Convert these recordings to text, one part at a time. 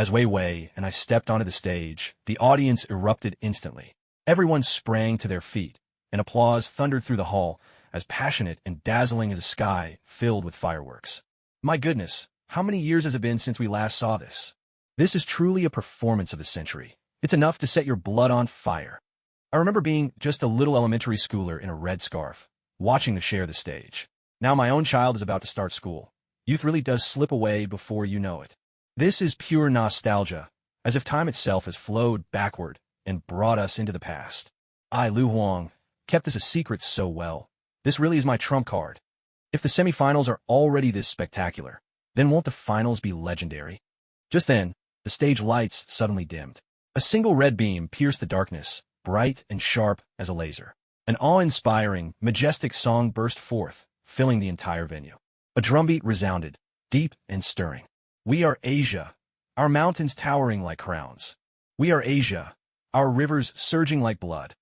As Wei Wei and I stepped onto the stage, the audience erupted instantly. Everyone sprang to their feet, and applause thundered through the hall, as passionate and dazzling as a sky filled with fireworks. My goodness, how many years has it been since we last saw this? This is truly a performance of the century. It's enough to set your blood on fire. I remember being just a little elementary schooler in a red scarf, watching to share the stage. Now my own child is about to start school. Youth really does slip away before you know it. This is pure nostalgia, as if time itself has flowed backward and brought us into the past. I, Lu Huang, kept this a secret so well. This really is my trump card. If the semifinals are already this spectacular, then won't the finals be legendary? Just then, the stage lights suddenly dimmed. A single red beam pierced the darkness, bright and sharp as a laser. An awe-inspiring, majestic song burst forth, filling the entire venue. A drumbeat resounded, deep and stirring. We are Asia, our mountains towering like crowns. We are Asia, our rivers surging like blood.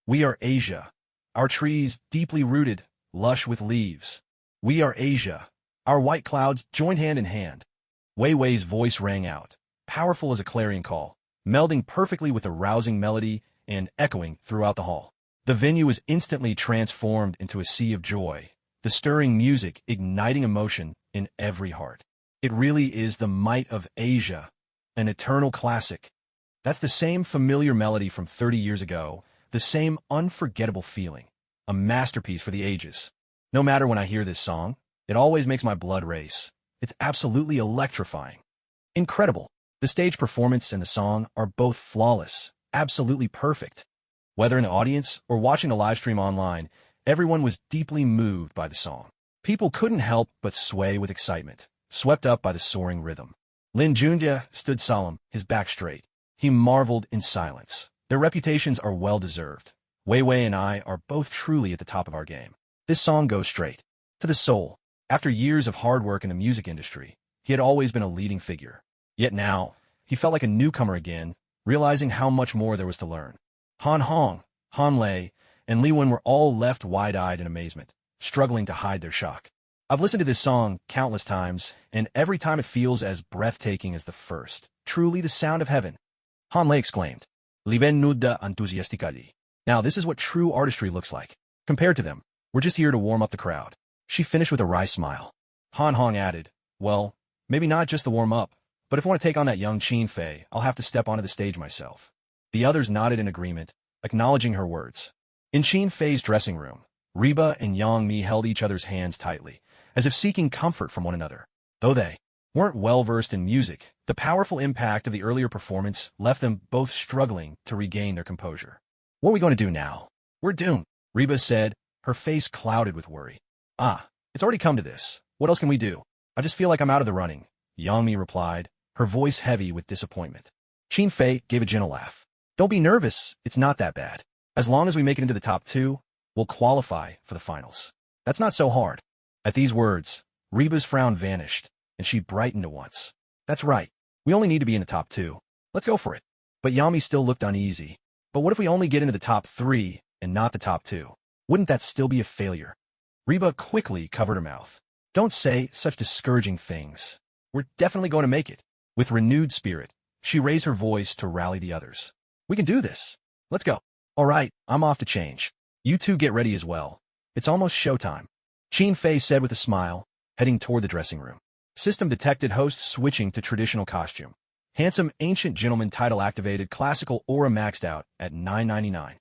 We are Asia, our trees deeply rooted, lush with leaves. We are Asia, our white clouds joined hand in hand. Wei Wei's voice rang out, powerful as a clarion call, melding perfectly with a rousing melody and echoing throughout the hall. The venue was instantly transformed into a sea of joy, the stirring music igniting emotion in every heart. It really is the might of Asia, an eternal classic. That's the same familiar melody from 30 years ago, the same unforgettable feeling, a masterpiece for the ages. No matter when I hear this song, it always makes my blood race. It's absolutely electrifying. Incredible. The stage performance and the song are both flawless, absolutely perfect. Whether in the audience or watching the live stream online, everyone was deeply moved by the song. People couldn't help but sway with excitement, swept up by the soaring rhythm. Lin Junjie stood solemn, his back straight. He marveled in silence. Their reputations are well-deserved. Wei Wei and I are both truly at the top of our game. This song goes straight to the soul. After years of hard work in the music industry, he had always been a leading figure. Yet now, he felt like a newcomer again, realizing how much more there was to learn. Han Hong, Han Lei, and Li Wen were all left wide-eyed in amazement, struggling to hide their shock. I've listened to this song countless times, and every time it feels as breathtaking as the first. Truly the sound of heaven. Han Lei exclaimed, "Liben nuda enthusiastically." Now this is what true artistry looks like. Compared to them, we're just here to warm up the crowd. She finished with a wry smile. Han Hong added, "Well, maybe not just the warm-up, but if I want to take on that young Qin Fei, I'll have to step onto the stage myself." The others nodded in agreement, acknowledging her words. In Qin Fei's dressing room, Reba and Yang Mi held each other's hands tightly, as if seeking comfort from one another. Though they weren't well-versed in music, the powerful impact of the earlier performance left them both struggling to regain their composure. "What are we going to do now? We're doomed," Reba said, her face clouded with worry. It's already come to this. What else can we do? I just feel like I'm out of the running," Yang Mi replied, her voice heavy with disappointment. Qin Fei gave a gentle laugh. "Don't be nervous, it's not that bad. As long as we make it into the top 2, we'll qualify for the finals. That's not so hard." At these words, Reba's frown vanished, and she brightened at once. "That's right. We only need to be in the top 2. Let's go for it." But Yami still looked uneasy. "But what if we only get into the top 3 and not the top 2? Wouldn't that still be a failure?" Reba quickly covered her mouth. "Don't say such discouraging things. We're definitely going to make it." With renewed spirit, she raised her voice to rally the others. "We can do this. Let's go." "All right, I'm off to change. You two get ready as well. It's almost showtime," Qin Fei said with a smile, heading toward the dressing room. System detected host switching to traditional costume. Handsome ancient gentleman title activated, classical aura maxed out at $9.99.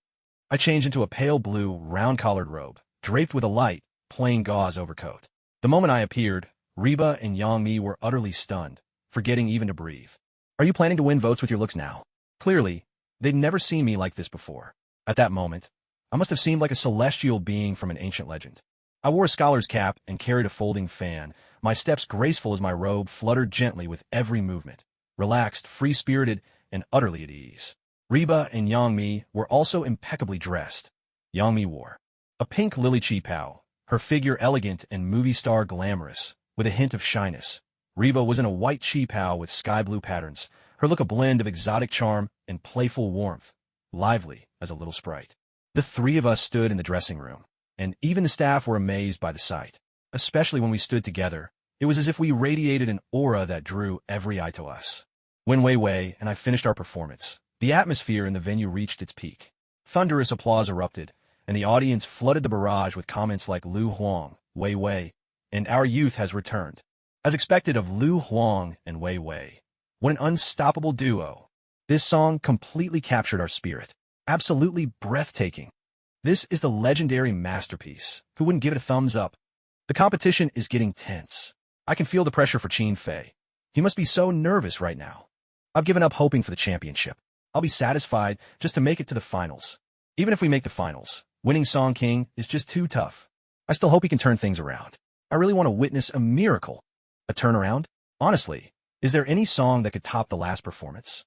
I changed into a pale blue round-collared robe, draped with a light, plain gauze overcoat. The moment I appeared, Reba and Yang Mi were utterly stunned, forgetting even to breathe. "Are you planning to win votes with your looks now?" Clearly, they'd never seen me like this before. At that moment, I must have seemed like a celestial being from an ancient legend. I wore a scholar's cap and carried a folding fan, my steps graceful as my robe fluttered gently with every movement, relaxed, free-spirited, and utterly at ease. Reba and Yang Mi were also impeccably dressed. Yang Mi wore a pink lily chi pao, her figure elegant and movie star glamorous, with a hint of shyness. Reba was in a white chi pao with sky blue patterns, her look a blend of exotic charm and playful warmth, lively as a little sprite. The three of us stood in the dressing room, and even the staff were amazed by the sight. Especially when we stood together, it was as if we radiated an aura that drew every eye to us. When Wei Wei and I finished our performance, the atmosphere in the venue reached its peak. Thunderous applause erupted, and the audience flooded the barrage with comments like Lu Huang, Wei Wei, and our youth has returned. As expected of Lu Huang and Wei Wei. What an unstoppable duo. This song completely captured our spirit. Absolutely breathtaking. This is the legendary masterpiece. Who wouldn't give it a thumbs up? The competition is getting tense. I can feel the pressure for Qin Fei. He must be so nervous right now. I've given up hoping for the championship. I'll be satisfied just to make it to the finals. Even if we make the finals, winning Song King is just too tough. I still hope he can turn things around. I really want to witness a miracle. A turnaround? Honestly, is there any song that could top the last performance?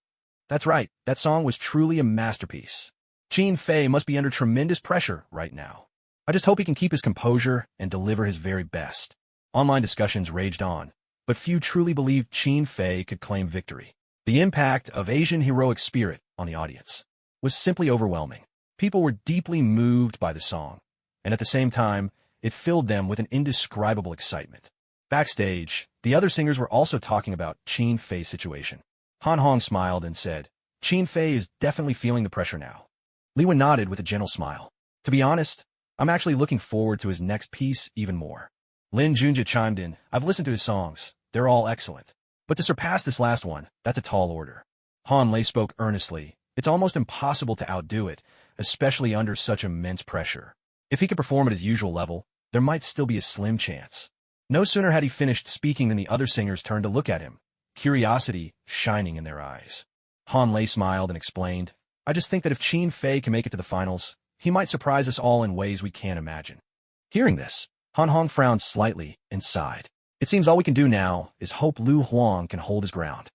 That's right, that song was truly a masterpiece. Qin Fei must be under tremendous pressure right now. I just hope he can keep his composure and deliver his very best. Online discussions raged on, but few truly believed Qin Fei could claim victory. The impact of Asian heroic spirit on the audience was simply overwhelming. People were deeply moved by the song, and at the same time, it filled them with an indescribable excitement. Backstage, the other singers were also talking about Qin Fei's situation. Han Hong smiled and said, Qin Fei is definitely feeling the pressure now. Li Wen nodded with a gentle smile. To be honest, I'm actually looking forward to his next piece even more. Lin Junjie chimed in, I've listened to his songs. They're all excellent. But to surpass this last one, that's a tall order. Han Lei spoke earnestly. It's almost impossible to outdo it, especially under such immense pressure. If he could perform at his usual level, there might still be a slim chance. No sooner had he finished speaking than the other singers turned to look at him, curiosity shining in their eyes. Han Lei smiled and explained, I just think that if Qin Fei can make it to the finals, he might surprise us all in ways we can't imagine. Hearing this, Han Hong frowned slightly and sighed. It seems all we can do now is hope Lu Huang can hold his ground.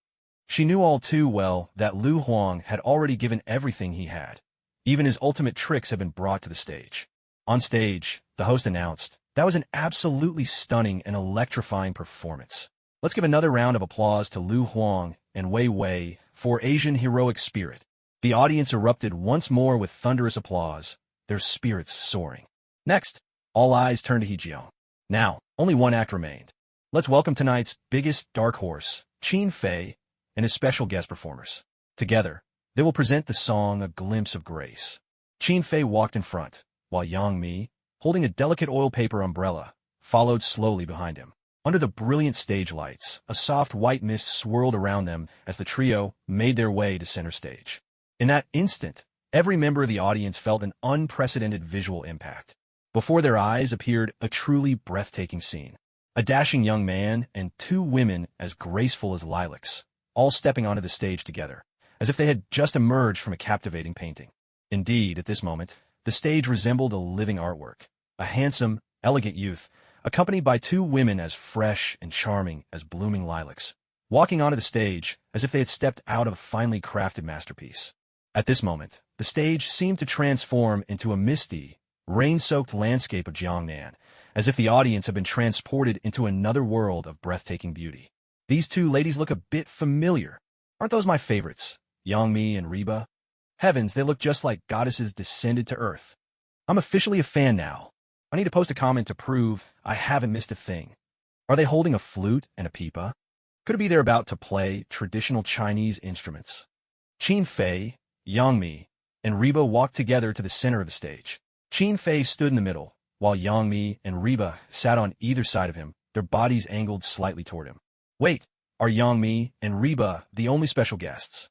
She knew all too well that Lu Huang had already given everything he had. Even his ultimate tricks had been brought to the stage. On stage, the host announced, that was an absolutely stunning and electrifying performance. Let's give another round of applause to Lu Huang and Wei Wei for Asian heroic spirit. The audience erupted once more with thunderous applause, their spirits soaring. Next, all eyes turned to Hejiong. Now, only one act remained. Let's welcome tonight's biggest dark horse, Qin Fei, and his special guest performers. Together, they will present the song A Glimpse of Grace. Qin Fei walked in front, while Yang Mi, holding a delicate oil paper umbrella, followed slowly behind him. Under the brilliant stage lights, a soft white mist swirled around them as the trio made their way to center stage. In that instant, every member of the audience felt an unprecedented visual impact. Before their eyes appeared a truly breathtaking scene. A dashing young man and two women as graceful as lilacs, all stepping onto the stage together, as if they had just emerged from a captivating painting. Indeed, at this moment, the stage resembled a living artwork. A handsome, elegant youth, accompanied by two women as fresh and charming as blooming lilacs, walking onto the stage as if they had stepped out of a finely crafted masterpiece. At this moment, the stage seemed to transform into a misty, rain-soaked landscape of Jiangnan, as if the audience had been transported into another world of breathtaking beauty. These two ladies look a bit familiar. Aren't those my favorites, Yang Mi and Reba? Heavens, they look just like goddesses descended to earth. I'm officially a fan now. I need to post a comment to prove I haven't missed a thing. Are they holding a flute and a pipa? Could it be they're about to play traditional Chinese instruments? Qin Fei, Yang Mi, and Reba walked together to the center of the stage. Qin Fei stood in the middle, while Yang Mi and Reba sat on either side of him, their bodies angled slightly toward him. Wait, are Yang Mi and Reba the only special guests?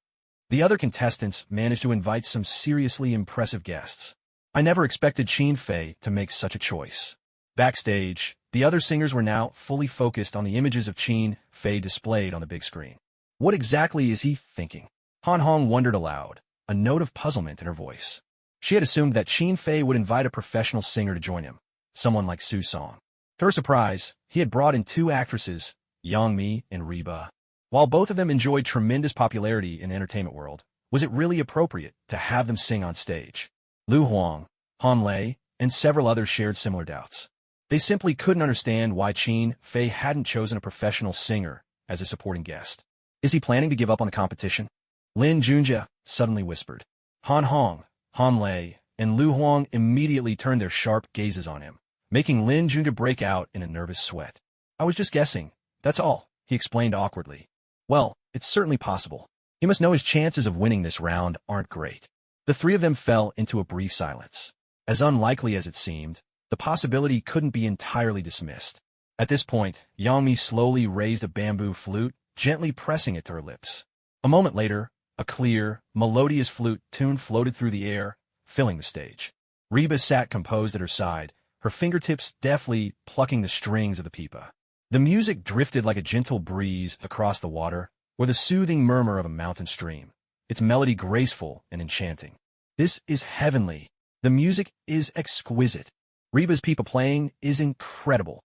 The other contestants managed to invite some seriously impressive guests. I never expected Qin Fei to make such a choice. Backstage, the other singers were now fully focused on the images of Qin Fei displayed on the big screen. What exactly is he thinking? Han Hong wondered aloud, a note of puzzlement in her voice. She had assumed that Qin Fei would invite a professional singer to join him, someone like Su Song. To her surprise, he had brought in two actresses, Yang Mi and Reba. While both of them enjoyed tremendous popularity in the entertainment world, was it really appropriate to have them sing on stage? Lu Huang, Han Lei, and several others shared similar doubts. They simply couldn't understand why Qin Fei hadn't chosen a professional singer as a supporting guest. Is he planning to give up on the competition? Lin Junjie suddenly whispered. Han Hong, Han Lei, and Lu Huang immediately turned their sharp gazes on him, making Lin Junjie break out in a nervous sweat. I was just guessing, that's all, he explained awkwardly. Well, it's certainly possible. He must know his chances of winning this round aren't great. The three of them fell into a brief silence. As unlikely as it seemed, the possibility couldn't be entirely dismissed. At this point, Yangmi slowly raised a bamboo flute, gently pressing it to her lips. A moment later, a clear, melodious flute tune floated through the air, filling the stage. Reba sat composed at her side, her fingertips deftly plucking the strings of the pipa. The music drifted like a gentle breeze across the water, or the soothing murmur of a mountain stream, its melody graceful and enchanting. This is heavenly. The music is exquisite. Reba's pipa playing is incredible.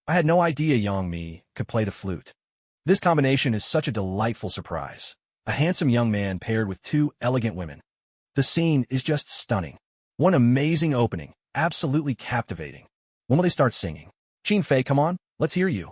I had no idea Yangmi could play the flute. This combination is such a delightful surprise. A handsome young man paired with two elegant women. The scene is just stunning. One amazing opening, absolutely captivating. When will they start singing? Qin Fei, come on, let's hear you.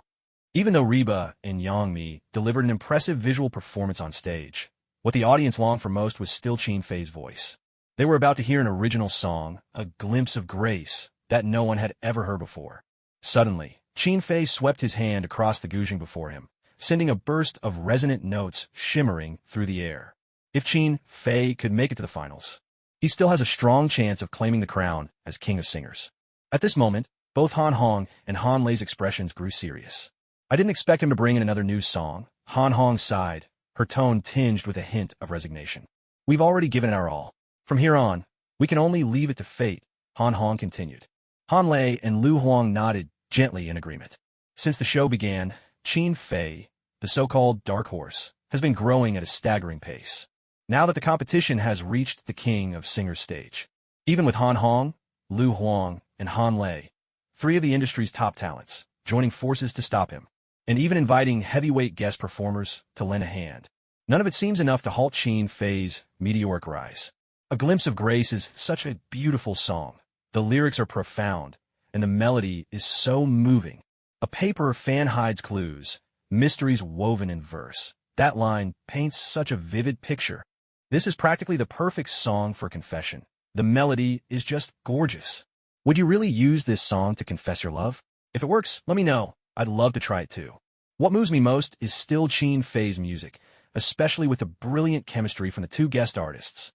Even though Reba and Yangmi delivered an impressive visual performance on stage, what the audience longed for most was still Qin Fei's voice. They were about to hear an original song, a glimpse of grace that no one had ever heard before. Suddenly, Qin Fei swept his hand across the guzheng before him, sending a burst of resonant notes shimmering through the air. If Qin Fei could make it to the finals, he still has a strong chance of claiming the crown as King of Singers. At this moment, both Han Hong and Han Lei's expressions grew serious. I didn't expect him to bring in another new song. Han Hong sighed, her tone tinged with a hint of resignation. We've already given it our all. From here on, we can only leave it to fate, Han Hong continued. Han Lei and Lu Huang nodded gently in agreement. Since the show began, Qin Fei, the so-called dark horse, has been growing at a staggering pace. Now that the competition has reached the King of Singers stage, even with Han Hong, Lu Huang, and Han Lei, three of the industry's top talents, joining forces to stop him, and even inviting heavyweight guest performers to lend a hand, none of it seems enough to halt Qin Fei's meteoric rise. A Glimpse of Grace is such a beautiful song. The lyrics are profound, and the melody is so moving. A paper fan hides clues, mysteries woven in verse. That line paints such a vivid picture. This is practically the perfect song for confession. The melody is just gorgeous. Would you really use this song to confess your love? If it works, let me know. I'd love to try it too. What moves me most is still Qin Fei's music, especially with the brilliant chemistry from the two guest artists.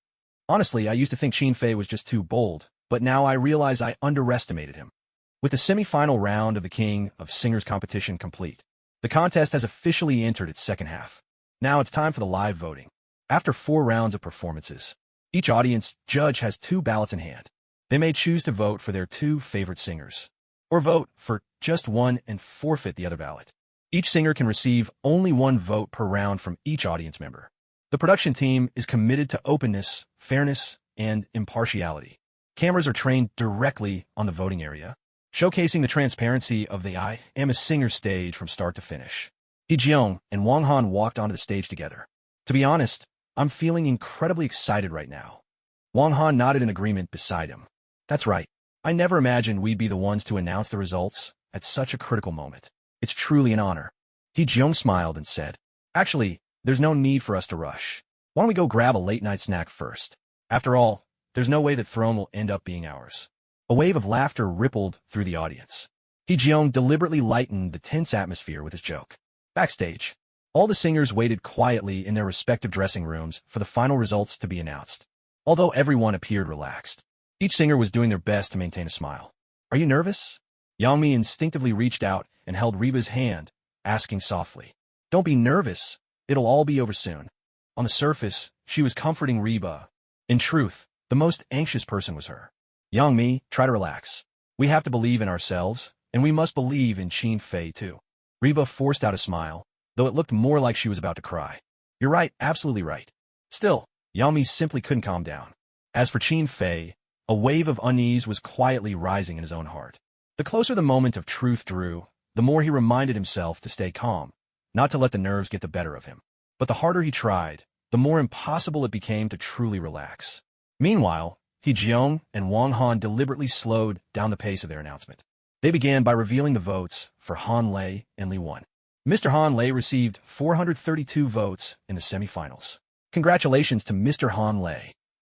Honestly, I used to think Qin Fei was just too bold, but now I realize I underestimated him. With the semi-final round of the King of Singers competition complete, the contest has officially entered its second half. Now it's time for the live voting. After 4 rounds of performances, each audience judge has 2 ballots in hand. They may choose to vote for their 2 favorite singers, or vote for just one and forfeit the other ballot. Each singer can receive only 1 vote per round from each audience member. The production team is committed to openness, fairness, and impartiality. Cameras are trained directly on the voting area, showcasing the transparency of the I Am a Singer stage from start to finish. He Jiong and Wang Han walked onto the stage together. To be honest, I'm feeling incredibly excited right now. Wang Han nodded in agreement beside him. That's right. I never imagined we'd be the ones to announce the results at such a critical moment. It's truly an honor. He Jiong smiled and said, Actually, there's no need for us to rush. Why don't we go grab a late-night snack first? After all, there's no way that throne will end up being ours. A wave of laughter rippled through the audience. He Jiong deliberately lightened the tense atmosphere with his joke. Backstage, all the singers waited quietly in their respective dressing rooms for the final results to be announced. Although everyone appeared relaxed, each singer was doing their best to maintain a smile. Are you nervous? Yangmi instinctively reached out and held Reba's hand, asking softly. Don't be nervous. It'll all be over soon. On the surface, she was comforting Reba. In truth, the most anxious person was her. Yangmi, try to relax. We have to believe in ourselves, and we must believe in Qin Fei too. Reba forced out a smile, though it looked more like she was about to cry. You're right, absolutely right. Still, Yangmi simply couldn't calm down. As for Qin Fei, a wave of unease was quietly rising in his own heart. The closer the moment of truth drew, the more he reminded himself to stay calm, not to let the nerves get the better of him. But the harder he tried, the more impossible it became to truly relax. Meanwhile, He Jiong and Wang Han deliberately slowed down the pace of their announcement. They began by revealing the votes for Han Lei and Li Wan. Mr. Han Lei received 432 votes in the semifinals. Congratulations to Mr. Han Lei.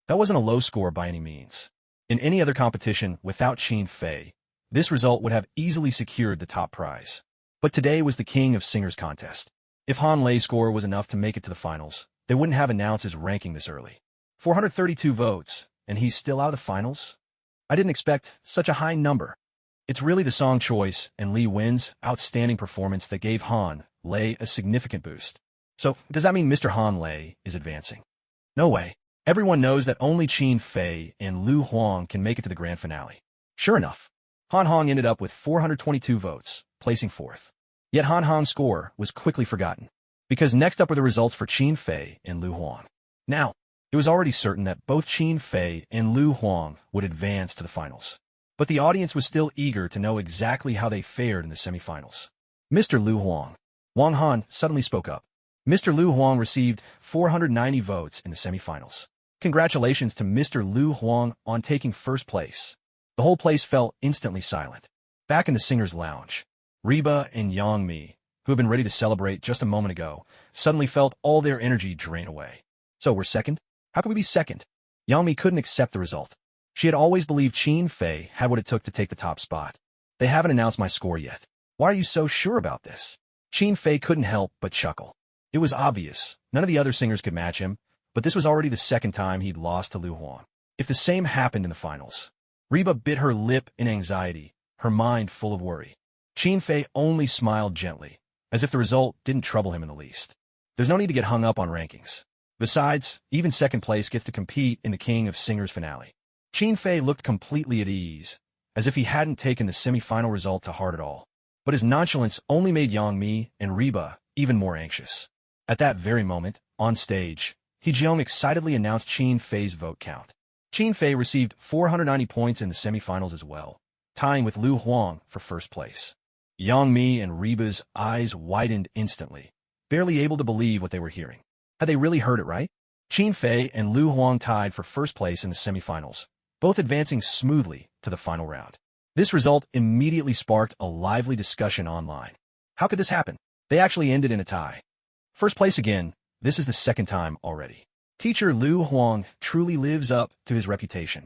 That wasn't a low score by any means. In any other competition without Qin Fei, this result would have easily secured the top prize. But today was the King of Singers contest. If Han Lei's score was enough to make it to the finals, they wouldn't have announced his ranking this early. 432 votes, and he's still out of the finals? I didn't expect such a high number. It's really the song choice and Lee Win's outstanding performance that gave Han Lei a significant boost. So, does that mean Mr. Han Lei is advancing? No way. Everyone knows that only Qin Fei and Lu Huang can make it to the grand finale. Sure enough, Han Hong ended up with 422 votes, placing fourth. Yet Han Hong's score was quickly forgotten, because next up were the results for Qin Fei and Lu Huang. Now, it was already certain that both Qin Fei and Lu Huang would advance to the finals. But the audience was still eager to know exactly how they fared in the semifinals. Mr. Lu Huang. Wang Han suddenly spoke up. Mr. Lu Huang received 490 votes in the semifinals. Congratulations to Mr. Lu Huang on taking first place. The whole place fell instantly silent. Back in the singers' lounge, Reba and Yang Mi, who had been ready to celebrate just a moment ago, suddenly felt all their energy drain away. So we're second? How could we be second? Yang Mi couldn't accept the result. She had always believed Qin Fei had what it took to take the top spot. They haven't announced my score yet. Why are you so sure about this? Qin Fei couldn't help but chuckle. It was obvious. None of the other singers could match him, but this was already the second time he'd lost to Lu Huang. If the same happened in the finals, Reba bit her lip in anxiety, her mind full of worry. Qin Fei only smiled gently, as if the result didn't trouble him in the least. There's no need to get hung up on rankings. Besides, even second place gets to compete in the King of Singers finale. Qin Fei looked completely at ease, as if he hadn't taken the semi-final result to heart at all. But his nonchalance only made Yang Mi and Reba even more anxious. At that very moment, on stage, He Jiong excitedly announced Qin Fei's vote count. Qin Fei received 490 points in the semifinals as well, tying with Lu Huang for first place. Yang Mi and Reba's eyes widened instantly, barely able to believe what they were hearing. Had they really heard it right? Qin Fei and Lu Huang tied for first place in the semifinals, both advancing smoothly to the final round. This result immediately sparked a lively discussion online. How could this happen? They actually ended in a tie. First place again, this is the second time already. Teacher Lu Huang truly lives up to his reputation.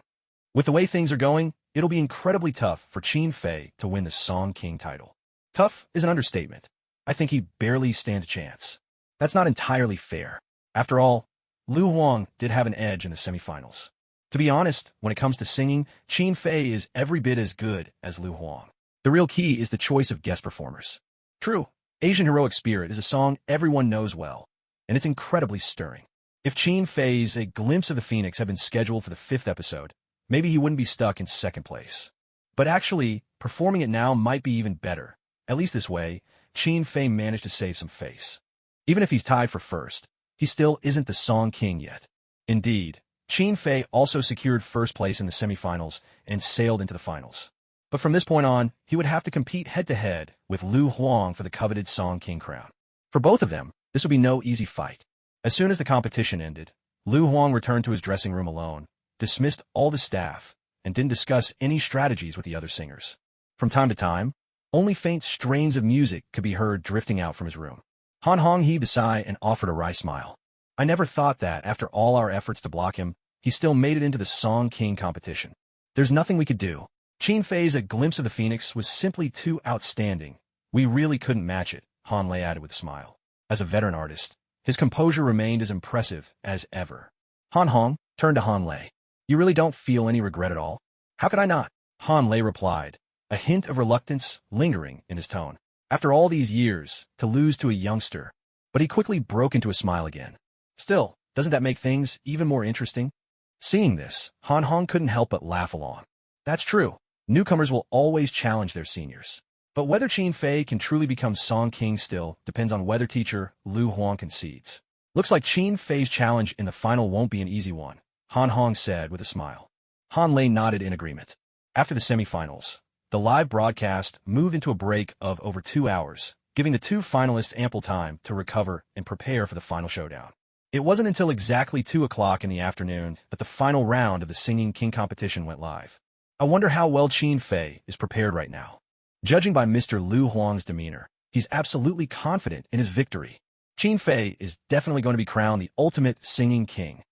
With the way things are going, it'll be incredibly tough for Qin Fei to win the Song King title. Tough is an understatement. I think he barely stands a chance. That's not entirely fair. After all, Lu Huang did have an edge in the semifinals. To be honest, when it comes to singing, Qin Fei is every bit as good as Lu Huang. The real key is the choice of guest performers. True, Asian Heroic Spirit is a song everyone knows well, and it's incredibly stirring. If Qin Fei's A Glimpse of the Phoenix had been scheduled for the 5th episode, maybe he wouldn't be stuck in second place. But actually, performing it now might be even better. At least this way, Qin Fei managed to save some face. Even if he's tied for first, he still isn't the Song King yet. Indeed, Qin Fei also secured first place in the semifinals and sailed into the finals. But from this point on, he would have to compete head-to-head with Lu Huang for the coveted Song King crown. For both of them, this would be no easy fight. As soon as the competition ended, Lu Huang returned to his dressing room alone, dismissed all the staff, and didn't discuss any strategies with the other singers. From time to time, only faint strains of music could be heard drifting out from his room. Han Hong heaved a sigh and offered a wry smile. I never thought that, after all our efforts to block him, he still made it into the Song King competition. There's nothing we could do. Qin Fei's A Glimpse of the Phoenix was simply too outstanding. We really couldn't match it, Han Lei added with a smile. As a veteran artist, his composure remained as impressive as ever. Han Hong turned to Han Lei. You really don't feel any regret at all? How could I not? Han Lei replied, a hint of reluctance lingering in his tone. After all these years, to lose to a youngster. But he quickly broke into a smile again. Still, doesn't that make things even more interesting? Seeing this, Han Hong couldn't help but laugh along. That's true. Newcomers will always challenge their seniors. But whether Qin Fei can truly become Song King still depends on whether teacher Lu Huang concedes. Looks like Qin Fei's challenge in the final won't be an easy one, Han Hong said with a smile. Han Lei nodded in agreement. After the semifinals, the live broadcast moved into a break of over 2 hours, giving the two finalists ample time to recover and prepare for the final showdown. It wasn't until exactly 2 o'clock in the afternoon that the final round of the Singing King competition went live. I wonder how well Qin Fei is prepared right now. Judging by Mr. Lu Huang's demeanor, he's absolutely confident in his victory. Qin Fei is definitely going to be crowned the ultimate Singing King.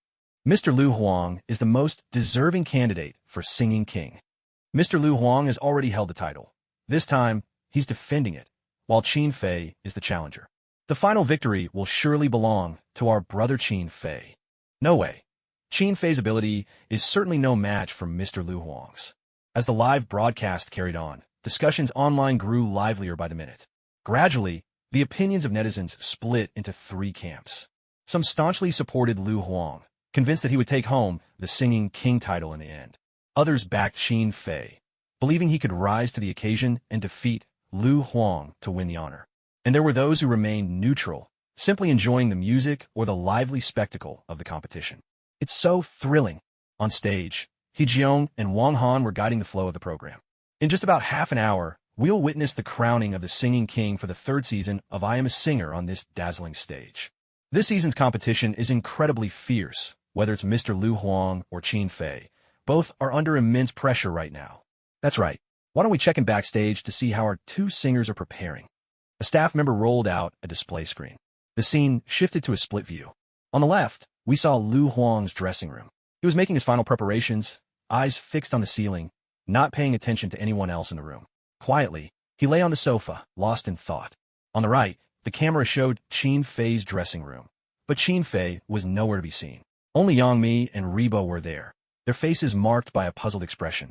Mr. Lu Huang is the most deserving candidate for Singing King. Mr. Lu Huang has already held the title. This time, he's defending it, while Qin Fei is the challenger. The final victory will surely belong to our brother Qin Fei. No way. Qin Fei's ability is certainly no match for Mr. Lu Huang's. As the live broadcast carried on, discussions online grew livelier by the minute. Gradually, the opinions of netizens split into three camps. Some staunchly supported Lu Huang, convinced that he would take home the Singing King title in the end. Others backed Qin Fei, believing he could rise to the occasion and defeat Lu Huang to win the honor. And there were those who remained neutral, simply enjoying the music or the lively spectacle of the competition. It's so thrilling. On stage, He Jiong and Wang Han were guiding the flow of the program. In just about half an hour, we'll witness the crowning of the Singing King for the third season of I Am a Singer on this dazzling stage. This season's competition is incredibly fierce, whether it's Mr. Lu Huang or Qin Fei. Both are under immense pressure right now. That's right. Why don't we check in backstage to see how our two singers are preparing? A staff member rolled out a display screen. The scene shifted to a split view. On the left, we saw Lu Huang's dressing room. He was making his final preparations, eyes fixed on the ceiling, not paying attention to anyone else in the room. Quietly, he lay on the sofa, lost in thought. On the right, the camera showed Qin Fei's dressing room. But Qin Fei was nowhere to be seen. Only Yang Mi and Rebo were there, their faces marked by a puzzled expression.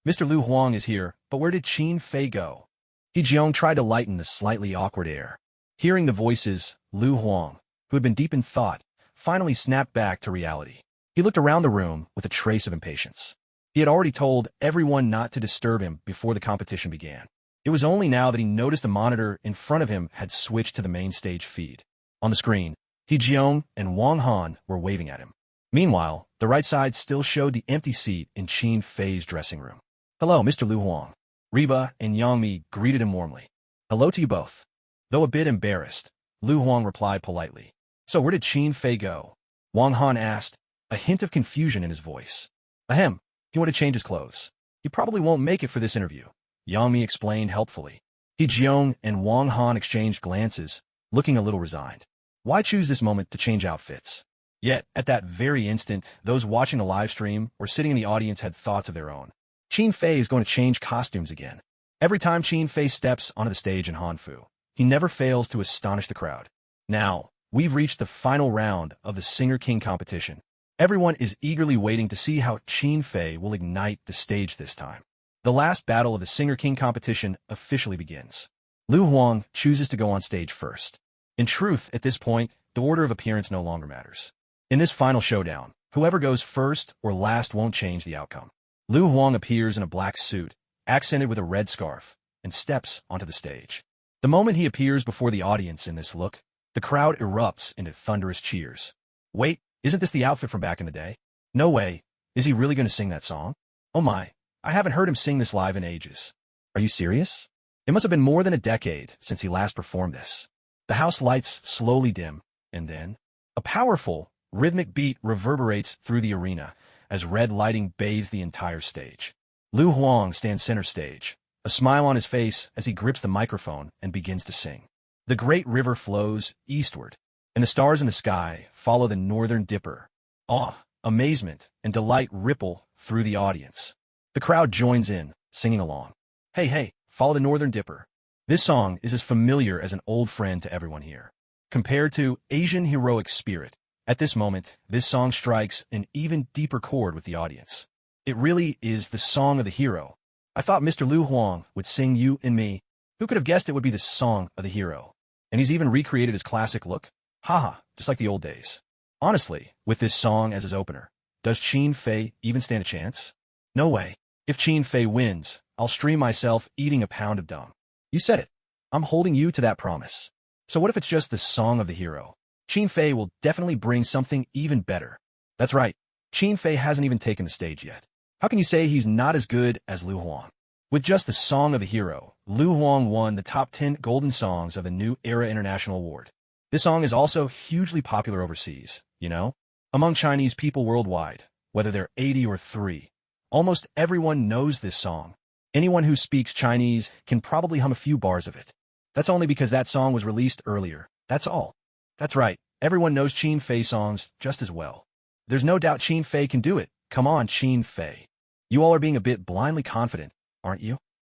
Mr. Lu Huang is here, but where did Qin Fei go? He Jiong tried to lighten the slightly awkward air. Hearing the voices, Lu Huang, who had been deep in thought, finally snapped back to reality. He looked around the room with a trace of impatience. He had already told everyone not to disturb him before the competition began. It was only now that he noticed the monitor in front of him had switched to the main stage feed. On the screen, He Jiong and Wang Han were waving at him. Meanwhile, the right side still showed the empty seat in Qin Fei's dressing room. "Hello, Mr. Lu Huang." Reba and Yang Mi greeted him warmly. "Hello to you both." Though a bit embarrassed, Lu Huang replied politely. "So where did Qin Fei go?" Wang Han asked, a hint of confusion in his voice. "Ahem, he wanted to change his clothes. He probably won't make it for this interview," Yang Mi explained helpfully. He Jiong and Wang Han exchanged glances, looking a little resigned. Why choose this moment to change outfits? Yet, at that very instant, those watching the live stream or sitting in the audience had thoughts of their own. Qin Fei is going to change costumes again. Every time Qin Fei steps onto the stage in Hanfu, he never fails to astonish the crowd. Now, we've reached the final round of the Singer King competition. Everyone is eagerly waiting to see how Qin Fei will ignite the stage this time. The last battle of the Singer King competition officially begins. Lu Huang chooses to go on stage first. In truth, at this point, the order of appearance no longer matters. In this final showdown, whoever goes first or last won't change the outcome. Lu Huang appears in a black suit, accented with a red scarf, and steps onto the stage. The moment he appears before the audience in this look, the crowd erupts into thunderous cheers. Wait, isn't this the outfit from back in the day? No way. Is he really going to sing that song? Oh my, I haven't heard him sing this live in ages. Are you serious? It must have been more than a decade since he last performed this. The house lights slowly dim, and then a powerful, rhythmic beat reverberates through the arena as red lighting bathes the entire stage. Lu Huang stands center stage, a smile on his face as he grips the microphone and begins to sing. The great river flows eastward, and the stars in the sky follow the northern dipper. Awe, amazement, and delight ripple through the audience. The crowd joins in, singing along. Hey, hey, follow the northern dipper. This song is as familiar as an old friend to everyone here. Compared to Asian heroic spirit, at this moment, this song strikes an even deeper chord with the audience. It really is the song of the hero. I thought Mr. Lu Huang would sing You and Me. Who could have guessed it would be the song of the hero? And he's even recreated his classic look. Haha, just like the old days. Honestly, with this song as his opener, does Qin Fei even stand a chance? No way. If Qin Fei wins, I'll stream myself eating a pound of dung. You said it. I'm holding you to that promise. So what if it's just the song of the hero? Qin Fei will definitely bring something even better. That's right. Qin Fei hasn't even taken the stage yet. How can you say he's not as good as Lu Huang? With just the song of the hero, Lu Huang won the top 10 golden songs of the New Era International Award. This song is also hugely popular overseas, you know? Among Chinese people worldwide, whether they're 80 or 3, almost everyone knows this song. Anyone who speaks Chinese can probably hum a few bars of it. That's only because that song was released earlier. That's all. That's right. Everyone knows Qin Fei songs just as well. There's no doubt Qin Fei can do it. Come on, Qin Fei. You all are being a bit blindly confident, aren't you?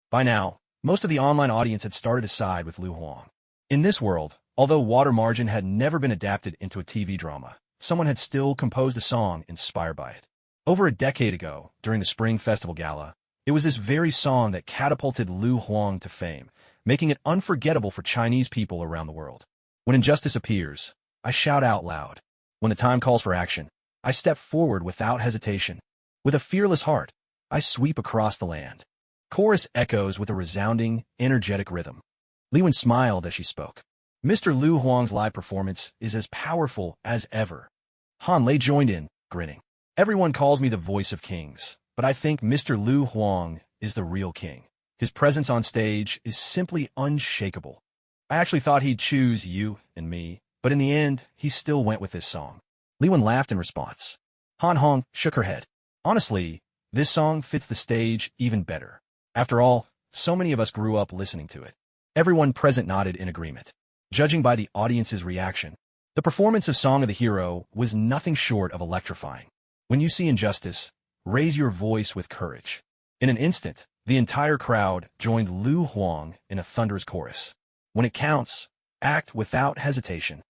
By now, most of the online audience had started to side with Lu Huang. In this world, Although Water Margin had never been adapted into a TV drama, someone had still composed a song inspired by it. Over a decade ago, during the Spring Festival Gala, it was this very song that catapulted Lu Huang to fame, making it unforgettable for Chinese people around the world. When injustice appears, I shout out loud. When the time calls for action, I step forward without hesitation. With a fearless heart, I sweep across the land. Chorus echoes with a resounding, energetic rhythm. Li Wen smiled as she spoke. Mr. Lu Huang's live performance is as powerful as ever. Han Lei joined in, grinning. Everyone calls me the voice of kings, but I think Mr. Lu Huang is the real king. His presence on stage is simply unshakable. I actually thought he'd choose you and me, but in the end, he still went with this song. Li Wen laughed in response. Han Hong shook her head. Honestly, this song fits the stage even better. After all, so many of us grew up listening to it. Everyone present nodded in agreement. Judging by the audience's reaction, the performance of Song of the Hero was nothing short of electrifying. When you see injustice, raise your voice with courage. In an instant, the entire crowd joined Lu Huang in a thunderous chorus. When it counts, act without hesitation.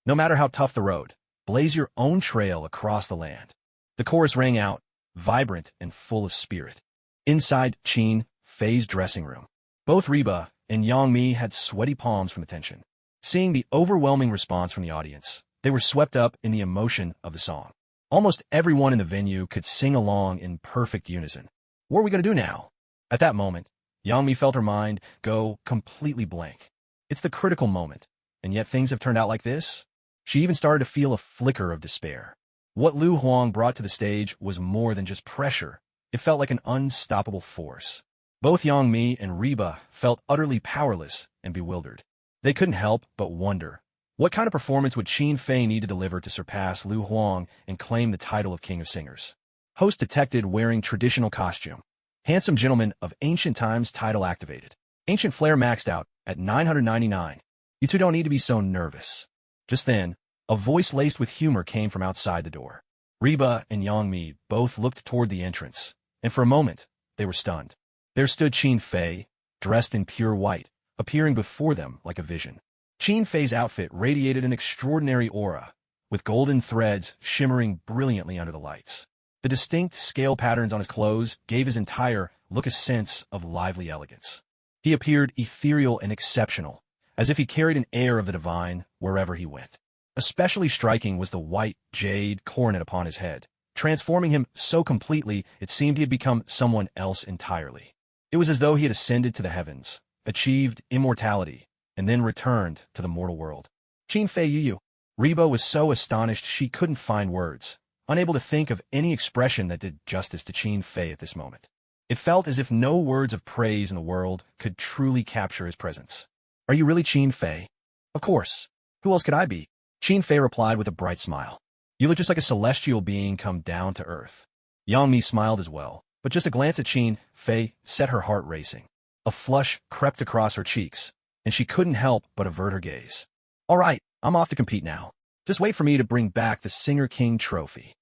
No matter how tough the road, blaze your own trail across the land. The chorus rang out, vibrant and full of spirit. Inside Qin Fei's dressing room, both Reba and Yang Mi had sweaty palms from the tension. Seeing the overwhelming response from the audience, they were swept up in the emotion of the song. Almost everyone in the venue could sing along in perfect unison. What are we going to do now? At that moment, Yang Mi felt her mind go completely blank. It's the critical moment, and yet things have turned out like this? She even started to feel a flicker of despair. What Lu Huang brought to the stage was more than just pressure. It felt like an unstoppable force. Both Yang Mi and Reba felt utterly powerless and bewildered. They couldn't help but wonder, what kind of performance would Qin Fei need to deliver to surpass Lu Huang and claim the title of King of Singers? Host detected wearing traditional costume. Handsome gentleman of ancient times title activated. Ancient flair maxed out at 999. You two don't need to be so nervous. Just then, a voice laced with humor came from outside the door. Reba and Yang Mi both looked toward the entrance, and for a moment, they were stunned. There stood Qin Fei, dressed in pure white, appearing before them like a vision. Qin Fei's outfit radiated an extraordinary aura, with golden threads shimmering brilliantly under the lights. The distinct scale patterns on his clothes gave his entire look a sense of lively elegance. He appeared ethereal and exceptional, as if he carried an air of the divine wherever he went. Especially striking was the white jade coronet upon his head, transforming him so completely it seemed he had become someone else entirely. It was as though he had ascended to the heavens, achieved immortality, and then returned to the mortal world. Qin Fei Yu. Reba was so astonished she couldn't find words, unable to think of any expression that did justice to Qin Fei at this moment. It felt as if no words of praise in the world could truly capture his presence. Are you really Qin Fei? Of course. Who else could I be? Qin Fei replied with a bright smile. You look just like a celestial being come down to earth. Yang Mi smiled as well, but just a glance at Qin Fei set her heart racing. A flush crept across her cheeks, and she couldn't help but avert her gaze. All right, I'm off to compete now. Just wait for me to bring back the Singer King trophy.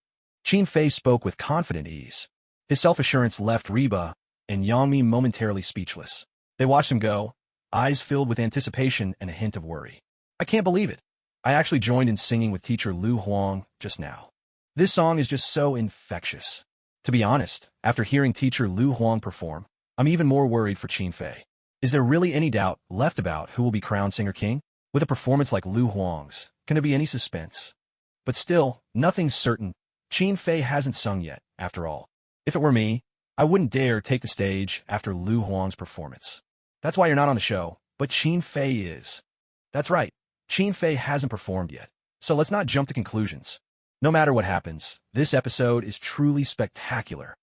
Qin Fei spoke with confident ease. His self-assurance left Reba and Yang Mi momentarily speechless. They watched him go, eyes filled with anticipation and a hint of worry. I can't believe it. I actually joined in singing with teacher Lu Huang just now. This song is just so infectious. To be honest, after hearing teacher Lu Huang perform, I'm even more worried for Qin Fei. Is there really any doubt left about who will be crowned Singer King? With a performance like Lu Huang's, can there be any suspense? But still, nothing's certain. Qin Fei hasn't sung yet, after all. If it were me, I wouldn't dare take the stage after Lu Huang's performance. That's why you're not on the show, but Qin Fei is. That's right, Qin Fei hasn't performed yet, so let's not jump to conclusions. No matter what happens, this episode is truly spectacular.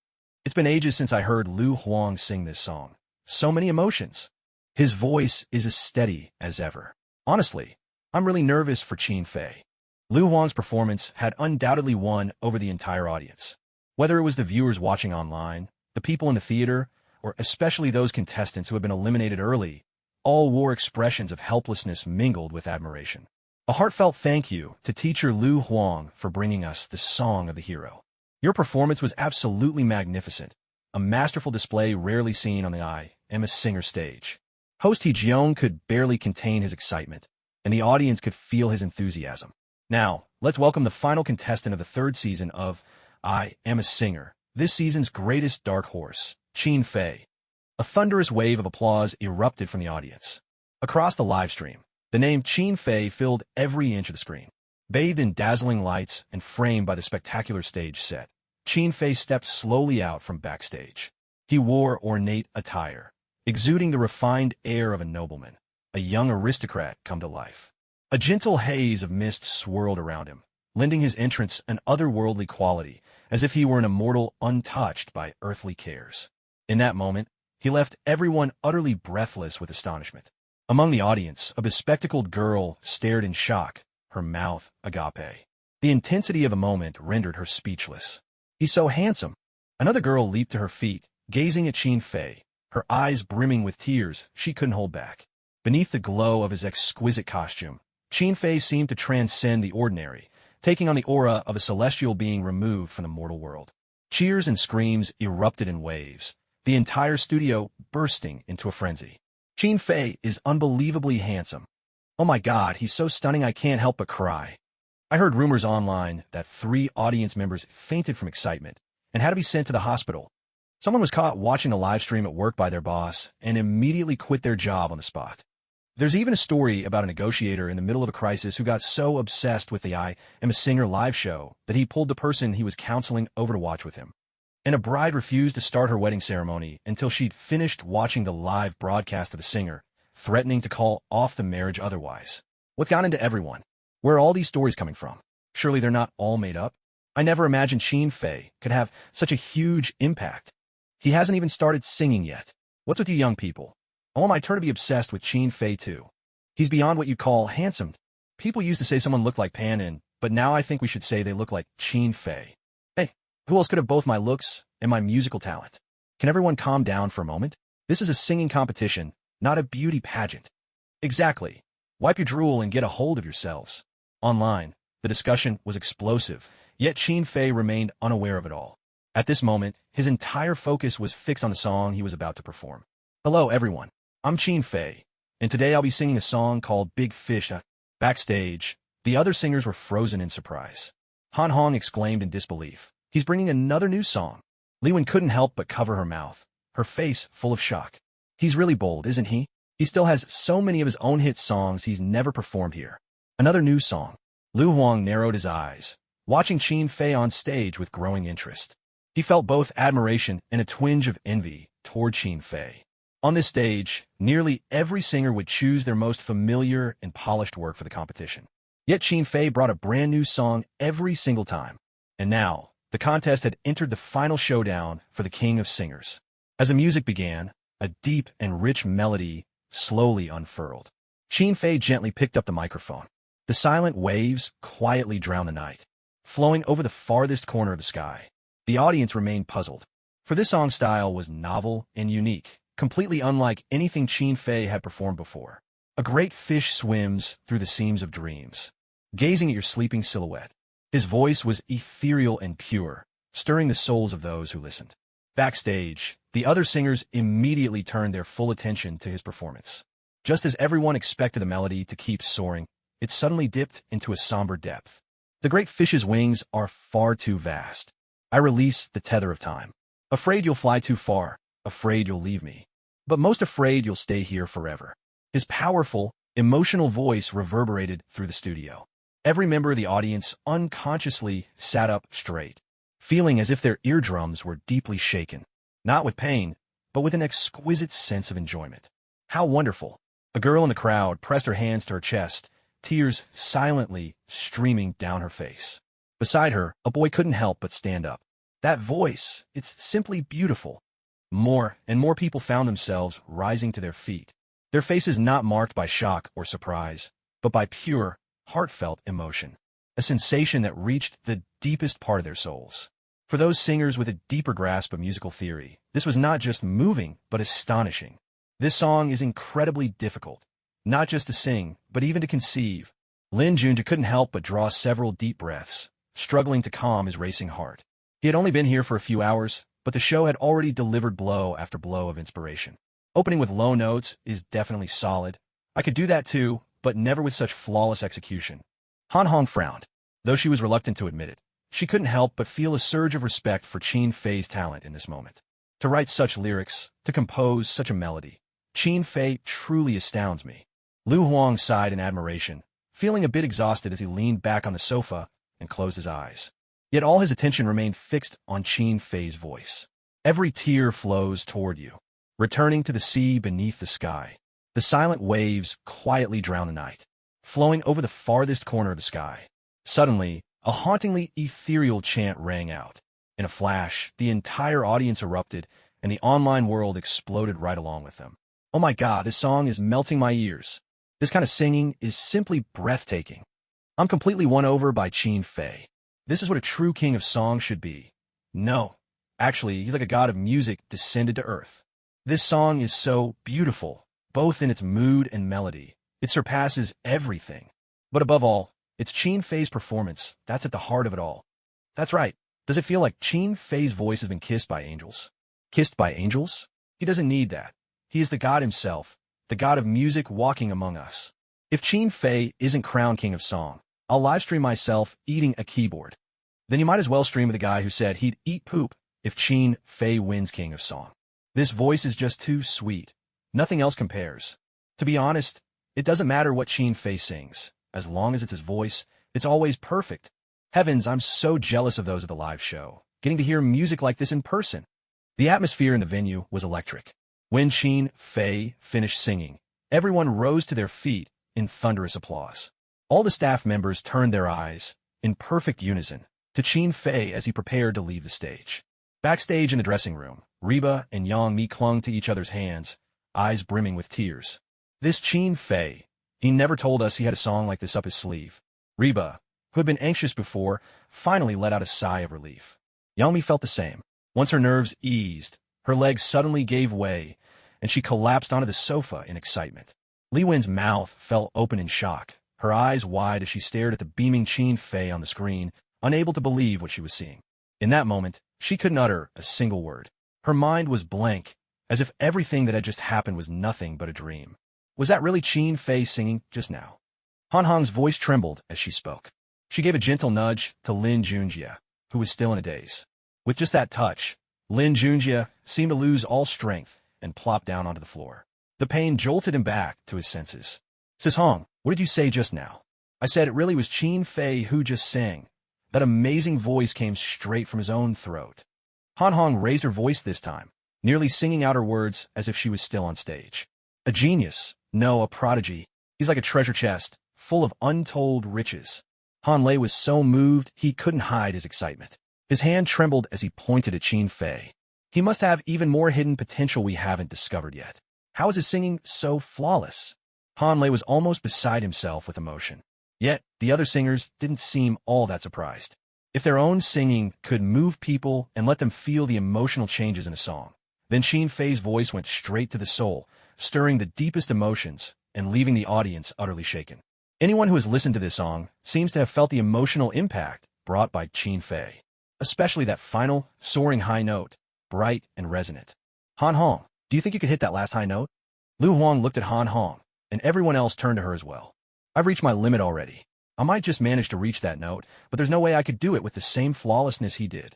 It's been ages since I heard Lu Huang sing this song. So many emotions. His voice is as steady as ever. Honestly, I'm really nervous for Qin Fei. Lu Huang's performance had undoubtedly won over the entire audience. Whether it was the viewers watching online, the people in the theater, or especially those contestants who had been eliminated early, all wore expressions of helplessness mingled with admiration. A heartfelt thank you to teacher Lu Huang for bringing us the Song of the Hero. Your performance was absolutely magnificent, a masterful display rarely seen on the IM Singer stage. Host He Jiong could barely contain his excitement. and the audience could feel his enthusiasm. Now, let's welcome the final contestant of the third season of I Am a Singer, this season's greatest dark horse, Chin Fei. A thunderous wave of applause erupted from the audience. Across the livestream, the name Chin Fei filled every inch of the screen. Bathed in dazzling lights and framed by the spectacular stage set, Chin Fei stepped slowly out from backstage. He wore ornate attire, exuding the refined air of a nobleman, a young aristocrat come to life. A gentle haze of mist swirled around him, lending his entrance an otherworldly quality, as if he were an immortal untouched by earthly cares. In that moment, he left everyone utterly breathless with astonishment. Among the audience, a bespectacled girl stared in shock, her mouth agape. The intensity of the moment rendered her speechless. "He's so handsome." Another girl leaped to her feet, gazing at Chin Fei, her eyes brimming with tears she couldn't hold back. Beneath the glow of his exquisite costume, Chin Fei seemed to transcend the ordinary, taking on the aura of a celestial being removed from the mortal world. Cheers and screams erupted in waves, the entire studio bursting into a frenzy. "Chin Fei is unbelievably handsome. Oh my God, he's so stunning I can't help but cry." I heard rumors online that 3 audience members fainted from excitement and had to be sent to the hospital. Someone was caught watching the live stream at work by their boss and immediately quit their job on the spot. There's even a story about a negotiator in the middle of a crisis who got so obsessed with the I Am a Singer live show that he pulled the person he was counseling over to watch with him. And a bride refused to start her wedding ceremony until she'd finished watching the live broadcast of the singer, threatening to call off the marriage otherwise. What's gone into everyone? Where are all these stories coming from? Surely they're not all made up? I never imagined Chin Fei could have such a huge impact. He hasn't even started singing yet. What's with you young people? I want my turn to be obsessed with Chin Fei too. He's beyond what you'd call handsome. People used to say someone looked like Kamen, but now I think we should say they look like Chin Fei. Hey, who else could have both my looks and my musical talent? Can everyone calm down for a moment? This is a singing competition, not a beauty pageant. Exactly. Wipe your drool and get a hold of yourselves. Online, the discussion was explosive, yet Chin Fei remained unaware of it all. At this moment, his entire focus was fixed on the song he was about to perform. Hello, everyone. I'm Chin Fei, and today I'll be singing a song called Big Fish. Backstage, the other singers were frozen in surprise. Han Hong exclaimed in disbelief. He's bringing another new song. Li Wen couldn't help but cover her mouth, her face full of shock. He's really bold, isn't he? He still has so many of his own hit songs he's never performed here. Another new song. Lu Huang narrowed his eyes, watching Chin Fei on stage with growing interest. He felt both admiration and a twinge of envy toward Chin Fei. On this stage, nearly every singer would choose their most familiar and polished work for the competition. Yet Chin Fei brought a brand new song every single time. And now, the contest had entered the final showdown for the King of Singers. As the music began, a deep and rich melody slowly unfurled. Chin Fei gently picked up the microphone. The silent waves quietly drowned the night, flowing over the farthest corner of the sky. The audience remained puzzled, for this song style was novel and unique, completely unlike anything Chin Fei had performed before. A great fish swims through the seams of dreams, gazing at your sleeping silhouette. His voice was ethereal and pure, stirring the souls of those who listened. Backstage, the other singers immediately turned their full attention to his performance. Just as everyone expected the melody to keep soaring, it suddenly dipped into a somber depth. The great fish's wings are far too vast. I release the tether of time. Afraid you'll fly too far, afraid you'll leave me. But most afraid you'll stay here forever. His powerful, emotional voice reverberated through the studio. Every member of the audience unconsciously sat up straight, feeling as if their eardrums were deeply shaken, not with pain, but with an exquisite sense of enjoyment. How wonderful! A girl in the crowd pressed her hands to her chest, tears silently streaming down her face. Beside her, a boy couldn't help but stand up. That voice, it's simply beautiful. More and more people found themselves rising to their feet, their faces not marked by shock or surprise, but by pure, heartfelt emotion, a sensation that reached the deepest part of their souls. For those singers with a deeper grasp of musical theory, this was not just moving, but astonishing. This song is incredibly difficult, not just to sing, but even to conceive. Lin Junja couldn't help but draw several deep breaths, struggling to calm his racing heart. He had only been here for a few hours, but the show had already delivered blow after blow of inspiration. Opening with low notes is definitely solid. I could do that too, but never with such flawless execution. Han Hong frowned. Though she was reluctant to admit it, she couldn't help but feel a surge of respect for Qin Fei's talent in this moment. To write such lyrics, to compose such a melody, Qin Fei truly astounds me. Lu Huang sighed in admiration, feeling a bit exhausted as he leaned back on the sofa and closed his eyes. Yet all his attention remained fixed on Qin Fei's voice. Every tear flows toward you, returning to the sea beneath the sky. The silent waves quietly drown the night, flowing over the farthest corner of the sky. Suddenly, a hauntingly ethereal chant rang out. In a flash, the entire audience erupted, and the online world exploded right along with them. Oh my God, this song is melting my ears. This kind of singing is simply breathtaking. I'm completely won over by Qin Fei. This is what a true king of song should be. No, actually, he's like a god of music descended to earth. This song is so beautiful, both in its mood and melody. It surpasses everything. But above all, it's Qin Fei's performance that's at the heart of it all. That's right. Does it feel like Qin Fei's voice has been kissed by angels? Kissed by angels? He doesn't need that. He is the god himself, the god of music walking among us. If Qin Fei isn't crowned king of song, I'll livestream myself eating a keyboard. Then you might as well stream with the guy who said he'd eat poop if Qin Fei wins king of song. This voice is just too sweet. Nothing else compares. To be honest, it doesn't matter what Qin Fei sings. As long as it's his voice, it's always perfect. Heavens, I'm so jealous of those at the live show, getting to hear music like this in person. The atmosphere in the venue was electric. When Qin Fei finished singing, everyone rose to their feet in thunderous applause. All the staff members turned their eyes, in perfect unison, to Qin Fei as he prepared to leave the stage. Backstage in the dressing room, Reba and Yang Mi clung to each other's hands, eyes brimming with tears. This Qin Fei, he never told us he had a song like this up his sleeve. Reba, who had been anxious before, finally let out a sigh of relief. Yang Mi felt the same. Once her nerves eased, her legs suddenly gave way, and she collapsed onto the sofa in excitement. Li Wen's mouth fell open in shock, her eyes wide as she stared at the beaming Qin Fei on the screen, unable to believe what she was seeing. In that moment, she couldn't utter a single word. Her mind was blank, as if everything that had just happened was nothing but a dream. Was that really Qin Fei singing just now? Han Hong's voice trembled as she spoke. She gave a gentle nudge to Lin Junjie, who was still in a daze. With just that touch, Lin Junjie seemed to lose all strength and plop down onto the floor. The pain jolted him back to his senses. Sis Hong, what did you say just now? I said it really was Qin Fei who just sang. That amazing voice came straight from his own throat. Han Hong raised her voice this time, nearly singing out her words as if she was still on stage. A genius. No, a prodigy. He's like a treasure chest, full of untold riches. Han Lei was so moved he couldn't hide his excitement. His hand trembled as he pointed at Qin Fei. He must have even more hidden potential we haven't discovered yet. How is his singing so flawless? Han Lei was almost beside himself with emotion. Yet, the other singers didn't seem all that surprised. If their own singing could move people and let them feel the emotional changes in a song, then Qin Fei's voice went straight to the soul, stirring the deepest emotions and leaving the audience utterly shaken. Anyone who has listened to this song seems to have felt the emotional impact brought by Qin Fei, especially that final, soaring high note, bright and resonant. Han Hong, do you think you could hit that last high note? Lu Huang looked at Han Hong, and everyone else turned to her as well. I've reached my limit already. I might just manage to reach that note, but there's no way I could do it with the same flawlessness he did.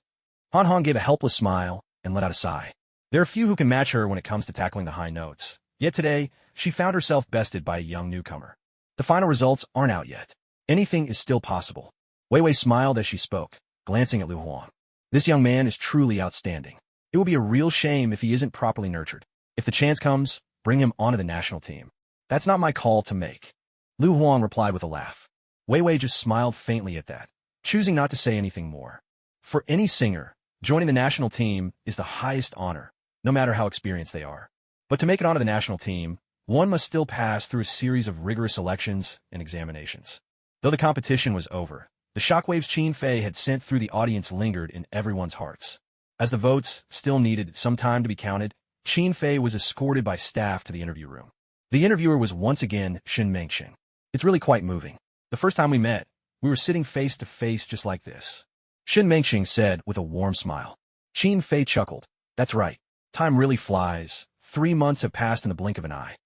Han Hong gave a helpless smile and let out a sigh. There are few who can match her when it comes to tackling the high notes. Yet today, she found herself bested by a young newcomer. The final results aren't out yet. Anything is still possible. Wei Wei smiled as she spoke, glancing at Lu Huang. This young man is truly outstanding. It will be a real shame if he isn't properly nurtured. If the chance comes, bring him onto the national team. That's not my call to make. Lu Huang replied with a laugh. Wei Wei just smiled faintly at that, choosing not to say anything more. For any singer, joining the national team is the highest honor, no matter how experienced they are. But to make it onto the national team, one must still pass through a series of rigorous elections and examinations. Though the competition was over, the shockwaves Qin Fei had sent through the audience lingered in everyone's hearts. As the votes still needed some time to be counted, Qin Fei was escorted by staff to the interview room. The interviewer was once again Shin Mengqing. It's really quite moving. The first time we met, we were sitting face to face just like this. Shin Mengqing said with a warm smile. Qin Fei chuckled. That's right. Time really flies. 3 months have passed in the blink of an eye.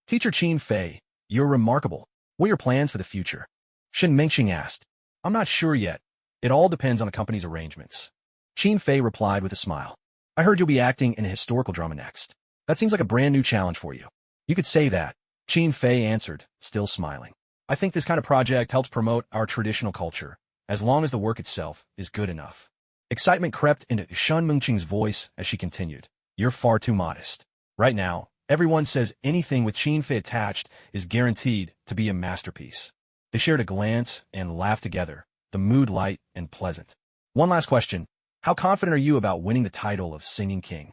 Teacher Qin Fei, you're remarkable. What are your plans for the future? Shin Mingxing asked. I'm not sure yet. It all depends on the company's arrangements. Qin Fei replied with a smile. I heard you'll be acting in a historical drama next. That seems like a brand new challenge for you. You could say that, Qin Fei answered, still smiling. I think this kind of project helps promote our traditional culture, as long as the work itself is good enough. Excitement crept into Shen Mingqing's voice as she continued. You're far too modest. Right now, everyone says anything with Qin Fei attached is guaranteed to be a masterpiece. They shared a glance and laughed together, the mood light and pleasant. One last question. How confident are you about winning the title of Singing King?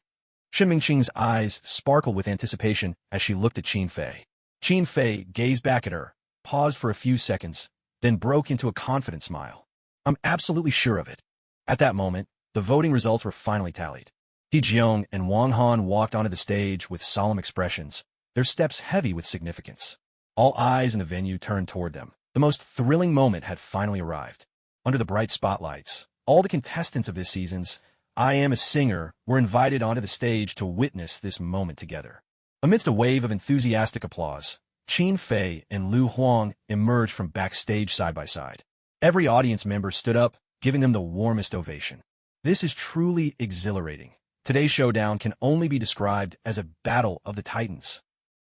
Shen Mingqing's eyes sparkled with anticipation as she looked at Qin Fei. Qin Fei gazed back at her, paused for a few seconds, then broke into a confident smile. I'm absolutely sure of it. At that moment, the voting results were finally tallied. He Jiong and Wang Han walked onto the stage with solemn expressions, their steps heavy with significance. All eyes in the venue turned toward them. The most thrilling moment had finally arrived. Under the bright spotlights, all the contestants of this season's I Am a Singer were invited onto the stage to witness this moment together. Amidst a wave of enthusiastic applause, Qin Fei and Lu Huang emerged from backstage side by side. Every audience member stood up, giving them the warmest ovation. This is truly exhilarating. Today's showdown can only be described as a battle of the titans.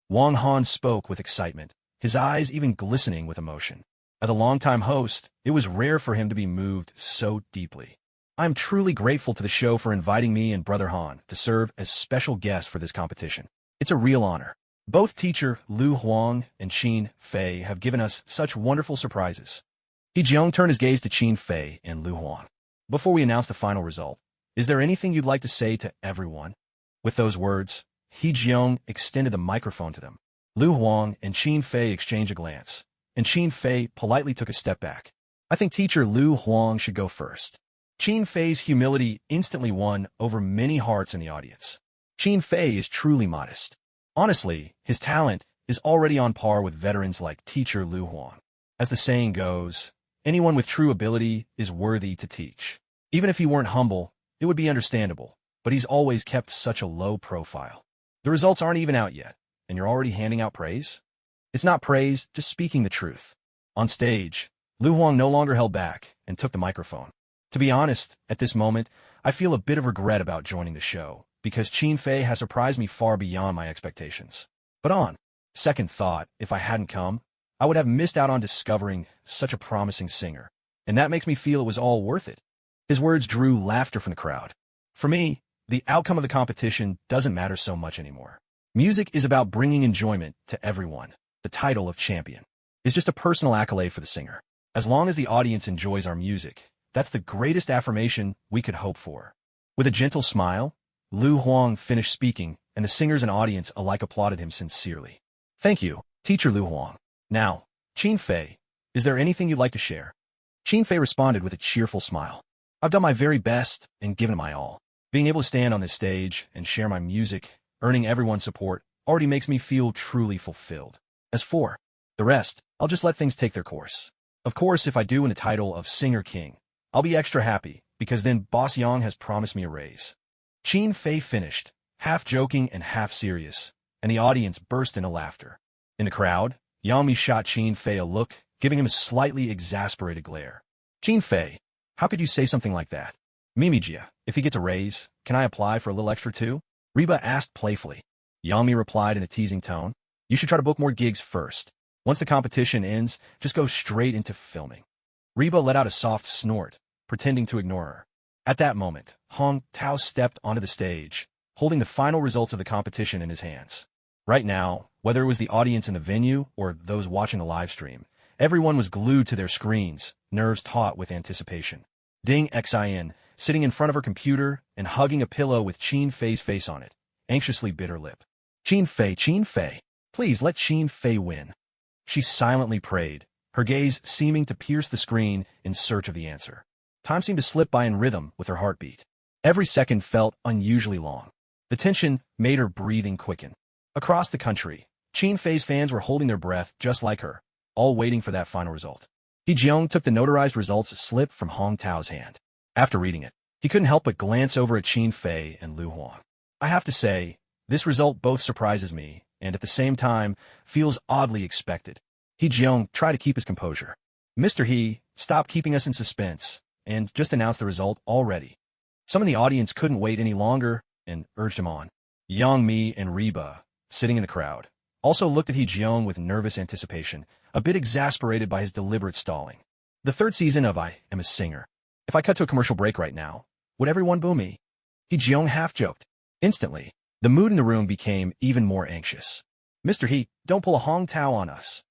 Wang Han spoke with excitement, his eyes even glistening with emotion. As a longtime host, it was rare for him to be moved so deeply. I'm truly grateful to the show for inviting me and Brother Han to serve as special guests for this competition. It's a real honor. Both teacher Lu Huang and Qin Fei have given us such wonderful surprises. He Jiong turned his gaze to Qin Fei and Lu Huang. Before we announce the final result, is there anything you'd like to say to everyone? With those words, He Jiong extended the microphone to them. Lu Huang and Qin Fei exchanged a glance, and Qin Fei politely took a step back. I think teacher Lu Huang should go first. Qin Fei's humility instantly won over many hearts in the audience. Qin Fei is truly modest. Honestly, his talent is already on par with veterans like teacher Lu Huang. As the saying goes, anyone with true ability is worthy to teach. Even if he weren't humble, it would be understandable, but he's always kept such a low profile. The results aren't even out yet, and you're already handing out praise? It's not praise, just speaking the truth. On stage, Lu Huang no longer held back and took the microphone. To be honest, at this moment, I feel a bit of regret about joining the show, because Qin Fei has surprised me far beyond my expectations. But on second thought, if I hadn't come, I would have missed out on discovering such a promising singer, and that makes me feel it was all worth it. His words drew laughter from the crowd. For me, the outcome of the competition doesn't matter so much anymore. Music is about bringing enjoyment to everyone. The title of champion is just a personal accolade for the singer. As long as the audience enjoys our music, that's the greatest affirmation we could hope for. With a gentle smile, Lu Huang finished speaking, and the singers and audience alike applauded him sincerely. Thank you, teacher Lu Huang. Now, Qin Fei, is there anything you'd like to share? Qin Fei responded with a cheerful smile. I've done my very best and given it my all. Being able to stand on this stage and share my music, earning everyone's support, already makes me feel truly fulfilled. As for the rest, I'll just let things take their course. Of course, if I do win the title of Singer King, I'll be extra happy, because then Boss Yang has promised me a raise. Qin Fei finished, half joking and half serious, and the audience burst into laughter. In the crowd, Yang Mi shot Qin Fei a look, giving him a slightly exasperated glare. Qin Fei, how could you say something like that? Mimijia, if he gets a raise, can I apply for a little extra too? Reba asked playfully. Yang Mi replied in a teasing tone. You should try to book more gigs first. Once the competition ends, just go straight into filming. Reba let out a soft snort, pretending to ignore her. At that moment, Hong Tao stepped onto the stage, holding the final results of the competition in his hands. Right now, whether it was the audience in the venue or those watching the live stream, everyone was glued to their screens, nerves taut with anticipation. Ding Xin, sitting in front of her computer and hugging a pillow with Qin Fei's face on it, anxiously bit her lip. Qin Fei, please let Qin Fei win. She silently prayed, her gaze seeming to pierce the screen in search of the answer. Time seemed to slip by in rhythm with her heartbeat. Every second felt unusually long. The tension made her breathing quicken. Across the country, Qin Fei's fans were holding their breath just like her, all waiting for that final result. He Jiong took the notarized results slip from Hong Tao's hand. After reading it, he couldn't help but glance over at Qin Fei and Lu Huang. I have to say, this result both surprises me and at the same time feels oddly expected. Hee-jeong tried to keep his composure. Mr. He, stop keeping us in suspense, and just announce the result already. Some in the audience couldn't wait any longer and urged him on. Young-mi and Reba, sitting in the crowd, also looked at Hee-jeong with nervous anticipation, a bit exasperated by his deliberate stalling. The third season of I Am a Singer. If I cut to a commercial break right now, would everyone boo me? Hee-jeong half-joked. Instantly, the mood in the room became even more anxious. Mr. He, don't pull a Hong Tao on us.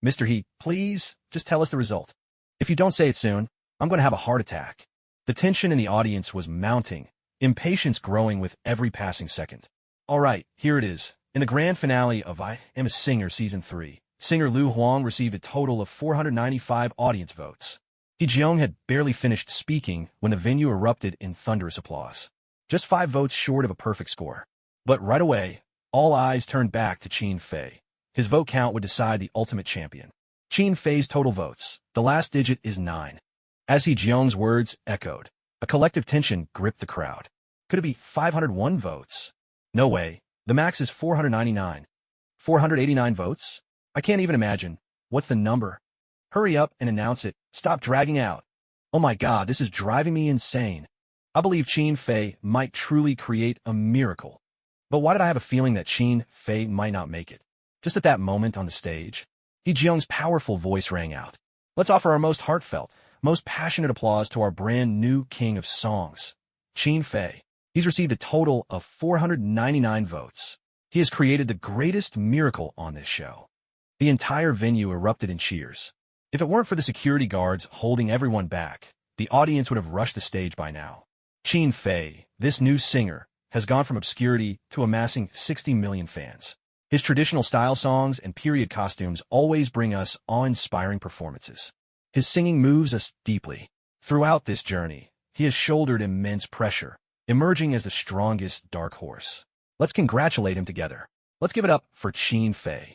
Mr. He, please, just tell us the result. If you don't say it soon, I'm going to have a heart attack. The tension in the audience was mounting, impatience growing with every passing second. All right, here it is. In the grand finale of I Am a Singer Season 3, singer Lu Huang received a total of 495 audience votes. Hee-jeong had barely finished speaking when the venue erupted in thunderous applause. Just 5 votes short of a perfect score. But right away, all eyes turned back to Chin Fei. His vote count would decide the ultimate champion. Chin Fei's total votes, the last digit is 9. As Hee-jeong's words echoed, a collective tension gripped the crowd. Could it be 501 votes? No way. The max is 499. 489 votes? I can't even imagine. What's the number? Hurry up and announce it. Stop dragging out. Oh my god, this is driving me insane. I believe Chin Fei might truly create a miracle. But why did I have a feeling that Chin Fei might not make it? Just at that moment on the stage, Hee-jeong's powerful voice rang out. Let's offer our most heartfelt, most passionate applause to our brand new king of songs, Chin Fei. He's received a total of 499 votes. He has created the greatest miracle on this show. The entire venue erupted in cheers. If it weren't for the security guards holding everyone back, the audience would have rushed the stage by now. Chin Fei, this new singer, has gone from obscurity to amassing 60 million fans. His traditional style songs and period costumes always bring us awe-inspiring performances. His singing moves us deeply. Throughout this journey, he has shouldered immense pressure, emerging as the strongest dark horse. Let's congratulate him together. Let's give it up for Chin Fei.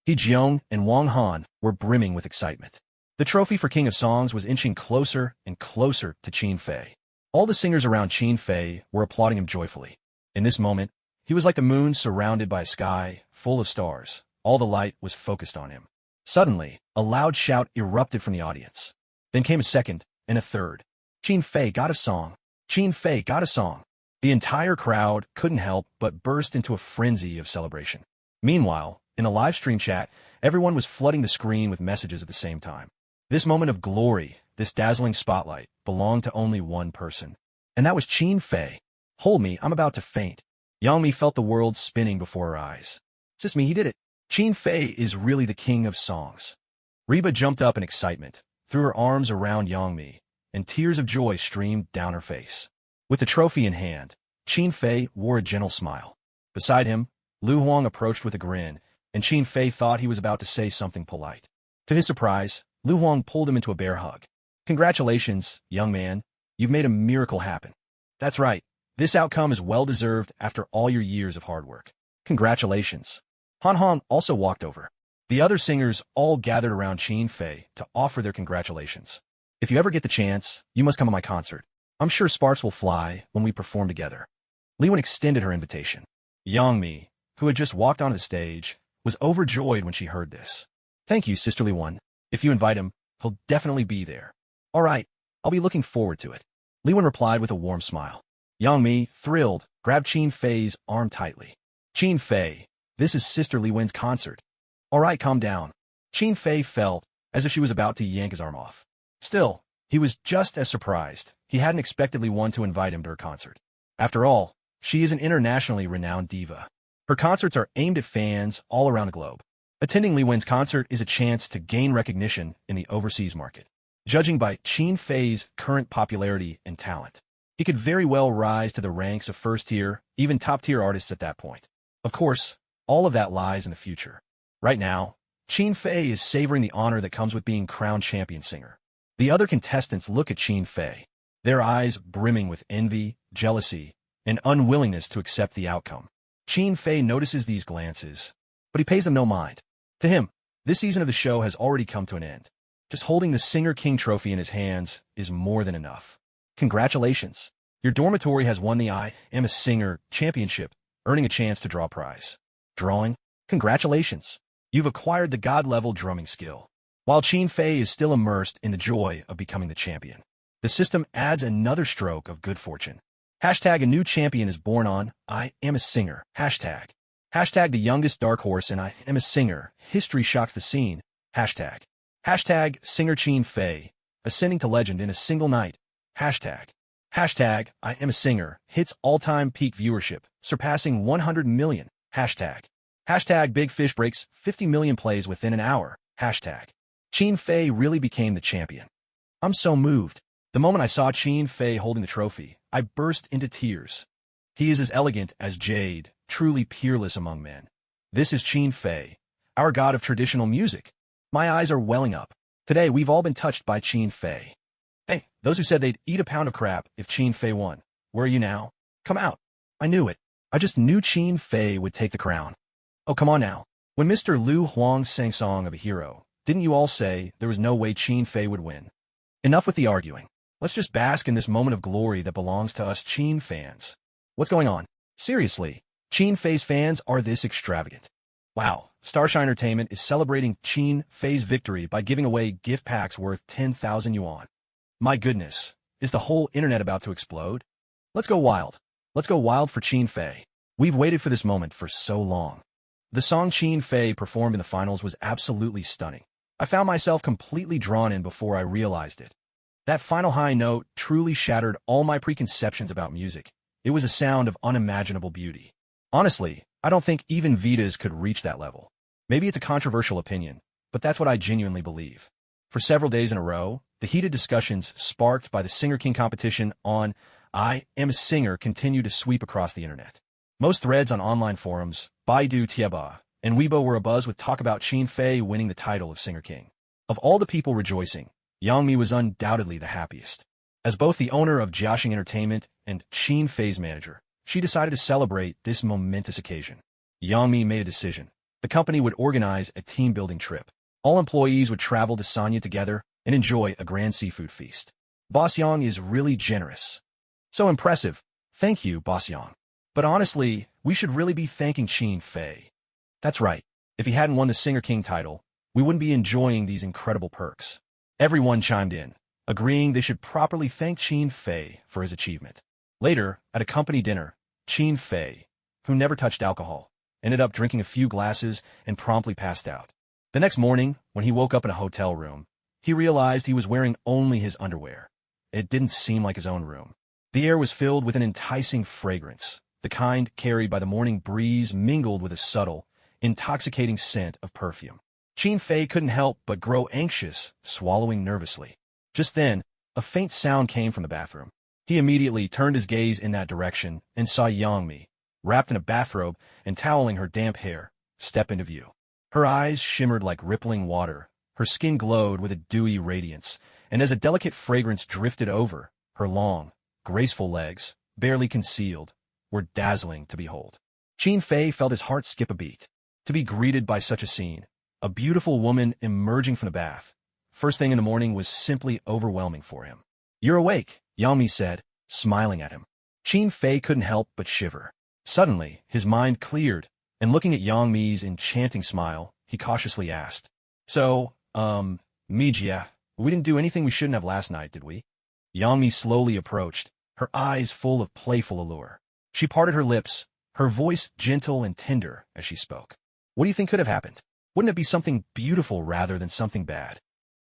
Hee-jeong and Wang Han were brimming with excitement. The trophy for King of Songs was inching closer and closer to Chin Fei. All the singers around Chin Fei were applauding him joyfully. In this moment, he was like the moon surrounded by a sky full of stars. All the light was focused on him. Suddenly, a loud shout erupted from the audience. Then came a second and a third. Chin Fei got a song. Chin Fei got a song. The entire crowd couldn't help but burst into a frenzy of celebration. Meanwhile, in a live stream chat, everyone was flooding the screen with messages at the same time. This moment of glory, this dazzling spotlight, belonged to only one person. And that was Chin Fei. Hold me, I'm about to faint. Young-mi felt the world spinning before her eyes. It's just me, he did it. Chin Fei is really the king of songs. Reba jumped up in excitement, threw her arms around Young-mi, and tears of joy streamed down her face. With the trophy in hand, Chin Fei wore a gentle smile. Beside him, Lu Huang approached with a grin, and Chin Fei thought he was about to say something polite. To his surprise, Lu Huang pulled him into a bear hug. Congratulations, young man. You've made a miracle happen. That's right. This outcome is well-deserved after all your years of hard work. Congratulations. Han Han also walked over. The other singers all gathered around Chin Fei to offer their congratulations. If you ever get the chance, you must come to my concert. I'm sure sparks will fly when we perform together. Li Wen extended her invitation. Young-mi, who had just walked onto the stage, was overjoyed when she heard this. Thank you, sisterly one. If you invite him, he'll definitely be there. All right, I'll be looking forward to it. Li Wen replied with a warm smile. Young-mi, thrilled, grabbed Chin Fei's arm tightly. Chin Fei, this is Sister Li Wen's concert. All right, calm down. Chin Fei felt as if she was about to yank his arm off. Still, he was just as surprised. He hadn't expected Li Wen to invite him to her concert. After all, she is an internationally renowned diva. Her concerts are aimed at fans all around the globe. Attending Li Wen's concert is a chance to gain recognition in the overseas market. Judging by Chin Fei's current popularity and talent, he could very well rise to the ranks of first-tier, even top-tier artists at that point. Of course, all of that lies in the future. Right now, Chin Fei is savoring the honor that comes with being crowned champion singer. The other contestants look at Chin Fei, their eyes brimming with envy, jealousy, and unwillingness to accept the outcome. Chin Fei notices these glances, but he pays them no mind. To him, this season of the show has already come to an end. Just holding the Singer King trophy in his hands is more than enough. Congratulations. Your dormitory has won the I Am a Singer championship, earning a chance to draw a prize. Drawing? Congratulations. You've acquired the god-level drumming skill. While Qin Fei is still immersed in the joy of becoming the champion, the system adds another stroke of good fortune. Hashtag a new champion is born on I am a singer. Hashtag the youngest dark horse and I am a singer. History shocks the scene. Hashtag singer Qin Fei, ascending to legend in a single night. Hashtag I am a singer hits all-time peak viewership, surpassing 100 million. Hashtag big fish breaks 50 million plays within an hour. Hashtag Qin Fei really became the champion. I'm so moved. The moment I saw Qin Fei holding the trophy, I burst into tears. He is as elegant as jade, truly peerless among men. This is Qin Fei, our god of traditional music. My eyes are welling up. Today, we've all been touched by Qin Fei. Hey, those who said they'd eat a pound of crap if Qin Fei won, where are you now? Come out. I knew it. I just knew Qin Fei would take the crown. Oh, come on now. When Mr. Liu Huang sang Song of a Hero, didn't you all say there was no way Qin Fei would win? Enough with the arguing. Let's just bask in this moment of glory that belongs to us Qin fans. What's going on? Seriously, Qin Fei's fans are this extravagant. Wow, Starshine Entertainment is celebrating Qin Fei's victory by giving away gift packs worth 10,000 yuan. My goodness, is the whole internet about to explode? Let's go wild. Let's go wild for Qin Fei. We've waited for this moment for so long. The song Qin Fei performed in the finals was absolutely stunning. I found myself completely drawn in before I realized it. That final high note truly shattered all my preconceptions about music. It was a sound of unimaginable beauty. Honestly, I don't think even Vitas could reach that level. Maybe it's a controversial opinion, but that's what I genuinely believe. For several days in a row, the heated discussions sparked by the Singer King competition on I Am a Singer continued to sweep across the internet. Most threads on online forums, Baidu Tieba, and Weibo were abuzz with talk about Qin Fei winning the title of Singer King. Of all the people rejoicing, Yang Mi was undoubtedly the happiest. As both the owner of Jiaxing Entertainment and Qin Fei's manager, she decided to celebrate this momentous occasion. Yang Mi made a decision. The company would organize a team-building trip. All employees would travel to Sanya together and enjoy a grand seafood feast. Boss Yang is really generous. So impressive. Thank you, Boss Yang. But honestly, we should really be thanking Qin Fei. That's right. If he hadn't won the Singer King title, we wouldn't be enjoying these incredible perks. Everyone chimed in, agreeing they should properly thank Qin Fei for his achievement. Later, at a company dinner, Qin Fei, who never touched alcohol, ended up drinking a few glasses and promptly passed out. The next morning, when he woke up in a hotel room, he realized he was wearing only his underwear. It didn't seem like his own room. The air was filled with an enticing fragrance, the kind carried by the morning breeze mingled with a subtle, intoxicating scent of perfume. Qin Fei couldn't help but grow anxious, swallowing nervously. Just then, a faint sound came from the bathroom. He immediately turned his gaze in that direction and saw Yang Mi, wrapped in a bathrobe and toweling her damp hair, step into view. Her eyes shimmered like rippling water, her skin glowed with a dewy radiance, and as a delicate fragrance drifted over, her long, graceful legs, barely concealed, were dazzling to behold. Qin Fei felt his heart skip a beat. To be greeted by such a scene, a beautiful woman emerging from the bath, first thing in the morning was simply overwhelming for him. You're awake, Yang Mi said, smiling at him. Qin Fei couldn't help but shiver. Suddenly, his mind cleared, and looking at Yang Mi's enchanting smile, he cautiously asked, So, Mijia, we didn't do anything we shouldn't have last night, did we? Yang Mi slowly approached, her eyes full of playful allure. She parted her lips, her voice gentle and tender as she spoke. What do you think could have happened? Wouldn't it be something beautiful rather than something bad?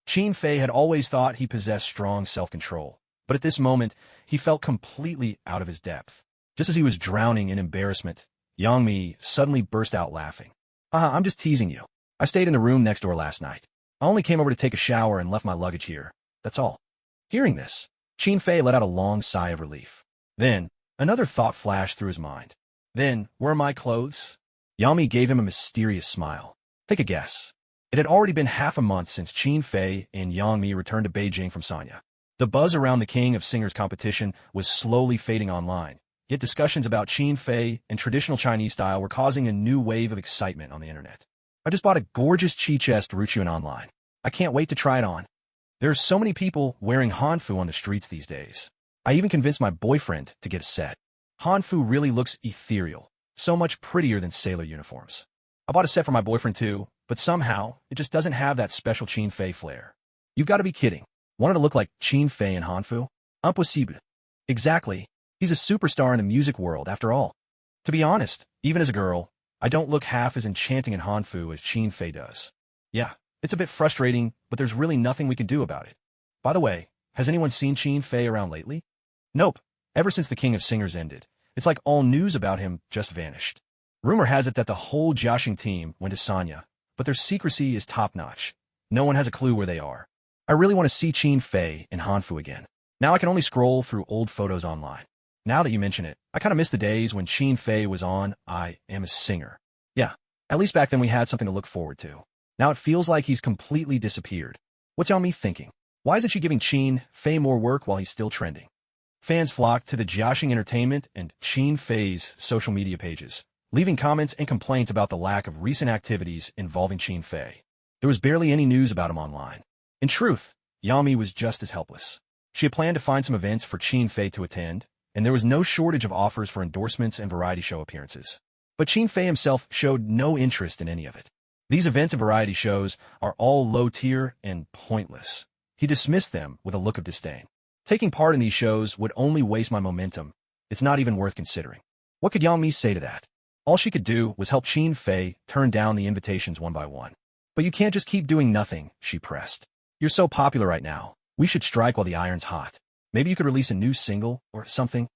Qin Fei had always thought he possessed strong self-control, but at this moment, he felt completely out of his depth. Just as he was drowning in embarrassment, Yang Mi suddenly burst out laughing. I'm just teasing you. I stayed in the room next door last night. I only came over to take a shower and left my luggage here. That's all. Hearing this, Qin Fei let out a long sigh of relief. Then, another thought flashed through his mind. Then, where are my clothes? Yang Mi gave him a mysterious smile. Take a guess. It had already been half a month since Qin Fei and Yang Mi returned to Beijing from Sanya. The buzz around the King of Singers competition was slowly fading online, yet discussions about Qin Fei and traditional Chinese style were causing a new wave of excitement on the internet. I just bought a gorgeous chi chest Ruchuan online. I can't wait to try it on. There are so many people wearing hanfu on the streets these days. I even convinced my boyfriend to get a set. Hanfu really looks ethereal, so much prettier than sailor uniforms. I bought a set for my boyfriend too, but somehow, it just doesn't have that special Qin Fei flair. You've got to be kidding. Wanted to look like Qin Fei in Hanfu? Impossible. Exactly. He's a superstar in the music world, after all. To be honest, even as a girl, I don't look half as enchanting in Hanfu as Qin Fei does. Yeah, it's a bit frustrating, but there's really nothing we can do about it. By the way, has anyone seen Qin Fei around lately? Nope. Ever since the King of Singers ended, it's like all news about him just vanished. Rumor has it that the whole Jiaxing team went to Sanya, but their secrecy is top-notch. No one has a clue where they are. I really want to see Qin Fei in Hanfu again. Now I can only scroll through old photos online. Now that you mention it, I kind of miss the days when Qin Fei was on I Am a Singer. Yeah, at least back then we had something to look forward to. Now it feels like he's completely disappeared. What's y'all me thinking? Why isn't she giving Qin Fei more work while he's still trending? Fans flocked to the Jiaxing Entertainment and Qin Fei's social media pages, leaving comments and complaints about the lack of recent activities involving Qin Fei. There was barely any news about him online. In truth, Yami was just as helpless. She had planned to find some events for Qin Fei to attend, and there was no shortage of offers for endorsements and variety show appearances. But Qin Fei himself showed no interest in any of it. These events and variety shows are all low-tier and pointless. He dismissed them with a look of disdain. Taking part in these shows would only waste my momentum. It's not even worth considering. What could Yami say to that? All she could do was help Qin Fei turn down the invitations one by one. But you can't just keep doing nothing, she pressed. You're so popular right now. We should strike while the iron's hot. Maybe you could release a new single or something?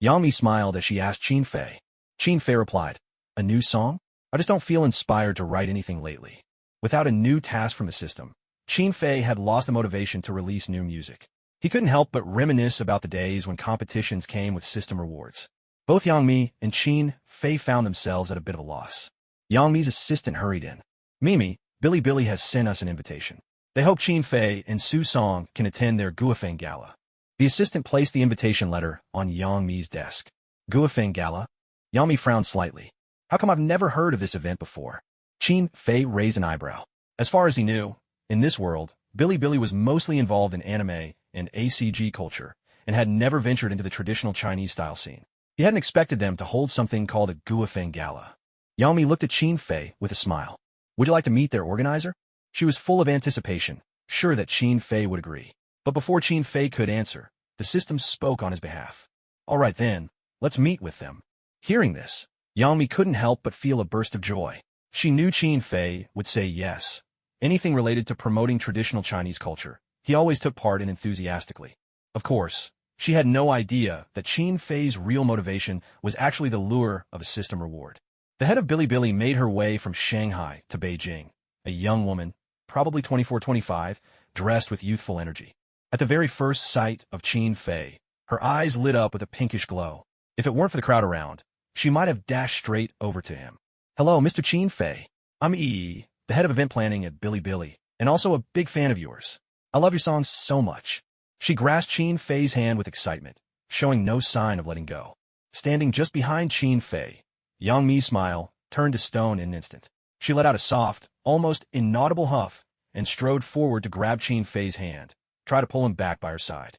Yami smiled as she asked Qin Fei. Qin Fei replied, a new song? I just don't feel inspired to write anything lately. Without a new task from the system, Qin Fei had lost the motivation to release new music. He couldn't help but reminisce about the days when competitions came with system rewards. Both Yangmi and Qin Fei found themselves at a bit of a loss. Yangmi's assistant hurried in. Mimi, Billy has sent us an invitation. They hope Qin Fei and Su Song can attend their Guofeng Gala. The assistant placed the invitation letter on Yangmi's desk. Guofeng Gala? Yangmi frowned slightly. How come I've never heard of this event before? Qin Fei raised an eyebrow. As far as he knew, in this world, Billy was mostly involved in anime and ACG culture, and had never ventured into the traditional Chinese-style scene. He hadn't expected them to hold something called a Guofeng Gala. Yangmi looked at Qin Fei with a smile. Would you like to meet their organizer? She was full of anticipation, sure that Qin Fei would agree. But before Qin Fei could answer, the system spoke on his behalf. All right then, let's meet with them. Hearing this, Yangmi couldn't help but feel a burst of joy. She knew Qin Fei would say yes. Anything related to promoting traditional Chinese culture, he always took part in enthusiastically. Of course, she had no idea that Qin Fei's real motivation was actually the lure of a system reward. The head of Billy made her way from Shanghai to Beijing, a young woman, probably 24-25, dressed with youthful energy. At the very first sight of Qin Fei, her eyes lit up with a pinkish glow. If it weren't for the crowd around, she might have dashed straight over to him. Hello, Mr. Qin Fei. I'm the head of event planning at Billy, and also a big fan of yours. I love your songs so much. She grasped Qin Fei's hand with excitement, showing no sign of letting go. Standing just behind Qin Fei, Yangmi's smile turned to stone in an instant. She let out a soft, almost inaudible huff, and strode forward to grab Qin Fei's hand, try to pull him back by her side.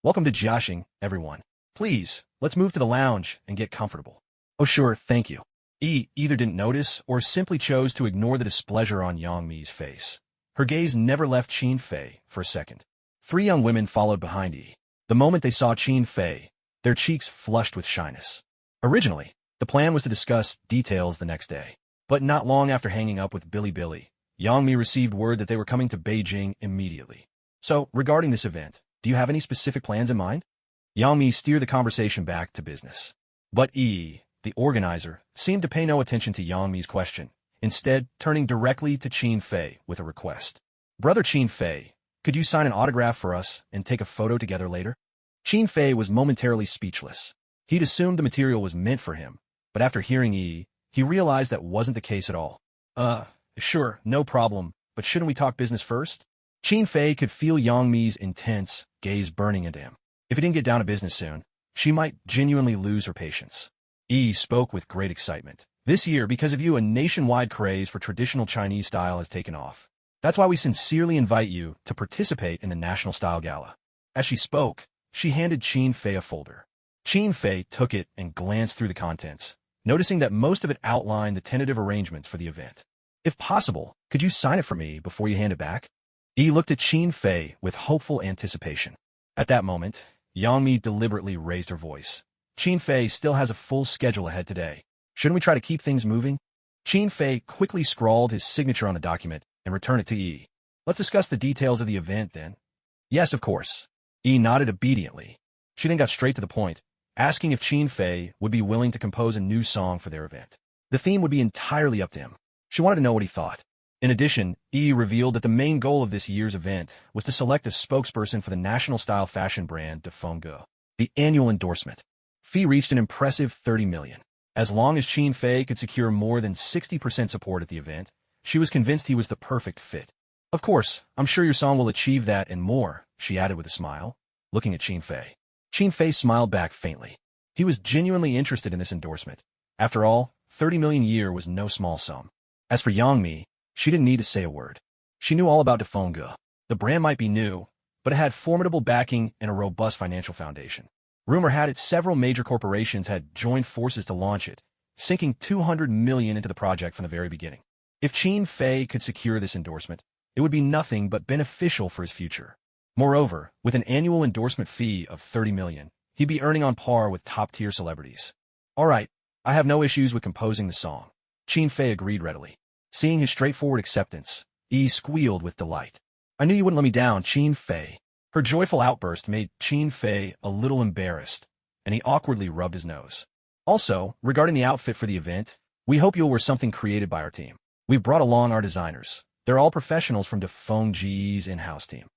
Welcome to Jiaxing, everyone. Please, let's move to the lounge and get comfortable. Oh sure, thank you. Either didn't notice or simply chose to ignore the displeasure on Yangmi's face. Her gaze never left Qin Fei for a second. Three young women followed behind The moment they saw Qin Fei, their cheeks flushed with shyness. Originally, the plan was to discuss details the next day. But not long after hanging up with Billy, Yangmi received word that they were coming to Beijing immediately. So, regarding this event, do you have any specific plans in mind? Yangmi steered the conversation back to business. But the organizer, seemed to pay no attention to Yangmi's question, instead turning directly to Qin Fei with a request. Brother Qin Fei, could you sign an autograph for us and take a photo together later? Qin Fei was momentarily speechless. He'd assumed the material was meant for him, but after hearing he realized that wasn't the case at all. Sure, no problem, but shouldn't we talk business first? Qin Fei could feel Yangmi's intense gaze burning into him. If he didn't get down to business soon, she might genuinely lose her patience. Spoke with great excitement. This year, because of you, a nationwide craze for traditional Chinese style has taken off. That's why we sincerely invite you to participate in the National Style Gala. As she spoke, she handed Qin Fei a folder. Qin Fei took it and glanced through the contents, noticing that most of it outlined the tentative arrangements for the event. If possible, could you sign it for me before you hand it back? Yi looked at Qin Fei with hopeful anticipation. At that moment, Yang Mi deliberately raised her voice. Qin Fei still has a full schedule ahead today. Shouldn't we try to keep things moving? Qin Fei quickly scrawled his signature on the document and returned it to Yi. Let's discuss the details of the event then. Yes, of course. Yi nodded obediently. She then got straight to the point, asking if Qin Fei would be willing to compose a new song for their event. The theme would be entirely up to him. She wanted to know what he thought. In addition, Yi revealed that the main goal of this year's event was to select a spokesperson for the national-style fashion brand Defenga. The annual endorsement fee reached an impressive 30 million. As long as Qin Fei could secure more than 60% support at the event, she was convinced he was the perfect fit. Of course, I'm sure your song will achieve that and more, she added with a smile, looking at Qin Fei. Qin Fei smiled back faintly. He was genuinely interested in this endorsement. After all, 30 million a year was no small sum. As for Yang Mi, she didn't need to say a word. She knew all about Defenga. The brand might be new, but it had formidable backing and a robust financial foundation. Rumor had it several major corporations had joined forces to launch it, sinking 200 million into the project from the very beginning. If Qin Fei could secure this endorsement, it would be nothing but beneficial for his future. Moreover, with an annual endorsement fee of 30 million, he'd be earning on par with top-tier celebrities. All right, I have no issues with composing the song. Qin Fei agreed readily. Seeing his straightforward acceptance, Yi squealed with delight. I knew you wouldn't let me down, Qin Fei. Her joyful outburst made Qin Fei a little embarrassed, and he awkwardly rubbed his nose. Also, regarding the outfit for the event, we hope you'll wear something created by our team. We've brought along our designers. They're all professionals from Defenga's in-house team.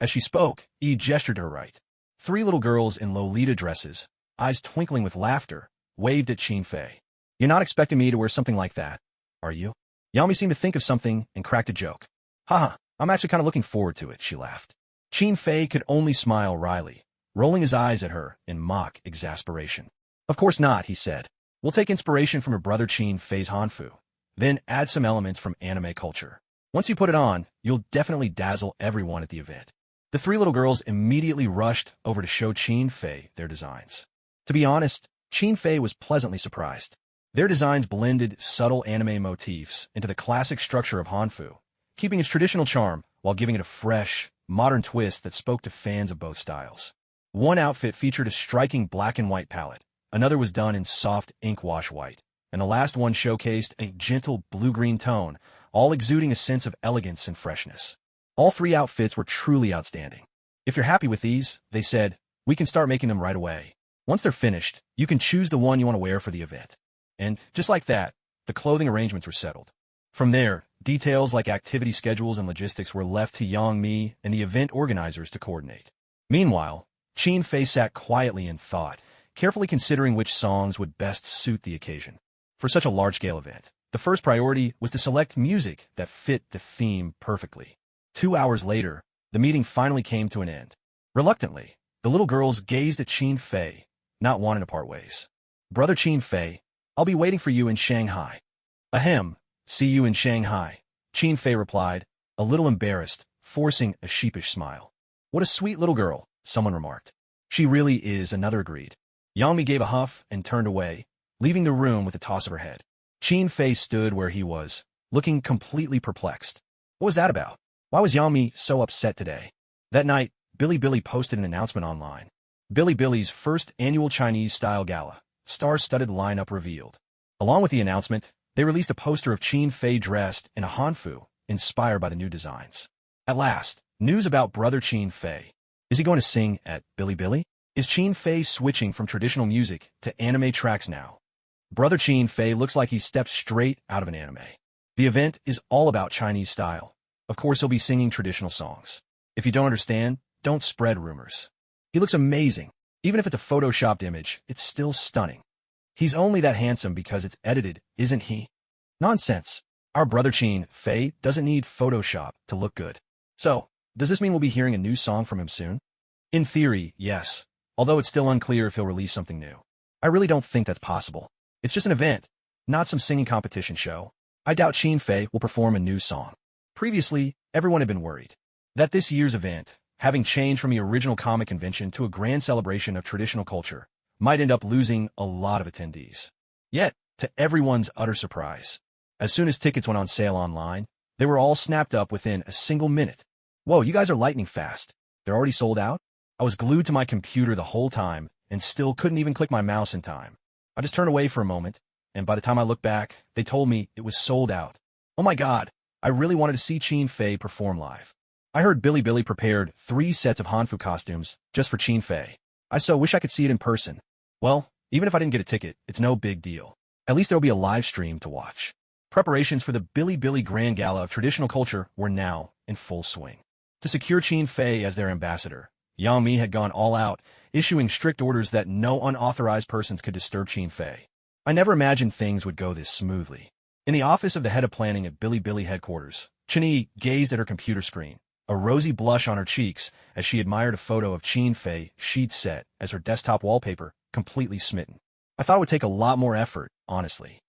As she spoke, Yi gestured to her right. 3 little girls in Lolita dresses, eyes twinkling with laughter, waved at Qin Fei. You're not expecting me to wear something like that, are you? Yang Mi seemed to think of something and cracked a joke. Haha, I'm actually kind of looking forward to it, she laughed. Qin Fei could only smile wryly, rolling his eyes at her in mock exasperation. Of course not, he said. We'll take inspiration from her brother Qin Fei's Hanfu, then add some elements from anime culture. Once you put it on, you'll definitely dazzle everyone at the event. The 3 little girls immediately rushed over to show Qin Fei their designs. To be honest, Qin Fei was pleasantly surprised. Their designs blended subtle anime motifs into the classic structure of Hanfu, keeping its traditional charm while giving it a fresh, modern twist that spoke to fans of both styles. One outfit featured a striking black and white palette, another was done in soft ink wash white, and the last one showcased a gentle blue-green tone, all exuding a sense of elegance and freshness. All 3 outfits were truly outstanding. If you're happy with these, they said, we can start making them right away. Once they're finished, you can choose the one you want to wear for the event. And just like that, the clothing arrangements were settled. From there, details like activity schedules and logistics were left to Yang Mi and the event organizers to coordinate. Meanwhile, Qin Fei sat quietly in thought, carefully considering which songs would best suit the occasion. For such a large-scale event, the first priority was to select music that fit the theme perfectly. 2 hours later, the meeting finally came to an end. Reluctantly, the little girls gazed at Qin Fei, not wanting to part ways. Brother Qin Fei, I'll be waiting for you in Shanghai. Ahem, see you in Shanghai, Qin Fei replied, a little embarrassed, forcing a sheepish smile. What a sweet little girl, someone remarked. She really is, another agreed. Yang Mi gave a huff and turned away, leaving the room with a toss of her head. Qin Fei stood where he was, looking completely perplexed. What was that about? Why was Yang Mi so upset today? That night, Bilibili posted an announcement online. Bilibili's first annual Chinese-style gala, star-studded lineup revealed. Along with the announcement, they released a poster of Qin Fei dressed in a hanfu, inspired by the new designs. At last, news about brother Qin Fei. Is he going to sing at Bilibili? Is Qin Fei switching from traditional music to anime tracks now? Brother Qin Fei looks like he stepped straight out of an anime. The event is all about Chinese style. Of course, he'll be singing traditional songs. If you don't understand, don't spread rumors. He looks amazing. Even if it's a photoshopped image, it's still stunning. He's only that handsome because it's edited, isn't he? Nonsense. Our brother Qin Fei doesn't need Photoshop to look good. So, does this mean we'll be hearing a new song from him soon? In theory, yes. Although it's still unclear if he'll release something new. I really don't think that's possible. It's just an event, not some singing competition show. I doubt Qin Fei will perform a new song. Previously, everyone had been worried that this year's event, having changed from the original comic convention to a grand celebration of traditional culture, might end up losing a lot of attendees. Yet, to everyone's utter surprise, As soon as tickets went on sale online, they were all snapped up within a single minute. Whoa, you guys are lightning fast. They're already sold out? I was glued to my computer the whole time and still couldn't even click my mouse in time. I just turned away for a moment, and by the time I looked back, they told me it was sold out. Oh my god, I really wanted to see Chin Fei perform live. I heard Billy prepared 3 sets of Hanfu costumes just for Chin Fei. I so wish I could see it in person. Well, even if I didn't get a ticket, it's no big deal. At least there'll be a live stream to watch. Preparations for the Billy Grand Gala of Traditional Culture were now in full swing. To secure Chin Fei as their ambassador, Yang Mi had gone all out, issuing strict orders that no unauthorized persons could disturb Chin Fei. I never imagined things would go this smoothly. In the office of the head of planning at Billy headquarters, Chen-Yi gazed at her computer screen, a rosy blush on her cheeks as she admired a photo of Chin Fei sheet set as her desktop wallpaper, completely smitten. I thought it would take a lot more effort, honestly.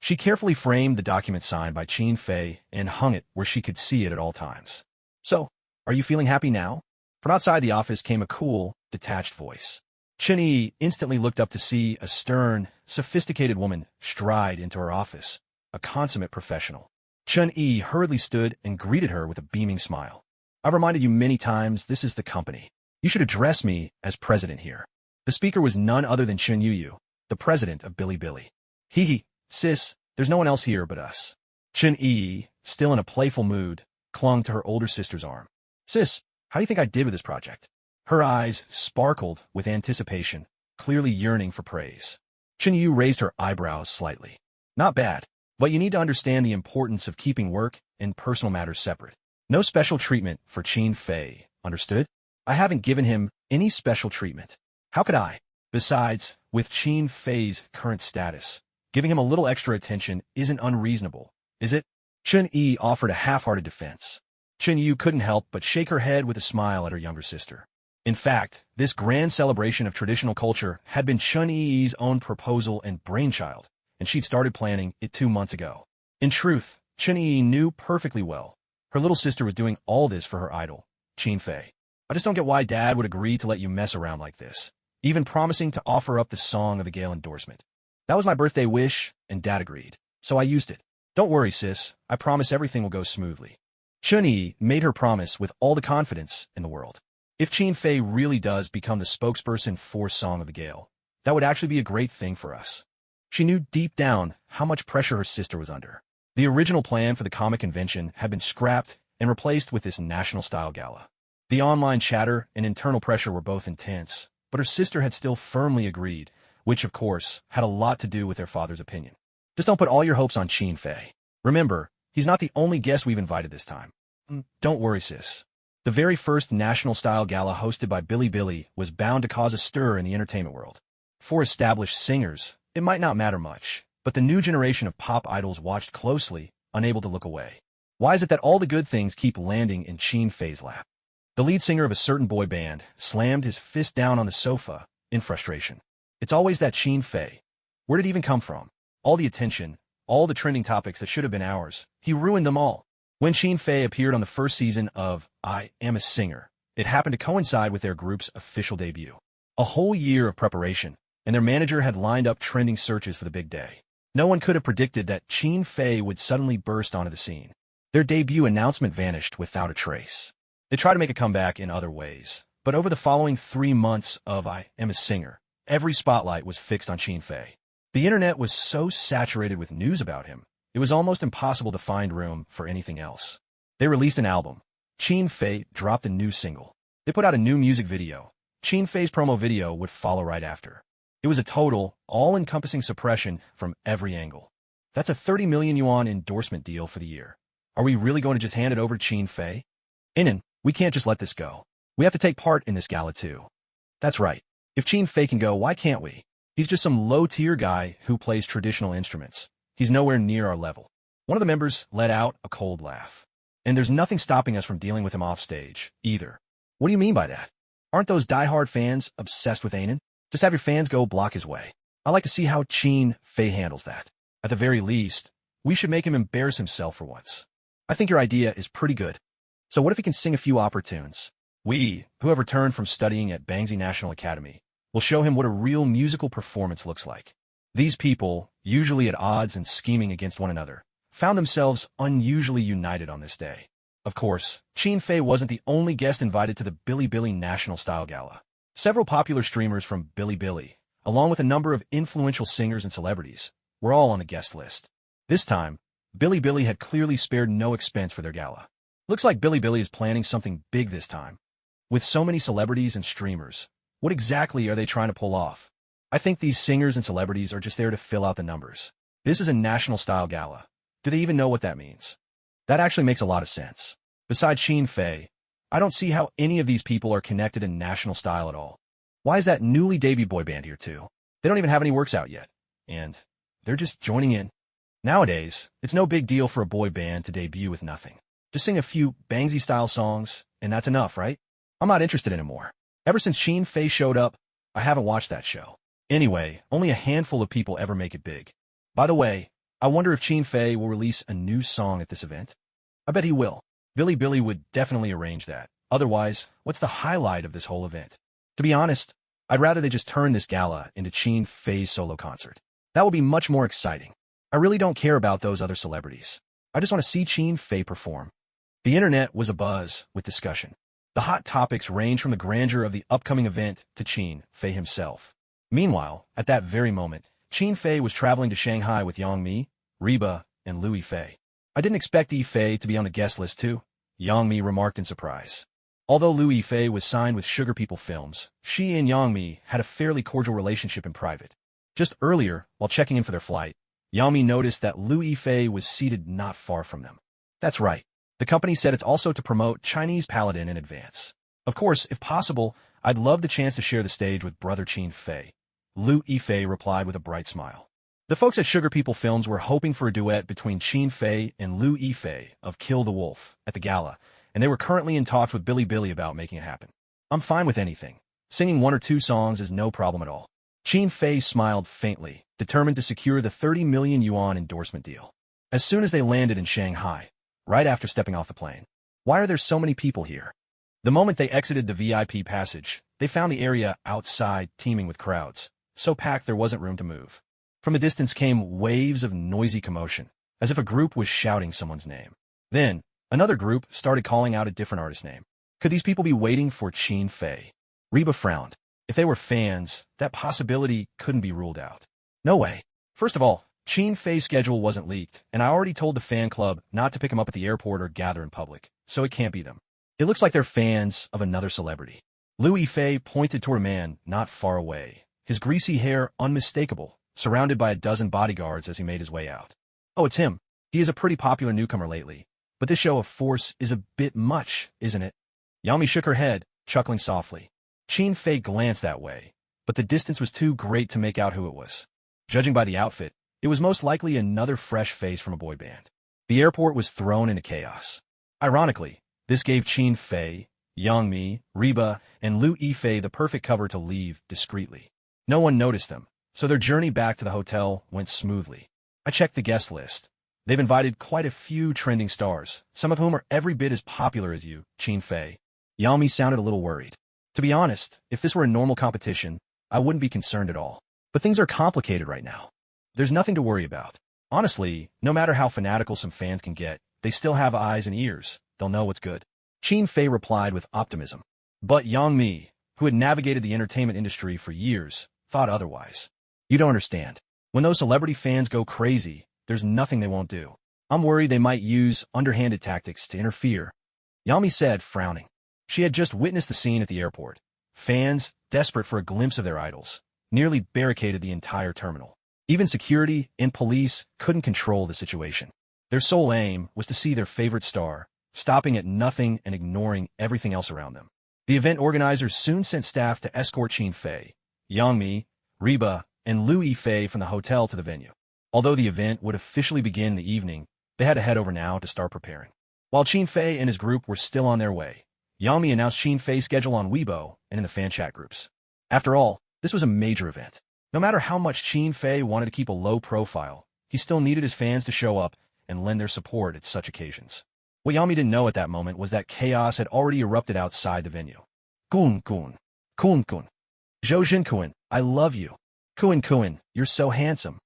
She carefully framed the document signed by Chin Fei and hung it where she could see it at all times. So, are you feeling happy now? From outside the office came a cool, detached voice. Chen-Yi instantly looked up to see a stern, sophisticated woman stride into her office, a consummate professional. Chen-Yi hurriedly stood and greeted her with a beaming smile. I've reminded you many times this is the company. You should address me as president here. The speaker was none other than Chun Yu, the president of Billy. Sis, there's no one else here but us. Chen-Yi, still in a playful mood, clung to her older sister's arm. Sis, how do you think I did with this project? Her eyes sparkled with anticipation, clearly yearning for praise. Chen Yu raised her eyebrows slightly. Not bad, but you need to understand the importance of keeping work and personal matters separate. No special treatment for Chin Fei, understood? I haven't given him any special treatment. How could I? Besides, with Chin Fei's current status, giving him a little extra attention isn't unreasonable, is it? Chen-Yi offered a half-hearted defense. Chen Yu couldn't help but shake her head with a smile at her younger sister. In fact, this grand celebration of traditional culture had been Chen-Yi's own proposal and brainchild, and she'd started planning it 2 months ago. In truth, Chen-Yi knew perfectly well her little sister was doing all this for her idol, Chin Fei. I just don't get why Dad would agree to let you mess around like this, even promising to offer up the Song of the Gale endorsement. That was my birthday wish, and Dad agreed, so I used it. Don't worry, sis. I promise everything will go smoothly. Chen-Yi made her promise with all the confidence in the world. If Chin Fei really does become the spokesperson for Song of the Gale, that would actually be a great thing for us. She knew deep down how much pressure her sister was under. The original plan for the comic convention had been scrapped and replaced with this national-style gala. The online chatter and internal pressure were both intense, but her sister had still firmly agreed, which, of course, had a lot to do with their father's opinion. Just don't put all your hopes on Chin Fei. Remember, he's not the only guest we've invited this time. Don't worry, sis. The very first national-style gala hosted by Billy was bound to cause a stir in the entertainment world. For established singers, it might not matter much, but the new generation of pop idols watched closely, unable to look away. Why is it that all the good things keep landing in Chin Fei's lap? The lead singer of a certain boy band slammed his fist down on the sofa in frustration. It's always that Chin Fei. Where did it even come from? All the attention, all the trending topics that should have been ours, he ruined them all. When Chin Fei appeared on the first season of I Am a Singer, it happened to coincide with their group's official debut. A whole year of preparation, and their manager had lined up trending searches for the big day. No one could have predicted that Chin Fei would suddenly burst onto the scene. Their debut announcement vanished without a trace. They tried to make a comeback in other ways, but over the following 3 months of I Am a Singer, every spotlight was fixed on Chin Fei. The internet was so saturated with news about him, it was almost impossible to find room for anything else. They released an album. Chin Fei dropped a new single. They put out a new music video. Chin Fei's promo video would follow right after. It was a total, all-encompassing suppression from every angle. That's a 30 million yuan endorsement deal for the year. Are we really going to just hand it over to Chin Fei? Inan, we can't just let this go. We have to take part in this gala too. That's right. If Chin Fei can go, why can't we? He's just some low-tier guy who plays traditional instruments. He's nowhere near our level. One of the members let out a cold laugh. And there's nothing stopping us from dealing with him off stage, either. What do you mean by that? Aren't those die-hard fans obsessed with Anan? Just have your fans go block his way. I like to see how Chin Fei handles that. At the very least, we should make him embarrass himself for once. I think your idea is pretty good. So what if he can sing a few opera tunes? We, who have returned from studying at Bangzi National Academy, will show him what a real musical performance looks like. These people, usually at odds and scheming against one another, found themselves unusually united on this day. Of course, Qin Fei wasn't the only guest invited to the Bilibili National Style Gala. Several popular streamers from Bilibili, along with a number of influential singers and celebrities, were all on the guest list. This time, Bilibili had clearly spared no expense for their gala. Looks like Bilibili is planning something big this time. With so many celebrities and streamers, what exactly are they trying to pull off? I think these singers and celebrities are just there to fill out the numbers. This is a national style gala. Do they even know what that means? That actually makes a lot of sense. Besides Qin Fei, I don't see how any of these people are connected in national style at all. Why is that newly debuted boy band here too? They don't even have any works out yet. And they're just joining in. Nowadays, it's no big deal for a boy band to debut with nothing. Just sing a few Bangsy-style songs, and that's enough, right? I'm not interested anymore. Ever since Qin Fei showed up, I haven't watched that show. Anyway, only a handful of people ever make it big. By the way, I wonder if Qin Fei will release a new song at this event. I bet he will. Bilibili would definitely arrange that. Otherwise, what's the highlight of this whole event? To be honest, I'd rather they just turn this gala into Qin Fei's solo concert. That would be much more exciting. I really don't care about those other celebrities. I just want to see Qin Fei perform. The internet was abuzz with discussion. The hot topics range from the grandeur of the upcoming event to Qin Fei himself. Meanwhile, at that very moment, Qin Fei was traveling to Shanghai with Yang Mi, Reba, and Liu Yifei. I didn't expect Yifei to be on the guest list too, Yang Mi remarked in surprise. Although Liu Yifei was signed with Sugar People Films, she and Yang Mi had a fairly cordial relationship in private. Just earlier, while checking in for their flight, Yang Mi noticed that Liu Yifei was seated not far from them. That's right. The company said it's also to promote Chinese Paladin in advance. Of course, if possible, I'd love the chance to share the stage with brother Qin Fei. Liu Yifei replied with a bright smile. The folks at Sugar People Films were hoping for a duet between Qin Fei and Liu Yifei of Kill the Wolf at the gala, and they were currently in talks with Bilibili about making it happen. I'm fine with anything. Singing one or two songs is no problem at all. Qin Fei smiled faintly, determined to secure the 30 million yuan endorsement deal. As soon as they landed in Shanghai, right after stepping off the plane. Why are there so many people here? The moment they exited the VIP passage, they found the area outside teeming with crowds, so packed there wasn't room to move. From a distance came waves of noisy commotion, as if a group was shouting someone's name. Then, another group started calling out a different artist's name. Could these people be waiting for Qin Fei? Reba frowned. If they were fans, that possibility couldn't be ruled out. No way. First of all, Qin Fei's schedule wasn't leaked, and I already told the fan club not to pick him up at the airport or gather in public, so it can't be them. It looks like they're fans of another celebrity. Liu Yifei pointed toward a man not far away, his greasy hair unmistakable, surrounded by a dozen bodyguards as he made his way out. Oh, it's him. He is a pretty popular newcomer lately, but this show of force is a bit much, isn't it? Yang Mi shook her head, chuckling softly. Qin Fei glanced that way, but the distance was too great to make out who it was. Judging by the outfit, it was most likely another fresh face from a boy band. The airport was thrown into chaos. Ironically, this gave Qin Fei, Yang Mi, Reba, and Liu Yifei the perfect cover to leave discreetly. No one noticed them, so their journey back to the hotel went smoothly. I checked the guest list. They've invited quite a few trending stars, some of whom are every bit as popular as you, Qin Fei. Yang Mi sounded a little worried. To be honest, if this were a normal competition, I wouldn't be concerned at all. But things are complicated right now. There's nothing to worry about. Honestly, no matter how fanatical some fans can get, they still have eyes and ears. They'll know what's good. Qin Fei replied with optimism. But Yang Mi, who had navigated the entertainment industry for years, thought otherwise. You don't understand. When those celebrity fans go crazy, there's nothing they won't do. I'm worried they might use underhanded tactics to interfere. Yang Mi said, frowning. She had just witnessed the scene at the airport. Fans, desperate for a glimpse of their idols, nearly barricaded the entire terminal. Even security and police couldn't control the situation. Their sole aim was to see their favorite star, stopping at nothing and ignoring everything else around them. The event organizers soon sent staff to escort Qin Fei, Yang Mi, Reba, and Liu Yifei from the hotel to the venue. Although the event would officially begin in the evening, they had to head over now to start preparing. While Qin Fei and his group were still on their way, Yang Mi announced Qin Fei's schedule on Weibo and in the fan chat groups. After all, this was a major event. No matter how much Qin Fei wanted to keep a low profile, he still needed his fans to show up and lend their support at such occasions. What Yang Mi didn't know at that moment was that chaos had already erupted outside the venue. Kun kun, kun kun. Zhou Jinkun, I love you. Kuin, you're so handsome.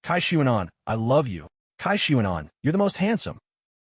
Kai Xuanan, I love you. Kai Xuanan, you're the most handsome.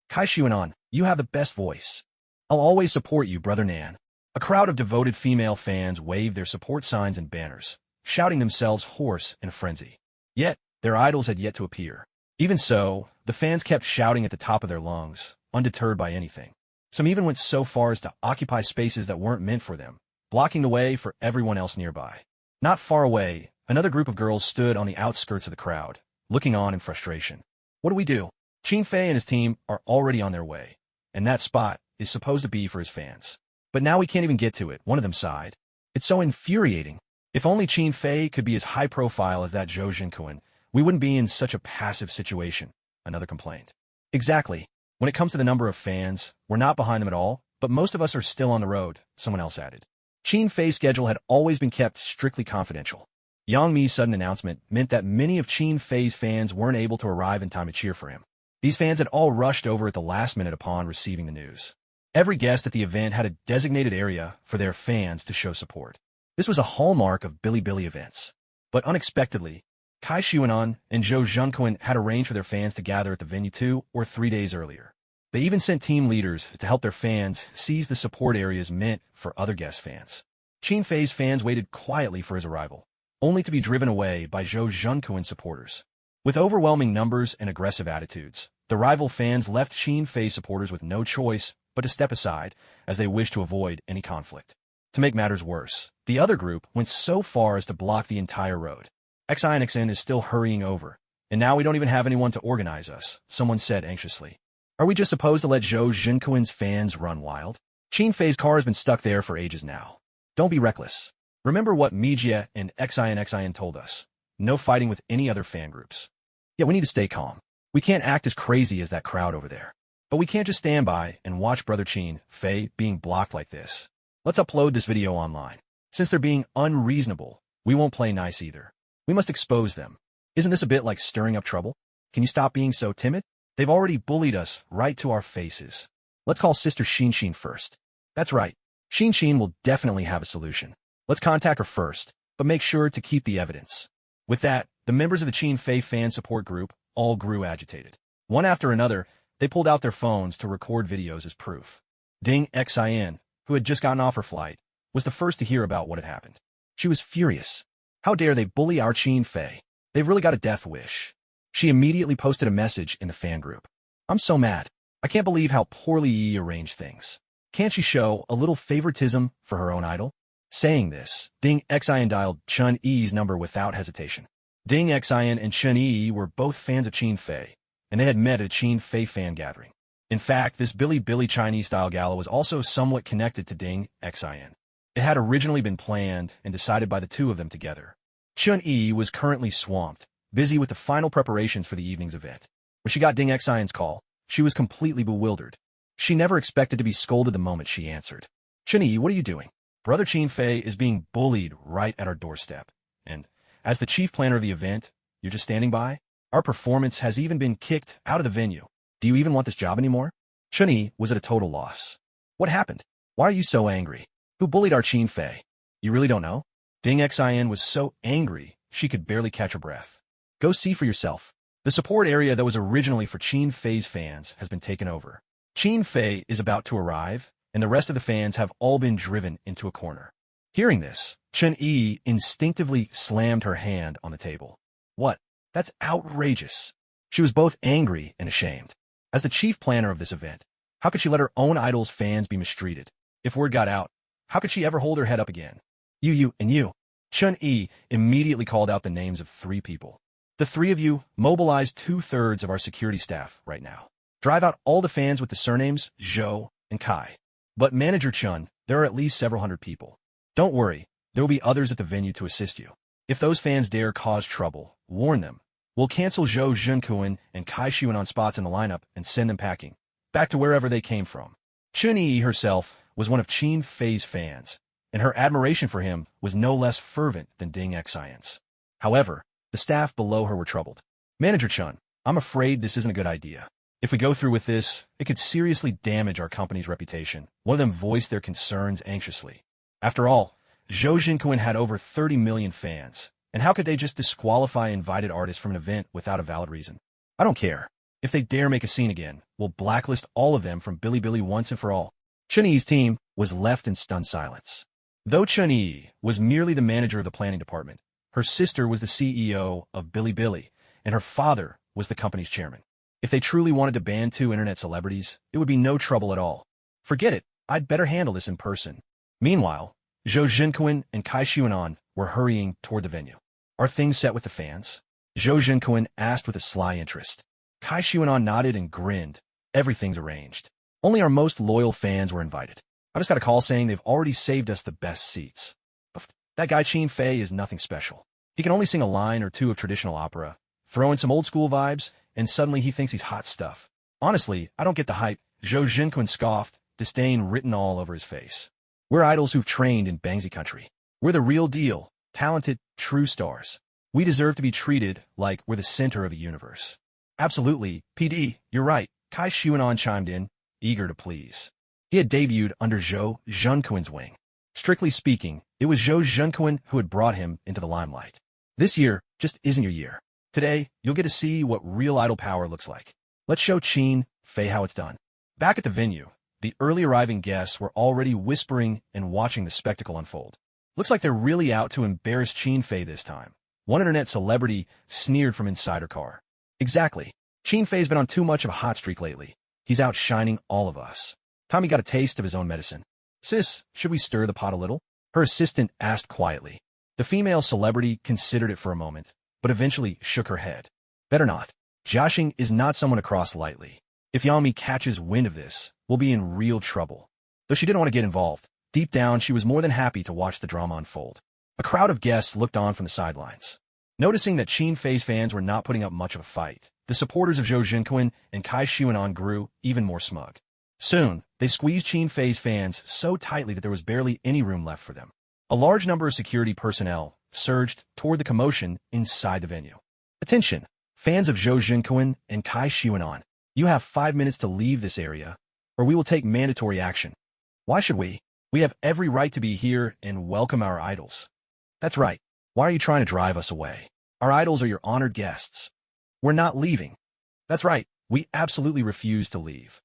Kai Xuanan, you have the best voice. I'll always support you, Brother Nan. A crowd of devoted female fans waved their support signs and banners, shouting themselves hoarse in a frenzy. Yet, their idols had yet to appear. Even so, the fans kept shouting at the top of their lungs, undeterred by anything. Some even went so far as to occupy spaces that weren't meant for them, blocking the way for everyone else nearby. Not far away, another group of girls stood on the outskirts of the crowd, looking on in frustration. What do we do? Qin Fei and his team are already on their way, and that spot is supposed to be for his fans. But now we can't even get to it, one of them sighed. It's so infuriating. If only Qin Fei could be as high profile as that Zhou Jinkuan, we wouldn't be in such a passive situation, another complained. Exactly. When it comes to the number of fans, we're not behind them at all, but most of us are still on the road, someone else added. Qin Fei's schedule had always been kept strictly confidential. Yang Mi's sudden announcement meant that many of Qin Fei's fans weren't able to arrive in time to cheer for him. These fans had all rushed over at the last minute upon receiving the news. Every guest at the event had a designated area for their fans to show support. This was a hallmark of Bilibili events. But unexpectedly, Kai Xuanan and Zhou Zhenkuan had arranged for their fans to gather at the venue 2 or 3 days earlier. They even sent team leaders to help their fans seize the support areas meant for other guest fans. Qin Fei's fans waited quietly for his arrival, only to be driven away by Zhou Zhenkuan's supporters. With overwhelming numbers and aggressive attitudes, the rival fans left Qin Fei supporters with no choice but to step aside as they wished to avoid any conflict. To make matters worse, the other group went so far as to block the entire road. XINXN is still hurrying over, and now we don't even have anyone to organize us, someone said anxiously. Are we just supposed to let Zhou Jinkuan's fans run wild? Qin Fei's car has been stuck there for ages now. Don't be reckless. Remember what Mijie and XINXIN told us. No fighting with any other fan groups. Yeah, we need to stay calm. We can't act as crazy as that crowd over there. But we can't just stand by and watch Brother Qin Fei being blocked like this. Let's upload this video online. Since they're being unreasonable, we won't play nice either. We must expose them. Isn't this a bit like stirring up trouble? Can you stop being so timid? They've already bullied us right to our faces. Let's call Sister Xin first. That's right. Xin will definitely have a solution. Let's contact her first, but make sure to keep the evidence. With that, the members of the Qin Fei fan support group all grew agitated. One after another, they pulled out their phones to record videos as proof. Ding Xin, who had just gotten off her flight, was the first to hear about what had happened. She was furious. How dare they bully our Qin Fei? They've really got a death wish. She immediately posted a message in the fan group. I'm so mad. I can't believe how poorly Yi arranged things. Can't she show a little favoritism for her own idol? Saying this, Ding Xin dialed Chun Yi's number without hesitation. Ding Xin and Chun Yi were both fans of Qin Fei, and they had met at a Qin Fei fan gathering. In fact, this Bilibili Chinese-style gala was also somewhat connected to Ding Xin. It had originally been planned and decided by the two of them together. Chun Yi was currently swamped, busy with the final preparations for the evening's event. When she got Ding Xion's call, she was completely bewildered. She never expected to be scolded the moment she answered. Chun Yi, what are you doing? Brother Qin Fei is being bullied right at our doorstep. And, as the chief planner of the event, you're just standing by? Our performance has even been kicked out of the venue. Do you even want this job anymore? Chun Yi was at a total loss. What happened? Why are you so angry? Who bullied our Qin Fei? You really don't know? Ding Xian was so angry, she could barely catch her breath. Go see for yourself. The support area that was originally for Qin Fei's fans has been taken over. Qin Fei is about to arrive, and the rest of the fans have all been driven into a corner. Hearing this, Chun Yi instinctively slammed her hand on the table. What? That's outrageous. She was both angry and ashamed. As the chief planner of this event, how could she let her own idol's fans be mistreated? If word got out, how could she ever hold her head up again? You, and you. Chun Yi immediately called out the names of 3 people. The 3 of you mobilize 2/3 of our security staff right now. Drive out all the fans with the surnames Zhou and Kai. But Manager Chun, there are at least several hundred people. Don't worry, there will be others at the venue to assist you. If those fans dare cause trouble, warn them. We'll cancel Zhou Zhenkuan and Kai Xuan spots in the lineup and send them packing, back to wherever they came from. Chun Yi herself was one of Qin Fei's fans, and her admiration for him was no less fervent than Ding Xion's. However, the staff below her were troubled. Manager Chun, I'm afraid this isn't a good idea. If we go through with this, it could seriously damage our company's reputation. One of them voiced their concerns anxiously. After all, Zhou Jinkuan had over 30 million fans, And how could they just disqualify invited artists from an event without a valid reason? I don't care. If they dare make a scene again, we'll blacklist all of them from Bilibili once and for all. Chun-Yi's team was left in stunned silence. Though Chun-Yi was merely the manager of the planning department, her sister was the CEO of Bilibili, and her father was the company's chairman. If they truly wanted to ban two internet celebrities, it would be no trouble at all. Forget it, I'd better handle this in person. Meanwhile, Zhou Zhenkuan and Kai Xuanan were hurrying toward the venue. Are things set with the fans? Zhou Zhenkuan asked with a sly interest. Kai Xuanan nodded and grinned. Everything's arranged. Only our most loyal fans were invited. I just got a call saying they've already saved us the best seats. That guy Qin Fei is nothing special. He can only sing a line or two of traditional opera, throw in some old school vibes, and suddenly he thinks he's hot stuff. Honestly, I don't get the hype. Zhou Zhenkuan scoffed, disdain written all over his face. We're idols who've trained in Bangzi country. We're the real deal, talented, true stars. We deserve to be treated like we're the center of the universe. Absolutely, PD, you're right, Kai Xuanan chimed in, eager to please. He had debuted under Zhou Zhenkuan's wing. Strictly speaking, it was Zhou Zhenkuan who had brought him into the limelight. This year just isn't your year. Today, you'll get to see what real idol power looks like. Let's show Qin Fei how it's done. Back at the venue, the early arriving guests were already whispering and watching the spectacle unfold. Looks like they're really out to embarrass Qin Fei this time. One internet celebrity sneered from inside her car. Exactly. Qin Fei's been on too much of a hot streak lately. He's outshining all of us. Tommy got a taste of his own medicine. Sis, should we stir the pot a little? Her assistant asked quietly. The female celebrity considered it for a moment, but eventually shook her head. Better not. Joshing is not someone to cross lightly. If Yami catches wind of this, we'll be in real trouble. Though she didn't want to get involved, deep down she was more than happy to watch the drama unfold. A crowd of guests looked on from the sidelines. Noticing that Qin Fei's fans were not putting up much of a fight, the supporters of Zhou Zhenkuan and Kai Xuanan grew even more smug. Soon, they squeezed Qin Fei's fans so tightly that there was barely any room left for them. A large number of security personnel surged toward the commotion inside the venue. Attention, fans of Zhou Zhenkuan and Kai Xuanan. You have 5 minutes to leave this area, or we will take mandatory action. Why should we? We have every right to be here and welcome our idols. That's right. Why are you trying to drive us away? Our idols are your honored guests. We're not leaving. That's right. We absolutely refuse to leave.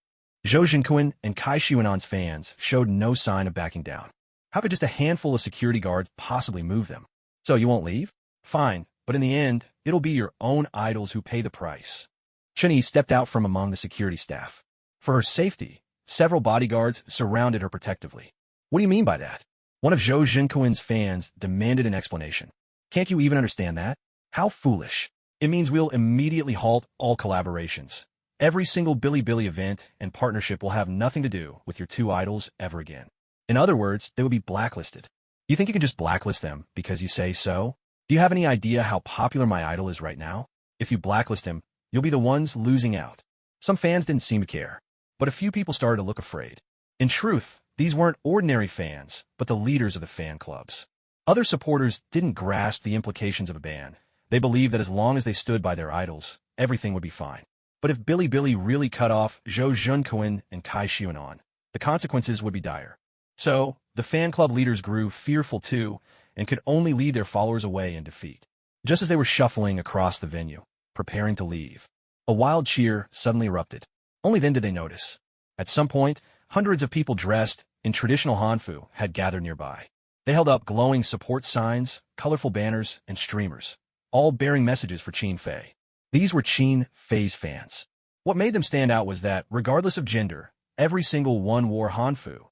Zhou Zhenkuan and Kai Xuanan's fans showed no sign of backing down. How could just a handful of security guards possibly move them? So you won't leave? Fine, but in the end, it'll be your own idols who pay the price. Chun-Yi stepped out from among the security staff. For her safety, several bodyguards surrounded her protectively. What do you mean by that? One of Zhou Zhenkuan's fans demanded an explanation. Can't you even understand that? How foolish. It means we'll immediately halt all collaborations. Every single Bilibili event and partnership will have nothing to do with your two idols ever again. In other words, they will be blacklisted. You think you can just blacklist them because you say so? Do you have any idea how popular my idol is right now? If you blacklist him, you'll be the ones losing out. Some fans didn't seem to care, but a few people started to look afraid. In truth, these weren't ordinary fans, but the leaders of the fan clubs. Other supporters didn't grasp the implications of a ban. They believed that as long as they stood by their idols, everything would be fine. But if Bilibili really cut off Zhou Zhenkuan and Kai Xuanan, the consequences would be dire. So, the fan club leaders grew fearful too, and could only lead their followers away in defeat. Just as they were shuffling across the venue, preparing to leave, a wild cheer suddenly erupted. Only then did they notice. At some point, hundreds of people dressed in traditional Hanfu had gathered nearby. They held up glowing support signs, colorful banners, and streamers, all bearing messages for Qin Fei. These were Qin Fei's fans. What made them stand out was that, regardless of gender, every single one wore Hanfu,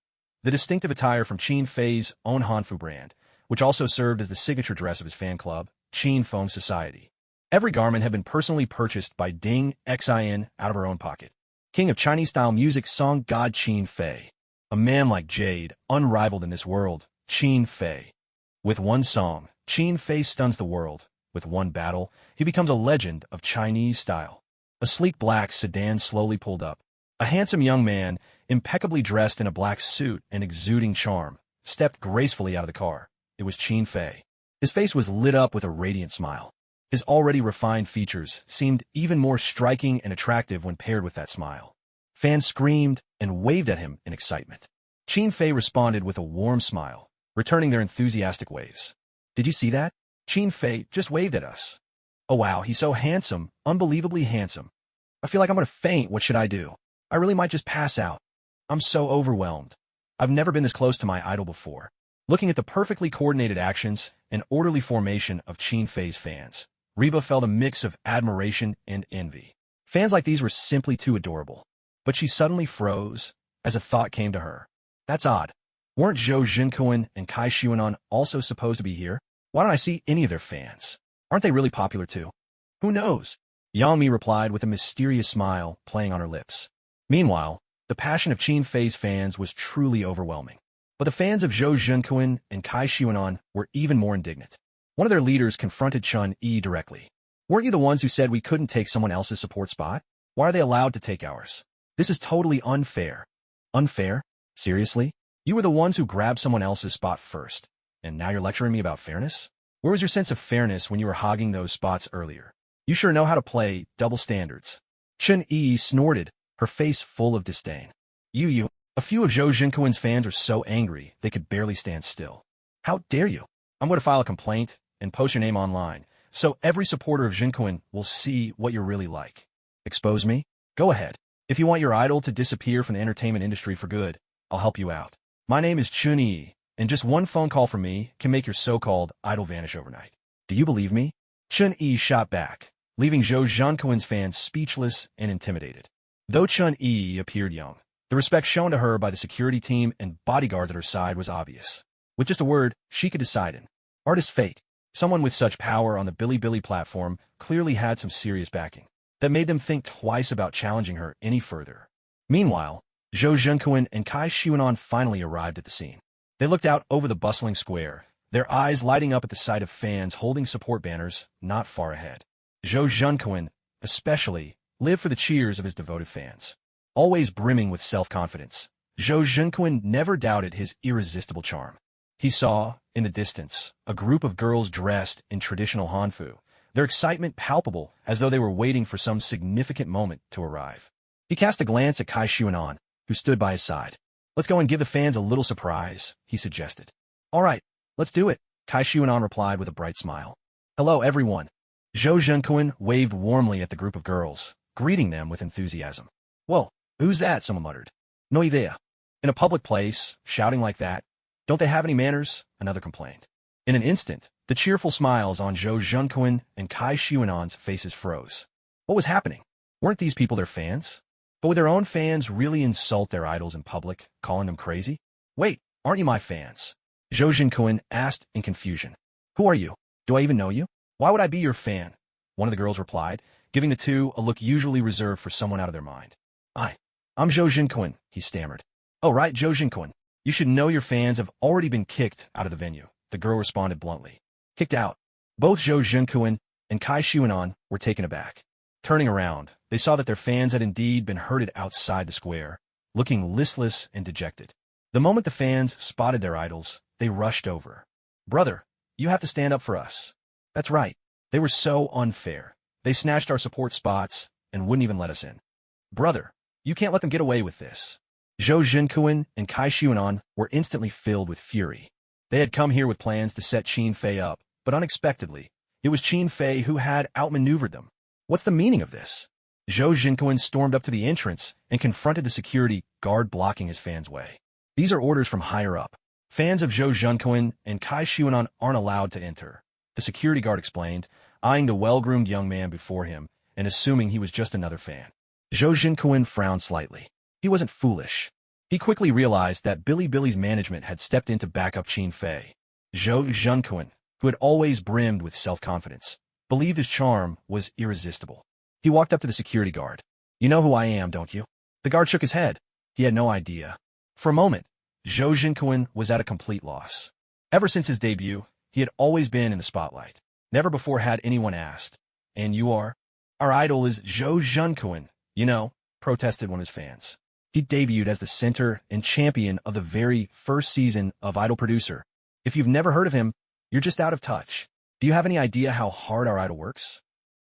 the distinctive attire from Qin Fei's own Hanfu brand, which also served as the signature dress of his fan club, Qin Foam Society. Every garment had been personally purchased by Ding Xin out of her own pocket. King of Chinese-style music song god Qin Fei. A man like Jade, unrivaled in this world, Qin Fei. With one song, Qin Fei stuns the world. With one battle, he becomes a legend of Chinese style. A sleek black sedan slowly pulled up. A handsome young man, impeccably dressed in a black suit and exuding charm, stepped gracefully out of the car. It was Qin Fei. His face was lit up with a radiant smile. His already refined features seemed even more striking and attractive when paired with that smile. Fans screamed and waved at him in excitement. Qin Fei responded with a warm smile, returning their enthusiastic waves. Did you see that? Qin Fei just waved at us. Oh wow, he's so handsome, unbelievably handsome. I feel like I'm gonna faint. What should I do? I really might just pass out. I'm so overwhelmed. I've never been this close to my idol before. Looking at the perfectly coordinated actions and orderly formation of Qin Fei's fans, Reba felt a mix of admiration and envy. Fans like these were simply too adorable. But she suddenly froze as a thought came to her. That's odd. Weren't Zhou Junquan and Kai Xuanan also supposed to be here? Why don't I see any of their fans? Aren't they really popular too? Who knows? Yang Mi replied with a mysterious smile playing on her lips. Meanwhile, the passion of Qin Fei's fans was truly overwhelming. But the fans of Zhou Junquan and Kai Xuanan were even more indignant. One of their leaders confronted Chun Yi directly. Weren't you the ones who said we couldn't take someone else's support spot? Why are they allowed to take ours? This is totally unfair. Unfair? Seriously? You were the ones who grabbed someone else's spot first, and now you're lecturing me about fairness? Where was your sense of fairness when you were hogging those spots earlier? You sure know how to play double standards. Chun Yi snorted, her face full of disdain. You. A few of Zhou Junquan's fans are so angry they could barely stand still. How dare you? I'm going to file a complaint and post your name online, so every supporter of Junquan will see what you're really like. Expose me? Go ahead. If you want your idol to disappear from the entertainment industry for good, I'll help you out. My name is Chun Yi, and just one phone call from me can make your so-called idol vanish overnight. Do you believe me? Chun Yi shot back, leaving Zhou Junquan's fans speechless and intimidated. Though Chun Yi appeared young, the respect shown to her by the security team and bodyguards at her side was obvious. With just a word, she could decide it. Artist fate. Someone with such power on the Bilibili platform clearly had some serious backing that made them think twice about challenging her any further. Meanwhile, Zhou Junquan and Kai Xuanan finally arrived at the scene. They looked out over the bustling square, their eyes lighting up at the sight of fans holding support banners not far ahead. Zhou Junquan, especially, lived for the cheers of his devoted fans. Always brimming with self-confidence, Zhou Junquan never doubted his irresistible charm. He saw, in the distance, a group of girls dressed in traditional Hanfu, their excitement palpable as though they were waiting for some significant moment to arrive. He cast a glance at Kai Xuanan, who stood by his side. Let's go and give the fans a little surprise, he suggested. All right, let's do it, Kai Xuanan replied with a bright smile. Hello, everyone. Zhou Junquan waved warmly at the group of girls, greeting them with enthusiasm. Whoa, who's that? Someone muttered. No idea. In a public place, shouting like that. Don't they have any manners? Another complained. In an instant, the cheerful smiles on Zhou Junquan and Kai Xuanan's faces froze. What was happening? Weren't these people their fans? But would their own fans really insult their idols in public, calling them crazy? Wait, aren't you my fans? Zhou Junquan asked in confusion. Who are you? Do I even know you? Why would I be your fan? One of the girls replied, giving the two a look usually reserved for someone out of their mind. I'm Zhou Junquan, he stammered. Oh right, Zhou Junquan. You should know your fans have already been kicked out of the venue, the girl responded bluntly. Kicked out. Both Zhou Junquan and Kai Xuanan were taken aback. Turning around, they saw that their fans had indeed been herded outside the square, looking listless and dejected. The moment the fans spotted their idols, they rushed over. Brother, you have to stand up for us. That's right. They were so unfair. They snatched our support spots and wouldn't even let us in. Brother, you can't let them get away with this. Zhou Junquan and Kai Xuanan were instantly filled with fury. They had come here with plans to set Qin Fei up, but unexpectedly, it was Qin Fei who had outmaneuvered them. What's the meaning of this? Zhou Junquan stormed up to the entrance and confronted the security guard blocking his fans' way. These are orders from higher up. Fans of Zhou Junquan and Kai Xuanan aren't allowed to enter, the security guard explained, eyeing the well-groomed young man before him and assuming he was just another fan. Zhou Junquan frowned slightly. He wasn't foolish. He quickly realized that Bilibili's management had stepped in to back up Qin Fei. Zhou Junquan, who had always brimmed with self-confidence, believed his charm was irresistible. He walked up to the security guard. You know who I am, don't you? The guard shook his head. He had no idea. For a moment, Zhou Junquan was at a complete loss. Ever since his debut, he had always been in the spotlight. Never before had anyone asked, and you are? Our idol is Zhou Junquan, you know, protested one of his fans. He debuted as the center and champion of the very first season of Idol Producer. If you've never heard of him, you're just out of touch. Do you have any idea how hard our idol works?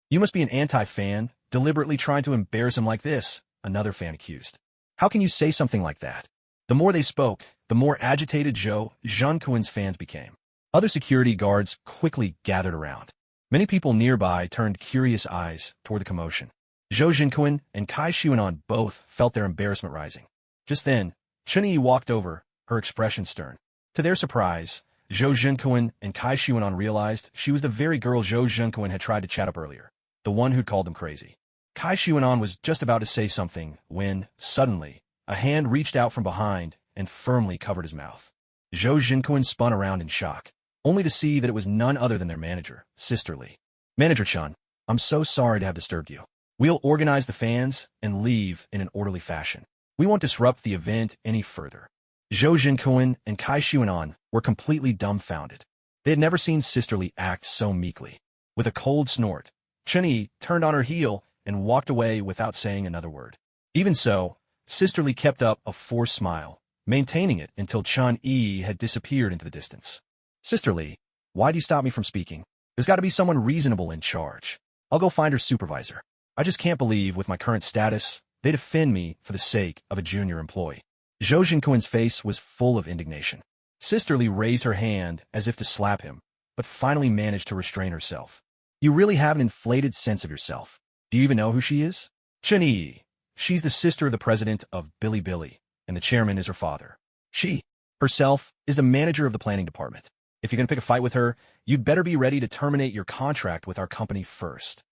You must be an anti-fan, deliberately trying to embarrass him like this, another fan accused. How can you say something like that? The more they spoke, the more agitated Zhou Junquan's fans became. Other security guards quickly gathered around. Many people nearby turned curious eyes toward the commotion. Zhou Jinquan and Kai Xuanan both felt their embarrassment rising. Just then, Chunyi walked over, her expression stern. To their surprise, Zhou Jinquan and Kai Xuanan realized she was the very girl Zhou Jinquan had tried to chat up earlier, the one who'd called them crazy. Kai Xuanan was just about to say something when, suddenly, a hand reached out from behind and firmly covered his mouth. Zhou Jinquan spun around in shock, only to see that it was none other than their manager, Sister Lee. Manager Chun, I'm so sorry to have disturbed you. We'll organize the fans and leave in an orderly fashion. We won't disrupt the event any further. Zhou Jinquan and Kai Xuanan were completely dumbfounded. They had never seen Sister Lee act so meekly. With a cold snort, Chun-Yi turned on her heel and walked away without saying another word. Even so, Sister Lee kept up a forced smile, maintaining it until Chun-Yi had disappeared into the distance. Sister Lee, why do you stop me from speaking? There's got to be someone reasonable in charge. I'll go find her supervisor. I just can't believe, with my current status, they defend me for the sake of a junior employee. Zhou Jinquan's face was full of indignation. Sister Lee raised her hand as if to slap him, but finally managed to restrain herself. You really have an inflated sense of yourself. Do you even know who she is? Chun-Yi. She's the sister of the president of Bilibili, and the chairman is her father. She, herself, is the manager of the planning department. If you're going to pick a fight with her, you'd better be ready to terminate your contract with our company first.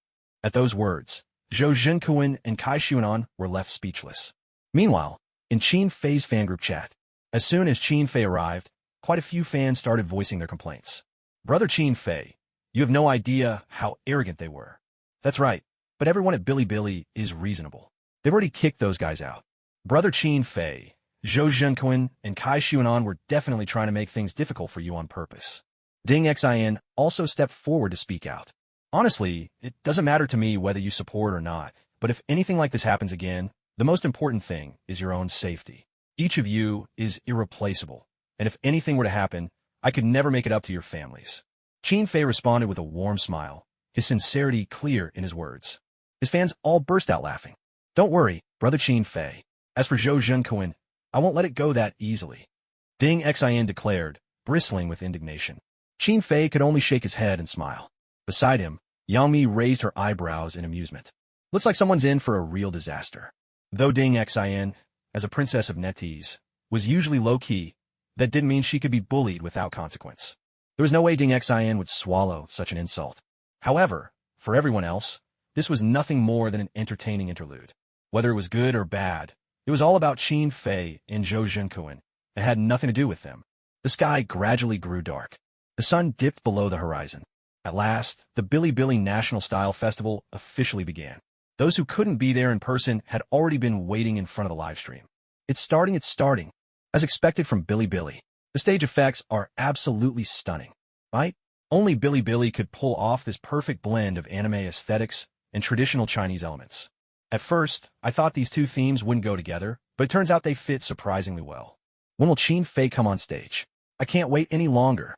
At those words, Zhou Jinquan and Kai Xuanan were left speechless. Meanwhile, in Qin Fei's fan group chat, as soon as Qin Fei arrived, quite a few fans started voicing their complaints. Brother Qin Fei, you have no idea how arrogant they were. That's right, but everyone at Bilibili is reasonable. They've already kicked those guys out. Brother Qin Fei, Zhou Jinquan, and Kai Xuanan were definitely trying to make things difficult for you on purpose. Ding Xin also stepped forward to speak out. Honestly, it doesn't matter to me whether you support or not, but if anything like this happens again, the most important thing is your own safety. Each of you is irreplaceable, and if anything were to happen, I could never make it up to your families. Qin Fei responded with a warm smile, his sincerity clear in his words. His fans all burst out laughing. Don't worry, Brother Qin Fei. As for Zhou Jinquan, I won't let it go that easily. Ding Xin declared, bristling with indignation. Qin Fei could only shake his head and smile. Beside him, Yang Mi raised her eyebrows in amusement. Looks like someone's in for a real disaster. Though Ding Xin, as a princess of NetEase, was usually low-key, that didn't mean she could be bullied without consequence. There was no way Ding Xin would swallow such an insult. However, for everyone else, this was nothing more than an entertaining interlude. Whether it was good or bad, it was all about Qin Fei and Zhou Jinquan. It had nothing to do with them. The sky gradually grew dark. The sun dipped below the horizon. At last, the Bilibili National Style Festival officially began. Those who couldn't be there in person had already been waiting in front of the live stream. It's starting. As expected from Bilibili, the stage effects are absolutely stunning, right? Only Bilibili could pull off this perfect blend of anime aesthetics and traditional Chinese elements. At first, I thought these two themes wouldn't go together, but it turns out they fit surprisingly well. When will Qin Fei come on stage? I can't wait any longer.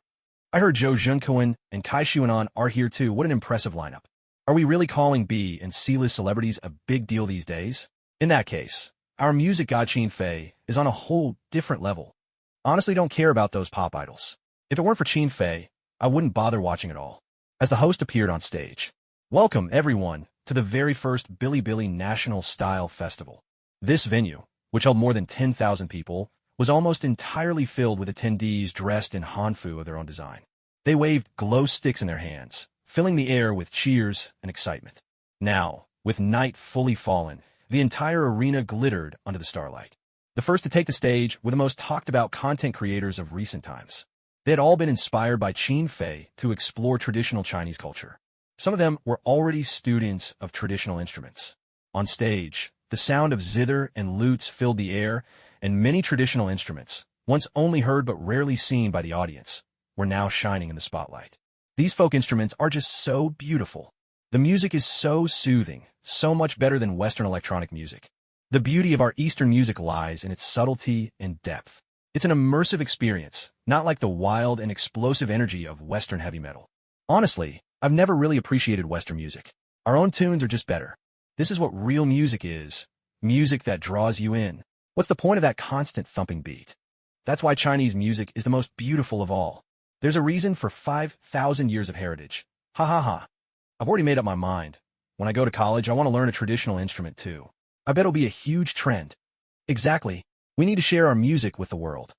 I heard Zhou Jinquan and Kai Xuanan are here too. What an impressive lineup. Are we really calling B and C-list celebrities a big deal these days? In that case, our music god Qin Fei is on a whole different level. Honestly, don't care about those pop idols. If it weren't for Qin Fei, I wouldn't bother watching at all. As the host appeared on stage, welcome everyone to the very first Bilibili National Style Festival. This venue, which held more than 10,000 people, was almost entirely filled with attendees dressed in hanfu of their own design. They waved glow sticks in their hands, filling the air with cheers and excitement. Now, with night fully fallen, the entire arena glittered under the starlight. The first to take the stage were the most talked-about content creators of recent times. They had all been inspired by Qin Fei to explore traditional Chinese culture. Some of them were already students of traditional instruments. On stage, the sound of zither and lutes filled the air, and many traditional instruments, once only heard but rarely seen by the audience, were now shining in the spotlight. These folk instruments are just so beautiful. The music is so soothing, so much better than Western electronic music. The beauty of our Eastern music lies in its subtlety and depth. It's an immersive experience, not like the wild and explosive energy of Western heavy metal. Honestly, I've never really appreciated Western music. Our own tunes are just better. This is what real music is. Music that draws you in. What's the point of that constant thumping beat? That's why Chinese music is the most beautiful of all. There's a reason for 5,000 years of heritage. Ha ha ha. I've already made up my mind. When I go to college, I want to learn a traditional instrument too. I bet it'll be a huge trend. Exactly. We need to share our music with the world.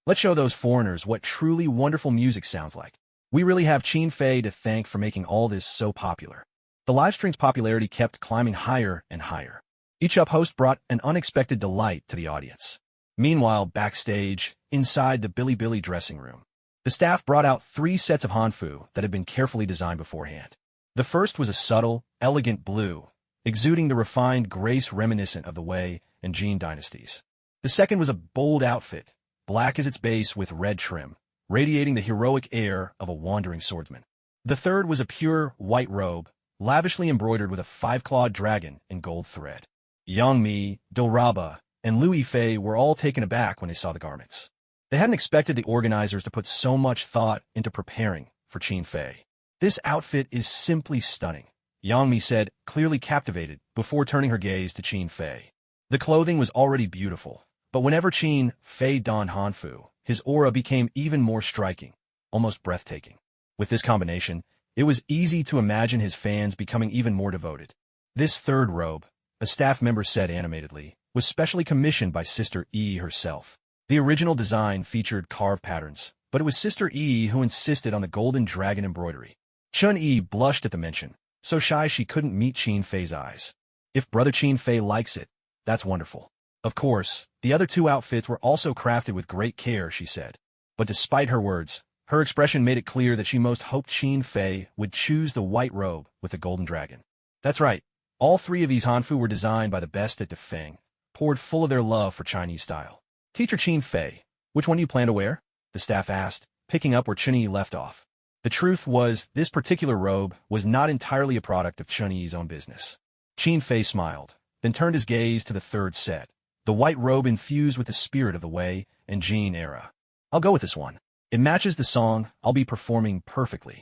Let's show those foreigners what truly wonderful music sounds like. We really have Qin Fei to thank for making all this so popular. The livestream's popularity kept climbing higher and higher. Each host brought an unexpected delight to the audience. Meanwhile, backstage, inside the Billy dressing room, the staff brought out 3 sets of hanfu that had been carefully designed beforehand. The first was a subtle, elegant blue, exuding the refined grace reminiscent of the Wei and Jin dynasties. The second was a bold outfit, black as its base with red trim, radiating the heroic air of a wandering swordsman. The third was a pure white robe, lavishly embroidered with a 5-clawed dragon in gold thread. Yang Mi, Doraba, and Louis Fei were all taken aback when they saw the garments. They hadn't expected the organizers to put so much thought into preparing for Qin Fei. This outfit is simply stunning, Yang Mi said, clearly captivated, before turning her gaze to Qin Fei. The clothing was already beautiful, but whenever Qin Fei donned hanfu, his aura became even more striking, almost breathtaking. With this combination, it was easy to imagine his fans becoming even more devoted. This third robe, a staff member said animatedly, was specially commissioned by Sister Yi herself. The original design featured carved patterns, but it was Sister Yi who insisted on the golden dragon embroidery. Chun Yi blushed at the mention, so shy she couldn't meet Qin Fei's eyes. If Brother Qin Fei likes it, that's wonderful. Of course, the other 2 outfits were also crafted with great care, she said. But despite her words, her expression made it clear that she most hoped Qin Fei would choose the white robe with the golden dragon. That's right, all 3 of these hanfu were designed by the best at Defeng, poured full of their love for Chinese style. Teacher Qin Fei, which one do you plan to wear? The staff asked, picking up where Chun Yi left off. The truth was, this particular robe was not entirely a product of Chun Yi's own business. Qin Fei smiled, then turned his gaze to the third set, the white robe infused with the spirit of the Wei and Jin era. I'll go with this one. It matches the song I'll be performing perfectly.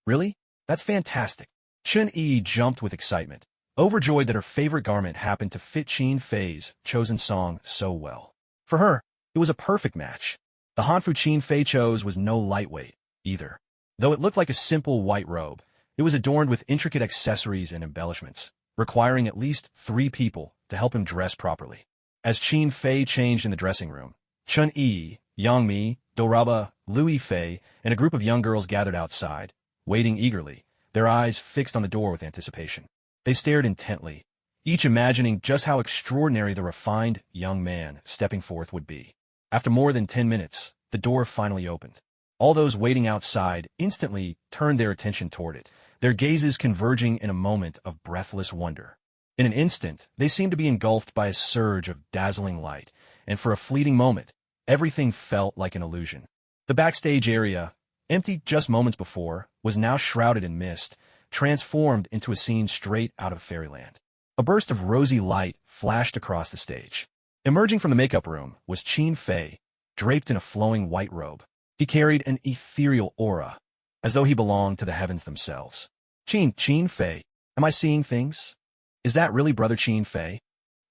Really? That's fantastic. Chun Yi jumped with excitement, overjoyed that her favorite garment happened to fit Qin Fei's chosen song so well. For her, it was a perfect match. The hanfu Qin Fei chose was no lightweight, either. Though it looked like a simple white robe, it was adorned with intricate accessories and embellishments, requiring at least 3 people to help him dress properly. As Qin Fei changed in the dressing room, Chun Yi, Yang Mi, Doraba, Louis Fei, and a group of young girls gathered outside, waiting eagerly, their eyes fixed on the door with anticipation. They stared intently, each imagining just how extraordinary the refined young man stepping forth would be. After more than 10 minutes, the door finally opened. All those waiting outside instantly turned their attention toward it, their gazes converging in a moment of breathless wonder. In an instant, they seemed to be engulfed by a surge of dazzling light, and for a fleeting moment, everything felt like an illusion. The backstage area, empty just moments before, was now shrouded in mist, transformed into a scene straight out of fairyland. A burst of rosy light flashed across the stage. Emerging from the makeup room was Qin Fei, draped in a flowing white robe. He carried an ethereal aura, as though he belonged to the heavens themselves. Qin Fei, am I seeing things? Is that really Brother Qin Fei?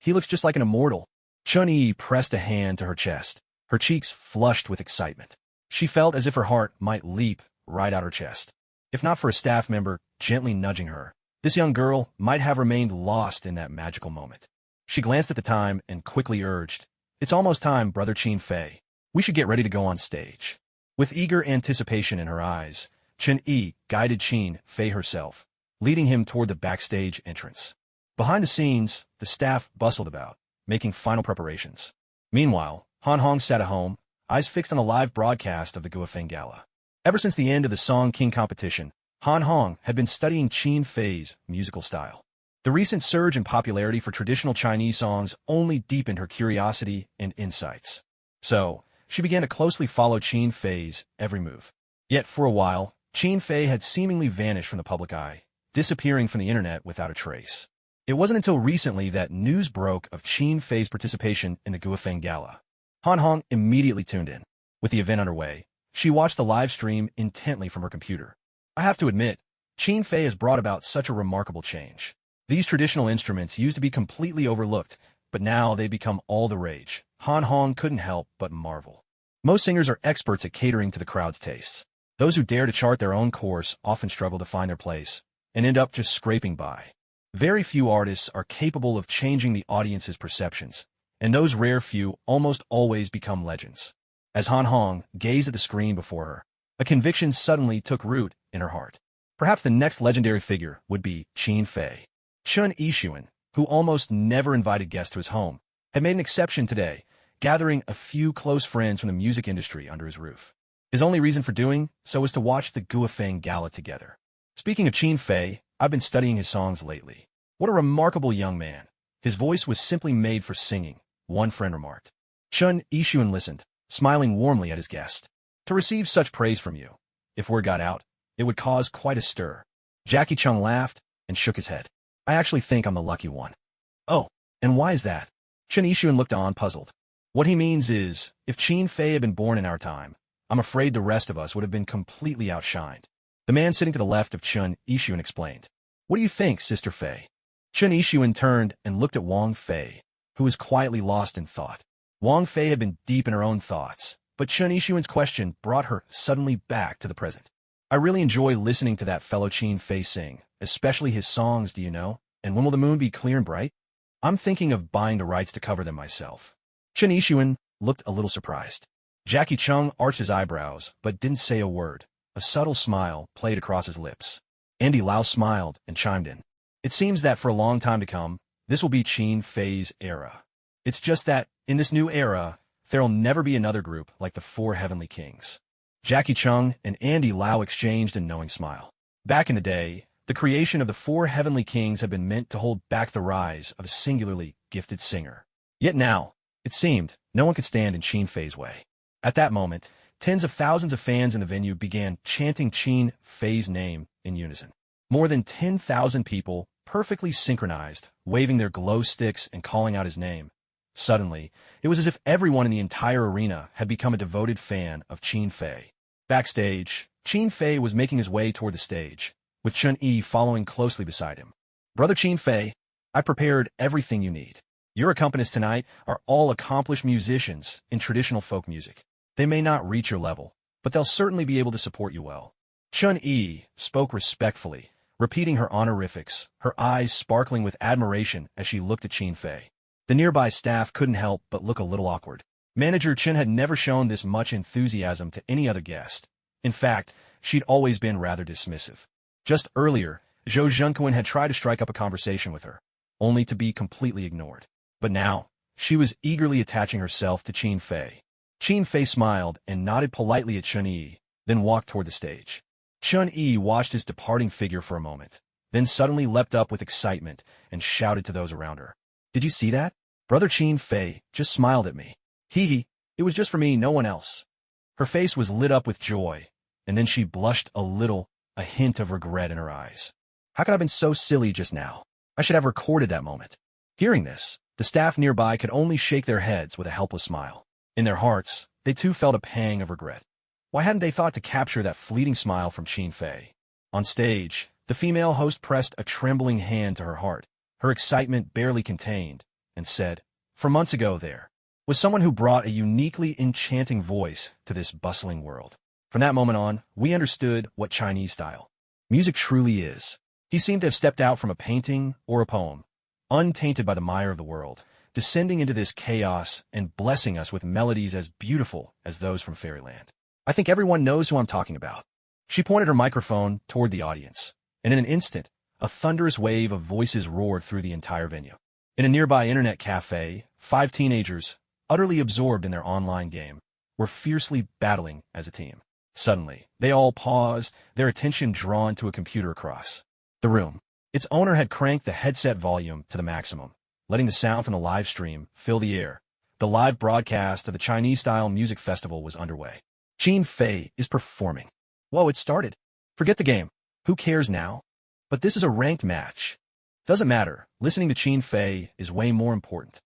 He looks just like an immortal. Chun Yi pressed a hand to her chest, her cheeks flushed with excitement. She felt as if her heart might leap right out her chest. If not for a staff member gently nudging her, this young girl might have remained lost in that magical moment. She glanced at the time and quickly urged, "It's almost time, Brother Qin Fei. We should get ready to go on stage." With eager anticipation in her eyes, Chun Yi guided Qin Fei herself, leading him toward the backstage entrance. Behind the scenes, the staff bustled about, making final preparations. Meanwhile, Han Hong sat at home, eyes fixed on the live broadcast of the Guofeng Gala. Ever since the end of the Song King competition, Han Hong had been studying Qin Fei's musical style. The recent surge in popularity for traditional Chinese songs only deepened her curiosity and insights. So, she began to closely follow Qin Fei's every move. Yet for a while, Qin Fei had seemingly vanished from the public eye, disappearing from the internet without a trace. It wasn't until recently that news broke of Qin Fei's participation in the Guofeng Gala. Han Hong immediately tuned in. With the event underway, she watched the live stream intently from her computer. I have to admit, Qin Fei has brought about such a remarkable change. These traditional instruments used to be completely overlooked, but now they've become all the rage. Han Hong couldn't help but marvel. Most singers are experts at catering to the crowd's tastes. Those who dare to chart their own course often struggle to find their place and end up just scraping by. Very few artists are capable of changing the audience's perceptions, and those rare few almost always become legends. As Han Hong gazed at the screen before her, a conviction suddenly took root in her heart. Perhaps the next legendary figure would be Qin Fei. Chun Yixuan, who almost never invited guests to his home, had made an exception today, gathering a few close friends from the music industry under his roof. His only reason for doing so was to watch the Guofeng Gala together. Speaking of Qin Fei, I've been studying his songs lately. What a remarkable young man. His voice was simply made for singing, one friend remarked. Chun Yixuan listened, smiling warmly at his guest. To receive such praise from you, if word got out, it would cause quite a stir. Jackie Chung laughed and shook his head. I actually think I'm the lucky one. Oh, and why is that? Chun Yixuan looked on, puzzled. What he means is, if Qin Fei had been born in our time, I'm afraid the rest of us would have been completely outshined. The man sitting to the left of Chun Yixuan explained. What do you think, Sister Fei? Chun Yixuan turned and looked at Wang Fei, who was quietly lost in thought. Wang Fei had been deep in her own thoughts, but Chun Yixuan's question brought her suddenly back to the present. I really enjoy listening to that fellow Qin Fei sing, especially his songs, do you know? And when will the moon be clear and bright? I'm thinking of buying the rights to cover them myself. Chun Yixuan looked a little surprised. Jackie Chung arched his eyebrows, but didn't say a word. A subtle smile played across his lips. Andy Lau smiled and chimed in. It seems that for a long time to come, this will be Qin Fei's era. It's just that, in this new era, there'll never be another group like the Four Heavenly Kings. Jackie Chung and Andy Lau exchanged a knowing smile. Back in the day, the creation of the Four Heavenly Kings had been meant to hold back the rise of a singularly gifted singer. Yet now, it seemed, no one could stand in Qin Fei's way. At that moment, tens of thousands of fans in the venue began chanting Qin Fei's name in unison. More than 10,000 people, perfectly synchronized, waving their glow sticks and calling out his name. Suddenly, it was as if everyone in the entire arena had become a devoted fan of Qin Fei. Backstage, Qin Fei was making his way toward the stage, with Chun Yi following closely beside him. Brother Qin Fei, I prepared everything you need. Your accompanists tonight are all accomplished musicians in traditional folk music. They may not reach your level, but they'll certainly be able to support you well. Chun Yi spoke respectfully, repeating her honorifics, her eyes sparkling with admiration as she looked at Qin Fei. The nearby staff couldn't help but look a little awkward. Manager Chen had never shown this much enthusiasm to any other guest. In fact, she'd always been rather dismissive. Just earlier, Zhou Zhenkuan had tried to strike up a conversation with her, only to be completely ignored. But now, she was eagerly attaching herself to Qin Fei. Qin Fei smiled and nodded politely at Chun Yi, then walked toward the stage. Chun Yi watched his departing figure for a moment, then suddenly leapt up with excitement and shouted to those around her. Did you see that? Brother Qin Fei just smiled at me. Hee, it was just for me, no one else. Her face was lit up with joy, and then she blushed a little, a hint of regret in her eyes. How could I have been so silly just now? I should have recorded that moment. Hearing this, the staff nearby could only shake their heads with a helpless smile. In their hearts, they too felt a pang of regret. Why hadn't they thought to capture that fleeting smile from Qin Fei? On stage, the female host pressed a trembling hand to her heart, her excitement barely contained, and said, For months ago there was someone who brought a uniquely enchanting voice to this bustling world. From that moment on, we understood what Chinese style music truly is. He seemed to have stepped out from a painting or a poem, untainted by the mire of the world, descending into this chaos and blessing us with melodies as beautiful as those from fairyland. I think everyone knows who I'm talking about. She pointed her microphone toward the audience, and in an instant, a thunderous wave of voices roared through the entire venue. In a nearby internet cafe, 5 teenagers, utterly absorbed in their online game, were fiercely battling as a team. Suddenly, they all paused, their attention drawn to a computer across the room. Its owner had cranked the headset volume to the maximum, letting the sound from the live stream fill the air. The live broadcast of the Chinese-style music festival was underway. Qin Fei is performing. Whoa, it started. Forget the game. Who cares now? But this is a ranked match. Doesn't matter. Listening to Qin Fei is way more important.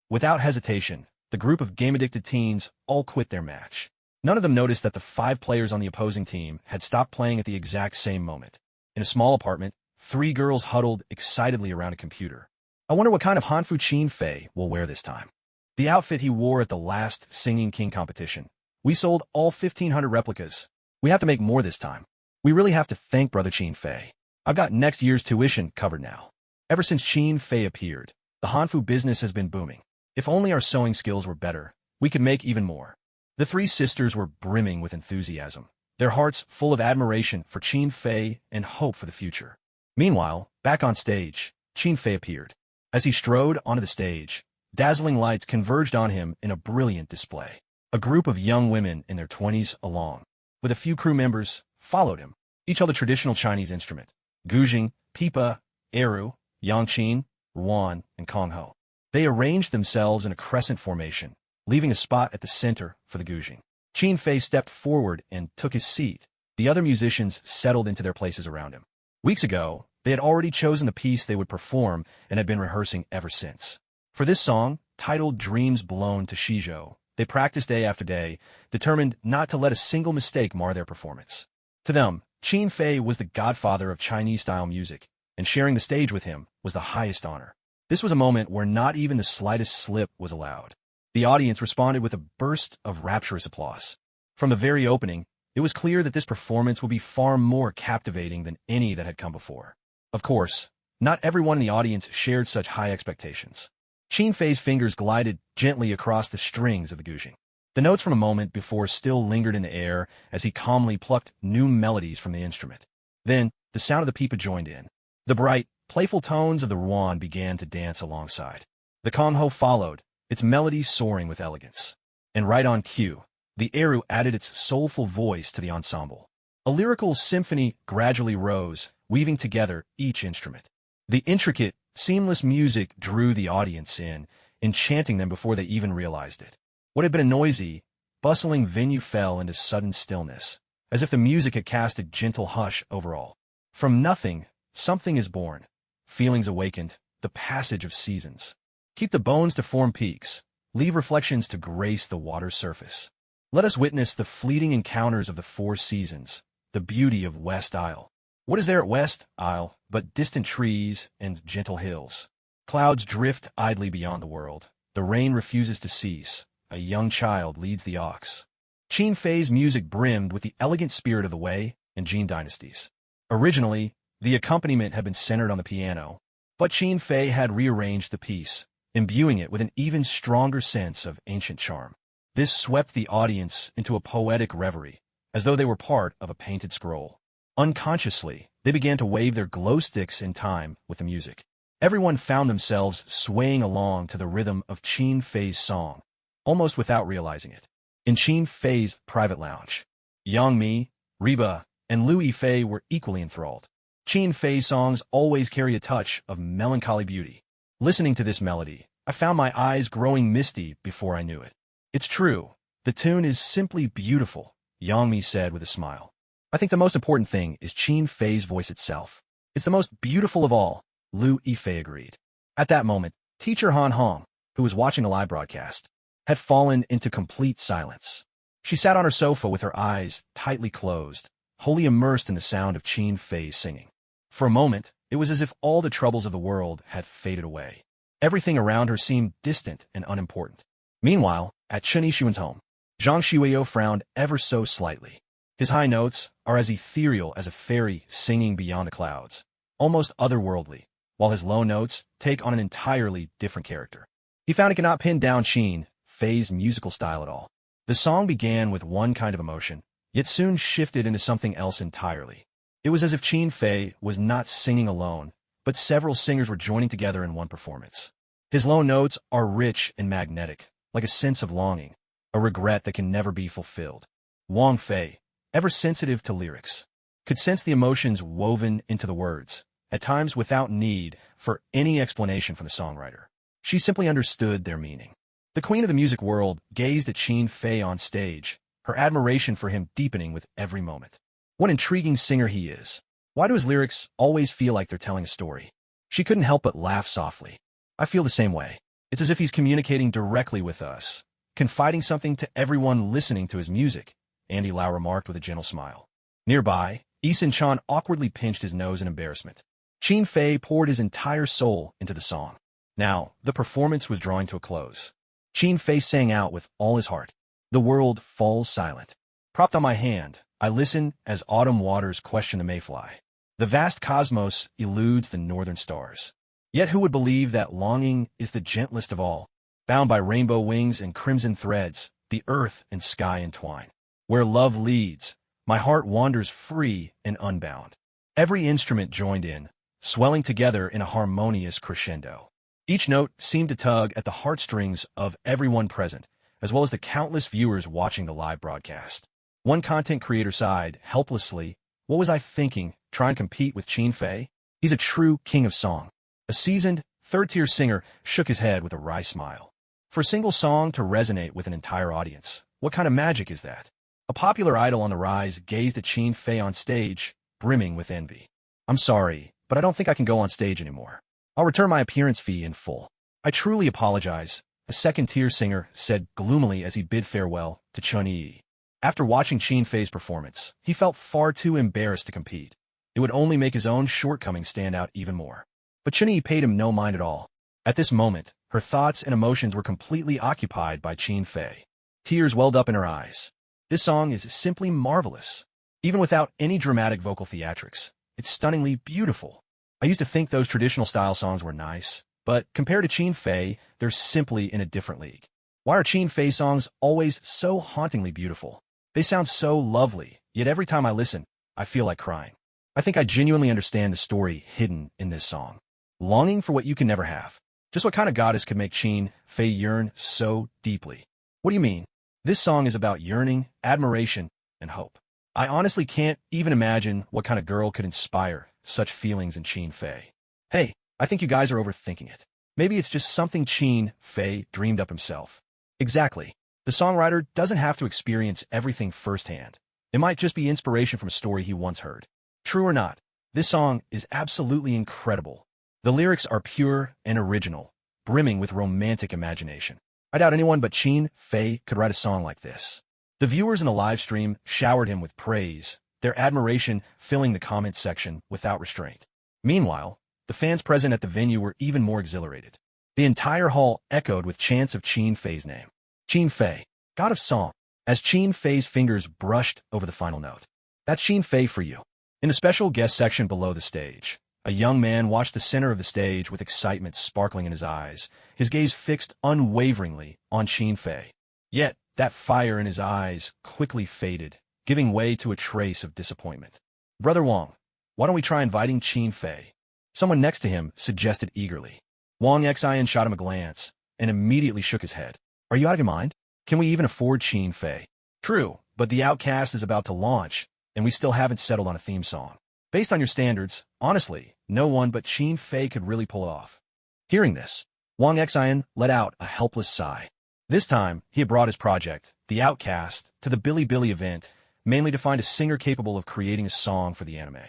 Without hesitation, the group of game-addicted teens all quit their match. None of them noticed that the 5 players on the opposing team had stopped playing at the exact same moment. In a small apartment, 3 girls huddled excitedly around a computer. I wonder what kind of Hanfu Qin Fei will wear this time. The outfit he wore at the last Singing King competition, We sold all 1,500 replicas. We have to make more this time. We really have to thank Brother Qin Fei. I've got next year's tuition covered now. Ever since Qin Fei appeared, the Hanfu business has been booming. If only our sewing skills were better, we could make even more. The three sisters were brimming with enthusiasm, their hearts full of admiration for Qin Fei and hope for the future. Meanwhile, back on stage, Qin Fei appeared. As he strode onto the stage, dazzling lights converged on him in a brilliant display. A group of young women in their 20s, along with a few crew members, followed him. Each held a traditional Chinese instrument: guzheng, pipa, eru, yangqin, ruan, and kongho. They arranged themselves in a crescent formation, leaving a spot at the center for the guzheng. Qin Fei stepped forward and took his seat. The other musicians settled into their places around him. Weeks ago, they had already chosen the piece they would perform and had been rehearsing ever since. For this song, titled Dreams Blown to Shizhou, they practiced day after day, determined not to let a single mistake mar their performance. To them, Qin Fei was the godfather of Chinese-style music, and sharing the stage with him was the highest honor. This was a moment where not even the slightest slip was allowed. The audience responded with a burst of rapturous applause. From the very opening, it was clear that this performance would be far more captivating than any that had come before. Of course, not everyone in the audience shared such high expectations. Qin Fei's fingers glided gently across the strings of the guzheng. The notes from a moment before still lingered in the air as he calmly plucked new melodies from the instrument. Then, the sound of the pipa joined in. The bright, playful tones of the ruan began to dance alongside. The kongho followed, its melodies soaring with elegance. And right on cue, the eru added its soulful voice to the ensemble. A lyrical symphony gradually rose, weaving together each instrument. The intricate, seamless music drew the audience in, enchanting them before they even realized it. What had been a noisy, bustling venue fell into sudden stillness, as if the music had cast a gentle hush over all. From nothing, something is born. Feelings awakened, the passage of seasons. Keep the bones to form peaks, leave reflections to grace the water's surface. Let us witness the fleeting encounters of the four seasons, the beauty of West Isle. What is there at West Isle but distant trees and gentle hills? Clouds drift idly beyond the world. The rain refuses to cease. A young child leads the ox. Qin Fei's music brimmed with the elegant spirit of the Wei and Jin dynasties. Originally, the accompaniment had been centered on the piano, but Qin Fei had rearranged the piece, imbuing it with an even stronger sense of ancient charm. This swept the audience into a poetic reverie, as though they were part of a painted scroll. Unconsciously, they began to wave their glow sticks in time with the music. Everyone found themselves swaying along to the rhythm of Qin Fei's song, almost without realizing it. In Qin Fei's private lounge, Yang Mi, Reba, and Lu Yifei were equally enthralled. Qin Fei's songs always carry a touch of melancholy beauty. Listening to this melody, I found my eyes growing misty before I knew it. It's true, the tune is simply beautiful, Yang Mi said with a smile. I think the most important thing is Qin Fei's voice itself. It's the most beautiful of all, Lu Yifei agreed. At that moment, teacher Han Hong, who was watching the live broadcast, had fallen into complete silence. She sat on her sofa with her eyes tightly closed, wholly immersed in the sound of Qin Fei's singing. For a moment, it was as if all the troubles of the world had faded away. Everything around her seemed distant and unimportant. Meanwhile, at Chen Yixuan's home, Zhang Xueyo frowned ever so slightly. His high notes are as ethereal as a fairy singing beyond the clouds, almost otherworldly, while his low notes take on an entirely different character. He found he could not pin down Qin Fei's musical style at all. The song began with one kind of emotion, yet soon shifted into something else entirely. It was as if Qin Fei was not singing alone, but several singers were joining together in one performance. His low notes are rich and magnetic, like a sense of longing, a regret that can never be fulfilled. Wang Fei, ever sensitive to lyrics, could sense the emotions woven into the words, at times without need for any explanation from the songwriter. She simply understood their meaning. The queen of the music world gazed at Qin Fei on stage, her admiration for him deepening with every moment. What an intriguing singer he is. Why do his lyrics always feel like they're telling a story? She couldn't help but laugh softly. I feel the same way. It's as if he's communicating directly with us, confiding something to everyone listening to his music, Andy Lau remarked with a gentle smile. Nearby, Eason Chan awkwardly pinched his nose in embarrassment. Qin Fei poured his entire soul into the song. Now, the performance was drawing to a close. Qin Fei sang out with all his heart. The world falls silent. Propped on my hand, I listen as autumn waters question the mayfly. The vast cosmos eludes the northern stars. Yet who would believe that longing is the gentlest of all? Bound by rainbow wings and crimson threads, the earth and sky entwine. Where love leads, my heart wanders free and unbound. Every instrument joined in, swelling together in a harmonious crescendo. Each note seemed to tug at the heartstrings of everyone present, as well as the countless viewers watching the live broadcast. One content creator sighed helplessly, "What was I thinking, trying to compete with Qin Fei? He's a true king of song." A seasoned, third-tier singer shook his head with a wry smile. For a single song to resonate with an entire audience, what kind of magic is that? A popular idol on the rise gazed at Qin Fei on stage, brimming with envy. "I'm sorry, but I don't think I can go on stage anymore. I'll return my appearance fee in full." "I truly apologize," a second-tier singer said gloomily as he bid farewell to Chun Yi. After watching Qin Fei's performance, he felt far too embarrassed to compete. It would only make his own shortcomings stand out even more. But Chun Yi paid him no mind at all. At this moment, her thoughts and emotions were completely occupied by Qin Fei. Tears welled up in her eyes. This song is simply marvelous. Even without any dramatic vocal theatrics, it's stunningly beautiful. I used to think those traditional style songs were nice, but compared to Qin Fei, they're simply in a different league. Why are Qin Fei songs always so hauntingly beautiful? They sound so lovely, yet every time I listen, I feel like crying. I think I genuinely understand the story hidden in this song. Longing for what you can never have. Just what kind of goddess could make Qin Fei yearn so deeply? What do you mean? This song is about yearning, admiration, and hope. I honestly can't even imagine what kind of girl could inspire such feelings in Qin Fei. Hey, I think you guys are overthinking it. Maybe it's just something Qin Fei dreamed up himself. Exactly. The songwriter doesn't have to experience everything firsthand. It might just be inspiration from a story he once heard. True or not, this song is absolutely incredible. The lyrics are pure and original, brimming with romantic imagination. I doubt anyone but Qin Fei could write a song like this. The viewers in the live stream showered him with praise, their admiration filling the comments section without restraint. Meanwhile, the fans present at the venue were even more exhilarated. The entire hall echoed with chants of Qin Fei's name. Qin Fei, god of song, as Qin Fei's fingers brushed over the final note. That's Qin Fei for you. In the special guest section below the stage, a young man watched the center of the stage with excitement sparkling in his eyes, his gaze fixed unwaveringly on Qin Fei. Yet, that fire in his eyes quickly faded, giving way to a trace of disappointment. "Brother Wang, why don't we try inviting Qin Fei?" Someone next to him suggested eagerly. Wang Xian shot him a glance, and immediately shook his head. "Are you out of your mind? Can we even afford Qin Fei?" "True, but the Outcast is about to launch, and we still haven't settled on a theme song. Based on your standards, honestly, no one but Qin Fei could really pull it off." Hearing this, Wang Xian let out a helpless sigh. This time, he had brought his project, The Outcast, to the Bilibili event, mainly to find a singer capable of creating a song for the anime.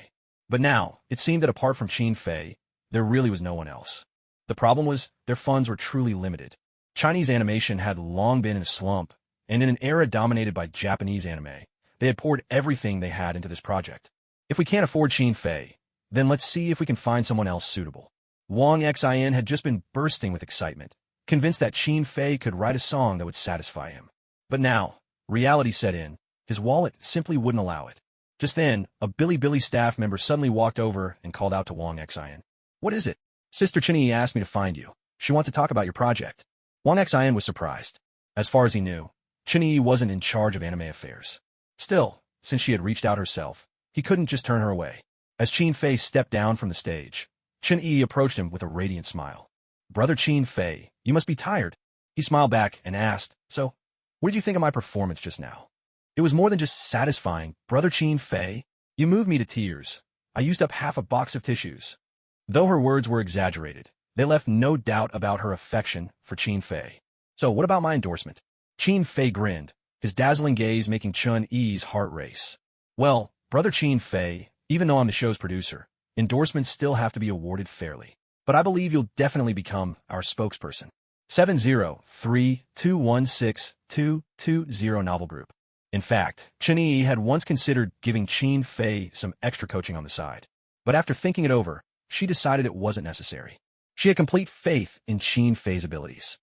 But now, it seemed that apart from Qin Fei, there really was no one else. The problem was, their funds were truly limited. Chinese animation had long been in a slump, and in an era dominated by Japanese anime, they had poured everything they had into this project. If we can't afford Qin Fei, then let's see if we can find someone else suitable. Wang Xian had just been bursting with excitement, convinced that Qin Fei could write a song that would satisfy him. But now, reality set in. His wallet simply wouldn't allow it. Just then, a Bilibili staff member suddenly walked over and called out to Wang Xian. "What is it?" "Sister Chunyi asked me to find you. She wants to talk about your project." Wang Xian was surprised. As far as he knew, Chunyi wasn't in charge of anime affairs. Still, since she had reached out herself, he couldn't just turn her away. As Qin Fei stepped down from the stage, Chunyi approached him with a radiant smile. "Brother Qin Fei, you must be tired." He smiled back and asked, "So, what did you think of my performance just now?" "It was more than just satisfying, Brother Qin Fei. You moved me to tears. I used up half a box of tissues." Though her words were exaggerated, they left no doubt about her affection for Qin Fei. "So what about my endorsement?" Qin Fei grinned, his dazzling gaze making Chun Yi's heart race. "Well, Brother Qin Fei, even though I'm the show's producer, endorsements still have to be awarded fairly. But I believe you'll definitely become our spokesperson." 703-216-220 Novel Group. In fact, Chun Yi had once considered giving Qin Fei some extra coaching on the side. But after thinking it over, she decided it wasn't necessary. She had complete faith in Qin Fei's abilities.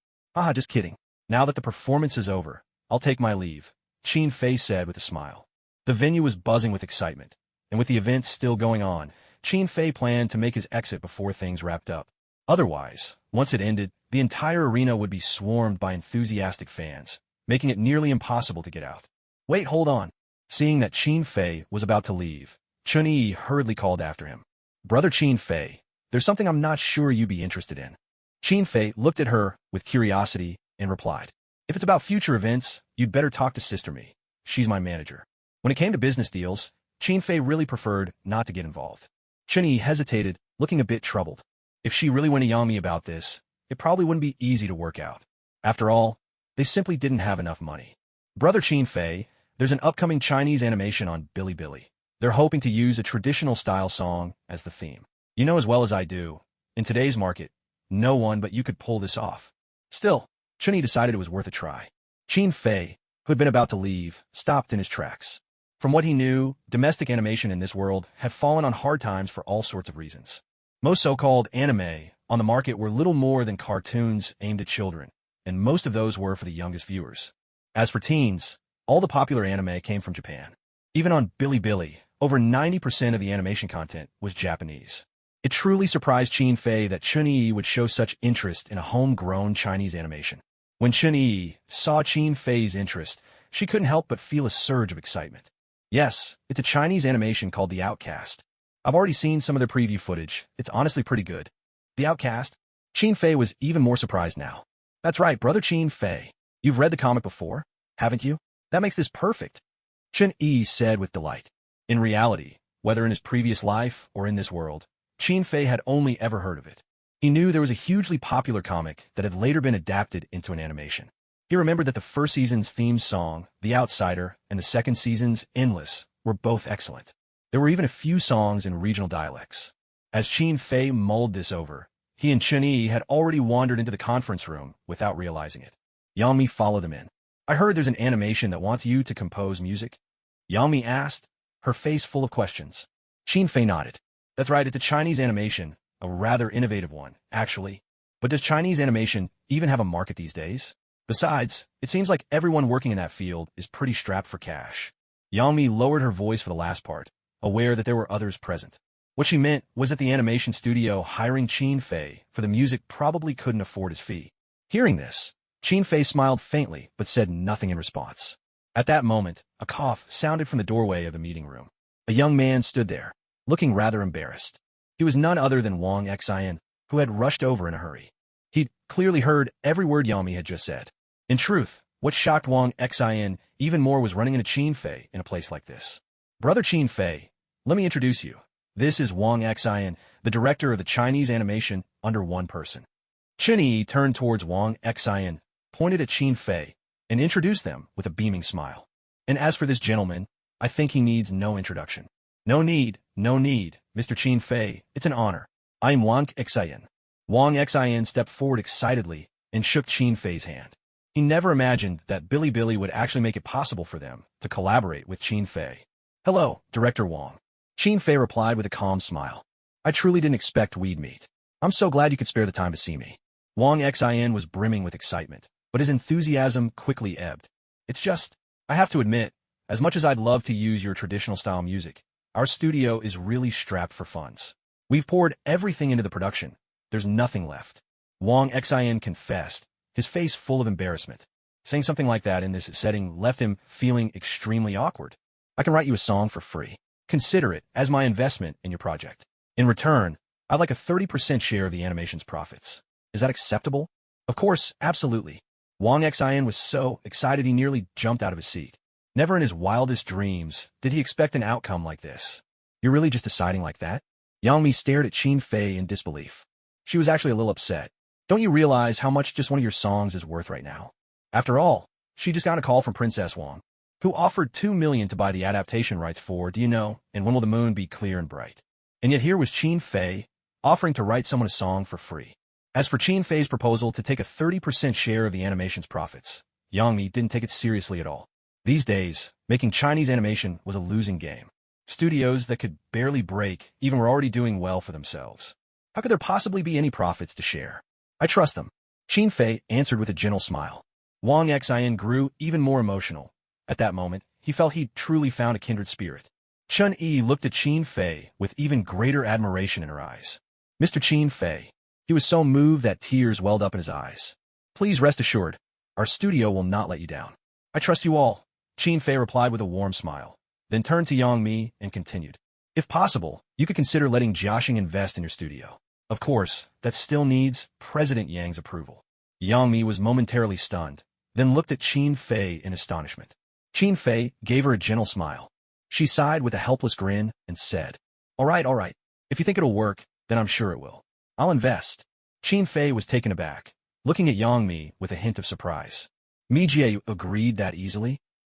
Just kidding. Now that the performance is over, I'll take my leave, Qin Fei said with a smile. The venue was buzzing with excitement, and with the event still going on, Qin Fei planned to make his exit before things wrapped up. Otherwise, once it ended, the entire arena would be swarmed by enthusiastic fans, making it nearly impossible to get out. Wait, hold on. Seeing that Qin Fei was about to leave, Chun-Yi hurriedly called after him. Brother Qin Fei, there's something I'm not sure you'd be interested in. Qin Fei looked at her with curiosity and replied, if it's about future events, you'd better talk to Sister Me. She's my manager. When it came to business deals, Qin Fei really preferred not to get involved. Chun-Yi hesitated, looking a bit troubled. If she really went to Yang Mi about this, it probably wouldn't be easy to work out. After all, they simply didn't have enough money. Brother Qin Fei, there's an upcoming Chinese animation on Bilibili. They're hoping to use a traditional style song as the theme. You know as well as I do, in today's market, no one but you could pull this off. Still, Chun-Yi decided it was worth a try. Qin Fei, who had been about to leave, stopped in his tracks. From what he knew, domestic animation in this world had fallen on hard times for all sorts of reasons. Most so-called anime on the market were little more than cartoons aimed at children, and most of those were for the youngest viewers. As for teens, all the popular anime came from Japan. Even on Bilibili, over 90% of the animation content was Japanese. It truly surprised Qin Fei that Chun-Yi would show such interest in a homegrown Chinese animation. When Chun-Yi saw Qin Fei's interest, she couldn't help but feel a surge of excitement. Yes, it's a Chinese animation called The Outcast. I've already seen some of their preview footage. It's honestly pretty good. The Outcast? Qin Fei was even more surprised now. That's right, Brother Qin Fei. You've read the comic before, haven't you? That makes this perfect. Chun-Yi said with delight. In reality, whether in his previous life or in this world, Qin Fei had only ever heard of it. He knew there was a hugely popular comic that had later been adapted into an animation. He remembered that the first season's theme song, The Outsider, and the second season's Endless, were both excellent. There were even a few songs in regional dialects. As Qin Fei mulled this over, he and Chun-Yi had already wandered into the conference room without realizing it. Yang Mi followed them in. I heard there's an animation that wants you to compose music. Yang Mi asked, her face full of questions. Qin Fei nodded. That's right, it's a Chinese animation, a rather innovative one, actually. But does Chinese animation even have a market these days? Besides, it seems like everyone working in that field is pretty strapped for cash. Yang Mi lowered her voice for the last part, aware that there were others present. What she meant was that the animation studio hiring Qin Fei for the music probably couldn't afford his fee. Hearing this, Qin Fei smiled faintly but said nothing in response. At that moment, a cough sounded from the doorway of the meeting room. A young man stood there, looking rather embarrassed. He was none other than Wang Xian, who had rushed over in a hurry. He'd clearly heard every word Yang Mi had just said. In truth, what shocked Wang Xian even more was running into Qin Fei in a place like this. Brother Qin Fei, let me introduce you. This is Wang Xian, the director of the Chinese animation under one person. Chun-Yi turned towards Wang Xian, pointed at Qin Fei, and introduced them with a beaming smile. And as for this gentleman, I think he needs no introduction. No need, Mr. Qin Fei, it's an honor. I'm Wang Xian. Wang Xian stepped forward excitedly and shook Qin Fei's hand. He never imagined that Bilibili would actually make it possible for them to collaborate with Qin Fei. Hello, Director Wang. Qin Fei replied with a calm smile. I truly didn't expect we'd meet. I'm so glad you could spare the time to see me. Wang Xian was brimming with excitement, but his enthusiasm quickly ebbed. It's just, I have to admit, as much as I'd love to use your traditional style music, our studio is really strapped for funds. We've poured everything into the production. There's nothing left. Wang Xian confessed, his face full of embarrassment. Saying something like that in this setting left him feeling extremely awkward. I can write you a song for free. Consider it as my investment in your project. In return, I'd like a 30% share of the animation's profits. Is that acceptable? Of course, absolutely. Wang Xian was so excited he nearly jumped out of his seat. Never in his wildest dreams did he expect an outcome like this. You're really just deciding like that? Yang Mi stared at Qin Fei in disbelief. She was actually a little upset. Don't you realize how much just one of your songs is worth right now? After all, she just got a call from Princess Wang, who offered 2 million to buy the adaptation rights for, do you know, and When Will the Moon Be Clear and Bright? And yet here was Qin Fei offering to write someone a song for free. As for Qin Fei's proposal to take a 30% share of the animation's profits, Yang Mi didn't take it seriously at all. These days, making Chinese animation was a losing game. Studios that could barely break even were already doing well for themselves. How could there possibly be any profits to share? I trust them. Qin Fei answered with a gentle smile. Wang Xin grew even more emotional. At that moment, he felt he'd truly found a kindred spirit. Chun-Yi looked at Qin Fei with even greater admiration in her eyes. Mr. Qin Fei. He was so moved that tears welled up in his eyes. Please rest assured, our studio will not let you down. I trust you all, Qin Fei replied with a warm smile, then turned to Yang Mi and continued. If possible, you could consider letting Jiaxing invest in your studio. Of course, that still needs President Yang's approval. Yang Mi was momentarily stunned, then looked at Qin Fei in astonishment. Qin Fei gave her a gentle smile. She sighed with a helpless grin and said, all right. If you think it'll work, then I'm sure it will. I'll invest. Qin Fei was taken aback, looking at Yang Mi with a hint of surprise. Mijie agreed that easily.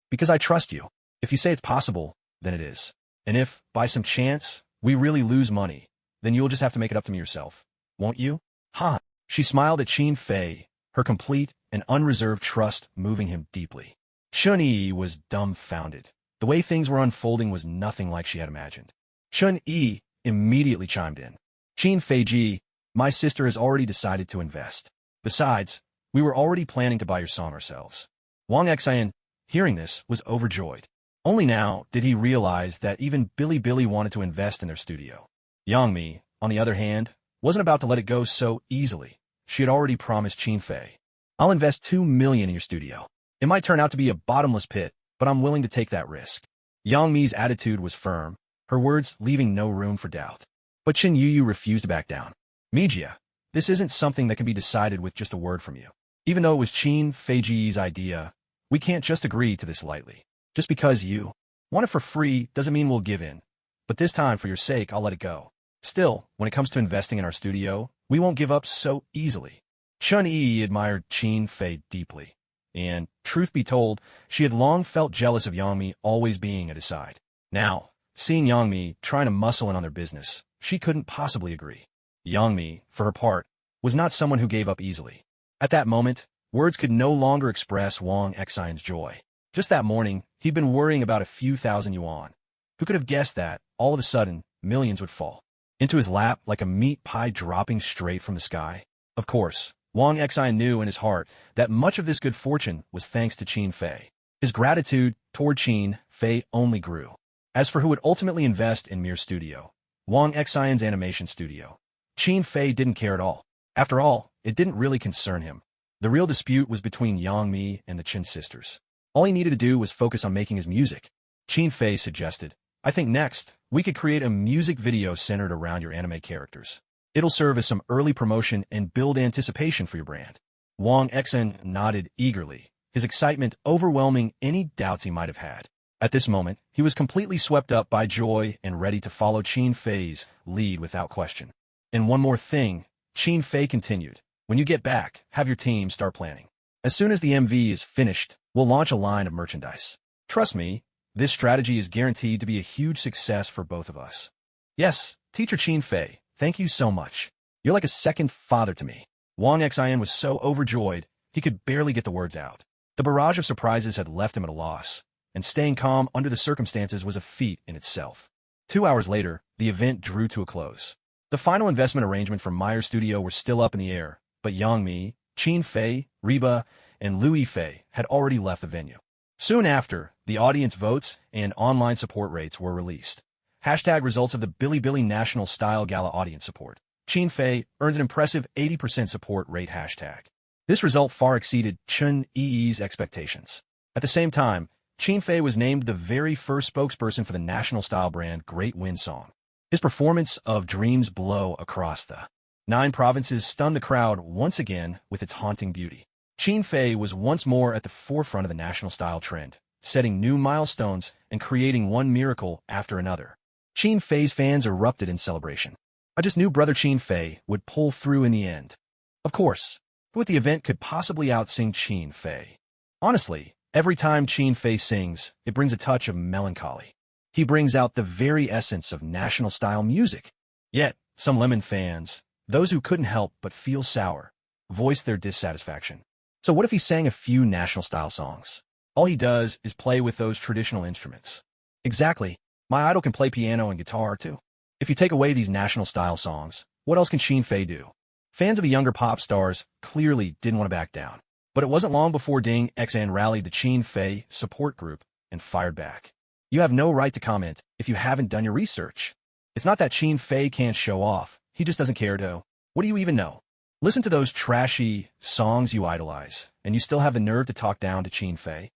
Because I trust you. If you say it's possible, then it is. And if, by some chance, we really lose money, then you'll just have to make it up to me yourself. Won't you? Ha! She smiled at Qin Fei, her complete and unreserved trust moving him deeply. Chun-Yi was dumbfounded. The way things were unfolding was nothing like she had imagined. Chun-Yi immediately chimed in. Qin Fei-ji, my sister has already decided to invest. Besides, we were already planning to buy your song ourselves. Wang Xin, hearing this, was overjoyed. Only now did he realize that even Billy wanted to invest in their studio. Yang Mi, on the other hand, wasn't about to let it go so easily. She had already promised Qin Fei. I'll invest 2 million in your studio. It might turn out to be a bottomless pit, but I'm willing to take that risk. Yang Mi's attitude was firm, her words leaving no room for doubt. But Qin Yu refused to back down. Mijie, this isn't something that can be decided with just a word from you. Even though it was Qin Feiji's idea, we can't just agree to this lightly. Just because you want it for free doesn't mean we'll give in. But this time, for your sake, I'll let it go. Still, when it comes to investing in our studio, we won't give up so easily. Chun-Yi admired Qin Fei deeply. And, truth be told, she had long felt jealous of Yang Mi always being at his side. Now, seeing Yang Mi trying to muscle in on their business, she couldn't possibly agree. Yang Mi, for her part, was not someone who gave up easily. At that moment, words could no longer express Wang Xin's joy. Just that morning, he'd been worrying about a few thousand yuan. Who could have guessed that, all of a sudden, millions would fall into his lap like a meat pie dropping straight from the sky? Of course, Wang Xin knew in his heart that much of this good fortune was thanks to Qin Fei. His gratitude toward Qin Fei only grew. As for who would ultimately invest in Mir Studio, Wang Xin's animation studio, Qin Fei didn't care at all. After all, it didn't really concern him. The real dispute was between Yang Mi and the Qin sisters. All he needed to do was focus on making his music. Qin Fei suggested, I think next, we could create a music video centered around your anime characters. It'll serve as some early promotion and build anticipation for your brand. Wang Xin nodded eagerly, his excitement overwhelming any doubts he might have had. At this moment, he was completely swept up by joy and ready to follow Qin Fei's lead without question. And one more thing, Qin Fei continued. When you get back, have your team start planning. As soon as the MV is finished, we'll launch a line of merchandise. Trust me, this strategy is guaranteed to be a huge success for both of us. Yes, Teacher Qin Fei, thank you so much. You're like a second father to me. Wang Xin was so overjoyed, he could barely get the words out. The barrage of surprises had left him at a loss, and staying calm under the circumstances was a feat in itself. 2 hours later, the event drew to a close. The final investment arrangement for Meyer Studio were still up in the air, but Yang Mi, Qin Fei, Reba, and Louis Fei had already left the venue. Soon after, the audience votes and online support rates were released. Hashtag results of the Bilibili National Style Gala audience support. Qin Fei earns an impressive 80% support rate hashtag. This result far exceeded Chun-Yi's expectations. At the same time, Qin Fei was named the very first spokesperson for the national style brand Great Wind Song. His performance of Dreams Blow across the 9 provinces stunned the crowd once again with its haunting beauty. Qin Fei was once more at the forefront of the national style trend, setting new milestones and creating one miracle after another. Qin Fei's fans erupted in celebration. I just knew brother Qin Fei would pull through in the end. Of course, who at the event could possibly outsing Qin Fei? Honestly, every time Qin Fei sings, it brings a touch of melancholy. He brings out the very essence of national style music. Yet, some Lemon fans, those who couldn't help but feel sour, voiced their dissatisfaction. So what if he sang a few national style songs? All he does is play with those traditional instruments. Exactly. My idol can play piano and guitar, too. If you take away these national style songs, what else can Qin Fei do? Fans of the younger pop stars clearly didn't want to back down. But it wasn't long before Ding Xan rallied the Qin Fei support group and fired back. You have no right to comment if you haven't done your research. It's not that Qin Fei can't show off. He just doesn't care to. What do you even know? Listen to those trashy songs you idolize, and you still have the nerve to talk down to Qin Fei?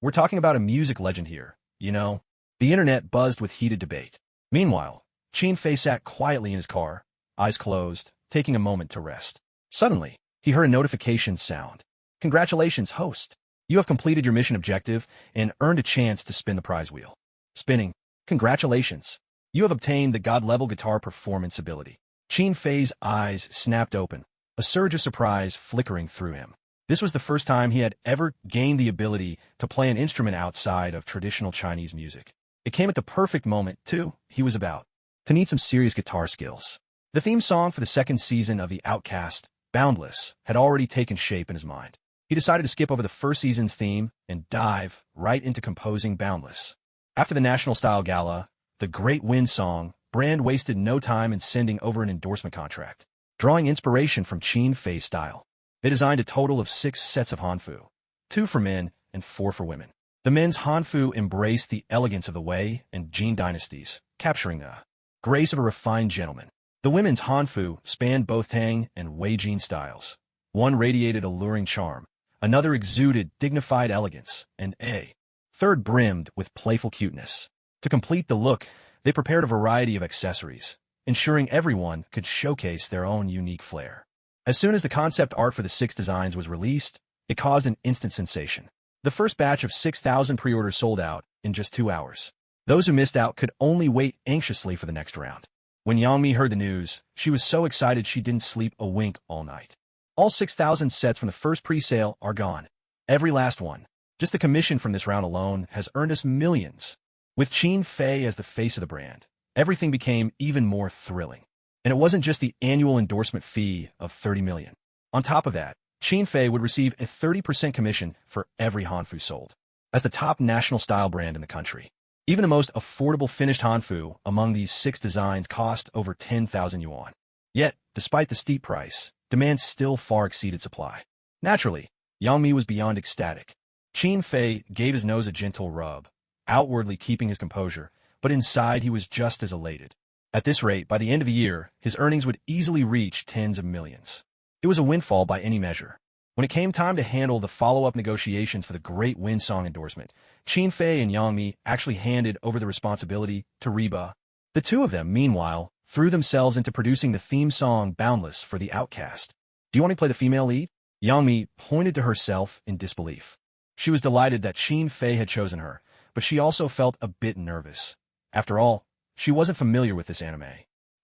We're talking about a music legend here, you know? The internet buzzed with heated debate. Meanwhile, Qin Fei sat quietly in his car, eyes closed, taking a moment to rest. Suddenly, he heard a notification sound. Congratulations, host. You have completed your mission objective and earned a chance to spin the prize wheel. Spinning. Congratulations. You have obtained the God-level guitar performance ability. Qin Fei's eyes snapped open, a surge of surprise flickering through him. This was the first time he had ever gained the ability to play an instrument outside of traditional Chinese music. It came at the perfect moment, too. He was about to need some serious guitar skills. The theme song for the second season of The Outcast, Boundless, had already taken shape in his mind. He decided to skip over the first season's theme and dive right into composing Boundless. After the National Style Gala, the Great Wind song, Brand wasted no time in sending over an endorsement contract. Drawing inspiration from Qin Fei's style, they designed a total of 6 sets of hanfu, 2 for men and 4 for women. The men's hanfu embraced the elegance of the Wei and Jin dynasties, capturing the grace of a refined gentleman. The women's hanfu spanned both Tang and Wei Jin styles. One radiated alluring charm, another exuded dignified elegance, and a third brimmed with playful cuteness. To complete the look, they prepared a variety of accessories, ensuring everyone could showcase their own unique flair. As soon as the concept art for the 6 designs was released, it caused an instant sensation. The first batch of 6,000 pre-orders sold out in just 2 hours. Those who missed out could only wait anxiously for the next round. When Yangmi heard the news, she was so excited she didn't sleep a wink all night. All 6,000 sets from the first pre-sale are gone. Every last one. Just the commission from this round alone has earned us millions. With Qin Fei as the face of the brand, everything became even more thrilling. And it wasn't just the annual endorsement fee of 30 million. On top of that, Qin Fei would receive a 30% commission for every hanfu sold. As the top national style brand in the country, even the most affordable finished hanfu among these 6 designs cost over 10,000 yuan. Yet, despite the steep price, demand still far exceeded supply. Naturally, Yangmi was beyond ecstatic. Qin Fei gave his nose a gentle rub, outwardly keeping his composure, but inside he was just as elated. At this rate, by the end of the year, his earnings would easily reach tens of millions. It was a windfall by any measure. When it came time to handle the follow-up negotiations for the Great Wind song endorsement, Qin Fei and Yangmi actually handed over the responsibility to Reba. The two of them, meanwhile, threw themselves into producing the theme song Boundless for The Outcast. Do you want me to play the female lead? Yangmi pointed to herself in disbelief. She was delighted that Qin Fei had chosen her, but she also felt a bit nervous. After all, she wasn't familiar with this anime.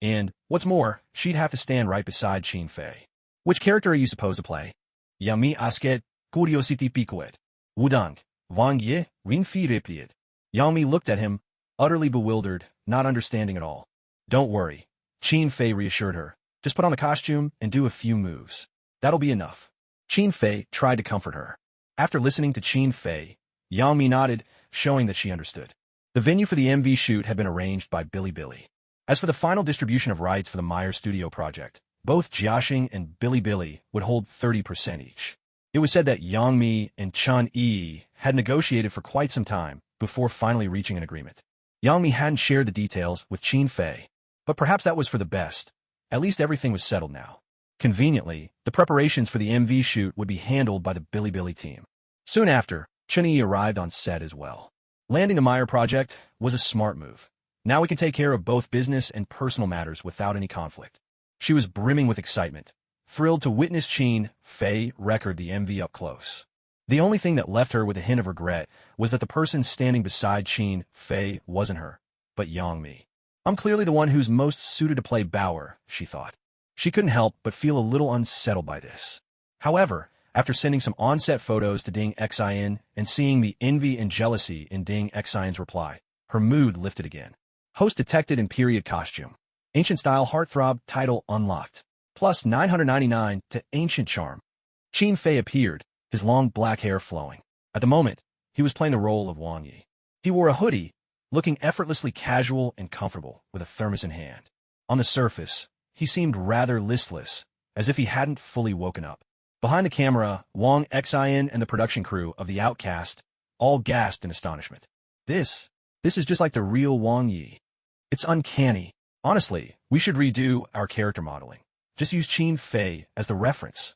And, what's more, she'd have to stand right beside Qin Fei. Which character are you supposed to play? Yami asket, curiosity piquet. Wudang, Wang Ye, Rin Fi replied. Yangmi looked at him, utterly bewildered, not understanding at all. Don't worry, Qin Fei reassured her. Just put on the costume and do a few moves. That'll be enough. Qin Fei tried to comfort her. After listening to Qin Fei, Yangmi nodded, showing that she understood. The venue for the MV shoot had been arranged by Bilibili. As for the final distribution of rights for the Meyer Studio project, both Jiaxing and Bilibili would hold 30% each. It was said that Yangmi and Chen Yi had negotiated for quite some time before finally reaching an agreement. Yangmi hadn't shared the details with Qin Fei, but perhaps that was for the best. At least everything was settled now. Conveniently, the preparations for the MV shoot would be handled by the Bilibili team. Soon after, Chen Yi arrived on set as well. Landing the Meyer project was a smart move. Now we can take care of both business and personal matters without any conflict. She was brimming with excitement, thrilled to witness Qin Fei record the MV up close. The only thing that left her with a hint of regret was that the person standing beside Qin Fei wasn't her, but Yangmi. I'm clearly the one who's most suited to play Bauer, she thought. She couldn't help but feel a little unsettled by this. However, after sending some on-set photos to Ding Xian and seeing the envy and jealousy in Ding Xian's reply, her mood lifted again. Host detected in period costume. Ancient style heartthrob title unlocked. Plus 999 to ancient charm. Qin Fei appeared, his long black hair flowing. At the moment, he was playing the role of Wang Yi. He wore a hoodie, looking effortlessly casual and comfortable with a thermos in hand. On the surface, he seemed rather listless, as if he hadn't fully woken up. Behind the camera, Wang Xin and the production crew of The Outcast all gasped in astonishment. This is just like the real Wang Yi. It's uncanny. Honestly, we should redo our character modeling. Just use Qin Fei as the reference.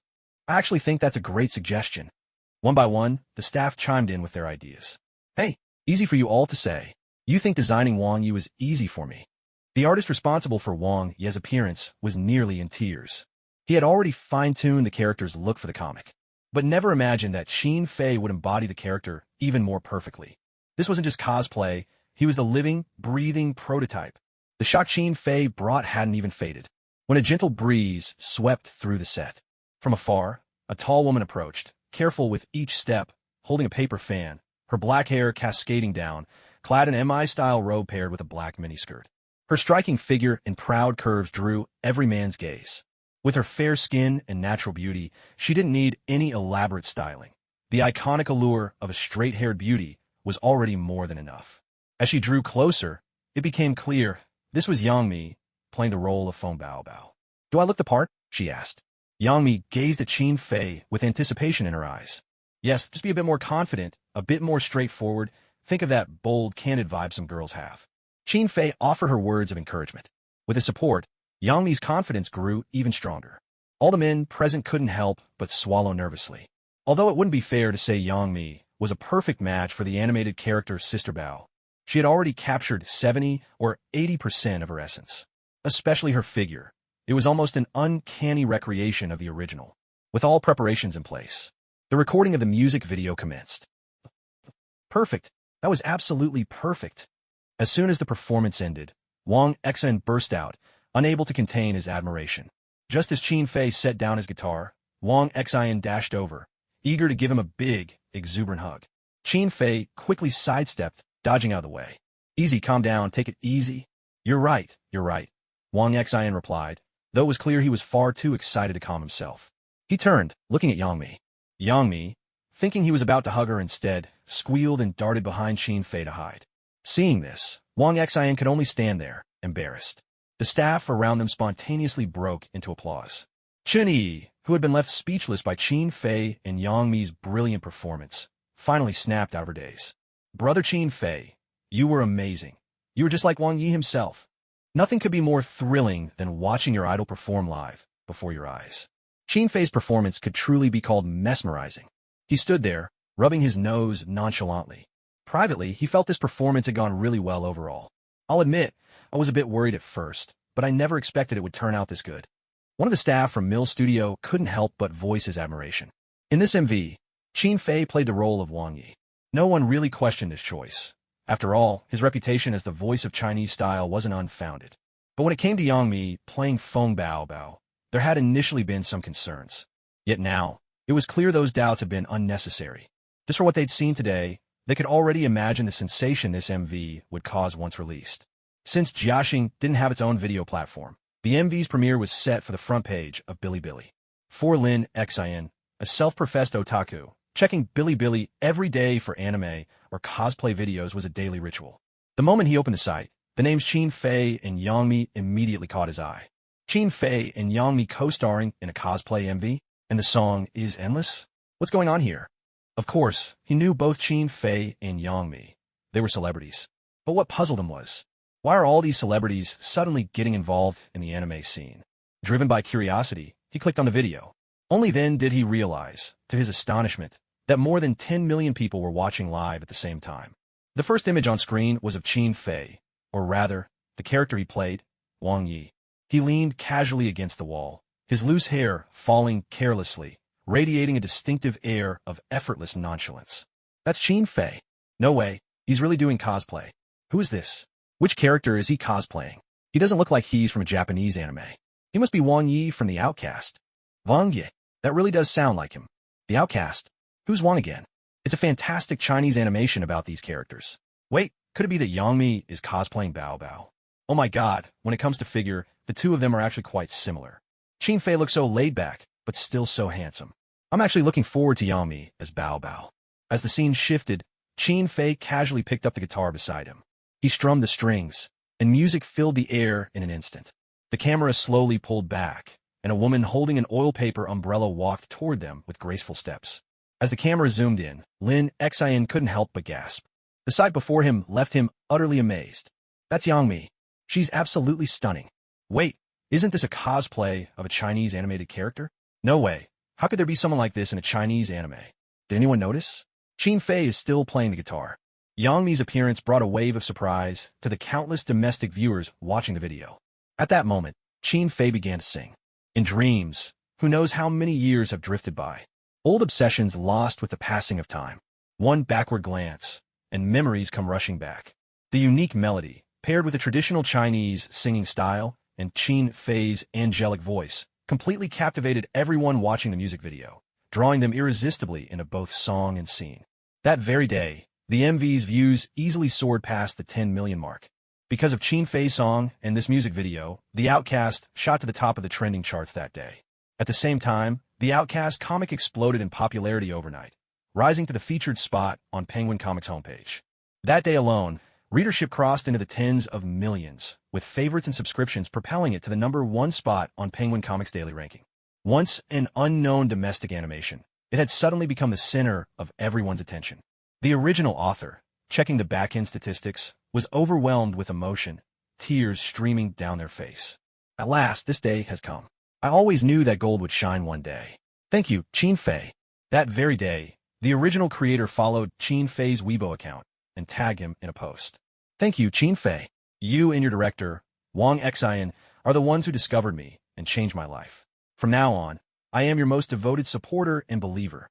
I actually think that's a great suggestion. One by one, the staff chimed in with their ideas. Hey, easy for you all to say. You think designing Wang Yi was easy for me. The artist responsible for Wang Yi's appearance was nearly in tears. He had already fine-tuned the character's look for the comic, but never imagined that Qin Fei would embody the character even more perfectly. This wasn't just cosplay, he was the living, breathing prototype. The shock Qin Fei brought hadn't even faded, when a gentle breeze swept through the set. From afar, a tall woman approached, careful with each step, holding a paper fan, her black hair cascading down, clad in MI-style robe paired with a black miniskirt. Her striking figure and proud curves drew every man's gaze. With her fair skin and natural beauty, she didn't need any elaborate styling. The iconic allure of a straight-haired beauty was already more than enough. As she drew closer, it became clear this was Yang Mi, playing the role of Feng Baobao. Do I look the part? She asked. Yang Mi gazed at Qin Fei with anticipation in her eyes. Yes, just be a bit more confident, a bit more straightforward. Think of that bold, candid vibe some girls have. Qin Fei offered her words of encouragement. With his support, Yang Mi's confidence grew even stronger. All the men present couldn't help but swallow nervously. Although it wouldn't be fair to say Yang Mi was a perfect match for the animated character Sister Bao, she had already captured 70 or 80% of her essence. Especially her figure. It was almost an uncanny recreation of the original. With all preparations in place, the recording of the music video commenced. Perfect. That was absolutely perfect. As soon as the performance ended, Wang Xin burst out, unable to contain his admiration. Just as Qin Fei set down his guitar, Wang Xin dashed over, eager to give him a big, exuberant hug. Qin Fei quickly sidestepped, dodging out of the way. Easy, calm down, take it easy. You're right, Wang Xin replied, though it was clear he was far too excited to calm himself. He turned, looking at Yang Mi. Yang Mi, thinking he was about to hug her instead, squealed and darted behind Qin Fei to hide. Seeing this, Wang Xin could only stand there, embarrassed. The staff around them spontaneously broke into applause. Chun Yi, who had been left speechless by Qin Fei and Yang Mi's brilliant performance, finally snapped out of her daze. Brother Qin Fei, you were amazing. You were just like Wang Yi himself. Nothing could be more thrilling than watching your idol perform live, before your eyes. Qin Fei's performance could truly be called mesmerizing. He stood there, rubbing his nose nonchalantly. Privately, he felt this performance had gone really well overall. I'll admit, I was a bit worried at first, but I never expected it would turn out this good. One of the staff from Mill Studio couldn't help but voice his admiration. In this MV, Qin Fei played the role of Wang Yi. No one really questioned his choice. After all, his reputation as the voice of Chinese style wasn't unfounded. But when it came to Yang Mi playing Feng Baobao, there had initially been some concerns. Yet now, it was clear those doubts had been unnecessary. Just for what they'd seen today, they could already imagine the sensation this MV would cause once released. Since Jiaxing didn't have its own video platform, the MV's premiere was set for the front page of Bilibili. For Lin Xin, a self-professed otaku, checking Bilibili every day for anime or cosplay videos was a daily ritual. The moment he opened the site, the names Qin Fei and Yang Mi immediately caught his eye. Qin Fei and Yang Mi co-starring in a cosplay MV, and the song is endless? What's going on here? Of course, he knew both Qin Fei and Yang Mi. They were celebrities. But what puzzled him was, why are all these celebrities suddenly getting involved in the anime scene? Driven by curiosity, he clicked on the video. Only then did he realize, to his astonishment, that more than 10 million people were watching live at the same time. The first image on screen was of Qin Fei, or rather, the character he played, Wang Yi. He leaned casually against the wall, his loose hair falling carelessly, radiating a distinctive air of effortless nonchalance. That's Qin Fei. No way, he's really doing cosplay. Who is this? Which character is he cosplaying? He doesn't look like he's from a Japanese anime. He must be Wang Yi from The Outcast. Wang Yi. That really does sound like him. The Outcast. Who's Wang again? It's a fantastic Chinese animation about these characters. Wait, could it be that Yang Mi is cosplaying Bao Bao? Oh my god, when it comes to figure, the two of them are actually quite similar. Qin Fei looks so laid back, but still so handsome. I'm actually looking forward to Yang Mi as Bao Bao. As the scene shifted, Qin Fei casually picked up the guitar beside him. He strummed the strings, and music filled the air in an instant. The camera slowly pulled back, and a woman holding an oil paper umbrella walked toward them with graceful steps. As the camera zoomed in, Lin Xian couldn't help but gasp. The sight before him left him utterly amazed. That's Yang. She's absolutely stunning. Wait, isn't this a cosplay of a Chinese animated character? No way. How could there be someone like this in a Chinese anime? Did anyone notice? Qin Fei is still playing the guitar. Yangmi's appearance brought a wave of surprise to the countless domestic viewers watching the video. At that moment, Qin Fei began to sing. In dreams, who knows how many years have drifted by. Old obsessions lost with the passing of time. One backward glance, and memories come rushing back. The unique melody, paired with a traditional Chinese singing style and Qin Fei's angelic voice, completely captivated everyone watching the music video, drawing them irresistibly into both song and scene. That very day, the MV's views easily soared past the 10 million mark. Because of Qin Fei's song and this music video, The Outcast shot to the top of the trending charts that day. At the same time, The Outcast comic exploded in popularity overnight, rising to the featured spot on Penguin Comics' homepage. That day alone, readership crossed into the tens of millions, with favorites and subscriptions propelling it to the #1 spot on Penguin Comics' daily ranking. Once an unknown domestic animation, it had suddenly become the center of everyone's attention. The original author, checking the back-end statistics, was overwhelmed with emotion, tears streaming down their face. At last, this day has come. I always knew that gold would shine one day. Thank you, Qin Fei. That very day, the original creator followed Qin Fei's Weibo account and tagged him in a post. Thank you, Qin Fei. You and your director, Wang Xian, are the ones who discovered me and changed my life. From now on, I am your most devoted supporter and believer.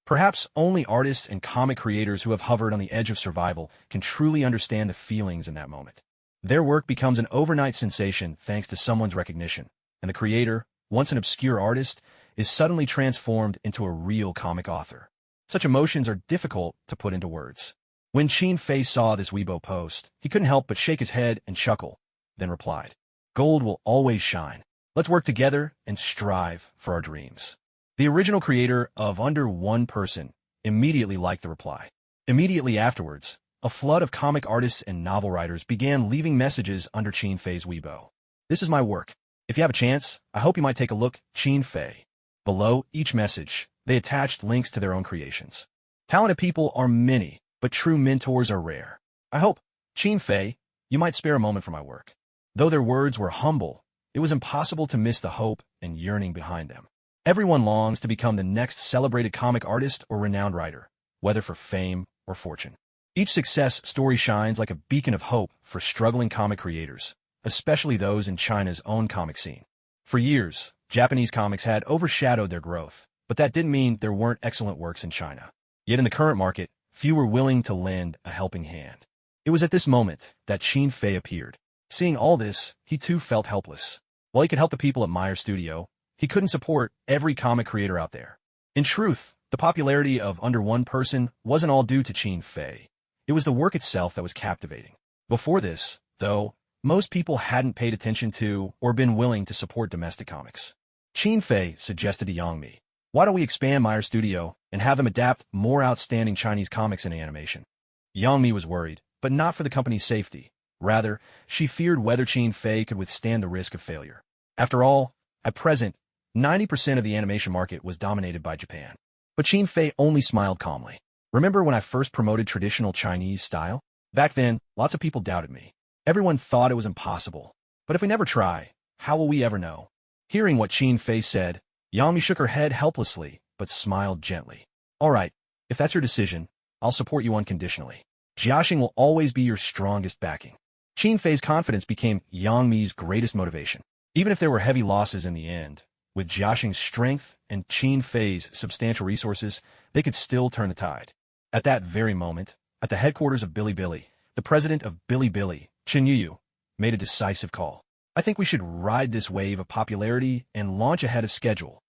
Perhaps only artists and comic creators who have hovered on the edge of survival can truly understand the feelings in that moment. Their work becomes an overnight sensation thanks to someone's recognition, and the creator, once an obscure artist, is suddenly transformed into a real comic author. Such emotions are difficult to put into words. When Qin Fei saw this Weibo post, he couldn't help but shake his head and chuckle, then replied, "Gold will always shine. Let's work together and strive for our dreams." The original creator of Under One Person immediately liked the reply. Immediately afterwards, a flood of comic artists and novel writers began leaving messages under Qin Fei's Weibo. "This is my work. If you have a chance, I hope you might take a look, Qin Fei." Below each message, they attached links to their own creations. Talented people are many, but true mentors are rare. I hope, Qin Fei, you might spare a moment for my work. Though their words were humble, it was impossible to miss the hope and yearning behind them. Everyone longs to become the next celebrated comic artist or renowned writer, whether for fame or fortune. Each success story shines like a beacon of hope for struggling comic creators, especially those in China's own comic scene. For years, Japanese comics had overshadowed their growth, but that didn't mean there weren't excellent works in China. Yet in the current market, few were willing to lend a helping hand. It was at this moment that Qin Fei appeared. Seeing all this, he too felt helpless. While he could help the people at Meyer Studio, he couldn't support every comic creator out there. In truth, the popularity of Under One Person wasn't all due to Qin Fei. It was the work itself that was captivating. Before this, though, most people hadn't paid attention to or been willing to support domestic comics. Qin Fei suggested to Yang, "Why don't we expand Meyer Studio and have them adapt more outstanding Chinese comics into animation?" Yang was worried, but not for the company's safety. Rather, she feared whether Qin Fei could withstand the risk of failure. After all, at present, 90% of the animation market was dominated by Japan. But Qin Fei only smiled calmly. "Remember when I first promoted traditional Chinese style? Back then, lots of people doubted me. Everyone thought it was impossible. But if we never try, how will we ever know?" Hearing what Qin Fei said, Yang shook her head helplessly, but smiled gently. "All right, if that's your decision, I'll support you unconditionally. Jiaxing will always be your strongest backing." Qin Fei's confidence became Yangmi's greatest motivation. Even if there were heavy losses in the end, with Jiaxing's strength and Qin Fei's substantial resources, they could still turn the tide. At that very moment, at the headquarters of Bilibili, the president of Bilibili, Chen Yu, made a decisive call. "I think we should ride this wave of popularity and launch ahead of schedule."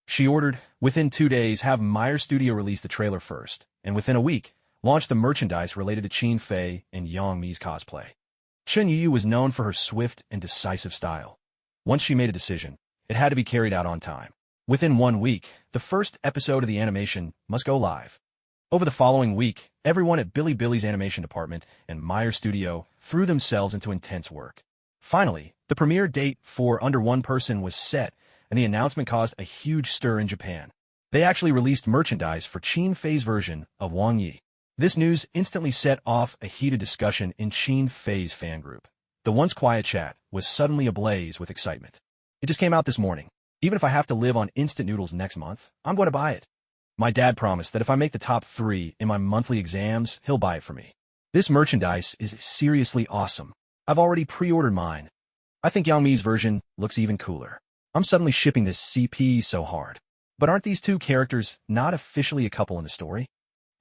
She ordered, within 2 days, have Meyer Studio release the trailer first, and within a week, launch the merchandise related to Qin Fei and Yang Mi's cosplay. Chen Yu was known for her swift and decisive style. Once she made a decision, it had to be carried out on time. Within 1 week, the first episode of the animation must go live. Over the following week, everyone at Bilibili's animation department and Meyer Studio threw themselves into intense work. Finally, the premiere date for Under One Person was set and the announcement caused a huge stir in Japan. They actually released merchandise for Qin Fei's version of Wang Yi. This news instantly set off a heated discussion in Qin Fei's fan group. The once quiet chat was suddenly ablaze with excitement. It just came out this morning. Even if I have to live on instant noodles next month, I'm going to buy it. My dad promised that if I make the top 3 in my monthly exams, he'll buy it for me. This merchandise is seriously awesome. I've already pre-ordered mine. I think Yang Mi's version looks even cooler. I'm suddenly shipping this CP so hard. But aren't these two characters not officially a couple in the story?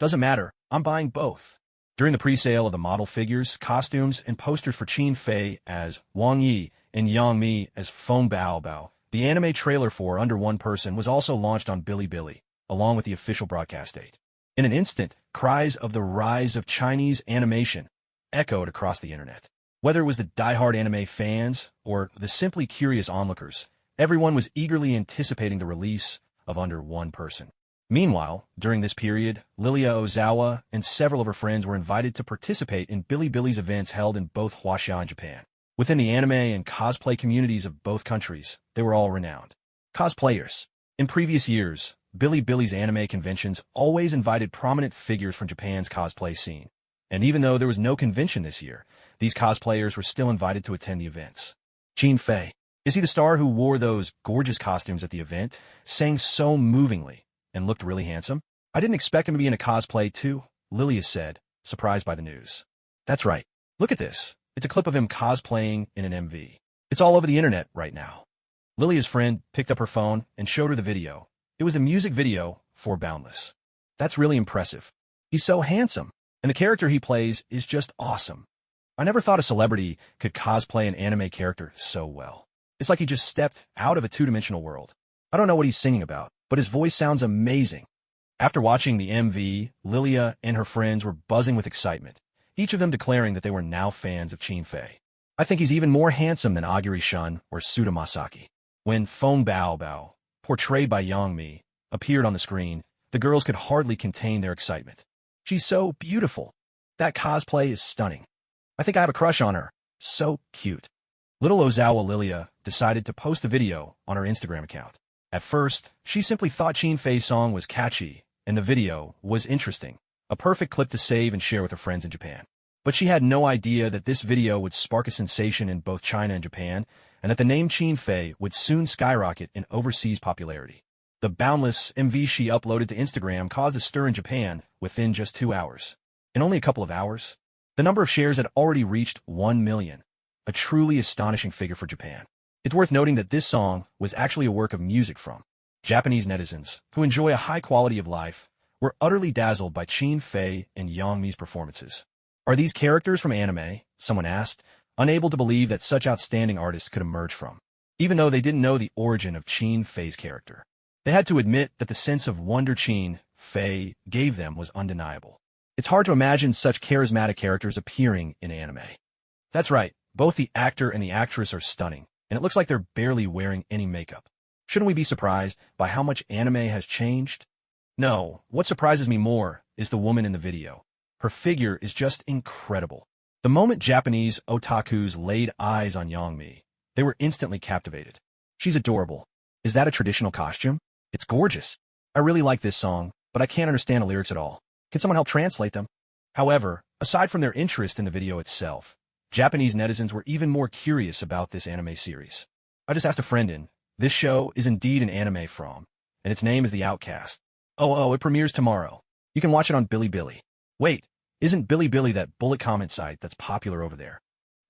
Doesn't matter, I'm buying both. During the pre-sale of the model figures, costumes, and posters for Qin Fei as Wang Yi and Yang Mi as Feng Bao, the anime trailer for Under One Person was also launched on Bilibili, along with the official broadcast date. In an instant, cries of the rise of Chinese animation echoed across the internet. Whether it was the die-hard anime fans or the simply curious onlookers, everyone was eagerly anticipating the release of Under One Person. Meanwhile, during this period, Lilia Ozawa and several of her friends were invited to participate in Bilibili's events held in both Huaxia and Japan. Within the anime and cosplay communities of both countries, they were all renowned. Cosplayers. In previous years, Bilibili's anime conventions always invited prominent figures from Japan's cosplay scene. And even though there was no convention this year, these cosplayers were still invited to attend the events. Qin Fei. Is he the star who wore those gorgeous costumes at the event, sang so movingly, and looked really handsome? I didn't expect him to be in a cosplay too, Lilia said, surprised by the news. That's right. Look at this. It's a clip of him cosplaying in an MV. It's all over the internet right now. Lilia's friend picked up her phone and showed her the video. It was a music video for Boundless. That's really impressive. He's so handsome, and the character he plays is just awesome. I never thought a celebrity could cosplay an anime character so well. It's like he just stepped out of a two-dimensional world. I don't know what he's singing about, but his voice sounds amazing. After watching the MV, Lilia and her friends were buzzing with excitement, each of them declaring that they were now fans of Qin Fei. I think he's even more handsome than Aguri-shun or Suda Masaki. When Feng Bao, portrayed by Yang Mi, appeared on the screen, the girls could hardly contain their excitement. She's so beautiful. That cosplay is stunning. I think I have a crush on her. So cute. Little Ozawa Lilia decided to post the video on her Instagram account. At first, she simply thought Qin Fei's song was catchy, and the video was interesting, a perfect clip to save and share with her friends in Japan. But she had no idea that this video would spark a sensation in both China and Japan, and that the name Qin Fei would soon skyrocket in overseas popularity. The Boundless MV she uploaded to Instagram caused a stir in Japan within just 2 hours. In only a couple of hours, the number of shares had already reached 1 million, a truly astonishing figure for Japan. It's worth noting that this song was actually a work of music from Japanese netizens, who enjoy a high quality of life, were utterly dazzled by Qin Fei and Yang Mi's performances. Are these characters from anime? Someone asked, unable to believe that such outstanding artists could emerge from. Even though they didn't know the origin of Qin Fei's character, they had to admit that the sense of wonder Qin Fei gave them was undeniable. It's hard to imagine such charismatic characters appearing in anime. That's right, both the actor and the actress are stunning, and it looks like they're barely wearing any makeup. Shouldn't we be surprised by how much anime has changed? No, what surprises me more is the woman in the video. Her figure is just incredible. The moment Japanese otakus laid eyes on Yang Mi, they were instantly captivated. She's adorable. Is that a traditional costume? It's gorgeous. I really like this song, but I can't understand the lyrics at all. Can someone help translate them? However, aside from their interest in the video itself, Japanese netizens were even more curious about this anime series. I just asked a friend this show is indeed an anime from, and its name is The Outcast. Oh, it premieres tomorrow. You can watch it on Bilibili. Wait, isn't Bilibili that bullet comment site that's popular over there?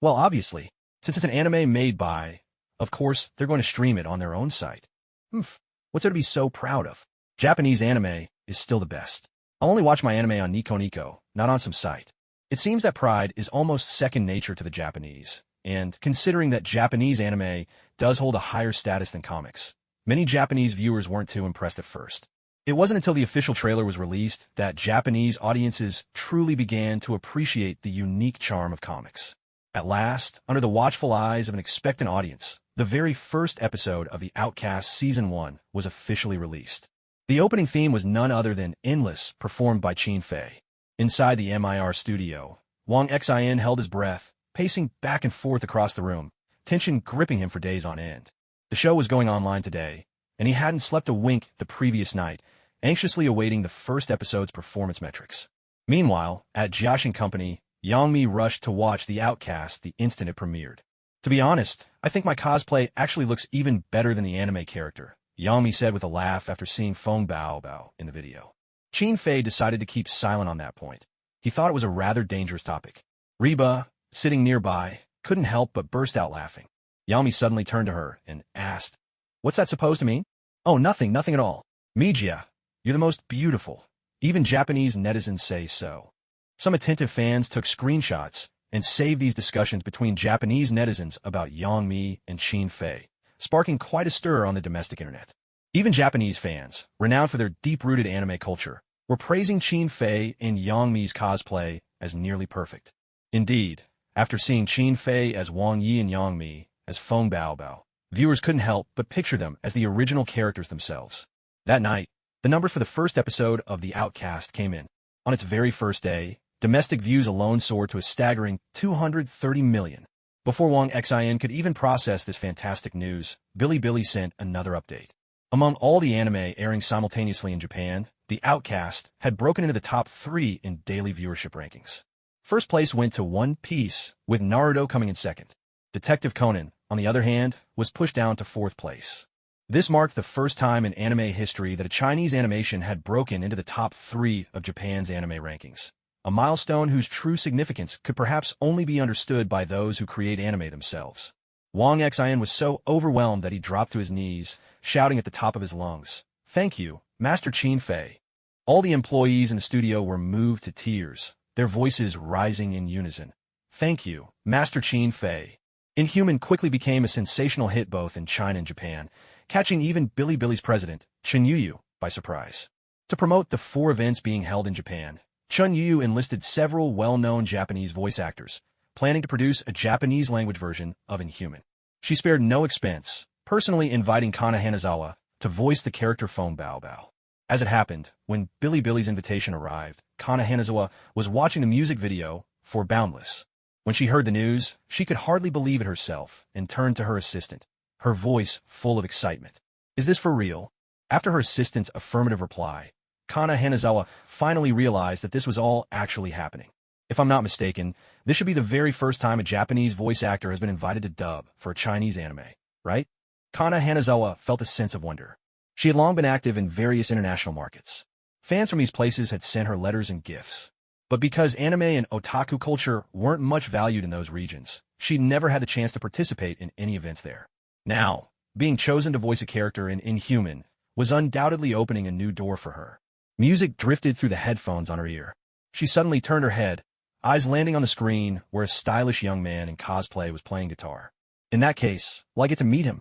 Well, obviously, since it's an anime made by, of course, they're going to stream it on their own site. What's there to be so proud of? Japanese anime is still the best. I'll only watch my anime on Nico Nico, not on some site. It seems that pride is almost second nature to the Japanese, and considering that Japanese anime does hold a higher status than comics, many Japanese viewers weren't too impressed at first. It wasn't until the official trailer was released that Japanese audiences truly began to appreciate the unique charm of comics. At last, under the watchful eyes of an expectant audience, the very first episode of The Outcast Season 1 was officially released. The opening theme was none other than Endless, performed by Qin Fei. Inside the MIR studio, Wang Xin held his breath, pacing back and forth across the room, tension gripping him for days on end. The show was going online today, and he hadn't slept a wink the previous night, anxiously awaiting the first episode's performance metrics. Meanwhile, at Jiaxin Company, Yangmi rushed to watch The Outcast the instant it premiered. To be honest, I think my cosplay actually looks even better than the anime character, Yangmi said with a laugh after seeing Feng Bao in the video. Qin Fei decided to keep silent on that point. He thought it was a rather dangerous topic. Reba, sitting nearby, couldn't help but burst out laughing. Yangmi suddenly turned to her and asked, "What's that supposed to mean?" "Oh, nothing at all. Mijia, you're the most beautiful. Even Japanese netizens say so." Some attentive fans took screenshots and saved these discussions between Japanese netizens about Yangmi and Qin Fei, sparking quite a stir on the domestic internet. Even Japanese fans, renowned for their deep-rooted anime culture, were praising Qin Fei and Yangmi's cosplay as nearly perfect. Indeed, after seeing Qin Fei as Wang Yi and Yangmi as Feng Bao, viewers couldn't help but picture them as the original characters themselves. That night, the numbers for the first episode of The Outcast came in. On its very first day, domestic views alone soared to a staggering 230 million. Before Wang Xin could even process this fantastic news, Bilibili sent another update. Among all the anime airing simultaneously in Japan, The Outcast had broken into the top 3 in daily viewership rankings. First place went to One Piece, with Naruto coming in second. Detective Conan, on the other hand, was pushed down to 4th place. This marked the first time in anime history that a Chinese animation had broken into the top 3 of Japan's anime rankings, a milestone whose true significance could perhaps only be understood by those who create anime themselves. Wang Xin was so overwhelmed that he dropped to his knees, shouting at the top of his lungs, "Thank you, Master Qin Fei." All the employees in the studio were moved to tears, their voices rising in unison. "Thank you, Master Qin Fei." Inhuman quickly became a sensational hit both in China and Japan, catching even Bilibili's president, Chen Yuyu, by surprise. To promote the 4 events being held in Japan, Chen Yuyu enlisted several well-known Japanese voice actors, planning to produce a Japanese-language version of Inhuman. She spared no expense, personally inviting Kana Hanazawa to voice the character Feng Bao. As it happened, when Bilibili's invitation arrived, Kana Hanazawa was watching the music video for Boundless. When she heard the news, she could hardly believe it herself and turned to her assistant, her voice full of excitement. "Is this for real?" After her assistant's affirmative reply, Kana Hanazawa finally realized that this was all actually happening. If I'm not mistaken, this should be the very first time a Japanese voice actor has been invited to dub for a Chinese anime, right? Kana Hanazawa felt a sense of wonder. She had long been active in various international markets. Fans from these places had sent her letters and gifts. But because anime and otaku culture weren't much valued in those regions, she never had the chance to participate in any events there. Now, being chosen to voice a character in Inhuman was undoubtedly opening a new door for her. Music drifted through the headphones on her ear. She suddenly turned her head, eyes landing on the screen where a stylish young man in cosplay was playing guitar. "In that case, will I get to meet him?"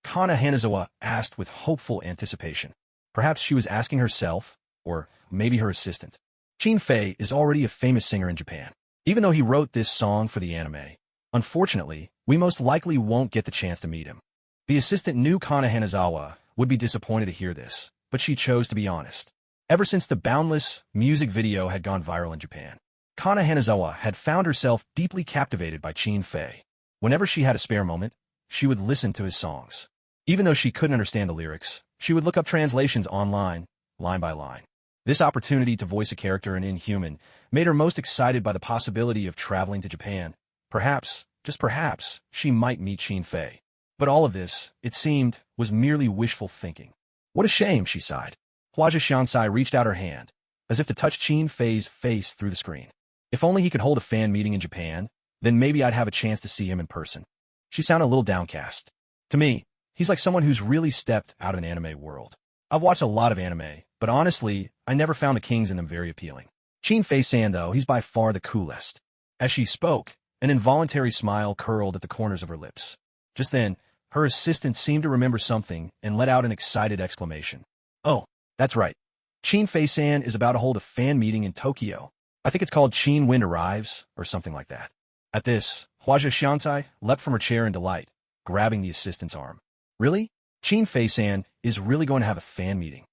Kana Hanazawa asked with hopeful anticipation. Perhaps she was asking herself, or maybe her assistant. Qin Fei is already a famous singer in Japan, even though he wrote this song for the anime. Unfortunately, we most likely won't get the chance to meet him. The assistant knew Kana Hanazawa would be disappointed to hear this, but she chose to be honest. Ever since the Boundless music video had gone viral in Japan, Kana Hanazawa had found herself deeply captivated by Qin Fei. Whenever she had a spare moment, she would listen to his songs. Even though she couldn't understand the lyrics, she would look up translations online, line by line. This opportunity to voice a character in Inhuman made her most excited by the possibility of traveling to Japan. Perhaps, just perhaps, she might meet Qin Fei. But all of this, it seemed, was merely wishful thinking. "What a shame," she sighed. Hua Xiansai reached out her hand, as if to touch Qin Fei's face through the screen. If only he could hold a fan meeting in Japan, then maybe I'd have a chance to see him in person. She sounded a little downcast. To me, he's like someone who's really stepped out of an anime world. I've watched a lot of anime, but honestly, I never found the kings in them very appealing. Qin Fei-san, though, he's by far the coolest. As she spoke, an involuntary smile curled at the corners of her lips. Just then, her assistant seemed to remember something and let out an excited exclamation. "Oh, that's right. Qin Fei-san is about to hold a fan meeting in Tokyo. I think it's called Qin Wind Arrives, or something like that." At this, Hua Xiansai leapt from her chair in delight, grabbing the assistant's arm. "Really? Qin Fei-san is really going to have a fan meeting?"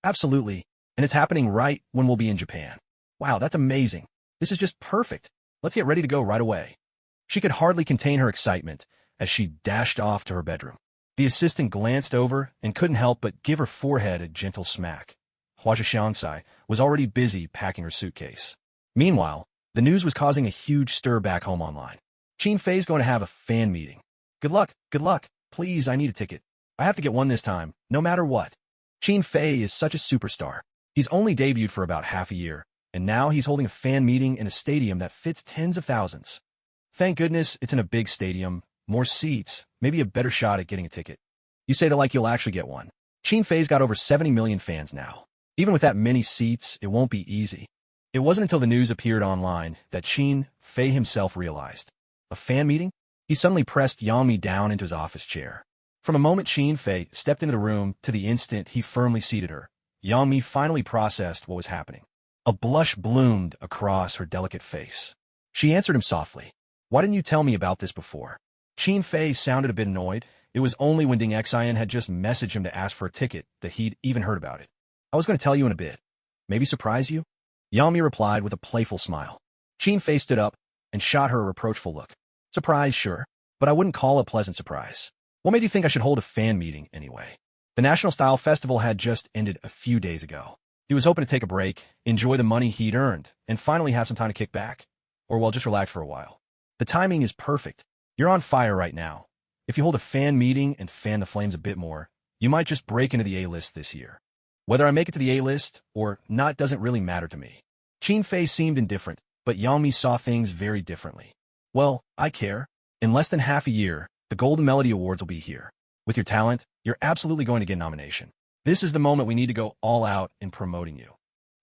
"Absolutely, and it's happening right when we'll be in Japan." "Wow, that's amazing. This is just perfect. Let's get ready to go right away." She could hardly contain her excitement as she dashed off to her bedroom. The assistant glanced over and couldn't help but give her forehead a gentle smack. Hua Xiangsai was already busy packing her suitcase. Meanwhile, the news was causing a huge stir back home online. Qin Fei's going to have a fan meeting. Good luck, good luck. Please, I need a ticket. I have to get one this time, no matter what. Qin Fei is such a superstar. He's only debuted for about half a year, and now he's holding a fan meeting in a stadium that fits tens of thousands. Thank goodness it's in a big stadium, more seats, maybe a better shot at getting a ticket. You say that like you'll actually get one. Qin Fei's got over 70 million fans now. Even with that many seats, it won't be easy. It wasn't until the news appeared online that Qin Fei himself realized. A fan meeting? He suddenly pressed Yang Mi down into his office chair. From a moment Qin Fei stepped into the room to the instant he firmly seated her, Yang Mi finally processed what was happening. A blush bloomed across her delicate face. She answered him softly. Why didn't you tell me about this before? Qin Fei sounded a bit annoyed. It was only when Ding Xian had just messaged him to ask for a ticket that he'd even heard about it. I was going to tell you in a bit. Maybe surprise you? Yang Mi replied with a playful smile. Qin Fei stood up and shot her a reproachful look. Surprise, sure, but I wouldn't call it a pleasant surprise. What made you think I should hold a fan meeting anyway? The National Style Festival had just ended a few days ago. He was hoping to take a break, enjoy the money he'd earned, and finally have some time to kick back. Or, well, just relax for a while. The timing is perfect. You're on fire right now. If you hold a fan meeting and fan the flames a bit more, you might just break into the A-list this year. Whether I make it to the A-list or not doesn't really matter to me. Qin Fei seemed indifferent, but Yang Mi saw things very differently. Well, I care. In less than half a year, the Golden Melody Awards will be here. With your talent, you're absolutely going to get a nomination. This is the moment we need to go all out in promoting you.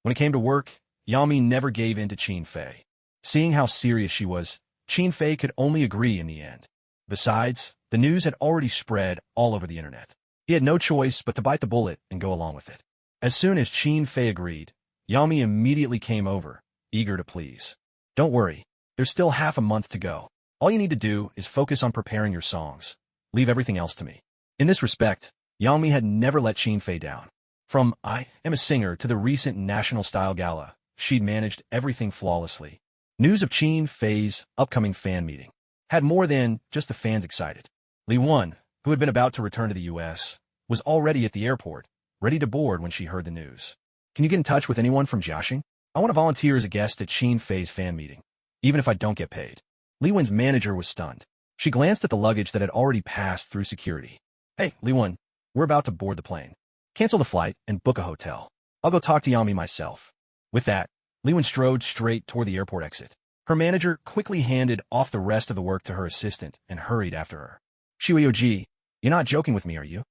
When it came to work, Yang Mi never gave in to Qin Fei. Seeing how serious she was, Qin Fei could only agree in the end. Besides, the news had already spread all over the internet. He had no choice but to bite the bullet and go along with it. As soon as Qin Fei agreed, Yang Mi immediately came over, eager to please. Don't worry, there's still half a month to go. All you need to do is focus on preparing your songs. Leave everything else to me. In this respect, Yang Mi had never let Qin Fei down. From I Am a Singer to the recent National Style Gala, she'd managed everything flawlessly. News of Qin Fei's upcoming fan meeting had more than just the fans excited. Li Wen, who had been about to return to the U.S., was already at the airport, ready to board when she heard the news. Can you get in touch with anyone from Jiaxing? I want to volunteer as a guest at Qin Fei's fan meeting, even if I don't get paid. Li Wen's manager was stunned. She glanced at the luggage that had already passed through security. Hey, Li Wen, we're about to board the plane. Cancel the flight and book a hotel. I'll go talk to Yang Mi myself. With that, Li Wen strode straight toward the airport exit. Her manager quickly handed off the rest of the work to her assistant and hurried after her. Shuyo-ji, you're not joking with me, are you?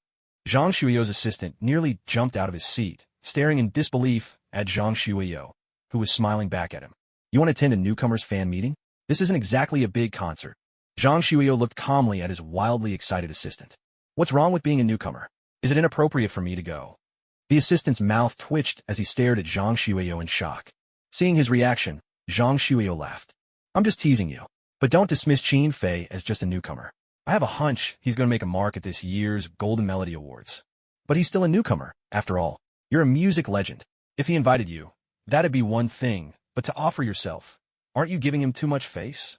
Zhang Shuyo's assistant nearly jumped out of his seat, staring in disbelief at Zhang Shuyo, who was smiling back at him. You want to attend a newcomer's fan meeting? This isn't exactly a big concert. Zhang Shuyo looked calmly at his wildly excited assistant. What's wrong with being a newcomer? Is it inappropriate for me to go? The assistant's mouth twitched as he stared at Zhang Shuyo in shock. Seeing his reaction, Zhang Shuyo laughed. I'm just teasing you. But don't dismiss Qin Fei as just a newcomer. I have a hunch he's going to make a mark at this year's Golden Melody Awards. But he's still a newcomer, after all. You're a music legend. If he invited you, that'd be one thing, but to offer yourself, aren't you giving him too much face?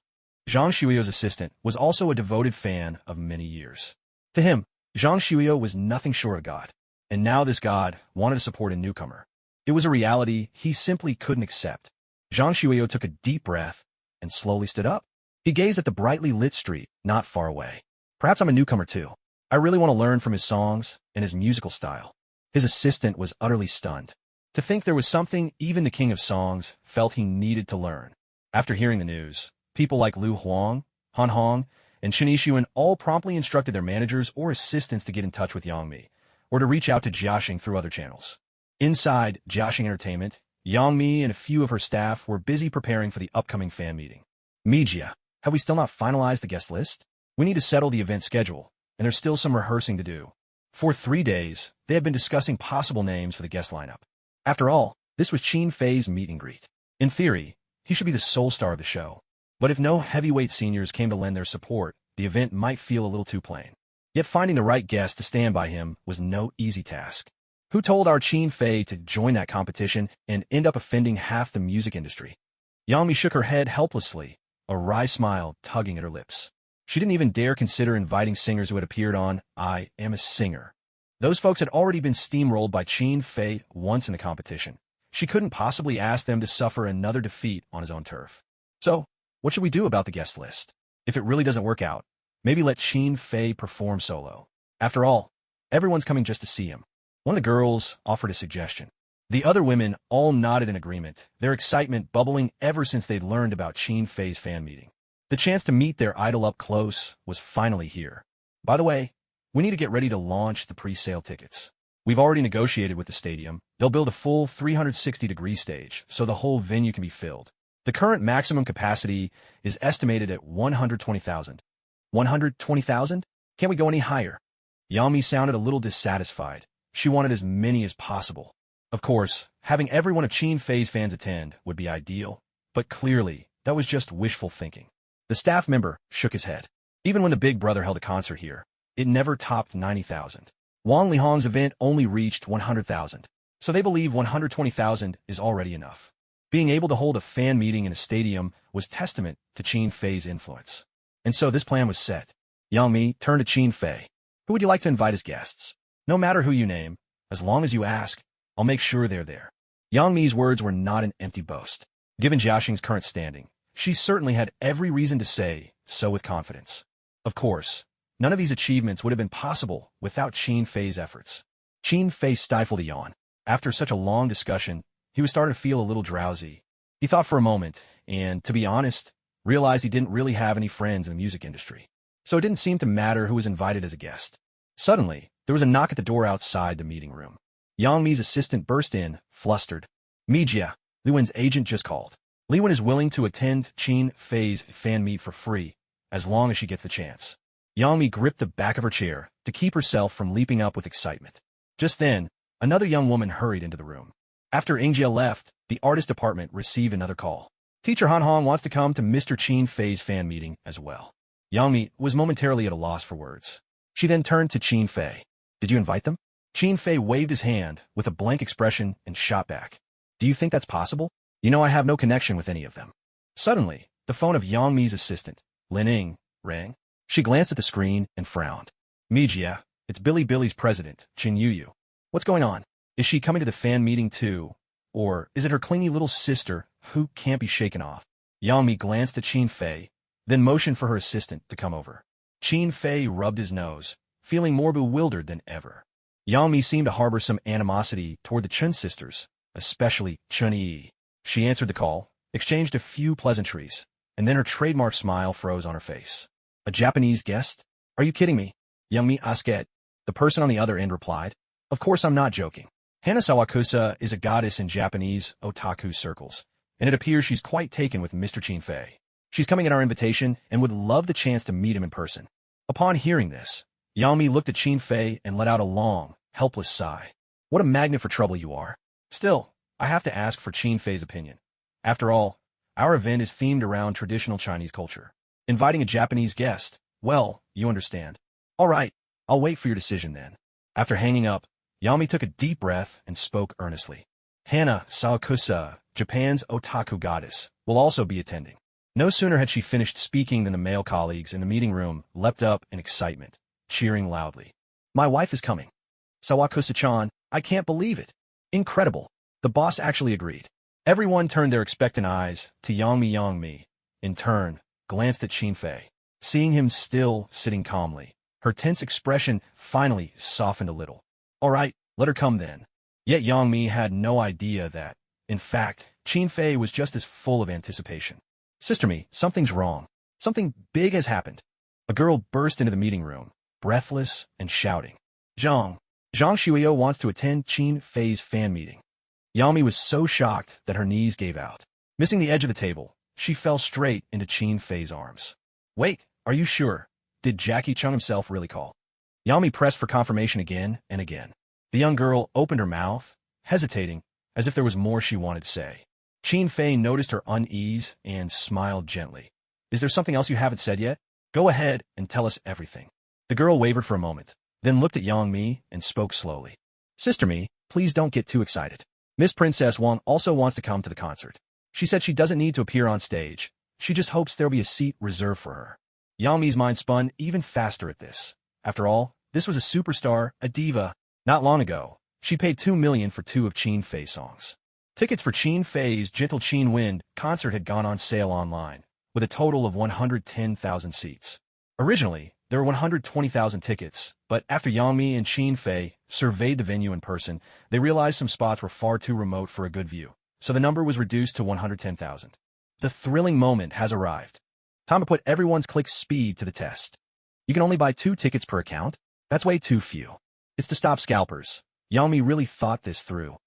Zhang Shuyo's assistant was also a devoted fan of many years. To him, Zhang Shuyo was nothing short of God. And now this God wanted to support a newcomer. It was a reality he simply couldn't accept. Zhang Shuyo took a deep breath and slowly stood up. He gazed at the brightly lit street not far away. Perhaps I'm a newcomer too. I really want to learn from his songs and his musical style. His assistant was utterly stunned. To think there was something even the king of songs felt he needed to learn. After hearing the news, people like Lu Huang, Han Hong, and Chen Yixuan all promptly instructed their managers or assistants to get in touch with Yang Mi, or to reach out to Jiaxing through other channels. Inside Jiaxing Entertainment, Yang Mi and a few of her staff were busy preparing for the upcoming fan meeting. Mijia, have we still not finalized the guest list? We need to settle the event schedule, and there's still some rehearsing to do. For 3 days, they have been discussing possible names for the guest lineup. After all, this was Qin Fei's meet and greet. In theory, he should be the sole star of the show. But if no heavyweight seniors came to lend their support, the event might feel a little too plain. Yet finding the right guest to stand by him was no easy task. Who told our Qin Fei to join that competition and end up offending half the music industry? Yang Mi shook her head helplessly, a wry smile tugging at her lips. She didn't even dare consider inviting singers who had appeared on I Am a Singer. Those folks had already been steamrolled by Qin Fei once in the competition. She couldn't possibly ask them to suffer another defeat on his own turf. So, what should we do about the guest list? If it really doesn't work out, maybe let Qin Fei perform solo. After all, everyone's coming just to see him. One of the girls offered a suggestion. The other women all nodded in agreement, their excitement bubbling ever since they'd learned about Qin Fei's fan meeting. The chance to meet their idol up close was finally here. By the way, we need to get ready to launch the pre-sale tickets. We've already negotiated with the stadium. They'll build a full 360-degree stage, so the whole venue can be filled. The current maximum capacity is estimated at 120,000. 120,000? Can't we go any higher? Yami sounded a little dissatisfied. She wanted as many as possible. Of course, having every one of Qin Fei's fans attend would be ideal, but clearly, that was just wishful thinking. The staff member shook his head. Even when the Big Brother held a concert here, it never topped 90,000. Wang Lihong's event only reached 100,000, so they believe 120,000 is already enough. Being able to hold a fan meeting in a stadium was testament to Qin Fei's influence. And so this plan was set. Yang Mi turned to Qin Fei. Who would you like to invite as guests? No matter who you name, as long as you ask, I'll make sure they're there. Yang Mi's words were not an empty boast. Given Jiaxing's current standing, she certainly had every reason to say so with confidence. Of course, none of these achievements would have been possible without Qin Fei's efforts. Qin Fei stifled a yawn. After such a long discussion, he was starting to feel a little drowsy. He thought for a moment, and, to be honest, realized he didn't really have any friends in the music industry. So it didn't seem to matter who was invited as a guest. Suddenly, there was a knock at the door outside the meeting room. Yang Mi's assistant burst in, flustered. Mijia, Li Wen's agent just called. Li Wen is willing to attend Qin Fei's fan meet for free, as long as she gets the chance. Yang Mi gripped the back of her chair to keep herself from leaping up with excitement. Just then, another young woman hurried into the room. After Ingjia left, the artist department received another call. Teacher Han Hong wants to come to Mr. Qin Fei's fan meeting as well. Yang Mi was momentarily at a loss for words. She then turned to Qin Fei. Did you invite them? Qin Fei waved his hand with a blank expression and shot back. Do you think that's possible? You know I have no connection with any of them. Suddenly, the phone of Yang Mi's assistant, Lin Ying, rang. She glanced at the screen and frowned. Mijia, it's Billy's president, Qin Yuyu. What's going on? Is she coming to the fan meeting too? Or is it her clingy little sister who can't be shaken off? Yang Mi glanced at Qin Fei, then motioned for her assistant to come over. Qin Fei rubbed his nose, feeling more bewildered than ever. Yang Mi seemed to harbor some animosity toward the Chun sisters, especially Chun Yi. She answered the call, exchanged a few pleasantries, and then her trademark smile froze on her face. A Japanese guest? Are you kidding me? Yang Mi asked. The person on the other end replied. Of course I'm not joking. Hana Sawakusa is a goddess in Japanese otaku circles, and it appears she's quite taken with Mr. Qin Fei. She's coming at our invitation and would love the chance to meet him in person. Upon hearing this, Yang Mi looked at Qin Fei and let out a long, helpless sigh. What a magnet for trouble you are. Still, I have to ask for Qin Fei's opinion. After all, our event is themed around traditional Chinese culture. Inviting a Japanese guest, well, you understand. All right, I'll wait for your decision then. After hanging up, Yang Mi took a deep breath and spoke earnestly. Hana Sawakusa, Japan's otaku goddess, will also be attending. No sooner had she finished speaking than the male colleagues in the meeting room leapt up in excitement, cheering loudly. My wife is coming. Sawakusa-chan, I can't believe it. Incredible. The boss actually agreed. Everyone turned their expectant eyes to Yang Mi. Yang Mi, in turn, glanced at Qin Fei. Seeing him still sitting calmly, her tense expression finally softened a little. All right, let her come then. Yet Yang Mi had no idea that, in fact, Qin Fei was just as full of anticipation. Sister Mi, something's wrong. Something big has happened. A girl burst into the meeting room, breathless and shouting. Zhang Shuyo wants to attend Qin Fei's fan meeting. Yang Mi was so shocked that her knees gave out. Missing the edge of the table, she fell straight into Qin Fei's arms. Wait, are you sure? Did Jackie Chung himself really call? Yang Mi pressed for confirmation again and again. The young girl opened her mouth, hesitating, as if there was more she wanted to say. Qin Fei noticed her unease and smiled gently. Is there something else you haven't said yet? Go ahead and tell us everything. The girl wavered for a moment, then looked at Yang Mi and spoke slowly. Sister Mi, please don't get too excited. Miss Princess Wang also wants to come to the concert. She said she doesn't need to appear on stage. She just hopes there'll be a seat reserved for her. Yang Mi's mind spun even faster at this. After all, this was a superstar, a diva. Not long ago, she paid $2 million for 2 of Qin Fei's songs. Tickets for Qin Fei's Gentle Qin Wind concert had gone on sale online, with a total of 110,000 seats. Originally, there were 120,000 tickets, but after Yang Mi and Qin Fei surveyed the venue in person, they realized some spots were far too remote for a good view, so the number was reduced to 110,000. The thrilling moment has arrived. Time to put everyone's click speed to the test. You can only buy 2 tickets per account? That's way too few. It's to stop scalpers. Yang Mi really thought this through.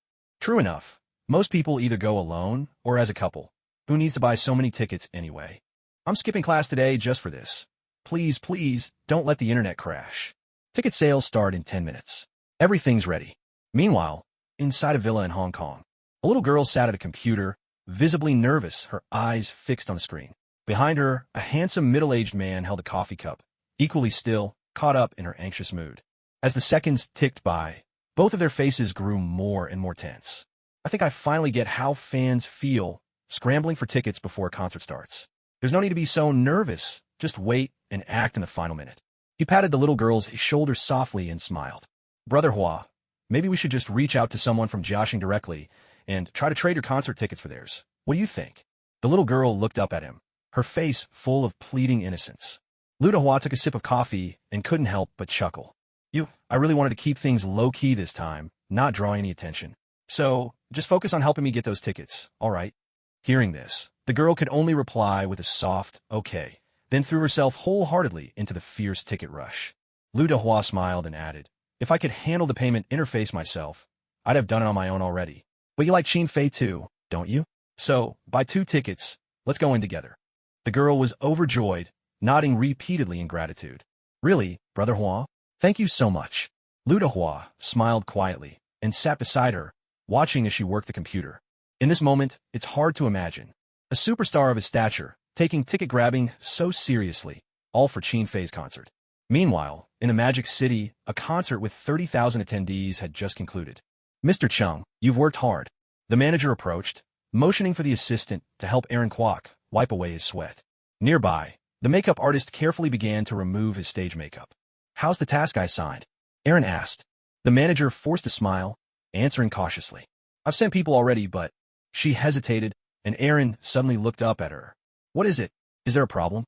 True enough, most people either go alone or as a couple. Who needs to buy so many tickets anyway? I'm skipping class today just for this. Please, please, don't let the internet crash. Ticket sales start in 10 minutes. Everything's ready. Meanwhile, inside a villa in Hong Kong, a little girl sat at a computer, visibly nervous, her eyes fixed on the screen. Behind her, a handsome middle-aged man held a coffee cup, equally still, caught up in her anxious mood. As the seconds ticked by, both of their faces grew more and more tense. I think I finally get how fans feel scrambling for tickets before a concert starts. There's no need to be so nervous. Just wait and act in the final minute. He patted the little girl's shoulder softly and smiled. Brother Hua, maybe we should just reach out to someone from Jiaxing directly and try to trade your concert tickets for theirs. What do you think? The little girl looked up at him, her face full of pleading innocence. Luda Hua took a sip of coffee and couldn't help but chuckle. I really wanted to keep things low-key this time, not draw any attention. So, just focus on helping me get those tickets, all right? Hearing this, the girl could only reply with a soft, okay, then threw herself wholeheartedly into the fierce ticket rush. Luda Hua smiled and added, if I could handle the payment interface myself, I'd have done it on my own already. But you like Qin Fei too, don't you? So, buy 2 tickets, let's go in together. The girl was overjoyed, nodding repeatedly in gratitude. Really, Brother Hua? Thank you so much. Luda Hua smiled quietly and sat beside her, watching as she worked the computer. In this moment, it's hard to imagine. A superstar of his stature, taking ticket grabbing so seriously, all for Qin Fei's concert. Meanwhile, in the Magic City, a concert with 30,000 attendees had just concluded. Mr. Chung, you've worked hard. The manager approached, motioning for the assistant to help Aaron Kwok wipe away his sweat. Nearby, the makeup artist carefully began to remove his stage makeup. How's the task I signed? Aaron asked. The manager forced a smile, answering cautiously. I've sent people already, but... She hesitated, and Aaron suddenly looked up at her. What is it? Is there a problem?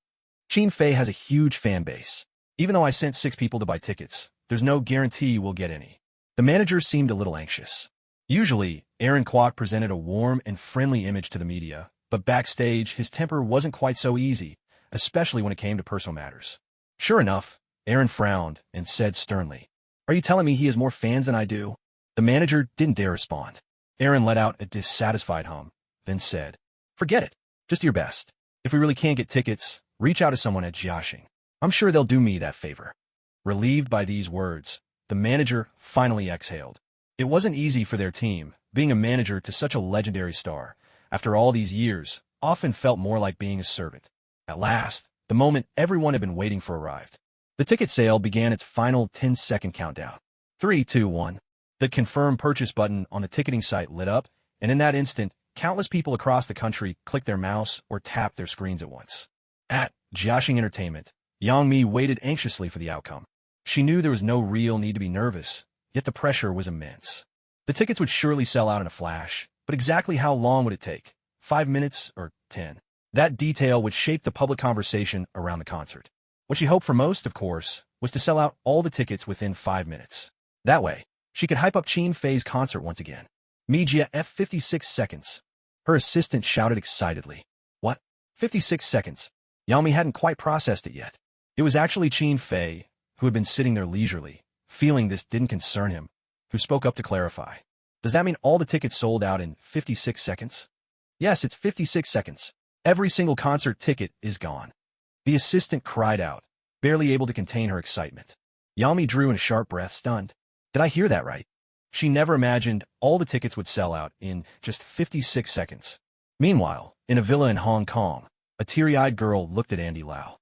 Qin Fei has a huge fan base. Even though I sent 6 people to buy tickets, there's no guarantee we'll get any. The manager seemed a little anxious. Usually, Aaron Kwok presented a warm and friendly image to the media, but backstage, his temper wasn't quite so easy, especially when it came to personal matters. Sure enough, Aaron frowned and said sternly, Are you telling me he has more fans than I do? The manager didn't dare respond. Aaron let out a dissatisfied hum, then said, Forget it. Just do your best. If we really can't get tickets, reach out to someone at Jiaxing. I'm sure they'll do me that favor. Relieved by these words, the manager finally exhaled. It wasn't easy for their team, being a manager to such a legendary star, after all these years, often felt more like being a servant. At last, the moment everyone had been waiting for arrived. The ticket sale began its final 10-second countdown. 3, 2, 1. The confirm purchase button on the ticketing site lit up, and in that instant, countless people across the country clicked their mouse or tapped their screens at once. At Jiaxing Entertainment, Yang Mi waited anxiously for the outcome. She knew there was no real need to be nervous, yet the pressure was immense. The tickets would surely sell out in a flash, but exactly how long would it take? 5 minutes or 10? That detail would shape the public conversation around the concert. What she hoped for most, of course, was to sell out all the tickets within 5 minutes. That way, she could hype up Qin Fei's concert once again. Mijia F 56 seconds. Her assistant shouted excitedly. What? 56 seconds? Yang Mi hadn't quite processed it yet. It was actually Qin Fei, who had been sitting there leisurely, feeling this didn't concern him, who spoke up to clarify. Does that mean all the tickets sold out in 56 seconds? Yes, it's 56 seconds. Every single concert ticket is gone. The assistant cried out, barely able to contain her excitement. Yang Mi drew in a sharp breath, stunned. Did I hear that right? She never imagined all the tickets would sell out in just 56 seconds. Meanwhile, in a villa in Hong Kong, a teary-eyed girl looked at Andy Lau.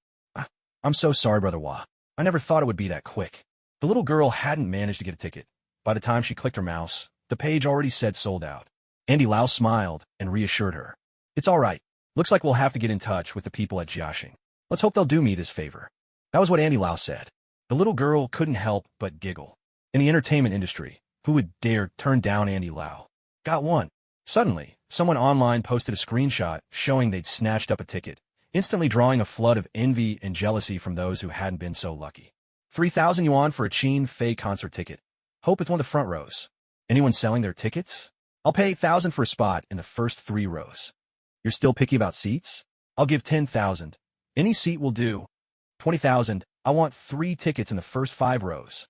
I'm so sorry, Brother Hua. I never thought it would be that quick. The little girl hadn't managed to get a ticket. By the time she clicked her mouse, the page already said sold out. Andy Lau smiled and reassured her. It's all right. Looks like we'll have to get in touch with the people at Jiaxing. Let's hope they'll do me this favor. That was what Andy Lau said. The little girl couldn't help but giggle. In the entertainment industry, who would dare turn down Andy Lau? Got one. Suddenly, someone online posted a screenshot showing they'd snatched up a ticket, instantly drawing a flood of envy and jealousy from those who hadn't been so lucky. 3,000 yuan for a Qin Fei concert ticket. Hope it's one of the front rows. Anyone selling their tickets? I'll pay 8,000 for a spot in the first 3 rows. You're still picky about seats? I'll give 10,000. Any seat will do. 20,000. I want 3 tickets in the first 5 rows.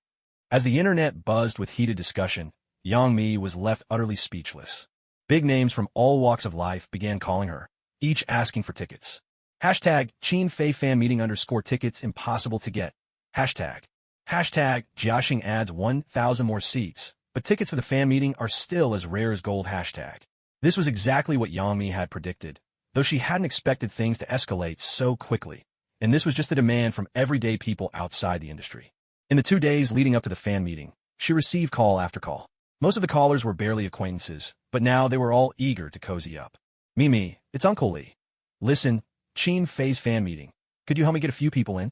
As the internet buzzed with heated discussion, Yang Mi was left utterly speechless. Big names from all walks of life began calling her, each asking for tickets. Hashtag Qin Fei fan meeting _ tickets impossible to get. Hashtag Jiaxing adds 1,000 more seats, but tickets for the fan meeting are still as rare as gold. Hashtag. This was exactly what Yang Mi had predicted, though she hadn't expected things to escalate so quickly. And this was just the demand from everyday people outside the industry. In the 2 days leading up to the fan meeting, she received call after call. Most of the callers were barely acquaintances, but now they were all eager to cozy up. Mimi, it's Uncle Lee. Listen, Qin Fei's fan meeting. Could you help me get a few people in?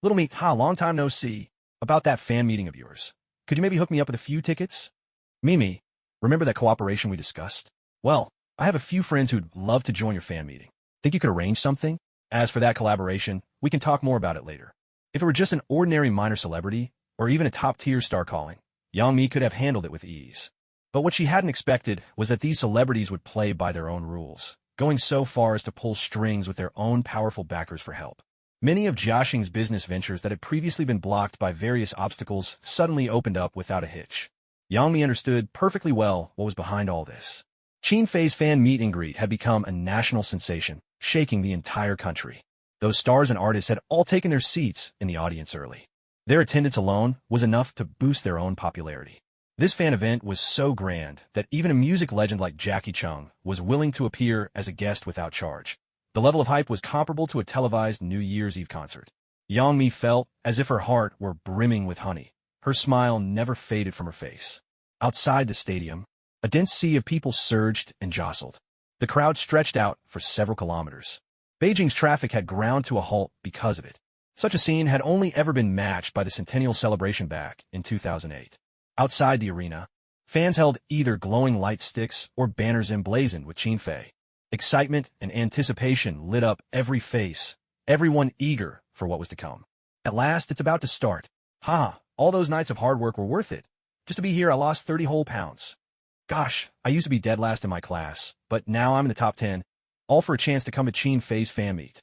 Little me, long time no see. About that fan meeting of yours. Could you maybe hook me up with a few tickets? Mimi, remember that cooperation we discussed? Well, I have a few friends who'd love to join your fan meeting. Think you could arrange something? As for that collaboration, we can talk more about it later. If it were just an ordinary minor celebrity, or even a top-tier star calling, Yang Mi could have handled it with ease. But what she hadn't expected was that these celebrities would play by their own rules, going so far as to pull strings with their own powerful backers for help. Many of Jiaxing's business ventures that had previously been blocked by various obstacles suddenly opened up without a hitch. Yang Mi understood perfectly well what was behind all this. Qin Fei's fan meet and greet had become a national sensation, shaking the entire country. Those stars and artists had all taken their seats in the audience early. Their attendance alone was enough to boost their own popularity. This fan event was so grand that even a music legend like Jackie Chung was willing to appear as a guest without charge. The level of hype was comparable to a televised New Year's Eve concert. Yang Mi felt as if her heart were brimming with honey. Her smile never faded from her face. Outside the stadium, a dense sea of people surged and jostled. The crowd stretched out for several kilometers. Beijing's traffic had ground to a halt because of it. Such a scene had only ever been matched by the Centennial celebration back in 2008. Outside the arena, fans held either glowing light sticks or banners emblazoned with Qin Fei. Excitement and anticipation lit up every face, everyone eager for what was to come. At last, it's about to start. All those nights of hard work were worth it. Just to be here, I lost 30 whole pounds. Gosh, I used to be dead last in my class, but now I'm in the top 10, all for a chance to come to Qin Fei's fan meet.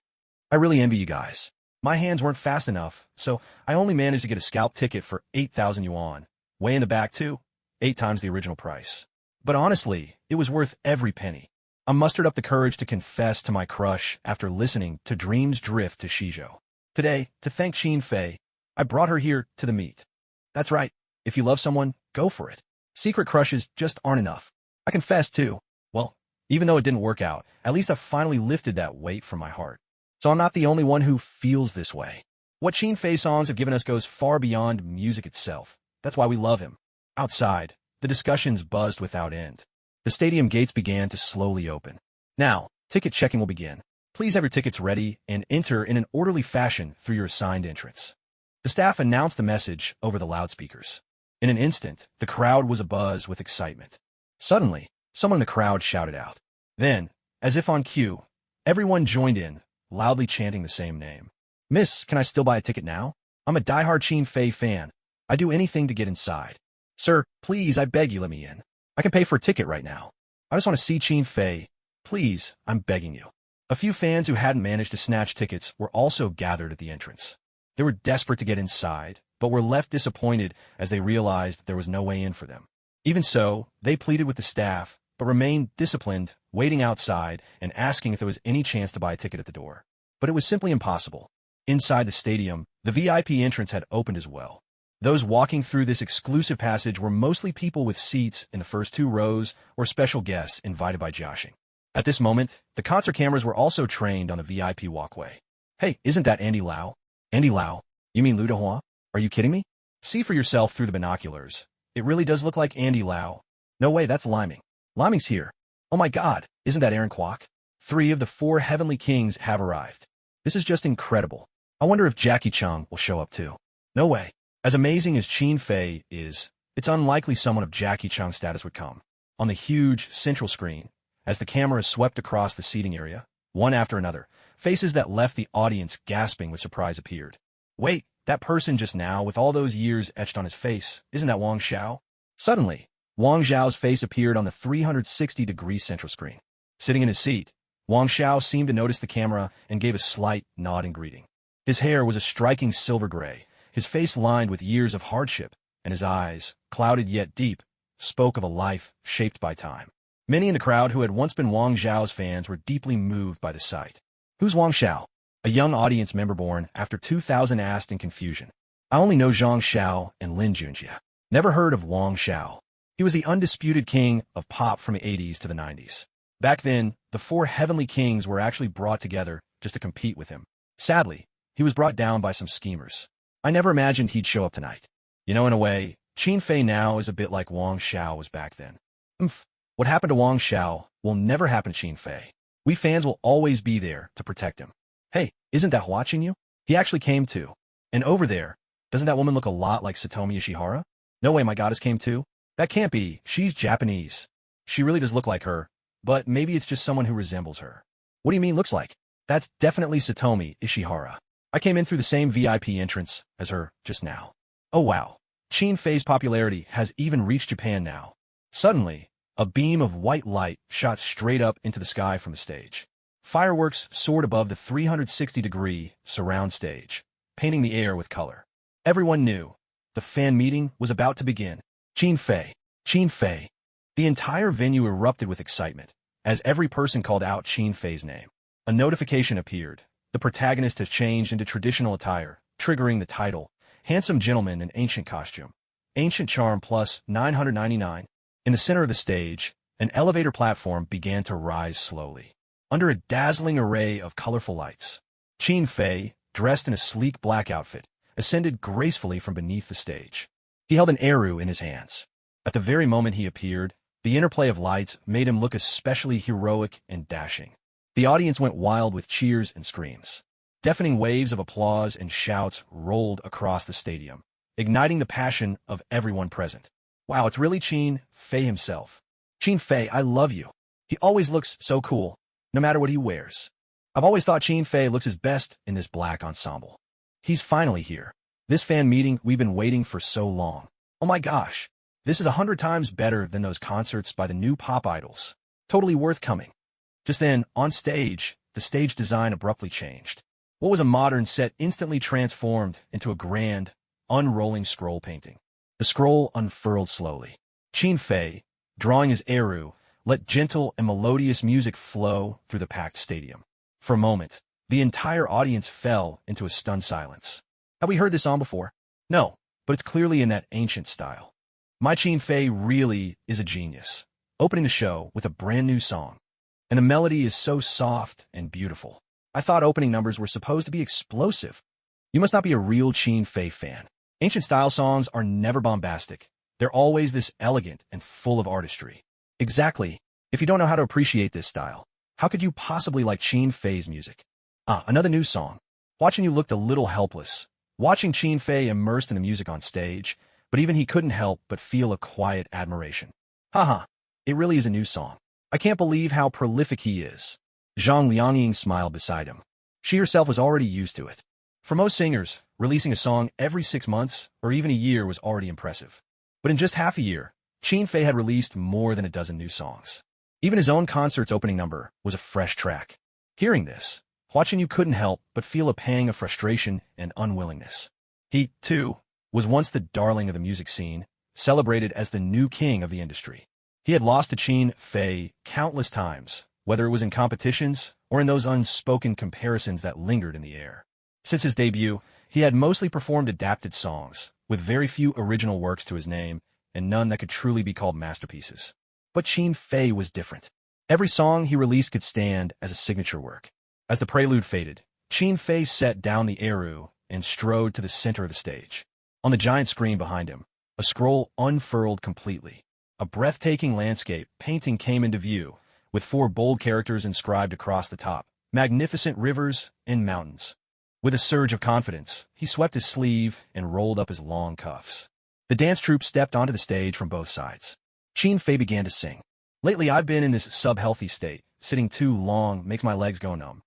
I really envy you guys. My hands weren't fast enough, so I only managed to get a scalp ticket for 8,000 yuan. Way in the back, too. 8 times the original price. But honestly, it was worth every penny. I mustered up the courage to confess to my crush after listening to Dreams Drift to Shizhou. Today, to thank Qin Fei, I brought her here to the meet. That's right. If you love someone, go for it. Secret crushes just aren't enough. I confess, too. Well, even though it didn't work out, at least I finally lifted that weight from my heart. So I'm not the only one who feels this way. What Qin Fei songs have given us goes far beyond music itself. That's why we love him. Outside, the discussions buzzed without end. The stadium gates began to slowly open. Now, ticket checking will begin. Please have your tickets ready and enter in an orderly fashion through your assigned entrance. The staff announced the message over the loudspeakers. In an instant, the crowd was abuzz with excitement. Suddenly, someone in the crowd shouted out. Then, as if on cue, everyone joined in, loudly chanting the same name. Miss, can I still buy a ticket now? I'm a diehard Qin Fei fan. I'd do anything to get inside. Sir, please, I beg you, let me in. I can pay for a ticket right now. I just want to see Qin Fei. Please, I'm begging you. A few fans who hadn't managed to snatch tickets were also gathered at the entrance. They were desperate to get inside, but were left disappointed as they realized there was no way in for them. Even so, they pleaded with the staff, but remained disciplined, waiting outside and asking if there was any chance to buy a ticket at the door. But it was simply impossible. Inside the stadium, the VIP entrance had opened as well. Those walking through this exclusive passage were mostly people with seats in the first 2 rows or special guests invited by Jiaxing. At this moment, the concert cameras were also trained on the VIP walkway. Hey, isn't that Andy Lau? Andy Lau? You mean Lu Dehua? Are you kidding me? See for yourself through the binoculars. It really does look like Andy Lau. No way, that's Liming. Liming's here. Oh my god, isn't that Aaron Kwok? 3 of the 4 heavenly kings have arrived. This is just incredible. I wonder if Jackie Chung will show up too. No way. As amazing as Qin Fei is, it's unlikely someone of Jackie Chung's status would come. On the huge central screen, as the camera swept across the seating area, one after another, faces that left the audience gasping with surprise appeared. Wait, that person just now with all those years etched on his face, isn't that Wang Xiao? Suddenly, Wang Xiao's face appeared on the 360-degree central screen. Sitting in his seat, Wang Xiao seemed to notice the camera and gave a slight nod in greeting. His hair was a striking silver gray, his face lined with years of hardship, and his eyes, clouded yet deep, spoke of a life shaped by time. Many in the crowd who had once been Wang Xiao's fans were deeply moved by the sight. Who's Wang Xiao? A young audience member born after 2000 asked in confusion. I only know Zhang Xiao and Lin Junjie. Never heard of Wang Xiao. He was the undisputed king of pop from the 80s to the 90s. Back then, the four heavenly kings were actually brought together just to compete with him. Sadly, he was brought down by some schemers. I never imagined he'd show up tonight. You know, in a way, Qin Fei now is a bit like Wang Xiao was back then. What happened to Wang Xiao will never happen to Qin Fei. We fans will always be there to protect him. Hey, isn't that watching you? He actually came too. And over there, doesn't that woman look a lot like Satomi Ishihara? No way my goddess came too. That can't be. She's Japanese. She really does look like her, but maybe it's just someone who resembles her. What do you mean looks like? That's definitely Satomi Ishihara. I came in through the same VIP entrance as her just now. Oh wow. Qin Fei's popularity has even reached Japan now. Suddenly, a beam of white light shot straight up into the sky from the stage. Fireworks soared above the 360-degree surround stage, painting the air with color. Everyone knew the fan meeting was about to begin. Qin Fei. Qin Fei. The entire venue erupted with excitement, as every person called out Qin Fei's name. A notification appeared. The protagonist has changed into traditional attire, triggering the title, Handsome Gentleman in Ancient Costume. Ancient Charm plus 999. In the center of the stage, an elevator platform began to rise slowly. Under a dazzling array of colorful lights, Qin Fei, dressed in a sleek black outfit, ascended gracefully from beneath the stage. He held an eru in his hands. At the very moment he appeared, the interplay of lights made him look especially heroic and dashing. The audience went wild with cheers and screams. Deafening waves of applause and shouts rolled across the stadium, igniting the passion of everyone present. Wow, it's really Qin Fei himself. Qin Fei, I love you. He always looks so cool, no matter what he wears. I've always thought Qin Fei looks his best in this black ensemble. He's finally here. This fan meeting we've been waiting for so long. Oh my gosh, this is 100 times better than those concerts by the new pop idols. Totally worth coming. Just then, on stage, the stage design abruptly changed. What was a modern set instantly transformed into a grand, unrolling scroll painting. The scroll unfurled slowly. Qin Fei, drawing his eru, let gentle and melodious music flow through the packed stadium. For a moment, the entire audience fell into a stunned silence. Have we heard this song before? No, but it's clearly in that ancient style. My Qin Fei really is a genius, opening the show with a brand new song. And the melody is so soft and beautiful. I thought opening numbers were supposed to be explosive. You must not be a real Qin Fei fan. Ancient style songs are never bombastic. They're always this elegant and full of artistry. Exactly. If you don't know how to appreciate this style, how could you possibly like Qin Fei's music? Another new song. Watching you looked a little helpless. Watching Qin Fei immersed in the music on stage, but even he couldn't help but feel a quiet admiration. Haha, it really is a new song. I can't believe how prolific he is. Zhang Liangying smiled beside him. She herself was already used to it. For most singers, releasing a song every 6 months or even a year was already impressive. But in just half a year, Qin Fei had released more than a dozen new songs. Even his own concert's opening number was a fresh track. Hearing this, watching you couldn't help but feel a pang of frustration and unwillingness. He, too, was once the darling of the music scene, celebrated as the new king of the industry. He had lost to Qin Fei countless times, whether it was in competitions or in those unspoken comparisons that lingered in the air. Since his debut, he had mostly performed adapted songs, with very few original works to his name and none that could truly be called masterpieces. But Qin Fei was different. Every song he released could stand as a signature work. As the prelude faded, Qin Fei set down the eru and strode to the center of the stage. On the giant screen behind him, a scroll unfurled completely. A breathtaking landscape painting came into view, with 4 bold characters inscribed across the top, magnificent rivers and mountains. With a surge of confidence, he swept his sleeve and rolled up his long cuffs. The dance troupe stepped onto the stage from both sides. Qin Fei began to sing. Lately, I've been in this sub-healthy state. Sitting too long makes my legs go numb.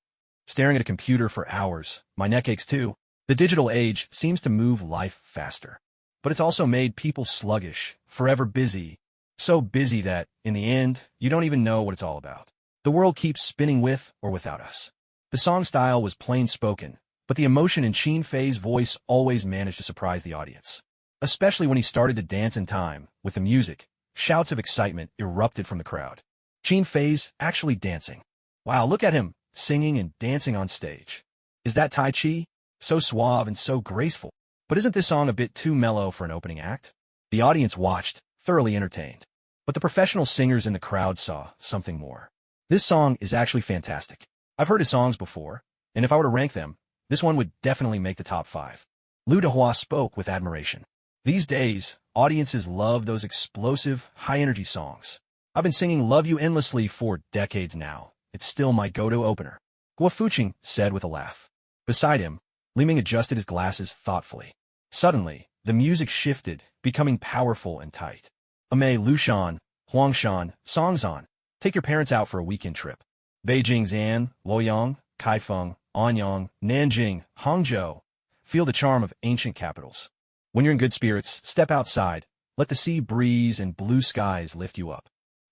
Staring at a computer for hours, my neck aches too. The digital age seems to move life faster. But it's also made people sluggish, forever busy. So busy that, in the end, you don't even know what it's all about. The world keeps spinning with or without us. The song style was plain spoken, but the emotion in Qin Fei's voice always managed to surprise the audience. Especially when he started to dance in time with the music, shouts of excitement erupted from the crowd. Qin Fei's actually dancing. Wow, look at him, singing and dancing on stage. Is that Tai Chi? So suave and so graceful. But isn't this song a bit too mellow for an opening act? The audience watched, thoroughly entertained. But the professional singers in the crowd saw something more. This song is actually fantastic. I've heard his songs before, and if I were to rank them, this one would definitely make the top 5. Lu Dehua spoke with admiration. These days, audiences love those explosive, high-energy songs. I've been singing Love You Endlessly for decades now. It's still my go-to opener. Guo Fuqing said with a laugh. Beside him, Li Ming adjusted his glasses thoughtfully. Suddenly, the music shifted, becoming powerful and tight. Amei Lushan, Huangshan, Songzhan. Take your parents out for a weekend trip. Beijing's An, Luoyang, Kaifeng, Anyang, Nanjing, Hangzhou. Feel the charm of ancient capitals. When you're in good spirits, step outside. Let the sea breeze and blue skies lift you up.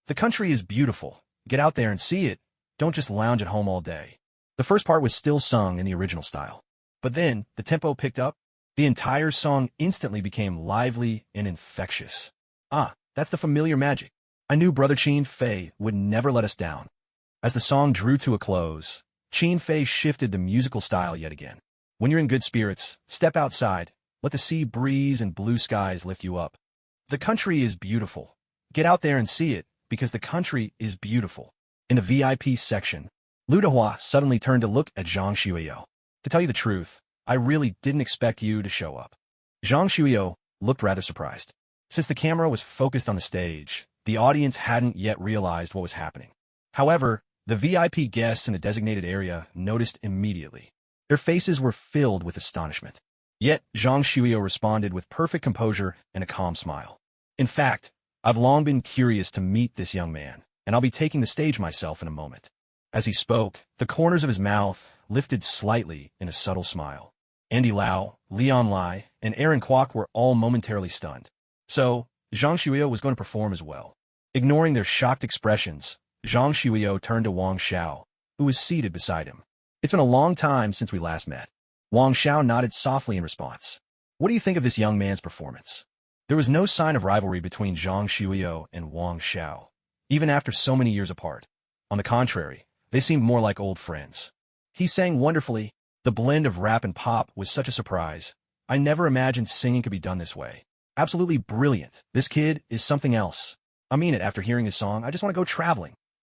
The country is beautiful. Get out there and see it. Don't just lounge at home all day. The first part was still sung in the original style. But then, the tempo picked up. The entire song instantly became lively and infectious. Ah, that's the familiar magic. I knew Brother Qin Fei would never let us down. As the song drew to a close, Qin Fei shifted the musical style yet again. When you're in good spirits, step outside. Let the sea breeze and blue skies lift you up. The country is beautiful. Get out there and see it, because the country is beautiful. In the VIP section, Lu Dehua suddenly turned to look at Zhang Xueyou. To tell you the truth, I really didn't expect you to show up. Zhang Xueyou looked rather surprised. Since the camera was focused on the stage, the audience hadn't yet realized what was happening. However, the VIP guests in the designated area noticed immediately. Their faces were filled with astonishment. Yet, Zhang Xueyou responded with perfect composure and a calm smile. In fact, I've long been curious to meet this young man, and I'll be taking the stage myself in a moment. As he spoke, the corners of his mouth lifted slightly in a subtle smile. Andy Lau, Leon Lai, and Aaron Kwok were all momentarily stunned. So, Zhang Xueyou was going to perform as well. Ignoring their shocked expressions, Zhang Xueyou turned to Wang Xiao, who was seated beside him. It's been a long time since we last met. Wang Xiao nodded softly in response. What do you think of this young man's performance? There was no sign of rivalry between Zhang Xueyou and Wang Xiao, even after so many years apart. On the contrary, they seemed more like old friends. He sang wonderfully. The blend of rap and pop was such a surprise. I never imagined singing could be done this way. Absolutely brilliant. This kid is something else. I mean it, after hearing his song, I just want to go traveling.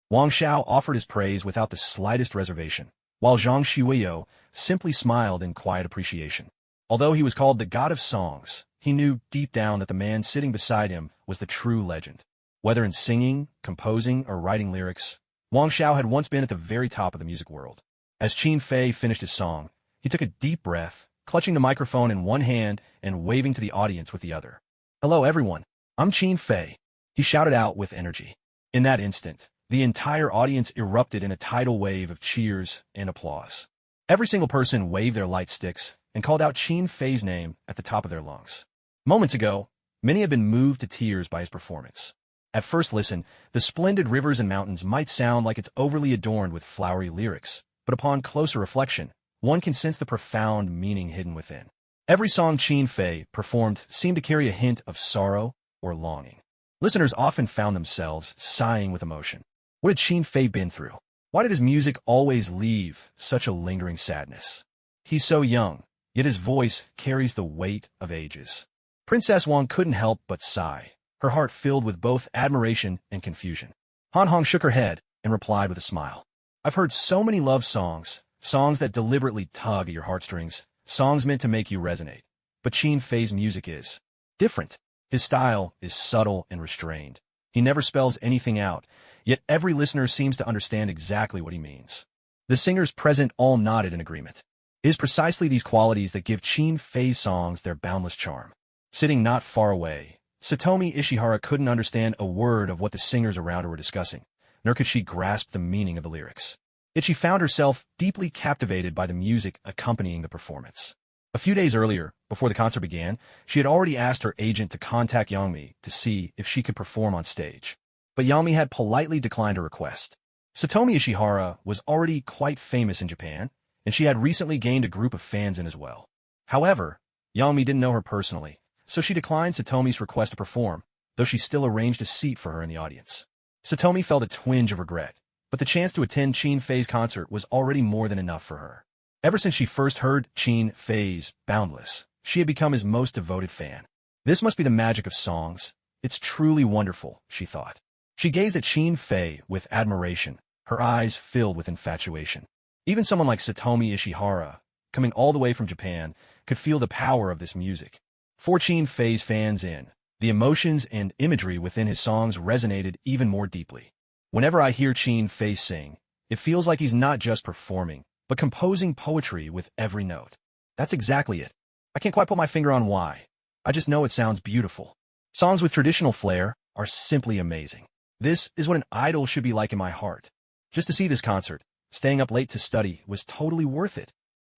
Wang Xiao offered his praise without the slightest reservation, while Zhang Xueyou simply smiled in quiet appreciation. Although he was called the god of songs, he knew deep down that the man sitting beside him was the true legend. Whether in singing, composing, or writing lyrics, Wang Xiao had once been at the very top of the music world. As Qin Fei finished his song, he took a deep breath, clutching the microphone in one hand and waving to the audience with the other. Hello everyone, I'm Qin Fei, he shouted out with energy. In that instant, the entire audience erupted in a tidal wave of cheers and applause. Every single person waved their light sticks and called out Qin Fei's name at the top of their lungs. Moments ago, many had been moved to tears by his performance. At first listen, the splendid rivers and mountains might sound like it's overly adorned with flowery lyrics, but upon closer reflection, one can sense the profound meaning hidden within. Every song Qin Fei performed seemed to carry a hint of sorrow or longing. Listeners often found themselves sighing with emotion. What had Qin Fei been through? Why did his music always leave such a lingering sadness? He's so young, yet his voice carries the weight of ages. Princess Wang couldn't help but sigh, her heart filled with both admiration and confusion. Han Hong shook her head and replied with a smile. I've heard so many love songs, songs that deliberately tug at your heartstrings, songs meant to make you resonate. But Qin Fei's music is different. His style is subtle and restrained. He never spells anything out, yet every listener seems to understand exactly what he means. The singers present all nodded in agreement. It is precisely these qualities that give Chin Fei's songs their boundless charm. Sitting not far away, Satomi Ishihara couldn't understand a word of what the singers around her were discussing, nor could she grasp the meaning of the lyrics. Yet she found herself deeply captivated by the music accompanying the performance. A few days earlier, before the concert began, she had already asked her agent to contact Yangmi to see if she could perform on stage. But Yangmi had politely declined her request. Satomi Ishihara was already quite famous in Japan, and she had recently gained a group of fans in as well. However, Yangmi didn't know her personally, so she declined Satomi's request to perform, though she still arranged a seat for her in the audience. Satomi felt a twinge of regret, but the chance to attend Chin Fei's concert was already more than enough for her. Ever since she first heard Chin Fei's Boundless, she had become his most devoted fan. This must be the magic of songs. It's truly wonderful, she thought. She gazed at Chin Fei with admiration, her eyes filled with infatuation. Even someone like Satomi Ishihara, coming all the way from Japan, could feel the power of this music. For Chin Fei's fans the emotions and imagery within his songs resonated even more deeply. Whenever I hear Chin Fei sing, it feels like he's not just performing, but composing poetry with every note. That's exactly it. I can't quite put my finger on why. I just know it sounds beautiful. Songs with traditional flair are simply amazing. This is what an idol should be like in my heart. Just to see this concert, staying up late to study was totally worth it.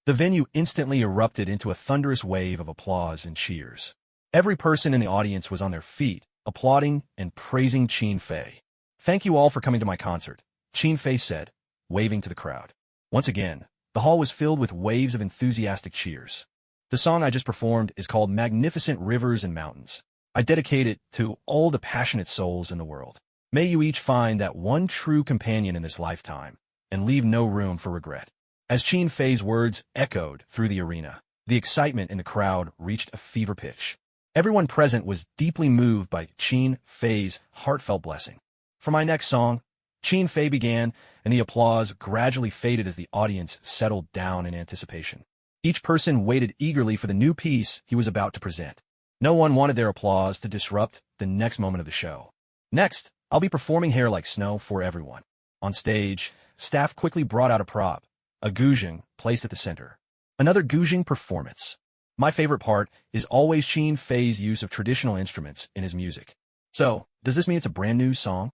The venue instantly erupted into a thunderous wave of applause and cheers. Every person in the audience was on their feet, applauding and praising Chin Fei. "Thank you all for coming to my concert," Chin Fei said, waving to the crowd. Once again, the hall was filled with waves of enthusiastic cheers. The song I just performed is called Magnificent Rivers and Mountains. I dedicate it to all the passionate souls in the world. May you each find that one true companion in this lifetime, and leave no room for regret. As Chin Fei's words echoed through the arena, the excitement in the crowd reached a fever pitch. Everyone present was deeply moved by Chin Fei's heartfelt blessing. For my next song, Chin Fei began, and the applause gradually faded as the audience settled down in anticipation. Each person waited eagerly for the new piece he was about to present. No one wanted their applause to disrupt the next moment of the show. Next, I'll be performing Hair Like Snow for everyone. On stage, staff quickly brought out a prop, a guzheng placed at the center. Another guzheng performance. My favorite part is always Chin Fei's use of traditional instruments in his music. So, does this mean it's a brand new song?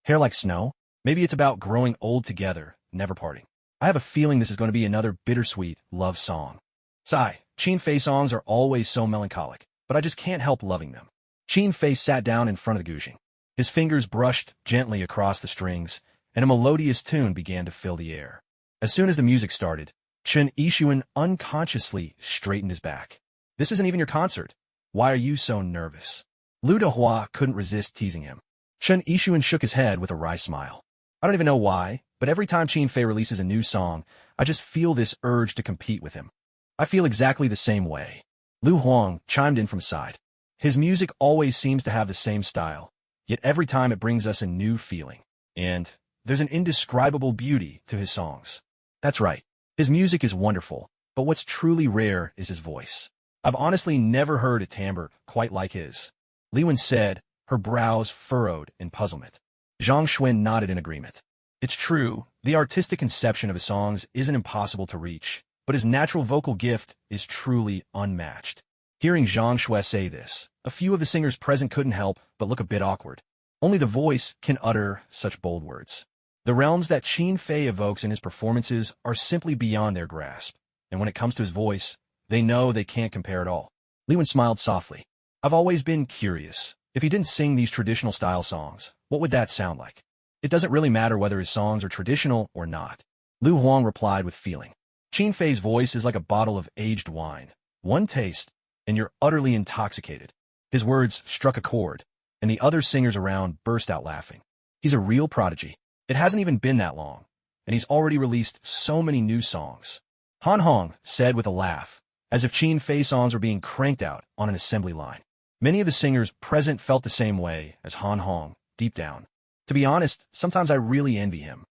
Hair Like Snow? Maybe it's about growing old together, never parting. I have a feeling this is going to be another bittersweet love song. Sigh, Chin Fei songs are always so melancholic, but I just can't help loving them. Chin Fei sat down in front of the guzheng. His fingers brushed gently across the strings, and a melodious tune began to fill the air. As soon as the music started, Chen Yixuan unconsciously straightened his back. "This isn't even your concert. Why are you so nervous?" Lu Dehua couldn't resist teasing him. Chen Yixuan shook his head with a wry smile. "I don't even know why, but every time Chin Fei releases a new song, I just feel this urge to compete with him. I feel exactly the same way." Lu Huang chimed in from his side. "His music always seems to have the same style, yet every time it brings us a new feeling. And there's an indescribable beauty to his songs." "That's right. His music is wonderful, but what's truly rare is his voice. I've honestly never heard a timbre quite like his," Li Wen said, her brows furrowed in puzzlement. Zhang Xuan nodded in agreement. "It's true, the artistic conception of his songs isn't impossible to reach, but his natural vocal gift is truly unmatched." Hearing Zhang Xue say this, a few of the singers present couldn't help but look a bit awkward. Only the voice can utter such bold words. The realms that Chin Fei evokes in his performances are simply beyond their grasp, and when it comes to his voice, they know they can't compare at all. Li Wen smiled softly. "I've always been curious. If he didn't sing these traditional style songs, what would that sound like?" "It doesn't really matter whether his songs are traditional or not," Lu Huang replied with feeling. "Chin Fei's voice is like a bottle of aged wine. One taste, and you're utterly intoxicated." His words struck a chord, and the other singers around burst out laughing. "He's a real prodigy. It hasn't even been that long, and he's already released so many new songs." Han Hong said with a laugh, as if Chin Fei songs were being cranked out on an assembly line. Many of the singers present felt the same way as Han Hong, deep down. "To be honest, sometimes I really envy him,"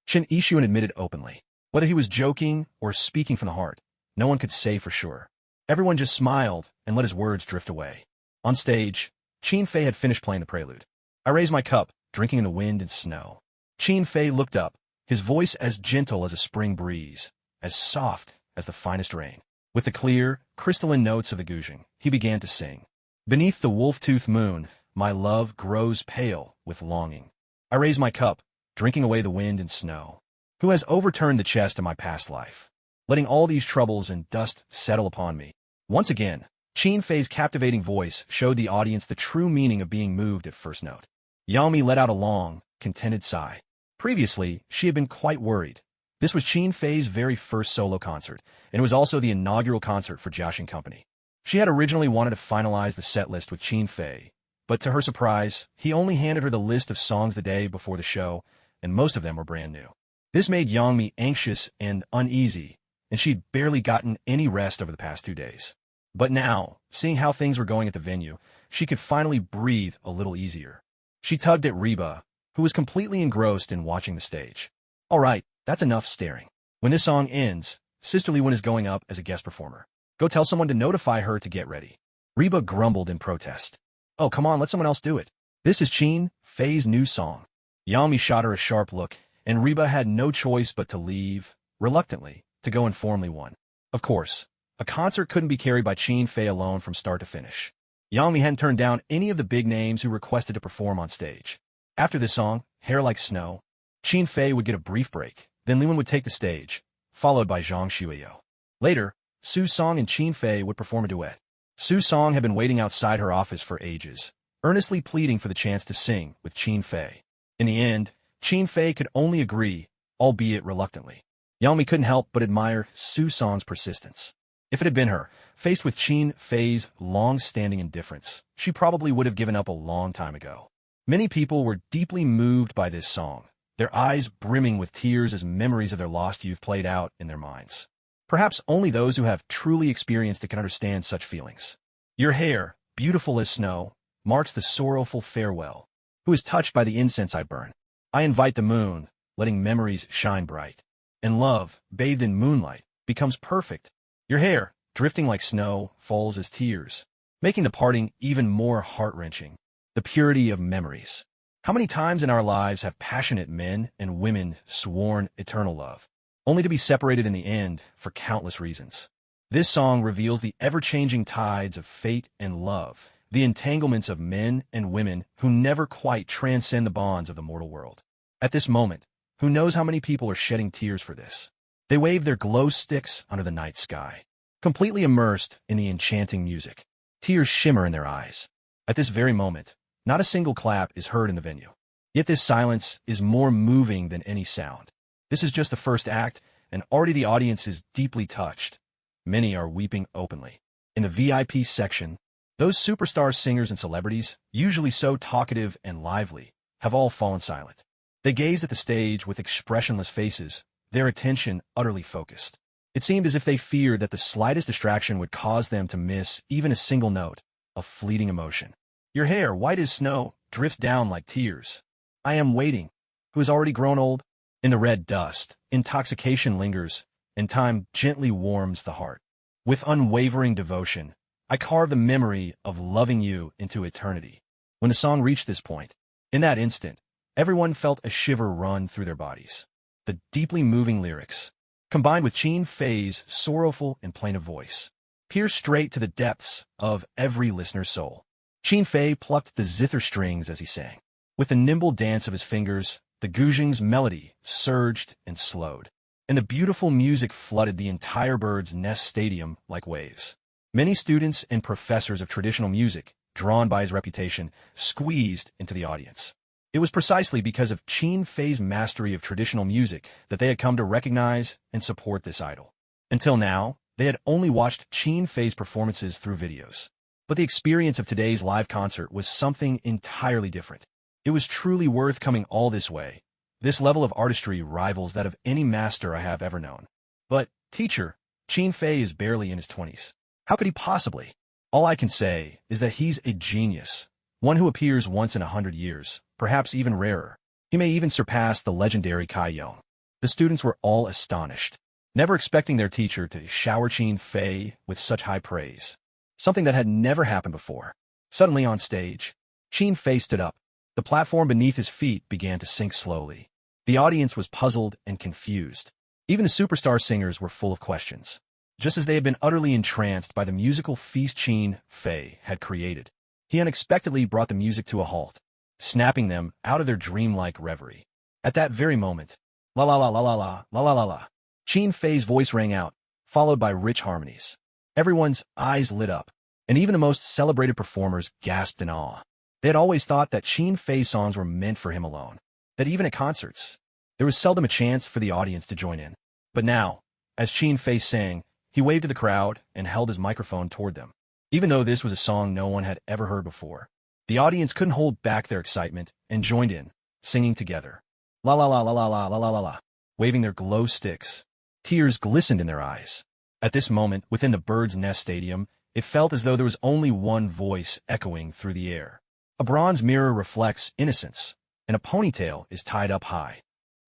Chen Yixuan admitted openly. Whether he was joking or speaking from the heart, no one could say for sure. Everyone just smiled and let his words drift away. On stage, Chin Fei had finished playing the prelude. "I raise my cup, drinking in the wind and snow." Chin Fei looked up, his voice as gentle as a spring breeze, as soft as the finest rain. With the clear, crystalline notes of the guzheng, he began to sing. Beneath the wolf-toothed moon, my love grows pale with longing. I raise my cup, drinking away the wind and snow. Who has overturned the chest of my past life, letting all these troubles and dust settle upon me? Once again, Qin Fei's captivating voice showed the audience the true meaning of being moved at first note. Yangmi let out a long, contented sigh. Previously, she had been quite worried. This was Qin Fei's very first solo concert, and it was also the inaugural concert for Jiaxing Company. She had originally wanted to finalize the set list with Qin Fei, but to her surprise, he only handed her the list of songs the day before the show, and most of them were brand new. This made Yangmi anxious and uneasy, and she'd barely gotten any rest over the past 2 days. But now, seeing how things were going at the venue, she could finally breathe a little easier. She tugged at Reba, who was completely engrossed in watching the stage. All right, that's enough staring. When this song ends, Sister Liwen is going up as a guest performer. Go tell someone to notify her to get ready. Reba grumbled in protest. Oh, come on, let someone else do it. This is Qin Fei's new song. Yangmi shot her a sharp look, and Reba had no choice but to leave, reluctantly, to go inform Liwen. Of course, a concert couldn't be carried by Qin Fei alone from start to finish. Yangmi hadn't turned down any of the big names who requested to perform on stage. After this song, Hair Like Snow, Qin Fei would get a brief break, then Liwen would take the stage, followed by Zhang Xueyou. Later, Su Song and Qin Fei would perform a duet. Su Song had been waiting outside her office for ages, earnestly pleading for the chance to sing with Qin Fei. In the end, Qin Fei could only agree, albeit reluctantly. Yangmi couldn't help but admire Su Song's persistence. If it had been her, faced with Qin Fei's long-standing indifference, she probably would have given up a long time ago. Many people were deeply moved by this song, their eyes brimming with tears as memories of their lost youth played out in their minds. Perhaps only those who have truly experienced it can understand such feelings. Your hair, beautiful as snow, marks the sorrowful farewell. Who is touched by the incense I burn? I invite the moon, letting memories shine bright. And love, bathed in moonlight, becomes perfect. Your hair, drifting like snow, falls as tears, making the parting even more heart-wrenching. The purity of memories. How many times in our lives have passionate men and women sworn eternal love, only to be separated in the end for countless reasons? This song reveals the ever-changing tides of fate and love, the entanglements of men and women who never quite transcend the bonds of the mortal world. At this moment, who knows how many people are shedding tears for this? They wave their glow sticks under the night sky, completely immersed in the enchanting music. Tears shimmer in their eyes. At this very moment, not a single clap is heard in the venue. Yet this silence is more moving than any sound. This is just the first act, and already the audience is deeply touched. Many are weeping openly. In the VIP section, those superstar singers and celebrities, usually so talkative and lively, have all fallen silent. They gazed at the stage with expressionless faces, their attention utterly focused. It seemed as if they feared that the slightest distraction would cause them to miss even a single note, a fleeting emotion. Your hair, white as snow, drifts down like tears. I am waiting. Who has already grown old? In the red dust, intoxication lingers, and time gently warms the heart. With unwavering devotion, I carve the memory of loving you into eternity. When the song reached this point, in that instant, everyone felt a shiver run through their bodies. The deeply moving lyrics, combined with Qin Fei's sorrowful and plaintive voice, pierced straight to the depths of every listener's soul. Qin Fei plucked the zither strings as he sang. With the nimble dance of his fingers, the guzheng's melody surged and slowed, and the beautiful music flooded the entire Bird's Nest Stadium like waves. Many students and professors of traditional music, drawn by his reputation, squeezed into the audience. It was precisely because of Qin Fei's mastery of traditional music that they had come to recognize and support this idol. Until now, they had only watched Qin Fei's performances through videos. But the experience of today's live concert was something entirely different. It was truly worth coming all this way. This level of artistry rivals that of any master I have ever known. But, teacher, Qin Fei is barely in his 20s. How could he possibly? All I can say is that he's a genius, one who appears once in 100 years, perhaps even rarer. He may even surpass the legendary Kai Yong. The students were all astonished, never expecting their teacher to shower Qin Fei with such high praise, something that had never happened before. Suddenly on stage, Qin Fei stood up. The platform beneath his feet began to sink slowly. The audience was puzzled and confused. Even the superstar singers were full of questions, just as they had been utterly entranced by the musical feast Qin Fei had created. He unexpectedly brought the music to a halt, snapping them out of their dreamlike reverie. At that very moment, la la la la la la la la la la, Qin Fei's voice rang out, followed by rich harmonies. Everyone's eyes lit up, and even the most celebrated performers gasped in awe. They had always thought that Qin Fei's songs were meant for him alone, that even at concerts, there was seldom a chance for the audience to join in. But now, as Qin Fei sang, he waved to the crowd and held his microphone toward them. Even though this was a song no one had ever heard before, the audience couldn't hold back their excitement and joined in, singing together. La la la la la la la la la la, waving their glow sticks. Tears glistened in their eyes. At this moment, within the Bird's Nest Stadium, it felt as though there was only one voice echoing through the air. A bronze mirror reflects innocence, and a ponytail is tied up high.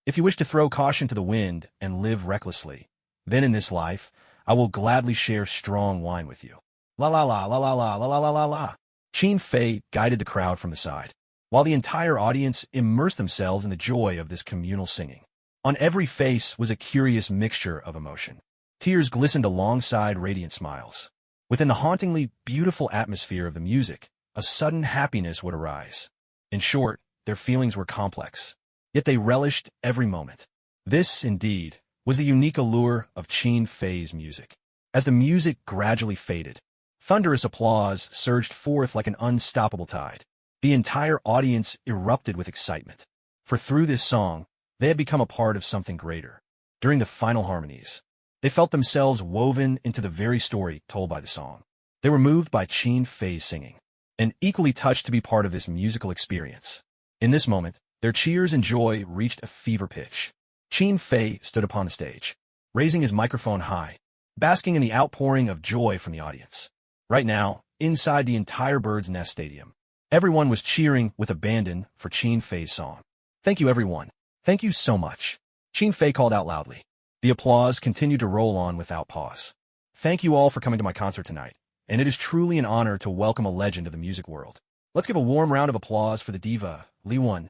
If you wish to throw caution to the wind and live recklessly, then in this life, I will gladly share strong wine with you. La la la la la la la la la la la. Qin Fei guided the crowd from the side, while the entire audience immersed themselves in the joy of this communal singing. On every face was a curious mixture of emotion. Tears glistened alongside radiant smiles. Within the hauntingly beautiful atmosphere of the music, a sudden happiness would arise. In short, their feelings were complex, yet they relished every moment. This, indeed, was the unique allure of Qin Fei's music. As the music gradually faded, thunderous applause surged forth like an unstoppable tide. The entire audience erupted with excitement, for through this song, they had become a part of something greater. During the final harmonies, they felt themselves woven into the very story told by the song. They were moved by Qin Fei's singing, and equally touched to be part of this musical experience. In this moment, their cheers and joy reached a fever pitch. Qin Fei stood upon the stage, raising his microphone high, basking in the outpouring of joy from the audience. Right now, inside the entire Bird's Nest Stadium, everyone was cheering with abandon for Qin Fei's song. Thank you, everyone. Thank you so much. Qin Fei called out loudly. The applause continued to roll on without pause. Thank you all for coming to my concert tonight, and it is truly an honor to welcome a legend of the music world. Let's give a warm round of applause for the diva, Li Wen.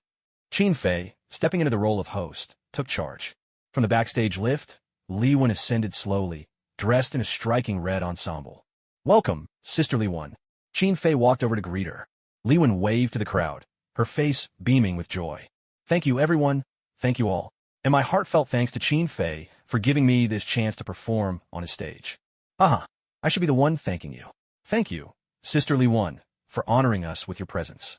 Qin Fei, stepping into the role of host, took charge. From the backstage lift, Li Wen ascended slowly, dressed in a striking red ensemble. Welcome, Sister Li Wen. Qin Fei walked over to greet her. Li Wen waved to the crowd, her face beaming with joy. Thank you, everyone. Thank you all. And my heartfelt thanks to Qin Fei for giving me this chance to perform on his stage. Haha, I should be the one thanking you. Thank you, Sister Li Wen, for honoring us with your presence.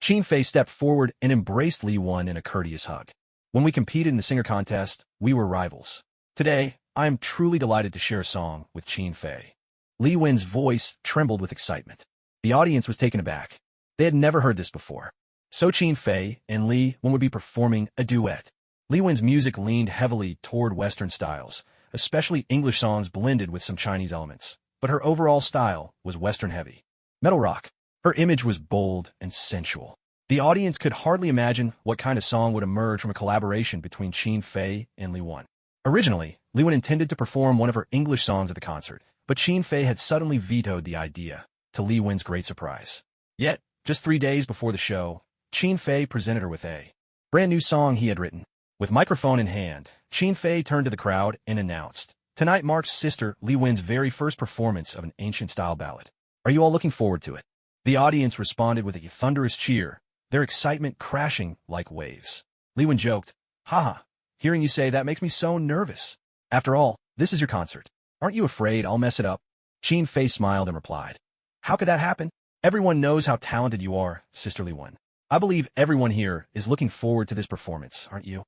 Qin Fei stepped forward and embraced Li Wen in a courteous hug. When we competed in the singer contest, we were rivals. Today, I am truly delighted to share a song with Qin Fei. Li Wen's voice trembled with excitement. The audience was taken aback. They had never heard this before. So Qin Fei and Li Wen would be performing a duet. Li Wen's music leaned heavily toward Western styles, especially English songs blended with some Chinese elements. But her overall style was Western-heavy. Metal rock. Her image was bold and sensual. The audience could hardly imagine what kind of song would emerge from a collaboration between Qin Fei and Li Wen. Originally, Li Wen intended to perform one of her English songs at the concert, but Qin Fei had suddenly vetoed the idea, to Li Wen's great surprise. Yet, just 3 days before the show, Qin Fei presented her with a brand new song he had written. With microphone in hand, Qin Fei turned to the crowd and announced, "Tonight marks Sister Li Wen's very first performance of an ancient-style ballad. Are you all looking forward to it?" The audience responded with a thunderous cheer, their excitement crashing like waves. Li Wen joked, "Haha, hearing you say that makes me so nervous. After all, this is your concert. Aren't you afraid I'll mess it up?" Qin Fei smiled and replied, "How could that happen? Everyone knows how talented you are, Sister Li Wen. I believe everyone here is looking forward to this performance, aren't you?"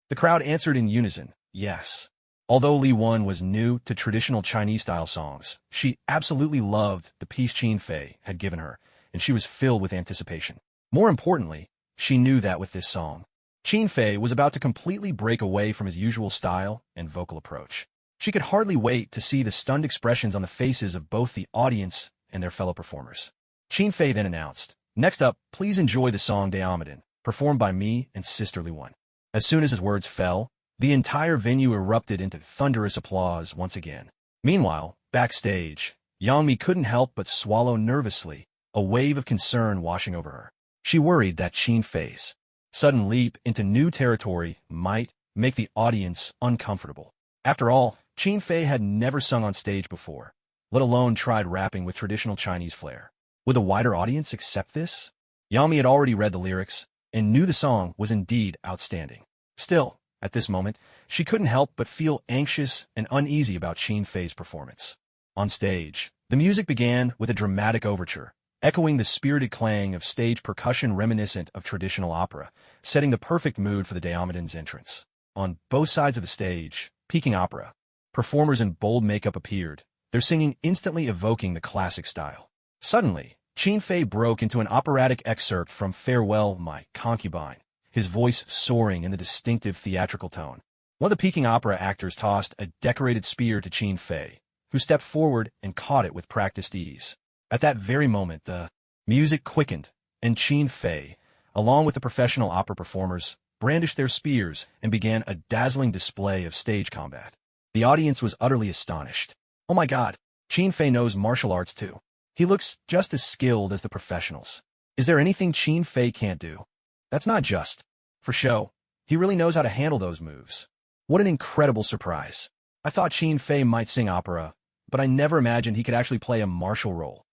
The crowd answered in unison, yes. Although Li Wen was new to traditional Chinese-style songs, she absolutely loved the piece Qin Fei had given her, and she was filled with anticipation. More importantly, she knew that with this song, Qin Fei was about to completely break away from his usual style and vocal approach. She could hardly wait to see the stunned expressions on the faces of both the audience and their fellow performers. Qin Fei then announced, "Next up, please enjoy the song Diamondin, performed by me and Sister Li Wen." As soon as his words fell, the entire venue erupted into thunderous applause once again. Meanwhile, backstage, Yang Mi couldn't help but swallow nervously, a wave of concern washing over her. She worried that Qin Fei's sudden leap into new territory might make the audience uncomfortable. After all, Qin Fei had never sung on stage before, let alone tried rapping with traditional Chinese flair. Would a wider audience accept this? Yami had already read the lyrics and knew the song was indeed outstanding. Still, at this moment, she couldn't help but feel anxious and uneasy about Qin Fei's performance. On stage, the music began with a dramatic overture, echoing the spirited clang of stage percussion reminiscent of traditional opera, setting the perfect mood for the Diomedon's entrance. On both sides of the stage, peaking opera, performers in bold makeup appeared, their singing instantly evoking the classic style. Suddenly, Qin Fei broke into an operatic excerpt from Farewell, My Concubine, his voice soaring in the distinctive theatrical tone. One of the peaking opera actors tossed a decorated spear to Qin Fei, who stepped forward and caught it with practiced ease. At that very moment, the music quickened, and Qin Fei, along with the professional opera performers, brandished their spears and began a dazzling display of stage combat. The audience was utterly astonished. Oh my God, Qin Fei knows martial arts too. He looks just as skilled as the professionals. Is there anything Qin Fei can't do? That's not just for show. He really knows how to handle those moves. What an incredible surprise. I thought Qin Fei might sing opera, but I never imagined he could actually play a martial role.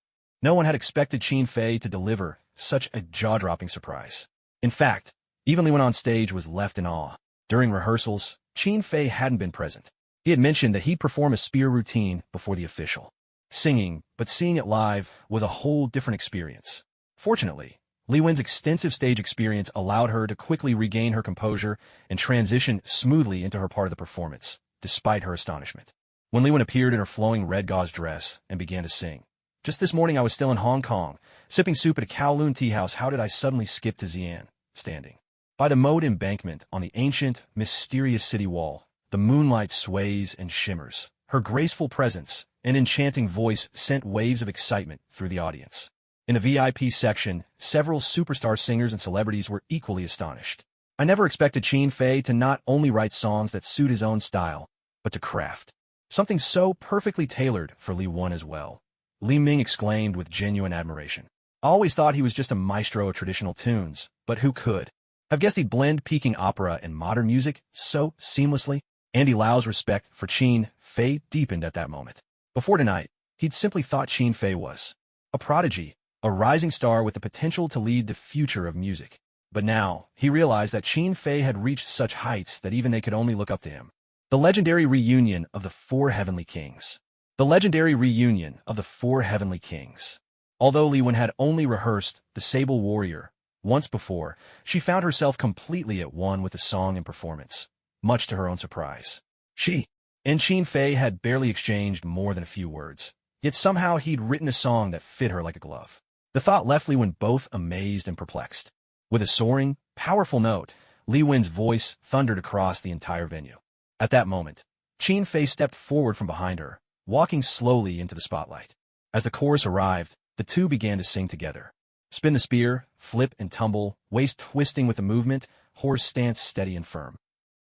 No one had expected Qin Fei to deliver such a jaw-dropping surprise. In fact, even Li Wen on stage was left in awe. During rehearsals, Qin Fei hadn't been present. He had mentioned that he'd perform a spear routine before the official singing, but seeing it live was a whole different experience. Fortunately, Li Wen's extensive stage experience allowed her to quickly regain her composure and transition smoothly into her part of the performance, despite her astonishment. When Li Wen appeared in her flowing red gauze dress and began to sing, "Just this morning I was still in Hong Kong, sipping soup at a Kowloon tea house. How did I suddenly skip to Xi'an?" Standing by the mode embankment on the ancient, mysterious city wall, the moonlight sways and shimmers. Her graceful presence and enchanting voice sent waves of excitement through the audience. In the VIP section, several superstar singers and celebrities were equally astonished. I never expected Qin Fei to not only write songs that suit his own style, but to craft something so perfectly tailored for Li Wen as well. Li Ming exclaimed with genuine admiration. I always thought he was just a maestro of traditional tunes, but who could have guessed he'd blend peaking opera and modern music so seamlessly? Andy Lau's respect for Qin Fei deepened at that moment. Before tonight, he'd simply thought Qin Fei was a prodigy, a rising star with the potential to lead the future of music. But now, he realized that Qin Fei had reached such heights that even they could only look up to him. The legendary reunion of the Four Heavenly Kings. The legendary reunion of the Four Heavenly Kings. Although Li Wen had only rehearsed The Sable Warrior once before, she found herself completely at one with the song and performance, much to her own surprise. She and Qin Fei had barely exchanged more than a few words, yet somehow he'd written a song that fit her like a glove. The thought left Li Wen both amazed and perplexed. With a soaring, powerful note, Li Wen's voice thundered across the entire venue. At that moment, Qin Fei stepped forward from behind her, walking slowly into the spotlight. As the chorus arrived, the two began to sing together. Spin the spear, flip and tumble, waist twisting with the movement, horse stance steady and firm.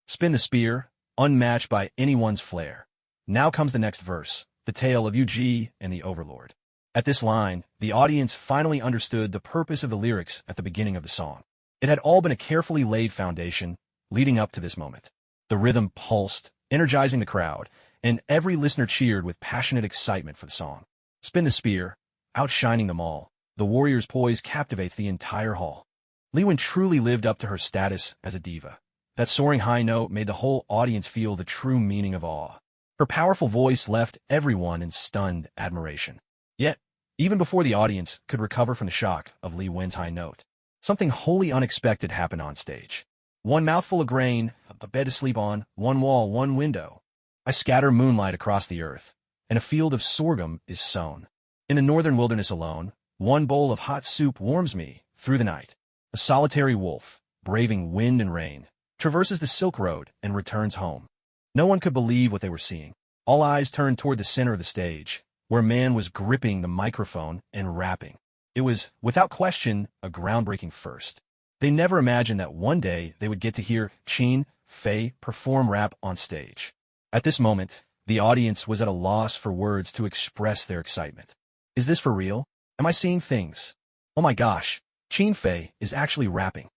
Spin the spear, unmatched by anyone's flair. Now comes the next verse, the tale of Yu and the Overlord. At this line, the audience finally understood the purpose of the lyrics at the beginning of the song. It had all been a carefully laid foundation leading up to this moment. The rhythm pulsed, energizing the crowd, and every listener cheered with passionate excitement for the song. Spin the spear, outshining them all, the warrior's poise captivates the entire hall. Li Wen truly lived up to her status as a diva. That soaring high note made the whole audience feel the true meaning of awe. Her powerful voice left everyone in stunned admiration. Yet, even before the audience could recover from the shock of Li Wen's high note, something wholly unexpected happened on stage. One mouthful of grain, a bed to sleep on, one wall, one window. I scatter moonlight across the earth, and a field of sorghum is sown. In the northern wilderness alone, one bowl of hot soup warms me through the night. A solitary wolf, braving wind and rain, traverses the Silk Road and returns home. No one could believe what they were seeing. All eyes turned toward the center of the stage, where a man was gripping the microphone and rapping. It was, without question, a groundbreaking first. They never imagined that one day they would get to hear Qin Fei perform rap on stage. At this moment, the audience was at a loss for words to express their excitement. Is this for real? Am I seeing things? Oh my gosh, Qin Fei is actually rapping.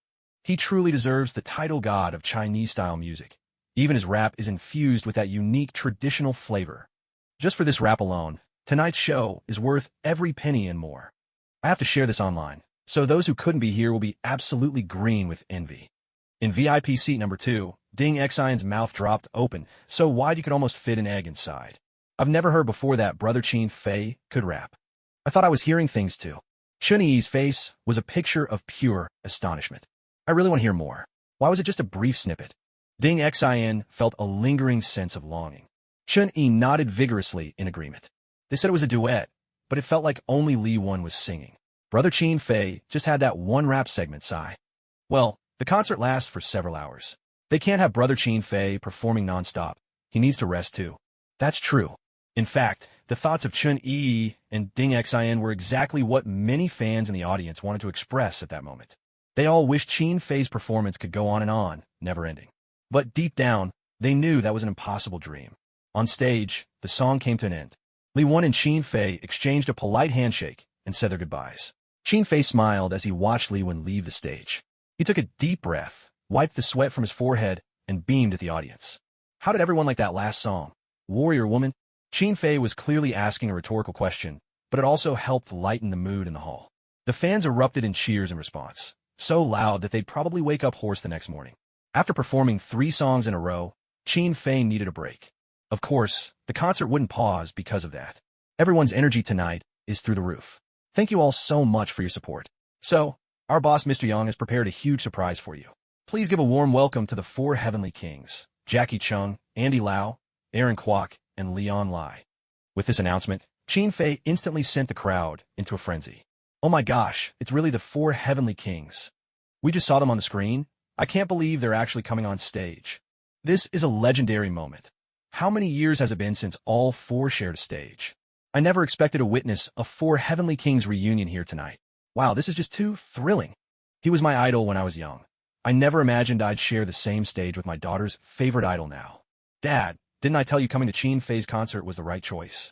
He truly deserves the title god of Chinese-style music. Even his rap is infused with that unique traditional flavor. Just for this rap alone, tonight's show is worth every penny and more. I have to share this online, so those who couldn't be here will be absolutely green with envy. In VIP seat number 2, Ding Xion's mouth dropped open, so wide you could almost fit an egg inside. I've never heard before that Brother Chin Fei could rap. I thought I was hearing things too. Chun Yi's face was a picture of pure astonishment. I really want to hear more. Why was it just a brief snippet? Ding Xion felt a lingering sense of longing. Chun Yi nodded vigorously in agreement. They said it was a duet, but it felt like only Li Wen was singing. Brother Chin Fei just had that one rap segment sigh. Well, the concert lasts for several hours. They can't have Brother Chin Fei performing non-stop. He needs to rest too. That's true. In fact, the thoughts of Chun Yi and Ding Xion were exactly what many fans in the audience wanted to express at that moment. They all wished Chin Fei's performance could go on, never ending. But deep down, they knew that was an impossible dream. On stage, the song came to an end. Li Wen and Chin Fei exchanged a polite handshake and said their goodbyes. Chin Fei smiled as he watched Li Wen leave the stage. He took a deep breath, wiped the sweat from his forehead, and beamed at the audience. How did everyone like that last song? Warrior Woman? Chin Fei was clearly asking a rhetorical question, but it also helped lighten the mood in the hall. The fans erupted in cheers in response, so loud that they'd probably wake up hoarse the next morning. After performing 3 songs in a row, Chin Fei needed a break. Of course, the concert wouldn't pause because of that. Everyone's energy tonight is through the roof. Thank you all so much for your support. So, our boss Mr. Yang has prepared a huge surprise for you. Please give a warm welcome to the 4 Heavenly Kings, Jackie Chung, Andy Lau, Aaron Kwok, and Leon Lai. With this announcement, Chin Fei instantly sent the crowd into a frenzy. Oh my gosh, it's really the 4 Heavenly Kings. We just saw them on the screen. I can't believe they're actually coming on stage. This is a legendary moment. How many years has it been since all 4 shared a stage? I never expected to witness a 4 Heavenly Kings reunion here tonight. Wow, this is just too thrilling. He was my idol when I was young. I never imagined I'd share the same stage with my daughter's favorite idol now. Dad, didn't I tell you coming to Chin Fei's concert was the right choice?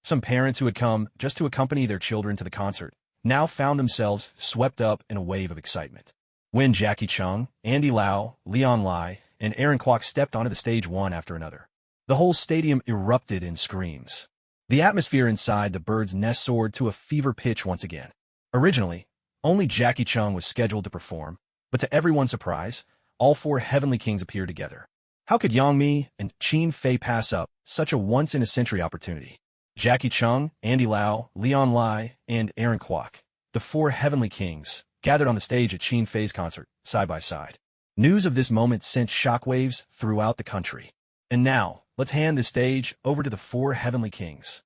Some parents who had come just to accompany their children to the concert now found themselves swept up in a wave of excitement. When Jackie Chung, Andy Lau, Leon Lai, and Aaron Kwok stepped onto the stage one after another, the whole stadium erupted in screams. The atmosphere inside the bird's nest soared to a fever pitch once again. Originally, only Jackie Chung was scheduled to perform, but to everyone's surprise, all 4 Heavenly Kings appeared together. How could Yang Mi and Chin Fei pass up such a once-in-a-century opportunity? Jackie Chung, Andy Lau, Leon Lai, and Aaron Kwok, the 4 Heavenly Kings, gathered on the stage at Chin Fei's concert, side by side. News of this moment sent shockwaves throughout the country. And now, let's hand the stage over to the 4 Heavenly Kings.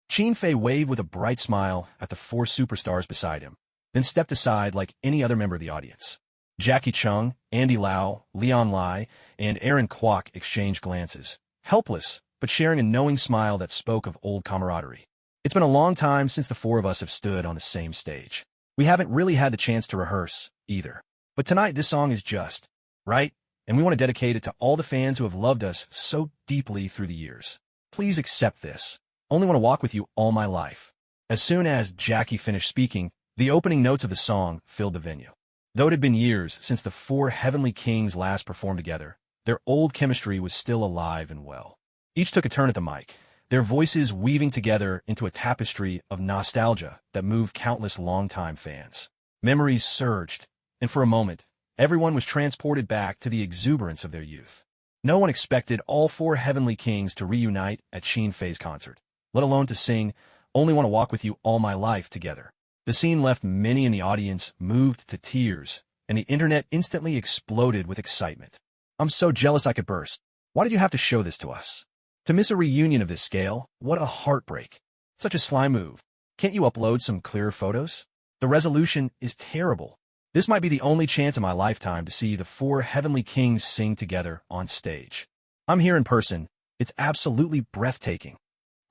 Chin Fei waved with a bright smile at the 4 superstars beside him, then stepped aside like any other member of the audience. Jackie Chung, Andy Lau, Leon Lai, and Aaron Kwok exchanged glances, helpless, but sharing a knowing smile that spoke of old camaraderie. It's been a long time since the 4 of us have stood on the same stage. We haven't really had the chance to rehearse, either. But tonight this song is just right, and we want to dedicate it to all the fans who have loved us so deeply through the years. Please accept this. Only want to walk with you all my life. As soon as Jackie finished speaking, the opening notes of the song filled the venue. Though it had been years since the 4 Heavenly Kings last performed together, their old chemistry was still alive and well. Each took a turn at the mic, their voices weaving together into a tapestry of nostalgia that moved countless longtime fans. Memories surged, and for a moment, everyone was transported back to the exuberance of their youth. No one expected all 4 Heavenly Kings to reunite at Chin Fei's concert, let alone to sing Only Want to Walk With You All My Life together. The scene left many in the audience moved to tears, and the internet instantly exploded with excitement. I'm so jealous I could burst. Why did you have to show this to us? To miss a reunion of this scale, what a heartbreak. Such a sly move. Can't you upload some clearer photos? The resolution is terrible. This might be the only chance in my lifetime to see the 4 Heavenly Kings sing together on stage. I'm here in person. It's absolutely breathtaking.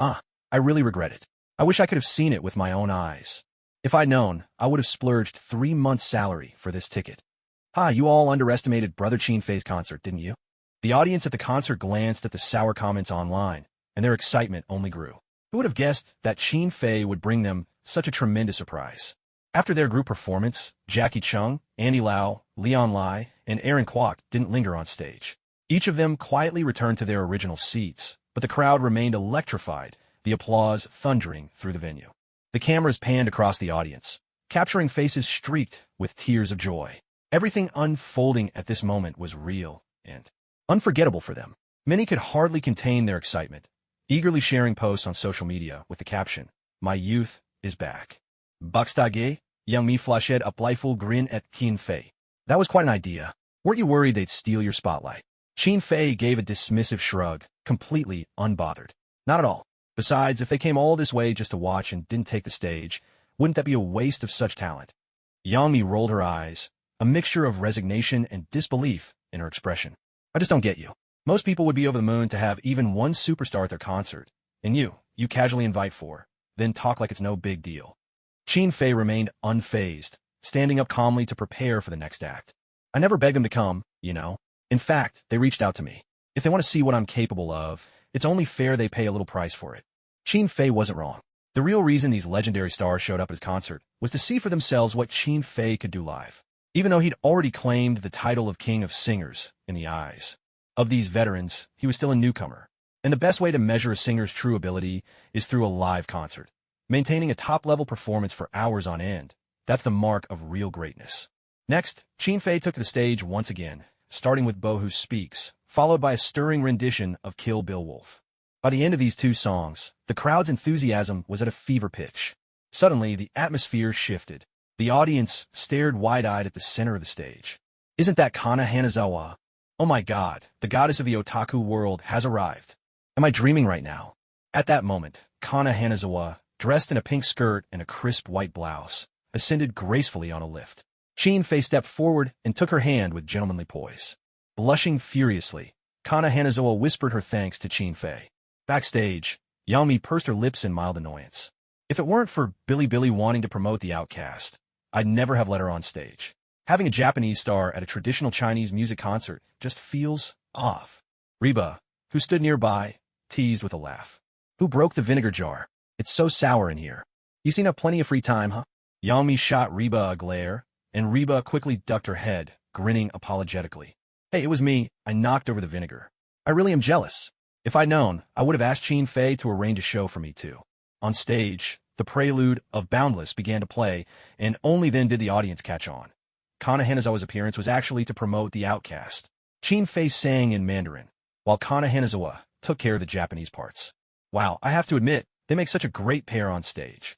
I really regret it. I wish I could have seen it with my own eyes. If I'd known, I would have splurged 3 months' salary for this ticket. You all underestimated Brother Chin Fei's concert, didn't you? The audience at the concert glanced at the sour comments online, and their excitement only grew. Who would have guessed that Chin Fei would bring them such a tremendous surprise? After their group performance, Jackie Chung, Andy Lau, Leon Lai, and Aaron Kwok didn't linger on stage. Each of them quietly returned to their original seats, but the crowd remained electrified, the applause thundering through the venue. The cameras panned across the audience, capturing faces streaked with tears of joy. Everything unfolding at this moment was real and unforgettable for them. Many could hardly contain their excitement, eagerly sharing posts on social media with the caption, "My youth is back." Buxtage, young me flashed a playful grin at Qin Fei. That was quite an idea. Weren't you worried they'd steal your spotlight? Qin Fei gave a dismissive shrug, completely unbothered. Not at all. Besides, if they came all this way just to watch and didn't take the stage, wouldn't that be a waste of such talent? Yang Mi rolled her eyes, a mixture of resignation and disbelief in her expression. I just don't get you. Most people would be over the moon to have even one superstar at their concert, and you casually invite four, then talk like it's no big deal. Qin Fei remained unfazed, standing up calmly to prepare for the next act. I never begged them to come, you know. In fact, they reached out to me. If they want to see what I'm capable of, it's only fair they pay a little price for it. Qin Fei wasn't wrong. The real reason these legendary stars showed up at his concert was to see for themselves what Qin Fei could do live. Even though he'd already claimed the title of King of Singers in the eyes of these veterans, he was still a newcomer. And the best way to measure a singer's true ability is through a live concert. Maintaining a top-level performance for hours on end, that's the mark of real greatness. Next, Qin Fei took to the stage once again, starting with Bo Who Speaks, followed by a stirring rendition of Kill Bill Wolf. By the end of these two songs, the crowd's enthusiasm was at a fever pitch. Suddenly, the atmosphere shifted. The audience stared wide-eyed at the center of the stage. Isn't that Kana Hanazawa? Oh my god, the goddess of the otaku world has arrived. Am I dreaming right now? At that moment, Kana Hanazawa, dressed in a pink skirt and a crisp white blouse, ascended gracefully on a lift. Qin Fei stepped forward and took her hand with gentlemanly poise. Blushing furiously, Kana Hanazawa whispered her thanks to Qin Fei. Backstage, Yang Mi pursed her lips in mild annoyance. If it weren't for Billy wanting to promote the outcast, I'd never have let her on stage. Having a Japanese star at a traditional Chinese music concert just feels off. Reba, who stood nearby, teased with a laugh. Who broke the vinegar jar? It's so sour in here. You seem to have plenty of free time, huh? Yang Mi shot Reba a glare, and Reba quickly ducked her head, grinning apologetically. Hey, it was me. I knocked over the vinegar. I really am jealous. If I'd known, I would have asked Qin Fei to arrange a show for me too. On stage, the prelude of Boundless began to play, and only then did the audience catch on. Kana Hanazawa's appearance was actually to promote the outcast. Qin Fei sang in Mandarin, while Kana Hanazawa took care of the Japanese parts. Wow, I have to admit, they make such a great pair on stage.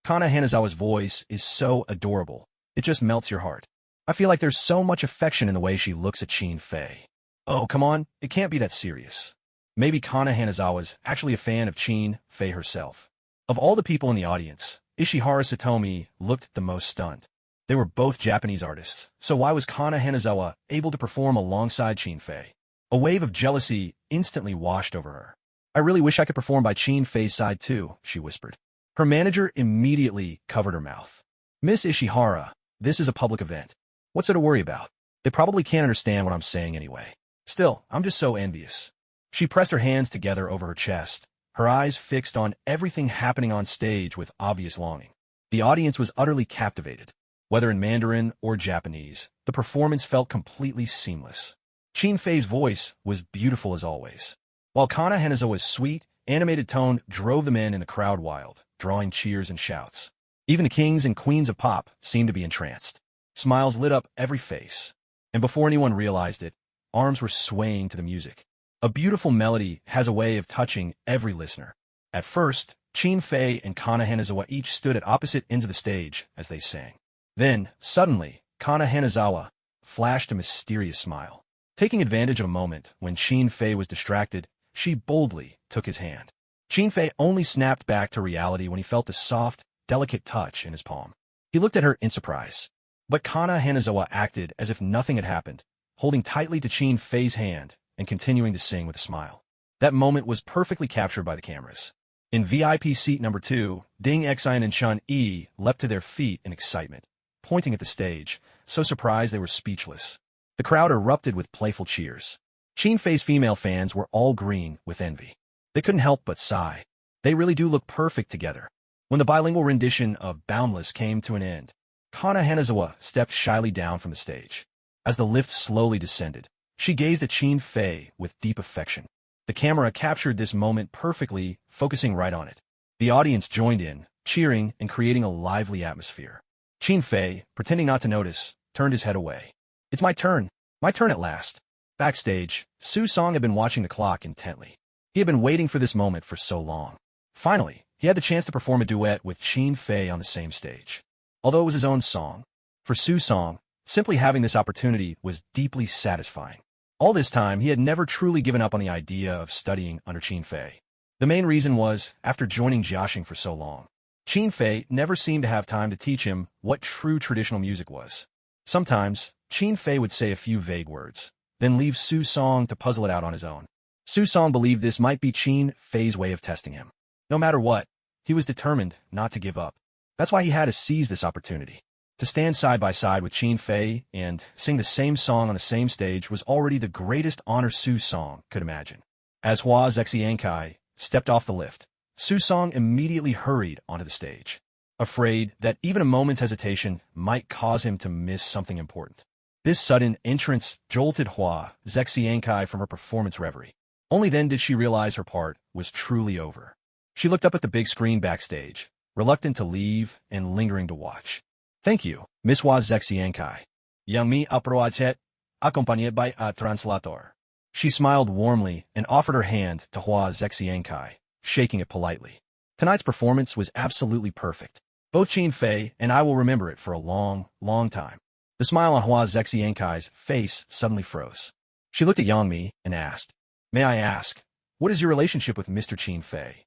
Kana Hanazawa's voice is so adorable, it just melts your heart. I feel like there's so much affection in the way she looks at Qin Fei. Oh, come on, it can't be that serious. Maybe Kana Hanazawa's actually a fan of Qin Fei herself. Of all the people in the audience, Ishihara Satomi looked the most stunned. They were both Japanese artists, so why was Kana Hanazawa able to perform alongside Qin Fei? A wave of jealousy instantly washed over her. I really wish I could perform by Qin Fei's side too, she whispered. Her manager immediately covered her mouth. Miss Ishihara, this is a public event. What's there to worry about? They probably can't understand what I'm saying anyway. Still, I'm just so envious. She pressed her hands together over her chest, her eyes fixed on everything happening on stage with obvious longing. The audience was utterly captivated. Whether in Mandarin or Japanese, the performance felt completely seamless. Qin Fei's voice was beautiful as always, while Kana Hanazawa's sweet, animated tone drove the men in the crowd wild, drawing cheers and shouts. Even the kings and queens of pop seemed to be entranced. Smiles lit up every face, and before anyone realized it, arms were swaying to the music. A beautiful melody has a way of touching every listener. At first, Qin Fei and Kana Hanazawa each stood at opposite ends of the stage as they sang. Then, suddenly, Kana Hanazawa flashed a mysterious smile. Taking advantage of a moment when Qin Fei was distracted, she boldly took his hand. Qin Fei only snapped back to reality when he felt the soft, delicate touch in his palm. He looked at her in surprise. But Kana Hanazawa acted as if nothing had happened, holding tightly to Qin Fei's hand and continuing to sing with a smile. That moment was perfectly captured by the cameras. In VIP seat number 2, Ding Xian and Chun Yi leapt to their feet in excitement, pointing at the stage, so surprised they were speechless. The crowd erupted with playful cheers. Qin Fei's female fans were all green with envy. They couldn't help but sigh. They really do look perfect together. When the bilingual rendition of Boundless came to an end, Kana Hanazawa stepped shyly down from the stage. As the lift slowly descended, she gazed at Qin Fei with deep affection. The camera captured this moment perfectly, focusing right on it. The audience joined in, cheering and creating a lively atmosphere. Qin Fei, pretending not to notice, turned his head away. It's my turn. My turn at last. Backstage, Su Song had been watching the clock intently. He had been waiting for this moment for so long. Finally, he had the chance to perform a duet with Qin Fei on the same stage. Although it was his own song, for Su Song, simply having this opportunity was deeply satisfying. All this time, he had never truly given up on the idea of studying under Qin Fei. The main reason was, after joining Jiaxing for so long, Qin Fei never seemed to have time to teach him what true traditional music was. Sometimes, Qin Fei would say a few vague words, then leave Su Song to puzzle it out on his own. Su Song believed this might be Qin Fei's way of testing him. No matter what, he was determined not to give up. That's why he had to seize this opportunity. To stand side by side with Qin Fei and sing the same song on the same stage was already the greatest honor Su Song could imagine. As Hua Zexiankai stepped off the lift, Su Song immediately hurried onto the stage, afraid that even a moment's hesitation might cause him to miss something important. This sudden entrance jolted Hua Zexiankai from her performance reverie. Only then did she realize her part was truly over. She looked up at the big screen backstage, reluctant to leave and lingering to watch. Thank you, Miss Hua Zexiankai. Yang mi aproachet, accompanied by a translator. She smiled warmly and offered her hand to Hua Zexiankai, shaking it politely. Tonight's performance was absolutely perfect. Both Qin Fei and I will remember it for a long, long time. The smile on Hua Zexiankai's face suddenly froze. She looked at Yang Mi and asked, May I ask, what is your relationship with Mr. Qin Fei?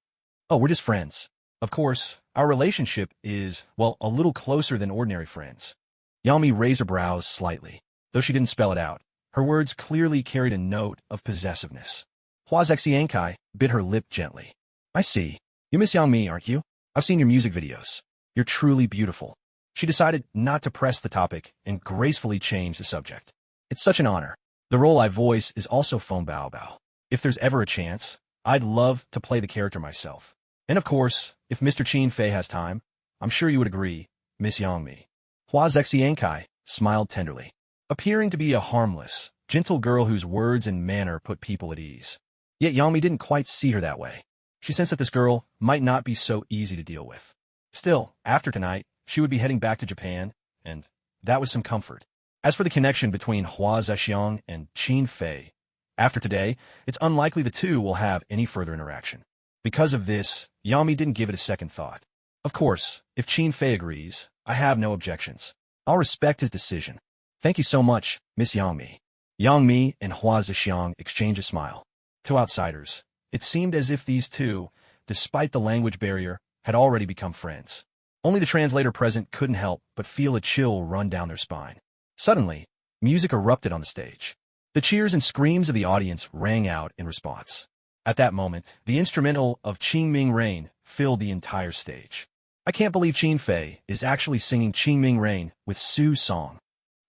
Oh, we're just friends. Of course, our relationship is, well, a little closer than ordinary friends. Yang Mi raised her brows slightly. Though she didn't spell it out, her words clearly carried a note of possessiveness. Hua Zexiankai bit her lip gently. I see. You miss Yang Mi, aren't you? I've seen your music videos. You're truly beautiful. She decided not to press the topic and gracefully change the subject. It's such an honor. The role I voice is also Feng Bao Bao. If there's ever a chance, I'd love to play the character myself. And of course, if Mr. Qin Fei has time, I'm sure you would agree, Miss Yang Mi. Hua Zexiankai smiled tenderly, appearing to be a harmless, gentle girl whose words and manner put people at ease. Yet Yang Mi didn't quite see her that way. She sensed that this girl might not be so easy to deal with. Still, after tonight, she would be heading back to Japan, and that was some comfort. As for the connection between Hua Zexiang and Qin Fei, after today, it's unlikely the two will have any further interaction. Because of this, Yang Mi didn't give it a second thought. Of course, if Qin Fei agrees, I have no objections. I'll respect his decision. Thank you so much, Miss Yang Mi. Yang Mi and Hua Zexiang exchanged a smile. To outsiders, it seemed as if these two, despite the language barrier, had already become friends. Only the translator present couldn't help but feel a chill run down their spine. Suddenly, music erupted on the stage. The cheers and screams of the audience rang out in response. At that moment, the instrumental of Qingming Rain filled the entire stage. I can't believe Qin Fei is actually singing Qingming Rain with Su Song.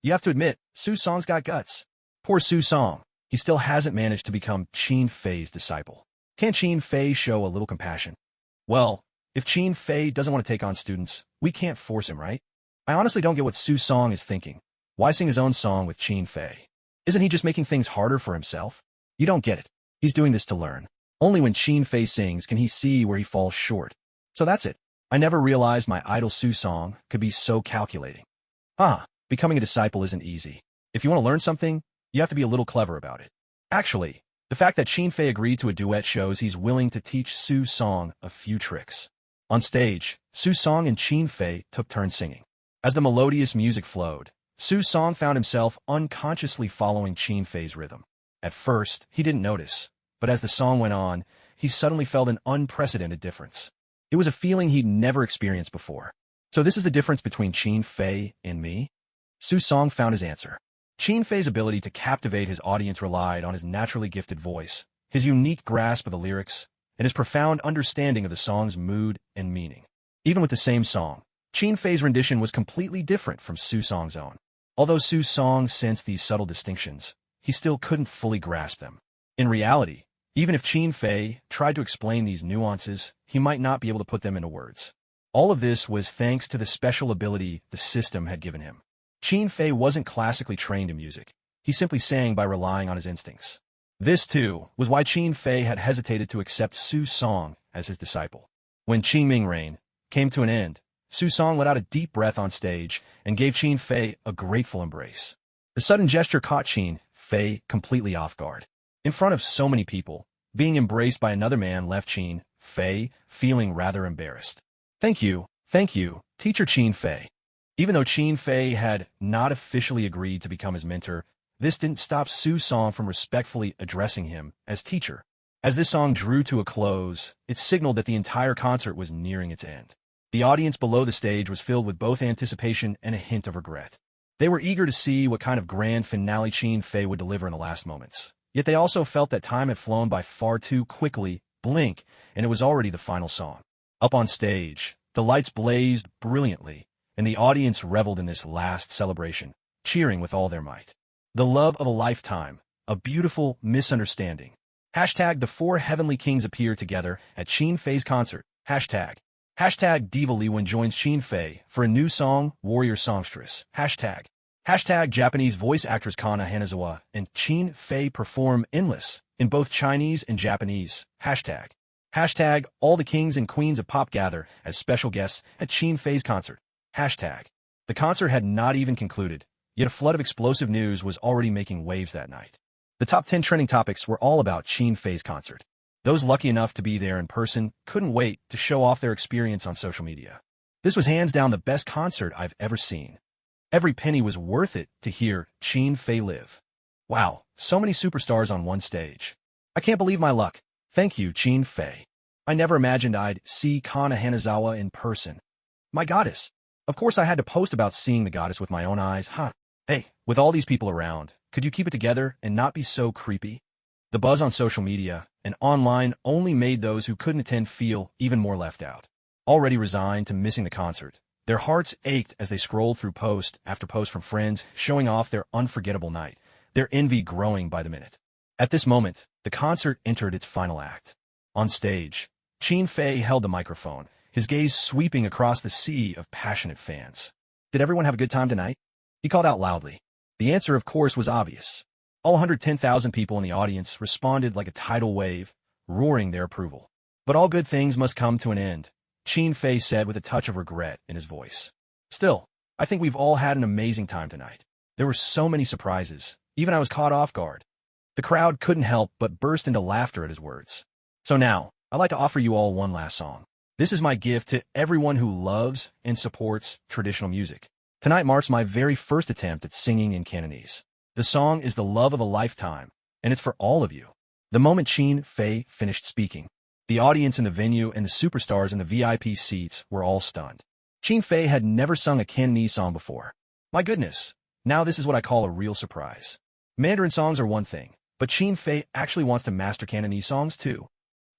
You have to admit, Su Song's got guts. Poor Su Song. He still hasn't managed to become Qin Fei's disciple. Can't Qin Fei show a little compassion? Well, if Qin Fei doesn't want to take on students, we can't force him, right? I honestly don't get what Su Song is thinking. Why sing his own song with Qin Fei? Isn't he just making things harder for himself? You don't get it. He's doing this to learn. Only when Qin Fei sings can he see where he falls short. So that's it. I never realized my idol Su Song could be so calculating. Becoming a disciple isn't easy. If you want to learn something, you have to be a little clever about it. Actually, the fact that Qin Fei agreed to a duet shows he's willing to teach Su Song a few tricks. On stage, Su Song and Qin Fei took turns singing. As the melodious music flowed, Su Song found himself unconsciously following Qin Fei's rhythm. At first, he didn't notice, but as the song went on, he suddenly felt an unprecedented difference. It was a feeling he'd never experienced before. So this is the difference between Qin Fei and me? Su Song found his answer. Qin Fei's ability to captivate his audience relied on his naturally gifted voice, his unique grasp of the lyrics, and his profound understanding of the song's mood and meaning. Even with the same song, Qin Fei's rendition was completely different from Su Song's own. Although Su Song sensed these subtle distinctions, he still couldn't fully grasp them. In reality, even if Qin Fei tried to explain these nuances, he might not be able to put them into words. All of this was thanks to the special ability the system had given him. Qin Fei wasn't classically trained in music. He simply sang by relying on his instincts. This, too, was why Qin Fei had hesitated to accept Su Song as his disciple. When Qingming reign came to an end, Su Song let out a deep breath on stage and gave Qin Fei a grateful embrace. The sudden gesture caught Qin Fei completely off guard. In front of so many people, being embraced by another man left Qin Fei feeling rather embarrassed. Thank you, teacher Qin Fei. Even though Qin Fei had not officially agreed to become his mentor, this didn't stop Su Song from respectfully addressing him as teacher. As this song drew to a close, it signaled that the entire concert was nearing its end. The audience below the stage was filled with both anticipation and a hint of regret. They were eager to see what kind of grand finale Qin Fei would deliver in the last moments. Yet they also felt that time had flown by far too quickly. Blink, and it was already the final song. Up on stage, the lights blazed brilliantly, and the audience reveled in this last celebration, cheering with all their might. The love of a lifetime, a beautiful misunderstanding. Hashtag the four heavenly kings appear together at Qin Fei's concert. Hashtag Diva Liwen joins Qin Fei for a new song, Warrior Songstress. Hashtag Japanese voice actress Kana Hanazawa and Qin Fei perform Endless in both Chinese and Japanese. Hashtag all the kings and queens of pop gather as special guests at Qin Fei's concert. The concert had not even concluded, yet a flood of explosive news was already making waves that night. The top 10 trending topics were all about Qin Fei's concert. Those lucky enough to be there in person couldn't wait to show off their experience on social media. This was hands down the best concert I've ever seen. Every penny was worth it to hear Qin Fei live. Wow, so many superstars on one stage. I can't believe my luck. Thank you, Qin Fei. I never imagined I'd see Kana Hanazawa in person. My goddess. Of course I had to post about seeing the goddess with my own eyes, huh? Hey, with all these people around, could you keep it together and not be so creepy? The buzz on social media and online only made those who couldn't attend feel even more left out. Already resigned to missing the concert, their hearts ached as they scrolled through post after post from friends showing off their unforgettable night, their envy growing by the minute. At this moment, the concert entered its final act. On stage, Qin Fei held the microphone, his gaze sweeping across the sea of passionate fans. Did everyone have a good time tonight? He called out loudly. The answer, of course, was obvious. All 110,000 people in the audience responded like a tidal wave, roaring their approval. But all good things must come to an end, Qin Fei said with a touch of regret in his voice. Still, I think we've all had an amazing time tonight. There were so many surprises, even I was caught off guard. The crowd couldn't help but burst into laughter at his words. So now, I'd like to offer you all one last song. This is my gift to everyone who loves and supports traditional music. Tonight marks my very first attempt at singing in Cantonese. The song is The Love of a Lifetime, and it's for all of you. The moment Qin Fei finished speaking, the audience in the venue and the superstars in the VIP seats were all stunned. Qin Fei had never sung a Cantonese song before. My goodness, now this is what I call a real surprise. Mandarin songs are one thing, but Qin Fei actually wants to master Cantonese songs too.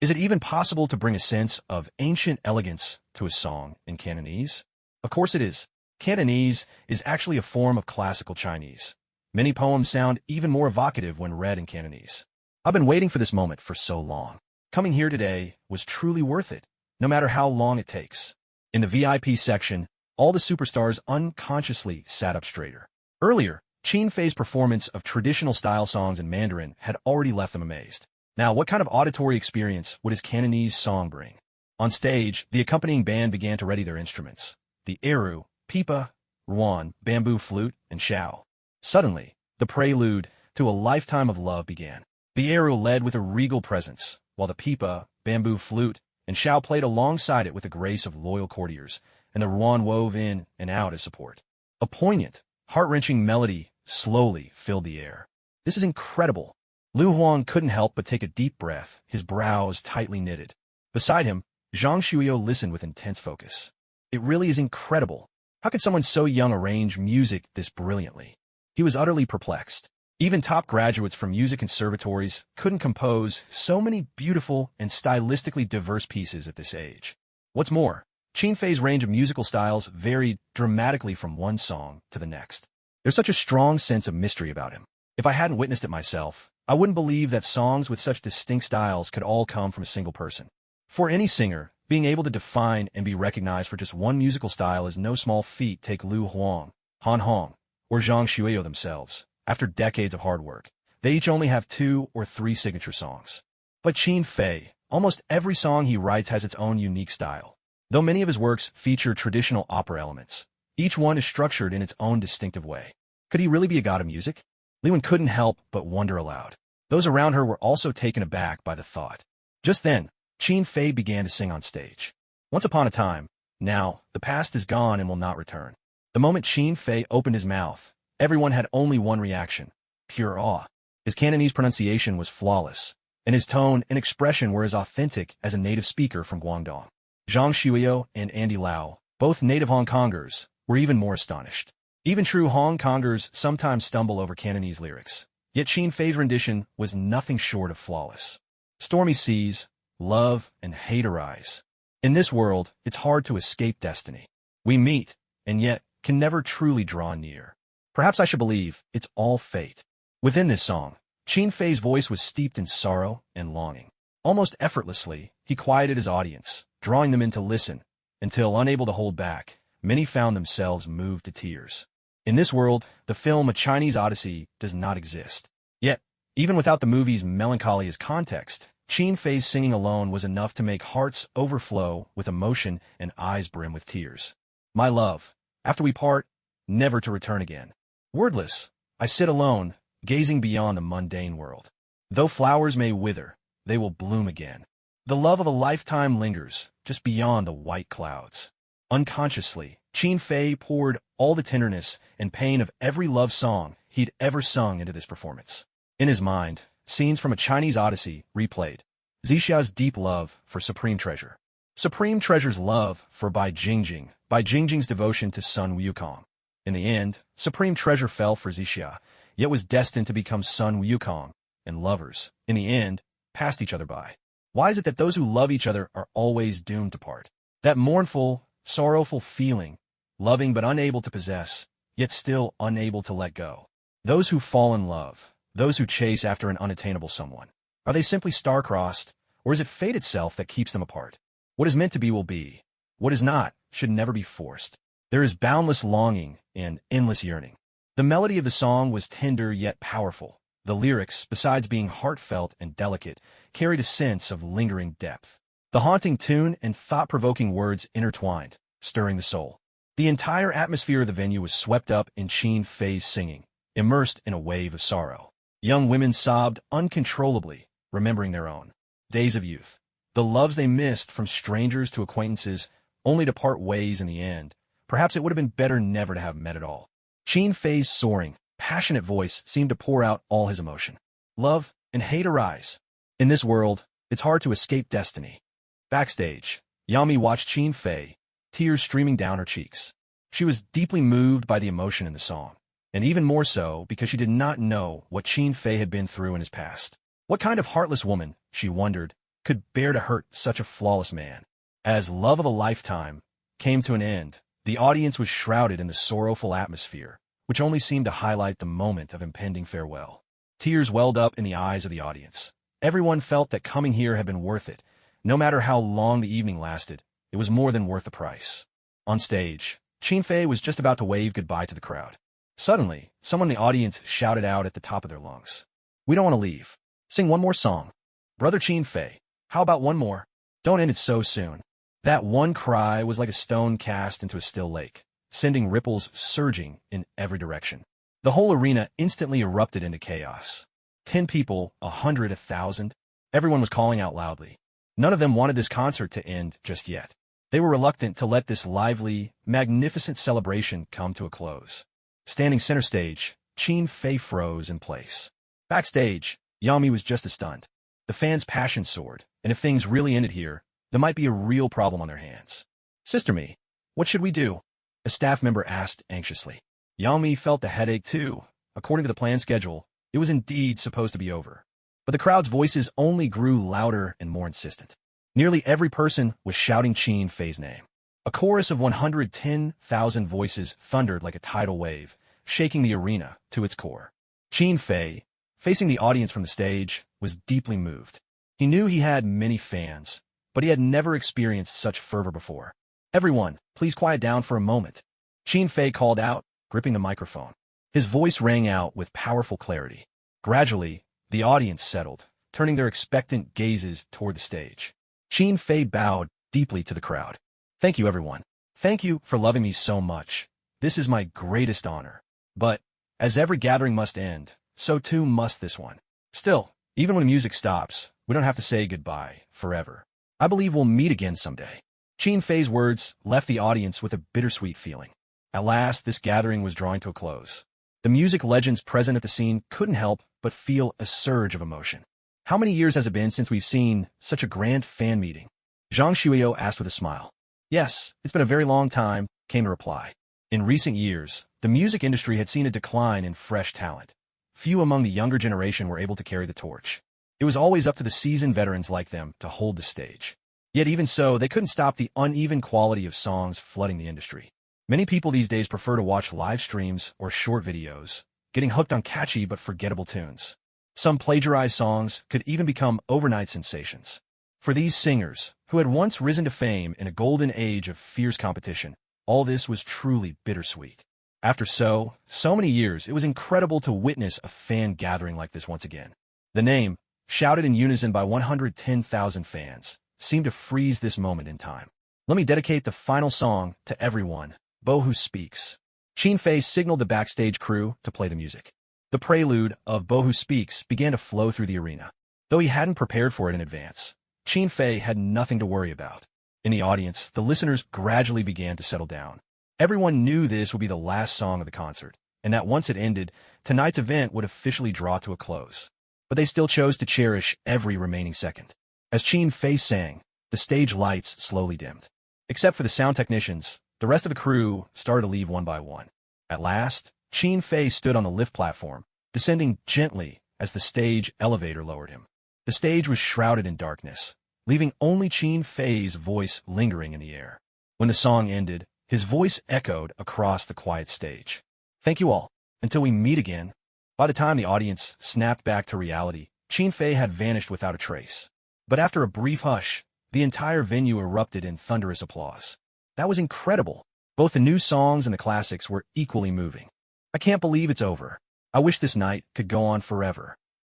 Is it even possible to bring a sense of ancient elegance to a song in Cantonese? Of course it is. Cantonese is actually a form of classical Chinese. Many poems sound even more evocative when read in Cantonese. I've been waiting for this moment for so long. Coming here today was truly worth it, no matter how long it takes. In the VIP section, all the superstars unconsciously sat up straighter. Earlier, Qin Fei's performance of traditional style songs in Mandarin had already left them amazed. Now, what kind of auditory experience would his Cantonese song bring? On stage, the accompanying band began to ready their instruments. The eru, pipa, ruan, bamboo flute, and shao. Suddenly, the prelude to a lifetime of love began. The eru led with a regal presence, while the pipa, bamboo flute, and shao played alongside it with the grace of loyal courtiers, and the ruan wove in and out as support. A poignant, heart-wrenching melody slowly filled the air. This is incredible. Lu Huang couldn't help but take a deep breath, his brows tightly knitted. Beside him, Zhang Shuyo listened with intense focus. It really is incredible. How could someone so young arrange music this brilliantly? He was utterly perplexed. Even top graduates from music conservatories couldn't compose so many beautiful and stylistically diverse pieces at this age. What's more, Qin Fei's range of musical styles varied dramatically from one song to the next. There's such a strong sense of mystery about him. If I hadn't witnessed it myself, I wouldn't believe that songs with such distinct styles could all come from a single person. For any singer, Being able to define and be recognized for just one musical style is no small feat. Take Lu Huang, Han Hong, or Zhang Xueyo themselves. After decades of hard work, they each only have 2 or 3 signature songs. But Qin Fei, almost every song he writes has its own unique style. Though many of his works feature traditional opera elements, each one is structured in its own distinctive way. Could he really be a god of music? Liwen couldn't help but wonder aloud. Those around her were also taken aback by the thought. Just then, Qin Fei began to sing on stage. Once upon a time, now, the past is gone and will not return. The moment Qin Fei opened his mouth, everyone had only one reaction: pure awe. His Cantonese pronunciation was flawless, and his tone and expression were as authentic as a native speaker from Guangdong. Zhang Xueyo and Andy Lau, both native Hong Kongers, were even more astonished. Even true Hong Kongers sometimes stumble over Cantonese lyrics, yet Qin Fei's rendition was nothing short of flawless. Stormy seas, love, and hate arise. In this world, it's hard to escape destiny. We meet, and yet can never truly draw near. Perhaps I should believe it's all fate. Within this song, Qin Fei's voice was steeped in sorrow and longing. Almost effortlessly, he quieted his audience, drawing them in to listen, until, unable to hold back, many found themselves moved to tears. In this world, the film A Chinese Odyssey does not exist. Yet, even without the movie's melancholy as context, Qin Fei's singing alone was enough to make hearts overflow with emotion and eyes brim with tears. My love, after we part, never to return again. Wordless, I sit alone, gazing beyond the mundane world. Though flowers may wither, they will bloom again. The love of a lifetime lingers just beyond the white clouds. Unconsciously, Qin Fei poured all the tenderness and pain of every love song he'd ever sung into this performance. In his mind, scenes from A Chinese Odyssey replayed. Zixia's deep love for Supreme Treasure. Supreme Treasure's love for Bai Jingjing, Bai Jingjing's devotion to Sun Wukong. In the end, Supreme Treasure fell for Zixia, yet was destined to become Sun Wukong, and lovers, in the end, passed each other by. Why is it that those who love each other are always doomed to part? That mournful, sorrowful feeling, loving but unable to possess, yet still unable to let go. Those who fall in love, those who chase after an unattainable someone, are they simply star-crossed, or is it fate itself that keeps them apart? What is meant to be will be. What is not should never be forced. There is boundless longing and endless yearning. The melody of the song was tender yet powerful. The lyrics, besides being heartfelt and delicate, carried a sense of lingering depth. The haunting tune and thought-provoking words intertwined, stirring the soul. The entire atmosphere of the venue was swept up in Qin Fei's singing, immersed in a wave of sorrow. Young women sobbed uncontrollably, remembering their own days of youth, the loves they missed from strangers to acquaintances, only to part ways in the end. Perhaps it would have been better never to have met at all. Qin Fei's soaring, passionate voice seemed to pour out all his emotion. Love and hate arise. In this world, it's hard to escape destiny. Backstage, Yami watched Qin Fei, tears streaming down her cheeks. She was deeply moved by the emotion in the song, and even more so because she did not know what Qin Fei had been through in his past. What kind of heartless woman, she wondered, could bear to hurt such a flawless man? As love of a lifetime came to an end, the audience was shrouded in the sorrowful atmosphere, which only seemed to highlight the moment of impending farewell. Tears welled up in the eyes of the audience. Everyone felt that coming here had been worth it. No matter how long the evening lasted, it was more than worth the price. On stage, Qin Fei was just about to wave goodbye to the crowd. Suddenly, someone in the audience shouted out at the top of their lungs, "We don't want to leave. Sing one more song. Brother Qin Fei, how about one more? Don't end it so soon." That one cry was like a stone cast into a still lake, sending ripples surging in every direction. The whole arena instantly erupted into chaos. 10 people, 100, 1,000. Everyone was calling out loudly. None of them wanted this concert to end just yet. They were reluctant to let this lively, magnificent celebration come to a close. Standing center stage, Qin Fei froze in place. Backstage, Yami was just as stunned. The fans' passion soared, and if things really ended here, there might be a real problem on their hands. "Sister Me, what should we do?" a staff member asked anxiously. Yami felt the headache too. According to the planned schedule, it was indeed supposed to be over. But the crowd's voices only grew louder and more insistent. Nearly every person was shouting Qin Fei's name. A chorus of 110,000 voices thundered like a tidal wave, shaking the arena to its core. Qin Fei, facing the audience from the stage, was deeply moved. He knew he had many fans, but he had never experienced such fervor before. "Everyone, please quiet down for a moment," Qin Fei called out, gripping the microphone. His voice rang out with powerful clarity. Gradually, the audience settled, turning their expectant gazes toward the stage. Qin Fei bowed deeply to the crowd. "Thank you, everyone. Thank you for loving me so much. This is my greatest honor. But, as every gathering must end, so too must this one. Still, even when the music stops, we don't have to say goodbye forever. I believe we'll meet again someday." Qin Fei's words left the audience with a bittersweet feeling. At last, this gathering was drawing to a close. The music legends present at the scene couldn't help but feel a surge of emotion. "How many years has it been since we've seen such a grand fan meeting?" Zhang Shuiyo asked with a smile. "Yes, it's been a very long time," came the reply. In recent years, the music industry had seen a decline in fresh talent. Few among the younger generation were able to carry the torch. It was always up to the seasoned veterans like them to hold the stage. Yet even so, they couldn't stop the uneven quality of songs flooding the industry. Many people these days prefer to watch live streams or short videos, getting hooked on catchy but forgettable tunes. Some plagiarized songs could even become overnight sensations. For these singers, who had once risen to fame in a golden age of fierce competition, all this was truly bittersweet. After so many years, it was incredible to witness a fan gathering like this once again. The name, shouted in unison by 110,000 fans, seemed to freeze this moment in time. "Let me dedicate the final song to everyone, Bo Who Speaks." Qin Fei signaled the backstage crew to play the music. The prelude of Bo Who Speaks began to flow through the arena. Though he hadn't prepared for it in advance, Qin Fei had nothing to worry about. In the audience, the listeners gradually began to settle down. Everyone knew this would be the last song of the concert, and that once it ended, tonight's event would officially draw to a close. But they still chose to cherish every remaining second. As Qin Fei sang, the stage lights slowly dimmed. Except for the sound technicians, the rest of the crew started to leave one by one. At last, Qin Fei stood on the lift platform, descending gently as the stage elevator lowered him. The stage was shrouded in darkness, leaving only Qin Fei's voice lingering in the air. When the song ended, his voice echoed across the quiet stage. "Thank you all. Until we meet again." By the time the audience snapped back to reality, Qin Fei had vanished without a trace. But after a brief hush, the entire venue erupted in thunderous applause. That was incredible. Both the new songs and the classics were equally moving. "I can't believe it's over. I wish this night could go on forever.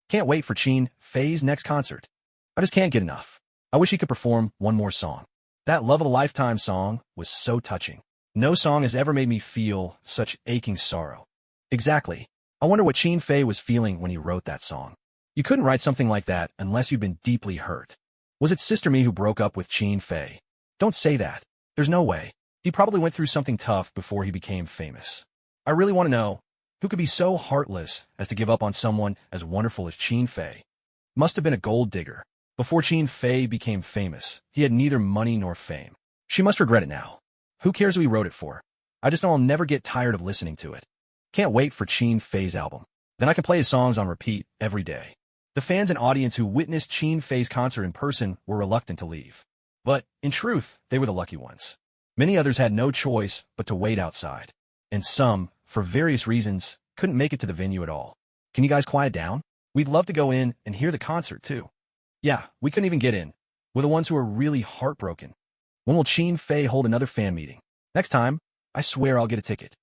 Can't wait for Qin Fei's next concert. I just can't get enough. I wish he could perform one more song. That Love of a Lifetime song was so touching. No song has ever made me feel such aching sorrow." Exactly. I wonder what Qin Fei was feeling when he wrote that song. You couldn't write something like that unless you'd been deeply hurt. Was it Sister Me who broke up with Qin Fei? Don't say that. There's no way. He probably went through something tough before he became famous. I really want to know, who could be so heartless as to give up on someone as wonderful as Qin Fei? Must have been a gold digger. Before Qin Fei became famous, he had neither money nor fame. She must regret it now. Who cares who he wrote it for? I just know I'll never get tired of listening to it. Can't wait for Qin Fei's album. Then I can play his songs on repeat every day. The fans and audience who witnessed Qin Fei's concert in person were reluctant to leave. But, in truth, they were the lucky ones. Many others had no choice but to wait outside. And some, for various reasons, couldn't make it to the venue at all. "Can you guys quiet down? We'd love to go in and hear the concert, too." "Yeah, we couldn't even get in. We're the ones who are really heartbroken. When will Qin Fei hold another fan meeting? Next time, I swear I'll get a ticket."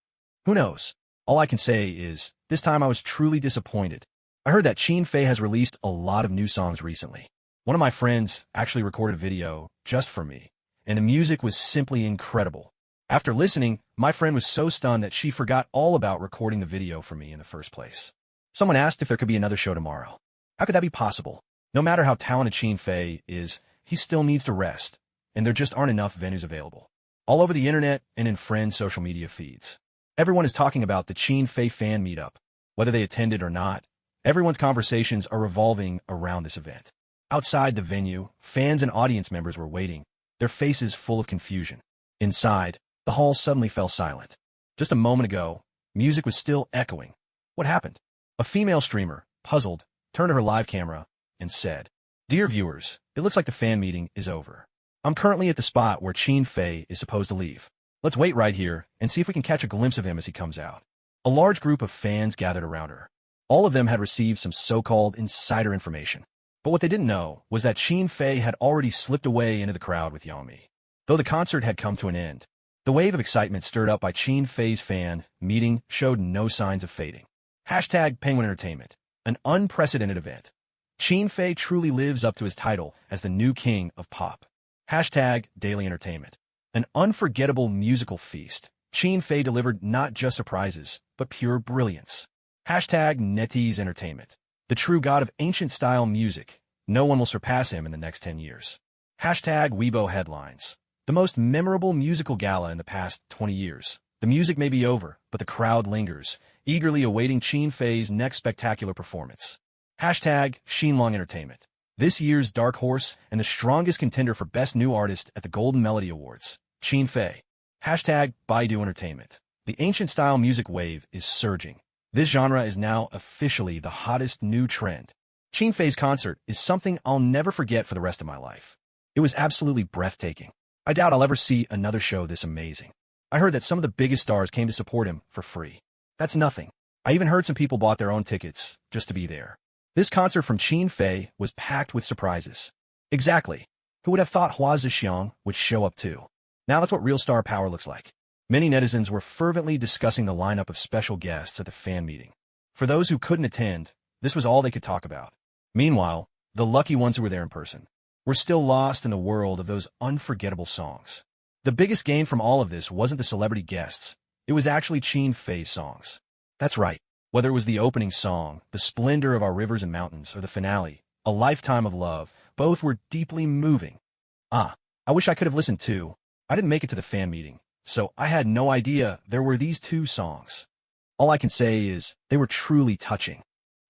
Who knows? All I can say is, this time I was truly disappointed. I heard that Qin Fei has released a lot of new songs recently. One of my friends actually recorded a video just for me, and the music was simply incredible. After listening, my friend was so stunned that she forgot all about recording the video for me in the first place. Someone asked if there could be another show tomorrow. How could that be possible? No matter how talented Qin Fei is, he still needs to rest, and there just aren't enough venues available. All over the internet and in friends' social media feeds, everyone is talking about the Qin Fei fan meetup. Whether they attended or not, everyone's conversations are revolving around this event. Outside the venue, fans and audience members were waiting, their faces full of confusion. Inside, the hall suddenly fell silent. Just a moment ago, music was still echoing. What happened? A female streamer, puzzled, turned to her live camera and said, "Dear viewers, it looks like the fan meeting is over. I'm currently at the spot where Qin Fei is supposed to leave. Let's wait right here and see if we can catch a glimpse of him as he comes out." A large group of fans gathered around her. All of them had received some so-called insider information. But what they didn't know was that Qin Fei had already slipped away into the crowd with Yang Mi. Though the concert had come to an end, the wave of excitement stirred up by Qin Fei's fan meeting showed no signs of fading. #Penguin Entertainment, an unprecedented event. Qin Fei truly lives up to his title as the new king of pop. #Daily Entertainment, an unforgettable musical feast. Qin Fei delivered not just surprises, but pure brilliance. #NetEase Entertainment, the true god of ancient-style music. No one will surpass him in the next 10 years. #Weibo Headlines, the most memorable musical gala in the past 20 years. The music may be over, but the crowd lingers, eagerly awaiting Qin Fei's next spectacular performance. #Xinlong Entertainment, this year's dark horse and the strongest contender for Best New Artist at the Golden Melody Awards, Qin Fei. #Baidu Entertainment, the ancient-style music wave is surging. This genre is now officially the hottest new trend. Qin Fei's concert is something I'll never forget for the rest of my life. It was absolutely breathtaking. I doubt I'll ever see another show this amazing. I heard that some of the biggest stars came to support him for free. That's nothing. I even heard some people bought their own tickets just to be there. This concert from Qin Fei was packed with surprises. Exactly. Who would have thought Hua Zixiang would show up too? Now that's what real star power looks like. Many netizens were fervently discussing the lineup of special guests at the fan meeting. For those who couldn't attend, this was all they could talk about. Meanwhile, the lucky ones who were there in person were still lost in the world of those unforgettable songs. The biggest gain from all of this wasn't the celebrity guests. It was actually Qin Fei's songs. That's right. Whether it was the opening song, The Splendor of Our Rivers and Mountains, or the finale, A Lifetime of Love, both were deeply moving. I wish I could have listened too. I didn't make it to the fan meeting, so I had no idea there were these two songs. All I can say is they were truly touching.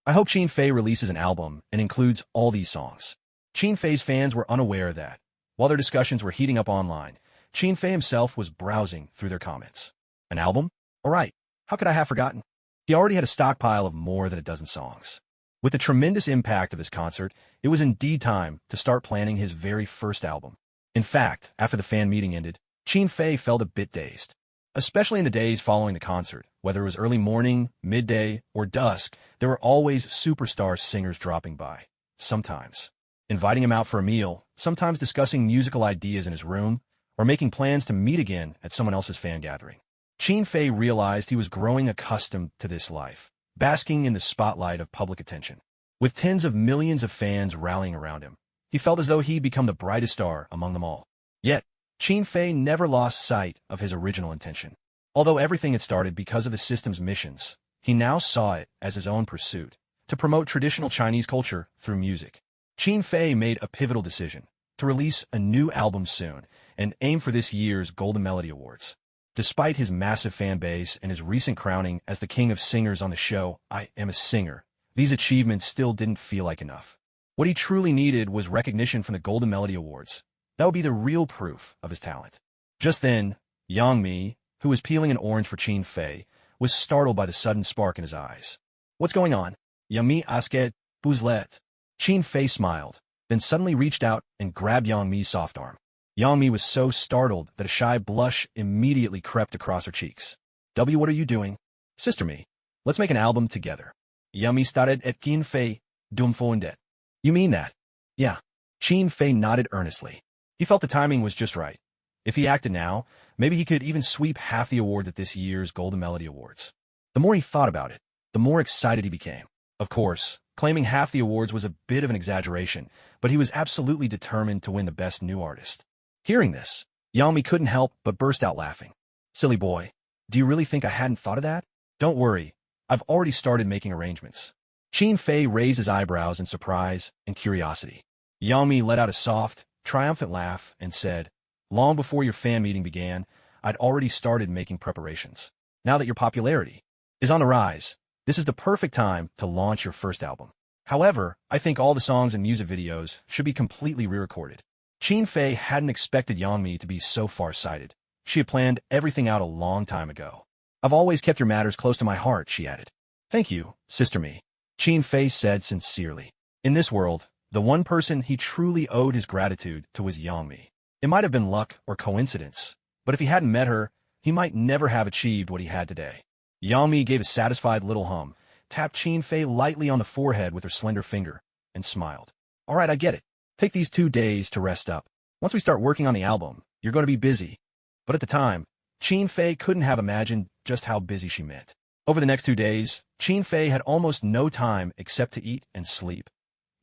I hope Qin Fei releases an album and includes all these songs. Qin Fei's fans were unaware that, while their discussions were heating up online, Qin Fei himself was browsing through their comments. An album? All right. How could I have forgotten? He already had a stockpile of more than a dozen songs. With the tremendous impact of this concert, it was indeed time to start planning his very first album. In fact, after the fan meeting ended, Qin Fei felt a bit dazed. Especially in the days following the concert, whether it was early morning, midday, or dusk, there were always superstar singers dropping by. Sometimes inviting him out for a meal, sometimes discussing musical ideas in his room, or making plans to meet again at someone else's fan gathering. Qin Fei realized he was growing accustomed to this life, basking in the spotlight of public attention. With tens of millions of fans rallying around him, he felt as though he'd become the brightest star among them all. Yet, Qin Fei never lost sight of his original intention. Although everything had started because of the system's missions, he now saw it as his own pursuit, to promote traditional Chinese culture through music. Qin Fei made a pivotal decision to release a new album soon and aim for this year's Golden Melody Awards. Despite his massive fan base and his recent crowning as the king of singers on the show I Am a Singer, these achievements still didn't feel like enough. What he truly needed was recognition from the Golden Melody Awards. That would be the real proof of his talent. Just then, Yang Mi, who was peeling an orange for Qin Fei, was startled by the sudden spark in his eyes. What's going on? Yang Mi asked, Bouzlet. Qin Fei smiled, then suddenly reached out and grabbed Yang Mi's soft arm. Yang Mi was so startled that a shy blush immediately crept across her cheeks. What are you doing? Sister Mi, let's make an album together. Yang Mi started at Qin Fei, dumbfounded. You mean that? Yeah. Qin Fei nodded earnestly. He felt the timing was just right. If he acted now, maybe he could even sweep half the awards at this year's Golden Melody Awards. The more he thought about it, the more excited he became. Of course, claiming half the awards was a bit of an exaggeration, but he was absolutely determined to win the Best New Artist. Hearing this, Yang Mi couldn't help but burst out laughing. Silly boy, do you really think I hadn't thought of that? Don't worry, I've already started making arrangements. Qin Fei raised his eyebrows in surprise and curiosity. Yang Mi let out a soft, triumphant laugh and said, long before your fan meeting began, I'd already started making preparations. Now that your popularity is on the rise, this is the perfect time to launch your first album. However, I think all the songs and music videos should be completely re-recorded. Qin Fei hadn't expected Yang Mi to be so far-sighted. She had planned everything out a long time ago. I've always kept your matters close to my heart, she added. Thank you, Sister Mi, Qin Fei said sincerely. In this world, the one person he truly owed his gratitude to was Yang Mi. It might have been luck or coincidence, but if he hadn't met her, he might never have achieved what he had today. Yang Mi gave a satisfied little hum, tapped Qin Fei lightly on the forehead with her slender finger, and smiled. All right, I get it. Take these 2 days to rest up. Once we start working on the album, you're going to be busy. But at the time, Qin Fei couldn't have imagined just how busy she meant. Over the next 2 days, Qin Fei had almost no time except to eat and sleep.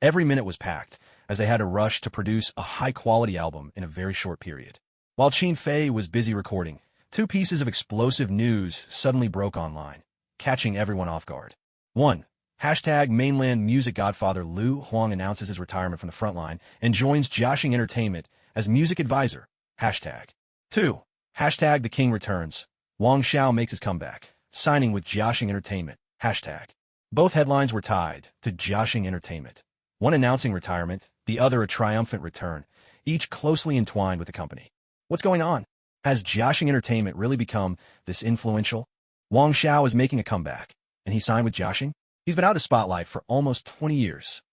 Every minute was packed, as they had to rush to produce a high-quality album in a very short period. While Qin Fei was busy recording, 2 pieces of explosive news suddenly broke online, catching everyone off guard. 1. Hashtag mainland music godfather Lu Huang announces his retirement from the frontline and joins Jiaxing Entertainment as music advisor. Hashtag. 2. Hashtag the king returns. Wang Xiao makes his comeback, signing with Jiaxing Entertainment. Hashtag. Both headlines were tied to Jiaxing Entertainment. One announcing retirement, the other a triumphant return, each closely entwined with the company. What's going on? Has Jiaxing Entertainment really become this influential? Wang Xiao is making a comeback, and he signed with Jiaxing? He's been out of the spotlight for almost 20 years.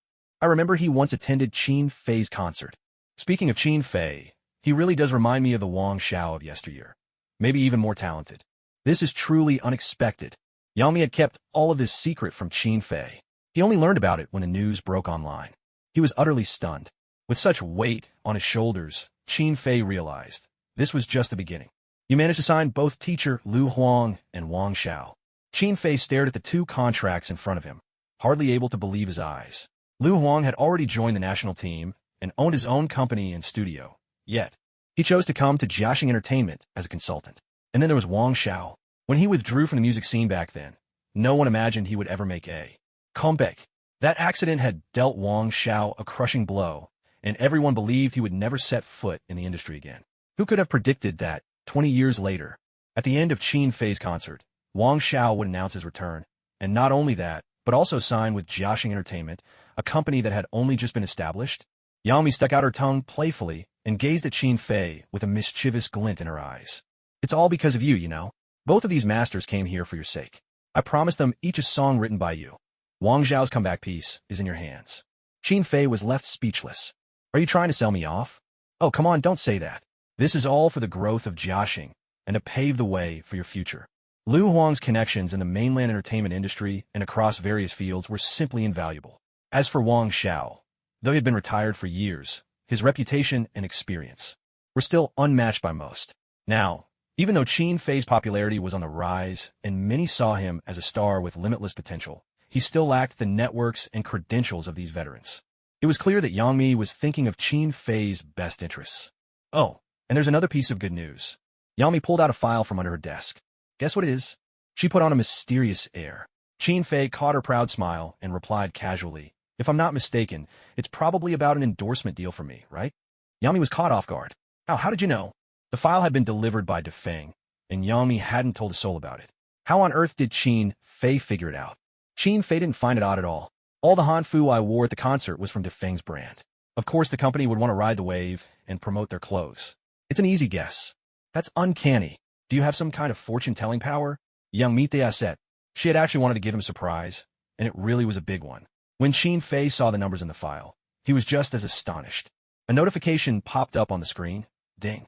I remember he once attended Qin Fei's concert. Speaking of Qin Fei, he really does remind me of the Wang Xiao of yesteryear. Maybe even more talented. This is truly unexpected. Yang Mi had kept all of this secret from Qin Fei. He only learned about it when the news broke online. He was utterly stunned. With such weight on his shoulders, Qin Fei realized this was just the beginning. You managed to sign both teacher Lu Huang and Wang Xiao. Qin Fei stared at the 2 contracts in front of him, hardly able to believe his eyes. Lu Huang had already joined the national team and owned his own company and studio. Yet, he chose to come to Jiaxing Entertainment as a consultant. And then there was Wang Xiao. When he withdrew from the music scene back then, no one imagined he would ever make a comeback. That accident had dealt Wang Xiao a crushing blow, and everyone believed he would never set foot in the industry again. Who could have predicted that, 20 years later, at the end of Qin Fei's concert, Wang Xiao would announce his return, and not only that, but also sign with Jiaxing Entertainment, a company that had only just been established? Yang Mi stuck out her tongue playfully and gazed at Qin Fei with a mischievous glint in her eyes. It's all because of you, you know. Both of these masters came here for your sake. I promised them each a song written by you. Wang Xiao's comeback piece is in your hands. Qin Fei was left speechless. Are you trying to sell me off? Oh, come on, don't say that. This is all for the growth of Jiaxing and to pave the way for your future. Lu Huang's connections in the mainland entertainment industry and across various fields were simply invaluable. As for Wang Xiao, though he had been retired for years, his reputation and experience were still unmatched by most. Now, even though Qin Fei's popularity was on the rise and many saw him as a star with limitless potential, he still lacked the networks and credentials of these veterans. It was clear that Yang Mi was thinking of Qin Fei's best interests. Oh, and there's another piece of good news. Yang Mi pulled out a file from under her desk. Guess what it is? She put on a mysterious air. Qin Fei caught her proud smile and replied casually, if I'm not mistaken, it's probably about an endorsement deal for me, right? Yang Mi was caught off guard. How did you know? The file had been delivered by Defeng, and Yang Mi hadn't told a soul about it. How on earth did Qin Fei figure it out? Qin Fei didn't find it odd at all. All the hanfu I wore at the concert was from Defeng's brand. Of course, the company would want to ride the wave and promote their clothes. It's an easy guess. That's uncanny. Do you have some kind of fortune-telling power? Young Mite said. She had actually wanted to give him a surprise, and it really was a big one. When Qin Fei saw the numbers in the file, he was just as astonished. A notification popped up on the screen. Ding.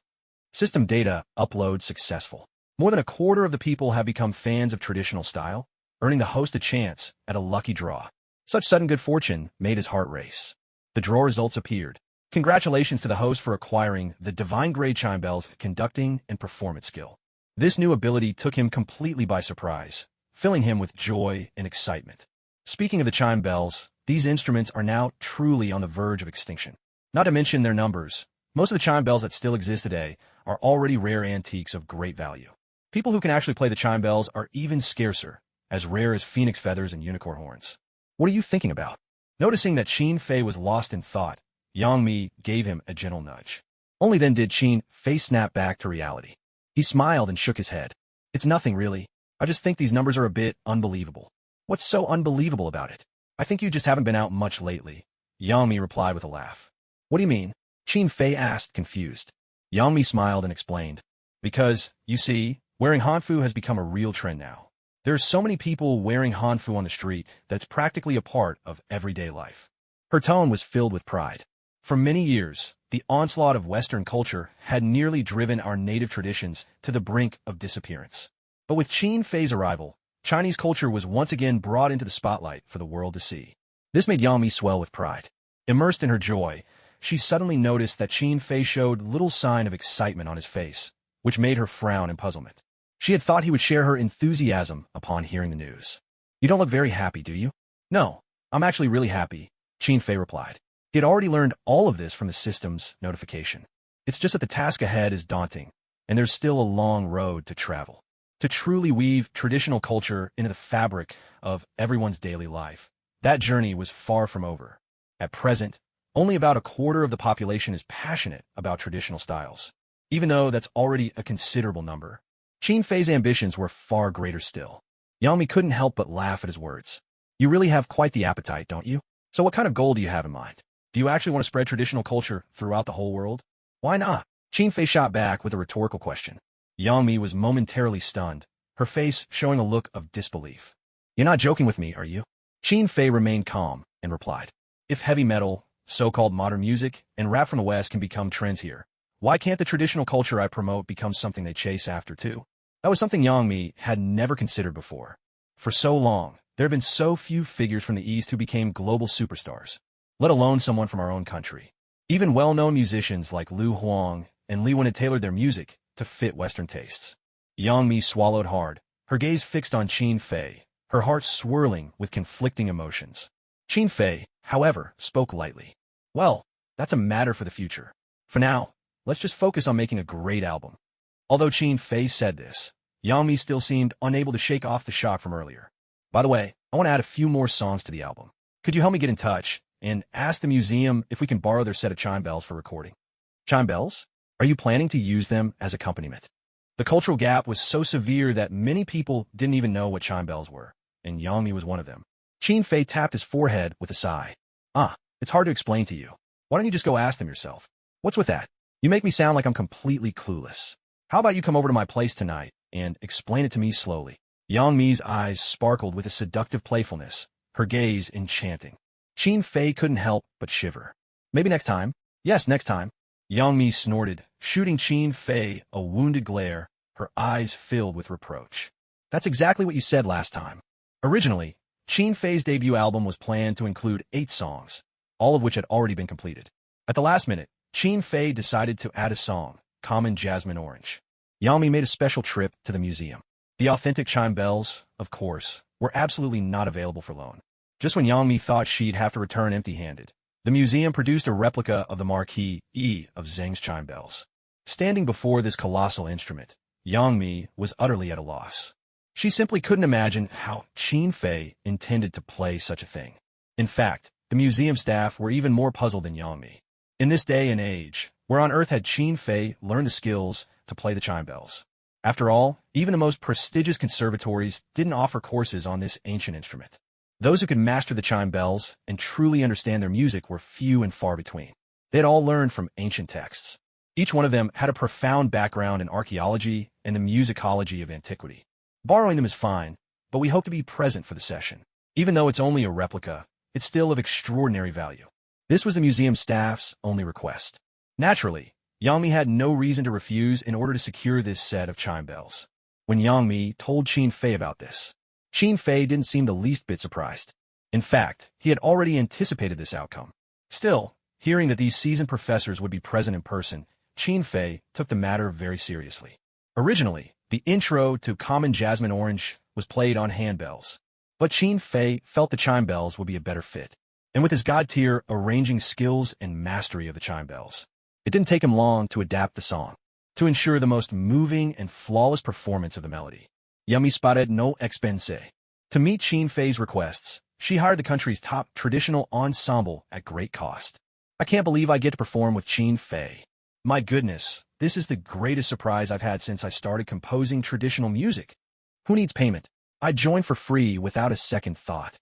System data upload successful. More than a quarter of the people have become fans of traditional style, earning the host a chance at a lucky draw. Such sudden good fortune made his heart race. The draw results appeared. Congratulations to the host for acquiring the Divine Grade Chime Bells conducting and performance skill. This new ability took him completely by surprise, filling him with joy and excitement. Speaking of the chime bells, these instruments are now truly on the verge of extinction. Not to mention their numbers, most of the chime bells that still exist today are already rare antiques of great value. People who can actually play the chime bells are even scarcer, as rare as phoenix feathers and unicorn horns. What are you thinking about? Noticing that Qin Fei was lost in thought, Yang Mi gave him a gentle nudge. Only then did Qin Fei snap back to reality. He smiled and shook his head. It's nothing, really. I just think these numbers are a bit unbelievable. What's so unbelievable about it? I think you just haven't been out much lately. Yang Mi replied with a laugh. What do you mean? Qin Fei asked, confused. Yang Mi smiled and explained. Because, you see, wearing hanfu has become a real trend now. There are so many people wearing hanfu on the street that it's practically a part of everyday life. Her tone was filled with pride. For many years, the onslaught of Western culture had nearly driven our native traditions to the brink of disappearance. But with Qin Fei's arrival, Chinese culture was once again brought into the spotlight for the world to see. This made Yang Mi swell with pride. Immersed in her joy, she suddenly noticed that Qin Fei showed little sign of excitement on his face, which made her frown in puzzlement. She had thought he would share her enthusiasm upon hearing the news. "You don't look very happy, do you?" "No, I'm actually really happy," Qin Fei replied. He had already learned all of this from the system's notification. It's just that the task ahead is daunting, and there's still a long road to travel. To truly weave traditional culture into the fabric of everyone's daily life, that journey was far from over. At present, only about a quarter of the population is passionate about traditional styles. Even though that's already a considerable number, Qin Fei's ambitions were far greater still. Yang Mi couldn't help but laugh at his words. "You really have quite the appetite, don't you? So what kind of goal do you have in mind? Do you actually want to spread traditional culture throughout the whole world?" "Why not?" Qin Fei shot back with a rhetorical question. Yang Mi was momentarily stunned, her face showing a look of disbelief. "You're not joking with me, are you?" Qin Fei remained calm and replied, "If heavy metal, so-called modern music, and rap from the West can become trends here, why can't the traditional culture I promote become something they chase after too?" That was something Yang Mi had never considered before. For so long, there have been so few figures from the East who became global superstars, let alone someone from our own country. Even well-known musicians like Liu Huang and Li Wen had tailored their music to fit Western tastes. Yang Mi swallowed hard, her gaze fixed on Qin Fei, her heart swirling with conflicting emotions. Qin Fei, however, spoke lightly. "Well, that's a matter for the future. For now, let's just focus on making a great album." Although Qin Fei said this, Yang Mi still seemed unable to shake off the shock from earlier. "By the way, I want to add a few more songs to the album. Could you help me get in touch and ask the museum if we can borrow their set of chime bells for recording?" "Chime bells? Are you planning to use them as accompaniment?" The cultural gap was so severe that many people didn't even know what chime bells were, and Yang Mi was one of them. Qin Fei tapped his forehead with a sigh. It's hard to explain to you. Why don't you just go ask them yourself?" "What's with that? You make me sound like I'm completely clueless. How about you come over to my place tonight and explain it to me slowly?" Yang Mi's eyes sparkled with a seductive playfulness, her gaze enchanting. Qin Fei couldn't help but shiver. "Maybe next time." "Yes, next time." Yang Mi snorted, shooting Qin Fei a wounded glare, her eyes filled with reproach. "That's exactly what you said last time." Originally, Qin Fei's debut album was planned to include 8 songs, all of which had already been completed. At the last minute, Qin Fei decided to add a song, Kamen Jasmine Orange. Yang Mi made a special trip to the museum. The authentic chime bells, of course, were absolutely not available for loan. Just when Yang Mi thought she'd have to return empty-handed, the museum produced a replica of the Marquis E of Zheng's chime bells. Standing before this colossal instrument, Yang Mi was utterly at a loss. She simply couldn't imagine how Qin Fei intended to play such a thing. In fact, the museum staff were even more puzzled than Yang Mi. In this day and age, where on earth had Qin Fei learned the skills to play the chime bells? After all, even the most prestigious conservatories didn't offer courses on this ancient instrument. Those who could master the chime bells and truly understand their music were few and far between. They had all learned from ancient texts. Each one of them had a profound background in archaeology and the musicology of antiquity. Borrowing them is fine, but we hope to be present for the session. Even though it's only a replica, it's still of extraordinary value. This was the museum staff's only request. Naturally, Yang Mi had no reason to refuse in order to secure this set of chime bells. When Yang Mi told Qin Fei about this, Qin Fei didn't seem the least bit surprised. In fact, he had already anticipated this outcome. Still, hearing that these seasoned professors would be present in person, Qin Fei took the matter very seriously. Originally, the intro to Kamen Jasmine Orange was played on handbells, but Qin Fei felt the chime bells would be a better fit. And with his god-tier arranging skills and mastery of the chime bells, it didn't take him long to adapt the song, to ensure the most moving and flawless performance of the melody. Yummy spotted no expense. To meet Qin Fei's requests, she hired the country's top traditional ensemble at great cost. "I can't believe I get to perform with Qin Fei. My goodness, this is the greatest surprise I've had since I started composing traditional music. Who needs payment? I joined for free without a second thought."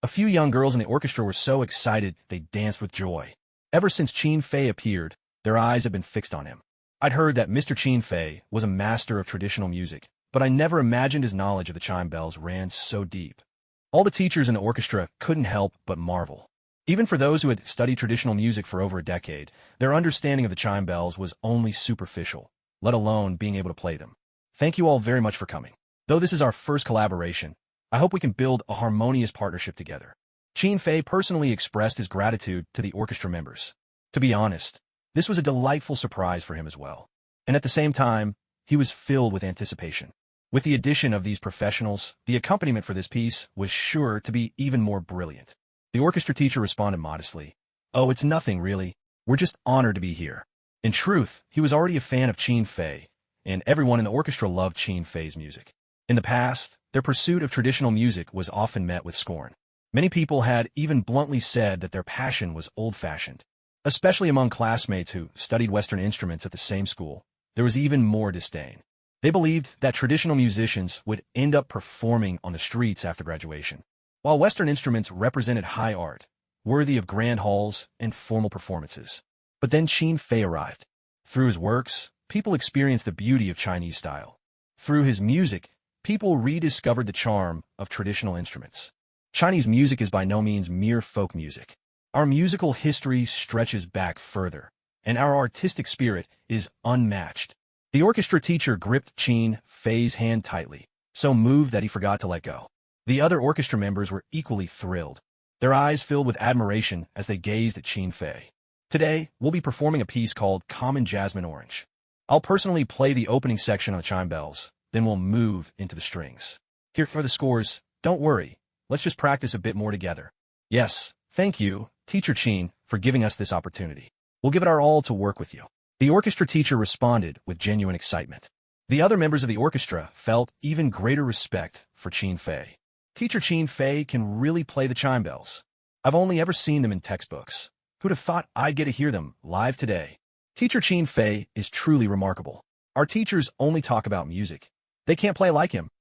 A few young girls in the orchestra were so excited they danced with joy. Ever since Qin Fei appeared, their eyes had been fixed on him. I'd heard that Mr. Qin Fei was a master of traditional music, but I never imagined his knowledge of the chime bells ran so deep. All the teachers in the orchestra couldn't help but marvel. Even for those who had studied traditional music for over a decade, their understanding of the chime bells was only superficial, let alone being able to play them. Thank you all very much for coming. Though this is our first collaboration, I hope we can build a harmonious partnership together. Qin Fei personally expressed his gratitude to the orchestra members. To be honest, this was a delightful surprise for him as well. And at the same time, he was filled with anticipation. With the addition of these professionals, the accompaniment for this piece was sure to be even more brilliant. The orchestra teacher responded modestly, "Oh, it's nothing, really. We're just honored to be here." In truth, he was already a fan of Qin Fei, and everyone in the orchestra loved Qin Fei's music. In the past, their pursuit of traditional music was often met with scorn. Many people had even bluntly said that their passion was old-fashioned. Especially among classmates who studied Western instruments at the same school, there was even more disdain. They believed that traditional musicians would end up performing on the streets after graduation, while Western instruments represented high art, worthy of grand halls and formal performances. But then Qin Fei arrived. Through his works, people experienced the beauty of Chinese style. Through his music, people rediscovered the charm of traditional instruments. Chinese music is by no means mere folk music. Our musical history stretches back further, and our artistic spirit is unmatched. The orchestra teacher gripped Qin Fei's hand tightly, so moved that he forgot to let go. The other orchestra members were equally thrilled, their eyes filled with admiration as they gazed at Qin Fei. Today, we'll be performing a piece called Kamen Jasmine Orange. I'll personally play the opening section on the chime bells, then we'll move into the strings. Here are the scores. Don't worry, let's just practice a bit more together. Yes, thank you, Teacher Qin, for giving us this opportunity. We'll give it our all to work with you. The orchestra teacher responded with genuine excitement. The other members of the orchestra felt even greater respect for Qin Fei. Teacher Qin Fei can really play the chime bells. I've only ever seen them in textbooks. Who'd have thought I'd get to hear them live today? Teacher Qin Fei is truly remarkable. Our teachers only talk about music. They can't play like him.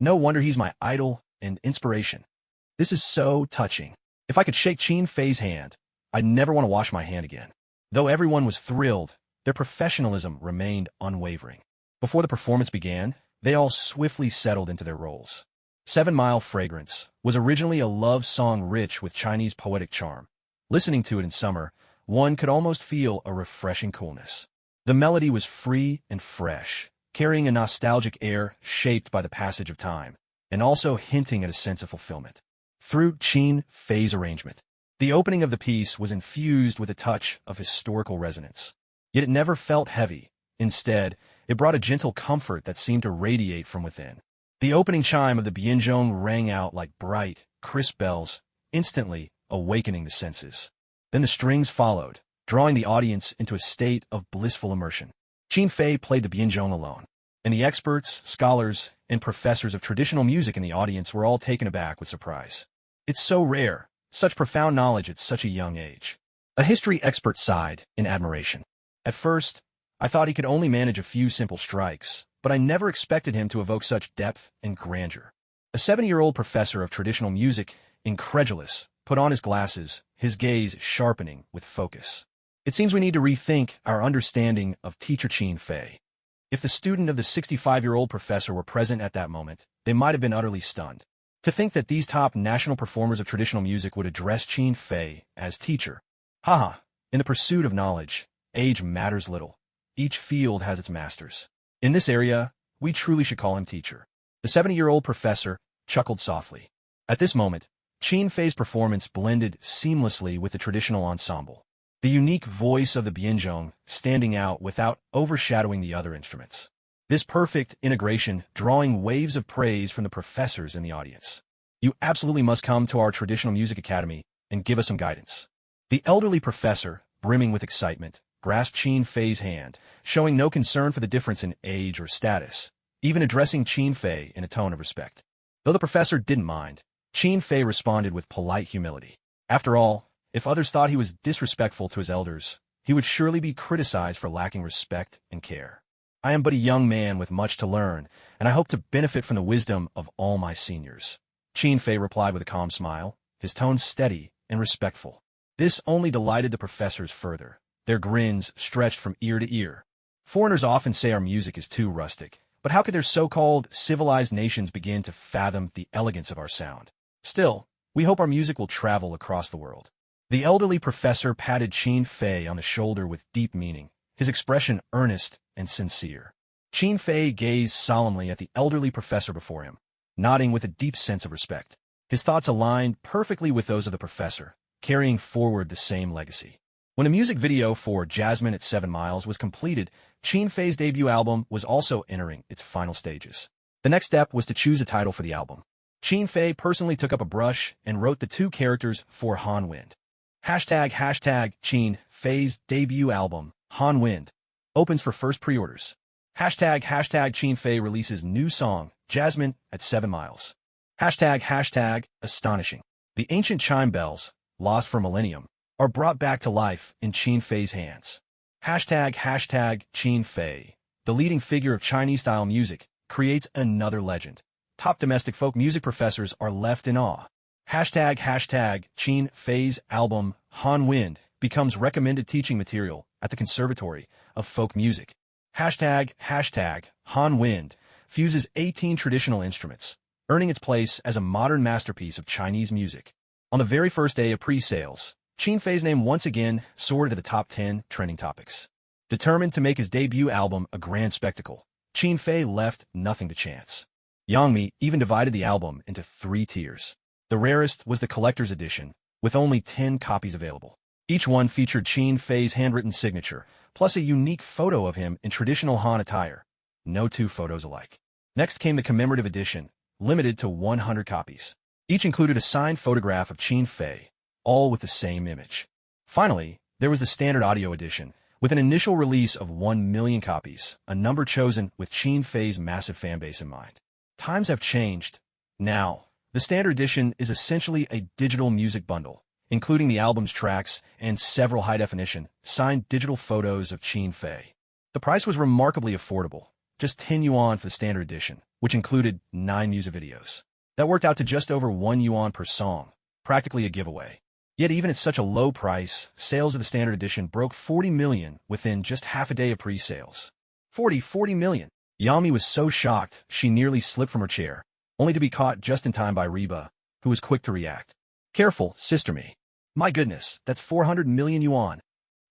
No wonder he's my idol and inspiration. This is so touching. If I could shake Qin Fei's hand, I'd never want to wash my hand again. Though everyone was thrilled, their professionalism remained unwavering. Before the performance began, they all swiftly settled into their roles. 7 Mile Fragrance was originally a love song rich with Chinese poetic charm. Listening to it in summer, one could almost feel a refreshing coolness. The melody was free and fresh, carrying a nostalgic air shaped by the passage of time, and also hinting at a sense of fulfillment. Through Qin Fei's arrangement, the opening of the piece was infused with a touch of historical resonance. Yet it never felt heavy. Instead, it brought a gentle comfort that seemed to radiate from within. The opening chime of the bianzhong rang out like bright, crisp bells, instantly awakening the senses. Then the strings followed, drawing the audience into a state of blissful immersion. Qin Fei played the bianzhong alone, and the experts, scholars, and professors of traditional music in the audience were all taken aback with surprise. It's so rare, such profound knowledge at such a young age. A history expert sighed in admiration. At first, I thought he could only manage a few simple strikes, but I never expected him to evoke such depth and grandeur. A 70-year-old professor of traditional music, incredulous, put on his glasses, his gaze sharpening with focus. It seems we need to rethink our understanding of Teacher Qin Fei. If the student of the 65-year-old professor were present at that moment, they might have been utterly stunned. To think that these top national performers of traditional music would address Qin Fei as teacher. Haha, in the pursuit of knowledge, age matters little. Each field has its masters. In this area, we truly should call him teacher. The 70-year-old professor chuckled softly. At this moment, Qin Fei's performance blended seamlessly with the traditional ensemble. The unique voice of the bianzhong standing out without overshadowing the other instruments. This perfect integration drawing waves of praise from the professors in the audience. You absolutely must come to our traditional music academy and give us some guidance. The elderly professor, brimming with excitement, grasped Qin Fei's hand, showing no concern for the difference in age or status, even addressing Qin Fei in a tone of respect. Though the professor didn't mind, Qin Fei responded with polite humility. After all, if others thought he was disrespectful to his elders, he would surely be criticized for lacking respect and care. I am but a young man with much to learn, and I hope to benefit from the wisdom of all my seniors. Qin Fei replied with a calm smile, his tone steady and respectful. This only delighted the professors further. Their grins stretched from ear to ear. Foreigners often say our music is too rustic, but how could their so-called civilized nations begin to fathom the elegance of our sound? Still, we hope our music will travel across the world. The elderly professor patted Qin Fei on the shoulder with deep meaning, his expression earnest and sincere. Qin Fei gazed solemnly at the elderly professor before him, nodding with a deep sense of respect. His thoughts aligned perfectly with those of the professor, carrying forward the same legacy. When a music video for Jasmine at 7 Miles was completed, Qin Fei's debut album was also entering its final stages. The next step was to choose a title for the album. Qin Fei personally took up a brush and wrote the 2 characters for Han Wind. Hashtag Qin Fei's debut album, Han Wind, opens for first pre-orders. Hashtag Qin Fei releases new song, Jasmine at 7 Miles. Hashtag astonishing. The ancient chime bells, lost for millennium, are brought back to life in Qin Fei's hands. Hashtag Qin Fei, the leading figure of Chinese-style music, creates another legend. Top domestic folk music professors are left in awe. Hashtag Qin Fei's album, Han Wind, becomes recommended teaching material at the Conservatory of Folk Music. Hashtag Han Wind fuses 18 traditional instruments, earning its place as a modern masterpiece of Chinese music. On the very first day of pre-sales, Qin Fei's name once again soared to the top 10 trending topics. Determined to make his debut album a grand spectacle, Qin Fei left nothing to chance. Yangmi even divided the album into 3 tiers. The rarest was the collector's edition, with only 10 copies available. Each one featured Qin Fei's handwritten signature, plus a unique photo of him in traditional Han attire. No 2 photos alike. Next came the commemorative edition, limited to 100 copies. Each included a signed photograph of Qin Fei, all with the same image. Finally, there was the standard audio edition, with an initial release of 1 million copies, a number chosen with Qin Fei's massive fanbase in mind. Times have changed. Now, the standard edition is essentially a digital music bundle, including the album's tracks and several high-definition, signed digital photos of Qin Fei. The price was remarkably affordable, just 10 yuan for the standard edition, which included 9 music videos. That worked out to just over 1 yuan per song, practically a giveaway. Yet even at such a low price, sales of the standard edition broke 40 million within just half a day of pre-sales. 40 million! Yami was so shocked she nearly slipped from her chair, only to be caught just in time by Reba, who was quick to react. Careful, sister me. My goodness, that's 400 million yuan.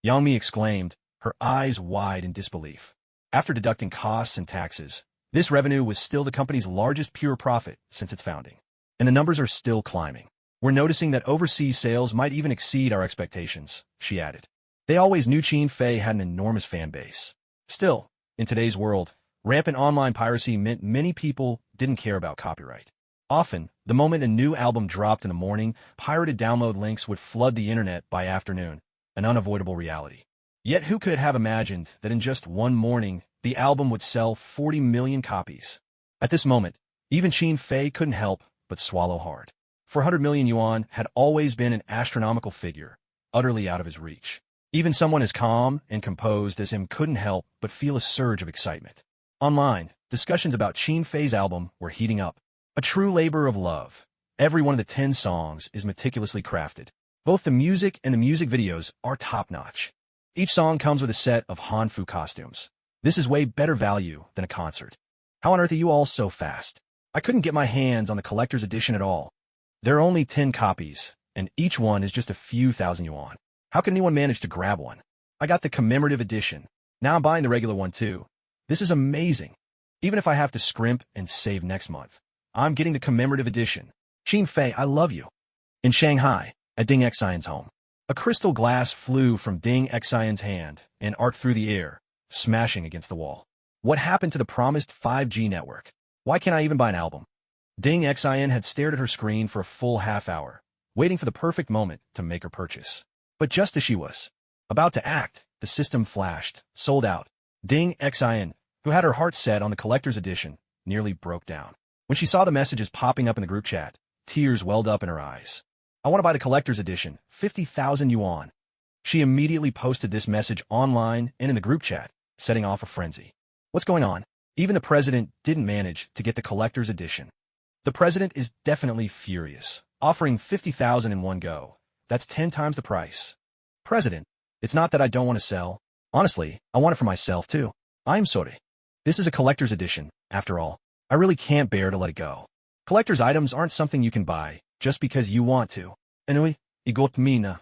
Yangmi exclaimed, her eyes wide in disbelief. After deducting costs and taxes, this revenue was still the company's largest pure profit since its founding. And the numbers are still climbing. We're noticing that overseas sales might even exceed our expectations, she added. They always knew Qin Fei had an enormous fan base. Still, in today's world, rampant online piracy meant many people didn't care about copyright. Often, the moment a new album dropped in the morning, pirated download links would flood the internet by afternoon, an unavoidable reality. Yet who could have imagined that in just one morning, the album would sell 40 million copies? At this moment, even Qin Fei couldn't help but swallow hard. 400 million yuan had always been an astronomical figure, utterly out of his reach. Even someone as calm and composed as him couldn't help but feel a surge of excitement. Online, discussions about Qin Fei's album were heating up. A true labor of love. Every one of the 10 songs is meticulously crafted. Both the music and the music videos are top-notch. Each song comes with a set of Hanfu costumes. This is way better value than a concert. How on earth are you all so fast? I couldn't get my hands on the collector's edition at all. There are only 10 copies, and each one is just a few thousand yuan. How can anyone manage to grab one? I got the commemorative edition. Now I'm buying the regular one too. This is amazing. Even if I have to scrimp and save next month, I'm getting the commemorative edition. Qin Fei, I love you. In Shanghai, at Ding Xian's home, a crystal glass flew from Ding Xian's hand and arced through the air, smashing against the wall. What happened to the promised 5G network? Why can't I even buy an album? Ding Xian had stared at her screen for a full half hour, waiting for the perfect moment to make her purchase. But just as she was about to act, the system flashed, sold out. Ding Xian, who had her heart set on the collector's edition, nearly broke down. When she saw the messages popping up in the group chat, tears welled up in her eyes. I want to buy the collector's edition, 50,000 yuan. She immediately posted this message online and in the group chat, setting off a frenzy. What's going on? Even the president didn't manage to get the collector's edition. The president is definitely furious, offering 50,000 in one go. That's 10 times the price. President, it's not that I don't want to sell. Honestly, I want it for myself too. I'm sorry. This is a collector's edition, after all. I really can't bear to let it go. Collector's items aren't something you can buy just because you want to. Anyway, igot mina.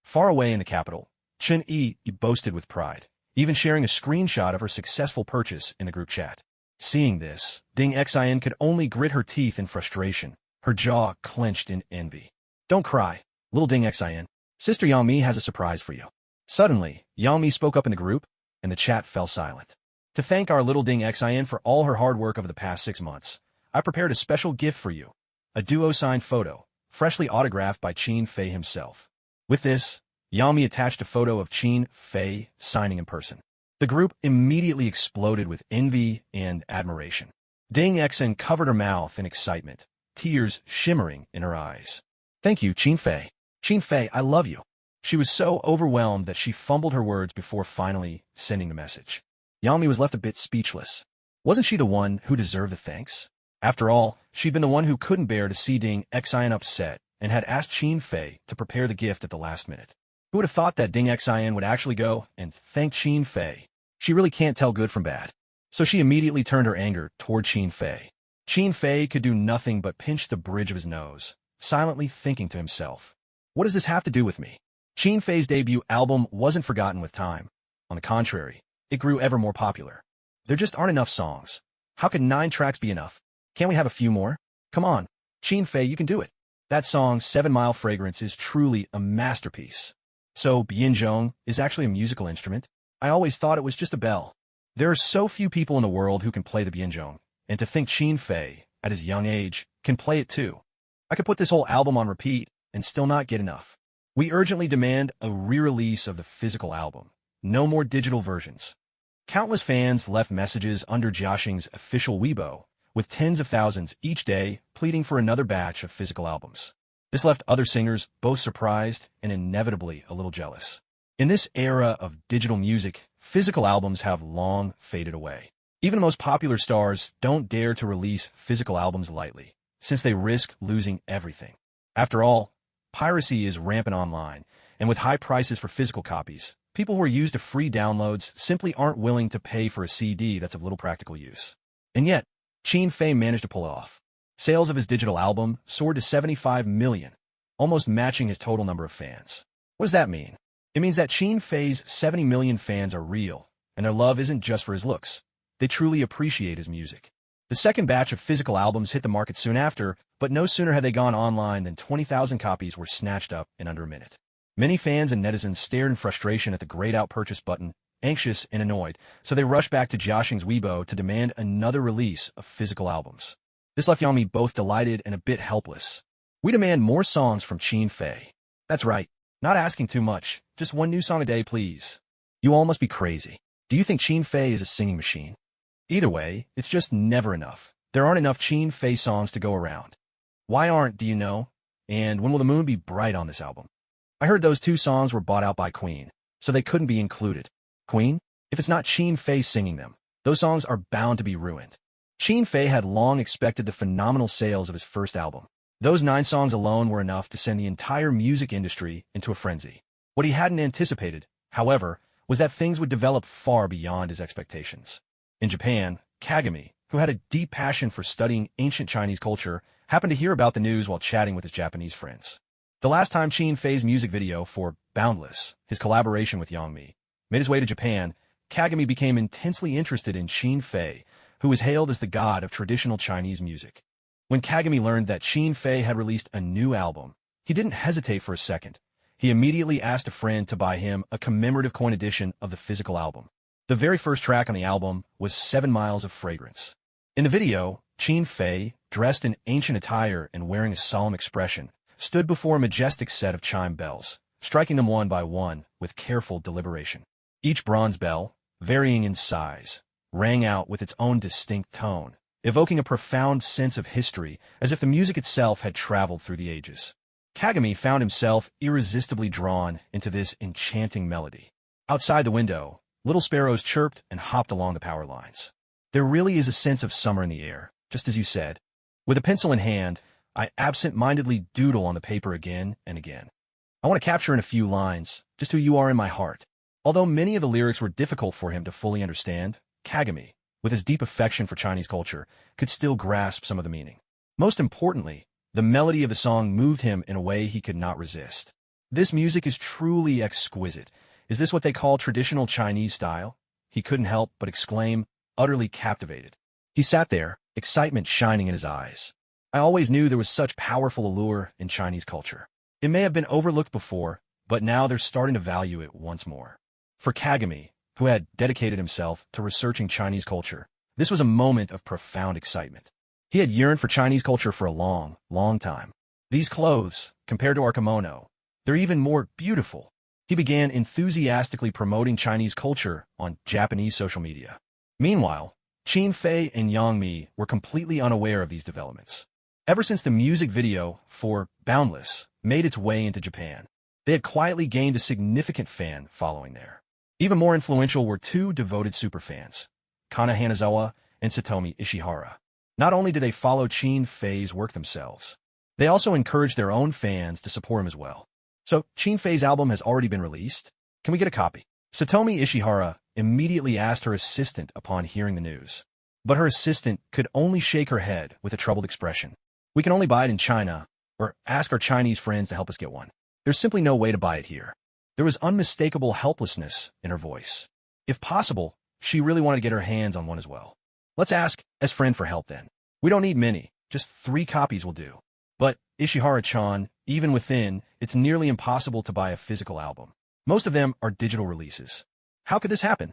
Far away in the capital, Chen Yi boasted with pride, even sharing a screenshot of her successful purchase in the group chat. Seeing this, Ding Xian could only grit her teeth in frustration, her jaw clenched in envy. Don't cry, little Ding Xin. Sister Yangmi has a surprise for you. Suddenly, Yangmi spoke up in the group, and the chat fell silent. To thank our little Ding Xin for all her hard work over the past 6 months, I prepared a special gift for you. A duo-signed photo, freshly autographed by Qin Fei himself. With this, Yangmi attached a photo of Qin Fei signing in person. The group immediately exploded with envy and admiration. Ding Xin covered her mouth in excitement, tears shimmering in her eyes. Thank you, Qin Fei. Qin Fei, I love you. She was so overwhelmed that she fumbled her words before finally sending the message. Yangmi was left a bit speechless. Wasn't she the one who deserved the thanks? After all, she'd been the one who couldn't bear to see Ding Xin upset and had asked Qin Fei to prepare the gift at the last minute. Who would have thought that Ding Xin would actually go and thank Qin Fei? She really can't tell good from bad. So she immediately turned her anger toward Qin Fei. Qin Fei could do nothing but pinch the bridge of his nose, silently thinking to himself, what does this have to do with me? Qin Fei's debut album wasn't forgotten with time. On the contrary, it grew ever more popular. There just aren't enough songs. How could 9 tracks be enough? Can't we have a few more? Come on, Qin Fei, you can do it. That song, 7 Mile Fragrance, is truly a masterpiece. So, bianzhong is actually a musical instrument? I always thought it was just a bell. There are so few people in the world who can play the bianzhong, and to think Qin Fei, at his young age, can play it too. I could put this whole album on repeat and still not get enough. We urgently demand a re-release of the physical album. No more digital versions. Countless fans left messages under Jiaxing's official Weibo, with tens of thousands each day pleading for another batch of physical albums. This left other singers both surprised and inevitably a little jealous. In this era of digital music, physical albums have long faded away. Even the most popular stars don't dare to release physical albums lightly, since they risk losing everything. After all, piracy is rampant online, and with high prices for physical copies, people who are used to free downloads simply aren't willing to pay for a CD that's of little practical use. And yet, Qin Fei managed to pull it off. Sales of his digital album soared to 75 million, almost matching his total number of fans. What does that mean? It means that Qin Fei's 70 million fans are real, and their love isn't just for his looks. They truly appreciate his music. The second batch of physical albums hit the market soon after, but no sooner had they gone online than 20,000 copies were snatched up in under a minute. Many fans and netizens stared in frustration at the grayed out purchase button, anxious and annoyed, so they rushed back to Jiaxing's Weibo to demand another release of physical albums. This left Yangmi both delighted and a bit helpless. We demand more songs from Qin Fei. That's right, not asking too much, just 1 new song a day, please. You all must be crazy. Do you think Qin Fei is a singing machine? Either way, it's just never enough. There aren't enough Qin Fei songs to go around. Why aren't, do you know? And when will the moon be bright on this album? I heard those 2 songs were bought out by Queen, so they couldn't be included. Queen? If it's not Qin Fei singing them, those songs are bound to be ruined. Qin Fei had long expected the phenomenal sales of his first album. Those 9 songs alone were enough to send the entire music industry into a frenzy. What he hadn't anticipated, however, was that things would develop far beyond his expectations. In Japan, Kagami, who had a deep passion for studying ancient Chinese culture, happened to hear about the news while chatting with his Japanese friends. The last time Qin Fei's music video for Boundless, his collaboration with Yangmi, made his way to Japan, Kagami became intensely interested in Qin Fei, who was hailed as the god of traditional Chinese music. When Kagami learned that Qin Fei had released a new album, he didn't hesitate for a second. He immediately asked a friend to buy him a commemorative coin edition of the physical album. The very first track on the album was 7 Miles of Fragrance. In the video, Qin Fei, dressed in ancient attire and wearing a solemn expression, stood before a majestic set of chime bells, striking them one by one with careful deliberation. Each bronze bell, varying in size, rang out with its own distinct tone, evoking a profound sense of history as if the music itself had traveled through the ages. Kagami found himself irresistibly drawn into this enchanting melody. Outside the window, little sparrows chirped and hopped along the power lines. There really is a sense of summer in the air, just as you said. With a pencil in hand, I absent-mindedly doodle on the paper again and again. I want to capture in a few lines just who you are in my heart. Although many of the lyrics were difficult for him to fully understand, Kagami, with his deep affection for Chinese culture, could still grasp some of the meaning. Most importantly, the melody of the song moved him in a way he could not resist. This music is truly exquisite. Is this what they call traditional Chinese style? He couldn't help but exclaim, utterly captivated. He sat there, excitement shining in his eyes. I always knew there was such powerful allure in Chinese culture. It may have been overlooked before, but now they're starting to value it once more. For Kagami, who had dedicated himself to researching Chinese culture, this was a moment of profound excitement. He had yearned for Chinese culture for a long, long time. These clothes, compared to our kimono, they're even more beautiful. He began enthusiastically promoting Chinese culture on Japanese social media. Meanwhile, Qin Fei and Yang Mi were completely unaware of these developments. Ever since the music video for Boundless made its way into Japan, they had quietly gained a significant fan following there. Even more influential were two devoted superfans, Kana Hanazawa and Satomi Ishihara. Not only did they follow Qin Fei's work themselves, they also encouraged their own fans to support him as well. So, Qin Fei's album has already been released. Can we get a copy? Satomi Ishihara immediately asked her assistant upon hearing the news. But her assistant could only shake her head with a troubled expression. We can only buy it in China, or ask our Chinese friends to help us get one. There's simply no way to buy it here. There was unmistakable helplessness in her voice. If possible, she really wanted to get her hands on one as well. Let's ask as friend for help then. We don't need many, just 3 copies will do. But, Ishihara-chan, even within, it's nearly impossible to buy a physical album. Most of them are digital releases. How could this happen?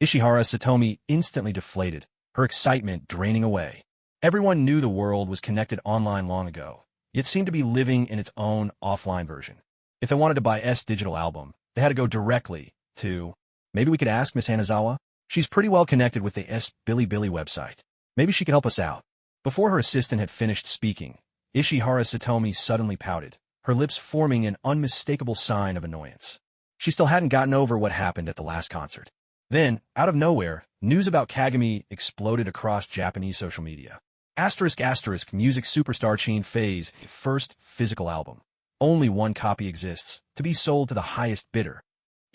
Ishihara Satomi instantly deflated, her excitement draining away. Everyone knew the world was connected online long ago, yet seemed to be living in its own offline version. If they wanted to buy S digital album, they had to go directly to, maybe we could ask Miss Hanazawa? She's pretty well connected with the S Bilibili website. Maybe she could help us out. Before her assistant had finished speaking, Ishihara Satomi suddenly pouted, her lips forming an unmistakable sign of annoyance. She still hadn't gotten over what happened at the last concert. Then, out of nowhere, news about Kagami exploded across Japanese social media. Music superstar Qin Fei's first physical album. Only 1 copy exists, to be sold to the highest bidder.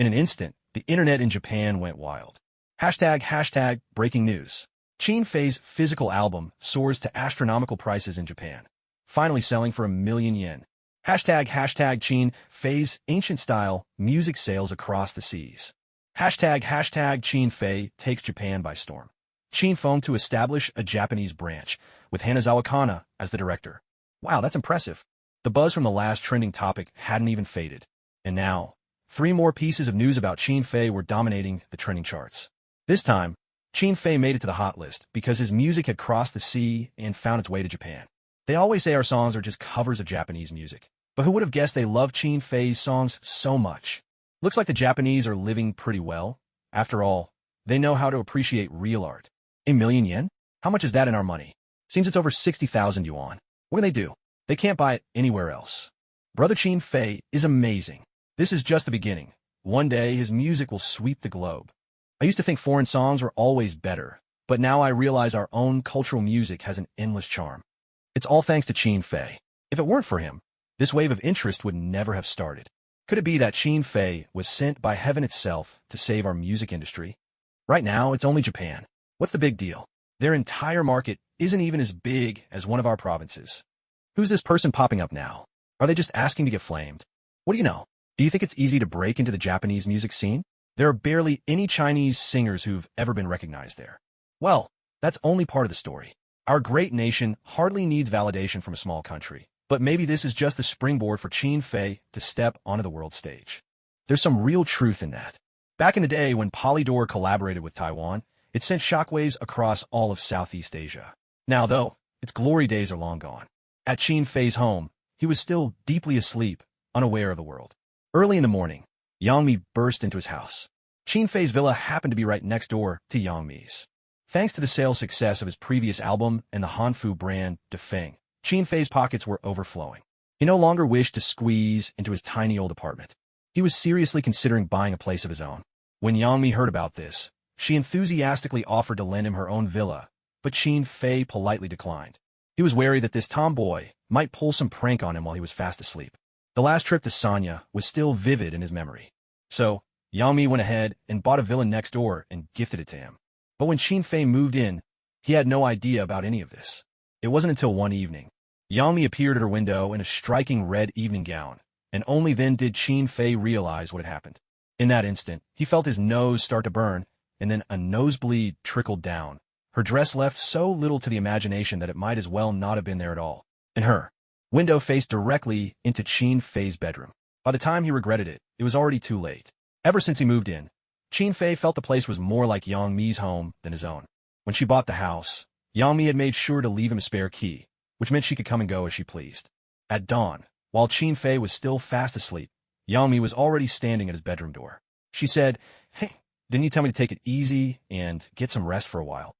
In an instant, the internet in Japan went wild. Hashtag breaking news. Qin Fei's physical album soars to astronomical prices in Japan, finally selling for $1,000,000 yen. Hashtag Qin Fei's ancient-style music sales across the seas. Hashtag Qin Fei takes Japan by storm. Qin phoned to establish a Japanese branch, with Hanazawa Kana as the director. Wow, that's impressive. The buzz from the last trending topic hadn't even faded. And now, 3 more pieces of news about Qin Fei were dominating the trending charts. This time, Qin Fei made it to the hot list because his music had crossed the sea and found its way to Japan. They always say our songs are just covers of Japanese music. But who would have guessed they love Qin Fei's songs so much? Looks like the Japanese are living pretty well. After all, they know how to appreciate real art. $1,000,000 yen? How much is that in our money? Seems it's over 60,000 yuan. What can they do? They can't buy it anywhere else. Brother Qin Fei is amazing. This is just the beginning. One day, his music will sweep the globe. I used to think foreign songs were always better, but now I realize our own cultural music has an endless charm. It's all thanks to Qin Fei. If it weren't for him, this wave of interest would never have started. Could it be that Qin Fei was sent by heaven itself to save our music industry? Right now, it's only Japan. What's the big deal? Their entire market isn't even as big as one of our provinces. Who's this person popping up now? Are they just asking to get flamed? What do you know? Do you think it's easy to break into the Japanese music scene? There are barely any Chinese singers who've ever been recognized there. Well, that's only part of the story. Our great nation hardly needs validation from a small country, but maybe this is just the springboard for Qin Fei to step onto the world stage. There's some real truth in that. Back in the day when Polydor collaborated with Taiwan, it sent shockwaves across all of Southeast Asia. Now, though, its glory days are long gone. At Qin Fei's home, he was still deeply asleep, unaware of the world. Early in the morning, Yang Mi burst into his house. Qin Fei's villa happened to be right next door to Yang Mi's. Thanks to the sales success of his previous album and the Hanfu brand Defeng, Qin Fei's pockets were overflowing. He no longer wished to squeeze into his tiny old apartment. He was seriously considering buying a place of his own. When Yang Mi heard about this, she enthusiastically offered to lend him her own villa, but Qin Fei politely declined. He was wary that this tomboy might pull some prank on him while he was fast asleep. The last trip to Sanya was still vivid in his memory. So, Yang Mi went ahead and bought a villa next door and gifted it to him. But when Qin Fei moved in, he had no idea about any of this. It wasn't until one evening, Yang Mi appeared at her window in a striking red evening gown, and only then did Qin Fei realize what had happened. In that instant, he felt his nose start to burn, and then a nosebleed trickled down, Her dress left so little to the imagination that it might as well not have been there at all. And her window faced directly into Qin Fei's bedroom. By the time he regretted it, it was already too late. Ever since he moved in, Qin Fei felt the place was more like Yang Mi's home than his own. When she bought the house, Yang Mi had made sure to leave him a spare key, which meant she could come and go as she pleased. At dawn, while Qin Fei was still fast asleep, Yang Mi was already standing at his bedroom door. She said, "Hey, didn't you tell me to take it easy and get some rest for a while?"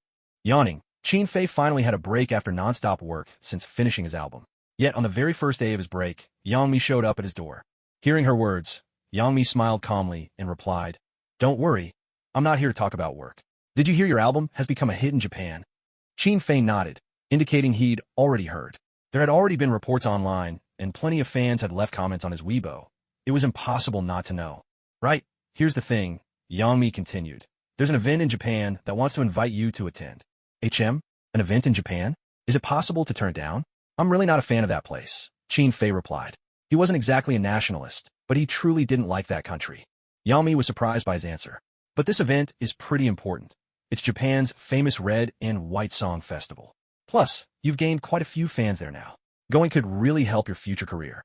Yawning, Qin Fei finally had a break after nonstop work since finishing his album. Yet on the very first day of his break, Yang Mi showed up at his door. Hearing her words, Yang Mi smiled calmly and replied, "Don't worry, I'm not here to talk about work. Did you hear your album has become a hit in Japan?" Qin Fei nodded, indicating he'd already heard. There had already been reports online, and plenty of fans had left comments on his Weibo. It was impossible not to know. "Right, here's the thing," Yang Mi continued. "There's an event in Japan that wants to invite you to attend." "An event in Japan? Is it possible to turn it down?" "I'm really not a fan of that place," Qin Fei replied. He wasn't exactly a nationalist, but he truly didn't like that country. Yang Mi was surprised by his answer. "But this event is pretty important. It's Japan's famous Red and White Song Festival. Plus, you've gained quite a few fans there now. Going could really help your future career."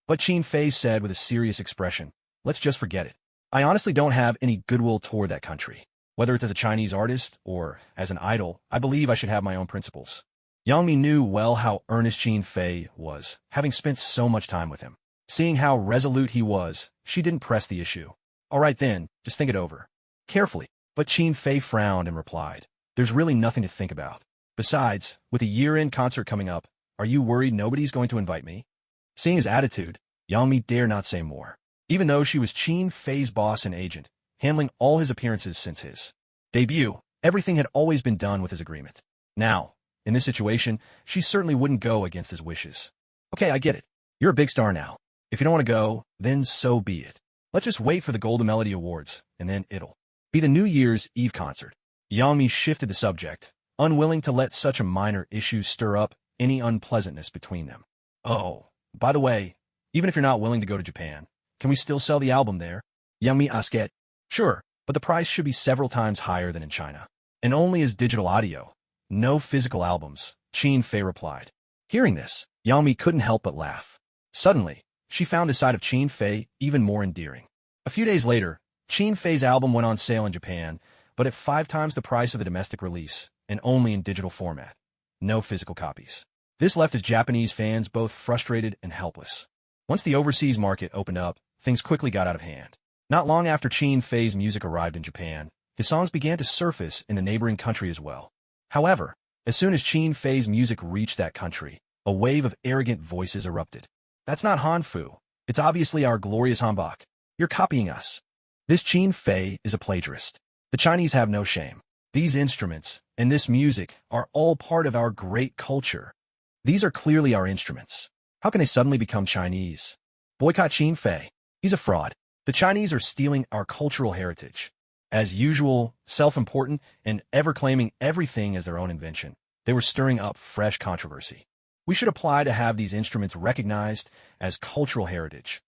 But Qin Fei said with a serious expression, "Let's just forget it. I honestly don't have any goodwill toward that country. Whether it's as a Chinese artist or as an idol, I believe I should have my own principles." Yang Mi knew well how earnest Qin Fei was, having spent so much time with him. Seeing how resolute he was, she didn't press the issue. "All right then, just think it over carefully." But Qin Fei frowned and replied, "There's really nothing to think about. Besides, with a year-end concert coming up, are you worried nobody's going to invite me?" Seeing his attitude, Yang Mi dare not say more. Even though she was Qin Fei's boss and agent, handling all his appearances since his debut, everything had always been done with his agreement. Now, in this situation, she certainly wouldn't go against his wishes. "Okay, I get it. You're a big star now. If you don't want to go, then so be it. Let's just wait for the Golden Melody Awards, and then it'll be the New Year's Eve concert." Yang Mi shifted the subject, unwilling to let such a minor issue stir up any unpleasantness between them. "Oh, by the way, even if you're not willing to go to Japan, can we still sell the album there?" Yang Mi asked. "Sure, but the price should be several times higher than in China. And only as digital audio. No physical albums," Qin Fei replied. Hearing this, Yang Mi couldn't help but laugh. Suddenly, she found the side of Qin Fei even more endearing. A few days later, Qin Fei's album went on sale in Japan, but at 5 times the price of the domestic release, and only in digital format. No physical copies. This left his Japanese fans both frustrated and helpless. Once the overseas market opened up, things quickly got out of hand. Not long after Qin Fei's music arrived in Japan, his songs began to surface in the neighboring country as well. However, as soon as Qin Fei's music reached that country, a wave of arrogant voices erupted. "That's not Hanfu. It's obviously our glorious hanbok. You're copying us. This Qin Fei is a plagiarist. The Chinese have no shame. These instruments and this music are all part of our great culture. These are clearly our instruments. How can they suddenly become Chinese? Boycott Qin Fei. He's a fraud. The Chinese are stealing our cultural heritage." As usual, self-important and ever claiming everything as their own invention, they were stirring up fresh controversy. "We should apply to have these instruments recognized as cultural heritage.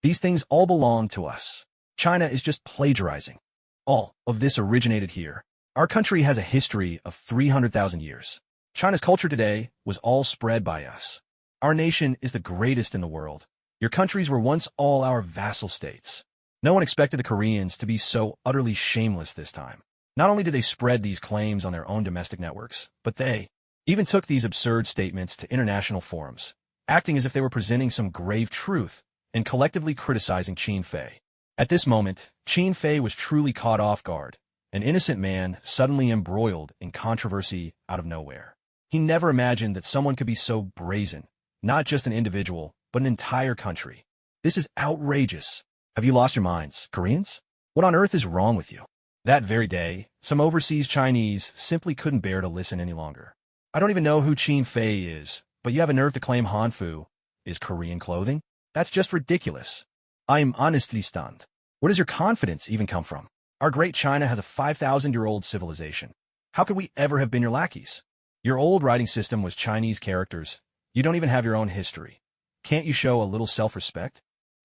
These things all belong to us. China is just plagiarizing. All of this originated here. Our country has a history of 300,000 years. China's culture today was all spread by us. Our nation is the greatest in the world. Your countries were once all our vassal states." No one expected the Koreans to be so utterly shameless this time. Not only did they spread these claims on their own domestic networks, but they even took these absurd statements to international forums, acting as if they were presenting some grave truth and collectively criticizing Qin Fei. At this moment, Qin Fei was truly caught off guard, an innocent man suddenly embroiled in controversy out of nowhere. He never imagined that someone could be so brazen, not just an individual, but an entire country. "This is outrageous. Have you lost your minds, Koreans? What on earth is wrong with you?" That very day, some overseas Chinese simply couldn't bear to listen any longer. "I don't even know who Qin Fei is, but you have a nerve to claim Hanfu is Korean clothing? That's just ridiculous. I am honestly stunned. Where does your confidence even come from? Our great China has a 5,000-year-old civilization. How could we ever have been your lackeys? Your old writing system was Chinese characters. You don't even have your own history. Can't you show a little self-respect?"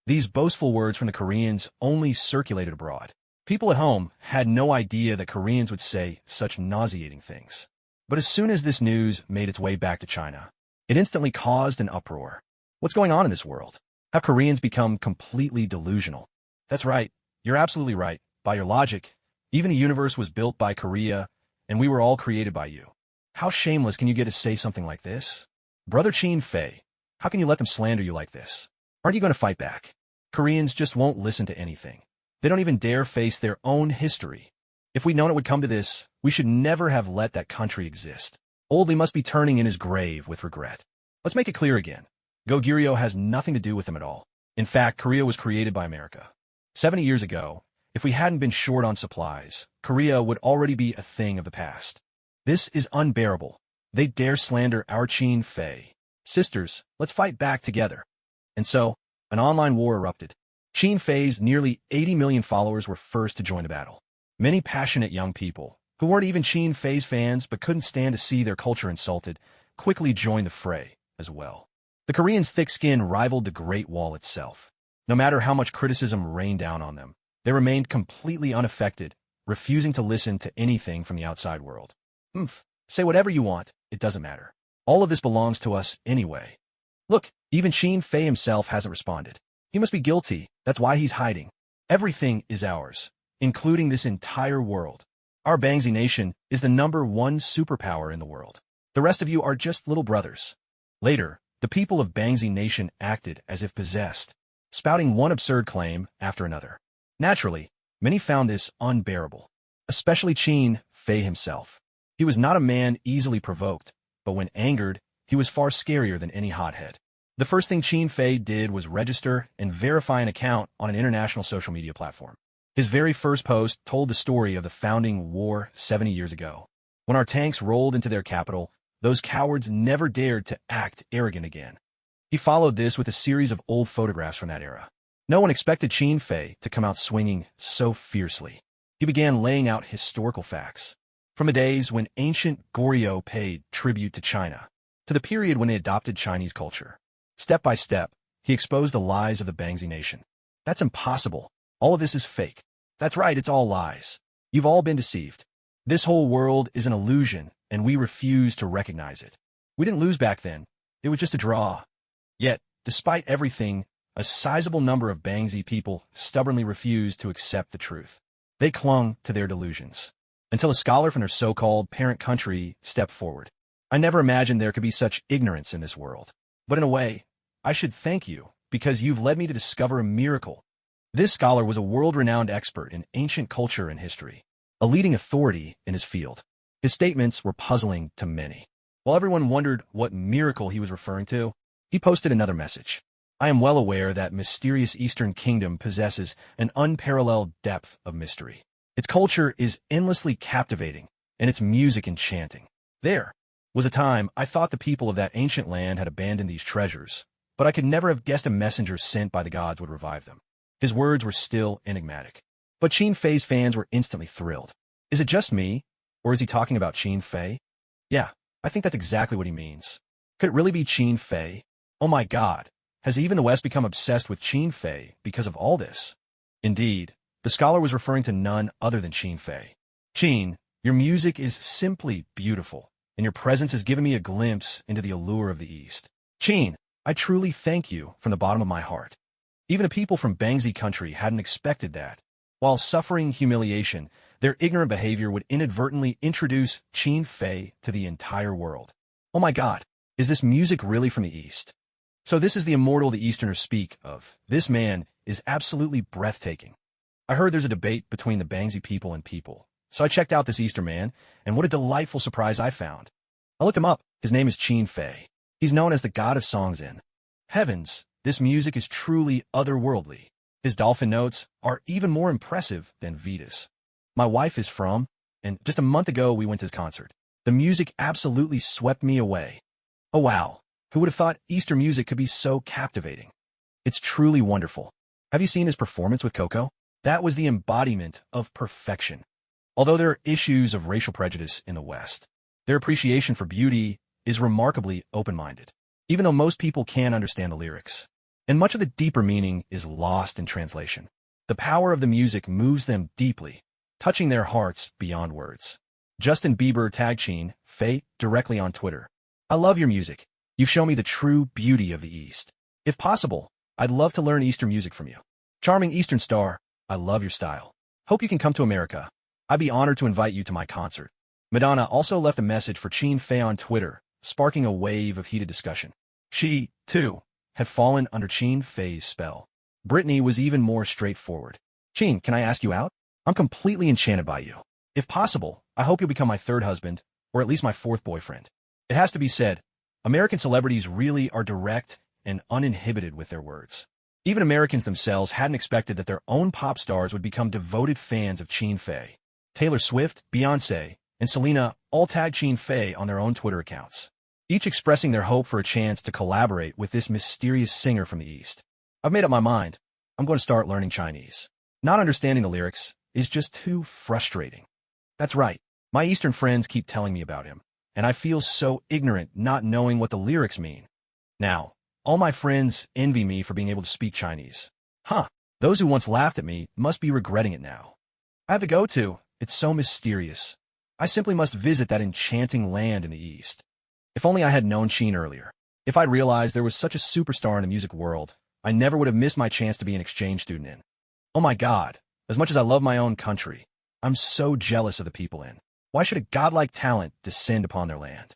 These boastful words from the Koreans only circulated abroad. People at home had no idea that Koreans would say such nauseating things. But as soon as this news made its way back to China, it instantly caused an uproar. What's going on in this world? Have Koreans become completely delusional? That's right. You're absolutely right. By your logic, even the universe was built by Korea, and we were all created by you. How shameless can you get to say something like this? Brother Chin Fei, how can you let them slander you like this? Aren't you going to fight back? Koreans just won't listen to anything. They don't even dare face their own history. If we'd known it would come to this, we should never have let that country exist. Old Lee must be turning in his grave with regret. Let's make it clear again. Goguryeo has nothing to do with them at all. In fact, Korea was created by America. 70 years ago, if we hadn't been short on supplies, Korea would already be a thing of the past. This is unbearable. They dare slander our Chin Fei. Sisters, let's fight back together. And so, an online war erupted. Chin Fei's nearly 80 million followers were first to join the battle. Many passionate young people, who weren't even Chin Fei's fans but couldn't stand to see their culture insulted, quickly joined the fray as well. The Koreans' thick skin rivaled the Great Wall itself. No matter how much criticism rained down on them, they remained completely unaffected, refusing to listen to anything from the outside world. Say whatever you want, it doesn't matter. All of this belongs to us anyway. Look, even Chin Fei himself hasn't responded. He must be guilty, that's why he's hiding. Everything is ours, including this entire world. Our Bangzi nation is the #1 superpower in the world. The rest of you are just little brothers. Later, the people of Bangzi nation acted as if possessed, spouting one absurd claim after another. Naturally, many found this unbearable, especially Chin Fei himself. He was not a man easily provoked, but when angered, he was far scarier than any hothead. The first thing Chin Fei did was register and verify an account on an international social media platform. His very first post told the story of the founding war 70 years ago. When our tanks rolled into their capital, those cowards never dared to act arrogant again. He followed this with a series of old photographs from that era. No one expected Chin Fei to come out swinging so fiercely. He began laying out historical facts. From the days when ancient Goryeo paid tribute to China, to the period when they adopted Chinese culture. Step by step, he exposed the lies of the Bangzi nation. That's impossible. All of this is fake. That's right, it's all lies. You've all been deceived. This whole world is an illusion, and we refuse to recognize it. We didn't lose back then. It was just a draw. Yet, despite everything, a sizable number of Bangzi people stubbornly refused to accept the truth. They clung to their delusions, until a scholar from their so-called parent country stepped forward. I never imagined there could be such ignorance in this world. But in a way, I should thank you, because you've led me to discover a miracle. This scholar was a world-renowned expert in ancient culture and history, a leading authority in his field. His statements were puzzling to many. While everyone wondered what miracle he was referring to, he posted another message. I am well aware that mysterious Eastern kingdom possesses an unparalleled depth of mystery. Its culture is endlessly captivating, and its music enchanting. There was a time I thought the people of that ancient land had abandoned these treasures, but I could never have guessed a messenger sent by the gods would revive them. His words were still enigmatic. But Chin Fei's fans were instantly thrilled. Is it just me, or is he talking about Chin Fei? Yeah, I think that's exactly what he means. Could it really be Chin Fei? Oh my God, has even the West become obsessed with Chin Fei because of all this? Indeed, the scholar was referring to none other than Chin Fei. Chin, your music is simply beautiful, and your presence has given me a glimpse into the allure of the East. Chin, I truly thank you from the bottom of my heart. Even the people from Bangzi country hadn't expected that. While suffering humiliation, their ignorant behavior would inadvertently introduce Chin Fei to the entire world. Oh my God, is this music really from the East? So this is the immortal the Easterners speak of. This man is absolutely breathtaking. I heard there's a debate between the Bangzi people and people, so I checked out this Eastern man, and what a delightful surprise I found. I looked him up. His name is Chin Fei. He's known as the god of songs in. Heavens, this music is truly otherworldly. His dolphin notes are even more impressive than Vita's. My wife is from, and just a month ago we went to his concert. The music absolutely swept me away. Oh wow, who would have thought Eastern music could be so captivating? It's truly wonderful. Have you seen his performance with Coco? That was the embodiment of perfection. Although there are issues of racial prejudice in the West, their appreciation for beauty is remarkably open-minded, even though most people can't understand the lyrics. And much of the deeper meaning is lost in translation. The power of the music moves them deeply, touching their hearts beyond words. Justin Bieber tagged Qin Fei directly on Twitter. I love your music. You've shown me the true beauty of the East. If possible, I'd love to learn Eastern music from you. Charming Eastern star, I love your style. Hope you can come to America. I'd be honored to invite you to my concert. Madonna also left a message for Qin Fei on Twitter, sparking a wave of heated discussion. She, too, had fallen under Qin Fei's spell. Britney was even more straightforward. Qin, can I ask you out? I'm completely enchanted by you. If possible, I hope you'll become my third husband, or at least my fourth boyfriend. It has to be said, American celebrities really are direct and uninhibited with their words. Even Americans themselves hadn't expected that their own pop stars would become devoted fans of Qin Fei. Taylor Swift, Beyoncé, and Selena all tagged Qin Fei on their own Twitter accounts, each expressing their hope for a chance to collaborate with this mysterious singer from the East. I've made up my mind. I'm going to start learning Chinese. Not understanding the lyrics is just too frustrating. That's right. My Eastern friends keep telling me about him, and I feel so ignorant not knowing what the lyrics mean. Now, all my friends envy me for being able to speak Chinese. Huh. Those who once laughed at me must be regretting it now. I have to go to. It's so mysterious. I simply must visit that enchanting land in the East. If only I had known Qin earlier. If I'd realized there was such a superstar in the music world, I never would have missed my chance to be an exchange student in. Oh my God, as much as I love my own country, I'm so jealous of the people in. Why should a godlike talent descend upon their land?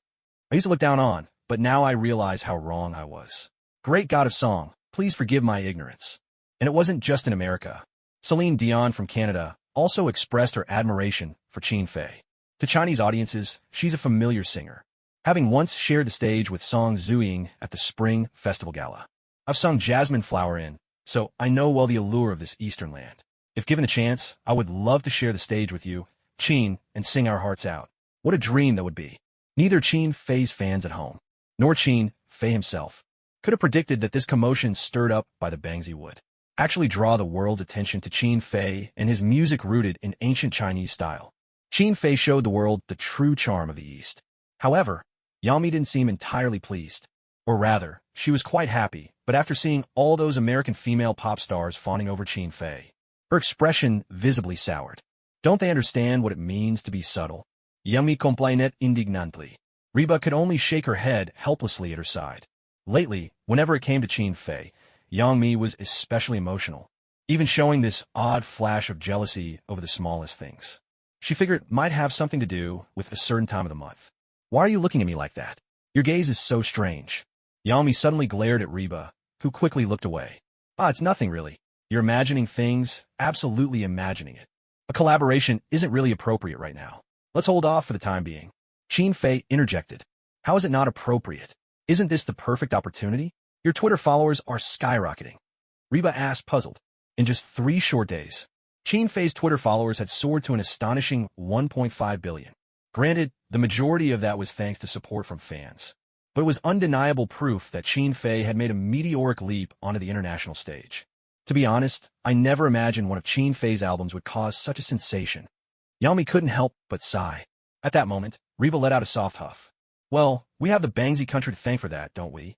I used to look down on, but now I realize how wrong I was. Great God of song, please forgive my ignorance. And it wasn't just in America. Celine Dion from Canada also expressed her admiration for Qin Fei. To Chinese audiences, she's a familiar singer, having once shared the stage with Song Zhuiying at the Spring Festival Gala. I've sung Jasmine Flower in, so I know well the allure of this Eastern land. If given a chance, I would love to share the stage with you, Qin, and sing our hearts out. What a dream that would be. Neither Qin Fei's fans at home, nor Qin Fei himself, could have predicted that this commotion stirred up by the Bangzi would actually draw the world's attention to Qin Fei and his music rooted in ancient Chinese style. Qin Fei showed the world the true charm of the East. However, Yami didn't seem entirely pleased. Or rather, she was quite happy, but after seeing all those American female pop stars fawning over Qin Fei, her expression visibly soured. Don't they understand what it means to be subtle? Yami complained indignantly. Reba could only shake her head helplessly at her side. Lately, whenever it came to Qin Fei, Yangmi was especially emotional, even showing this odd flash of jealousy over the smallest things. She figured it might have something to do with a certain time of the month. Why are you looking at me like that? Your gaze is so strange. Yami suddenly glared at Reba, who quickly looked away. It's nothing really. You're imagining things, absolutely imagining it. A collaboration isn't really appropriate right now. Let's hold off for the time being. Qin Fei interjected. How is it not appropriate? Isn't this the perfect opportunity? Your Twitter followers are skyrocketing. Reba asked, puzzled. In just 3 short days, Qin Fei's Twitter followers had soared to an astonishing 1.5 billion. Granted, the majority of that was thanks to support from fans. But it was undeniable proof that Qin Fei had made a meteoric leap onto the international stage. To be honest, I never imagined one of Qin Fei's albums would cause such a sensation. Yami couldn't help but sigh. At that moment, Reba let out a soft huff. Well, we have the Bangzi country to thank for that, don't we?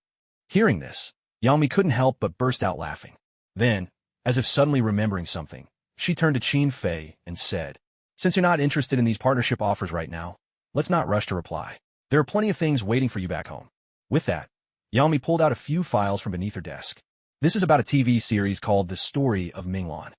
Hearing this, Yami couldn't help but burst out laughing. Then, as if suddenly remembering something, she turned to Qin Fei and said, Since you're not interested in these partnership offers right now, let's not rush to reply. There are plenty of things waiting for you back home. With that, Yami pulled out a few files from beneath her desk. This is about a TV series called The Story of Minglan.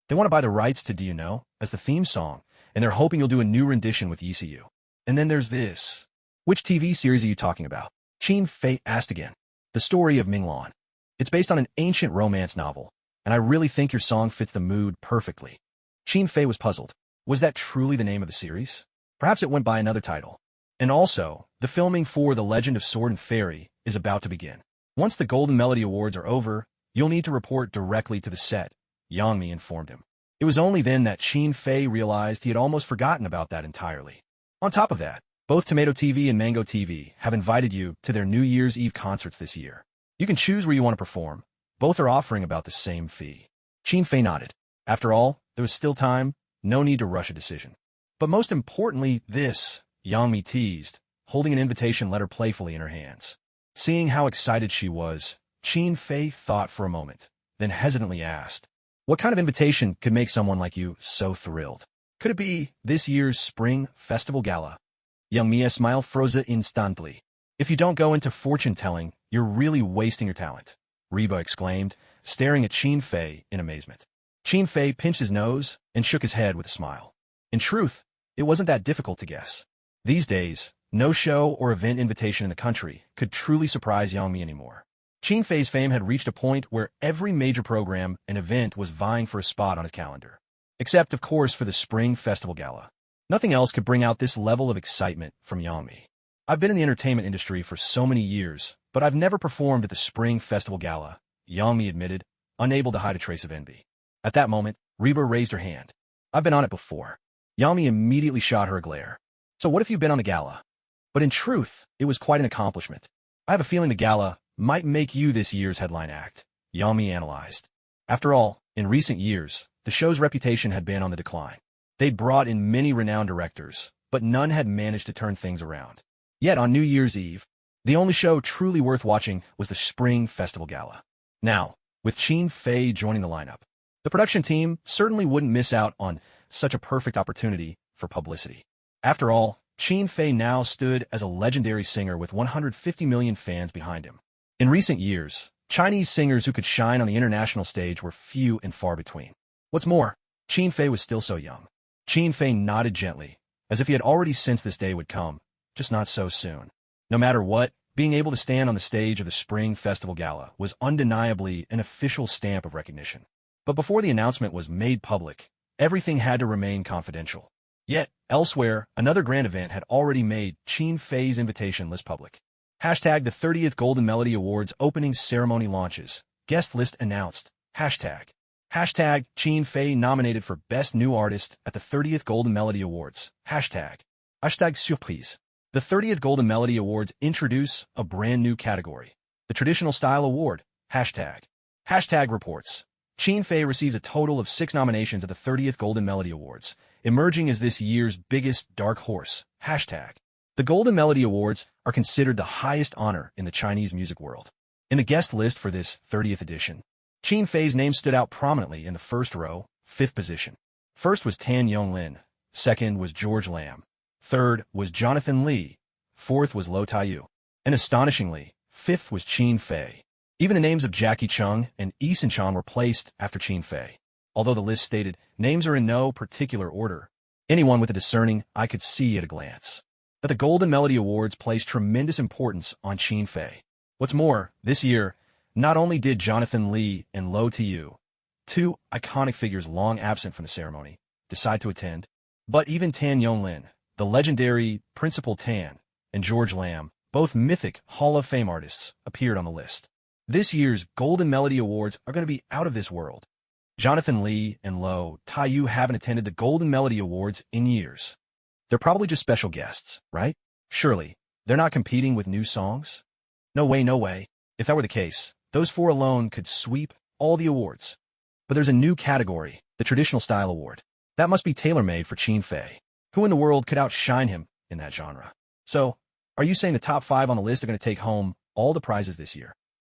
They want to buy the rights to Do You Know as the theme song, and they're hoping you'll do a new rendition with ECU. And then there's this. Which TV series are you talking about? Qin Fei asked again. The Story of Minglan. It's based on an ancient romance novel, and I really think your song fits the mood perfectly. Qin Fei was puzzled. Was that truly the name of the series? Perhaps it went by another title. And also, the filming for The Legend of Sword and Fairy is about to begin. Once the Golden Melody Awards are over, you'll need to report directly to the set, Yangmi informed him. It was only then that Qin Fei realized he had almost forgotten about that entirely. On top of that, both Tomato TV and Mango TV have invited you to their New Year's Eve concerts this year. You can choose where you want to perform. Both are offering about the same fee. Qin Fei nodded. After all, there was still time, no need to rush a decision. But most importantly, this, Yangmi teased, holding an invitation letter playfully in her hands. Seeing how excited she was, Qin Fei thought for a moment, then hesitantly asked, What kind of invitation could make someone like you so thrilled? Could it be this year's Spring Festival Gala? Young Mia smiled froze instantly. If you don't go into fortune-telling, you're really wasting your talent, Reba exclaimed, staring at Qin Fei in amazement. Qin Fei pinched his nose and shook his head with a smile. In truth, it wasn't that difficult to guess. These days, no show or event invitation in the country could truly surprise Yang Mi anymore. Qin Fei's fame had reached a point where every major program and event was vying for a spot on his calendar. Except, of course, for the Spring Festival Gala. Nothing else could bring out this level of excitement from Yang Mi. I've been in the entertainment industry for so many years, but I've never performed at the Spring Festival Gala, Yang Mi admitted, unable to hide a trace of envy. At that moment, Reba raised her hand. I've been on it before. Yang Mi immediately shot her a glare. So what if you've been on the gala? But in truth, it was quite an accomplishment. I have a feeling the gala might make you this year's headline act, Yang Mi analyzed. After all, in recent years, the show's reputation had been on the decline. They'd brought in many renowned directors, but none had managed to turn things around. Yet on New Year's Eve, the only show truly worth watching was the Spring Festival Gala. Now, with Qin Fei joining the lineup, the production team certainly wouldn't miss out on such a perfect opportunity for publicity. After all, Qin Fei now stood as a legendary singer with 150 million fans behind him. In recent years, Chinese singers who could shine on the international stage were few and far between. What's more, Qin Fei was still so young. Qin Fei nodded gently, as if he had already sensed this day would come, just not so soon. No matter what, being able to stand on the stage of the Spring Festival Gala was undeniably an official stamp of recognition. But before the announcement was made public, everything had to remain confidential. Yet, elsewhere, another grand event had already made Qin Fei's invitation list public. Hashtag the 30th Golden Melody Awards opening ceremony launches. Guest list announced. Hashtag Qin Fei nominated for Best New Artist at the 30th Golden Melody Awards. Hashtag surprise. The 30th Golden Melody Awards introduce a brand new category, the Traditional Style Award. Hashtag reports. Qin Fei receives a total of 6 nominations at the 30th Golden Melody Awards, emerging as this year's biggest dark horse. Hashtag. The Golden Melody Awards are considered the highest honor in the Chinese music world. In the guest list for this 30th edition, Qin Fei's name stood out prominently in the first row, 5th position. First was Tan Yonglin, second was George Lam, third was Jonathan Lee, fourth was Lo Taiyu, and astonishingly, 5th was Qin Fei. Even the names of Jackie Chung and Yi Sun-chan were placed after Qin Fei. Although the list stated names are in no particular order, anyone with a discerning eye could see at a glance that the Golden Melody Awards placed tremendous importance on Qin Fei. What's more, this year, not only did Jonathan Lee and Lo Taiyu, 2 iconic figures long absent from the ceremony, decide to attend, but even Tan Yonglin, the legendary Principal Tan, and George Lam, both mythic Hall of Fame artists, appeared on the list. This year's Golden Melody Awards are going to be out of this world. Jonathan Lee and Lo Taiyu haven't attended the Golden Melody Awards in years. They're probably just special guests, right? Surely, they're not competing with new songs? No way, no way. If that were the case, those 4 alone could sweep all the awards. But there's a new category, the Traditional Style Award. That must be tailor-made for Qin Fei. Who in the world could outshine him in that genre? So, are you saying the top 5 on the list are going to take home all the prizes this year?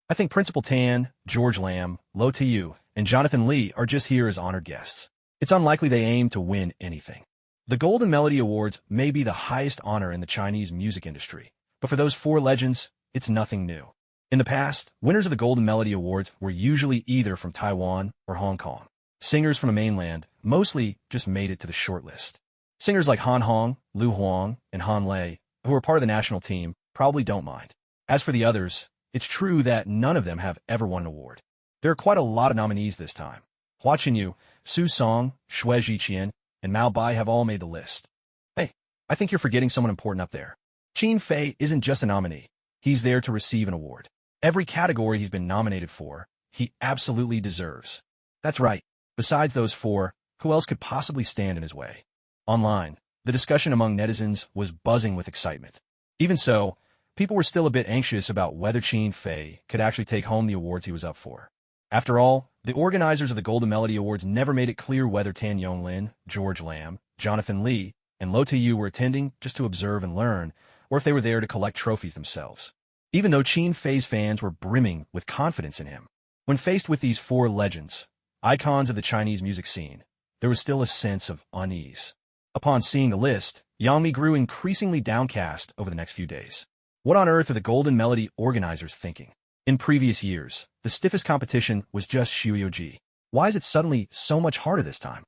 I think Principal Tan, George Lam, Lo Taiyu, and Jonathan Lee are just here as honored guests. It's unlikely they aim to win anything. The Golden Melody Awards may be the highest honor in the Chinese music industry, but for those 4 legends, it's nothing new. In the past, winners of the Golden Melody Awards were usually either from Taiwan or Hong Kong. Singers from the mainland mostly just made it to the shortlist. Singers like Han Hong, Lu Huang, and Han Lei, who are part of the national team, probably don't mind. As for the others, it's true that none of them have ever won an award. There are quite a lot of nominees this time. Hua Qinyu, Su Song, Xue Zhiqian, and Mao Bai have all made the list. Hey, I think you're forgetting someone important up there. Qin Fei isn't just a nominee. He's there to receive an award. Every category he's been nominated for, he absolutely deserves. That's right. Besides those 4, who else could possibly stand in his way? Online, the discussion among netizens was buzzing with excitement. Even so, people were still a bit anxious about whether Qin Fei could actually take home the awards he was up for. After all, the organizers of the Golden Melody Awards never made it clear whether Tan Yonglin, George Lam, Jonathan Lee, and Lo Taiyu were attending just to observe and learn, or if they were there to collect trophies themselves. Even though Qin Fei's fans were brimming with confidence in him. When faced with these 4 legends, icons of the Chinese music scene, there was still a sense of unease. Upon seeing the list, Yangmi grew increasingly downcast over the next few days. What on earth are the Golden Melody organizers thinking? In previous years, the stiffest competition was just Shuyoji. Why is it suddenly so much harder this time?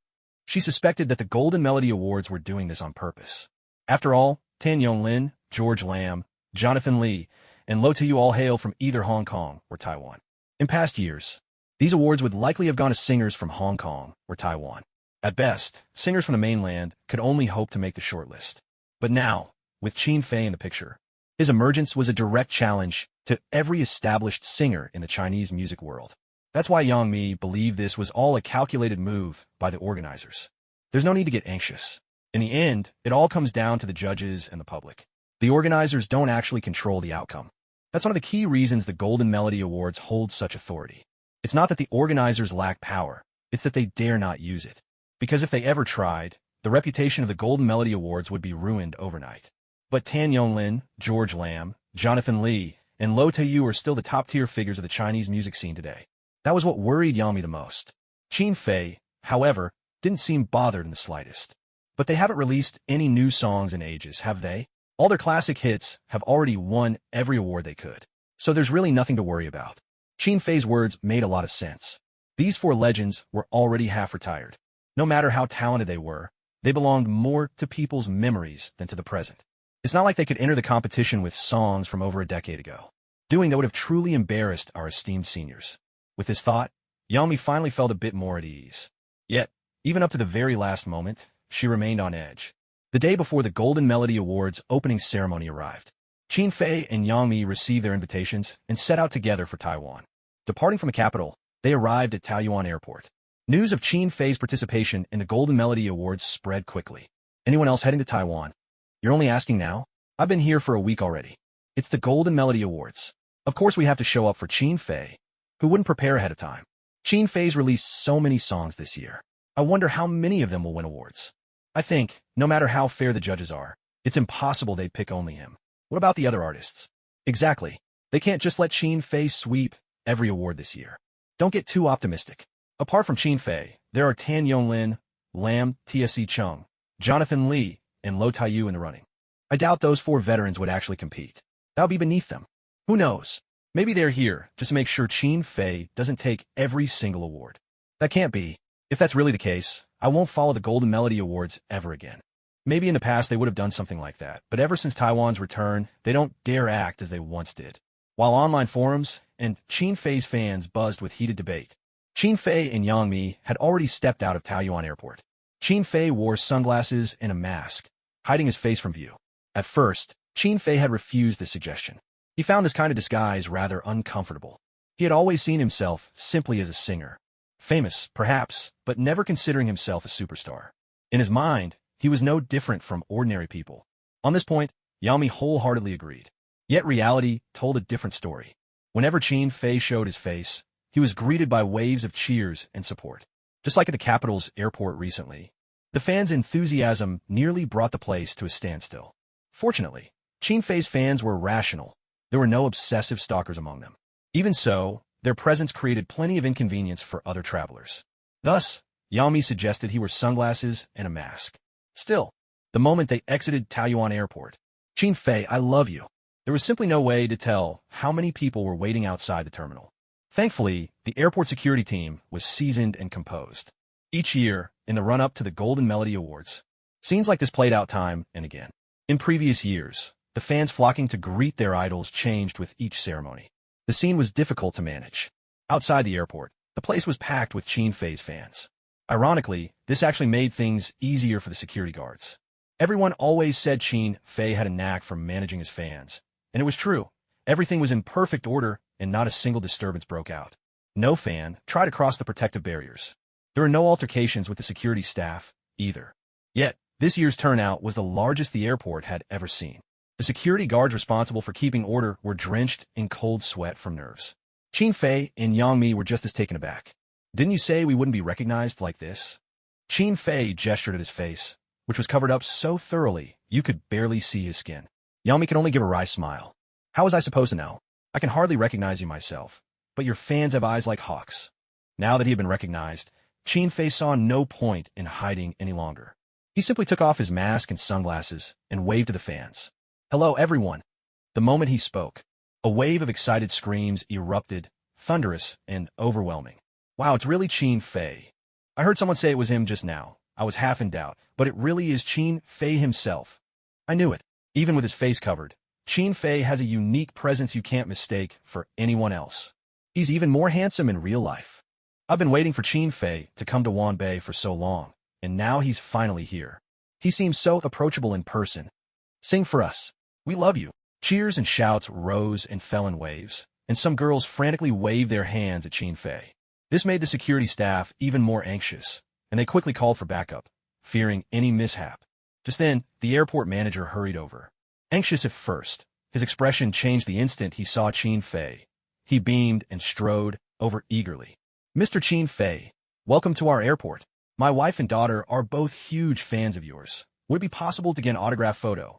She suspected that the Golden Melody Awards were doing this on purpose. After all, Tan Yonglin, George Lam, Jonathan Lee, and Lo Tayu all hail from either Hong Kong or Taiwan. In past years, these awards would likely have gone to singers from Hong Kong or Taiwan. At best, singers from the mainland could only hope to make the shortlist. But now, with Qin Fei in the picture, his emergence was a direct challenge to every established singer in the Chinese music world. That's why Yang Mi believed this was all a calculated move by the organizers. There's no need to get anxious. In the end, it all comes down to the judges and the public. The organizers don't actually control the outcome. That's one of the key reasons the Golden Melody Awards hold such authority. It's not that the organizers lack power, it's that they dare not use it. Because if they ever tried, the reputation of the Golden Melody Awards would be ruined overnight. But Tan Yonglin, George Lam, Jonathan Lee, and Lo Tayu are still the top-tier figures of the Chinese music scene today. That was what worried Yang Mi the most. Qin Fei, however, didn't seem bothered in the slightest. But they haven't released any new songs in ages, have they? All their classic hits have already won every award they could. So there's really nothing to worry about. Qin Fei's words made a lot of sense. These four legends were already half retired. No matter how talented they were, they belonged more to people's memories than to the present. It's not like they could enter the competition with songs from over a decade ago, doing that would have truly embarrassed our esteemed seniors. With this thought, Yang Mi finally felt a bit more at ease. Yet, even up to the very last moment, she remained on edge. The day before the Golden Melody Awards opening ceremony arrived, Qin Fei and Yang Mi received their invitations and set out together for Taiwan. Departing from the capital, they arrived at Taoyuan Airport. News of Qin Fei's participation in the Golden Melody Awards spread quickly. Anyone else heading to Taiwan? You're only asking now? I've been here for a week already. It's the Golden Melody Awards. Of course we have to show up for Qin Fei. Who wouldn't prepare ahead of time? Qin Fei's released so many songs this year. I wonder how many of them will win awards. I think, no matter how fair the judges are, it's impossible they'd pick only him. What about the other artists? Exactly. They can't just let Qin Fei sweep every award this year. Don't get too optimistic. Apart from Qin Fei, there are Tan Yonglin, Lam Tsc Chung, Jonathan Lee, and Lo Tayu in the running. I doubt those four veterans would actually compete. That would be beneath them. Who knows? Maybe they're here just to make sure Qin Fei doesn't take every single award. That can't be. If that's really the case, I won't follow the Golden Melody Awards ever again. Maybe in the past they would have done something like that, but ever since Taiwan's return, they don't dare act as they once did. While online forums and Qin Fei's fans buzzed with heated debate, Qin Fei and Yang Mi had already stepped out of Taoyuan Airport. Qin Fei wore sunglasses and a mask, hiding his face from view. At first, Qin Fei had refused this suggestion. He found this kind of disguise rather uncomfortable. He had always seen himself simply as a singer. Famous, perhaps, but never considering himself a superstar. In his mind, he was no different from ordinary people. On this point, Yang Mi wholeheartedly agreed. Yet reality told a different story. Whenever Qin Fei showed his face, he was greeted by waves of cheers and support. Just like at the capital's airport recently, the fans' enthusiasm nearly brought the place to a standstill. Fortunately, Qin Fei's fans were rational. There were no obsessive stalkers among them. Even so, their presence created plenty of inconvenience for other travelers. Thus, Yang Mi suggested he wear sunglasses and a mask. Still, the moment they exited Taoyuan Airport, Qin Fei, I love you. There was simply no way to tell how many people were waiting outside the terminal. Thankfully, the airport security team was seasoned and composed. Each year, in the run-up to the Golden Melody Awards, scenes like this played out time and again. In previous years, the fans flocking to greet their idols changed with each ceremony. The scene was difficult to manage. Outside the airport, the place was packed with Qin Fei's fans. Ironically, this actually made things easier for the security guards. Everyone always said Qin Fei had a knack for managing his fans, and it was true. Everything was in perfect order, and not a single disturbance broke out. No fan tried to cross the protective barriers. There were no altercations with the security staff, either. Yet, this year's turnout was the largest the airport had ever seen. The security guards responsible for keeping order were drenched in cold sweat from nerves. Qin Fei and Yang Mi were just as taken aback. Didn't you say we wouldn't be recognized like this? Qin Fei gestured at his face, which was covered up so thoroughly you could barely see his skin. Yang Mi could only give a wry smile. How was I supposed to know? I can hardly recognize you myself, but your fans have eyes like hawks. Now that he had been recognized, Qin Fei saw no point in hiding any longer. He simply took off his mask and sunglasses and waved to the fans. "Hello, everyone." The moment he spoke, a wave of excited screams erupted, thunderous and overwhelming. "Wow, it's really Qin Fei. I heard someone say it was him just now. I was half in doubt, but it really is Qin Fei himself. I knew it. Even with his face covered, Qin Fei has a unique presence you can't mistake for anyone else. He's even more handsome in real life. I've been waiting for Qin Fei to come to Wanbei for so long, and now he's finally here. He seems so approachable in person. Sing for us. We love you." Cheers and shouts rose and fell in waves, and some girls frantically waved their hands at Qin Fei. This made the security staff even more anxious, and they quickly called for backup, fearing any mishap. Just then, the airport manager hurried over. Anxious at first, his expression changed the instant he saw Qin Fei. He beamed and strode over eagerly. "Mr. Qin Fei, welcome to our airport. My wife and daughter are both huge fans of yours. Would it be possible to get an autograph photo?"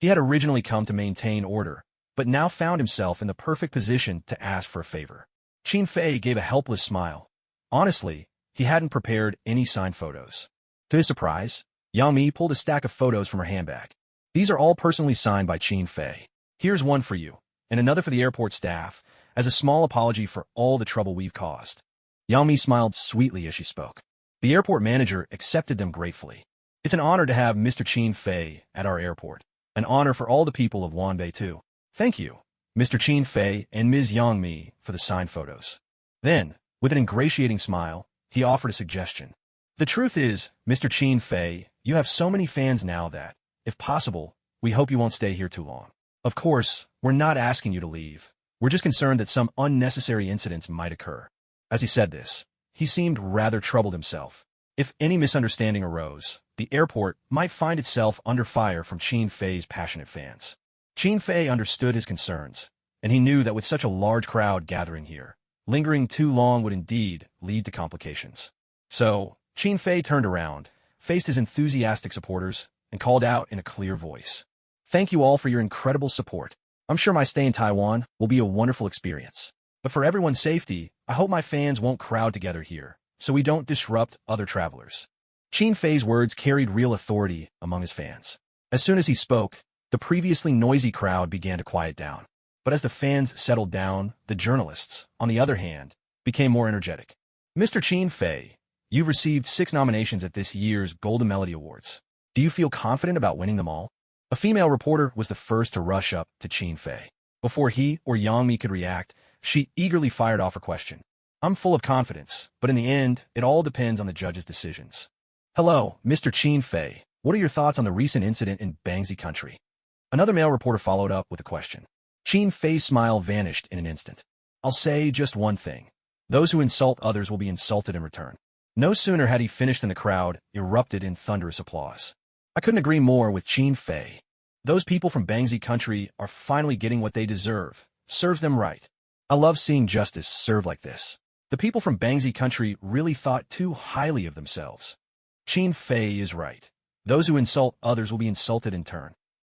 He had originally come to maintain order, but now found himself in the perfect position to ask for a favor. Qin Fei gave a helpless smile. Honestly, he hadn't prepared any signed photos. To his surprise, Yang Mi pulled a stack of photos from her handbag. "These are all personally signed by Qin Fei. Here's one for you, and another for the airport staff, as a small apology for all the trouble we've caused." Yang Mi smiled sweetly as she spoke. The airport manager accepted them gratefully. "It's an honor to have Mr. Qin Fei at our airport. An honor for all the people of Wanbei, too. Thank you, Mr. Qin Fei and Ms. Yang Mi, for the signed photos." Then, with an ingratiating smile, he offered a suggestion. "The truth is, Mr. Qin Fei, you have so many fans now that, if possible, we hope you won't stay here too long. Of course, we're not asking you to leave. We're just concerned that some unnecessary incidents might occur." As he said this, he seemed rather troubled himself. If any misunderstanding arose, the airport might find itself under fire from Qin Fei's passionate fans. Qin Fei understood his concerns, and he knew that with such a large crowd gathering here, lingering too long would indeed lead to complications. So, Qin Fei turned around, faced his enthusiastic supporters, and called out in a clear voice. "Thank you all for your incredible support. I'm sure my stay in Taiwan will be a wonderful experience. But for everyone's safety, I hope my fans won't crowd together here, so we don't disrupt other travelers." Qin Fei's words carried real authority among his fans. As soon as he spoke, the previously noisy crowd began to quiet down. But as the fans settled down, the journalists, on the other hand, became more energetic. "Mr. Qin Fei, you've received 6 nominations at this year's Golden Melody Awards. Do you feel confident about winning them all?" A female reporter was the first to rush up to Qin Fei. Before he or Yang Mi could react, she eagerly fired off her question. "I'm full of confidence, but in the end, it all depends on the judge's decisions." "Hello, Mr. Qin Fei. What are your thoughts on the recent incident in Bangzi country?" Another male reporter followed up with a question. Qin Fei's smile vanished in an instant. "I'll say just one thing. Those who insult others will be insulted in return." No sooner had he finished than the crowd erupted in thunderous applause. "I couldn't agree more with Qin Fei. Those people from Bangzi country are finally getting what they deserve. Serves them right. I love seeing justice served like this. The people from Bangzi country really thought too highly of themselves. Qin Fei is right. Those who insult others will be insulted in turn."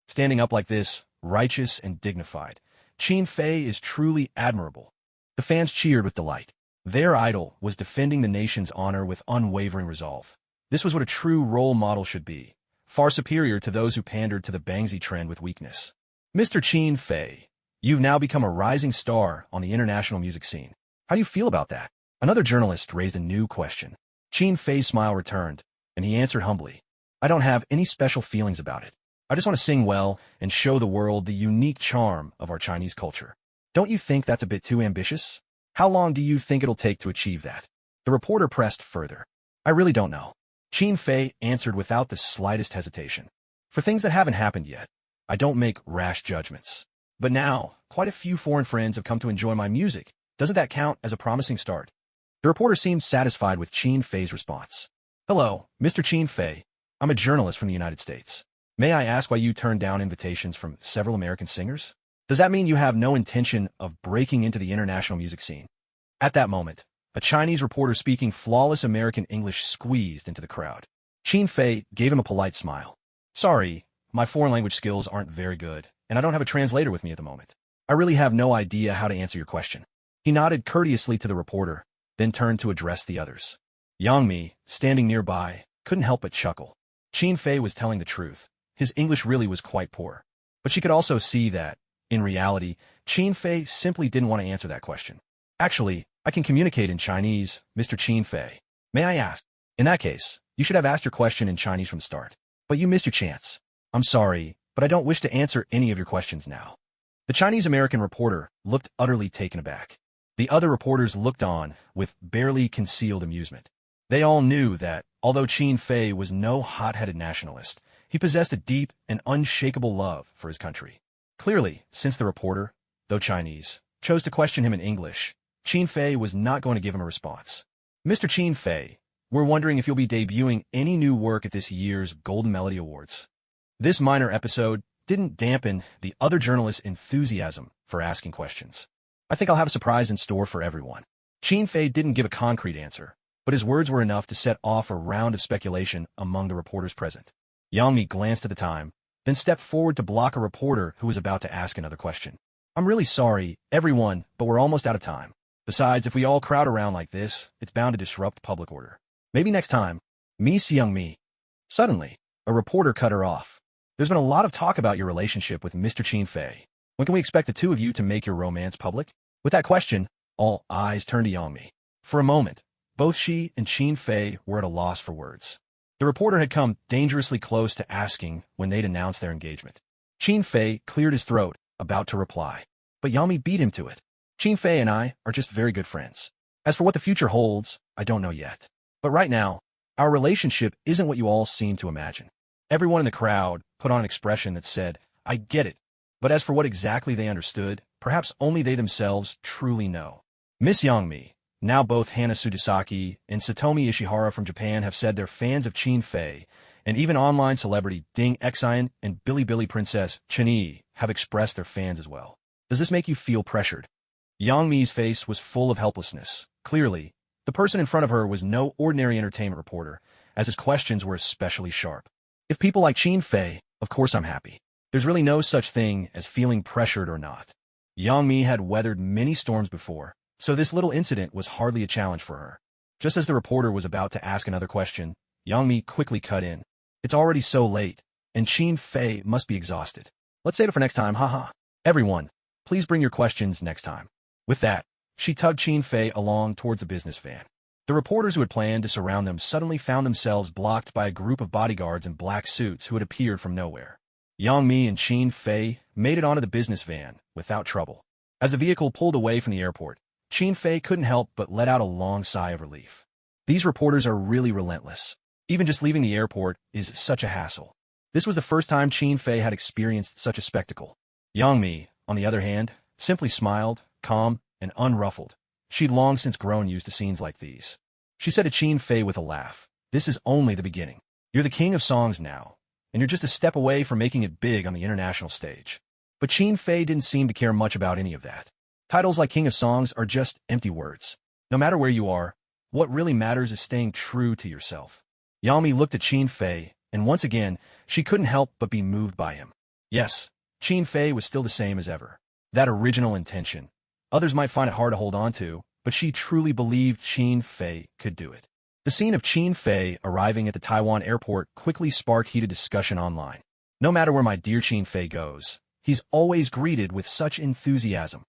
Standing up like this, righteous and dignified, Qin Fei is truly admirable. The fans cheered with delight. Their idol was defending the nation's honor with unwavering resolve. This was what a true role model should be, far superior to those who pandered to the Bangzi trend with weakness. "Mr. Qin Fei, you've now become a rising star on the international music scene. How do you feel about that?" Another journalist raised a new question. Qin Fei's smile returned, and he answered humbly, "I don't have any special feelings about it. I just want to sing well and show the world the unique charm of our Chinese culture. Don't you think that's a bit too ambitious? How long do you think it'll take to achieve that?" The reporter pressed further. "I really don't know." Qin Fei answered without the slightest hesitation. "For things that haven't happened yet, I don't make rash judgments. But now, quite a few foreign friends have come to enjoy my music. Doesn't that count as a promising start?" The reporter seemed satisfied with Qin Fei's response. "Hello, Mr. Qin Fei. I'm a journalist from the United States. May I ask why you turned down invitations from several American singers? Does that mean you have no intention of breaking into the international music scene?" At that moment, a Chinese reporter speaking flawless American English squeezed into the crowd. Qin Fei gave him a polite smile. "Sorry, my foreign language skills aren't very good, and I don't have a translator with me at the moment. I really have no idea how to answer your question." He nodded courteously to the reporter, then turned to address the others. Yang Mi, standing nearby, couldn't help but chuckle. Qin Fei was telling the truth. His English really was quite poor. But she could also see that, in reality, Qin Fei simply didn't want to answer that question. Actually, I can communicate in Chinese, Mr. Qin Fei. May I ask? In that case, you should have asked your question in Chinese from the start. But you missed your chance. I'm sorry, but I don't wish to answer any of your questions now. The Chinese-American reporter looked utterly taken aback. The other reporters looked on with barely concealed amusement. They all knew that, although Qin Fei was no hot-headed nationalist, he possessed a deep and unshakable love for his country. Clearly, since the reporter, though Chinese, chose to question him in English, Qin Fei was not going to give him a response. Mr. Qin Fei, we're wondering if you'll be debuting any new work at this year's Golden Melody Awards. This minor episode didn't dampen the other journalists' enthusiasm for asking questions. I think I'll have a surprise in store for everyone. Qin Fei didn't give a concrete answer, but his words were enough to set off a round of speculation among the reporters present. Yang Mi glanced at the time, then stepped forward to block a reporter who was about to ask another question. I'm really sorry, everyone, but we're almost out of time. Besides, if we all crowd around like this, it's bound to disrupt public order. Maybe next time. Miss Young Mi. Suddenly, a reporter cut her off. There's been a lot of talk about your relationship with Mr. Qin Fei. When can we expect the two of you to make your romance public? With that question, all eyes turned to Yang Mi. For a moment, both she and Qin Fei were at a loss for words. The reporter had come dangerously close to asking when they'd announced their engagement. Qin Fei cleared his throat, about to reply. But Yang Mi beat him to it. Qin Fei and I are just very good friends. As for what the future holds, I don't know yet. But right now, our relationship isn't what you all seem to imagine. Everyone in the crowd put on an expression that said, I get it. But as for what exactly they understood, perhaps only they themselves truly know. Miss Yang Mi, now both Hana Sudasaki and Satomi Ishihara from Japan have said they're fans of Qin Fei, and even online celebrity Ding Xian and Bilibili Princess Chen have expressed their fans as well. Does this make you feel pressured? Yang Mi's face was full of helplessness. Clearly, the person in front of her was no ordinary entertainment reporter, as his questions were especially sharp. If people like Qin Fei, of course I'm happy. There's really no such thing as feeling pressured or not. Yang Mi had weathered many storms before, so this little incident was hardly a challenge for her. Just as the reporter was about to ask another question, Yang Mi quickly cut in. It's already so late, and Qin Fei must be exhausted. Let's save it for next time, haha. Everyone, please bring your questions next time. With that, she tugged Qin Fei along towards the business van. The reporters who had planned to surround them suddenly found themselves blocked by a group of bodyguards in black suits who had appeared from nowhere. Yang Mi and Qin Fei made it onto the business van without trouble. As the vehicle pulled away from the airport, Qin Fei couldn't help but let out a long sigh of relief. These reporters are really relentless. Even just leaving the airport is such a hassle. This was the first time Qin Fei had experienced such a spectacle. Yang Mi, on the other hand, simply smiled, calm and unruffled. She'd long since grown used to scenes like these. She said to Qin Fei with a laugh, "This is only the beginning. You're the king of songs now, and you're just a step away from making it big on the international stage." But Qin Fei didn't seem to care much about any of that. Titles like King of Songs are just empty words. No matter where you are, what really matters is staying true to yourself. Yang Mi looked at Qin Fei, and once again, she couldn't help but be moved by him. Yes, Qin Fei was still the same as ever. That original intention. Others might find it hard to hold on to, but she truly believed Qin Fei could do it. The scene of Qin Fei arriving at the Taiwan airport quickly sparked heated discussion online. No matter where my dear Qin Fei goes, he's always greeted with such enthusiasm.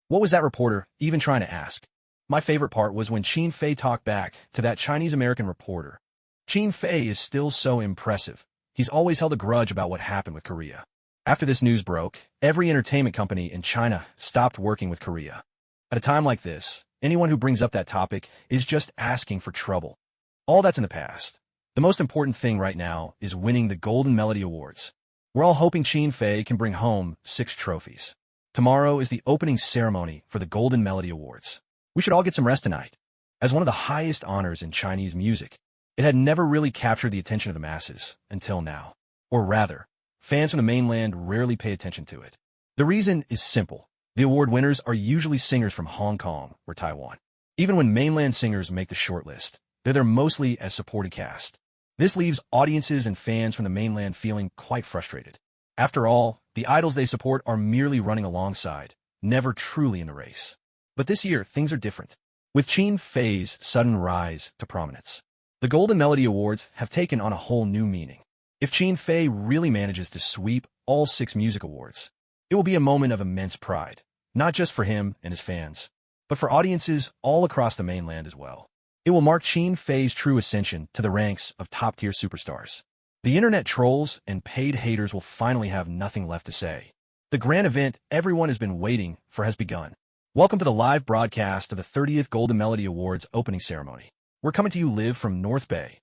What was that reporter even trying to ask? My favorite part was when Qin Fei talked back to that Chinese-American reporter. Qin Fei is still so impressive. He's always held a grudge about what happened with Korea. After this news broke, every entertainment company in China stopped working with Korea. At a time like this, anyone who brings up that topic is just asking for trouble. All that's in the past. The most important thing right now is winning the Golden Melody Awards. We're all hoping Qin Fei can bring home 6 trophies. Tomorrow is the opening ceremony for the Golden Melody Awards. We should all get some rest tonight. As one of the highest honors in Chinese music, it had never really captured the attention of the masses until now. Or rather, fans from the mainland rarely pay attention to it. The reason is simple. The award winners are usually singers from Hong Kong or Taiwan. Even when mainland singers make the shortlist, they're there mostly as supporting cast. This leaves audiences and fans from the mainland feeling quite frustrated. After all, the idols they support are merely running alongside, never truly in the race. But this year, things are different. With Qin Fei's sudden rise to prominence, The Golden Melody Awards have taken on a whole new meaning. If Qin Fei really manages to sweep all 6 music awards, it will be a moment of immense pride, not just for him and his fans, but for audiences all across the mainland as well. It will mark Qin Fei's true ascension to the ranks of top-tier superstars. The internet trolls and paid haters will finally have nothing left to say. The grand event everyone has been waiting for has begun. Welcome to the live broadcast of the 30th Golden Melody Awards opening ceremony. We're coming to you live from North Bay.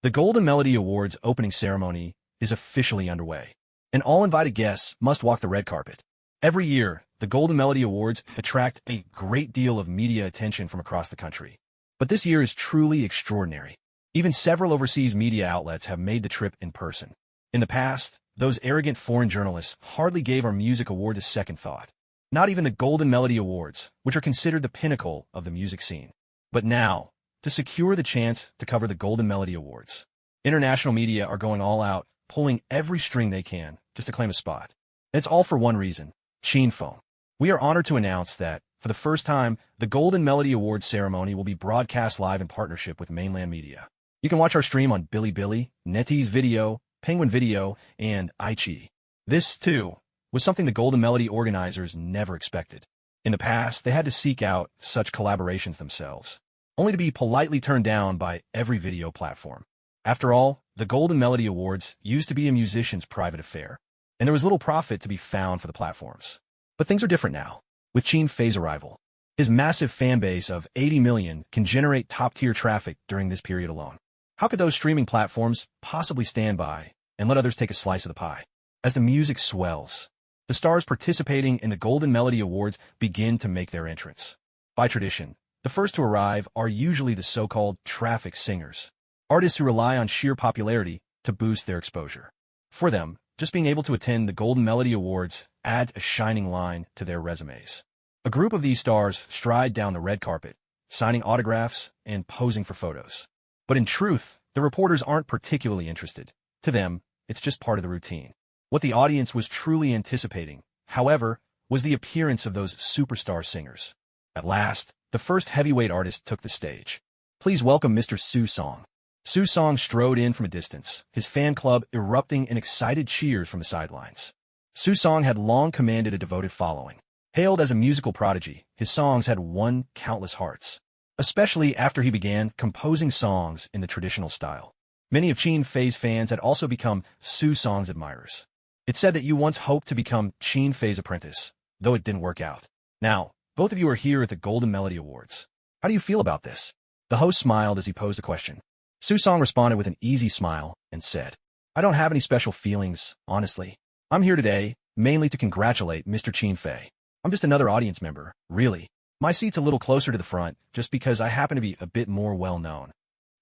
The Golden Melody Awards opening ceremony is officially underway, and all invited guests must walk the red carpet. Every year, the Golden Melody Awards attract a great deal of media attention from across the country. But this year is truly extraordinary. Even several overseas media outlets have made the trip in person. In the past, those arrogant foreign journalists hardly gave our music award a second thought. Not even the Golden Melody Awards, which are considered the pinnacle of the music scene. But now, to secure the chance to cover the Golden Melody Awards, international media are going all out, pulling every string they can just to claim a spot. And it's all for one reason: Qin Fei. We are honored to announce that, for the first time, the Golden Melody Awards ceremony will be broadcast live in partnership with mainland media. You can watch our stream on Bilibili, NetEase Video, Penguin Video, and iQIYI. This, too, was something the Golden Melody organizers never expected. In the past, they had to seek out such collaborations themselves, only to be politely turned down by every video platform. After all, the Golden Melody Awards used to be a musician's private affair, and there was little profit to be found for the platforms. But things are different now. With Qin Fei's arrival, his massive fan base of 80 million can generate top-tier traffic during this period alone. How could those streaming platforms possibly stand by and let others take a slice of the pie? As the music swells, the stars participating in the Golden Melody Awards begin to make their entrance. By tradition, the first to arrive are usually the so-called traffic singers, artists who rely on sheer popularity to boost their exposure. For them, just being able to attend the Golden Melody Awards adds a shining line to their resumes. A group of these stars stride down the red carpet, signing autographs and posing for photos. But in truth, the reporters aren't particularly interested. To them, it's just part of the routine. What the audience was truly anticipating, however, was the appearance of those superstar singers. At last, the first heavyweight artist took the stage. Please welcome Mr. Su Song. Su Song strode in from a distance, his fan club erupting in excited cheers from the sidelines. Su Song had long commanded a devoted following. Hailed as a musical prodigy, his songs had won countless hearts, especially after he began composing songs in the traditional style. Many of Qin Fei's fans had also become Su Song's admirers. It's said that you once hoped to become Qin Fei's apprentice, though it didn't work out. Now, both of you are here at the Golden Melody Awards. How do you feel about this? The host smiled as he posed the question. Su Song responded with an easy smile and said, I don't have any special feelings, honestly. I'm here today, mainly to congratulate Mr. Qin Fei. I'm just another audience member, really. My seat's a little closer to the front, just because I happen to be a bit more well-known.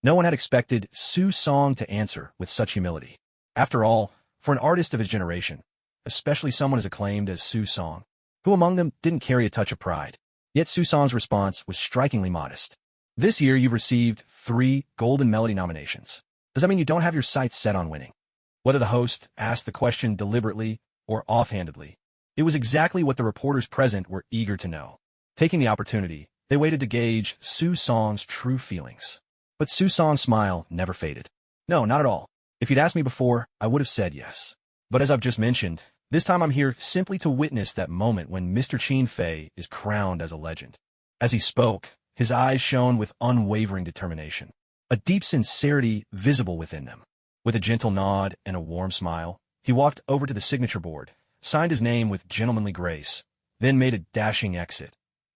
No one had expected Su Song to answer with such humility. After all, for an artist of his generation, especially someone as acclaimed as Su Song, who among them didn't carry a touch of pride? Yet Su Song's response was strikingly modest. This year you've received 3 Golden Melody nominations. Does that mean you don't have your sights set on winning? Whether the host asked the question deliberately or offhandedly, it was exactly what the reporters present were eager to know. Taking the opportunity, they waited to gauge Su Song's true feelings. But Su Song's smile never faded. No, not at all. If you'd asked me before, I would have said yes. But as I've just mentioned, this time I'm here simply to witness that moment when Mr. Qin Fei is crowned as a legend. As he spoke, his eyes shone with unwavering determination, a deep sincerity visible within them. With a gentle nod and a warm smile, he walked over to the signature board, signed his name with gentlemanly grace, then made a dashing exit,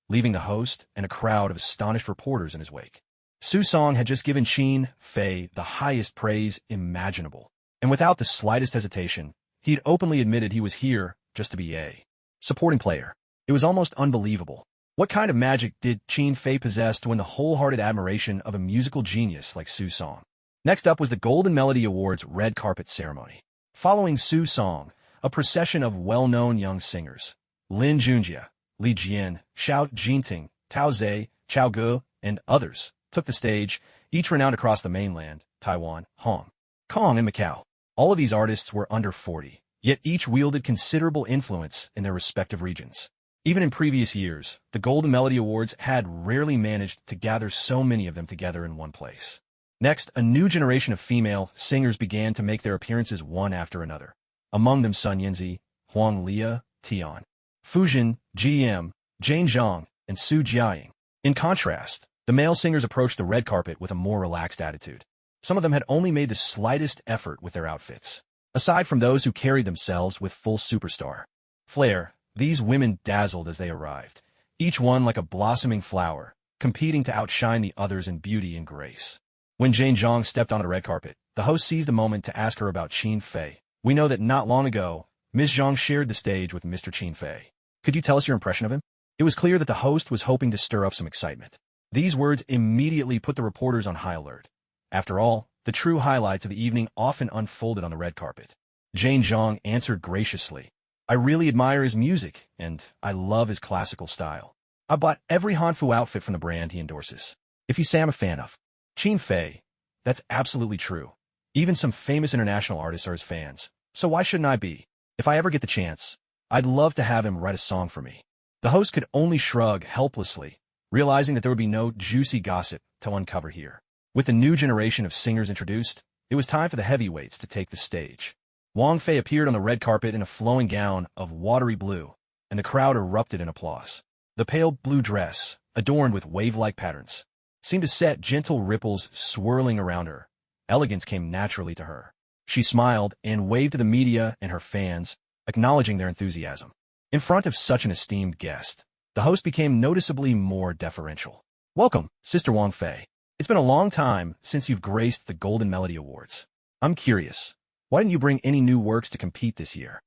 leaving the host and a crowd of astonished reporters in his wake. Su Song had just given Qin Fei the highest praise imaginable, and without the slightest hesitation, he'd openly admitted he was here just to be a supporting player. It was almost unbelievable. What kind of magic did Qin Fei possess to win the wholehearted admiration of a musical genius like Su Song? Next up was the Golden Melody Awards red carpet ceremony. Following Su Song, a procession of well-known young singers, Lin Junjie, Li Jian, Xiao Jinting, Tao Zhe, Chao Gu, and others, took the stage, each renowned across the mainland, Taiwan, Hong Kong, and Macau. All of these artists were under 40, yet each wielded considerable influence in their respective regions. Even in previous years, the Golden Melody Awards had rarely managed to gather so many of them together in one place. Next, a new generation of female singers began to make their appearances one after another. Among them Sun Yanzi, Huang Lia, Tian, Fujin, GM, Jane Zhang, and Su Jiaying. In contrast, the male singers approached the red carpet with a more relaxed attitude. Some of them had only made the slightest effort with their outfits. Aside from those who carried themselves with full superstar flair, these women dazzled as they arrived, each one like a blossoming flower, competing to outshine the others in beauty and grace. When Jane Zhang stepped onto the red carpet, the host seized a moment to ask her about Qin Fei. We know that not long ago, Ms. Zhang shared the stage with Mr. Qin Fei. Could you tell us your impression of him? It was clear that the host was hoping to stir up some excitement. These words immediately put the reporters on high alert. After all, the true highlights of the evening often unfolded on the red carpet. Jane Zhang answered graciously. I really admire his music, and I love his classical style. I bought every Hanfu outfit from the brand he endorses. If you say I'm a fan of Qin Fei, that's absolutely true. Even some famous international artists are his fans, so why shouldn't I be? If I ever get the chance, I'd love to have him write a song for me. The host could only shrug helplessly, realizing that there would be no juicy gossip to uncover here. With the new generation of singers introduced, it was time for the heavyweights to take the stage. Wang Fei appeared on the red carpet in a flowing gown of watery blue, and the crowd erupted in applause. The pale blue dress, adorned with wave-like patterns, seemed to set gentle ripples swirling around her. Elegance came naturally to her. She smiled and waved to the media and her fans, acknowledging their enthusiasm. In front of such an esteemed guest, the host became noticeably more deferential. Welcome, Sister Wang Fei. It's been a long time since you've graced the Golden Melody Awards. I'm curious, why didn't you bring any new works to compete this year?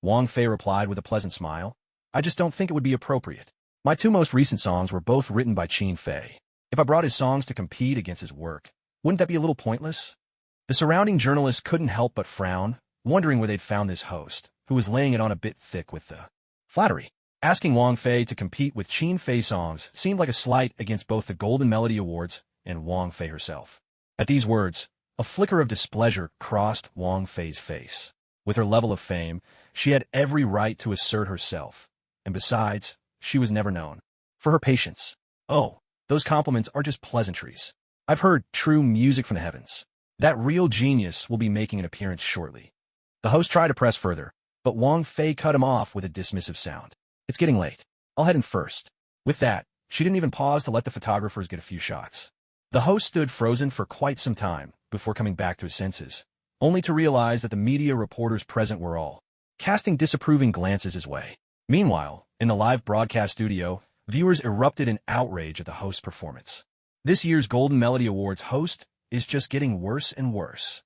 Wang Fei replied with a pleasant smile. I just don't think it would be appropriate. My two most recent songs were both written by Qin Fei. If I brought his songs to compete against his work, wouldn't that be a little pointless? The surrounding journalists couldn't help but frown, wondering where they'd found this host, who was laying it on a bit thick with the flattery. Asking Wang Fei to compete with Qin Fei songs seemed like a slight against both the Golden Melody Awards and Wang Fei herself. At these words, a flicker of displeasure crossed Wang Fei's face. With her level of fame, she had every right to assert herself, and besides, she was never known for her patience. Oh, those compliments are just pleasantries. I've heard true music from the heavens. That real genius will be making an appearance shortly. The host tried to press further, but Wang Fei cut him off with a dismissive sound. It's getting late. I'll head in first. With that, she didn't even pause to let the photographers get a few shots. The host stood frozen for quite some time before coming back to his senses, only to realize that the media reporters present were all casting disapproving glances his way. Meanwhile, in the live broadcast studio, viewers erupted in outrage at the host's performance. This year's Golden Melody Awards host is just getting worse and worse.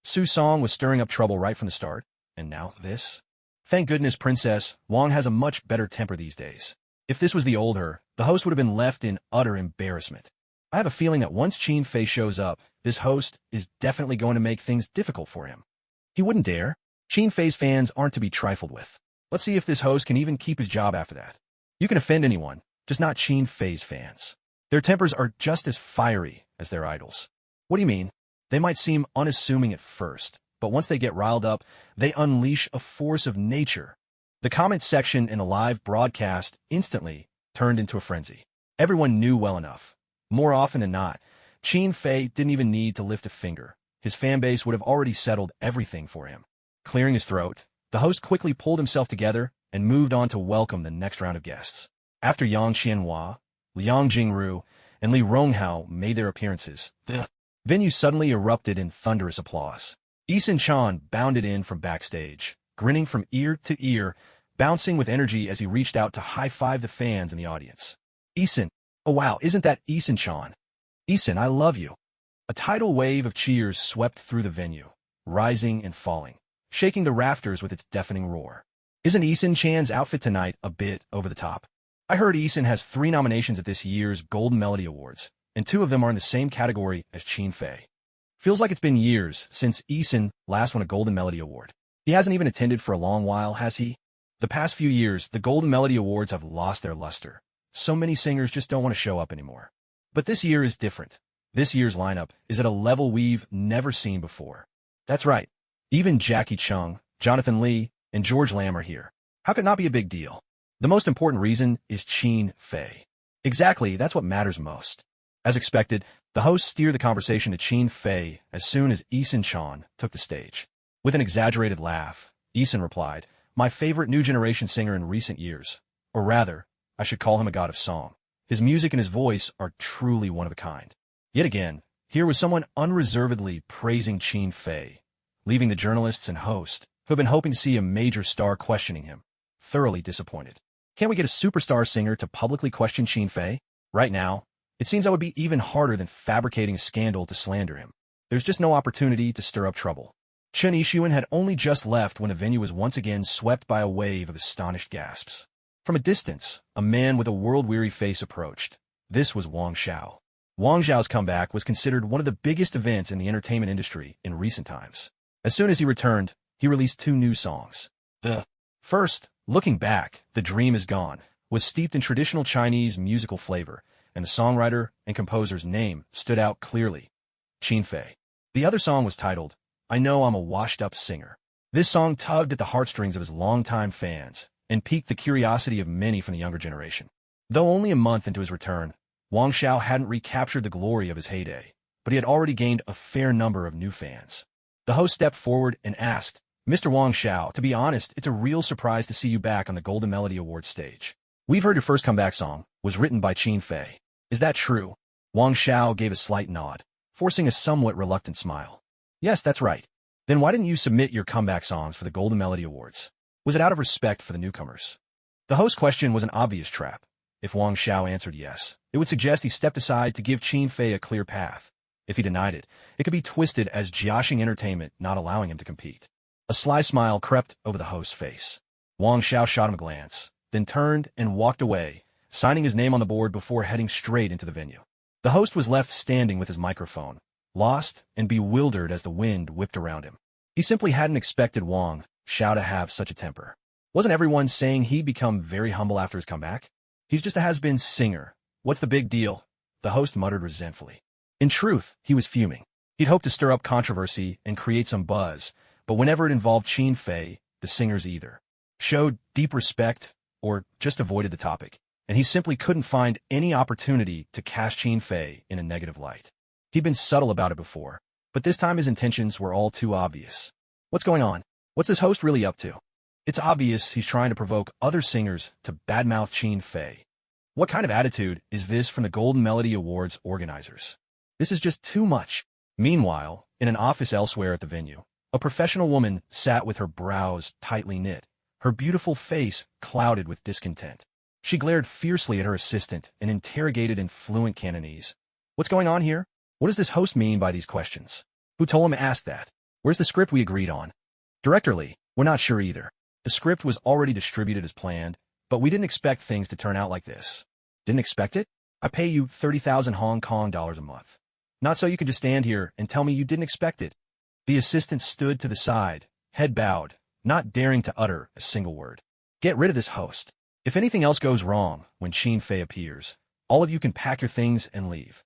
Su Song was stirring up trouble right from the start, and now this? Thank goodness Princess Wang has a much better temper these days. If this was the old her, the host would have been left in utter embarrassment. I have a feeling that once Qin Fei shows up, this host is definitely going to make things difficult for him. He wouldn't dare. Qin Fei's fans aren't to be trifled with. Let's see if this host can even keep his job after that. You can offend anyone, just not Qin Fei's fans. Their tempers are just as fiery as their idols. What do you mean? They might seem unassuming at first, but once they get riled up, they unleash a force of nature. The comment section in a live broadcast instantly turned into a frenzy. Everyone knew well enough. More often than not, Qin Fei didn't even need to lift a finger. His fanbase would have already settled everything for him. Clearing his throat, the host quickly pulled himself together and moved on to welcome the next round of guests. After Yang Xianhua, Liang Jingru, and Li Ronghao made their appearances, the venue suddenly erupted in thunderous applause. Eason Chan bounded in from backstage, grinning from ear to ear, bouncing with energy as he reached out to high-five the fans in the audience. Eason, oh wow, isn't that Eason Chan? Eason, I love you. A tidal wave of cheers swept through the venue, rising and falling, shaking the rafters with its deafening roar. Isn't Eason Chan's outfit tonight a bit over the top? I heard Eason has 3 nominations at this year's Golden Melody Awards, and 2 of them are in the same category as Qin Fei. Feels like it's been years since Eason last won a Golden Melody Award. He hasn't even attended for a long while, has he? The past few years, the Golden Melody Awards have lost their luster. So many singers just don't want to show up anymore. But this year is different. This year's lineup is at a level we've never seen before. That's right. Even Jackie Chung, Jonathan Lee, and George Lam are here. How could it not be a big deal? The most important reason is Qin Fei. Exactly, that's what matters most. As expected, The host steered the conversation to Qin Fei as soon as Eason Chan took the stage. With an exaggerated laugh, Eason replied, "My favorite new generation singer in recent years. Or rather, I should call him a god of song. His music and his voice are truly one of a kind." Yet again, here was someone unreservedly praising Qin Fei, leaving the journalists and host, who had been hoping to see a major star questioning him, thoroughly disappointed. Can't we get a superstar singer to publicly question Qin Fei? Right now, it seems that would be even harder than fabricating a scandal to slander him. There's just no opportunity to stir up trouble. Chen Yixuan had only just left when the venue was once again swept by a wave of astonished gasps. From a distance, a man with a world-weary face approached. This was Wang Xiao. Wang Xiao's comeback was considered one of the biggest events in the entertainment industry in recent times. As soon as he returned, he released 2 new songs. The first, Looking Back, The Dream Is Gone, was steeped in traditional Chinese musical flavor, and the songwriter and composer's name stood out clearly, Qin Fei. The other song was titled, I Know I'm a Washed-Up Singer. This song tugged at the heartstrings of his longtime fans and piqued the curiosity of many from the younger generation. Though only a month into his return, Wang Xiao hadn't recaptured the glory of his heyday, but he had already gained a fair number of new fans. The host stepped forward and asked, "Mr. Wang Xiao, to be honest, it's a real surprise to see you back on the Golden Melody Awards stage. We've heard your first comeback song was written by Qin Fei. Is that true?" Wang Xiao gave a slight nod, forcing a somewhat reluctant smile. "Yes, that's right. Then why didn't you submit your comeback songs for the Golden Melody Awards? Was it out of respect for the newcomers?" The host's question was an obvious trap. If Wang Xiao answered yes, it would suggest he stepped aside to give Qin Fei a clear path. If he denied it, it could be twisted as joshing entertainment not allowing him to compete. A sly smile crept over the host's face. Wang Xiao shot him a glance, then turned and walked away, signing his name on the board before heading straight into the venue. The host was left standing with his microphone, lost and bewildered as the wind whipped around him. He simply hadn't expected Wang Xiao to have such a temper. Wasn't everyone saying he'd become very humble after his comeback? He's just a has-been singer. What's the big deal? The host muttered resentfully. In truth, he was fuming. He'd hoped to stir up controversy and create some buzz, but whenever it involved Qin Fei, the singers either showed deep respect or just avoided the topic, and he simply couldn't find any opportunity to cast Qin Fei in a negative light. He'd been subtle about it before, but this time his intentions were all too obvious. What's going on? What's this host really up to? It's obvious he's trying to provoke other singers to badmouth Qin Fei. What kind of attitude is this from the Golden Melody Awards organizers? This is just too much. Meanwhile, in an office elsewhere at the venue, a professional woman sat with her brows tightly knit, her beautiful face clouded with discontent. She glared fiercely at her assistant and interrogated in fluent Cantonese. What's going on here? What does this host mean by these questions? Who told him to ask that? Where's the script we agreed on? Director Lee, we're not sure either. The script was already distributed as planned, but we didn't expect things to turn out like this. Didn't expect it? I pay you 30,000 Hong Kong dollars a month. Not so you can just stand here and tell me you didn't expect it. The assistant stood to the side, head bowed, not daring to utter a single word. Get rid of this host. If anything else goes wrong when Qin Fei appears, all of you can pack your things and leave.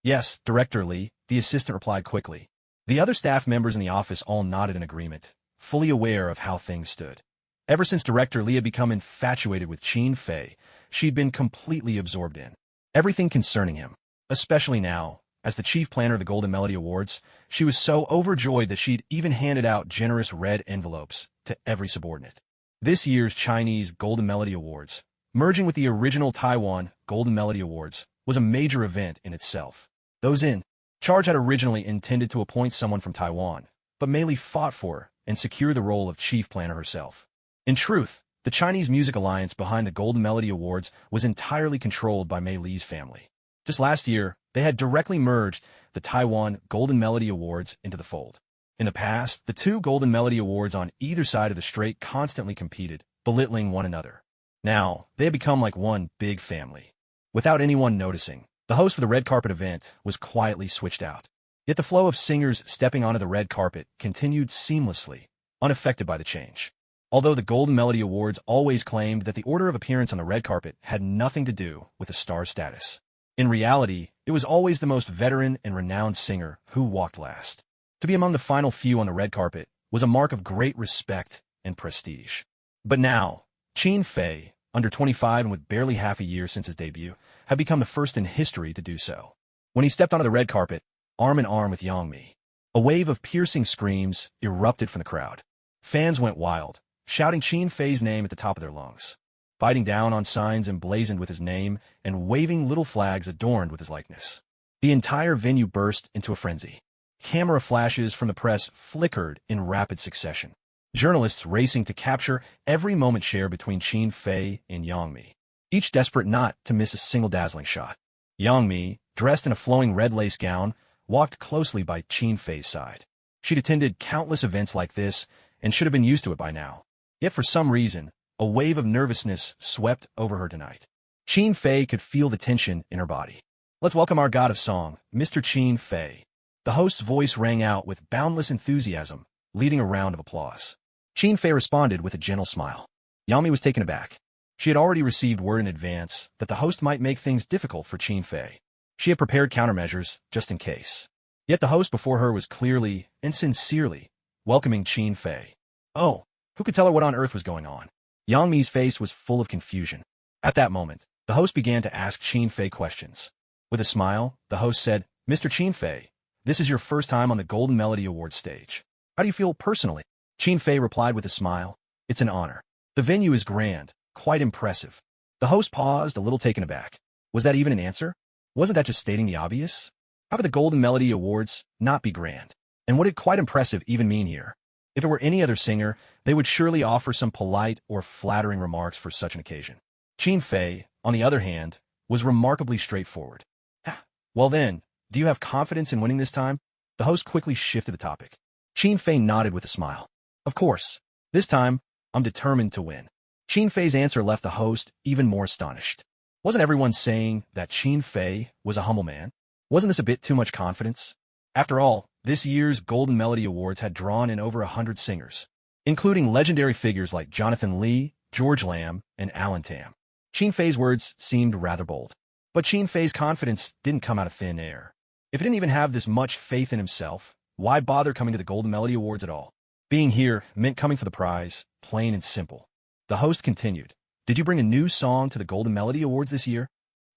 Yes, Director Lee, the assistant replied quickly. The other staff members in the office all nodded in agreement, fully aware of how things stood. Ever since Director Lee had become infatuated with Qin Fei, she'd been completely absorbed in everything concerning him. Especially now, as the chief planner of the Golden Melody Awards, she was so overjoyed that she'd even handed out generous red envelopes to every subordinate. This year's Chinese Golden Melody Awards, merging with the original Taiwan Golden Melody Awards, was a major event in itself. Those in charge had originally intended to appoint someone from Taiwan, but Mei Li fought for and secured the role of chief planner herself. In truth, the Chinese music alliance behind the Golden Melody Awards was entirely controlled by Mei Li's family. Just last year, they had directly merged the Taiwan Golden Melody Awards into the fold. In the past, the 2 Golden Melody Awards on either side of the strait constantly competed, belittling one another. Now, they had become like one big family. Without anyone noticing, the host for the red carpet event was quietly switched out. Yet the flow of singers stepping onto the red carpet continued seamlessly, unaffected by the change. Although the Golden Melody Awards always claimed that the order of appearance on the red carpet had nothing to do with a star status. In reality, it was always the most veteran and renowned singer who walked last. To be among the final few on the red carpet was a mark of great respect and prestige. But now, Qin Fei, under 25 and with barely half a year since his debut, had become the first in history to do so. When he stepped onto the red carpet, arm in arm with Yang. A wave of piercing screams erupted from the crowd. Fans went wild, shouting Qin Fei's name at the top of their lungs, biting down on signs emblazoned with his name and waving little flags adorned with his likeness. The entire venue burst into a frenzy. Camera flashes from the press flickered in rapid succession, journalists racing to capture every moment shared between Qin Fei and Yang, each desperate not to miss a single dazzling shot. Yang, dressed in a flowing red lace gown, walked closely by Qin Fei's side. She'd attended countless events like this and should have been used to it by now. Yet for some reason, a wave of nervousness swept over her tonight. Qin Fei could feel the tension in her body. "Let's welcome our god of song, Mr. Qin Fei." The host's voice rang out with boundless enthusiasm, leading a round of applause. Qin Fei responded with a gentle smile. Yang was taken aback. She had already received word in advance that the host might make things difficult for Qin Fei. She had prepared countermeasures just in case. Yet the host before her was clearly and sincerely welcoming Qin Fei. Oh, who could tell her what on earth was going on? Yangmi's face was full of confusion. At that moment, the host began to ask Qin Fei questions. With a smile, the host said, "Mr. Qin Fei, this is your first time on the Golden Melody Awards stage. How do you feel personally?" Qin Fei replied with a smile, "It's an honor. The venue is grand, quite impressive." The host paused, a little taken aback. Was that even an answer? Wasn't that just stating the obvious? How could the Golden Melody Awards not be grand? And what did quite impressive even mean here? If it were any other singer, they would surely offer some polite or flattering remarks for such an occasion. Qin Fei, on the other hand, was remarkably straightforward. Well then, do you have confidence in winning this time? The host quickly shifted the topic. Qin Fei nodded with a smile. Of course. This time, I'm determined to win. Qin Fei's answer left the host even more astonished. Wasn't everyone saying that Qin Fei was a humble man? Wasn't this a bit too much confidence? After all, this year's Golden Melody Awards had drawn in over 100 singers, including legendary figures like Jonathan Lee, George Lamb, and Alan Tam. Qin Fei's words seemed rather bold. But Qin Fei's confidence didn't come out of thin air. If he didn't even have this much faith in himself, why bother coming to the Golden Melody Awards at all? Being here meant coming for the prize, plain and simple. The host continued, "Did you bring a new song to the Golden Melody Awards this year?"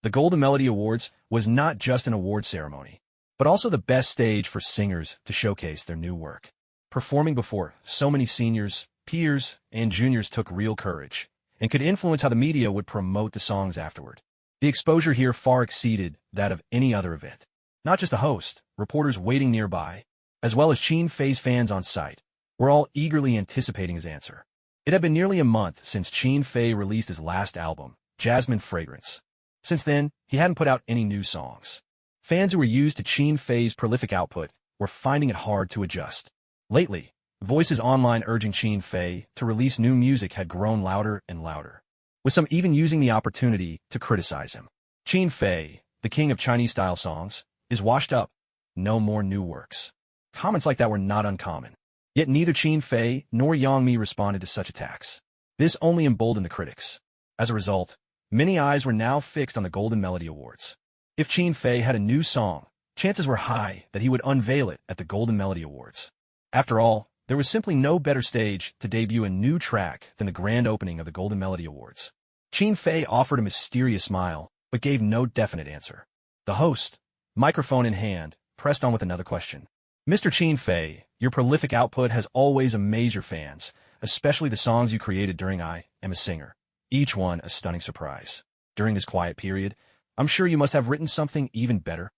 The Golden Melody Awards was not just an award ceremony, but also the best stage for singers to showcase their new work. Performing before so many seniors, peers, and juniors took real courage, and could influence how the media would promote the songs afterward. The exposure here far exceeded that of any other event. Not just the host, reporters waiting nearby, as well as Qin Fei's fans on site, were all eagerly anticipating his answer. It had been nearly a month since Qin Fei released his last album, Jasmine Fragrance. Since then, he hadn't put out any new songs. Fans who were used to Qin Fei's prolific output were finding it hard to adjust. Lately, voices online urging Qin Fei to release new music had grown louder and louder, with some even using the opportunity to criticize him. Qin Fei, the king of Chinese-style songs, is washed up. No more new works. Comments like that were not uncommon. Yet neither Qin Fei nor Yang responded to such attacks. This only emboldened the critics. As a result, many eyes were now fixed on the Golden Melody Awards. If Qin Fei had a new song, chances were high that he would unveil it at the Golden Melody Awards. After all, there was simply no better stage to debut a new track than the grand opening of the Golden Melody Awards. Qin Fei offered a mysterious smile, but gave no definite answer. The host, microphone in hand, pressed on with another question. "Mr. Qin Fei, your prolific output has always amazed your fans, especially the songs you created during I Am a Singer, each one a stunning surprise. During this quiet period, I'm sure you must have written something even better."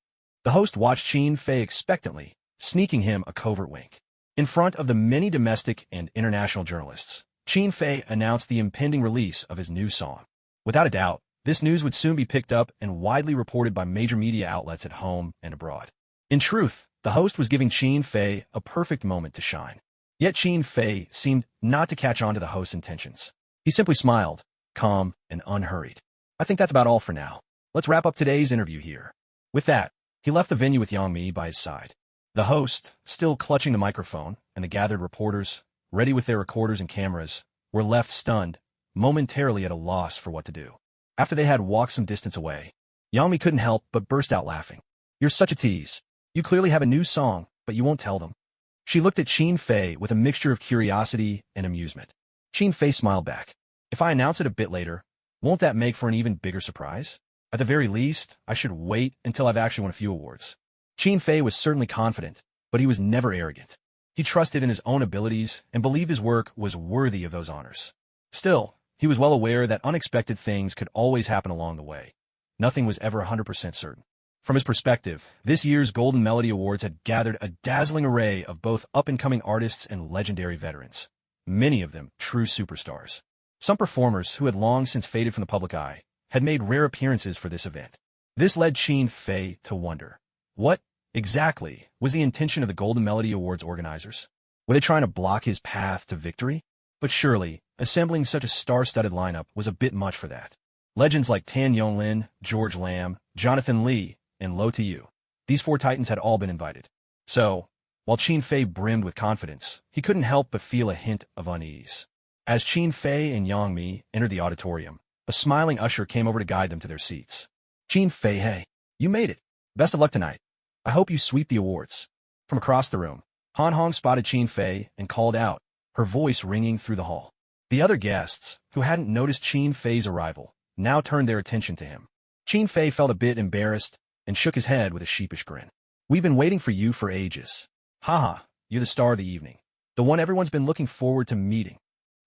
The host watched Qin Fei expectantly, sneaking him a covert wink. In front of the many domestic and international journalists, Qin Fei announced the impending release of his new song. Without a doubt, this news would soon be picked up and widely reported by major media outlets at home and abroad. In truth, the host was giving Qin Fei a perfect moment to shine. Yet Qin Fei seemed not to catch on to the host's intentions. He simply smiled, calm and unhurried. "I think that's about all for now. Let's wrap up today's interview here." With that, he left the venue with Yang by his side. The host, still clutching the microphone, and the gathered reporters, ready with their recorders and cameras, were left stunned, momentarily at a loss for what to do. After they had walked some distance away, Yang couldn't help but burst out laughing. "You're such a tease. You clearly have a new song, but you won't tell them." She looked at Qin Fei with a mixture of curiosity and amusement. Qin Fei smiled back. "If I announce it a bit later, won't that make for an even bigger surprise?" At the very least, I should wait until I've actually won a few awards. Qin Fei was certainly confident, but he was never arrogant. He trusted in his own abilities and believed his work was worthy of those honors. Still, he was well aware that unexpected things could always happen along the way. Nothing was ever 100% certain. From his perspective, this year's Golden Melody Awards had gathered a dazzling array of both up-and-coming artists and legendary veterans, many of them true superstars. Some performers who had long since faded from the public eye had made rare appearances for this event. This led Qin Fei to wonder, what exactly was the intention of the Golden Melody Awards organizers? Were they trying to block his path to victory? But surely, assembling such a star-studded lineup was a bit much for that. Legends like Tan Yonglin, George Lam, Jonathan Lee, and Lo Tu. These four titans had all been invited. So, while Qin Fei brimmed with confidence, he couldn't help but feel a hint of unease. As Qin Fei and Yang Mi entered the auditorium, a smiling usher came over to guide them to their seats. Qin Fei, hey, you made it. Best of luck tonight. I hope you sweep the awards. From across the room, Han Hong spotted Qin Fei and called out, her voice ringing through the hall. The other guests, who hadn't noticed Qin Fei's arrival, now turned their attention to him. Qin Fei felt a bit embarrassed and shook his head with a sheepish grin. We've been waiting for you for ages. Haha, you're the star of the evening. The one everyone's been looking forward to meeting.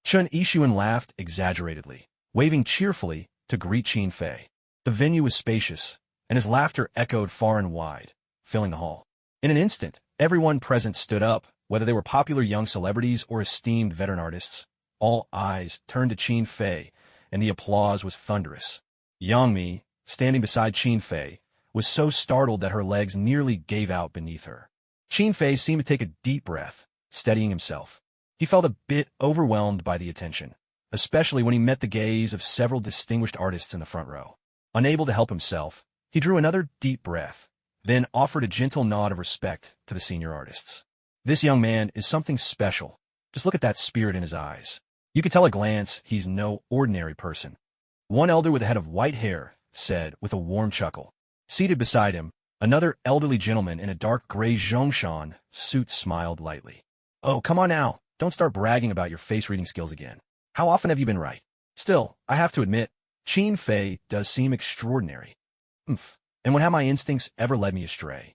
Chun Yixuan laughed exaggeratedly, waving cheerfully to greet Qin Fei. The venue was spacious, and his laughter echoed far and wide, filling the hall. In an instant, everyone present stood up, whether they were popular young celebrities or esteemed veteran artists. All eyes turned to Qin Fei, and the applause was thunderous. Yang Mi, standing beside Qin Fei, was so startled that her legs nearly gave out beneath her. Qin Fei seemed to take a deep breath, steadying himself. He felt a bit overwhelmed by the attention, especially when he met the gaze of several distinguished artists in the front row. Unable to help himself, he drew another deep breath, then offered a gentle nod of respect to the senior artists. This young man is something special. Just look at that spirit in his eyes. You could tell at a glance he's no ordinary person. One elder with a head of white hair said with a warm chuckle. Seated beside him, another elderly gentleman in a dark gray zhongshan suit smiled lightly. Oh, come on now. Don't start bragging about your face-reading skills again. How often have you been right? Still, I have to admit, Qin Fei does seem extraordinary. And when have my instincts ever led me astray?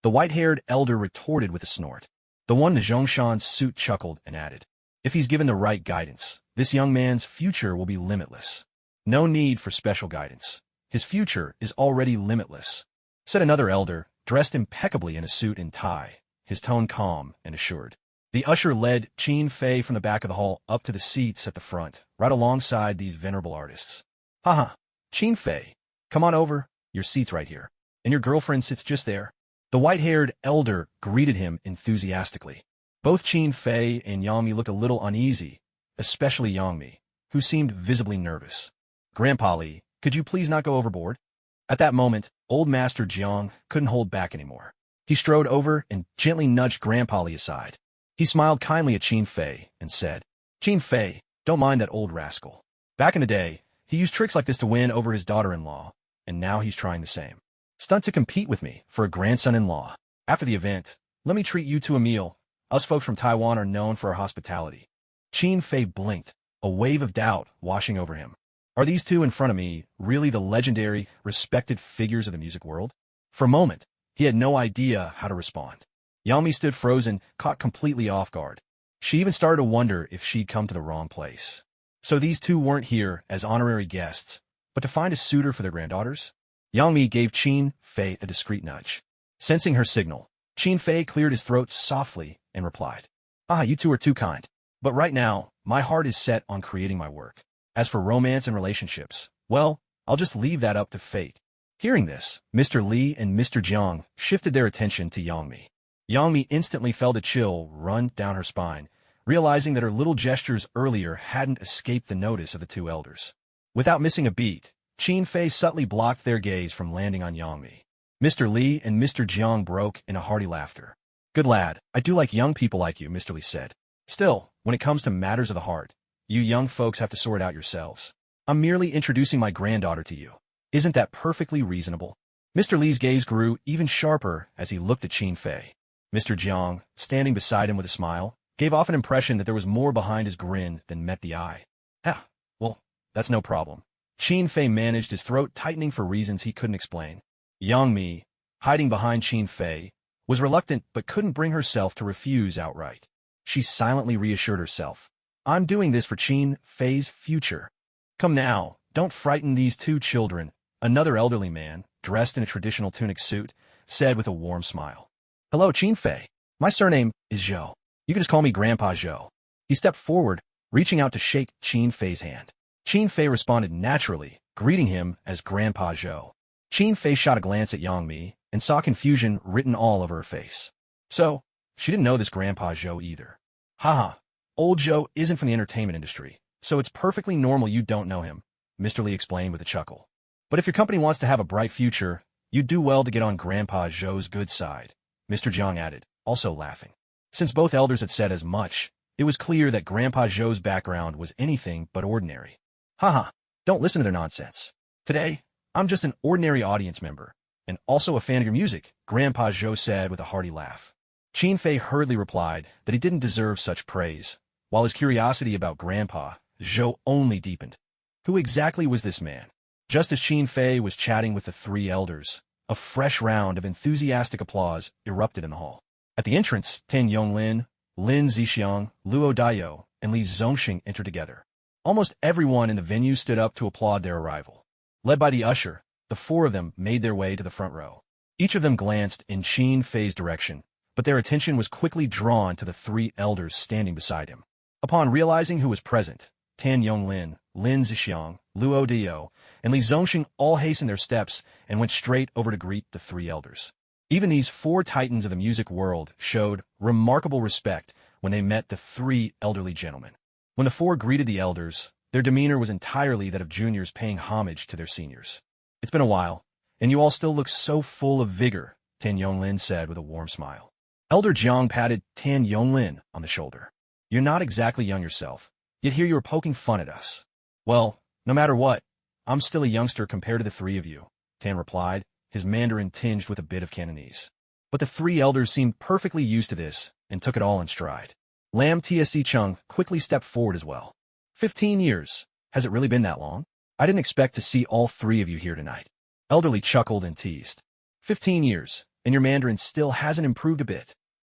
The white-haired elder retorted with a snort. The one in the zhongshan suit chuckled and added, if he's given the right guidance, this young man's future will be limitless. No need for special guidance. His future is already limitless, said another elder, dressed impeccably in a suit and tie, his tone calm and assured. The usher led Qin Fei from the back of the hall up to the seats at the front, right alongside these venerable artists. Haha, Qin Fei, come on over, your seat's right here, and your girlfriend sits just there. The white-haired elder greeted him enthusiastically. Both Qin Fei and Yang Mi looked a little uneasy, especially Yang Mi, who seemed visibly nervous. Grandpa Li, could you please not go overboard? At that moment, old Master Jiang couldn't hold back anymore. He strode over and gently nudged Grandpa Li aside. He smiled kindly at Qin Fei and said, Qin Fei, don't mind that old rascal. Back in the day, he used tricks like this to win over his daughter-in-law, and now he's trying the same stunt to compete with me for a grandson-in-law. After the event, let me treat you to a meal. Us folks from Taiwan are known for our hospitality. Qin Fei blinked, a wave of doubt washing over him. Are these two in front of me really the legendary, respected figures of the music world? For a moment, he had no idea how to respond. Yang Mi stood frozen, caught completely off guard. She even started to wonder if she'd come to the wrong place. So these two weren't here as honorary guests, but to find a suitor for their granddaughters? Yang Mi gave Qin Fei a discreet nudge. Sensing her signal, Qin Fei cleared his throat softly and replied, you two are too kind. But right now, my heart is set on creating my work. As for romance and relationships, well, I'll just leave that up to fate. Hearing this, Mr. Li and Mr. Jiang shifted their attention to Yang Mi. Yang Mi instantly felt a chill run down her spine, realizing that her little gestures earlier hadn't escaped the notice of the two elders. Without missing a beat, Qin Fei subtly blocked their gaze from landing on Yang Mi. Mr. Li and Mr. Jiang broke in a hearty laughter. Good lad, I do like young people like you, Mr. Li said. Still, when it comes to matters of the heart, you young folks have to sort out yourselves. I'm merely introducing my granddaughter to you. Isn't that perfectly reasonable? Mr. Li's gaze grew even sharper as he looked at Qin Fei. Mr. Jiang, standing beside him with a smile, gave off an impression that there was more behind his grin than met the eye. Well, that's no problem. Qin Fei managed, his throat tightening for reasons he couldn't explain. Yang Mi, hiding behind Qin Fei, was reluctant but couldn't bring herself to refuse outright. She silently reassured herself. I'm doing this for Qin Fei's future. Come now, don't frighten these two children, another elderly man, dressed in a traditional tunic suit, said with a warm smile. Hello, Qin Fei. My surname is Zhou. You can just call me Grandpa Zhou. He stepped forward, reaching out to shake Qin Fei's hand. Qin Fei responded naturally, greeting him as Grandpa Zhou. Qin Fei shot a glance at Yang Mi and saw confusion written all over her face. So, she didn't know this Grandpa Zhou either. Haha, old Zhou isn't from the entertainment industry, so it's perfectly normal you don't know him, Mr. Li explained with a chuckle. But if your company wants to have a bright future, you'd do well to get on Grandpa Zhou's good side, Mr. Jiang added, also laughing. Since both elders had said as much, it was clear that Grandpa Zhou's background was anything but ordinary. Haha, don't listen to their nonsense. Today, I'm just an ordinary audience member, and also a fan of your music, Grandpa Zhou said with a hearty laugh. Qin Fei hurriedly replied that he didn't deserve such praise, while his curiosity about Grandpa Zhou only deepened. Who exactly was this man? Just as Qin Fei was chatting with the three elders, a fresh round of enthusiastic applause erupted in the hall. At the entrance, Tan Yonglin, Lin Zixiang, Luo Daiyou, and Li Zongxing entered together. Almost everyone in the venue stood up to applaud their arrival. Led by the usher, the four of them made their way to the front row. Each of them glanced in Qin Fei's direction, but their attention was quickly drawn to the three elders standing beside him. Upon realizing who was present, Tan Yonglin, Lin Zixiang, Luo Daiyou, and Li Zongxing all hastened their steps and went straight over to greet the three elders. Even these four titans of the music world showed remarkable respect when they met the three elderly gentlemen. When the four greeted the elders, their demeanor was entirely that of juniors paying homage to their seniors. It's been a while, and you all still look so full of vigor, Tan Yonglin said with a warm smile. Elder Jiang patted Tan Yonglin on the shoulder. You're not exactly young yourself, yet here you are poking fun at us. Well, no matter what, I'm still a youngster compared to the three of you, Tan replied, his Mandarin tinged with a bit of Cantonese. But the three elders seemed perfectly used to this and took it all in stride. Lam Tsc Chung quickly stepped forward as well. 15 years. Has it really been that long? I didn't expect to see all three of you here tonight. Elderly chuckled and teased. 15 years, and your Mandarin still hasn't improved a bit.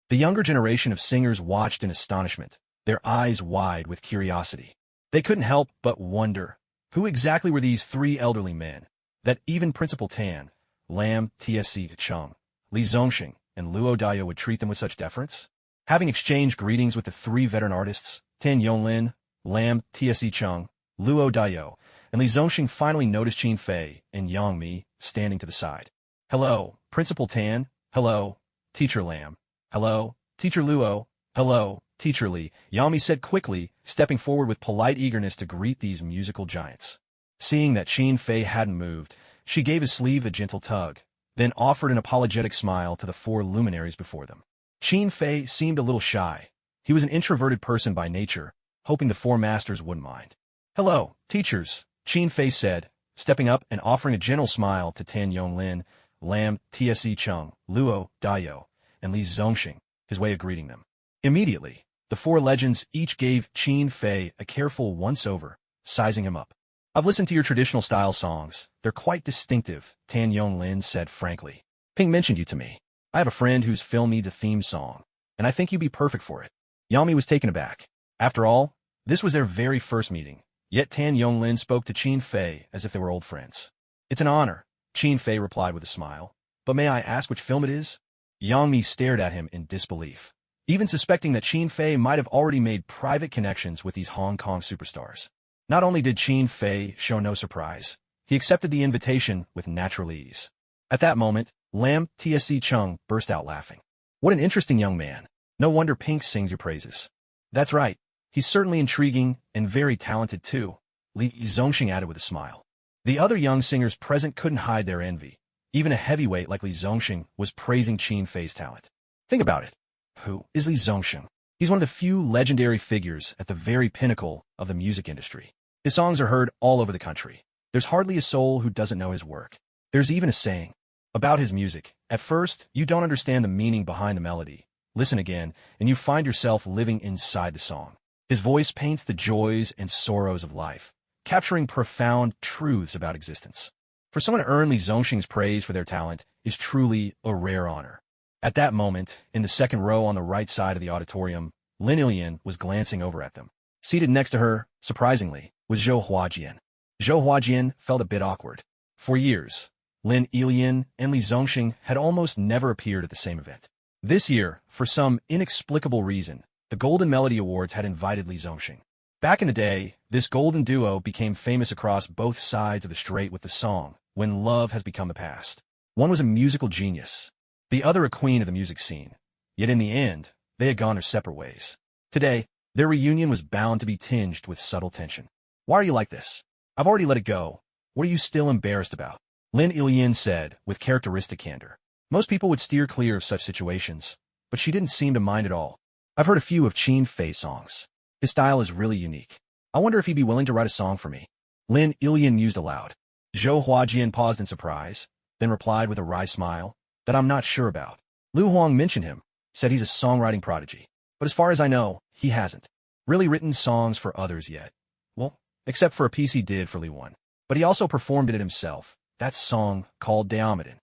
The younger generation of singers watched in astonishment, their eyes wide with curiosity. They couldn't help but wonder, who exactly were these three elderly men, that even Principal Tan, Lam Tsc Chung, Li Zongxing, and Luo Daiyou would treat them with such deference? Having exchanged greetings with the three veteran artists, Tan Yonglin, Lam Tsc Chung, Luo Daiyou, and Li Zongxing finally noticed Qin Fei and Yang Mi standing to the side. Hello, Principal Tan. Hello, Teacher Lam. Hello, Teacher Luo. Hello, Teacher Li, Yang Mi said quickly, stepping forward with polite eagerness to greet these musical giants. Seeing that Qin Fei hadn't moved, she gave his sleeve a gentle tug, then offered an apologetic smile to the four luminaries before them. Qin Fei seemed a little shy. He was an introverted person by nature, hoping the four masters wouldn't mind. Hello, teachers, Qin Fei said, stepping up and offering a gentle smile to Tan Yonglin, Lam Tsc Chung, Luo Daiyou, and Li Zongxing, his way of greeting them. Immediately, the four legends each gave Qin Fei a careful once-over, sizing him up. I've listened to your traditional style songs. They're quite distinctive, Tan Yonglin said frankly. Ping mentioned you to me. I have a friend whose film needs a theme song, and I think you'd be perfect for it. Yang Mi was taken aback. After all, this was their very first meeting, yet Tan Yonglin spoke to Qin Fei as if they were old friends. It's an honor, Qin Fei replied with a smile. But may I ask which film it is? Yang Mi stared at him in disbelief, even suspecting that Qin Fei might have already made private connections with these Hong Kong superstars. Not only did Qin Fei show no surprise, he accepted the invitation with natural ease. At that moment, Lam Tsc Chung burst out laughing. What an interesting young man. No wonder Pink sings your praises. That's right. He's certainly intriguing and very talented too, Li Zongxing added with a smile. The other young singers present couldn't hide their envy. Even a heavyweight like Li Zongxing was praising Qin Fei's talent. Think about it. Who is Li Zongxing? He's one of the few legendary figures at the very pinnacle of the music industry. His songs are heard all over the country. There's hardly a soul who doesn't know his work. There's even a saying about his music. At first, you don't understand the meaning behind the melody. Listen again, and you find yourself living inside the song. His voice paints the joys and sorrows of life, capturing profound truths about existence. For someone to earn Li Zongxing's praise for their talent is truly a rare honor. At that moment, in the second row on the right side of the auditorium, Lin Ilian was glancing over at them. Seated next to her, surprisingly, was Zhou Huajian. Zhou Huajian felt a bit awkward. For years, Lin Ilian and Li Zongxing had almost never appeared at the same event. This year, for some inexplicable reason, the Golden Melody Awards had invited Li Zongxing. Back in the day, this golden duo became famous across both sides of the strait with the song, When Love Has Become the Past. One was a musical genius, the other a queen of the music scene. Yet in the end, they had gone their separate ways. Today, their reunion was bound to be tinged with subtle tension. Why are you like this? I've already let it go. What are you still embarrassed about? Lin Ilian said, with characteristic candor. Most people would steer clear of such situations, but she didn't seem to mind at all. I've heard a few of Qin Fei's songs. His style is really unique. I wonder if he'd be willing to write a song for me. Lin Ilian mused aloud. Zhou Huajian paused in surprise, then replied with a wry smile, that I'm not sure about. Lu Huang mentioned him, said he's a songwriting prodigy. But as far as I know, he hasn't really written songs for others yet. Well, except for a piece he did for Li Wan. But he also performed it himself, that song called Diomedon.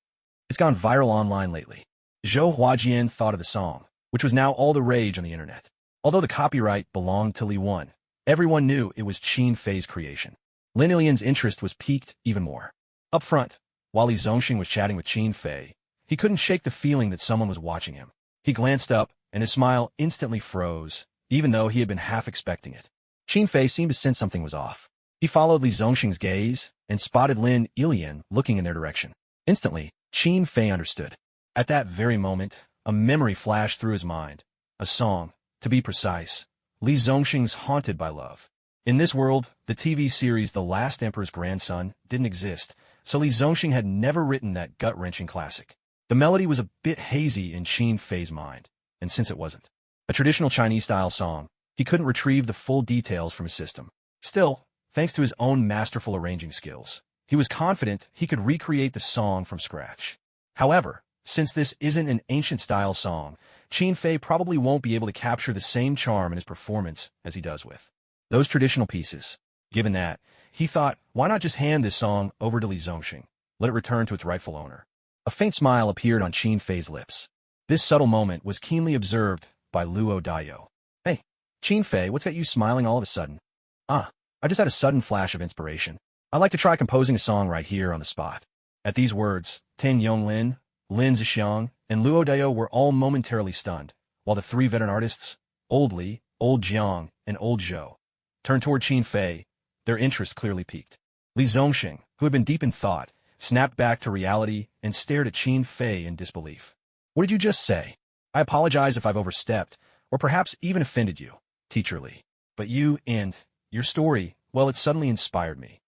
It's gone viral online lately. Zhou Huajian thought of the song, which was now all the rage on the internet. Although the copyright belonged to Li Wan, everyone knew it was Qin Fei's creation. Lin Ilian's interest was piqued even more. Up front, while Li Zongxing was chatting with Qin Fei, he couldn't shake the feeling that someone was watching him. He glanced up, and his smile instantly froze, even though he had been half expecting it. Qin Fei seemed to sense something was off. He followed Li Zongxing's gaze and spotted Lin Ilian looking in their direction. Instantly, Qin Fei understood. At that very moment, a memory flashed through his mind. A song, to be precise, Li Zongxing's Haunted by Love. In this world, the TV series The Last Emperor's Grandson didn't exist, so Li Zongxing had never written that gut-wrenching classic. The melody was a bit hazy in Qin Fei's mind, and since it wasn't a traditional Chinese-style song, he couldn't retrieve the full details from his system. Still, thanks to his own masterful arranging skills, he was confident he could recreate the song from scratch. However, since this isn't an ancient-style song, Qin Fei probably won't be able to capture the same charm in his performance as he does with those traditional pieces. Given that, he thought, why not just hand this song over to Li Zongxing, let it return to its rightful owner? A faint smile appeared on Qin Fei's lips. This subtle moment was keenly observed by Luo Daiyou. Hey, Qin Fei, what's got you smiling all of a sudden? I just had a sudden flash of inspiration. I'd like to try composing a song right here on the spot. At these words, Tan Yonglin, Lin Zixiang, and Luo Daiyou were all momentarily stunned, while the three veteran artists, Old Li, Old Jiang, and Old Zhou, turned toward Qin Fei, their interest clearly piqued. Li Zongxing, who had been deep in thought, snapped back to reality and stared at Qin Fei in disbelief. What did you just say? I apologize if I've overstepped, or perhaps even offended you, Teacher Li. But you and your story, well, it suddenly inspired me.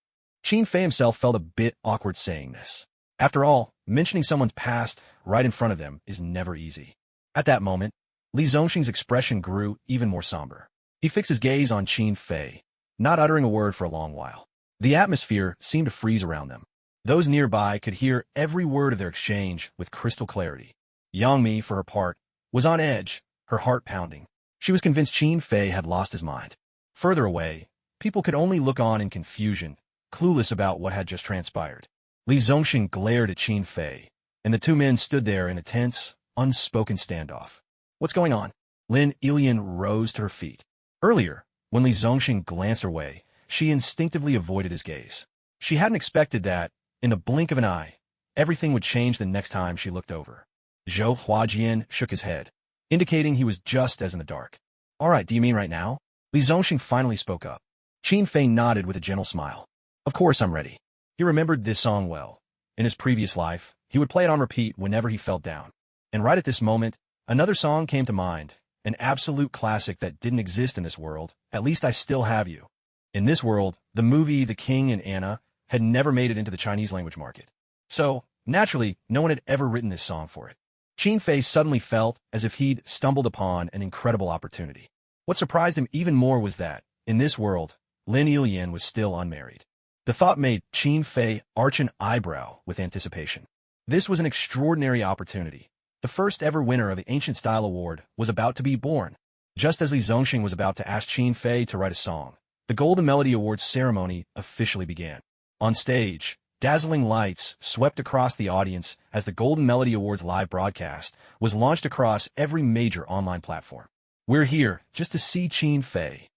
Qin Fei himself felt a bit awkward saying this. After all, mentioning someone's past right in front of them is never easy. At that moment, Li Zongxing's expression grew even more somber. He fixed his gaze on Qin Fei, not uttering a word for a long while. The atmosphere seemed to freeze around them. Those nearby could hear every word of their exchange with crystal clarity. Yang Mi, for her part, was on edge, her heart pounding. She was convinced Qin Fei had lost his mind. Further away, people could only look on in confusion, clueless about what had just transpired. Li Zongxing glared at Qin Fei, and the two men stood there in a tense, unspoken standoff. What's going on? Lin Ilian rose to her feet. Earlier, when Li Zongxing glanced her way, she instinctively avoided his gaze. She hadn't expected that, in the blink of an eye, everything would change the next time she looked over. Zhou Huajian shook his head, indicating he was just as in the dark. All right, do you mean right now? Li Zongxing finally spoke up. Qin Fei nodded with a gentle smile. Of course I'm ready. He remembered this song well. In his previous life, he would play it on repeat whenever he felt down. And right at this moment, another song came to mind, an absolute classic that didn't exist in this world, At Least I Still Have You. In this world, the movie The King and Anna had never made it into the Chinese language market. So, naturally, no one had ever written this song for it. Qin Fei suddenly felt as if he'd stumbled upon an incredible opportunity. What surprised him even more was that, in this world, Lin Ilian was still unmarried. The thought made Qin Fei arch an eyebrow with anticipation. This was an extraordinary opportunity. The first ever winner of the Ancient Style Award was about to be born. Just as Li Zongxing was about to ask Qin Fei to write a song, The Golden Melody Awards ceremony officially began. On stage, dazzling lights swept across the audience as the Golden Melody Awards live broadcast was launched across every major online platform. We're here just to see Qin Fei.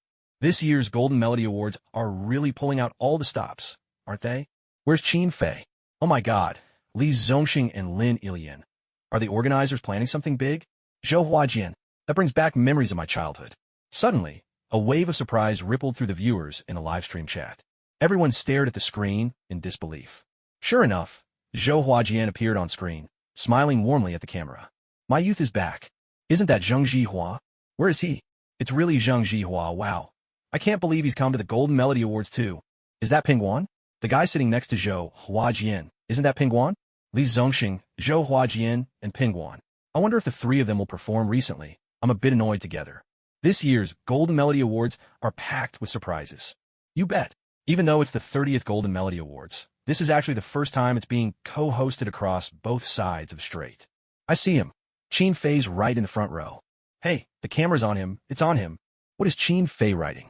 This year's Golden Melody Awards are really pulling out all the stops, aren't they? Where's Qin Fei? Oh my god, Li Zongxing and Lin Ilian. Are the organizers planning something big? Zhou Huajian. That brings back memories of my childhood. Suddenly, a wave of surprise rippled through the viewers in the livestream chat. Everyone stared at the screen in disbelief. Sure enough, Zhou Huajian appeared on screen, smiling warmly at the camera. My youth is back. Isn't that Zheng Zhihua? Where is he? It's really Zheng Zhihua, wow. I can't believe he's come to the Golden Melody Awards too. Is that Pingguan? The guy sitting next to Zhou Huajian, isn't that Pingguan? Li Zongxing, Zhou Huajian, and Pingguan. I wonder if the three of them will perform recently. I'm a bit annoyed together. This year's Golden Melody Awards are packed with surprises. You bet. Even though it's the 30th Golden Melody Awards, this is actually the first time it's being co-hosted across both sides of the strait. I see him. Qin Fei's right in the front row. Hey, the camera's on him. It's on him. What is Qin Fei writing?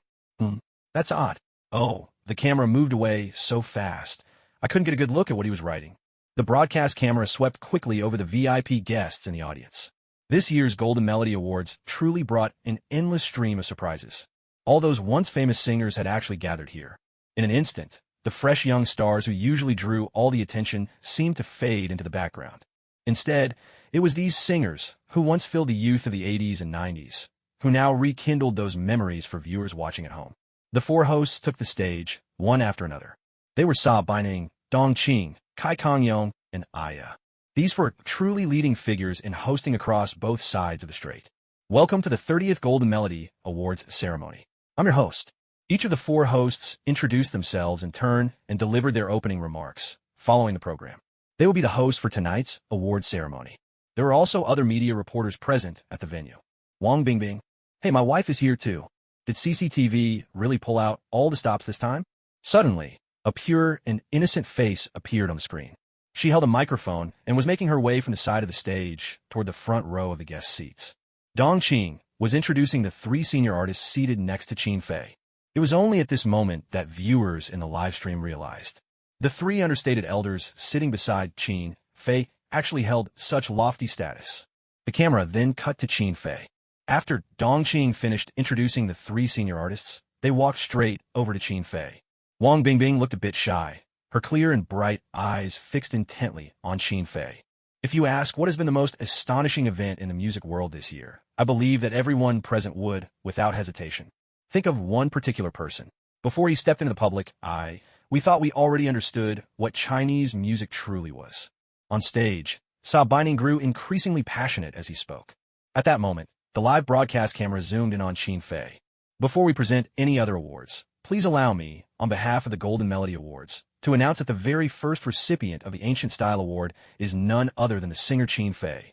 That's odd. Oh, the camera moved away so fast. I couldn't get a good look at what he was writing. The broadcast camera swept quickly over the VIP guests in the audience. This year's Golden Melody Awards truly brought an endless stream of surprises. All those once famous singers had actually gathered here. In an instant, the fresh young stars who usually drew all the attention seemed to fade into the background. Instead, it was these singers, who once filled the youth of the 80s and 90s, who now rekindled those memories for viewers watching at home. The four hosts took the stage, one after another. They were Sa Baining, Dong Qing, Kai Kongyong, and Aya. These were truly leading figures in hosting across both sides of the strait. Welcome to the 30th Golden Melody Awards ceremony. I'm your host. Each of the four hosts introduced themselves in turn and delivered their opening remarks, following the program. They will be the hosts for tonight's award ceremony. There were also other media reporters present at the venue. Wang Bingbing. Hey, my wife is here too. Did CCTV really pull out all the stops this time? Suddenly, a pure and innocent face appeared on the screen. She held a microphone and was making her way from the side of the stage toward the front row of the guest seats. Dong Qing was introducing the three senior artists seated next to Qin Fei. It was only at this moment that viewers in the livestream realized. The three understated elders sitting beside Qin Fei actually held such lofty status. The camera then cut to Qin Fei. After Dong Qing finished introducing the three senior artists, they walked straight over to Qin Fei. Wang Bingbing looked a bit shy, her clear and bright eyes fixed intently on Qin Fei. If you ask what has been the most astonishing event in the music world this year, I believe that everyone present would, without hesitation, think of one particular person. Before he stepped into the public eye, we thought we already understood what Chinese music truly was. On stage, Sa Baining grew increasingly passionate as he spoke. At that moment, the live broadcast camera zoomed in on Qin Fei. Before we present any other awards, please allow me, on behalf of the Golden Melody Awards, to announce that the very first recipient of the Ancient Style Award is none other than the singer Qin Fei.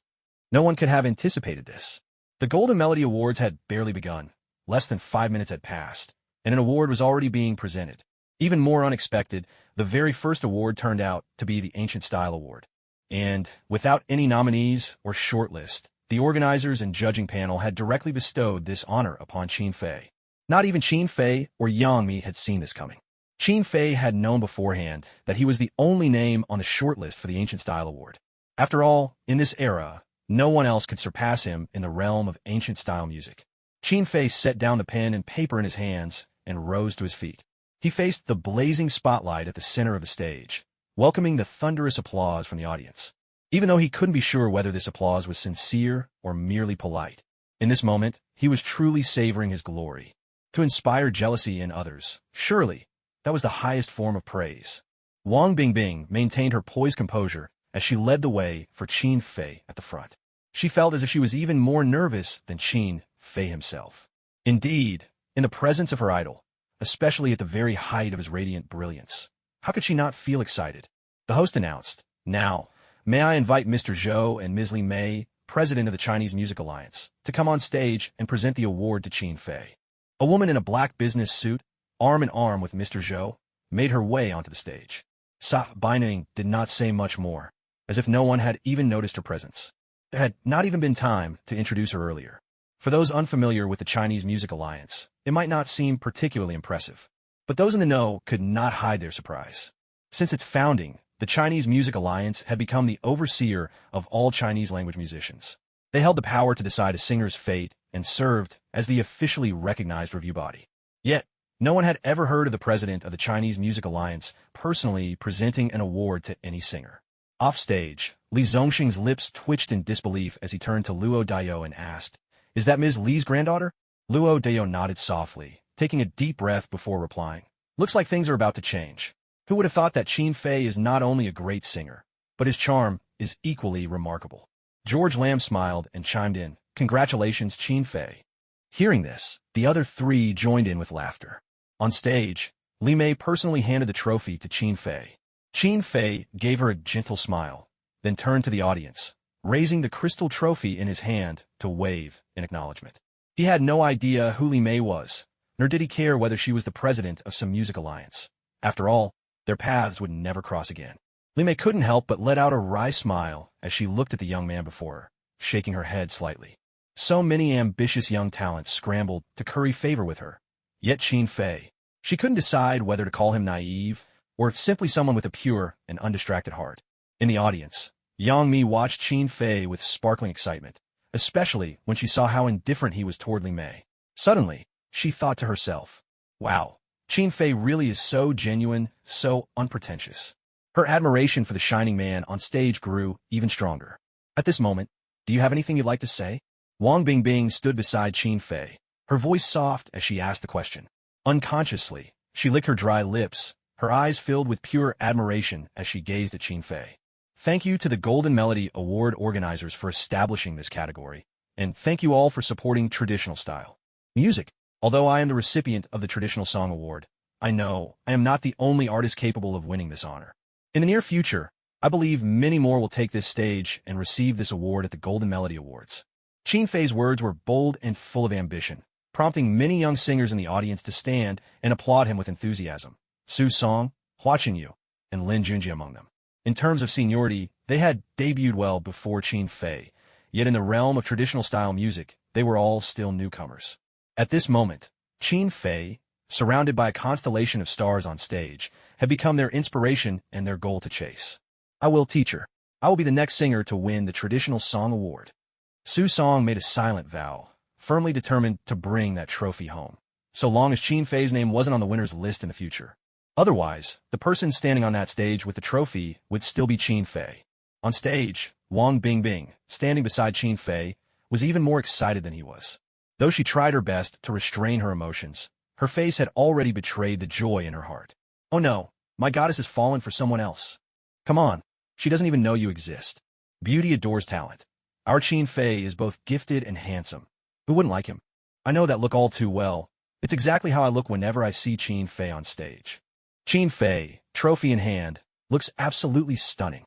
No one could have anticipated this. The Golden Melody Awards had barely begun. Less than 5 minutes had passed, and an award was already being presented. Even more unexpected, the very first award turned out to be the Ancient Style Award. And, without any nominees or shortlist, the organizers and judging panel had directly bestowed this honor upon Qin Fei. Not even Qin Fei or Yang Mi had seen this coming. Qin Fei had known beforehand that he was the only name on the shortlist for the Ancient Style Award. After all, in this era, no one else could surpass him in the realm of ancient style music. Qin Fei set down the pen and paper in his hands and rose to his feet. He faced the blazing spotlight at the center of the stage, welcoming the thunderous applause from the audience, even though he couldn't be sure whether this applause was sincere or merely polite. In this moment, he was truly savoring his glory. To inspire jealousy in others, surely, that was the highest form of praise. Wang Bingbing maintained her poised composure as she led the way for Qin Fei at the front. She felt as if she was even more nervous than Qin Fei himself. Indeed, in the presence of her idol, especially at the very height of his radiant brilliance, how could she not feel excited? The host announced, "Now, may I invite Mr. Zhou and Ms. Li Mei, president of the Chinese Music Alliance, to come on stage and present the award to Qin Fei." A woman in a black business suit, arm in arm with Mr. Zhou, made her way onto the stage. Sa Baining did not say much more, as if no one had even noticed her presence. There had not even been time to introduce her earlier. For those unfamiliar with the Chinese Music Alliance, it might not seem particularly impressive. But those in the know could not hide their surprise. Since its founding, the Chinese Music Alliance had become the overseer of all Chinese-language musicians. They held the power to decide a singer's fate and served as the officially recognized review body. Yet, no one had ever heard of the president of the Chinese Music Alliance personally presenting an award to any singer. Offstage, Li Zongxing's lips twitched in disbelief as he turned to Luo Dayo and asked, "Is that Ms. Li's granddaughter?" Luo Dayo nodded softly, taking a deep breath before replying. "Looks like things are about to change. Who would have thought that Qin Fei is not only a great singer, but his charm is equally remarkable?" George Lamb smiled and chimed in, "Congratulations, Qin Fei." Hearing this, the other three joined in with laughter. On stage, Li Mei personally handed the trophy to Qin Fei. Qin Fei gave her a gentle smile, then turned to the audience, raising the crystal trophy in his hand to wave in acknowledgement. He had no idea who Li Mei was, nor did he care whether she was the president of some music alliance. After all, their paths would never cross again. Li Mei couldn't help but let out a wry smile as she looked at the young man before her, shaking her head slightly. So many ambitious young talents scrambled to curry favor with her. Yet Qin Fei, she couldn't decide whether to call him naive or simply someone with a pure and undistracted heart. In the audience, Yang Mi watched Qin Fei with sparkling excitement, especially when she saw how indifferent he was toward Li Mei. Suddenly, she thought to herself, "Wow, Qin Fei really is so genuine, so unpretentious." Her admiration for the shining man on stage grew even stronger. At this moment, "Do you have anything you'd like to say?" Wang Bingbing stood beside Qin Fei, her voice soft as she asked the question. Unconsciously, she licked her dry lips, her eyes filled with pure admiration as she gazed at Qin Fei. "Thank you to the Golden Melody Award organizers for establishing this category, and thank you all for supporting traditional style music. Although I am the recipient of the Traditional Song Award, I know I am not the only artist capable of winning this honor. In the near future, I believe many more will take this stage and receive this award at the Golden Melody Awards." Qin Fei's words were bold and full of ambition, prompting many young singers in the audience to stand and applaud him with enthusiasm. Su Song, Hua Qinyu, and Lin Junji among them. In terms of seniority, they had debuted well before Qin Fei, yet in the realm of traditional style music, they were all still newcomers. At this moment, Qin Fei, surrounded by a constellation of stars on stage, had become their inspiration and their goal to chase. "I will teach her. I will be the next singer to win the Traditional Song Award." Su Song made a silent vow, firmly determined to bring that trophy home, so long as Qin Fei's name wasn't on the winner's list in the future. Otherwise, the person standing on that stage with the trophy would still be Qin Fei. On stage, Wang Bingbing, standing beside Qin Fei, was even more excited than he was. Though she tried her best to restrain her emotions, her face had already betrayed the joy in her heart. "Oh no, my goddess has fallen for someone else. Come on, she doesn't even know you exist." Beauty adores talent. Our Qin Fei is both gifted and handsome. Who wouldn't like him? I know that look all too well. It's exactly how I look whenever I see Qin Fei on stage. Qin Fei, trophy in hand, looks absolutely stunning.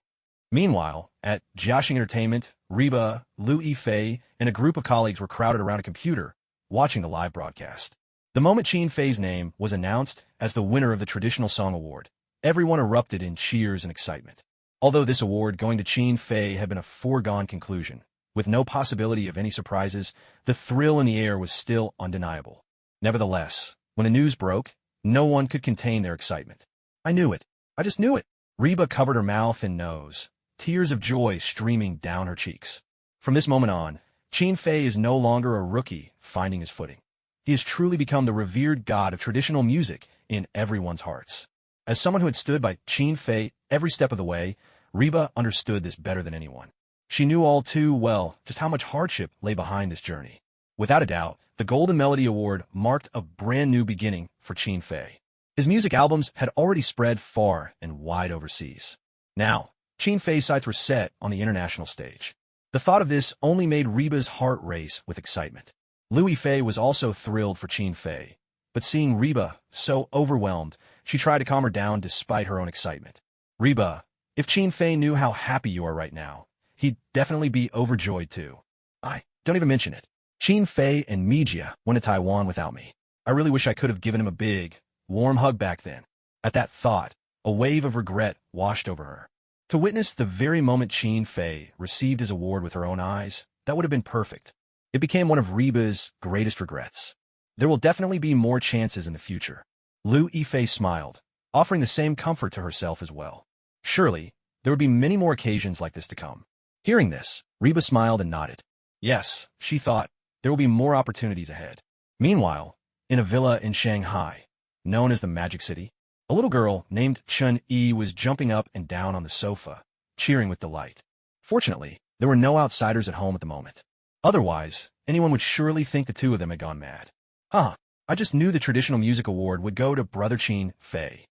Meanwhile, at Jiaxing Entertainment, Reba, Liu Yifei, and a group of colleagues were crowded around a computer, watching the live broadcast. The moment Qin Fei's name was announced as the winner of the Traditional Song Award, everyone erupted in cheers and excitement. Although this award going to Qin Fei had been a foregone conclusion, with no possibility of any surprises, the thrill in the air was still undeniable. Nevertheless, when the news broke, no one could contain their excitement. "I knew it. I just knew it." Reba covered her mouth and nose, tears of joy streaming down her cheeks. From this moment on, Qin Fei is no longer a rookie finding his footing. He has truly become the revered god of traditional music in everyone's hearts. As someone who had stood by Qin Fei every step of the way, Reba understood this better than anyone. She knew all too well just how much hardship lay behind this journey. Without a doubt, the Golden Melody Award marked a brand new beginning for Qin Fei. His music albums had already spread far and wide overseas. Now, Qin Fei's sights were set on the international stage. The thought of this only made Reba's heart race with excitement. Liu Yifei was also thrilled for Qin Fei, but seeing Reba so overwhelmed, she tried to calm her down despite her own excitement. "Reba, if Qin Fei knew how happy you are right now, he'd definitely be overjoyed too. Don't even mention it. Qin Fei and Mijia went to Taiwan without me. I really wish I could have given him a big, warm hug back then." At that thought, a wave of regret washed over her. To witness the very moment Qin Fei received his award with her own eyes, that would have been perfect. It became one of Reba's greatest regrets. There will definitely be more chances in the future. Lu Yifei smiled, offering the same comfort to herself as well. Surely, there would be many more occasions like this to come. Hearing this, Reba smiled and nodded. Yes, she thought, there will be more opportunities ahead. Meanwhile, in a villa in Shanghai, known as the Magic City, a little girl named Chun Yi was jumping up and down on the sofa, cheering with delight. Fortunately, there were no outsiders at home at the moment. Otherwise, anyone would surely think the two of them had gone mad. I just knew the traditional music award would go to Brother Qin Fei.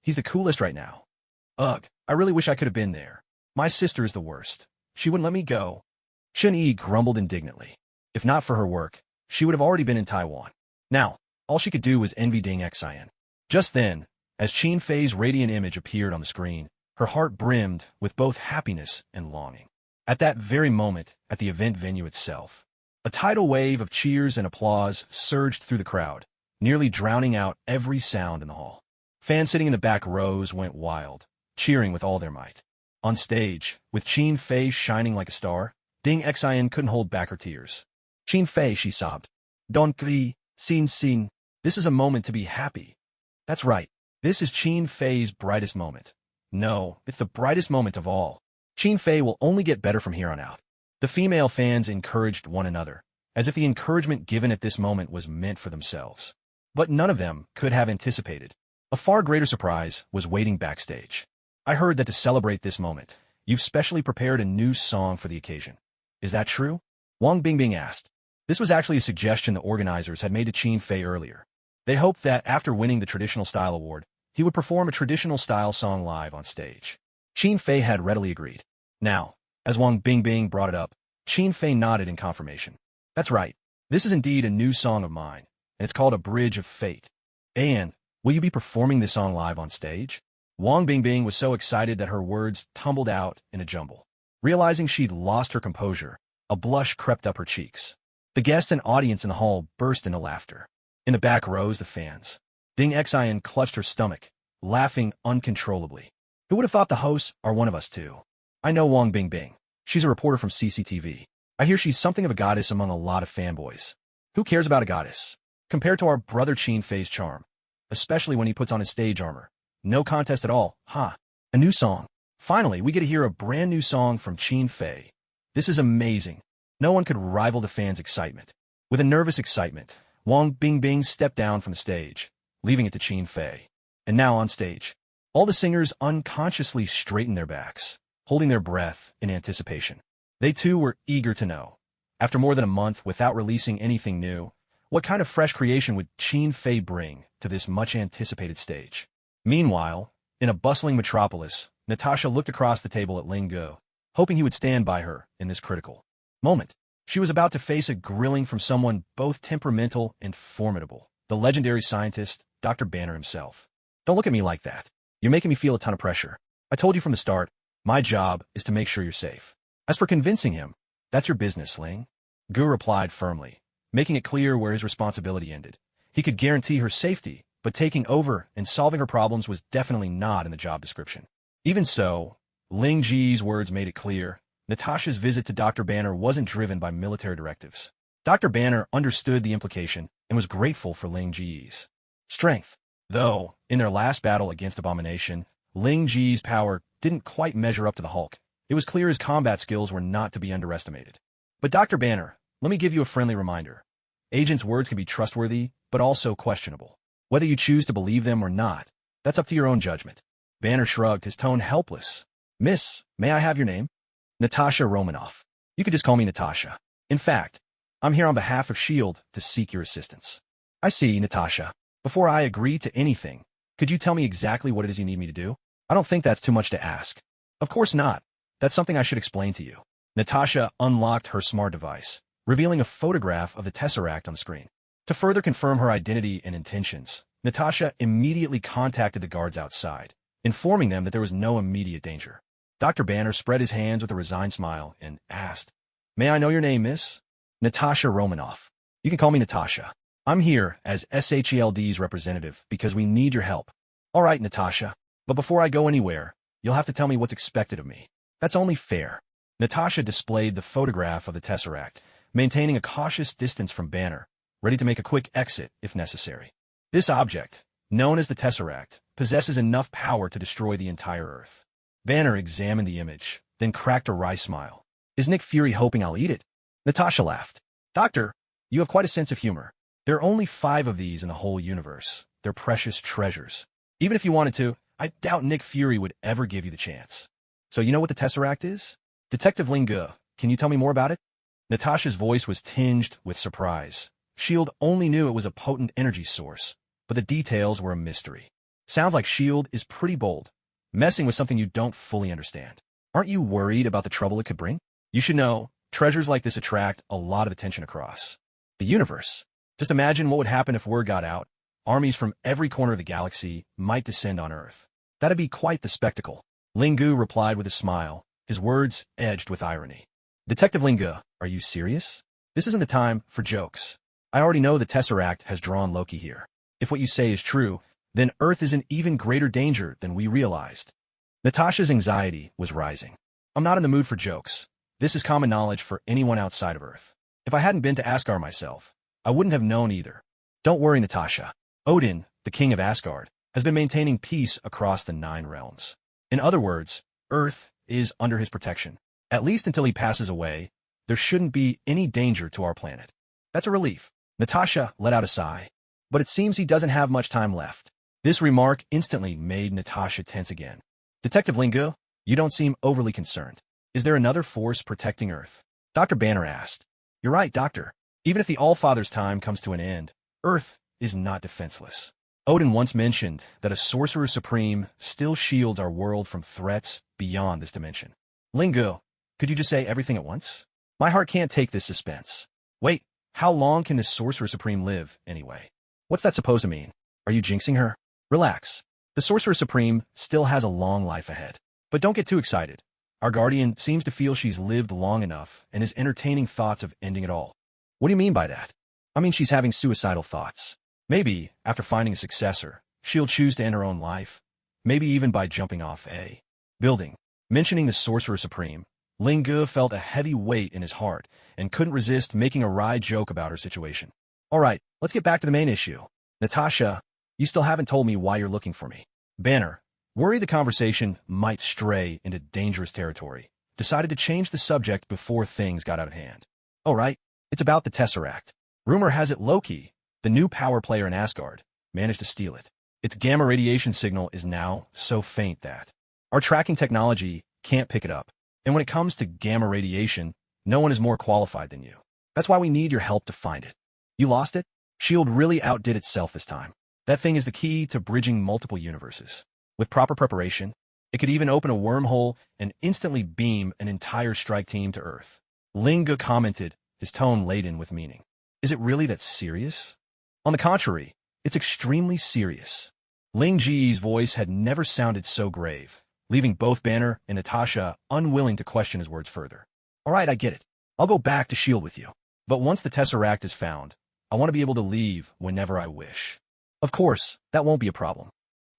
He's the coolest right now. Ugh, I really wish I could have been there. My sister is the worst. She wouldn't let me go. Chun Yi grumbled indignantly. If not for her work, she would have already been in Taiwan. Now, all she could do was envy Ding Xian. Just then, as Qin Fei's radiant image appeared on the screen, her heart brimmed with both happiness and longing. At that very moment, at the event venue itself, a tidal wave of cheers and applause surged through the crowd, nearly drowning out every sound in the hall. Fans sitting in the back rows went wild, cheering with all their might. On stage, with Qin Fei shining like a star, Ding Xian couldn't hold back her tears. Qin Fei, she sobbed. Don't cry, Xin. This is a moment to be happy. That's right. This is Qin Fei's brightest moment. No, it's the brightest moment of all. Qin Fei will only get better from here on out. The female fans encouraged one another, as if the encouragement given at this moment was meant for themselves. But none of them could have anticipated. A far greater surprise was waiting backstage. I heard that to celebrate this moment, you've specially prepared a new song for the occasion. Is that true? Wang Bingbing asked. This was actually a suggestion the organizers had made to Qin Fei earlier. They hoped that after winning the Traditional Style Award, he would perform a traditional style song live on stage. Qin Fei had readily agreed. Now, as Wang Bingbing brought it up, Qin Fei nodded in confirmation. That's right. This is indeed a new song of mine, and it's called A Bridge of Fate. And, will you be performing this song live on stage? Wang Bingbing was so excited that her words tumbled out in a jumble. Realizing she'd lost her composure, a blush crept up her cheeks. The guests and audience in the hall burst into laughter. In the back rows, the fans. Ding Xian clutched her stomach, laughing uncontrollably. Who would have thought the hosts are one of us too? I know Wang Bingbing. She's a reporter from CCTV. I hear she's something of a goddess among a lot of fanboys. Who cares about a goddess? Compared to our brother Qin Fei's charm. Especially when he puts on his stage armor. No contest at all, A new song. Finally, we get to hear a brand new song from Qin Fei. This is amazing. No one could rival the fans' excitement. With a nervous excitement, Wang Bingbing stepped down from the stage, leaving it to Qin Fei. And now on stage, all the singers unconsciously straightened their backs, holding their breath in anticipation. They too were eager to know. After more than a month without releasing anything new, what kind of fresh creation would Qin Fei bring to this much-anticipated stage? Meanwhile, in a bustling metropolis, Natasha looked across the table at Ling Guo, hoping he would stand by her in this critical moment. She was about to face a grilling from someone both temperamental and formidable, the legendary scientist, Dr. Banner himself. Don't look at me like that. You're making me feel a ton of pressure. I told you from the start, my job is to make sure you're safe. As for convincing him, that's your business, Ling. Gu replied firmly, making it clear where his responsibility ended. He could guarantee her safety, but taking over and solving her problems was definitely not in the job description. Even so, Ling Ji's words made it clear, Natasha's visit to Dr. Banner wasn't driven by military directives. Dr. Banner understood the implication and was grateful for Ling Ji's strength. Though, in their last battle against Abomination, Ling Ji's power didn't quite measure up to the Hulk. It was clear his combat skills were not to be underestimated. But Dr. Banner, let me give you a friendly reminder. Agents' words can be trustworthy, but also questionable. Whether you choose to believe them or not, that's up to your own judgment. Banner shrugged, his tone helpless. Miss, may I have your name? Natasha Romanoff. You could just call me Natasha. In fact, I'm here on behalf of S.H.I.E.L.D. to seek your assistance. I see, Natasha. Before I agree to anything, could you tell me exactly what it is you need me to do? I don't think that's too much to ask. Of course not. That's something I should explain to you. Natasha unlocked her smart device, revealing a photograph of the Tesseract on the screen. To further confirm her identity and intentions, Natasha immediately contacted the guards outside, informing them that there was no immediate danger. Dr. Banner spread his hands with a resigned smile and asked, May I know your name, miss? Natasha Romanoff. You can call me Natasha. I'm here as SHELD's representative because we need your help. All right, Natasha. But before I go anywhere, you'll have to tell me what's expected of me. That's only fair. Natasha displayed the photograph of the Tesseract, maintaining a cautious distance from Banner, ready to make a quick exit if necessary. This object, known as the Tesseract, possesses enough power to destroy the entire Earth. Banner examined the image, then cracked a wry smile. Is Nick Fury hoping I'll eat it? Natasha laughed. Doctor, you have quite a sense of humor. There are only 5 of these in the whole universe. They're precious treasures. Even if you wanted to, I doubt Nick Fury would ever give you the chance. So you know what the Tesseract is? Detective Ling Ge, can you tell me more about it? Natasha's voice was tinged with surprise. S.H.I.E.L.D. only knew it was a potent energy source, but the details were a mystery. Sounds like S.H.I.E.L.D. is pretty bold, messing with something you don't fully understand. Aren't you worried about the trouble it could bring? You should know, treasures like this attract a lot of attention across the universe. Just imagine what would happen if word got out. Armies from every corner of the galaxy might descend on Earth. That'd be quite the spectacle. Ling Ge replied with a smile, his words edged with irony. Detective Ling Ge, are you serious? This isn't the time for jokes. I already know the Tesseract has drawn Loki here. If what you say is true, then Earth is in even greater danger than we realized. Natasha's anxiety was rising. I'm not in the mood for jokes. This is common knowledge for anyone outside of Earth. If I hadn't been to Asgard myself, I wouldn't have known either. Don't worry, Natasha. Odin, the king of Asgard, has been maintaining peace across the 9 realms. In other words, Earth is under his protection. At least until he passes away, there shouldn't be any danger to our planet. That's a relief. Natasha let out a sigh. But it seems he doesn't have much time left. This remark instantly made Natasha tense again. Detective Ling Ge, you don't seem overly concerned. Is there another force protecting Earth? Dr. Banner asked. You're right, Doctor. Even if the Allfather's time comes to an end, Earth is not defenseless. Odin once mentioned that a Sorcerer Supreme still shields our world from threats beyond this dimension. Ling Ge, could you just say everything at once? My heart can't take this suspense. Wait, how long can this Sorcerer Supreme live, anyway? What's that supposed to mean? Are you jinxing her? Relax. The Sorcerer Supreme still has a long life ahead. But don't get too excited. Our Guardian seems to feel she's lived long enough and is entertaining thoughts of ending it all. What do you mean by that? I mean she's having suicidal thoughts. Maybe, after finding a successor, she'll choose to end her own life. Maybe even by jumping off a building. Mentioning the Sorcerer Supreme, Ling Ge felt a heavy weight in his heart and couldn't resist making a wry joke about her situation. All right, let's get back to the main issue. Natasha, you still haven't told me why you're looking for me. Banner, worried the conversation might stray into dangerous territory, decided to change the subject before things got out of hand. All right, it's about the Tesseract. Rumor has it Loki, the new power player in Asgard, managed to steal it. Its gamma radiation signal is now so faint that our tracking technology can't pick it up. And when it comes to gamma radiation, no one is more qualified than you. That's why we need your help to find it. You lost it? S.H.I.E.L.D. really outdid itself this time. That thing is the key to bridging multiple universes. With proper preparation, it could even open a wormhole and instantly beam an entire strike team to Earth. Ling Ge commented, his tone laden with meaning. Is it really that serious? On the contrary, it's extremely serious. Ling Ge's voice had never sounded so grave, leaving both Banner and Natasha unwilling to question his words further. All right, I get it. I'll go back to S.H.I.E.L.D. with you. But once the Tesseract is found, I want to be able to leave whenever I wish. Of course, that won't be a problem.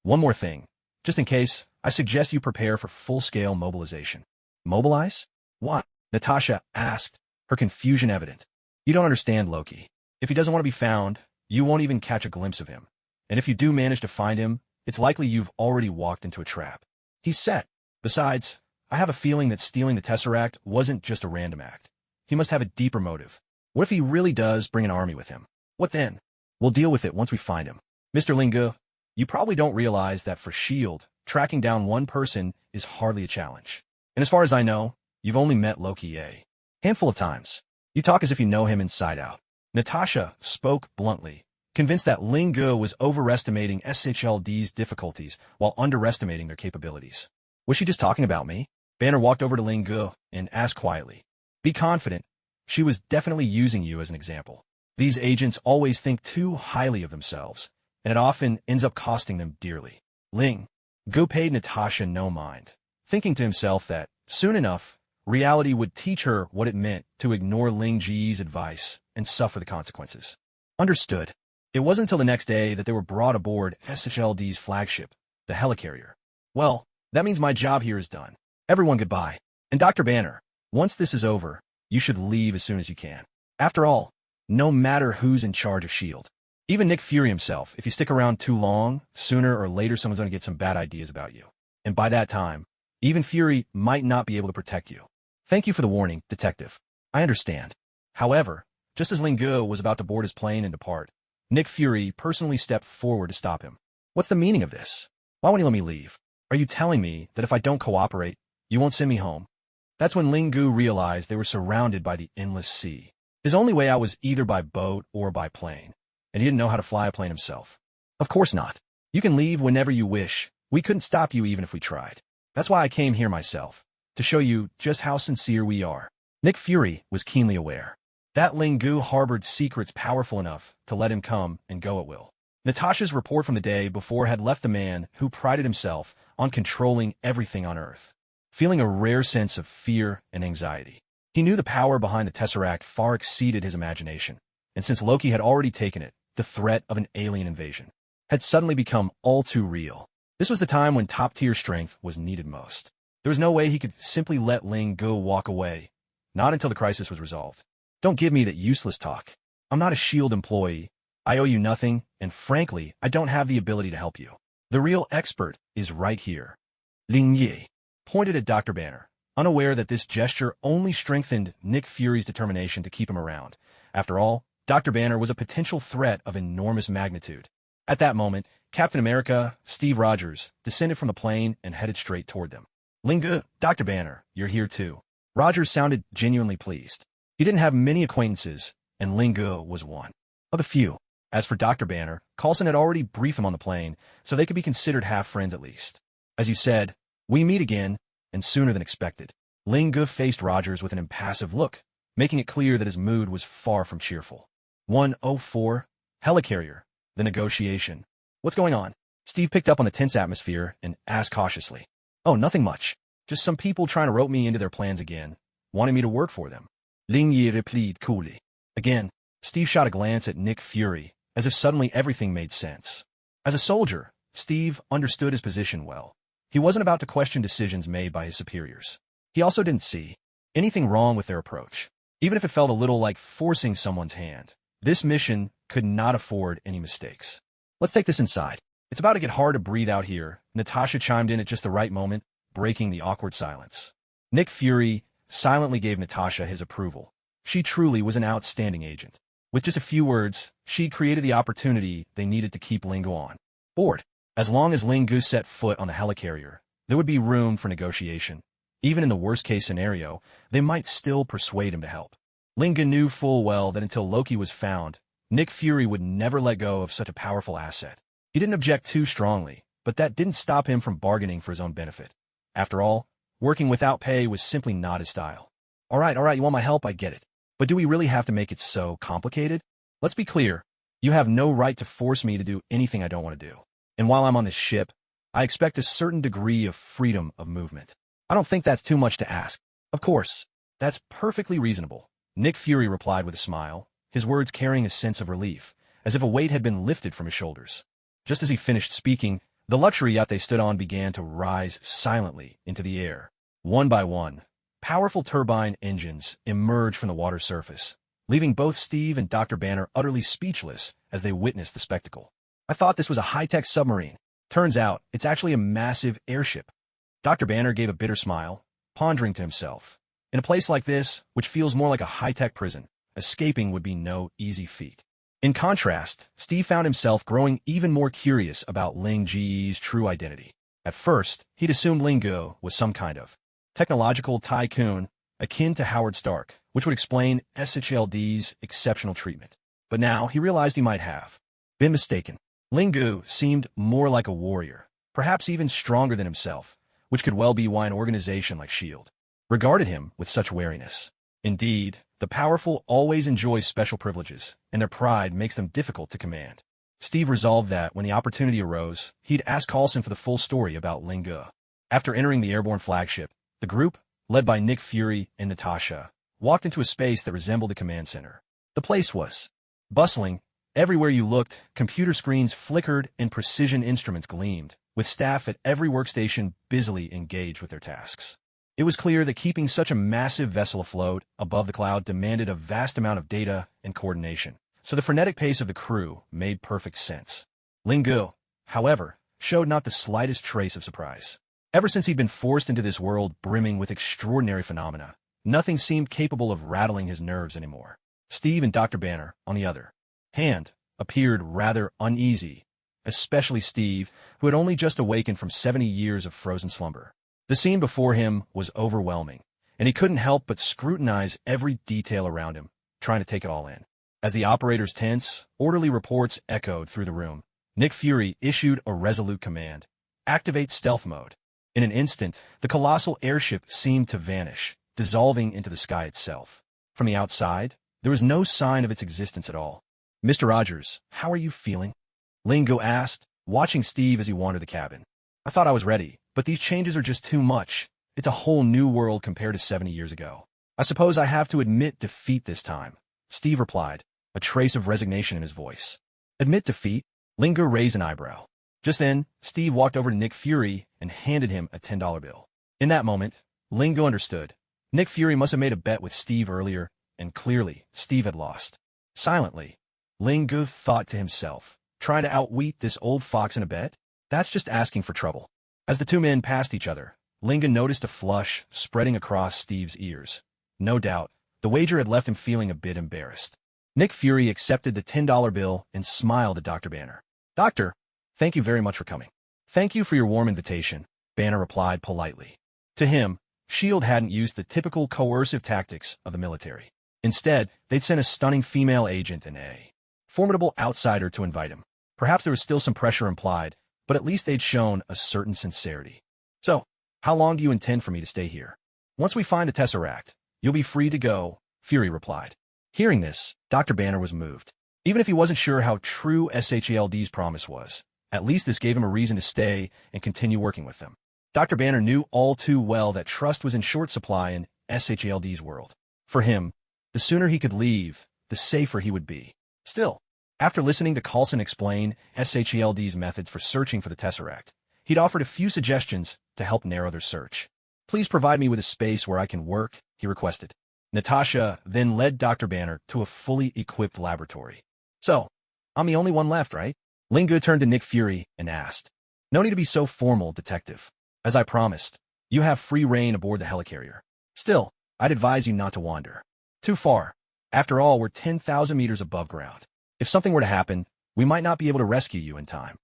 One more thing. Just in case, I suggest you prepare for full-scale mobilization. Mobilize? What? Natasha asked, her confusion evident. You don't understand, Loki. If he doesn't want to be found, you won't even catch a glimpse of him. And if you do manage to find him, it's likely you've already walked into a trap. He's set. Besides, I have a feeling that stealing the Tesseract wasn't just a random act. He must have a deeper motive. What if he really does bring an army with him? What then? We'll deal with it once we find him. Mr. Ling Ge, you probably don't realize that for S.H.I.E.L.D., tracking down one person is hardly a challenge. And as far as I know, you've only met Loki a handful of times. You talk as if you know him inside out. Natasha spoke bluntly, convinced that Ling Ge was overestimating SHLD's difficulties while underestimating their capabilities. Was she just talking about me? Banner walked over to Ling Ge and asked quietly. Be confident. She was definitely using you as an example. These agents always think too highly of themselves, and it often ends up costing them dearly. Ling Ge paid Natasha no mind, thinking to himself that, soon enough, reality would teach her what it meant to ignore Ling Ge's advice and suffer the consequences. Understood. It wasn't until the next day that they were brought aboard SHLD's flagship, the helicarrier. Well, that means my job here is done. Everyone goodbye. And Dr. Banner, once this is over, you should leave as soon as you can. After all, no matter who's in charge of S.H.I.E.L.D., even Nick Fury himself, if you stick around too long, sooner or later someone's going to get some bad ideas about you. And by that time, even Fury might not be able to protect you. Thank you for the warning, Detective. I understand. However, just as Ling Gu was about to board his plane and depart, Nick Fury personally stepped forward to stop him. What's the meaning of this? Why won't he let me leave? Are you telling me that if I don't cooperate, you won't send me home? That's when Ling Gu realized they were surrounded by the endless sea. His only way out was either by boat or by plane, and he didn't know how to fly a plane himself. Of course not. You can leave whenever you wish. We couldn't stop you even if we tried. That's why I came here myself, to show you just how sincere we are. Nick Fury was keenly aware that Ling Gu harbored secrets powerful enough to let him come and go at will. Natasha's report from the day before had left the man who prided himself on controlling everything on Earth, feeling a rare sense of fear and anxiety. He knew the power behind the Tesseract far exceeded his imagination, and since Loki had already taken it, the threat of an alien invasion had suddenly become all too real. This was the time when top-tier strength was needed most. There was no way he could simply let Ling Gu walk away, not until the crisis was resolved. Don't give me that useless talk. I'm not a S.H.I.E.L.D. employee. I owe you nothing, and frankly, I don't have the ability to help you. The real expert is right here. Ling Yi pointed at Dr. Banner, unaware that this gesture only strengthened Nick Fury's determination to keep him around. After all, Dr. Banner was a potential threat of enormous magnitude. At that moment, Captain America, Steve Rogers, descended from the plane and headed straight toward them. Ling Gu, Dr. Banner, you're here too. Rogers sounded genuinely pleased. He didn't have many acquaintances, and Ling Gu was one of the few. As for Dr. Banner, Coulson had already briefed him on the plane, so they could be considered half-friends at least. As you said, we meet again, and sooner than expected. Ling Gu faced Rogers with an impassive look, making it clear that his mood was far from cheerful. 104, Helicarrier, the negotiation. What's going on? Steve picked up on the tense atmosphere and asked cautiously. Oh, nothing much. Just some people trying to rope me into their plans again, wanting me to work for them. Ling Yi replied coolly. Again, Steve shot a glance at Nick Fury, as if suddenly everything made sense. As a soldier, Steve understood his position well. He wasn't about to question decisions made by his superiors. He also didn't see anything wrong with their approach, even if it felt a little like forcing someone's hand. This mission could not afford any mistakes. Let's take this inside. It's about to get hard to breathe out here. Natasha chimed in at just the right moment, breaking the awkward silence. Nick Fury silently gave Natasha his approval. She truly was an outstanding agent. With just a few words, she created the opportunity they needed to keep Ling Gu on board. As long as Ling Gu set foot on the helicarrier, there would be room for negotiation. Even in the worst-case scenario, they might still persuade him to help. Ling Gu knew full well that until Loki was found, Nick Fury would never let go of such a powerful asset. He didn't object too strongly, but that didn't stop him from bargaining for his own benefit. After all, working without pay was simply not his style. All right, you want my help, I get it. But do we really have to make it so complicated? Let's be clear. You have no right to force me to do anything I don't want to do. And while I'm on this ship, I expect a certain degree of freedom of movement. I don't think that's too much to ask. Of course, that's perfectly reasonable. Nick Fury replied with a smile, his words carrying a sense of relief, as if a weight had been lifted from his shoulders. Just as he finished speaking, the luxury yacht they stood on began to rise silently into the air. One by one, powerful turbine engines emerged from the water surface, leaving both Steve and Dr. Banner utterly speechless as they witnessed the spectacle. I thought this was a high-tech submarine. Turns out, it's actually a massive airship. Dr. Banner gave a bitter smile, pondering to himself. In a place like this, which feels more like a high-tech prison, escaping would be no easy feat. In contrast, Steve found himself growing even more curious about Ling Ji's true identity. At first, he'd assumed Ling Gu was some kind of technological tycoon, akin to Howard Stark, which would explain SHLD's exceptional treatment. But now he realized he might have been mistaken. Ling Gu seemed more like a warrior, perhaps even stronger than himself, which could well be why an organization like S.H.I.E.L.D. regarded him with such wariness. Indeed, the powerful always enjoy special privileges, and their pride makes them difficult to command. Steve resolved that, when the opportunity arose, he'd ask Coulson for the full story about Ling Gu. After entering the airborne flagship, the group, led by Nick Fury and Natasha, walked into a space that resembled a command center. The place was bustling. Everywhere you looked, computer screens flickered and precision instruments gleamed, with staff at every workstation busily engaged with their tasks. It was clear that keeping such a massive vessel afloat above the cloud demanded a vast amount of data and coordination, so the frenetic pace of the crew made perfect sense. Ling, however, showed not the slightest trace of surprise. Ever since he'd been forced into this world brimming with extraordinary phenomena, nothing seemed capable of rattling his nerves anymore. Steve and Dr. Banner, on the other hand, appeared rather uneasy, especially Steve, who had only just awakened from 70 years of frozen slumber. The scene before him was overwhelming, and he couldn't help but scrutinize every detail around him, trying to take it all in. As the operator's tense, orderly reports echoed through the room, Nick Fury issued a resolute command: activate stealth mode. In an instant, the colossal airship seemed to vanish, dissolving into the sky itself. From the outside, there was no sign of its existence at all. "Mr. Rogers, how are you feeling?" Lingo asked, watching Steve as he wandered the cabin. "I thought I was ready, but these changes are just too much. It's a whole new world compared to 70 years ago. I suppose I have to admit defeat this time," Steve replied, a trace of resignation in his voice. "Admit defeat?" Lingo raised an eyebrow. Just then, Steve walked over to Nick Fury and handed him a $10 bill. In that moment, Lingo understood. Nick Fury must have made a bet with Steve earlier, and clearly, Steve had lost. Silently, Lingo thought to himself, trying to outwit this old fox in a bet? That's just asking for trouble. As the two men passed each other, Lingo noticed a flush spreading across Steve's ears. No doubt, the wager had left him feeling a bit embarrassed. Nick Fury accepted the $10 bill and smiled at Dr. Banner. "Doctor, thank you very much for coming." "Thank you for your warm invitation," Banner replied politely. To him, S.H.I.E.L.D. hadn't used the typical coercive tactics of the military. Instead, they'd sent a stunning female agent and a formidable outsider to invite him. Perhaps there was still some pressure implied, but at least they'd shown a certain sincerity. "So, how long do you intend for me to stay here?" "Once we find the Tesseract, you'll be free to go," Fury replied. Hearing this, Dr. Banner was moved. Even if he wasn't sure how true S.H.I.E.L.D.'s promise was, at least this gave him a reason to stay and continue working with them. Dr. Banner knew all too well that trust was in short supply in S.H.I.E.L.D.'s world. For him, the sooner he could leave, the safer he would be. Still, after listening to Coulson explain S.H.I.E.L.D.'s methods for searching for the Tesseract, he'd offered a few suggestions to help narrow their search. "Please provide me with a space where I can work," he requested. Natasha then led Dr. Banner to a fully equipped laboratory. "So, I'm the only one left, right?" Lingo turned to Nick Fury and asked. "No need to be so formal, Detective. As I promised, you have free reign aboard the helicarrier. Still, I'd advise you not to wander too far. After all, we're 10,000 meters above ground. If something were to happen, we might not be able to rescue you in time."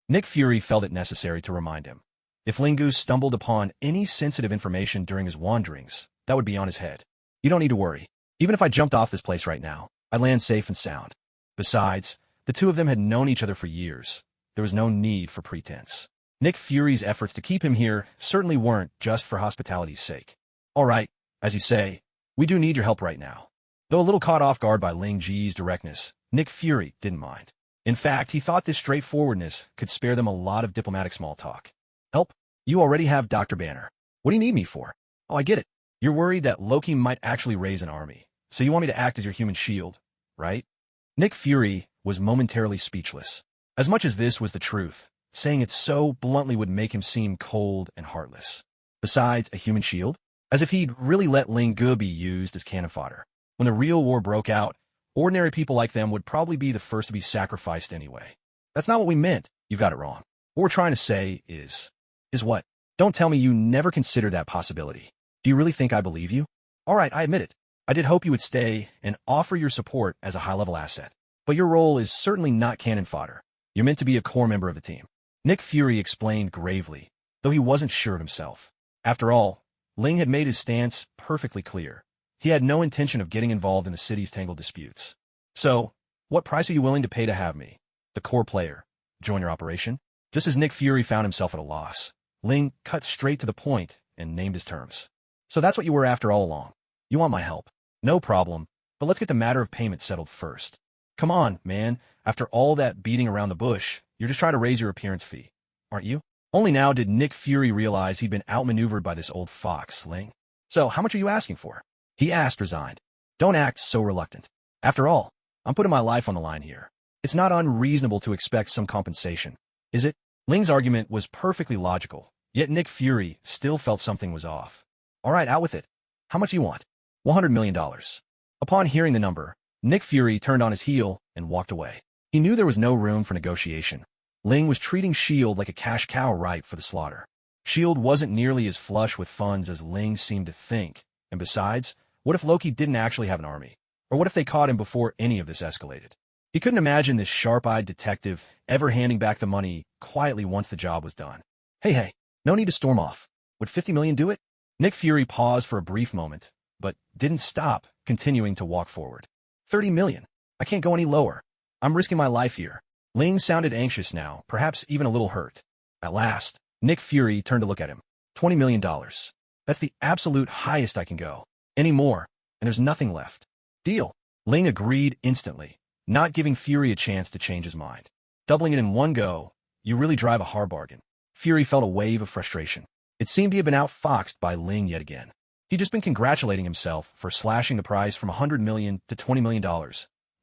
Nick Fury felt it necessary to remind him. If Lingo stumbled upon any sensitive information during his wanderings, that would be on his head. "You don't need to worry. Even if I jumped off this place right now, I'd land safe and sound." Besides, the two of them had known each other for years. There was no need for pretense. Nick Fury's efforts to keep him here certainly weren't just for hospitality's sake. "All right, as you say, we do need your help right now." Though a little caught off guard by Ling Ji's directness, Nick Fury didn't mind. In fact, he thought this straightforwardness could spare them a lot of diplomatic small talk. "Help? You already have Dr. Banner. What do you need me for?" "Oh, I get it. You're worried that Loki might actually raise an army, so you want me to act as your human shield, right?" Nick Fury was momentarily speechless. As much as this was the truth, saying it so bluntly would make him seem cold and heartless. Besides, a human shield? As if he'd really let Ling Gu be used as cannon fodder. When the real war broke out, ordinary people like them would probably be the first to be sacrificed anyway. "That's not what we meant. You've got it wrong. What we're trying to say is what? Don't tell me you never considered that possibility. Do you really think I believe you?" "All right, I admit it. I did hope you would stay and offer your support as a high-level asset. But your role is certainly not cannon fodder. You're meant to be a core member of the team." Nick Fury explained gravely, though he wasn't sure of himself. After all, Ling had made his stance perfectly clear. He had no intention of getting involved in the city's tangled disputes. "So, what price are you willing to pay to have me, the core player, join your operation?" Just as Nick Fury found himself at a loss, Ling cut straight to the point and named his terms. "So that's what you were after all along. You want my help. No problem, but let's get the matter of payment settled first. Come on, man. After all that beating around the bush, you're just trying to raise your appearance fee, aren't you?" Only now did Nick Fury realize he'd been outmaneuvered by this old fox, Ling. "So, how much are you asking for?" he asked, resigned. "Don't act so reluctant. After all, I'm putting my life on the line here. It's not unreasonable to expect some compensation, is it?" Ling's argument was perfectly logical, yet Nick Fury still felt something was off. All right, out with it. How much do you want? $100 million. Upon hearing the number, Nick Fury turned on his heel and walked away. He knew there was no room for negotiation. Ling was treating S.H.I.E.L.D. like a cash cow ripe for the slaughter. S.H.I.E.L.D. wasn't nearly as flush with funds as Ling seemed to think. And besides, what if Loki didn't actually have an army? Or what if they caught him before any of this escalated? He couldn't imagine this sharp-eyed detective ever handing back the money quietly once the job was done. Hey, no need to storm off. Would 50 million do it? Nick Fury paused for a brief moment, but didn't stop, continuing to walk forward. 30 million. I can't go any lower. I'm risking my life here. Ling sounded anxious now, perhaps even a little hurt. At last, Nick Fury turned to look at him. $20 million. That's the absolute highest I can go. Any more, and there's nothing left. Deal. Ling agreed instantly, not giving Fury a chance to change his mind. Doubling it in one go, you really drive a hard bargain. Fury felt a wave of frustration. It seemed he had been outfoxed by Ling yet again. He'd just been congratulating himself for slashing the price from $100 million to $20 million,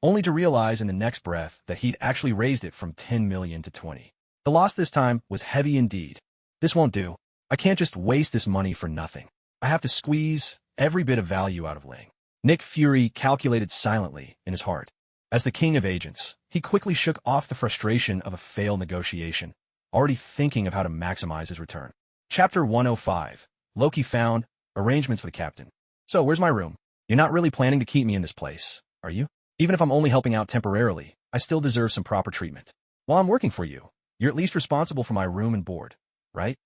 only to realize in the next breath that he'd actually raised it from $10 million to $20. The loss this time was heavy indeed. This won't do. I can't just waste this money for nothing. I have to squeeze every bit of value out of Ling. Nick Fury calculated silently in his heart. As the king of agents, he quickly shook off the frustration of a failed negotiation, already thinking of how to maximize his return. Chapter 105. Loki found arrangements for the captain. So, where's my room? You're not really planning to keep me in this place, are you? Even if I'm only helping out temporarily, I still deserve some proper treatment. While I'm working for you, you're at least responsible for my room and board, right?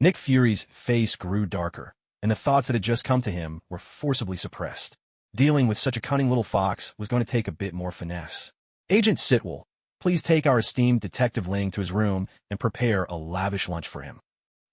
Nick Fury's face grew darker, and the thoughts that had just come to him were forcibly suppressed. Dealing with such a cunning little fox was going to take a bit more finesse. Agent Sitwell, please take our esteemed Detective Ling to his room and prepare a lavish lunch for him.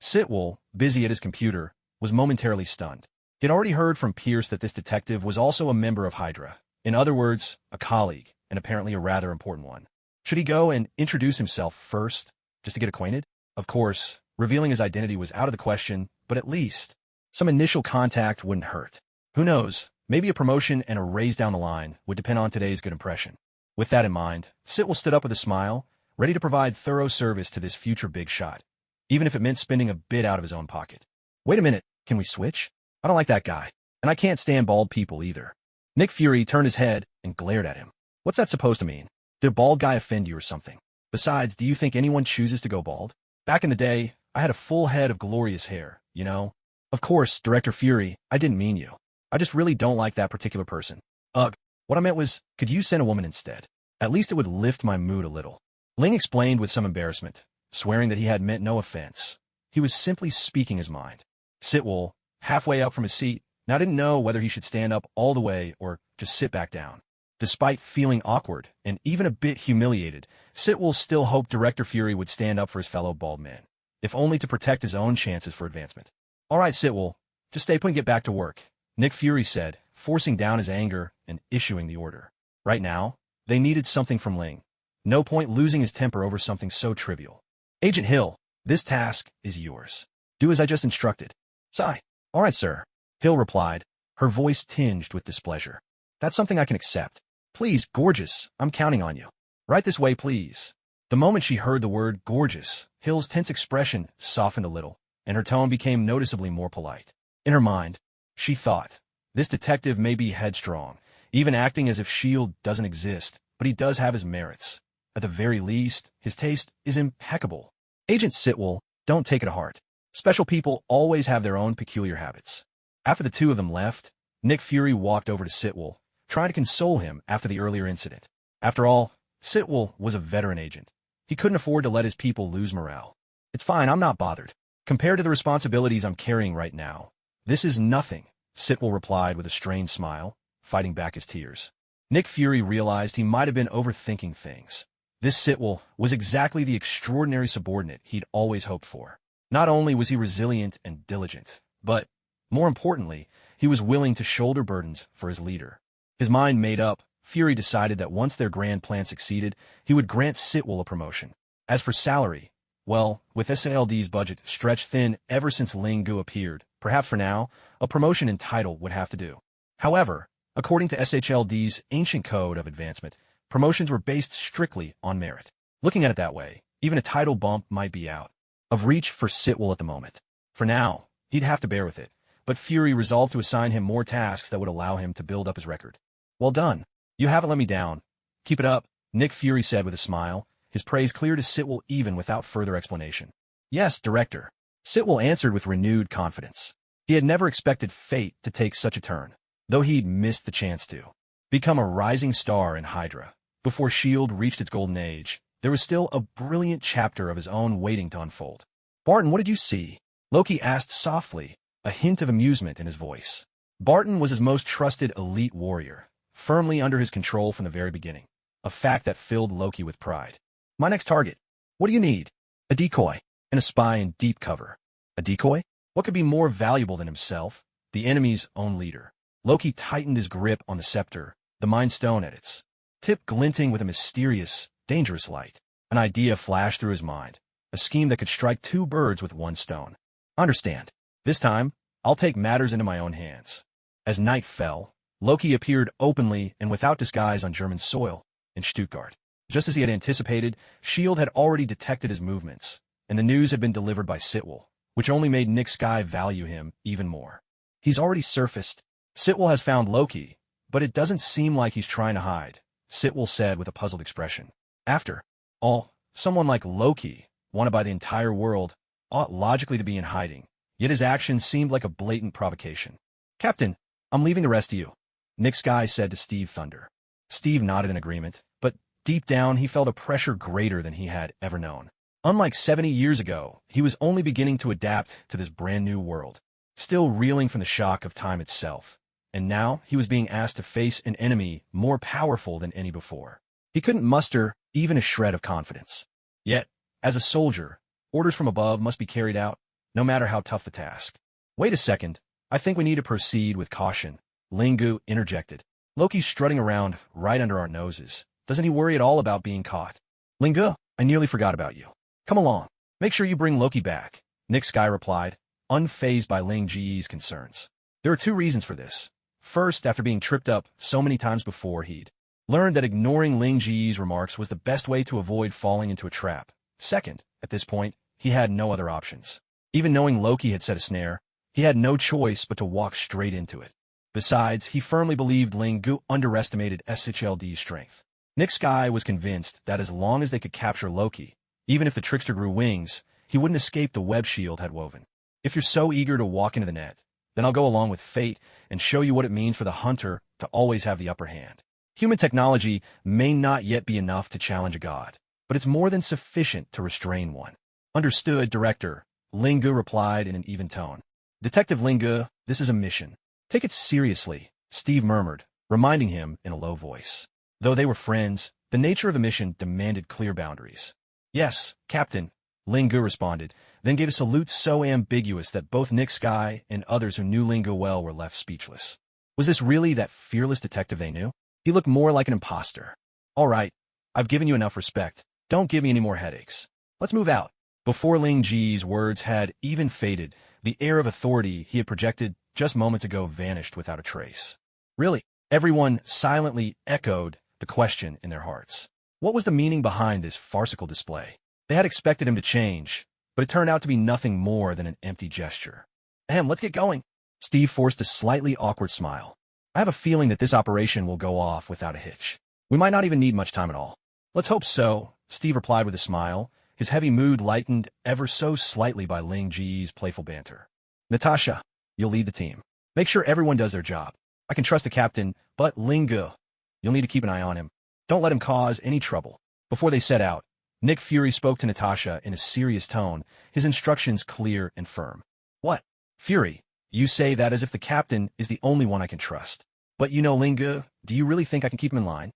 Sitwell, busy at his computer, was momentarily stunned. He had already heard from Pierce that this detective was also a member of Hydra. In other words, a colleague, and apparently a rather important one. Should he go and introduce himself first, just to get acquainted? Of course, revealing his identity was out of the question, but at least some initial contact wouldn't hurt. Who knows, maybe a promotion and a raise down the line would depend on today's good impression. With that in mind, Sitwell stood up with a smile, ready to provide thorough service to this future big shot, even if it meant spending a bit out of his own pocket. Wait a minute, can we switch? I don't like that guy, and I can't stand bald people either. Nick Fury turned his head and glared at him. What's that supposed to mean? Did a bald guy offend you or something? Besides, do you think anyone chooses to go bald? Back in the day, I had a full head of glorious hair, you know? Of course, Director Fury, I didn't mean you. I just really don't like that particular person. Ugh, what I meant was, could you send a woman instead? At least it would lift my mood a little. Ling explained with some embarrassment, swearing that he had meant no offense. He was simply speaking his mind. Sitwell, halfway up from his seat, now didn't know whether he should stand up all the way or just sit back down. Despite feeling awkward and even a bit humiliated, Sitwell still hoped Director Fury would stand up for his fellow bald men, if only to protect his own chances for advancement. All right, Sitwell, just stay put and get back to work, Nick Fury said, forcing down his anger and issuing the order. Right now, they needed something from Ling. No point losing his temper over something so trivial. Agent Hill, this task is yours. Do as I just instructed. Sigh. All right, sir. Hill replied, her voice tinged with displeasure. That's something I can accept. Please, gorgeous, I'm counting on you. Right this way, please. The moment she heard the word gorgeous, Hill's tense expression softened a little, and her tone became noticeably more polite. In her mind, she thought, this detective may be headstrong, even acting as if S.H.I.E.L.D. doesn't exist, but he does have his merits. At the very least, his taste is impeccable. Agent Sitwell, don't take it to heart. Special people always have their own peculiar habits. After the two of them left, Nick Fury walked over to Sitwell, trying to console him after the earlier incident. After all, Sitwell was a veteran agent. He couldn't afford to let his people lose morale. It's fine, I'm not bothered. Compared to the responsibilities I'm carrying right now, this is nothing, Sitwell replied with a strained smile, fighting back his tears. Nick Fury realized he might have been overthinking things. This Sitwell was exactly the extraordinary subordinate he'd always hoped for. Not only was he resilient and diligent, but, more importantly, he was willing to shoulder burdens for his leader. His mind made up, Fury decided that once their grand plan succeeded, he would grant Sitwell a promotion. As for salary, well, with SLD's budget stretched thin ever since Ling Gu appeared, perhaps for now, a promotion in title would have to do. However, according to SHLD's ancient code of advancement, promotions were based strictly on merit. Looking at it that way, even a title bump might be out of reach for Sitwell at the moment. For now, he'd have to bear with it, but Fury resolved to assign him more tasks that would allow him to build up his record. Well done. You haven't let me down. Keep it up, Nick Fury said with a smile, his praise clear to Sitwell even without further explanation. Yes, Director. Sitwell answered with renewed confidence. He had never expected fate to take such a turn, though he'd missed the chance to become a rising star in Hydra. Before S.H.I.E.L.D. reached its golden age, there was still a brilliant chapter of his own waiting to unfold. Barton, what did you see? Loki asked softly, a hint of amusement in his voice. Barton was his most trusted elite warrior, firmly under his control from the very beginning, a fact that filled Loki with pride. My next target. What do you need? A decoy, and a spy in deep cover. A decoy? What could be more valuable than himself, the enemy's own leader? Loki tightened his grip on the scepter, the Mind Stone at its tip glinting with a mysterious, dangerous light. An idea flashed through his mind, a scheme that could strike two birds with one stone. Understand. This time, I'll take matters into my own hands. As night fell, Loki appeared openly and without disguise on German soil, in Stuttgart. Just as he had anticipated, S.H.I.E.L.D. had already detected his movements, and the news had been delivered by Sitwell, which only made Nick Sky value him even more. He's already surfaced. Sitwell has found Loki, but it doesn't seem like he's trying to hide, Sitwell said with a puzzled expression. After all, someone like Loki, wanted by the entire world, ought logically to be in hiding, yet his actions seemed like a blatant provocation. Captain, I'm leaving the rest of you, Nick Sky said to Steve Thunder. Steve nodded in agreement, but deep down he felt a pressure greater than he had ever known. Unlike 70 years ago, he was only beginning to adapt to this brand new world, still reeling from the shock of time itself. And now he was being asked to face an enemy more powerful than any before. He couldn't muster even a shred of confidence. Yet, as a soldier, orders from above must be carried out, no matter how tough the task. Wait a second, I think we need to proceed with caution, Lingu interjected. Loki's strutting around right under our noses. Doesn't he worry at all about being caught? Lingu, I nearly forgot about you. Come along. Make sure you bring Loki back, Nick Sky replied, unfazed by Ling Ji's concerns. There are two reasons for this. First, after being tripped up so many times before, he'd learned that ignoring Ling Ji's remarks was the best way to avoid falling into a trap. Second, at this point, he had no other options. Even knowing Loki had set a snare, he had no choice but to walk straight into it. Besides, he firmly believed Ling Gu underestimated SHLD's strength. Nick Sky was convinced that as long as they could capture Loki, even if the trickster grew wings, he wouldn't escape the web S.H.I.E.L.D. had woven. If you're so eager to walk into the net, then I'll go along with fate and show you what it means for the hunter to always have the upper hand. Human technology may not yet be enough to challenge a god, but it's more than sufficient to restrain one. Understood, Director, Lingu replied in an even tone. Detective Lingu, this is a mission. Take it seriously, Steve murmured, reminding him in a low voice. Though they were friends, the nature of the mission demanded clear boundaries. Yes, Captain, Lingu responded, then gave a salute so ambiguous that both Nick Sky and others who knew Lingu well were left speechless. Was this really that fearless detective they knew? He looked more like an imposter. All right, I've given you enough respect. Don't give me any more headaches. Let's move out. Before Ling Ji's words had even faded, the air of authority he had projected just moments ago vanished without a trace. Really? Everyone silently echoed the question in their hearts. What was the meaning behind this farcical display? They had expected him to change, but it turned out to be nothing more than an empty gesture. Let's get going. Steve forced a slightly awkward smile. I have a feeling that this operation will go off without a hitch. We might not even need much time at all. Let's hope so, Steve replied with a smile, his heavy mood lightened ever so slightly by Ling Ji's playful banter. Natasha, you'll lead the team. Make sure everyone does their job. I can trust the captain, but Lingu, you'll need to keep an eye on him. Don't let him cause any trouble. Before they set out, Nick Fury spoke to Natasha in a serious tone, his instructions clear and firm. What? Fury, you say that as if the captain is the only one I can trust. But you know Lingu, do you really think I can keep him in line?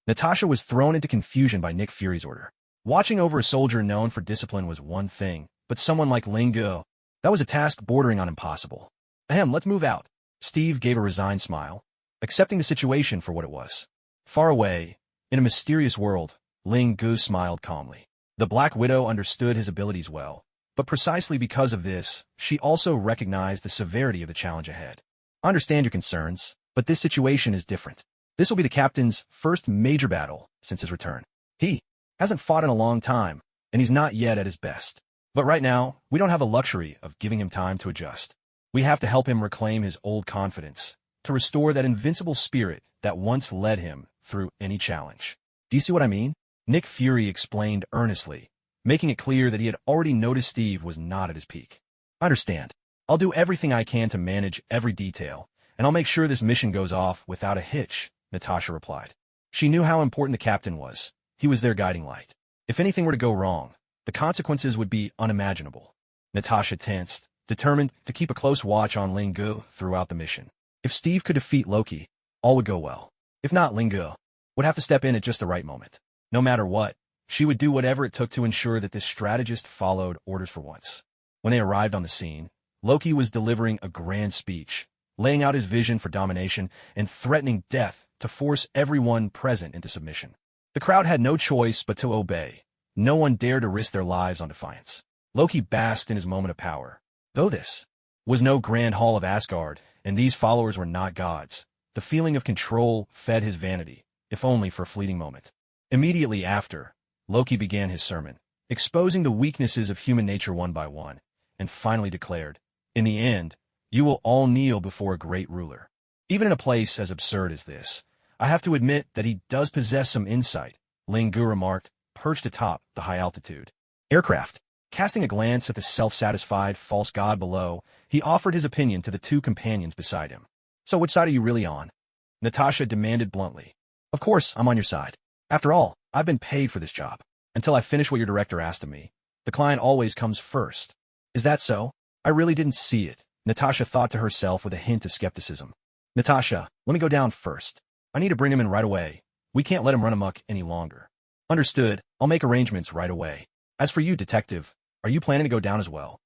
Natasha was thrown into confusion by Nick Fury's order. Watching over a soldier known for discipline was one thing, but someone like Lingu, that was a task bordering on impossible. Let's move out. Steve gave a resigned smile, accepting the situation for what it was. Far away, in a mysterious world, Lingu smiled calmly. The Black Widow understood his abilities well, but precisely because of this, she also recognized the severity of the challenge ahead. I understand your concerns, but this situation is different. This will be the captain's first major battle since his return. He hasn't fought in a long time, and he's not yet at his best. But right now, we don't have the luxury of giving him time to adjust. We have to help him reclaim his old confidence, to restore that invincible spirit that once led him through any challenge. Do you see what I mean? Nick Fury explained earnestly, making it clear that he had already noticed Steve was not at his peak. I understand. I'll do everything I can to manage every detail, and I'll make sure this mission goes off without a hitch, Natasha replied. She knew how important the captain was. He was their guiding light. If anything were to go wrong, the consequences would be unimaginable. Natasha tensed, determined to keep a close watch on Ling Gu throughout the mission. If Steve could defeat Loki, all would go well. If not, Ling Gu would have to step in at just the right moment. No matter what, she would do whatever it took to ensure that this strategist followed orders for once. When they arrived on the scene, Loki was delivering a grand speech, laying out his vision for domination and threatening death to force everyone present into submission. The crowd had no choice but to obey. No one dared to risk their lives on defiance. Loki basked in his moment of power. Though this was no grand hall of Asgard, and these followers were not gods, the feeling of control fed his vanity, if only for a fleeting moment. Immediately after, Loki began his sermon, exposing the weaknesses of human nature one by one, and finally declared, "In the end, you will all kneel before a great ruler." Even in a place as absurd as this, I have to admit that he does possess some insight, Ling Gu remarked, perched atop the high-altitude aircraft. Casting a glance at the self-satisfied false god below, he offered his opinion to the two companions beside him. "So which side are you really on?" Natasha demanded bluntly. "Of course, I'm on your side. After all, I've been paid for this job. Until I finish what your director asked of me, the client always comes first." "Is that so? I really didn't see it," Natasha thought to herself with a hint of skepticism. "Natasha, let me go down first. I need to bring him in right away. We can't let him run amok any longer." "Understood. I'll make arrangements right away. As for you, detective, are you planning to go down as well?"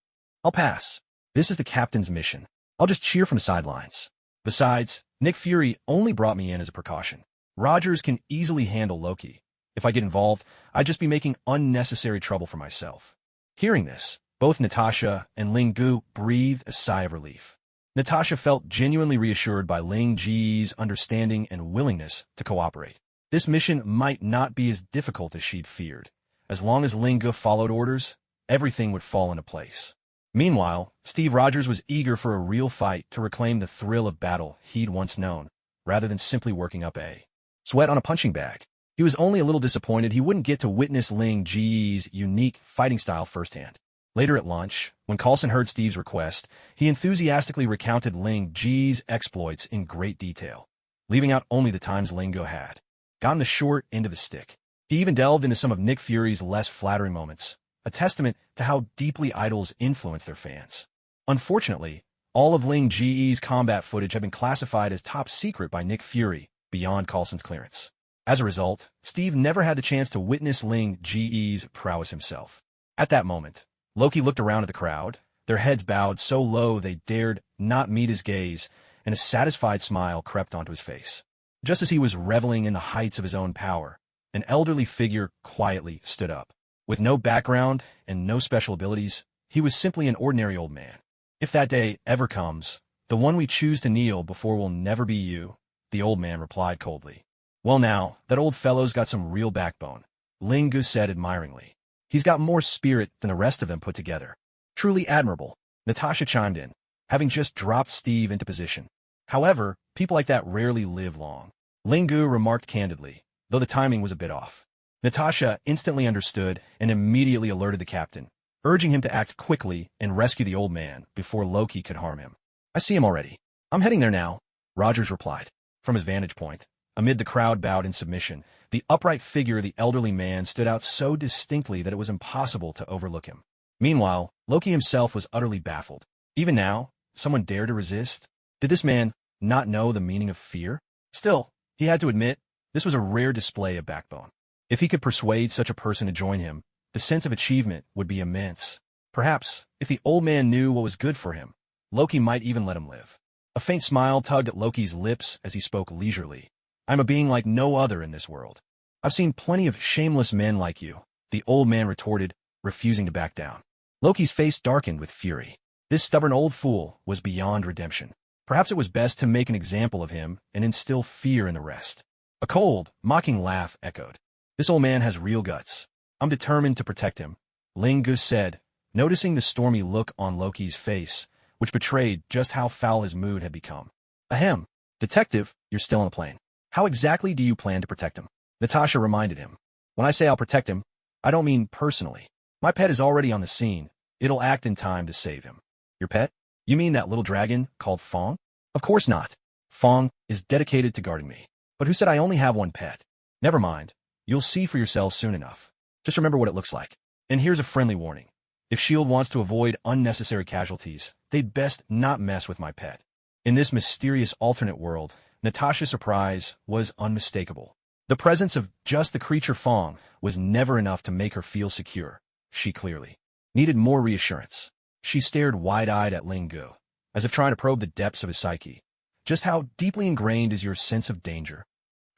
"I'll pass. This is the captain's mission. I'll just cheer from the sidelines. Besides, Nick Fury only brought me in as a precaution. Rogers can easily handle Loki. If I get involved, I'd just be making unnecessary trouble for myself." Hearing this, both Natasha and Ling Gu breathed a sigh of relief. Natasha felt genuinely reassured by Ling Ji's understanding and willingness to cooperate. This mission might not be as difficult as she'd feared. As long as Ling Gu followed orders, everything would fall into place. Meanwhile, Steve Rogers was eager for a real fight to reclaim the thrill of battle he'd once known, rather than simply working up a sweat on a punching bag. He was only a little disappointed he wouldn't get to witness Ling Ji's unique fighting style firsthand. Later at lunch, when Coulson heard Steve's request, he enthusiastically recounted Ling Ji's exploits in great detail, leaving out only the times Ling Gu had gotten the short end of the stick. He even delved into some of Nick Fury's less flattering moments, a testament to how deeply idols influence their fans. Unfortunately, all of Ling Ji's combat footage had been classified as top secret by Nick Fury, beyond Coulson's clearance. As a result, Steve never had the chance to witness Ling Ji's prowess himself. At that moment, Loki looked around at the crowd, their heads bowed so low they dared not meet his gaze, and a satisfied smile crept onto his face. Just as he was reveling in the heights of his own power, an elderly figure quietly stood up. With no background and no special abilities, he was simply an ordinary old man. "If that day ever comes, the one we choose to kneel before will never be you," the old man replied coldly. "Well now, that old fellow's got some real backbone," Ling Gu said admiringly. "He's got more spirit than the rest of them put together." "Truly admirable," Natasha chimed in, having just dropped Steve into position. "However, people like that rarely live long," Ling Gu remarked candidly, though the timing was a bit off. Natasha instantly understood and immediately alerted the captain, urging him to act quickly and rescue the old man before Loki could harm him. "I see him already. I'm heading there now," Rogers replied. From his vantage point, amid the crowd bowed in submission, the upright figure of the elderly man stood out so distinctly that it was impossible to overlook him. Meanwhile, Loki himself was utterly baffled. Even now, someone dared to resist? Did this man not know the meaning of fear? Still, he had to admit, this was a rare display of backbone. If he could persuade such a person to join him, the sense of achievement would be immense. Perhaps, if the old man knew what was good for him, Loki might even let him live. A faint smile tugged at Loki's lips as he spoke leisurely. "I'm a being like no other in this world. I've seen plenty of shameless men like you," the old man retorted, refusing to back down. Loki's face darkened with fury. This stubborn old fool was beyond redemption. Perhaps it was best to make an example of him and instill fear in the rest. A cold, mocking laugh echoed. "This old man has real guts. I'm determined to protect him," Ling Gu said, noticing the stormy look on Loki's face, which betrayed just how foul his mood had become. Ahem. Detective, you're still on the plane. How exactly do you plan to protect him? Natasha reminded him. When I say I'll protect him, I don't mean personally. My pet is already on the scene. It'll act in time to save him. Your pet? You mean that little dragon called Fong? Of course not. Fong is dedicated to guarding me. But who said I only have one pet? Never mind. You'll see for yourself soon enough. Just remember what it looks like. And here's a friendly warning. If S.H.I.E.L.D. wants to avoid unnecessary casualties, they'd best not mess with my pet. In this mysterious alternate world, Natasha's surprise was unmistakable. The presence of just the creature Fong was never enough to make her feel secure. She clearly needed more reassurance. She stared wide-eyed at Ling Gu, as if trying to probe the depths of his psyche. Just how deeply ingrained is your sense of danger?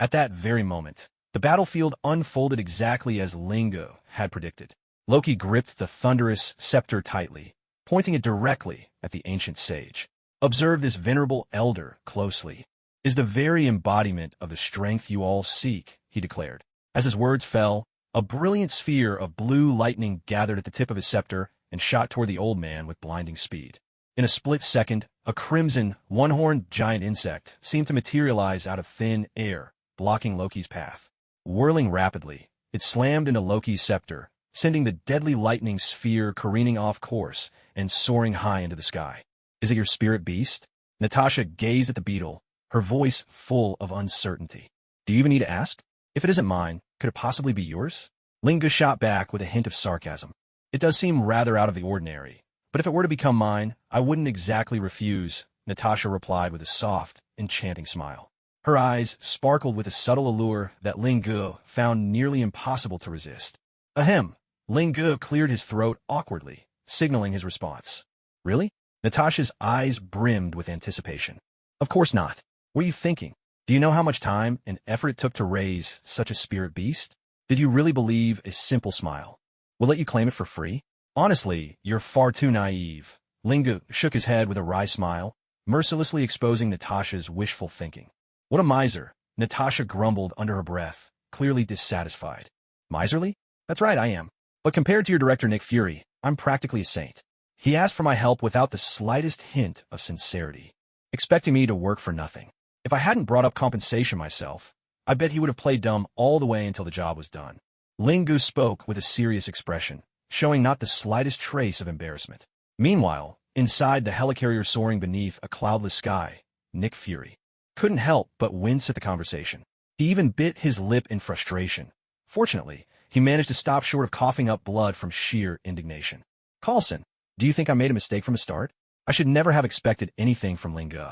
At that very moment, the battlefield unfolded exactly as Ling Gu had predicted. Loki gripped the thunderous scepter tightly, pointing it directly at the ancient sage. Observe this venerable elder closely. Is the very embodiment of the strength you all seek, he declared. As his words fell, a brilliant sphere of blue lightning gathered at the tip of his scepter and shot toward the old man with blinding speed. In a split second, a crimson, one-horned giant insect seemed to materialize out of thin air, blocking Loki's path. Whirling rapidly, it slammed into Loki's scepter, sending the deadly lightning sphere careening off course and soaring high into the sky. Is it your spirit beast? Natasha gazed at the beetle, her voice full of uncertainty. Do you even need to ask? If it isn't mine, could it possibly be yours? Ling Gu shot back with a hint of sarcasm. It does seem rather out of the ordinary, but if it were to become mine, I wouldn't exactly refuse, Natasha replied with a soft, enchanting smile. Her eyes sparkled with a subtle allure that Ling Gu found nearly impossible to resist. Ahem. Ling Gu cleared his throat awkwardly, signaling his response. Really? Natasha's eyes brimmed with anticipation. Of course not. What are you thinking? Do you know how much time and effort it took to raise such a spirit beast? Did you really believe a simple smile will let you claim it for free? Honestly, you're far too naive. Ling Gu shook his head with a wry smile, mercilessly exposing Natasha's wishful thinking. What a miser, Natasha grumbled under her breath, clearly dissatisfied. Miserly? That's right, I am. But compared to your director Nick Fury, I'm practically a saint. He asked for my help without the slightest hint of sincerity, expecting me to work for nothing. If I hadn't brought up compensation myself, I bet he would have played dumb all the way until the job was done. Ling Gu spoke with a serious expression, showing not the slightest trace of embarrassment. Meanwhile, inside the helicarrier soaring beneath a cloudless sky, Nick Fury couldn't help but wince at the conversation. He even bit his lip in frustration. Fortunately, he managed to stop short of coughing up blood from sheer indignation. Coulson, do you think I made a mistake from the start? I should never have expected anything from Ling Gu.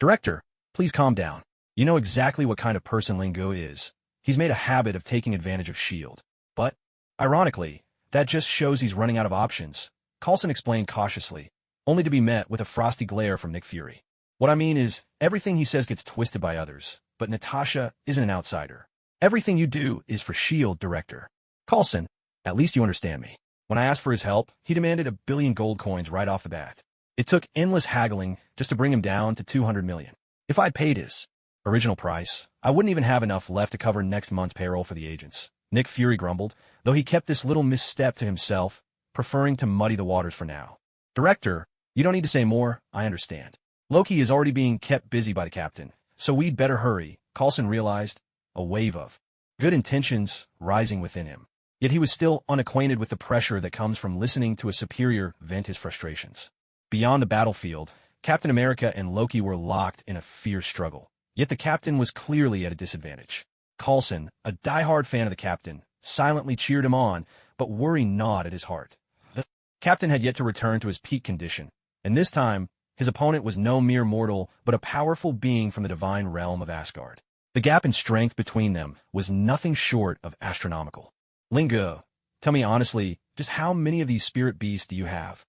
Director, please calm down. You know exactly what kind of person Ling Gu is. He's made a habit of taking advantage of S.H.I.E.L.D. But, ironically, that just shows he's running out of options, Coulson explained cautiously, only to be met with a frosty glare from Nick Fury. What I mean is, everything he says gets twisted by others, but Natasha isn't an outsider. Everything you do is for S.H.I.E.L.D., Director. Coulson, at least you understand me. When I asked for his help, he demanded 1 billion gold coins right off the bat. It took endless haggling just to bring him down to 200 million. If I'd paid his original price, I wouldn't even have enough left to cover next month's payroll for the agents, Nick Fury grumbled, though he kept this little misstep to himself, preferring to muddy the waters for now. Director, you don't need to say more, I understand. Loki is already being kept busy by the captain, so we'd better hurry, Coulson realized, a wave of good intentions rising within him. Yet he was still unacquainted with the pressure that comes from listening to a superior vent his frustrations. Beyond the battlefield, Captain America and Loki were locked in a fierce struggle. Yet the captain was clearly at a disadvantage. Coulson, a diehard fan of the captain, silently cheered him on, but worry gnawed at his heart. The captain had yet to return to his peak condition, and this time, his opponent was no mere mortal, but a powerful being from the divine realm of Asgard. The gap in strength between them was nothing short of astronomical. Ling Gu, tell me honestly, just how many of these spirit beasts do you have?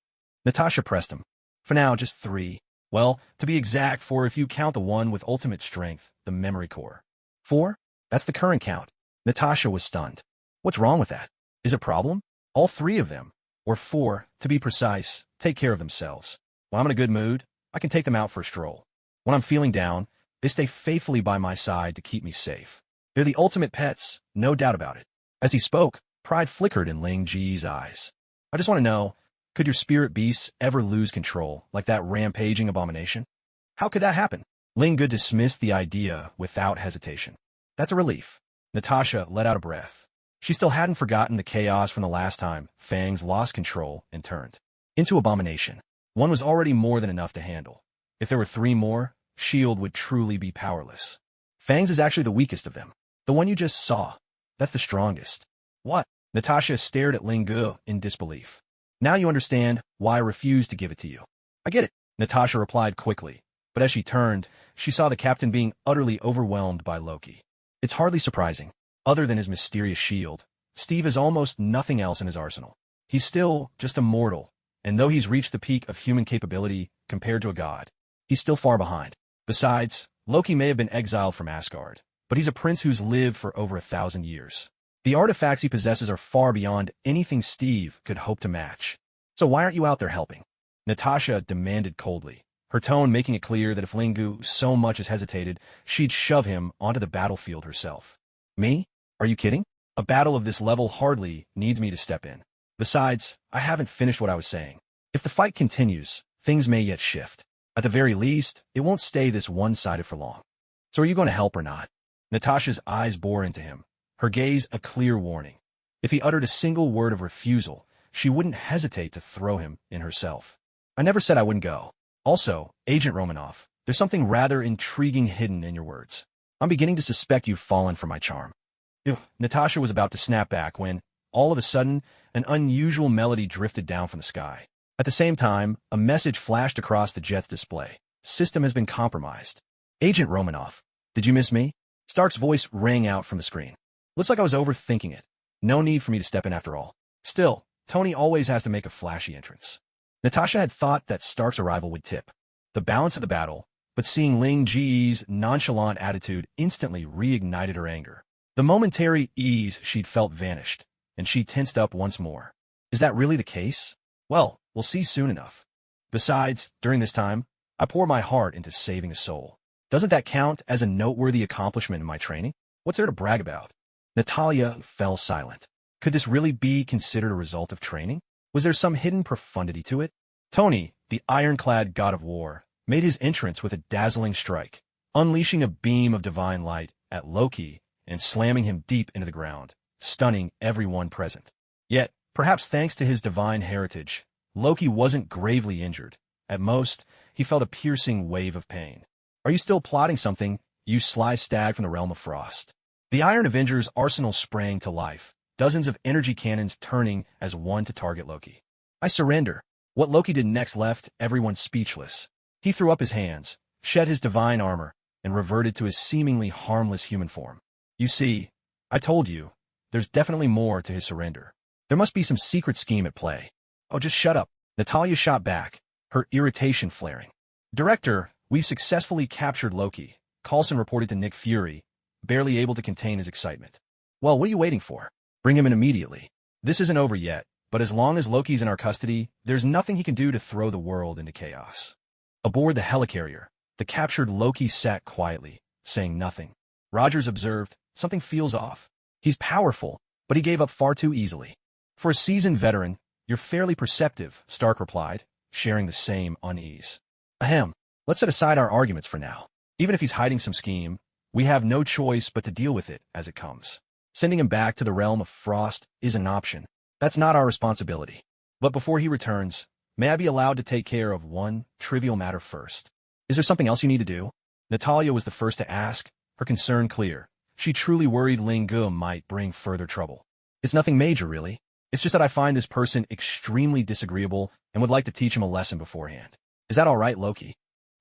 Natasha pressed him. For now, just 3. Well, to be exact, 4 if you count the one with ultimate strength, the memory core. 4? That's the current count. Natasha was stunned. What's wrong with that? Is it a problem? All 3 of them, or 4, to be precise, take care of themselves. When I'm in a good mood, I can take them out for a stroll. When I'm feeling down, they stay faithfully by my side to keep me safe. They're the ultimate pets, no doubt about it. As he spoke, pride flickered in Ling Ji's eyes. I just want to know, Could your spirit beasts ever lose control, like that rampaging abomination? How could that happen? Lingu dismissed the idea without hesitation. That's a relief. Natasha let out a breath. She still hadn't forgotten the chaos from the last time Fangs lost control and turned into abomination. One was already more than enough to handle. If there were 3 more, Shield would truly be powerless. Fangs is actually the weakest of them. The one you just saw. That's the strongest. What? Natasha stared at Lingu in disbelief. Now you understand why I refused to give it to you. I get it, Natasha replied quickly, but as she turned, she saw the captain being utterly overwhelmed by Loki. It's hardly surprising. Other than his mysterious shield, Steve has almost nothing else in his arsenal. He's still just a mortal, and though he's reached the peak of human capability compared to a god, he's still far behind. Besides, Loki may have been exiled from Asgard, but he's a prince who's lived for over 1,000 years. The artifacts he possesses are far beyond anything Steve could hope to match. So why aren't you out there helping? Natasha demanded coldly, her tone making it clear that if Lingu so much as hesitated, she'd shove him onto the battlefield herself. Me? Are you kidding? A battle of this level hardly needs me to step in. Besides, I haven't finished what I was saying. If the fight continues, things may yet shift. At the very least, it won't stay this one-sided for long. So are you going to help or not? Natasha's eyes bore into him, her gaze a clear warning. If he uttered a single word of refusal, she wouldn't hesitate to throw him in herself. I never said I wouldn't go. Also, Agent Romanoff, there's something rather intriguing hidden in your words. I'm beginning to suspect you've fallen for my charm. Ew. Natasha was about to snap back when, all of a sudden, an unusual melody drifted down from the sky. At the same time, a message flashed across the jet's display. System has been compromised. Agent Romanoff, did you miss me? Stark's voice rang out from the screen. Looks like I was overthinking it. No need for me to step in after all. Still, Tony always has to make a flashy entrance. Natasha had thought that Stark's arrival would tip the balance of the battle, but seeing Ling Ji's nonchalant attitude instantly reignited her anger. The momentary ease she'd felt vanished, and she tensed up once more. Is that really the case? Well, we'll see soon enough. Besides, during this time, I pour my heart into saving a soul. Doesn't that count as a noteworthy accomplishment in my training? What's there to brag about? Natalia fell silent. Could this really be considered a result of training? Was there some hidden profundity to it? Tony, the ironclad god of war, made his entrance with a dazzling strike, unleashing a beam of divine light at Loki and slamming him deep into the ground, stunning everyone present. Yet, perhaps thanks to his divine heritage, Loki wasn't gravely injured. At most, he felt a piercing wave of pain. Are you still plotting something, you sly stag from the realm of frost? The Iron Avenger's arsenal sprang to life, dozens of energy cannons turning as one to target Loki. I surrender. What Loki did next left everyone speechless. He threw up his hands, shed his divine armor, and reverted to his seemingly harmless human form. You see, I told you, there's definitely more to his surrender. There must be some secret scheme at play. Oh, just shut up. Natalia shot back, her irritation flaring. Director, we've successfully captured Loki, Coulson reported to Nick Fury, barely able to contain his excitement. Well, what are you waiting for? Bring him in immediately. This isn't over yet, but as long as Loki's in our custody, there's nothing he can do to throw the world into chaos. Aboard the helicarrier, the captured Loki sat quietly, saying nothing. Rogers observed, something feels off. He's powerful, but he gave up far too easily. For a seasoned veteran, you're fairly perceptive, Stark replied, sharing the same unease. Ahem, let's set aside our arguments for now. Even if he's hiding some scheme, we have no choice but to deal with it as it comes. Sending him back to the realm of frost is an option. That's not our responsibility. But before he returns, may I be allowed to take care of one trivial matter first? Is there something else you need to do? Natalia was the first to ask, her concern clear. She truly worried Ling Gu might bring further trouble. It's nothing major, really. It's just that I find this person extremely disagreeable and would like to teach him a lesson beforehand. Is that all right, Loki?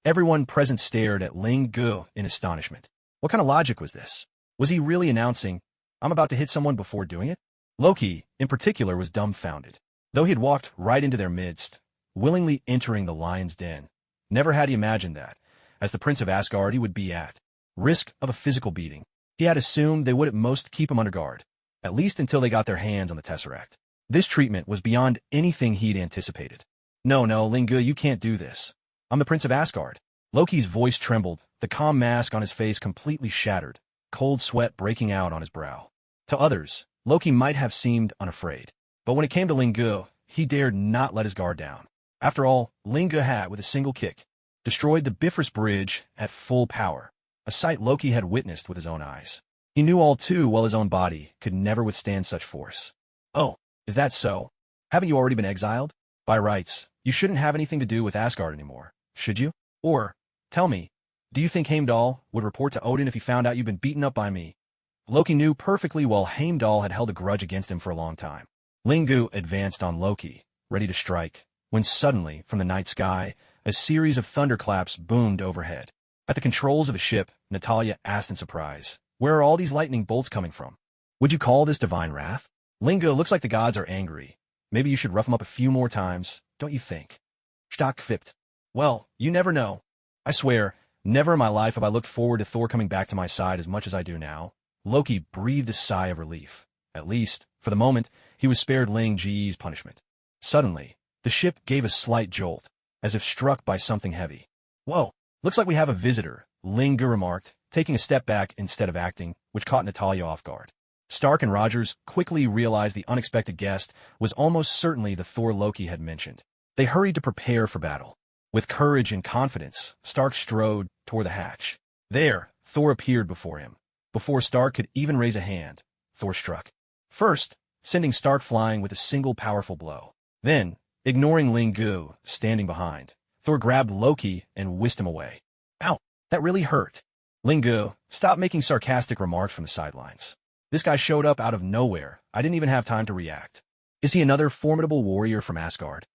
Everyone present stared at Ling Gu in astonishment. What kind of logic was this? Was he really announcing, I'm about to hit someone before doing it? Loki, in particular, was dumbfounded. Though he had walked right into their midst, willingly entering the lion's den, never had he imagined that, as the Prince of Asgard, he would be at risk of a physical beating. He had assumed they would at most keep him under guard, at least until they got their hands on the Tesseract. This treatment was beyond anything he'd anticipated. No, Ling Gu, you can't do this. I'm the Prince of Asgard. Loki's voice trembled, the calm mask on his face completely shattered, cold sweat breaking out on his brow. To others, Loki might have seemed unafraid. But when it came to Ling Gu, he dared not let his guard down. After all, Linga had, with a single kick, destroyed the Bifrost Bridge at full power, a sight Loki had witnessed with his own eyes. He knew all too well his own body could never withstand such force. Oh, is that so? Haven't you already been exiled? By rights, you shouldn't have anything to do with Asgard anymore, should you? Or, tell me, do you think Heimdall would report to Odin if he found out you've been beaten up by me? Loki knew perfectly well Heimdall had held a grudge against him for a long time. Lingu advanced on Loki, ready to strike, when suddenly, from the night sky, a series of thunderclaps boomed overhead. At the controls of the ship, Natalia asked in surprise, "Where are all these lightning bolts coming from? Would you call this divine wrath?" Lingu, looks like the gods are angry. Maybe you should rough them up a few more times, don't you think? Stock fipped. Well, you never know. I swear, never in my life have I looked forward to Thor coming back to my side as much as I do now. Loki breathed a sigh of relief. At least, for the moment, he was spared Ling Ji's punishment. Suddenly, the ship gave a slight jolt, as if struck by something heavy. Whoa, looks like we have a visitor, Linga remarked, taking a step back instead of acting, which caught Natalia off guard. Stark and Rogers quickly realized the unexpected guest was almost certainly the Thor Loki had mentioned. They hurried to prepare for battle. With courage and confidence, Stark strode toward the hatch. There, Thor appeared before him. Before Stark could even raise a hand, Thor struck. First, sending Stark flying with a single powerful blow. Then, ignoring Lingu, standing behind, Thor grabbed Loki and whisked him away. Ow, that really hurt. Lingu, stop making sarcastic remarks from the sidelines. This guy showed up out of nowhere. I didn't even have time to react. Is he another formidable warrior from Asgard?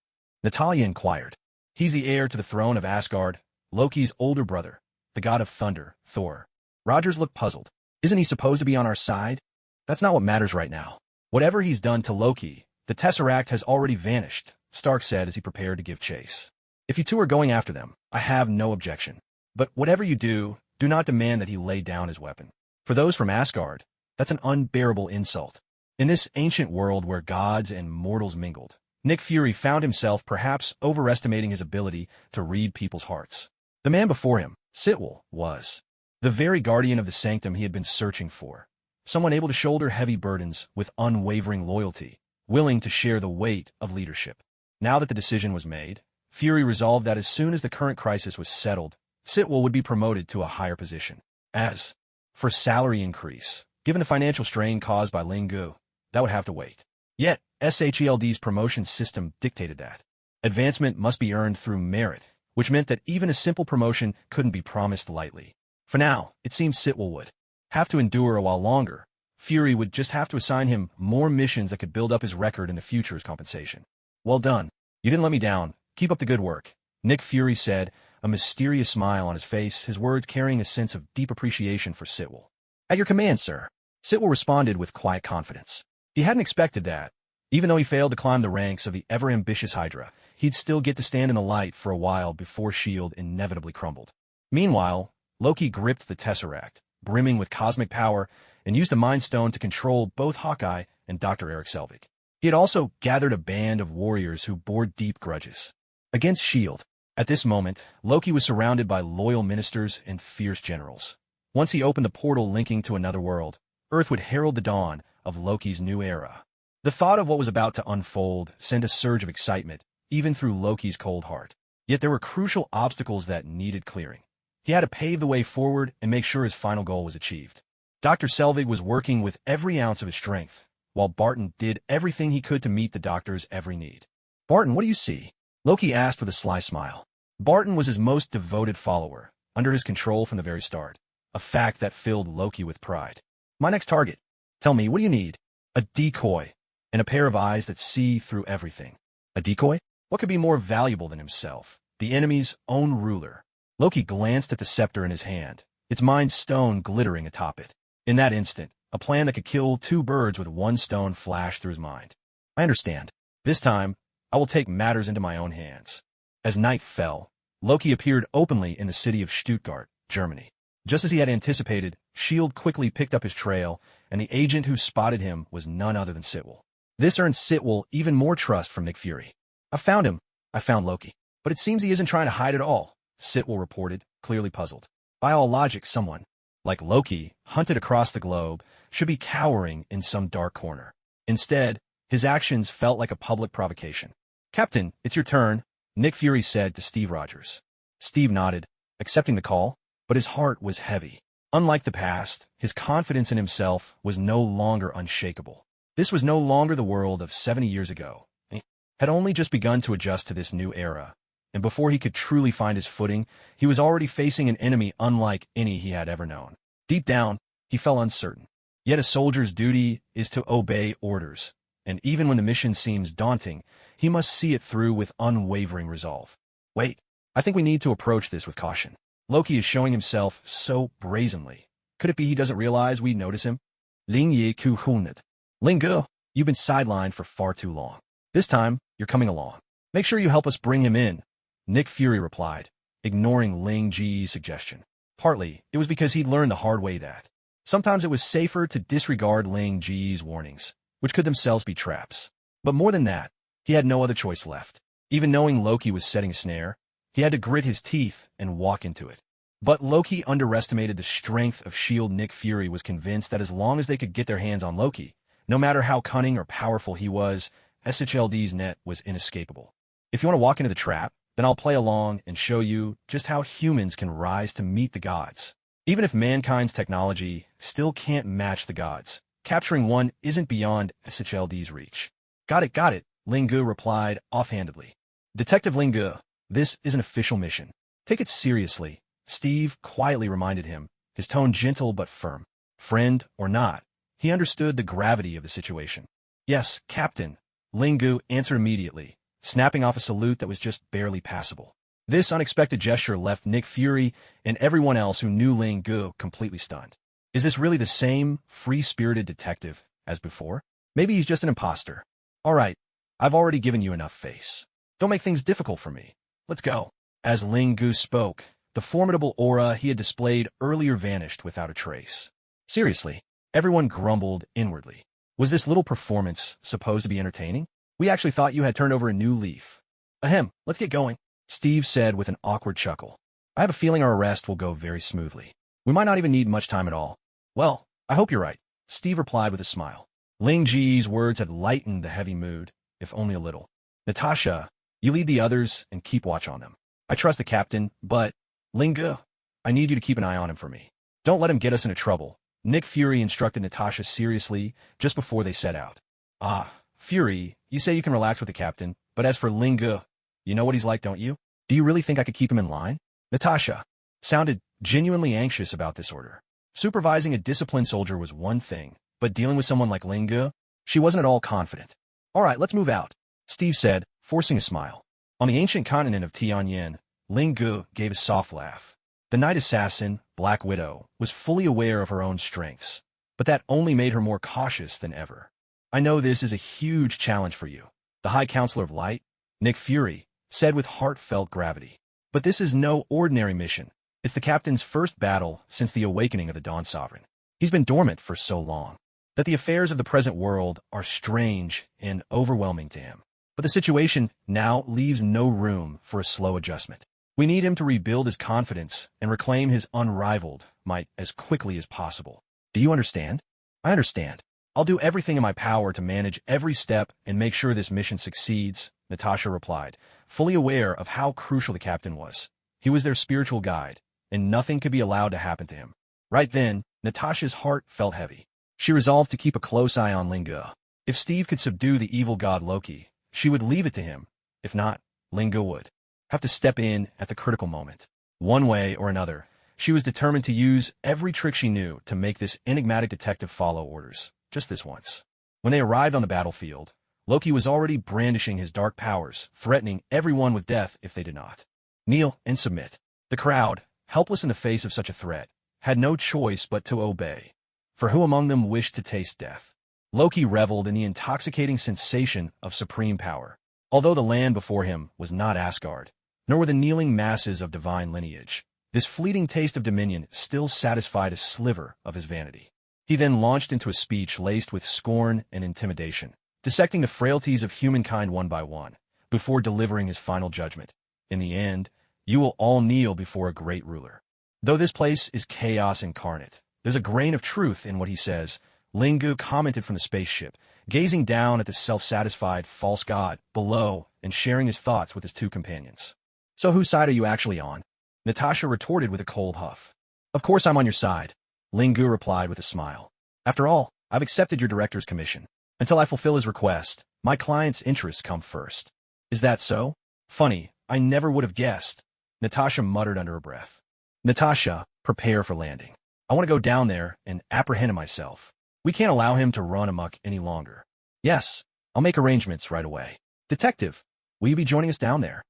Natalia inquired. He's the heir to the throne of Asgard, Loki's older brother, the god of thunder, Thor. Rogers looked puzzled. Isn't he supposed to be on our side? That's not what matters right now. Whatever he's done to Loki, the Tesseract has already vanished, Stark said as he prepared to give chase. If you two are going after them, I have no objection. But whatever you do not demand that he lay down his weapon. For those from Asgard, that's an unbearable insult. In this ancient world where gods and mortals mingled, Nick Fury found himself perhaps overestimating his ability to read people's hearts. The man before him, Sitwell, was the very guardian of the sanctum he had been searching for. Someone able to shoulder heavy burdens with unwavering loyalty, willing to share the weight of leadership. Now that the decision was made, Fury resolved that as soon as the current crisis was settled, Sitwell would be promoted to a higher position. As for salary increase, given the financial strain caused by Lingu, that would have to wait. Yet, SHELD's promotion system dictated that advancement must be earned through merit, which meant that even a simple promotion couldn't be promised lightly. For now, it seemed Sitwell would have to endure a while longer. Fury would just have to assign him more missions that could build up his record in the future as compensation. Well done. You didn't let me down. Keep up the good work, Nick Fury said, a mysterious smile on his face, his words carrying a sense of deep appreciation for Sitwell. At your command, sir. Sitwell responded with quiet confidence. He hadn't expected that. Even though he failed to climb the ranks of the ever-ambitious Hydra, he'd still get to stand in the light for a while before S.H.I.E.L.D. inevitably crumbled. Meanwhile, Loki gripped the Tesseract, brimming with cosmic power, and used the Mind Stone to control both Hawkeye and Dr. Eric Selvig. He had also gathered a band of warriors who bore deep grudges against S.H.I.E.L.D. At this moment, Loki was surrounded by loyal ministers and fierce generals. Once he opened the portal linking to another world, Earth would herald the dawn of Loki's new era. The thought of what was about to unfold sent a surge of excitement, even through Loki's cold heart. Yet there were crucial obstacles that needed clearing. He had to pave the way forward and make sure his final goal was achieved. Dr. Selvig was working with every ounce of his strength, while Barton did everything he could to meet the doctor's every need. Barton, what do you see? Loki asked with a sly smile. Barton was his most devoted follower, under his control from the very start, a fact that filled Loki with pride. My next target. Tell me, what do you need? A decoy, and a pair of eyes that see through everything. A decoy? What could be more valuable than himself, the enemy's own ruler? Loki glanced at the scepter in his hand, its Mind Stone glittering atop it. In that instant, a plan that could kill two birds with one stone flashed through his mind. I understand. This time, I will take matters into my own hands. As night fell, Loki appeared openly in the city of Stuttgart, Germany. Just as he had anticipated, S.H.I.E.L.D. quickly picked up his trail, and the agent who spotted him was none other than Sitwell. This earned Sitwell even more trust from Nick Fury. I found him. I found Loki. But it seems he isn't trying to hide at all, Sitwell reported, clearly puzzled. By all logic, someone, like Loki, hunted across the globe, should be cowering in some dark corner. Instead, His actions felt like a public provocation. "Captain, it's your turn," Nick Fury said to Steve Rogers. Steve nodded, accepting the call, but his heart was heavy. Unlike the past, his confidence in himself was no longer unshakable. This was no longer the world of 70 years ago. He had only just begun to adjust to this new era, and before he could truly find his footing, he was already facing an enemy unlike any he had ever known. Deep down, he felt uncertain. Yet a soldier's duty is to obey orders, and even when the mission seems daunting, he must see it through with unwavering resolve. Wait, I think we need to approach this with caution. Loki is showing himself so brazenly. Could it be he doesn't realize we notice him? Ling Ye Ku Huned. Ling Gu, you've been sidelined for far too long. This time, you're coming along. Make sure you help us bring him in, Nick Fury replied, ignoring Ling Ji's suggestion. Partly, it was because he'd learned the hard way that sometimes it was safer to disregard Ling Ji's warnings, which could themselves be traps. But more than that, he had no other choice left. Even knowing Loki was setting a snare, he had to grit his teeth and walk into it. But Loki underestimated the strength of S.H.I.E.L.D. Nick Fury was convinced that as long as they could get their hands on Loki, no matter how cunning or powerful he was, SHLD's net was inescapable. If you want to walk into the trap, then I'll play along and show you just how humans can rise to meet the gods. Even if mankind's technology still can't match the gods, capturing one isn't beyond SHLD's reach. Got it, Ling Gu replied offhandedly. Detective Ling Gu, this is an official mission. Take it seriously, Steve quietly reminded him, his tone gentle but firm. Friend or not, he understood the gravity of the situation. Yes, Captain, Ling Gu answered immediately, snapping off a salute that was just barely passable. This unexpected gesture left Nick Fury and everyone else who knew Ling Gu completely stunned. Is this really the same free-spirited detective as before? Maybe he's just an imposter. All right, I've already given you enough face. Don't make things difficult for me. Let's go. As Ling Gu spoke, the formidable aura he had displayed earlier vanished without a trace. Seriously, everyone grumbled inwardly. Was this little performance supposed to be entertaining? We actually thought you had turned over a new leaf. Ahem, let's get going, Steve said with an awkward chuckle. I have a feeling our arrest will go very smoothly. We might not even need much time at all. Well, I hope you're right, Steve replied with a smile. Ling Ji's words had lightened the heavy mood, if only a little. Natasha, you lead the others and keep watch on them. I trust the captain, but, Ling Gu, I need you to keep an eye on him for me. Don't let him get us into trouble, Nick Fury instructed Natasha seriously just before they set out. Ah, Fury, you say you can relax with the captain, but as for Ling Gu, you know what he's like, don't you? Do you really think I could keep him in line? Natasha sounded genuinely anxious about this order. Supervising a disciplined soldier was one thing, but dealing with someone like Ling Gu, she wasn't at all confident. All right, let's move out, Steve said, forcing a smile. On the ancient continent of Tianyin, Ling Gu gave a soft laugh. The night assassin, Black Widow, was fully aware of her own strengths, but that only made her more cautious than ever. I know this is a huge challenge for you, the High Counselor of Light, Nick Fury, said with heartfelt gravity. But this is no ordinary mission. It's the captain's first battle since the awakening of the Dawn Sovereign. He's been dormant for so long that the affairs of the present world are strange and overwhelming to him. But the situation now leaves no room for a slow adjustment. We need him to rebuild his confidence and reclaim his unrivaled might as quickly as possible. Do you understand? I understand. I'll do everything in my power to manage every step and make sure this mission succeeds, Natasha replied, fully aware of how crucial the captain was. He was their spiritual guide, and nothing could be allowed to happen to him. Right then, Natasha's heart felt heavy. She resolved to keep a close eye on Ling Gu. If Steve could subdue the evil god Loki, she would leave it to him. If not, Ling Gu would have to step in at the critical moment. One way or another, she was determined to use every trick she knew to make this enigmatic detective follow orders, just this once. When they arrived on the battlefield, Loki was already brandishing his dark powers, threatening everyone with death if they did not. Kneel and submit. The crowd, helpless in the face of such a threat, had no choice but to obey. For who among them wished to taste death? Loki reveled in the intoxicating sensation of supreme power. Although the land before him was not Asgard, nor were the kneeling masses of divine lineage, this fleeting taste of dominion still satisfied a sliver of his vanity. He then launched into a speech laced with scorn and intimidation, dissecting the frailties of humankind one by one, before delivering his final judgment. In the end, you will all kneel before a great ruler. Though this place is chaos incarnate, there's a grain of truth in what he says, Ling Gu commented from the spaceship, gazing down at the self-satisfied false god below and sharing his thoughts with his two companions. So whose side are you actually on? Natasha retorted with a cold huff. Of course I'm on your side, Ling Gu replied with a smile. After all, I've accepted your director's commission. Until I fulfill his request, my client's interests come first. Is that so? Funny, I never would have guessed, Natasha muttered under her breath. Natasha, prepare for landing. I want to go down there and apprehend him myself. We can't allow him to run amok any longer. Yes, I'll make arrangements right away. Detective, will you be joining us down there?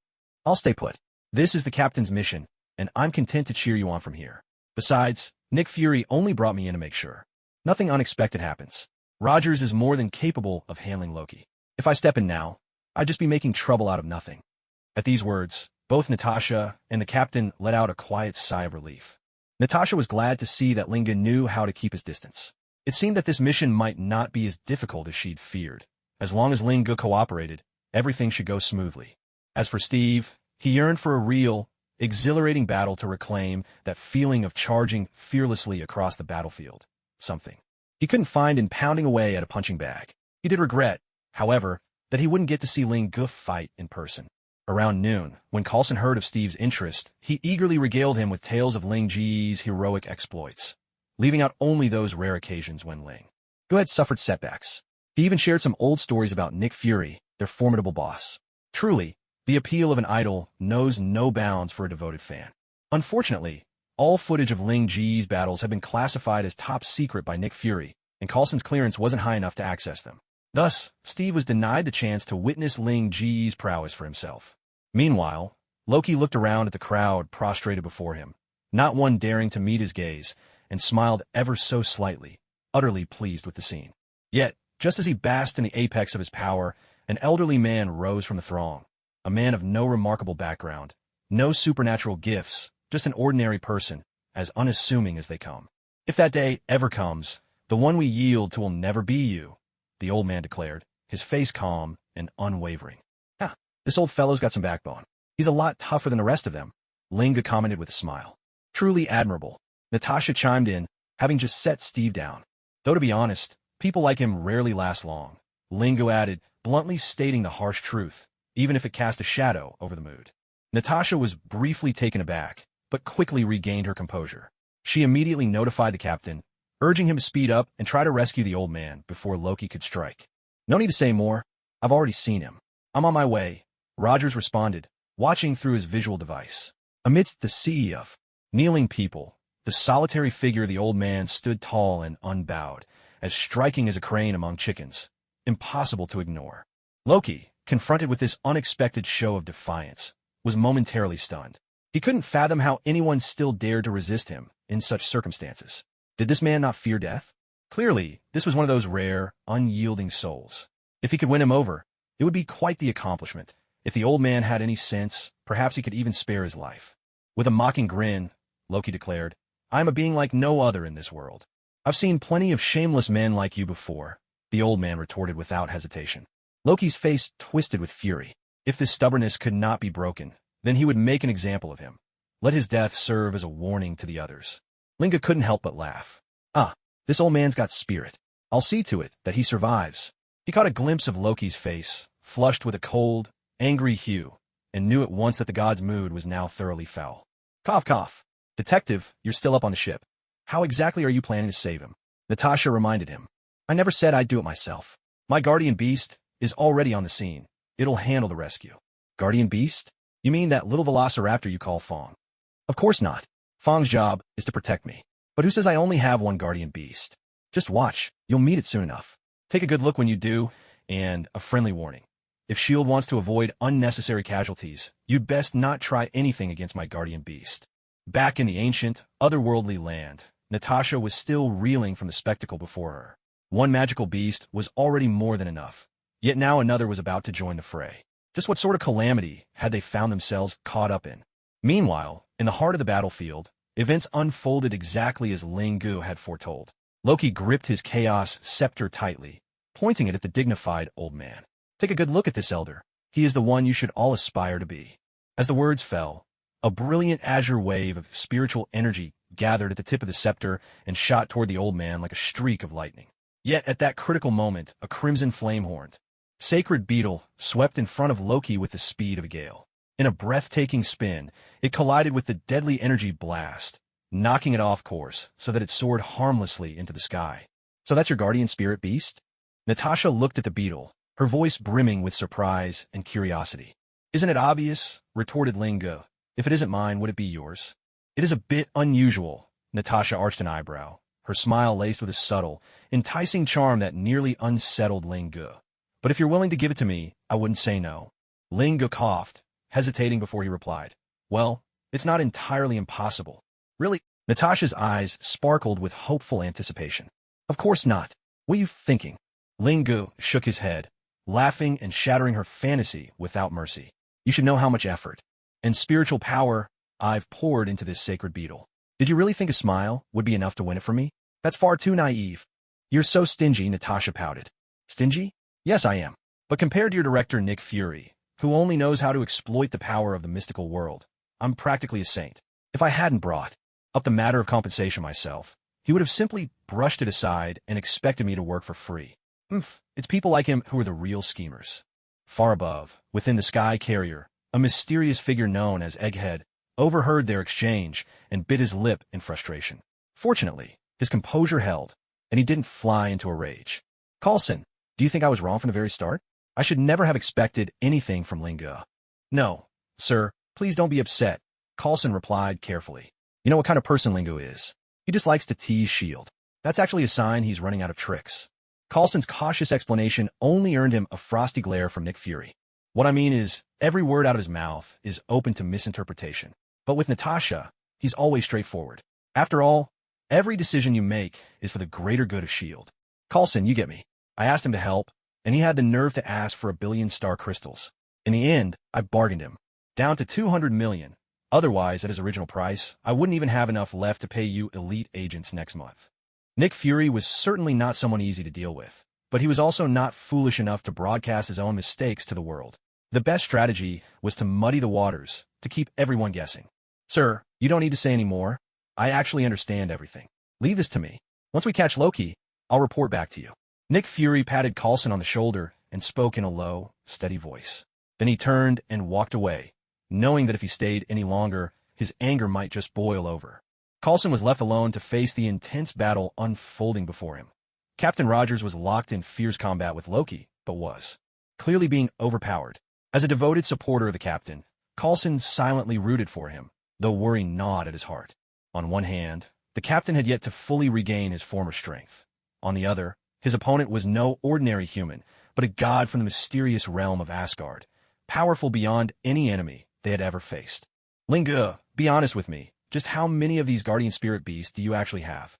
I'll stay put. This is the captain's mission, and I'm content to cheer you on from here. Besides, Nick Fury only brought me in to make sure. Nothing unexpected happens. Rogers is more than capable of handling Loki. If I step in now, I'd just be making trouble out of nothing. At these words, both Natasha and the captain let out a quiet sigh of relief. Natasha was glad to see that Linga knew how to keep his distance. It seemed that this mission might not be as difficult as she'd feared. As long as Linga cooperated, everything should go smoothly. As for Steve, he yearned for a real, exhilarating battle to reclaim that feeling of charging fearlessly across the battlefield. Something he couldn't find in pounding away at a punching bag. He did regret, however, that he wouldn't get to see Ling Gu fight in person. Around noon, when Coulson heard of Steve's interest, he eagerly regaled him with tales of Ling Ji's heroic exploits, leaving out only those rare occasions when Ling Gu had suffered setbacks. He even shared some old stories about Nick Fury, their formidable boss. Truly, the appeal of an idol knows no bounds for a devoted fan. Unfortunately, all footage of Ling Ji's battles had been classified as top secret by Nick Fury, and Coulson's clearance wasn't high enough to access them. Thus, Steve was denied the chance to witness Ling Ji's prowess for himself. Meanwhile, Loki looked around at the crowd prostrated before him, not one daring to meet his gaze, and smiled ever so slightly, utterly pleased with the scene. Yet, just as he basked in the apex of his power, an elderly man rose from the throng, a man of no remarkable background, no supernatural gifts, just an ordinary person, as unassuming as they come. If that day ever comes, the one we yield to will never be you, the old man declared, his face calm and unwavering. This old fellow's got some backbone. He's a lot tougher than the rest of them, Linga commented with a smile. Truly admirable, Natasha chimed in, having just set Steve down. Though to be honest, people like him rarely last long, Linga added, bluntly stating the harsh truth, even if it cast a shadow over the mood. Natasha was briefly taken aback, but quickly regained her composure. She immediately notified the captain, urging him to speed up and try to rescue the old man before Loki could strike. No need to say more. I've already seen him. I'm on my way, Rogers responded, watching through his visual device. Amidst the sea of kneeling people, the solitary figure of the old man stood tall and unbowed, as striking as a crane among chickens. Impossible to ignore. Loki, confronted with this unexpected show of defiance, was momentarily stunned. He couldn't fathom how anyone still dared to resist him in such circumstances. Did this man not fear death? Clearly, this was one of those rare, unyielding souls. If he could win him over, it would be quite the accomplishment. If the old man had any sense, perhaps he could even spare his life. With a mocking grin, Loki declared, I am a being like no other in this world. I've seen plenty of shameless men like you before, the old man retorted without hesitation. Loki's face twisted with fury. If this stubbornness could not be broken, then he would make an example of him. Let his death serve as a warning to the others. Linga couldn't help but laugh. This old man's got spirit. I'll see to it that he survives. He caught a glimpse of Loki's face, flushed with a cold, angry hue, and knew at once that the god's mood was now thoroughly foul. Cough, cough. Detective, you're still up on the ship. How exactly are you planning to save him? Natasha reminded him. I never said I'd do it myself. My guardian beast is already on the scene. It'll handle the rescue. Guardian beast? You mean that little velociraptor you call Fong? Of course not. Fong's job is to protect me. But who says I only have one guardian beast? Just watch. You'll meet it soon enough. Take a good look when you do, and a friendly warning. If S.H.I.E.L.D. wants to avoid unnecessary casualties, you'd best not try anything against my guardian beast. Back in the ancient, otherworldly land, Natasha was still reeling from the spectacle before her. One magical beast was already more than enough, yet now another was about to join the fray. Just what sort of calamity had they found themselves caught up in? Meanwhile, in the heart of the battlefield, events unfolded exactly as Ling Gu had foretold. Loki gripped his chaos scepter tightly, pointing it at the dignified old man. Take a good look at this elder. He is the one you should all aspire to be. As the words fell, a brilliant azure wave of spiritual energy gathered at the tip of the scepter and shot toward the old man like a streak of lightning. Yet at that critical moment, a crimson flame-horned, sacred beetle swept in front of Loki with the speed of a gale. In a breathtaking spin, it collided with the deadly energy blast, knocking it off course so that it soared harmlessly into the sky. So that's your guardian spirit beast? Natasha looked at the beetle, her voice brimming with surprise and curiosity. Isn't it obvious? Retorted Linga. If it isn't mine, would it be yours? It is a bit unusual. Natasha arched an eyebrow, her smile laced with a subtle, enticing charm that nearly unsettled Linga. But if you're willing to give it to me, I wouldn't say no. Linga coughed, hesitating before he replied. Well, it's not entirely impossible. Really? Natasha's eyes sparkled with hopeful anticipation. Of course not. What are you thinking? Linga shook his head, laughing and shattering her fantasy without mercy. You should know how much effort and spiritual power I've poured into this sacred beetle. Did you really think a smile would be enough to win it from me? That's far too naive. You're so stingy, Natasha pouted. Stingy? Yes, I am. But compared to your director Nick Fury, who only knows how to exploit the power of the mystical world, I'm practically a saint. If I hadn't brought up the matter of compensation myself, he would have simply brushed it aside and expected me to work for free. It's people like him who are the real schemers. Far above, within the sky carrier, a mysterious figure known as Egghead overheard their exchange and bit his lip in frustration. Fortunately, his composure held, and he didn't fly into a rage. Coulson, do you think I was wrong from the very start? I should never have expected anything from Linga. No, sir, please don't be upset, Coulson replied carefully. You know what kind of person Linga is. He just likes to tease S.H.I.E.L.D. That's actually a sign he's running out of tricks. Coulson's cautious explanation only earned him a frosty glare from Nick Fury. What I mean is, every word out of his mouth is open to misinterpretation. But with Natasha, he's always straightforward. After all, every decision you make is for the greater good of S.H.I.E.L.D. Coulson, you get me. I asked him to help, and he had the nerve to ask for 1 billion star crystals. In the end, I bargained him down to 200 million. Otherwise, at his original price, I wouldn't even have enough left to pay you elite agents next month. Nick Fury was certainly not someone easy to deal with, but he was also not foolish enough to broadcast his own mistakes to the world. The best strategy was to muddy the waters, to keep everyone guessing. Sir, you don't need to say any more. I actually understand everything. Leave this to me. Once we catch Loki, I'll report back to you. Nick Fury patted Coulson on the shoulder and spoke in a low, steady voice. Then he turned and walked away, knowing that if he stayed any longer, his anger might just boil over. Coulson was left alone to face the intense battle unfolding before him. Captain Rogers was locked in fierce combat with Loki, but was clearly being overpowered. As a devoted supporter of the captain, Coulson silently rooted for him, though worry gnawed at his heart. On one hand, the captain had yet to fully regain his former strength. On the other, his opponent was no ordinary human, but a god from the mysterious realm of Asgard, powerful beyond any enemy they had ever faced. Linga, be honest with me. Just how many of these guardian spirit beasts do you actually have?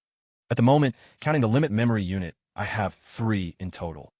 At the moment, counting the limit memory unit, I have 3 in total.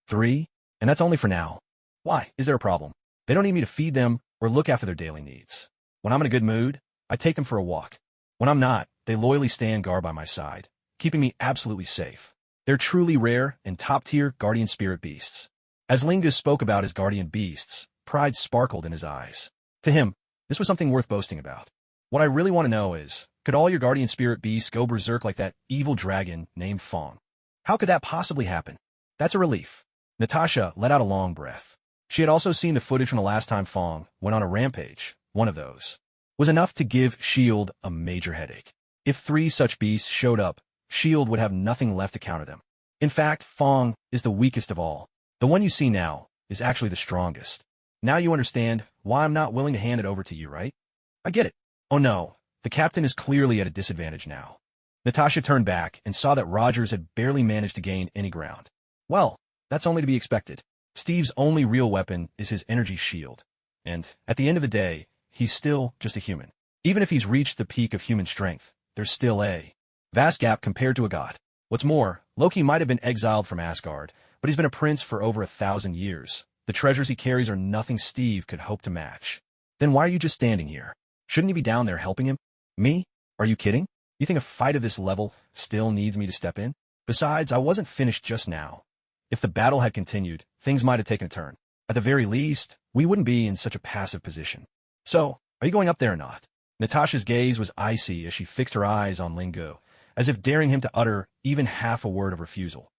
3? And that's only for now. Why? Is there a problem? They don't need me to feed them or look after their daily needs. When I'm in a good mood, I take them for a walk. When I'm not, they loyally stand guard by my side, keeping me absolutely safe. They're truly rare and top-tier guardian spirit beasts. As Linga spoke about his guardian beasts, pride sparkled in his eyes. To him, this was something worth boasting about. What I really want to know is, could all your guardian spirit beasts go berserk like that evil dragon named Fong? How could that possibly happen? That's a relief. Natasha let out a long breath. She had also seen the footage from the last time Fong went on a rampage. One of those was enough to give S.H.I.E.L.D. a major headache. If 3 such beasts showed up, S.H.I.E.L.D. would have nothing left to counter them. In fact, Fong is the weakest of all. The one you see now is actually the strongest. Now you understand why I'm not willing to hand it over to you, right? I get it. Oh no, the captain is clearly at a disadvantage now. Natasha turned back and saw that Rogers had barely managed to gain any ground. Well, that's only to be expected. Steve's only real weapon is his energy shield. And, at the end of the day, he's still just a human. Even if he's reached the peak of human strength, there's still a vast gap compared to a god. What's more, Loki might have been exiled from Asgard, but he's been a prince for over 1,000 years. The treasures he carries are nothing Steve could hope to match. Then why are you just standing here? Shouldn't you be down there helping him? Me? Are you kidding? You think a fight of this level still needs me to step in? Besides, I wasn't finished just now. If the battle had continued, things might have taken a turn. At the very least, we wouldn't be in such a passive position. So, are you going up there or not? Natasha's gaze was icy as she fixed her eyes on Lingo, as if daring him to utter even half a word of refusal.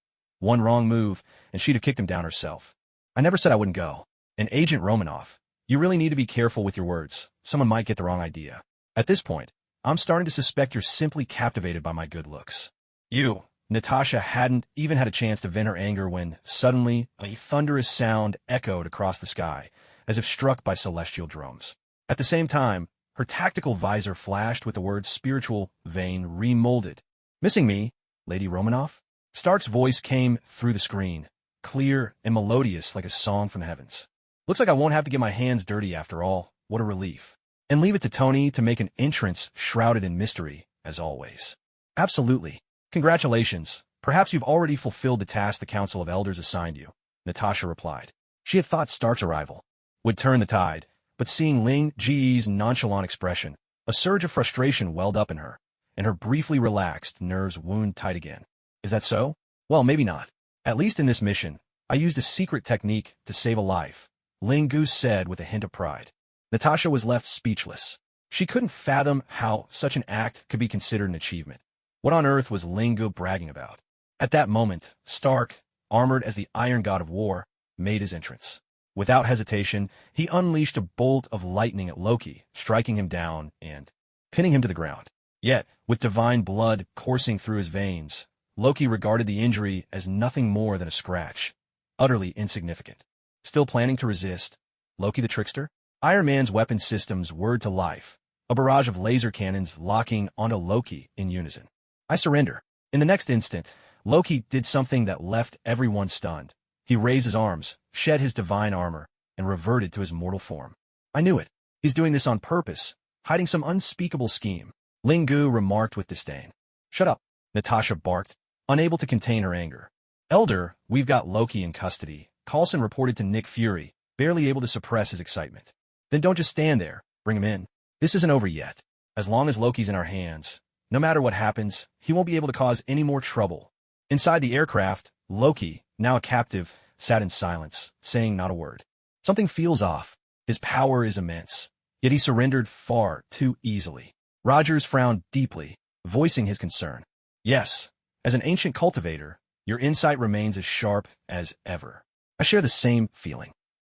One wrong move, and she'd have kicked him down herself. I never said I wouldn't go. And Agent Romanoff, you really need to be careful with your words. Someone might get the wrong idea. At this point, I'm starting to suspect you're simply captivated by my good looks. You. Natasha hadn't even had a chance to vent her anger when, suddenly, a thunderous sound echoed across the sky, as if struck by celestial drums. At the same time, her tactical visor flashed with the words spiritual vein remolded. Missing me, Lady Romanoff? Stark's voice came through the screen, clear and melodious like a song from the heavens. Looks like I won't have to get my hands dirty after all. What a relief. And leave it to Tony to make an entrance shrouded in mystery, as always. Absolutely. Congratulations. Perhaps you've already fulfilled the task the Council of Elders assigned you, Natasha replied. She had thought Stark's arrival would turn the tide, but seeing Ling Ji's nonchalant expression, a surge of frustration welled up in her, and her briefly relaxed nerves wound tight again. Is that so? Well, maybe not. At least in this mission, I used a secret technique to save a life, Ling Gu said with a hint of pride. Natasha was left speechless. She couldn't fathom how such an act could be considered an achievement. What on earth was Ling Gu bragging about? At that moment, Stark, armored as the Iron God of War, made his entrance. Without hesitation, he unleashed a bolt of lightning at Loki, striking him down and pinning him to the ground. Yet, with divine blood coursing through his veins, Loki regarded the injury as nothing more than a scratch, utterly insignificant. Still planning to resist, Loki the trickster? Iron Man's weapon systems whirred to life, a barrage of laser cannons locking onto Loki in unison. I surrender. In the next instant, Loki did something that left everyone stunned. He raised his arms, shed his divine armor, and reverted to his mortal form. I knew it. He's doing this on purpose, hiding some unspeakable scheme, Ling Gu remarked with disdain. Shut up, Natasha barked, unable to contain her anger. Elder, we've got Loki in custody, Coulson reported to Nick Fury, barely able to suppress his excitement. Then don't just stand there. Bring him in. This isn't over yet. As long as Loki's in our hands, no matter what happens, he won't be able to cause any more trouble. Inside the aircraft, Loki, now a captive, sat in silence, saying not a word. Something feels off. His power is immense, yet he surrendered far too easily. Rogers frowned deeply, voicing his concern. Yes, as an ancient cultivator, your insight remains as sharp as ever. I share the same feeling.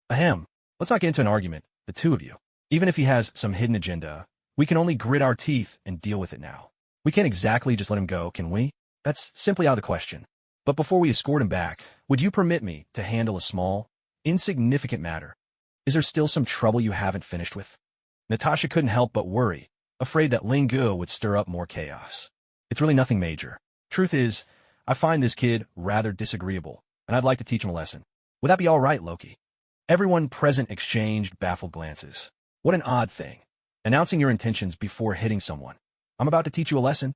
Ahem. Let's not get into an argument, the two of you. Even if he has some hidden agenda, we can only grit our teeth and deal with it now. We can't exactly just let him go, can we? That's simply out of the question. But before we escort him back, would you permit me to handle a small, insignificant matter? Is there still some trouble you haven't finished with? Natasha couldn't help but worry, afraid that Ling Gu would stir up more chaos. It's really nothing major. Truth is, I find this kid rather disagreeable, and I'd like to teach him a lesson. Would that be all right, Loki? Everyone present exchanged baffled glances. What an odd thing. Announcing your intentions before hitting someone. I'm about to teach you a lesson.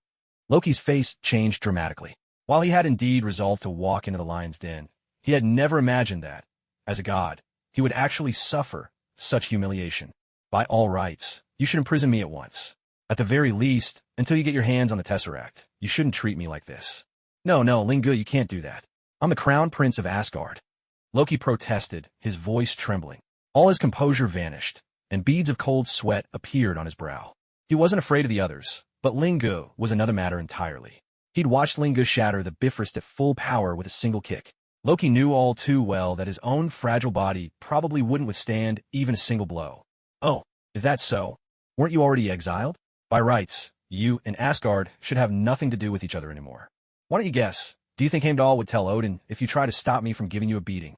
Loki's face changed dramatically. While he had indeed resolved to walk into the lion's den, he had never imagined that, as a god, he would actually suffer such humiliation. By all rights, you should imprison me at once. At the very least, until you get your hands on the Tesseract, you shouldn't treat me like this. No, Ling Gu, you can't do that. I'm the crown prince of Asgard. Loki protested, his voice trembling. All his composure vanished, and beads of cold sweat appeared on his brow. He wasn't afraid of the others, but Ling Gu was another matter entirely. He'd watched Ling Gu shatter the Bifrost at full power with a single kick. Loki knew all too well that his own fragile body probably wouldn't withstand even a single blow. Oh, is that so? Weren't you already exiled? By rights, you and Asgard should have nothing to do with each other anymore. Why don't you guess? Do you think Heimdall would tell Odin if you try to stop me from giving you a beating?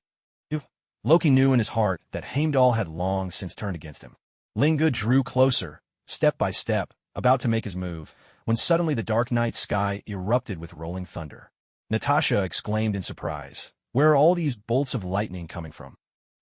Loki knew in his heart that Heimdall had long since turned against him. Ling Gu drew closer, step by step, about to make his move, when suddenly the dark night sky erupted with rolling thunder. Natasha exclaimed in surprise, "Where are all these bolts of lightning coming from?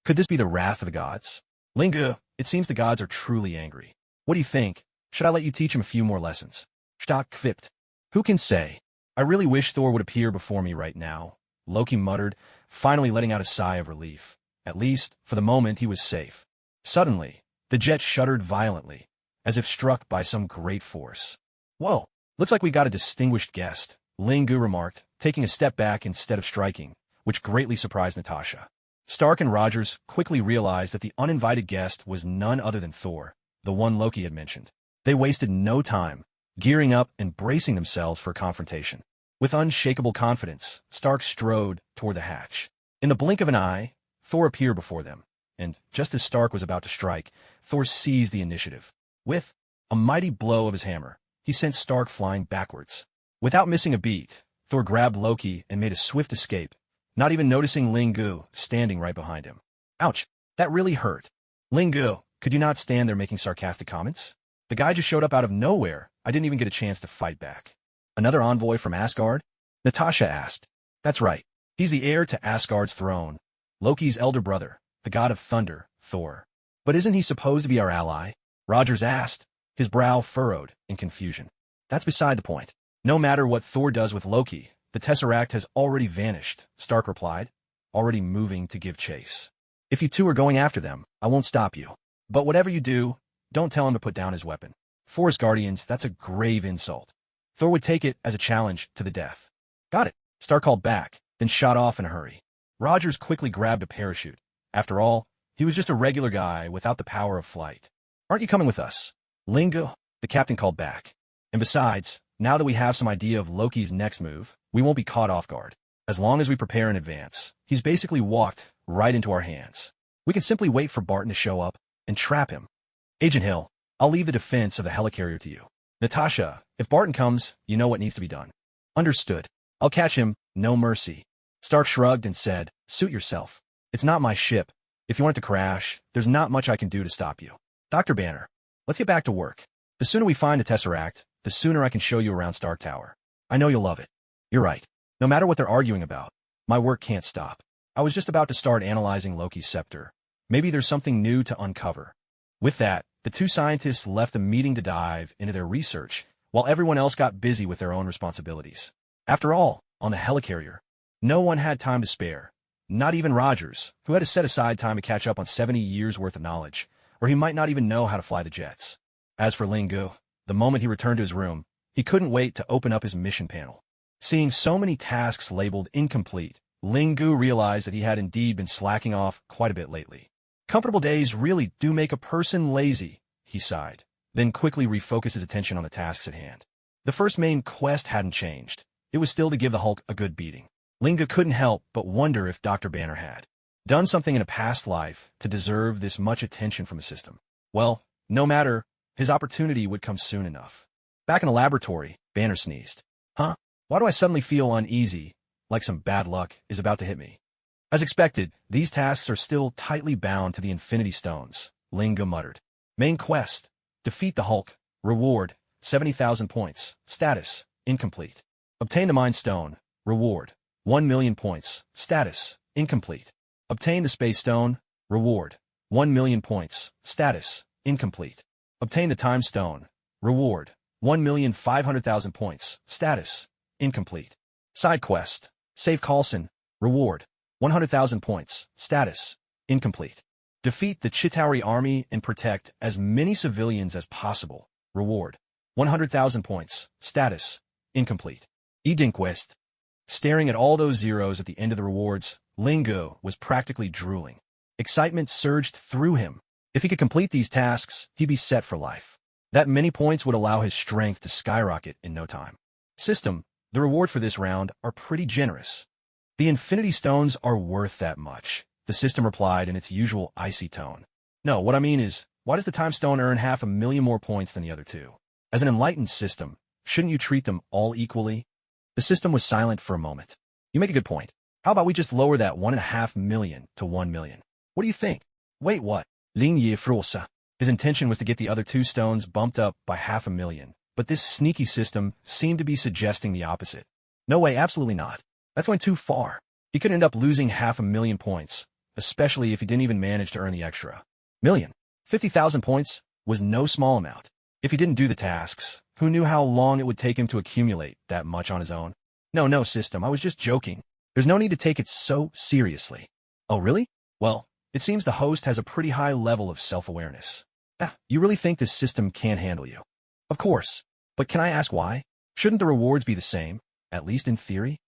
Could this be the wrath of the gods?" Ling Gu, it seems the gods are truly angry. What do you think? Should I let you teach him a few more lessons? Stark quipped. Who can say? I really wish Thor would appear before me right now, Loki muttered, finally letting out a sigh of relief. At least, for the moment, he was safe. Suddenly, the jet shuddered violently, as if struck by some great force. Whoa, looks like we got a distinguished guest, Ling Gu remarked, taking a step back instead of striking, which greatly surprised Natasha. Stark and Rogers quickly realized that the uninvited guest was none other than Thor, the one Loki had mentioned. They wasted no time, gearing up and bracing themselves for a confrontation. With unshakable confidence, Stark strode toward the hatch. In the blink of an eye, Thor appeared before them, and just as Stark was about to strike, Thor seized the initiative. With a mighty blow of his hammer, he sent Stark flying backwards. Without missing a beat, Thor grabbed Loki and made a swift escape, not even noticing Ling-gu standing right behind him. Ouch, that really hurt. Ling-gu, could you not stand there making sarcastic comments? The guy just showed up out of nowhere. I didn't even get a chance to fight back. Another envoy from Asgard? Natasha asked. That's right. He's the heir to Asgard's throne. Loki's elder brother, the god of thunder, Thor. But isn't he supposed to be our ally? Rogers asked, his brow furrowed in confusion. That's beside the point. No matter what Thor does with Loki, the Tesseract has already vanished, Stark replied, already moving to give chase. If you two are going after them, I won't stop you. But whatever you do, don't tell him to put down his weapon. Forest Guardians, that's a grave insult. Thor would take it as a challenge to the death. Got it, Stark called back, then shot off in a hurry. Rogers quickly grabbed a parachute. After all, he was just a regular guy without the power of flight. Aren't you coming with us? Ling-gu, the captain called back. And besides, now that we have some idea of Loki's next move, we won't be caught off guard. As long as we prepare in advance, he's basically walked right into our hands. We can simply wait for Barton to show up and trap him. Agent Hill, I'll leave the defense of the helicarrier to you. Natasha, if Barton comes, you know what needs to be done. Understood. I'll catch him, no mercy. Stark shrugged and said, suit yourself. It's not my ship. If you want it to crash, there's not much I can do to stop you. Dr. Banner, let's get back to work. The sooner we find the Tesseract, the sooner I can show you around Stark Tower. I know you'll love it. You're right. No matter what they're arguing about, my work can't stop. I was just about to start analyzing Loki's scepter. Maybe there's something new to uncover. With that, the two scientists left the meeting to dive into their research, while everyone else got busy with their own responsibilities. After all, on the helicarrier, no one had time to spare. Not even Rogers, who had to set aside time to catch up on 70 years' worth of knowledge, or he might not even know how to fly the jets. As for Ling-gu, the moment he returned to his room, he couldn't wait to open up his mission panel. Seeing so many tasks labeled incomplete, Ling-gu realized that he had indeed been slacking off quite a bit lately. Comfortable days really do make a person lazy, he sighed, then quickly refocused his attention on the tasks at hand. The first main quest hadn't changed. It was still to give the Hulk a good beating. Ling-gu couldn't help but wonder if Dr. Banner had done something in a past life to deserve this much attention from the system. Well, no matter, his opportunity would come soon enough. Back in the laboratory, Banner sneezed. Huh? Why do I suddenly feel uneasy, like some bad luck is about to hit me? As expected, these tasks are still tightly bound to the Infinity Stones, Ling-gu muttered. Main quest: defeat the Hulk. Reward: 70,000 points. Status: incomplete. Obtain the Mind Stone. Reward: 1,000,000 points. Status: incomplete. Obtain the Space Stone. Reward: 1,000,000 points. Status: incomplete. Obtain the Time Stone. Reward: 1,500,000 points. Status: incomplete. Side quest: save Coulson. Reward: 100,000 points. Status: incomplete. Defeat the Chitauri army and protect as many civilians as possible. Reward: 100,000 points. Status: incomplete. Quest. Staring at all those zeros at the end of the rewards, Ling-gu was practically drooling. Excitement surged through him. If he could complete these tasks, he'd be set for life. That many points would allow his strength to skyrocket in no time. System, the reward for this round are pretty generous. The Infinity Stones are worth that much, the system replied in its usual icy tone. No, what I mean is, why does the Time Stone earn 500,000 more points than the other two? As an enlightened system, shouldn't you treat them all equally? The system was silent for a moment. You make a good point. How about we just lower that 1.5 million to 1 million? What do you think? Wait, what? Ling Yi Frosa. His intention was to get the other two stones bumped up by 500,000, but this sneaky system seemed to be suggesting the opposite. No way, absolutely not. That's going too far. He could end up losing 500,000 points, especially if he didn't even manage to earn the extra million. 50,000 points was no small amount. If he didn't do the tasks, who knew how long it would take him to accumulate that much on his own? No, system, I was just joking. There's no need to take it so seriously. Oh, really? Well, it seems the host has a pretty high level of self-awareness. You really think this system can't handle you? Of course. But can I ask why? Shouldn't the rewards be the same, at least in theory?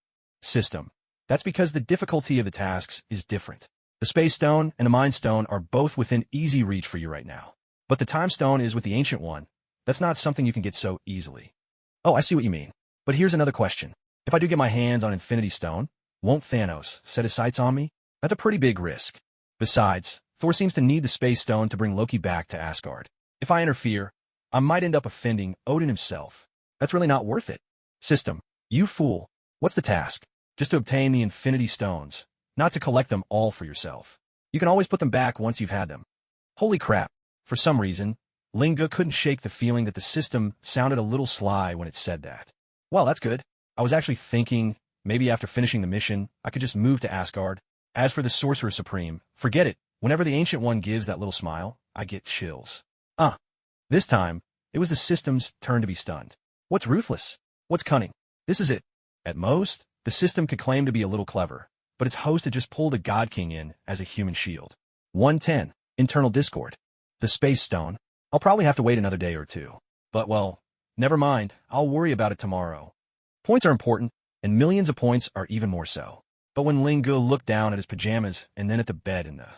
System. That's because the difficulty of the tasks is different. The Space Stone and the Mind Stone are both within easy reach for you right now. But the Time Stone is with the Ancient One. That's not something you can get so easily. Oh, I see what you mean. But here's another question. If I do get my hands on Infinity Stone, won't Thanos set his sights on me? That's a pretty big risk. Besides, Thor seems to need the Space Stone to bring Loki back to Asgard. If I interfere, I might end up offending Odin himself. That's really not worth it. System, you fool. What's the task? Just to obtain the Infinity Stones, not to collect them all for yourself. You can always put them back once you've had them. Holy crap. For some reason, Linga couldn't shake the feeling that the system sounded a little sly when it said that. Well, that's good. I was actually thinking, maybe after finishing the mission, I could just move to Asgard. As for the Sorcerer Supreme, forget it. Whenever the Ancient One gives that little smile, I get chills. This time, it was the system's turn to be stunned. What's ruthless? What's cunning? This is it. At most, the system could claim to be a little clever, but its host had just pulled a God King in as a human shield. 110. Internal Discord. The Space Stone. I'll probably have to wait another day or two. But, well, never mind. I'll worry about it tomorrow. Points are important, and millions of points are even more so. But when Ling Gu looked down at his pajamas and then at the bed in the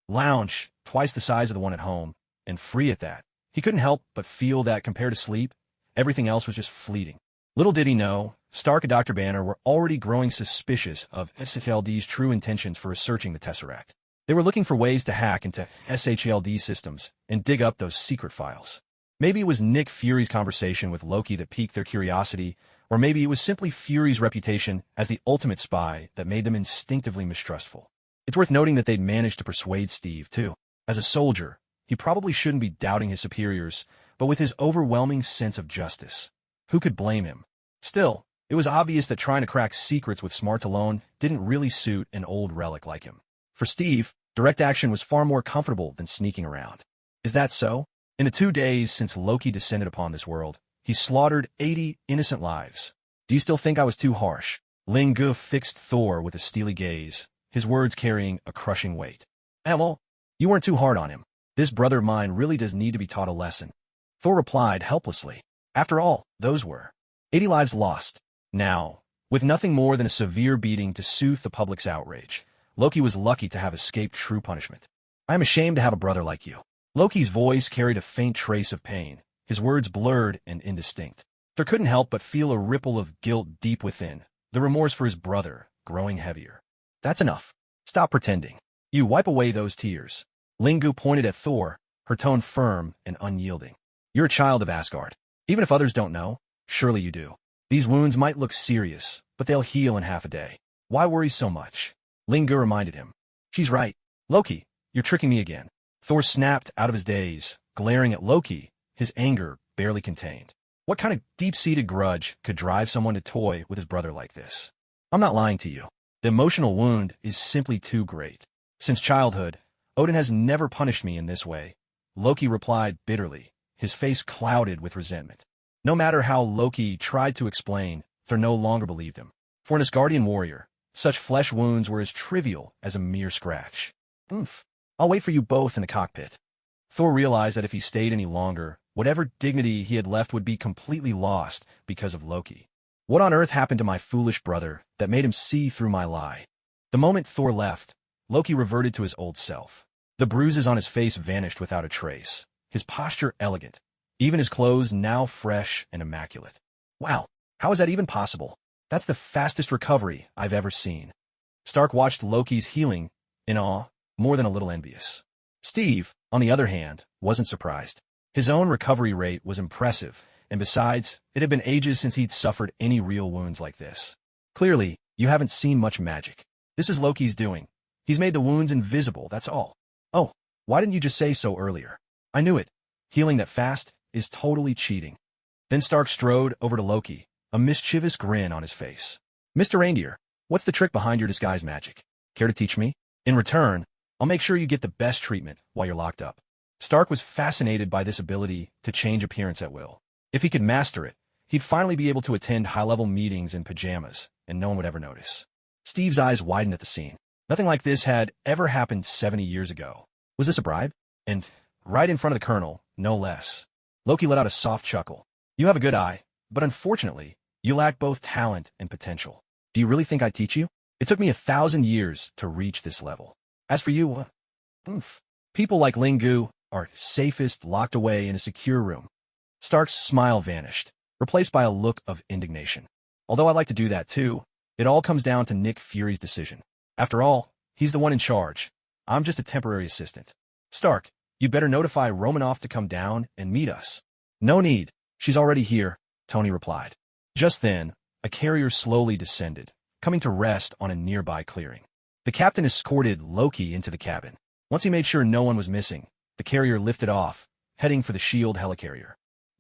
lounge, twice the size of the one at home, and free at that, he couldn't help but feel that compared to sleep, everything else was just fleeting. Little did he know, Stark and Dr. Banner were already growing suspicious of SHLD's true intentions for researching the Tesseract. They were looking for ways to hack into SHLD systems and dig up those secret files. Maybe it was Nick Fury's conversation with Loki that piqued their curiosity, or maybe it was simply Fury's reputation as the ultimate spy that made them instinctively mistrustful. It's worth noting that they'd managed to persuade Steve, too. As a soldier, he probably shouldn't be doubting his superiors, but with his overwhelming sense of justice, who could blame him? Still, it was obvious that trying to crack secrets with smarts alone didn't really suit an old relic like him. For Steve, direct action was far more comfortable than sneaking around. Is that so? In the 2 days since Loki descended upon this world, he slaughtered 80 innocent lives. Do you still think I was too harsh? Ling Gu fixed Thor with a steely gaze, his words carrying a crushing weight. Well, you weren't too hard on him. This brother of mine really does need to be taught a lesson. Thor replied helplessly. After all, those were 80 lives lost. Now, with nothing more than a severe beating to soothe the public's outrage, Loki was lucky to have escaped true punishment. I am ashamed to have a brother like you. Loki's voice carried a faint trace of pain, his words blurred and indistinct. Thor couldn't help but feel a ripple of guilt deep within, the remorse for his brother growing heavier. That's enough. Stop pretending. You wipe away those tears. Ling Gu pointed at Thor, her tone firm and unyielding. You're a child of Asgard. Even if others don't know, surely you do. These wounds might look serious, but they'll heal in half a day. Why worry so much? Ling Gu reminded him. She's right. Loki, you're tricking me again. Thor snapped out of his daze, glaring at Loki, his anger barely contained. What kind of deep-seated grudge could drive someone to toy with his brother like this? I'm not lying to you. The emotional wound is simply too great. Since childhood, Odin has never punished me in this way. Loki replied bitterly, his face clouded with resentment. No matter how Loki tried to explain, Thor no longer believed him. For an Asgardian warrior, such flesh wounds were as trivial as a mere scratch. I'll wait for you both in the cockpit. Thor realized that if he stayed any longer, whatever dignity he had left would be completely lost because of Loki. What on earth happened to my foolish brother that made him see through my lie? The moment Thor left, Loki reverted to his old self. The bruises on his face vanished without a trace, his posture elegant, even his clothes now fresh and immaculate. Wow, how is that even possible? That's the fastest recovery I've ever seen. Stark watched Loki's healing in awe, more than a little envious. Steve, on the other hand, wasn't surprised. His own recovery rate was impressive, and besides, it had been ages since he'd suffered any real wounds like this. Clearly, you haven't seen much magic. This is Loki's doing. He's made the wounds invisible, that's all. Oh, why didn't you just say so earlier? I knew it. Healing that fast is totally cheating. Then Stark strode over to Loki, a mischievous grin on his face. Mr. Reindeer, what's the trick behind your disguise magic? Care to teach me? In return, I'll make sure you get the best treatment while you're locked up. Stark was fascinated by this ability to change appearance at will. If he could master it, he'd finally be able to attend high-level meetings in pajamas, and no one would ever notice. Steve's eyes widened at the scene. Nothing like this had ever happened 70 years ago. Was this a bribe? And right in front of the Colonel, no less. Loki let out a soft chuckle. You have a good eye, but unfortunately, you lack both talent and potential. Do you really think I'd teach you? It took me 1,000 years to reach this level. As for you, people like Ling Gu are safest locked away in a secure room. Stark's smile vanished, replaced by a look of indignation. Although I'd like to do that too, it all comes down to Nick Fury's decision. After all, he's the one in charge. I'm just a temporary assistant. Stark, you'd better notify Romanoff to come down and meet us. No need. She's already here, Tony replied. Just then, a carrier slowly descended, coming to rest on a nearby clearing. The captain escorted Loki into the cabin. Once he made sure no one was missing, the carrier lifted off, heading for the S.H.I.E.L.D. helicarrier.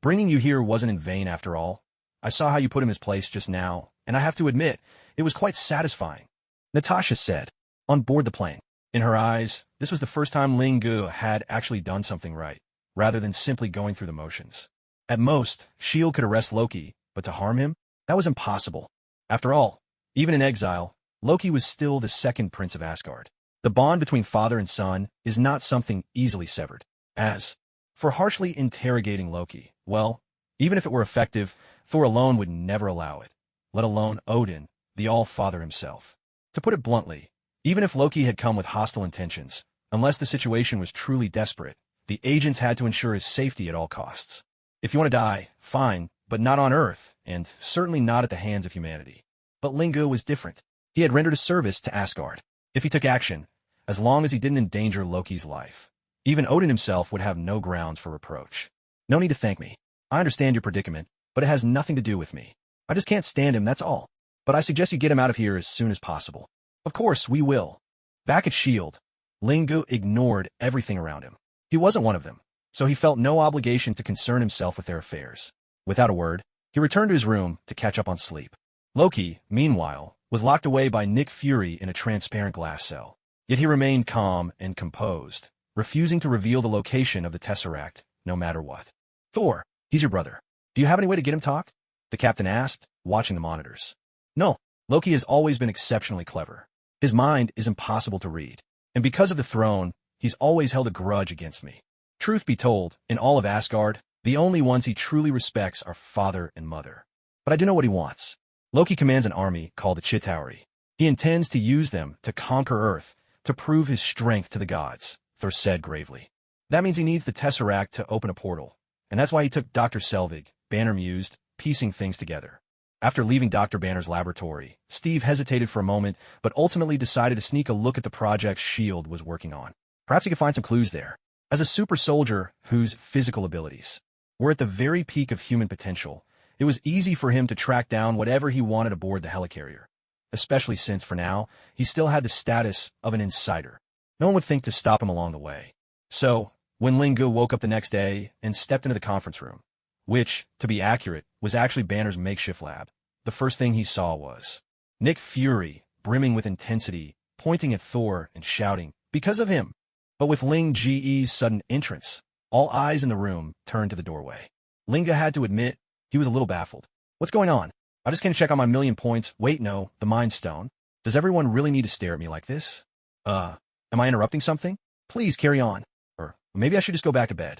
Bringing you here wasn't in vain after all. I saw how you put him in his place just now, and I have to admit, it was quite satisfying, Natasha said, on board the plane. In her eyes, this was the first time Ling Gu had actually done something right, rather than simply going through the motions. At most, S.H.I.E.L.D. could arrest Loki, but to harm him? That was impossible. After all, even in exile, Loki was still the second prince of Asgard. The bond between father and son is not something easily severed. As for harshly interrogating Loki, well, even if it were effective, Thor alone would never allow it, let alone Odin, the All-Father himself. To put it bluntly, even if Loki had come with hostile intentions, unless the situation was truly desperate, the agents had to ensure his safety at all costs. If you want to die, fine, but not on Earth, and certainly not at the hands of humanity. But Ling Gu was different. He had rendered a service to Asgard. If he took action, as long as he didn't endanger Loki's life, even Odin himself would have no grounds for reproach. No need to thank me. I understand your predicament, but it has nothing to do with me. I just can't stand him, that's all. But I suggest you get him out of here as soon as possible. Of course, we will. Back at S.H.I.E.L.D., Ling Gu ignored everything around him. He wasn't one of them, so he felt no obligation to concern himself with their affairs. Without a word, he returned to his room to catch up on sleep. Loki, meanwhile, was locked away by Nick Fury in a transparent glass cell. Yet he remained calm and composed, refusing to reveal the location of the Tesseract, no matter what. Thor, he's your brother. Do you have any way to get him talked? The captain asked, watching the monitors. No, Loki has always been exceptionally clever. His mind is impossible to read, and because of the throne, he's always held a grudge against me. Truth be told, in all of Asgard, the only ones he truly respects are father and mother. But I do know what he wants. Loki commands an army called the Chitauri. He intends to use them to conquer Earth, to prove his strength to the gods, Thor said gravely. That means he needs the Tesseract to open a portal, and that's why he took Dr. Selvig, Banner mused, piecing things together. After leaving Dr. Banner's laboratory, Steve hesitated for a moment, but ultimately decided to sneak a look at the projects S.H.I.E.L.D. was working on. Perhaps he could find some clues there. As a super soldier whose physical abilities were at the very peak of human potential, it was easy for him to track down whatever he wanted aboard the helicarrier, especially since, for now, he still had the status of an insider. No one would think to stop him along the way. So, when Ling Gu woke up the next day and stepped into the conference room, which, to be accurate, was actually Banner's makeshift lab, the first thing he saw was Nick Fury, brimming with intensity, pointing at Thor and shouting, "Because of him!" But with Ling Ge's sudden entrance, all eyes in the room turned to the doorway. Linga had to admit, he was a little baffled. What's going on? I just came to check on my 1,000,000 points. Wait, no, the Mind Stone. Does everyone really need to stare at me like this? Am I interrupting something? Please carry on. Or maybe I should just go back to bed.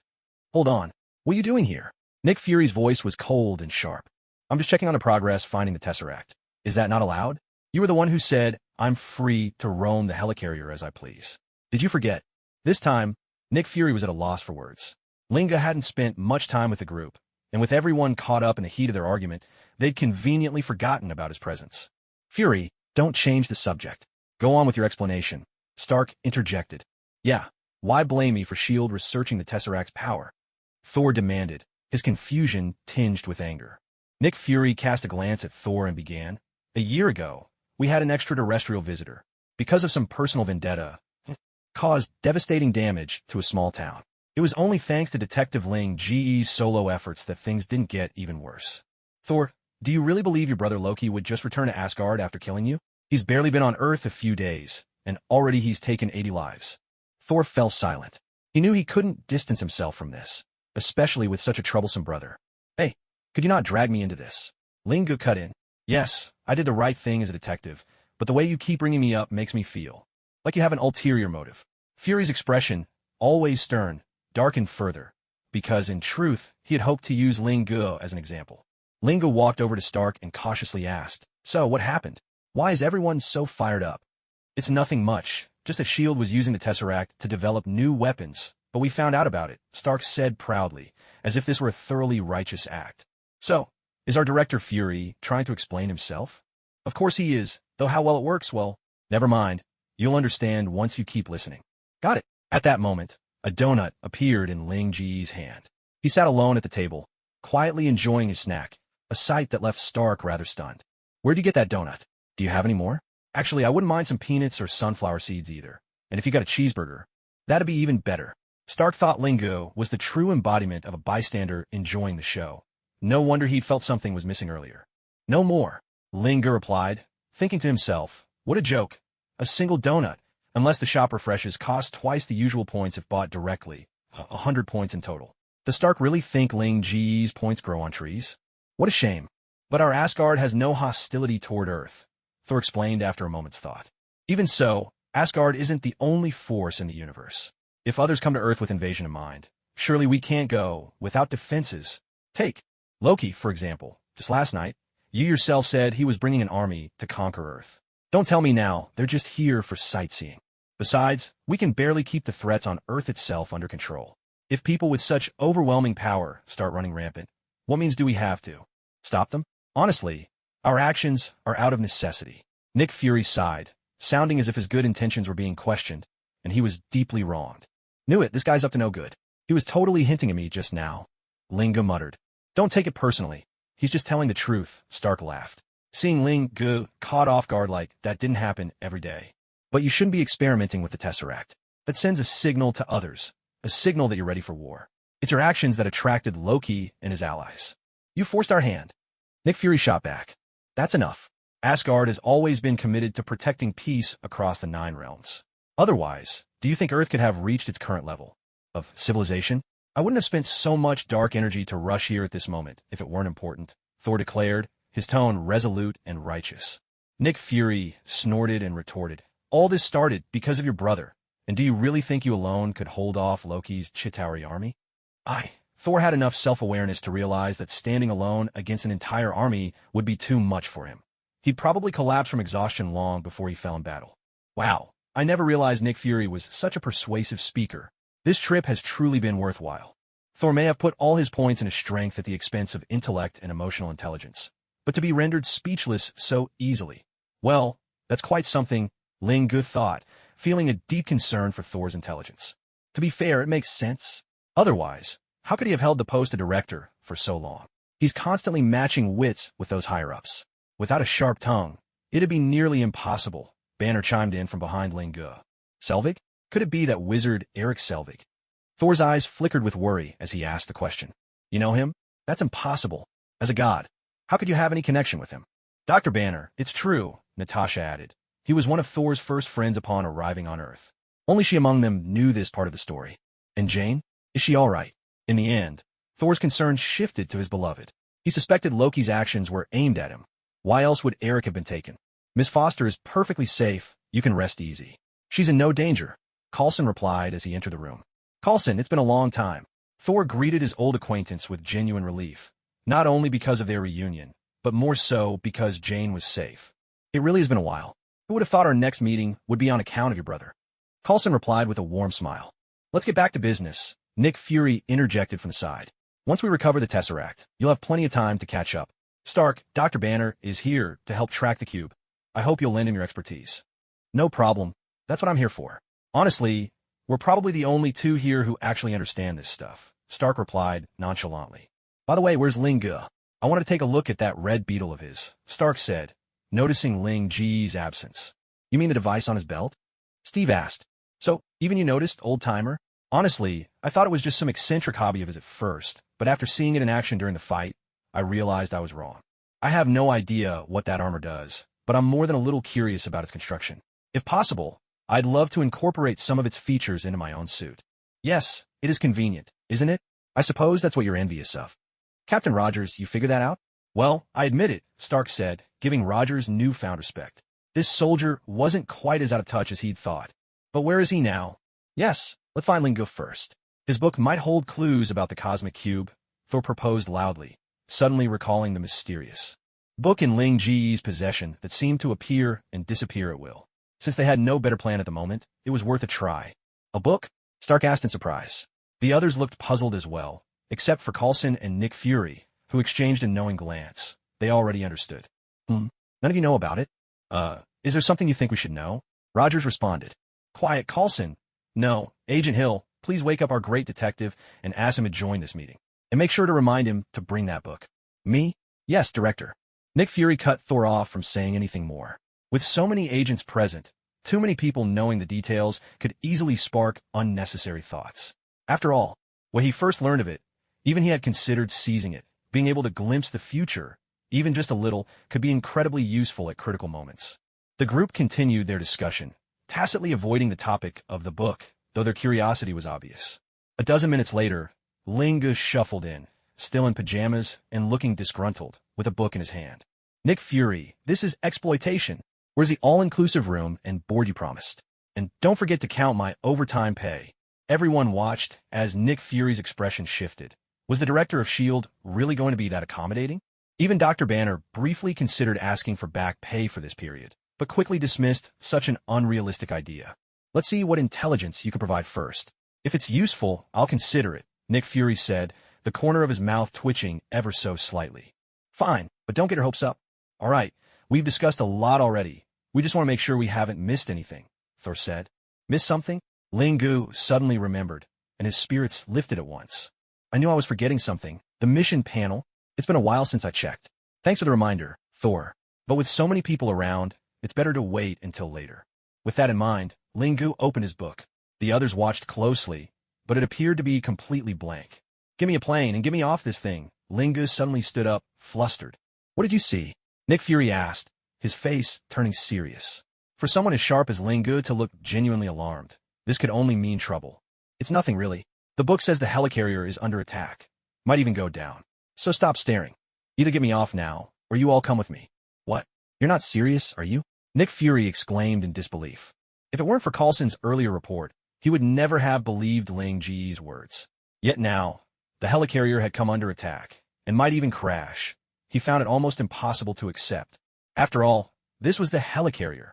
Hold on. What are you doing here? Nick Fury's voice was cold and sharp. I'm just checking on the progress finding the Tesseract. Is that not allowed? You were the one who said, I'm free to roam the helicarrier as I please. Did you forget? This time, Nick Fury was at a loss for words. Linga hadn't spent much time with the group, and with everyone caught up in the heat of their argument, they'd conveniently forgotten about his presence. Fury, don't change the subject. Go on with your explanation. Stark interjected. Yeah, why blame me for S.H.I.E.L.D. researching the Tesseract's power? Thor demanded, his confusion tinged with anger. Nick Fury cast a glance at Thor and began. A year ago, we had an extraterrestrial visitor. Because of some personal vendetta, caused devastating damage to a small town. It was only thanks to Detective Ling Ge's solo efforts that things didn't get even worse. Thor, do you really believe your brother Loki would just return to Asgard after killing you? He's barely been on Earth a few days, and already he's taken 80 lives. Thor fell silent. He knew he couldn't distance himself from this, especially with such a troublesome brother. Hey, could you not drag me into this? Lingu cut in. Yes, I did the right thing as a detective, but the way you keep bringing me up makes me feel like you have an ulterior motive. Fury's expression, always stern, darkened further, because in truth, he had hoped to use Ling Gu as an example. Ling Gu walked over to Stark and cautiously asked, So, what happened? Why is everyone so fired up? It's nothing much, just that S.H.I.E.L.D. was using the Tesseract to develop new weapons, but we found out about it, Stark said proudly, as if this were a thoroughly righteous act. So, Is our director Fury trying to explain himself? Of course he is, though how well it works, well, never mind. You'll understand once you keep listening. Got it. At that moment, a donut appeared in Ling Ji's hand. He sat alone at the table, quietly enjoying his snack, a sight that left Stark rather stunned. Where'd you get that donut? Do you have any more? Actually, I wouldn't mind some peanuts or sunflower seeds either. And if you got a cheeseburger, that'd be even better. Stark thought Lingo was the true embodiment of a bystander enjoying the show. No wonder he'd felt something was missing earlier. No more, Lingo replied, thinking to himself, what a joke. A single donut, unless the shop refreshes, costs twice the usual points if bought directly, 100 points in total. Does Stark really think Ling Ji's points grow on trees? What a shame. But our Asgard has no hostility toward Earth, Thor explained after a moment's thought. Even so, Asgard isn't the only force in the universe. If others come to Earth with invasion in mind, surely we can't go without defenses. Take Loki, for example. Just last night, you yourself said he was bringing an army to conquer Earth. Don't tell me now they're just here for sightseeing. Besides, we can barely keep the threats on Earth itself under control. If people with such overwhelming power start running rampant, what means do we have to? Stop them? Honestly, our actions are out of necessity. Nick Fury sighed, sounding as if his good intentions were being questioned, and he was deeply wronged. Knew it, this guy's up to no good. He was totally hinting at me just now. Linga muttered. Don't take it personally. He's just telling the truth, Stark laughed. Seeing Linga caught off guard like that didn't happen every day. But you shouldn't be experimenting with the Tesseract. That sends a signal to others, a signal that you're ready for war. It's your actions that attracted Loki and his allies. You forced our hand. Nick Fury shot back. That's enough. Asgard has always been committed to protecting peace across the 9 realms. Otherwise, do you think Earth could have reached its current level of civilization? I wouldn't have spent so much dark energy to rush here at this moment if it weren't important, Thor declared, his tone resolute and righteous. Nick Fury snorted and retorted. All this started because of your brother, and do you really think you alone could hold off Loki's Chitauri army? Thor had enough self-awareness to realize that standing alone against an entire army would be too much for him. He'd probably collapse from exhaustion long before he fell in battle. Wow, I never realized Nick Fury was such a persuasive speaker. This trip has truly been worthwhile. Thor may have put all his points into strength at the expense of intellect and emotional intelligence, but to be rendered speechless so easily, well, that's quite something, Ling Gu thought, feeling a deep concern for Thor's intelligence. To be fair, it makes sense. Otherwise, how could he have held the post of director for so long? He's constantly matching wits with those higher-ups. Without a sharp tongue, it'd be nearly impossible, Banner chimed in from behind Ling Gu. Selvig? Could it be that wizard Eric Selvig? Thor's eyes flickered with worry as he asked the question. You know him? That's impossible. As a god, how could you have any connection with him? Dr. Banner, it's true, Natasha added. He was one of Thor's first friends upon arriving on Earth. Only she among them knew this part of the story. And Jane? Is she all right? In the end, Thor's concern shifted to his beloved. He suspected Loki's actions were aimed at him. Why else would Eric have been taken? Miss Foster is perfectly safe. You can rest easy. She's in no danger, Coulson replied as he entered the room. Coulson, it's been a long time. Thor greeted his old acquaintance with genuine relief, not only because of their reunion, but more so because Jane was safe. It really has been a while. Who would have thought our next meeting would be on account of your brother? Coulson replied with a warm smile. Let's get back to business, Nick Fury interjected from the side. Once we recover the Tesseract, you'll have plenty of time to catch up. Stark, Dr. Banner is here to help track the cube. I hope you'll lend him your expertise. No problem. That's what I'm here for. Honestly, we're probably the only two here who actually understand this stuff, Stark replied nonchalantly. By the way, where's Ling Gu? I want to take a look at that red beetle of his, Stark said, noticing Ling Ji's absence. You mean the device on his belt? Steve asked. So, even you noticed, old-timer? Honestly, I thought it was just some eccentric hobby of his at first, but after seeing it in action during the fight, I realized I was wrong. I have no idea what that armor does, but I'm more than a little curious about its construction. If possible, I'd love to incorporate some of its features into my own suit. Yes, it is convenient, isn't it? I suppose that's what you're envious of. Captain Rogers, you figured that out? Well, I admit it, Stark said, giving Rogers newfound respect. This soldier wasn't quite as out of touch as he'd thought. But where is he now? Yes, let's find Ling Gu first. His book might hold clues about the cosmic cube, Thor proposed loudly, suddenly recalling the mysterious book in Ling Ji's possession that seemed to appear and disappear at will. Since they had no better plan at the moment, it was worth a try. A book? Stark asked in surprise. The others looked puzzled as well, except for Coulson and Nick Fury, who who exchanged a knowing glance. They already understood. None of you know about it? Is there something you think we should know? Rogers responded. Quiet, Coulson. No, Agent Hill, please wake up our great detective and ask him to join this meeting. And make sure to remind him to bring that book. Me? Yes, Director. Nick Fury cut Thor off from saying anything more. With so many agents present, too many people knowing the details could easily spark unnecessary thoughts. After all, when he first learned of it, even he had considered seizing it. Being able to glimpse the future, even just a little, could be incredibly useful at critical moments. The group continued their discussion, tacitly avoiding the topic of the book, though their curiosity was obvious. A dozen minutes later, Linga shuffled in, still in pajamas and looking disgruntled, with a book in his hand. Nick Fury, this is exploitation. Where's the all-inclusive room and board you promised? And don't forget to count my overtime pay. Everyone watched as Nick Fury's expression shifted. Was the director of S.H.I.E.L.D. really going to be that accommodating? Even Dr. Banner briefly considered asking for back pay for this period, but quickly dismissed such an unrealistic idea. Let's see what intelligence you can provide first. If it's useful, I'll consider it, Nick Fury said, the corner of his mouth twitching ever so slightly. Fine, but don't get your hopes up. All right, we've discussed a lot already. We just want to make sure we haven't missed anything, Thor said. Missed something? Ling Gu suddenly remembered, and his spirits lifted at once. I knew I was forgetting something. The mission panel. It's been a while since I checked. Thanks for the reminder, Thor. But with so many people around, it's better to wait until later. With that in mind, Ling Gu opened his book. The others watched closely, but it appeared to be completely blank. Give me a plane and get me off this thing. Ling Gu suddenly stood up, flustered. What did you see? Nick Fury asked, his face turning serious. For someone as sharp as Ling Gu to look genuinely alarmed, this could only mean trouble. It's nothing really. The book says the helicarrier is under attack. Might even go down. So stop staring. Either get me off now, or you all come with me. What? You're not serious, are you? Nick Fury exclaimed in disbelief. If it weren't for Coulson's earlier report, he would never have believed Ling Ji's words. Yet now, the helicarrier had come under attack, and might even crash. He found it almost impossible to accept. After all, this was the helicarrier,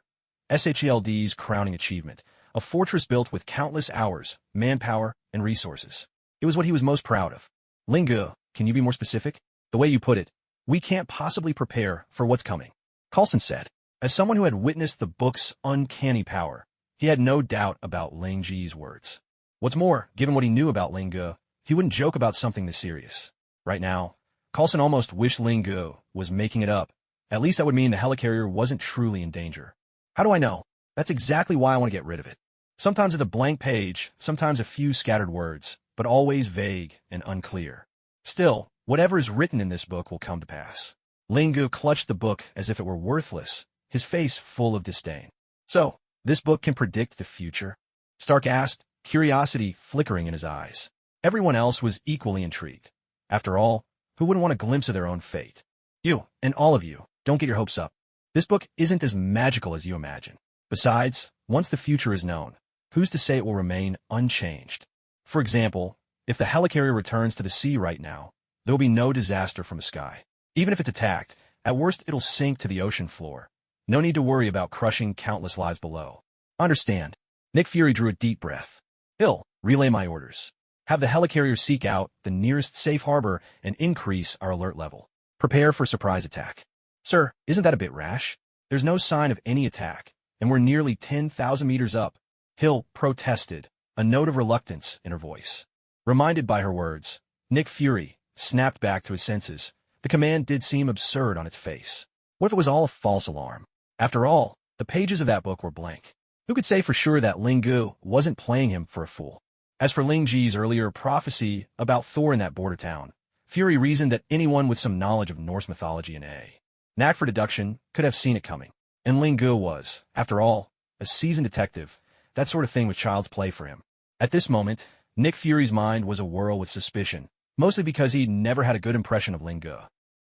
SHELD's crowning achievement, a fortress built with countless hours, manpower, and resources. It was what he was most proud of. Ling Gu, can you be more specific? The way you put it, we can't possibly prepare for what's coming, Coulson said. As someone who had witnessed the book's uncanny power, he had no doubt about Ling Ji's words. What's more, given what he knew about Ling Gu, he wouldn't joke about something this serious. Right now, Coulson almost wished Ling Gu was making it up. At least that would mean the helicarrier wasn't truly in danger. How do I know? That's exactly why I want to get rid of it. Sometimes it's a blank page, sometimes a few scattered words, but always vague and unclear. Still, whatever is written in this book will come to pass. Ling Gu clutched the book as if it were worthless, his face full of disdain. So, this book can predict the future? Stark asked, curiosity flickering in his eyes. Everyone else was equally intrigued. After all, who wouldn't want a glimpse of their own fate? You, and all of you, don't get your hopes up. This book isn't as magical as you imagine. Besides, once the future is known, who's to say it will remain unchanged? For example, if the helicarrier returns to the sea right now, there will be no disaster from the sky. Even if it's attacked, at worst it'll sink to the ocean floor. No need to worry about crushing countless lives below. Understand. Nick Fury drew a deep breath. Hill, relay my orders. Have the helicarrier seek out the nearest safe harbor and increase our alert level. Prepare for surprise attack. Sir, isn't that a bit rash? There's no sign of any attack, and we're nearly 10,000 meters up. Hill protested, a note of reluctance in her voice. Reminded by her words, Nick Fury snapped back to his senses. The command did seem absurd on its face. What if it was all a false alarm? After all, the pages of that book were blank. Who could say for sure that Ling Gu wasn't playing him for a fool? As for Ling Ji's earlier prophecy about Thor in that border town, Fury reasoned that anyone with some knowledge of Norse mythology and a knack for deduction could have seen it coming. And Ling Gu was, after all, a seasoned detective. That sort of thing was child's play for him. At this moment, Nick Fury's mind was awhirl with suspicion, mostly because he'd never had a good impression of Ling Gu.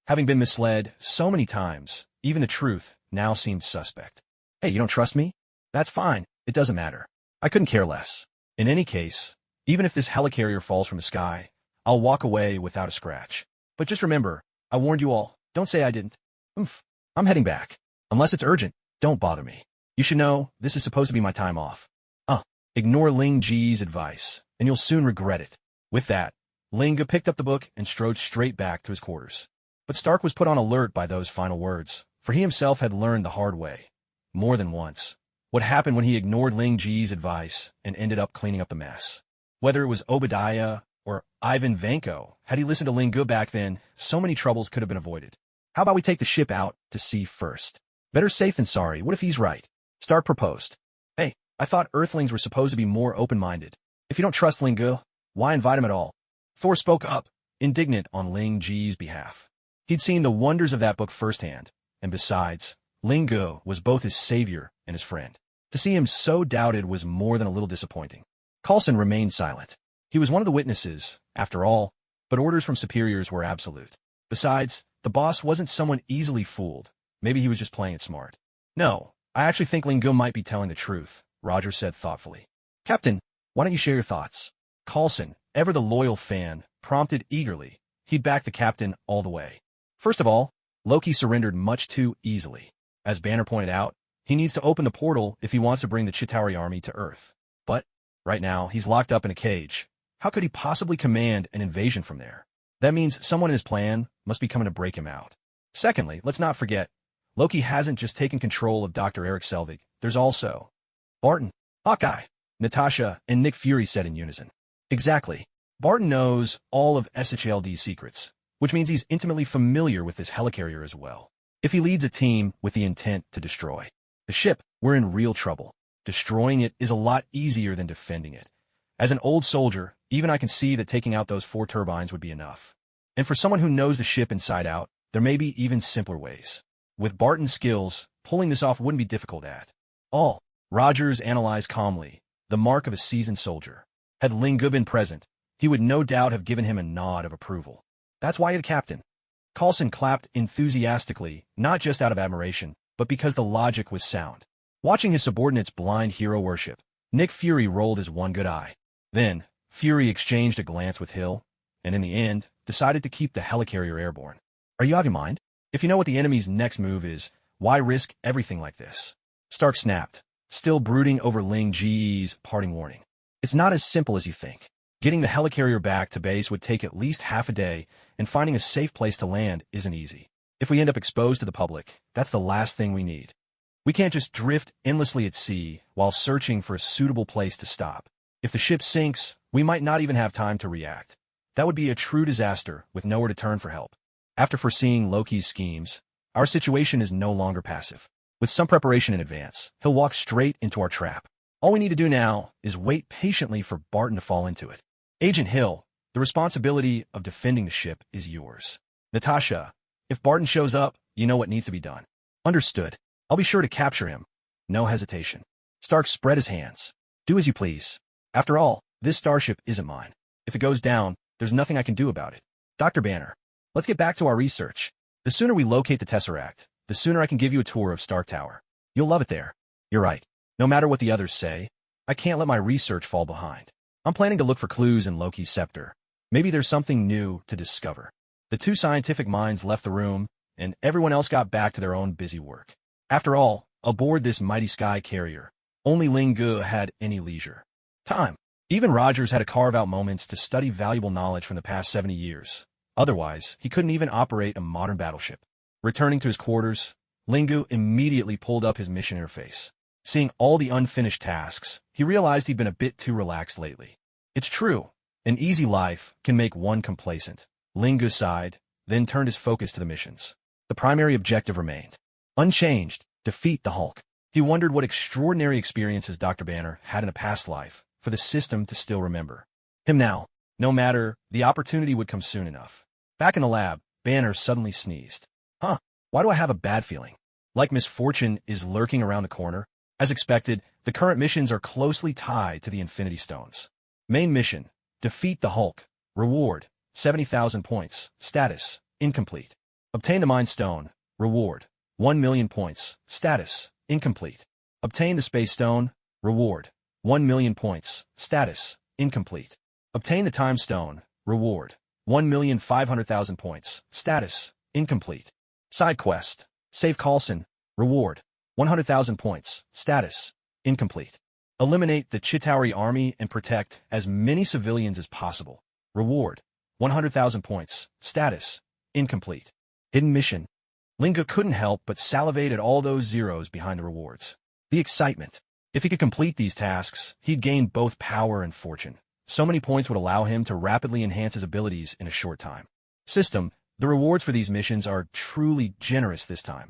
Having been misled so many times, even the truth now seemed suspect. Hey, you don't trust me? That's fine. It doesn't matter. I couldn't care less. In any case, even if this helicarrier falls from the sky, I'll walk away without a scratch. But just remember, I warned you all. Don't say I didn't. I'm heading back. Unless it's urgent, don't bother me. You should know, this is supposed to be my time off. Ignore Ling Ji's advice, and you'll soon regret it. With that, Linga picked up the book and strode straight back to his quarters. But Stark was put on alert by those final words, for he himself had learned the hard way, more than once, what happened when he ignored Ling Ji's advice and ended up cleaning up the mess. Whether it was Obadiah or Ivan Vanko, had he listened to Linga back then, so many troubles could have been avoided. How about we take the ship out to sea first? Better safe than sorry. What if he's right? Stark proposed. Hey, I thought Earthlings were supposed to be more open-minded. If you don't trust Linga, why invite him at all? Thor spoke up, indignant on Ling Ji's behalf. He'd seen the wonders of that book firsthand, and besides, Linga was both his savior and his friend. To see him so doubted was more than a little disappointing. Coulson remained silent. He was one of the witnesses, after all, but orders from superiors were absolute. Besides, the boss wasn't someone easily fooled. Maybe he was just playing it smart. No, I actually think Linga might be telling the truth, Roger said thoughtfully. Captain, why don't you share your thoughts? Coulson, ever the loyal fan, prompted eagerly. He'd back the captain all the way. First of all, Loki surrendered much too easily. As Banner pointed out, he needs to open the portal if he wants to bring the Chitauri army to Earth. But, right now, he's locked up in a cage. How could he possibly command an invasion from there? That means someone in his plan must be coming to break him out. Secondly, let's not forget, Loki hasn't just taken control of Dr. Eric Selvig. There's also Barton, Hawkeye, Natasha, and Nick Fury said in unison. Exactly. Barton knows all of SHLD's secrets, which means he's intimately familiar with this helicarrier as well. If he leads a team with the intent to destroy the ship, we're in real trouble. Destroying it is a lot easier than defending it. As an old soldier, even I can see that taking out those 4 turbines would be enough. And for someone who knows the ship inside out, there may be even simpler ways. With Barton's skills, pulling this off wouldn't be difficult at all. Rogers analyzed calmly, the mark of a seasoned soldier. Had Linga been present, he would no doubt have given him a nod of approval. That's why you're the captain. Coulson clapped enthusiastically, not just out of admiration, but because the logic was sound. Watching his subordinates blind hero worship, Nick Fury rolled his one good eye. Then, Fury exchanged a glance with Hill, and in the end, decided to keep the helicarrier airborne. Are you out of your mind? If you know what the enemy's next move is, why risk everything like this? Stark snapped, still brooding over Ling Ji's parting warning. It's not as simple as you think. Getting the helicarrier back to base would take at least half a day, and finding a safe place to land isn't easy. If we end up exposed to the public, that's the last thing we need. We can't just drift endlessly at sea while searching for a suitable place to stop. If the ship sinks, we might not even have time to react. That would be a true disaster with nowhere to turn for help. After foreseeing Loki's schemes, our situation is no longer passive. With some preparation in advance, he'll walk straight into our trap. All we need to do now is wait patiently for Barton to fall into it. Agent Hill, the responsibility of defending the ship is yours. Natasha, if Barton shows up, you know what needs to be done. Understood. I'll be sure to capture him. No hesitation. Stark spread his hands. Do as you please. After all, this starship isn't mine. If it goes down, there's nothing I can do about it. Dr. Banner, let's get back to our research. The sooner we locate the Tesseract, the sooner I can give you a tour of Stark Tower. You'll love it there. You're right. No matter what the others say, I can't let my research fall behind. I'm planning to look for clues in Loki's scepter. Maybe there's something new to discover. The 2 scientific minds left the room, and everyone else got back to their own busy work. After all, aboard this mighty sky carrier, only Linga had any leisure time. Even Rogers had to carve out moments to study valuable knowledge from the past 70 years. Otherwise, he couldn't even operate a modern battleship. Returning to his quarters, Linga immediately pulled up his mission interface. Seeing all the unfinished tasks, he realized he'd been a bit too relaxed lately. It's true, an easy life can make one complacent. Linga sighed, then turned his focus to the missions. The primary objective remained unchanged: defeat the Hulk. He wondered what extraordinary experiences Dr. Banner had in a past life for the system to still remember him now. No matter, the opportunity would come soon enough. Back in the lab, Banner suddenly sneezed. Huh, why do I have a bad feeling? Like misfortune is lurking around the corner? As expected, the current missions are closely tied to the Infinity Stones. Main mission: defeat the Hulk. Reward: 70,000 points. Status: incomplete. Obtain the Mind Stone. Reward: 1 million points. Status: incomplete. Obtain the Space Stone. Reward: 1 million points. Status: incomplete. Obtain the Time Stone. Reward: 1,500,000 points. Status: incomplete. Side quest: save Coulson. Reward: 100,000 points. Status: incomplete. Eliminate the Chitauri army and protect as many civilians as possible. Reward: 100,000 points. Status: incomplete. Hidden mission. Linga couldn't help but salivate at all those zeros behind the rewards. The excitement. If he could complete these tasks, he'd gain both power and fortune. So many points would allow him to rapidly enhance his abilities in a short time. System: the rewards for these missions are truly generous this time.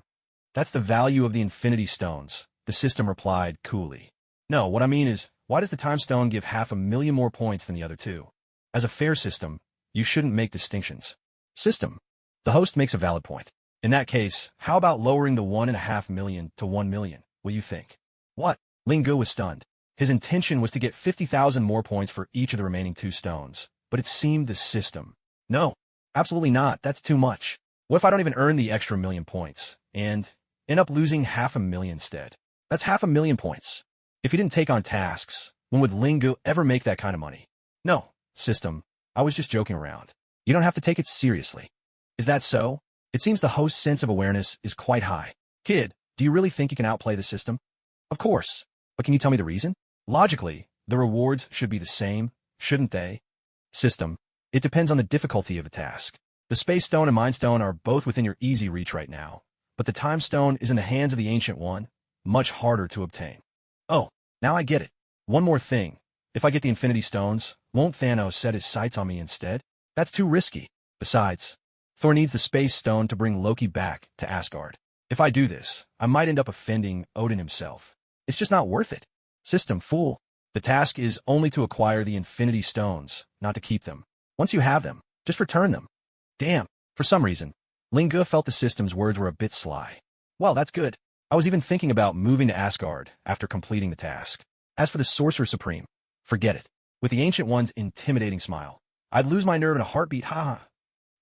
That's the value of the Infinity Stones, the system replied coolly. No, what I mean is, why does the Time Stone give 500,000 more points than the other two? As a fair system, you shouldn't make distinctions. System: the host makes a valid point. In that case, how about lowering the 1.5 million to 1 million? What do you think? What? Linga was stunned. His intention was to get 50,000 more points for each of the remaining 2 stones, but it seemed the system. No, absolutely not. That's too much. What if I don't even earn the extra 1,000,000 points, and end up losing 500,000 instead? That's 500,000 points. If he didn't take on tasks, when would Linga ever make that kind of money? No, system, I was just joking around. You don't have to take it seriously. Is that so? It seems the host's sense of awareness is quite high. Kid, do you really think you can outplay the system? Of course. But can you tell me the reason? Logically, the rewards should be the same, shouldn't they? System: it depends on the difficulty of the task. The Space Stone and Mind Stone are both within your easy reach right now, but the Time Stone is in the hands of the Ancient One, much harder to obtain. Oh, now I get it. One more thing. If I get the Infinity Stones, won't Thanos set his sights on me instead? That's too risky. Besides, Thor needs the Space Stone to bring Loki back to Asgard. If I do this, I might end up offending Odin himself. It's just not worth it. System: fool. The task is only to acquire the Infinity Stones, not to keep them. Once you have them, just return them. Damn. For some reason, Linga felt the system's words were a bit sly. Well, that's good. I was even thinking about moving to Asgard after completing the task. As for the Sorcerer Supreme, forget it. With the Ancient One's intimidating smile, I'd lose my nerve in a heartbeat, haha.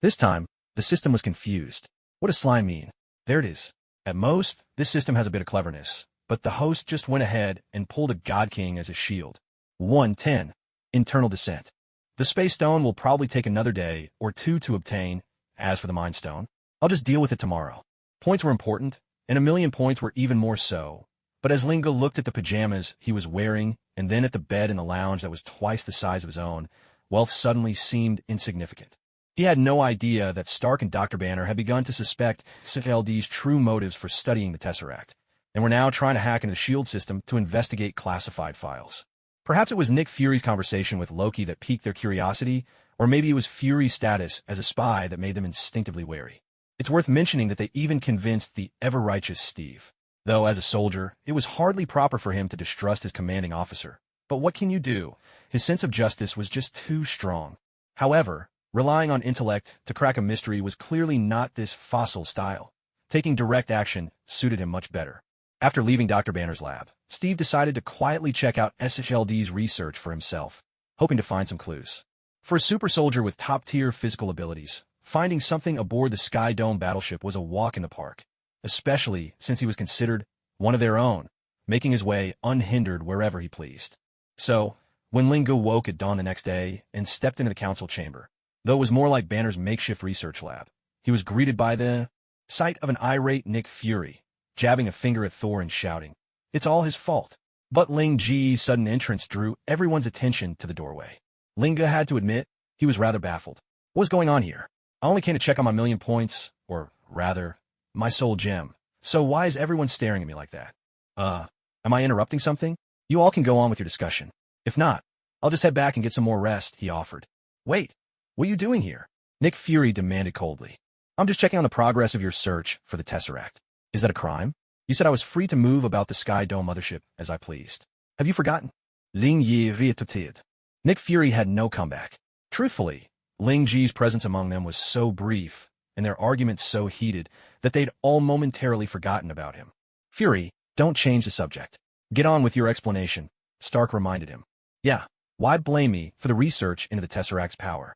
This time, the system was confused. What does slime mean? There it is. At most, this system has a bit of cleverness, but the host just went ahead and pulled a God King as his shield. 110. Internal Descent. The Space Stone will probably take another day or 2 to obtain. As for the Mind Stone, I'll just deal with it tomorrow. Points were important, and 1,000,000 points were even more so. But as Linga looked at the pajamas he was wearing, and then at the bed in the lounge that was twice the size of his own, wealth suddenly seemed insignificant. He had no idea that Stark and Dr. Banner had begun to suspect SHIELD's true motives for studying the Tesseract, and were now trying to hack into the SHIELD system to investigate classified files. Perhaps it was Nick Fury's conversation with Loki that piqued their curiosity, or maybe it was Fury's status as a spy that made them instinctively wary. It's worth mentioning that they even convinced the ever-righteous Steve. Though, as a soldier, it was hardly proper for him to distrust his commanding officer. But what can you do? His sense of justice was just too strong. However, relying on intellect to crack a mystery was clearly not this fossil style. Taking direct action suited him much better. After leaving Dr. Banner's lab, Steve decided to quietly check out SHIELD's research for himself, hoping to find some clues. For a super soldier with top-tier physical abilities, finding something aboard the Sky Dome battleship was a walk in the park, especially since he was considered one of their own, making his way unhindered wherever he pleased. So, when Linga woke at dawn the next day and stepped into the council chamber, though it was more like Banner's makeshift research lab, he was greeted by the sight of an irate Nick Fury, jabbing a finger at Thor and shouting, "It's all his fault." But Ling Ji's sudden entrance drew everyone's attention to the doorway. Linga had to admit he was rather baffled. What was going on here? I only came to check on my 1,000,000 points, or rather, my soul gem. So why is everyone staring at me like that? Am I interrupting something? You all can go on with your discussion. If not, I'll just head back and get some more rest, he offered. Wait, what are you doing here? Nick Fury demanded coldly. I'm just checking on the progress of your search for the Tesseract. Is that a crime? You said I was free to move about the Sky Dome mothership as I pleased. Have you forgotten? Ling Yi retorted. Nick Fury had no comeback. Truthfully, Ling Ji's presence among them was so brief, and their arguments so heated, that they'd all momentarily forgotten about him. Fury, don't change the subject. Get on with your explanation, Stark reminded him. Yeah, why blame me for the research into the Tesseract's power?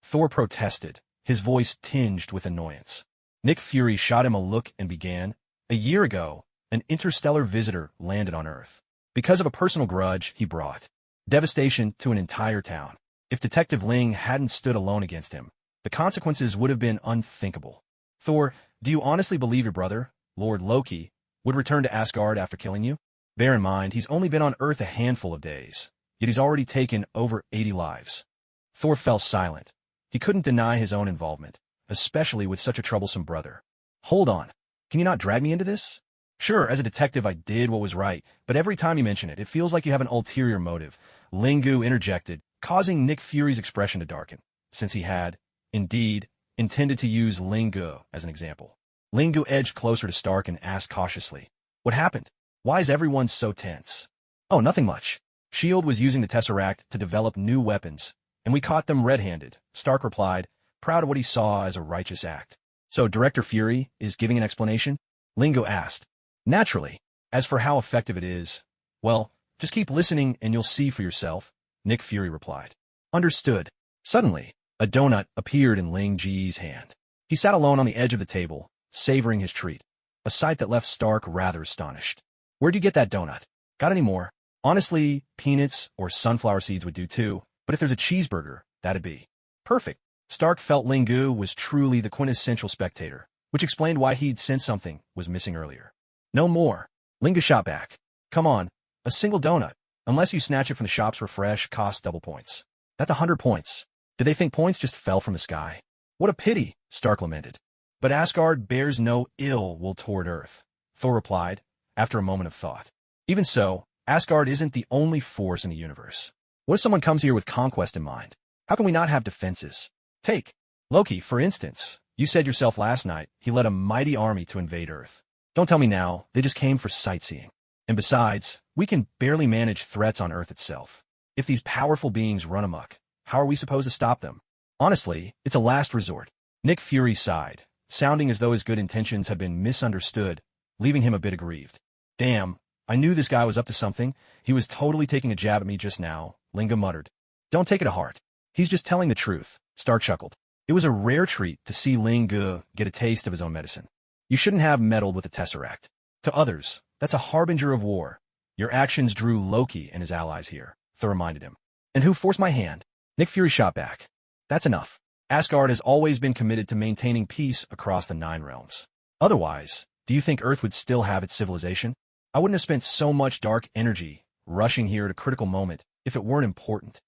Thor protested, his voice tinged with annoyance. Nick Fury shot him a look and began. A year ago, an interstellar visitor landed on Earth. Because of a personal grudge he brought devastation to an entire town. If Detective Ling hadn't stood alone against him, the consequences would have been unthinkable. Thor, do you honestly believe your brother, Lord Loki, would return to Asgard after killing you? Bear in mind, he's only been on Earth a handful of days, yet he's already taken over 80 lives. Thor fell silent, He couldn't deny his own involvement, especially with such a troublesome brother. Hold on. Can you not drag me into this? Sure, as a detective I did what was right, but every time you mention it, it feels like you have an ulterior motive. Lingu interjected, causing Nick Fury's expression to darken, since he had, indeed, intended to use Lingu as an example. Lingu edged closer to Stark and asked cautiously, "What happened? Why is everyone so tense?" "Oh, nothing much. S.H.I.E.L.D. was using the Tesseract to develop new weapons, and we caught them red-handed," Stark replied, proud of what he saw as a righteous act. "So Director Fury is giving an explanation?" Lingu asked. "Naturally. As for how effective it is, well, just keep listening and you'll see for yourself," Nick Fury replied. "Understood." Suddenly, a donut appeared in Ling Ji's hand. He sat alone on the edge of the table, savoring his treat, a sight that left Stark rather astonished. "Where'd you get that donut? Got any more?" "Honestly, peanuts or sunflower seeds would do too, but if there's a cheeseburger, that'd be perfect." Stark felt Lingu was truly the quintessential spectator, which explained why he'd sensed something was missing earlier. "No more." Lingu shot back. "Come on, a single donut, unless you snatch it from the shops for fresh, costs double points. That's 100 points. Did they think points just fell from the sky?" "What a pity," Stark lamented. "But Asgard bears no ill will toward Earth," Thor replied, after a moment of thought. "Even so, Asgard isn't the only force in the universe. What if someone comes here with conquest in mind? How can we not have defenses? Take Loki, for instance. You said yourself last night he led a mighty army to invade Earth. Don't tell me now they just came for sightseeing. And besides, we can barely manage threats on Earth itself. If these powerful beings run amok, how are we supposed to stop them? Honestly, it's a last resort." Nick Fury sighed, sounding as though his good intentions had been misunderstood, leaving him a bit aggrieved. "Damn, I knew this guy was up to something. He was totally taking a jab at me just now," Lingu muttered. "Don't take it to heart. He's just telling the truth," Stark chuckled. It was a rare treat to see Lingu get a taste of his own medicine. "You shouldn't have meddled with the Tesseract. To others, that's a harbinger of war. Your actions drew Loki and his allies here," Thor reminded him. "And who forced my hand?" Nick Fury shot back. "That's enough. Asgard has always been committed to maintaining peace across the 9 realms. Otherwise, do you think Earth would still have its civilization? I wouldn't have spent so much dark energy rushing here at a critical moment if it weren't important,"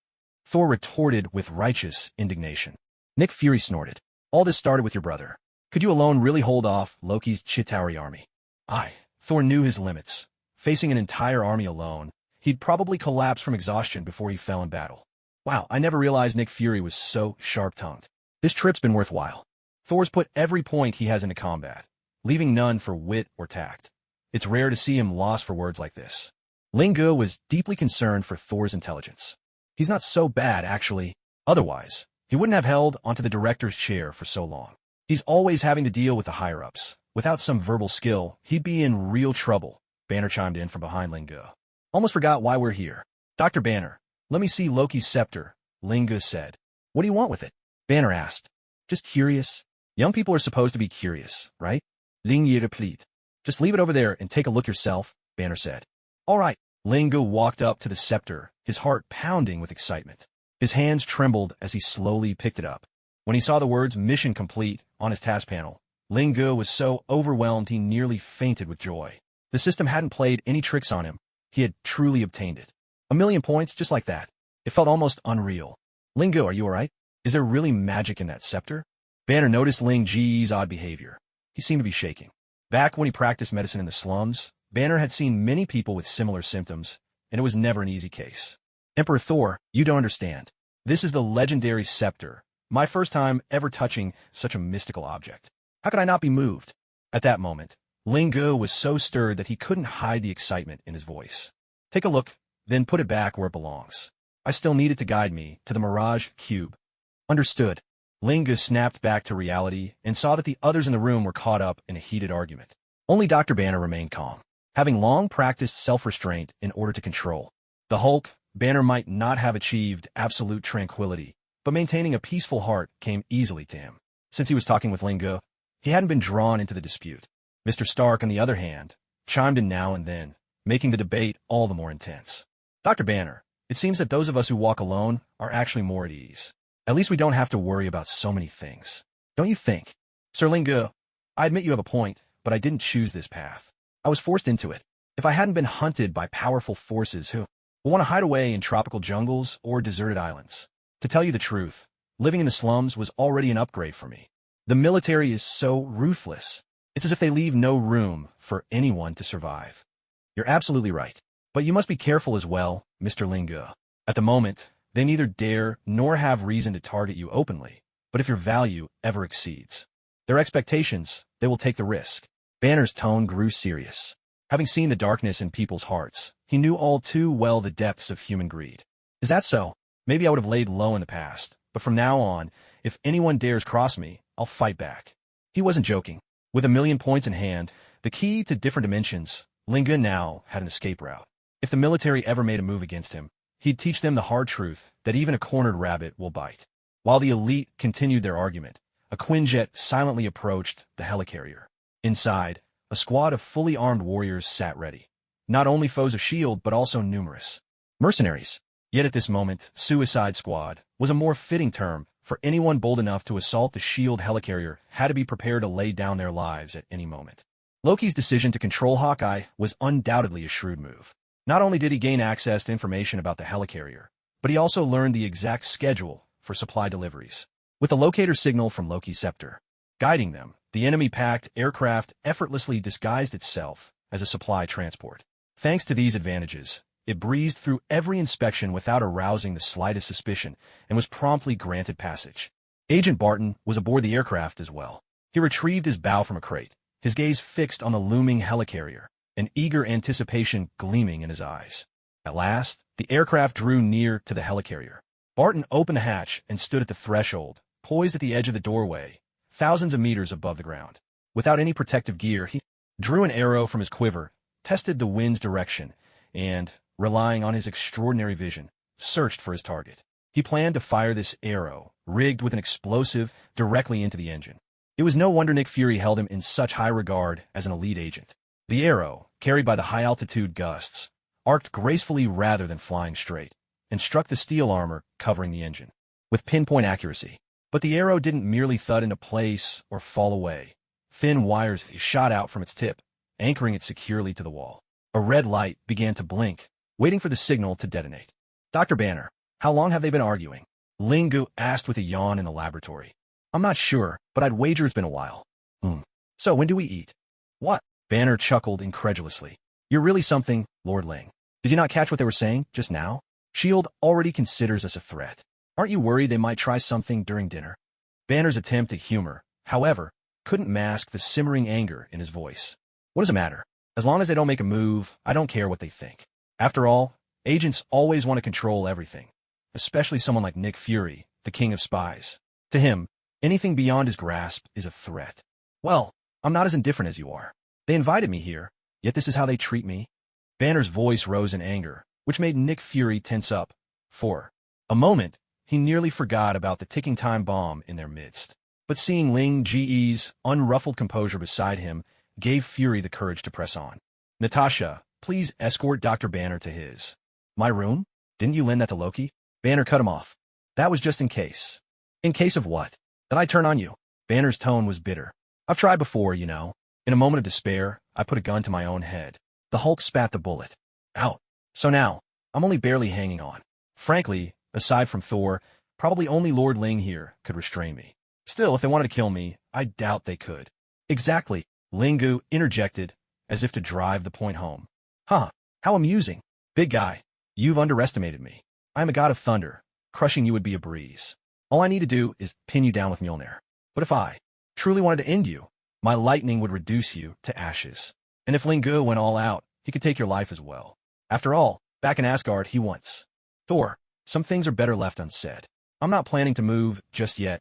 Thor retorted with righteous indignation. Nick Fury snorted. "All this started with your brother. Could you alone really hold off Loki's Chitauri army?" Thor knew his limits. Facing an entire army alone, he'd probably collapse from exhaustion before he fell in battle. Wow, I never realized Nick Fury was so sharp-tongued. This trip's been worthwhile. Thor's put every point he has into combat, leaving none for wit or tact. It's rare to see him lost for words like this. Lingu was deeply concerned for Thor's intelligence. He's not so bad, actually. Otherwise, he wouldn't have held onto the director's chair for so long. He's always having to deal with the higher-ups. Without some verbal skill, he'd be in real trouble, Banner chimed in from behind Lingu. "Almost forgot why we're here. Dr. Banner, let me see Loki's scepter," Lingu said. "What do you want with it?" Banner asked. "Just curious. Young people are supposed to be curious, right?" Lingu replied. "Just leave it over there and take a look yourself," Banner said. "All right." Lingu walked up to the scepter, his heart pounding with excitement. His hands trembled as he slowly picked it up. When he saw the words "Mission Complete" on his task panel, Lingu was so overwhelmed he nearly fainted with joy. The system hadn't played any tricks on him. He had truly obtained it. 1,000,000 points just like that. It felt almost unreal. "Lingu, are you all right? Is there really magic in that scepter?" Banner noticed Ling Ji's odd behavior. He seemed to be shaking. Back when he practiced medicine in the slums, Banner had seen many people with similar symptoms, and it was never an easy case. "Emperor Thor, you don't understand. This is the legendary scepter. My first time ever touching such a mystical object. How could I not be moved?" At that moment, Lingu was so stirred that he couldn't hide the excitement in his voice. "Take a look, then put it back where it belongs. I still need it to guide me to the Mirage Cube." "Understood." Lingu snapped back to reality and saw that the others in the room were caught up in a heated argument. Only Dr. Banner remained calm, having long practiced self-restraint in order to control. The Hulk, Banner might not have achieved absolute tranquility, but maintaining a peaceful heart came easily to him. Since he was talking with Lingu, he hadn't been drawn into the dispute. Mr. Stark, on the other hand, chimed in now and then, making the debate all the more intense. "Dr. Banner, it seems that those of us who walk alone are actually more at ease. At least we don't have to worry about so many things. Don't you think?" "Sir Lingu, I admit you have a point, but I didn't choose this path. I was forced into it. If I hadn't been hunted by powerful forces who will want to hide away in tropical jungles or deserted islands. To tell you the truth, Living in the slums was already an upgrade for me. The military is so ruthless. It's as if they leave no room for anyone to survive. You're absolutely right. But you must be careful as well, Mr. Lingu. At the moment, they neither dare nor have reason to target you openly, but if your value ever exceeds their expectations, they will take the risk. Banner's tone grew serious. Having seen the darkness in people's hearts, he knew all too well the depths of human greed. Is that so? Maybe I would have laid low in the past, but from now on, if anyone dares cross me, I'll fight back. He wasn't joking. With 1,000,000 points in hand, the key to different dimensions, Lingu now had an escape route. If the military ever made a move against him, he'd teach them the hard truth that even a cornered rabbit will bite. While the elite continued their argument, a Quinjet silently approached the helicarrier. Inside, a squad of fully armed warriors sat ready. Not only foes of S.H.I.E.L.D., but also numerous mercenaries. Yet at this moment, Suicide Squad was a more fitting term, for anyone bold enough to assault the S.H.I.E.L.D. helicarrier had to be prepared to lay down their lives at any moment. Loki's decision to control Hawkeye was undoubtedly a shrewd move. Not only did he gain access to information about the helicarrier, but he also learned the exact schedule for supply deliveries. With the locator signal from Loki's scepter guiding them, the enemy-packed aircraft effortlessly disguised itself as a supply transport. Thanks to these advantages, it breezed through every inspection without arousing the slightest suspicion and was promptly granted passage. Agent Barton was aboard the aircraft as well. He retrieved his bow from a crate, his gaze fixed on the looming helicarrier, an eager anticipation gleaming in his eyes. At last, the aircraft drew near to the helicarrier. Barton opened the hatch and stood at the threshold, poised at the edge of the doorway, thousands of meters above the ground. Without any protective gear, he drew an arrow from his quiver, tested the wind's direction, and, relying on his extraordinary vision, searched for his target. He planned to fire this arrow, rigged with an explosive, directly into the engine. It was no wonder Nick Fury held him in such high regard as an elite agent. The arrow, carried by the high-altitude gusts, arced gracefully rather than flying straight, and struck the steel armor covering the engine with pinpoint accuracy. But the arrow didn't merely thud into place or fall away. Thin wires shot out from its tip, anchoring it securely to the wall. A red light began to blink, waiting for the signal to detonate. Dr. Banner, how long have they been arguing? Lingu asked with a yawn in the laboratory. I'm not sure, but I'd wager it's been a while. So when do we eat? What? Banner chuckled incredulously. You're really something, Lord Ling. Did you not catch what they were saying just now? S.H.I.E.L.D. already considers us a threat. Aren't you worried they might try something during dinner? Banner's attempt at humor, however, couldn't mask the simmering anger in his voice. What does it matter? As long as they don't make a move, I don't care what they think. After all, agents always want to control everything, especially someone like Nick Fury, the king of spies. To him, anything beyond his grasp is a threat. Well, I'm not as indifferent as you are. They invited me here, yet this is how they treat me. Banner's voice rose in anger, which made Nick Fury tense up. For a moment, he nearly forgot about the ticking time bomb in their midst. But seeing Ling Ge's unruffled composure beside him gave Fury the courage to press on. Natasha, please escort Dr. Banner to his. My room? Didn't you lend that to Loki? Banner cut him off. That was just in case. In case of what? That I turn on you. Banner's tone was bitter. I've tried before, you know. In a moment of despair, I put a gun to my own head. The Hulk spat the bullet out. So now, I'm only barely hanging on. Frankly, aside from Thor, probably only Lord Ling here could restrain me. Still, if they wanted to kill me, I doubt they could. Exactly, Lingu interjected, as if to drive the point home. Huh, how amusing. Big guy, you've underestimated me. I am a god of thunder. Crushing you would be a breeze. All I need to do is pin you down with Mjolnir. But if I truly wanted to end you, my lightning would reduce you to ashes. And if Lingu went all out, he could take your life as well. After all, back in Asgard, he wants. Thor, some things are better left unsaid. I'm not planning to move just yet.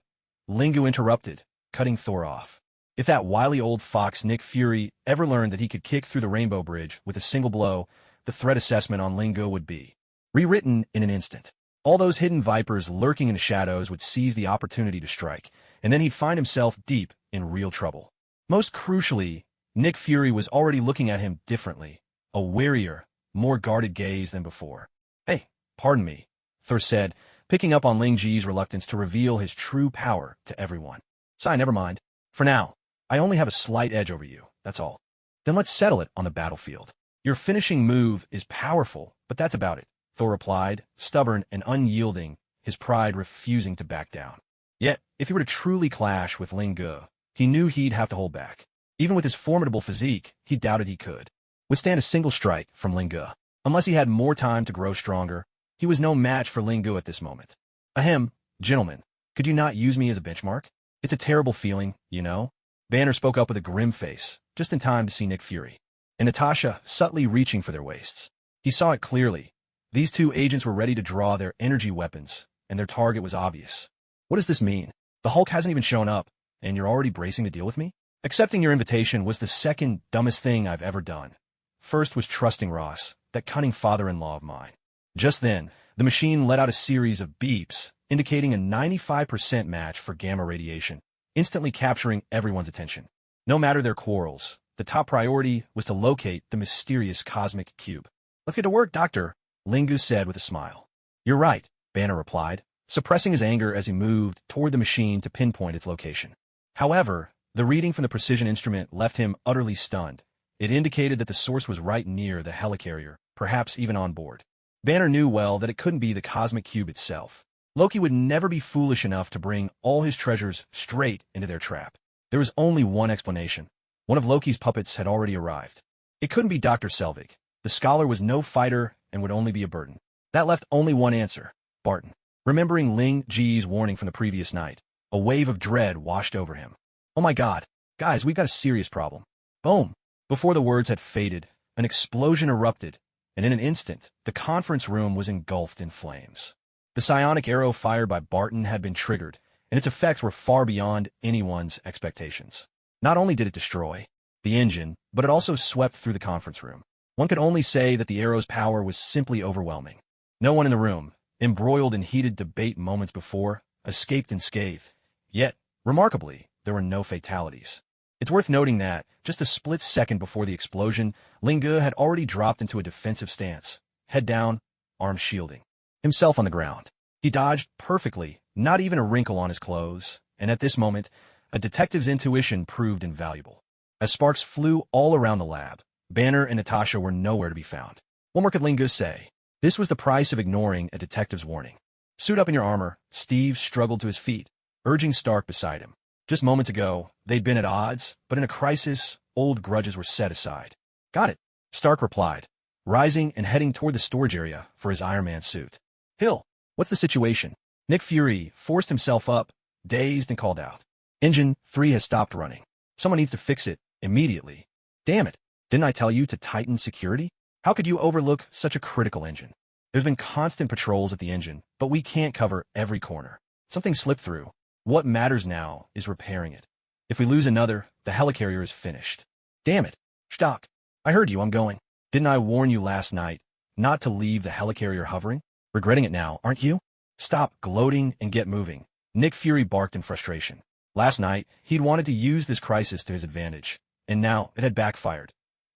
Lingu interrupted, cutting Thor off. If that wily old fox Nick Fury ever learned that he could kick through the Rainbow Bridge with a single blow, the threat assessment on Lingu would be rewritten in an instant. All those hidden vipers lurking in the shadows would seize the opportunity to strike, and then he'd find himself deep in real trouble. Most crucially, Nick Fury was already looking at him differently, a warier, more guarded gaze than before. Hey, pardon me, Thor said, picking up on Ling Ji's reluctance to reveal his true power to everyone. Sigh, never mind. For now, I only have a slight edge over you, that's all. Then let's settle it on the battlefield. Your finishing move is powerful, but that's about it, Thor replied, stubborn and unyielding, his pride refusing to back down. Yet, if he were to truly clash with Ling Ge, he knew he'd have to hold back. Even with his formidable physique, he doubted he could withstand a single strike from Ling Ge. Unless he had more time to grow stronger, he was no match for Ling Ge at this moment. Ahem, gentlemen, could you not use me as a benchmark? It's a terrible feeling, you know? Banner spoke up with a grim face, just in time to see Nick Fury and Natasha subtly reaching for their waists. He saw it clearly. These two agents were ready to draw their energy weapons, and their target was obvious. What does this mean? The Hulk hasn't even shown up, and you're already bracing to deal with me? Accepting your invitation was the second dumbest thing I've ever done. First was trusting Ross, that cunning father-in-law of mine. Just then, the machine let out a series of beeps, indicating a 95% match for gamma radiation, instantly capturing everyone's attention. No matter their quarrels, the top priority was to locate the mysterious cosmic cube. Let's get to work, Doctor, Ling Ge said with a smile. You're right, Banner replied, suppressing his anger as he moved toward the machine to pinpoint its location. However, the reading from the precision instrument left him utterly stunned. It indicated that the source was right near the helicarrier, perhaps even on board. Banner knew well that it couldn't be the cosmic cube itself. Loki would never be foolish enough to bring all his treasures straight into their trap. There was only one explanation. One of Loki's puppets had already arrived. It couldn't be Dr. Selvig. The scholar was no fighter and would only be a burden. That left only one answer, Barton. Remembering Ling Ji's warning from the previous night, a wave of dread washed over him. Oh my god, guys, we've got a serious problem. Boom! Before the words had faded, an explosion erupted, and in an instant, the conference room was engulfed in flames. The psionic arrow fired by Barton had been triggered, and its effects were far beyond anyone's expectations. Not only did it destroy the engine, but it also swept through the conference room. One could only say that the arrow's power was simply overwhelming. No one in the room, embroiled in heated debate moments before, escaped unscathed. Yet, remarkably, there were no fatalities. It's worth noting that, just a split second before the explosion, Ling Ge had already dropped into a defensive stance, head down, arms shielding himself on the ground. He dodged perfectly, not even a wrinkle on his clothes, and at this moment, a detective's intuition proved invaluable. As sparks flew all around the lab, Banner and Natasha were nowhere to be found. What more could Ling Ge say? This was the price of ignoring a detective's warning. Suit up in your armor, Steve struggled to his feet, urging Stark beside him. Just moments ago, they'd been at odds, but in a crisis, old grudges were set aside. Got it, Stark replied, rising and heading toward the storage area for his Iron Man suit. Hill, what's the situation? Nick Fury forced himself up, dazed, and called out. Engine 3 has stopped running. Someone needs to fix it, immediately. Damn it, didn't I tell you to tighten security? How could you overlook such a critical engine? There's been constant patrols at the engine, but we can't cover every corner. Something slipped through. What matters now is repairing it. If we lose another, the helicarrier is finished. Damn it, Stock. I heard you, I'm going. Didn't I warn you last night not to leave the helicarrier hovering? Regretting it now, aren't you? Stop gloating and get moving. Nick Fury barked in frustration. Last night, he'd wanted to use this crisis to his advantage, and now it had backfired.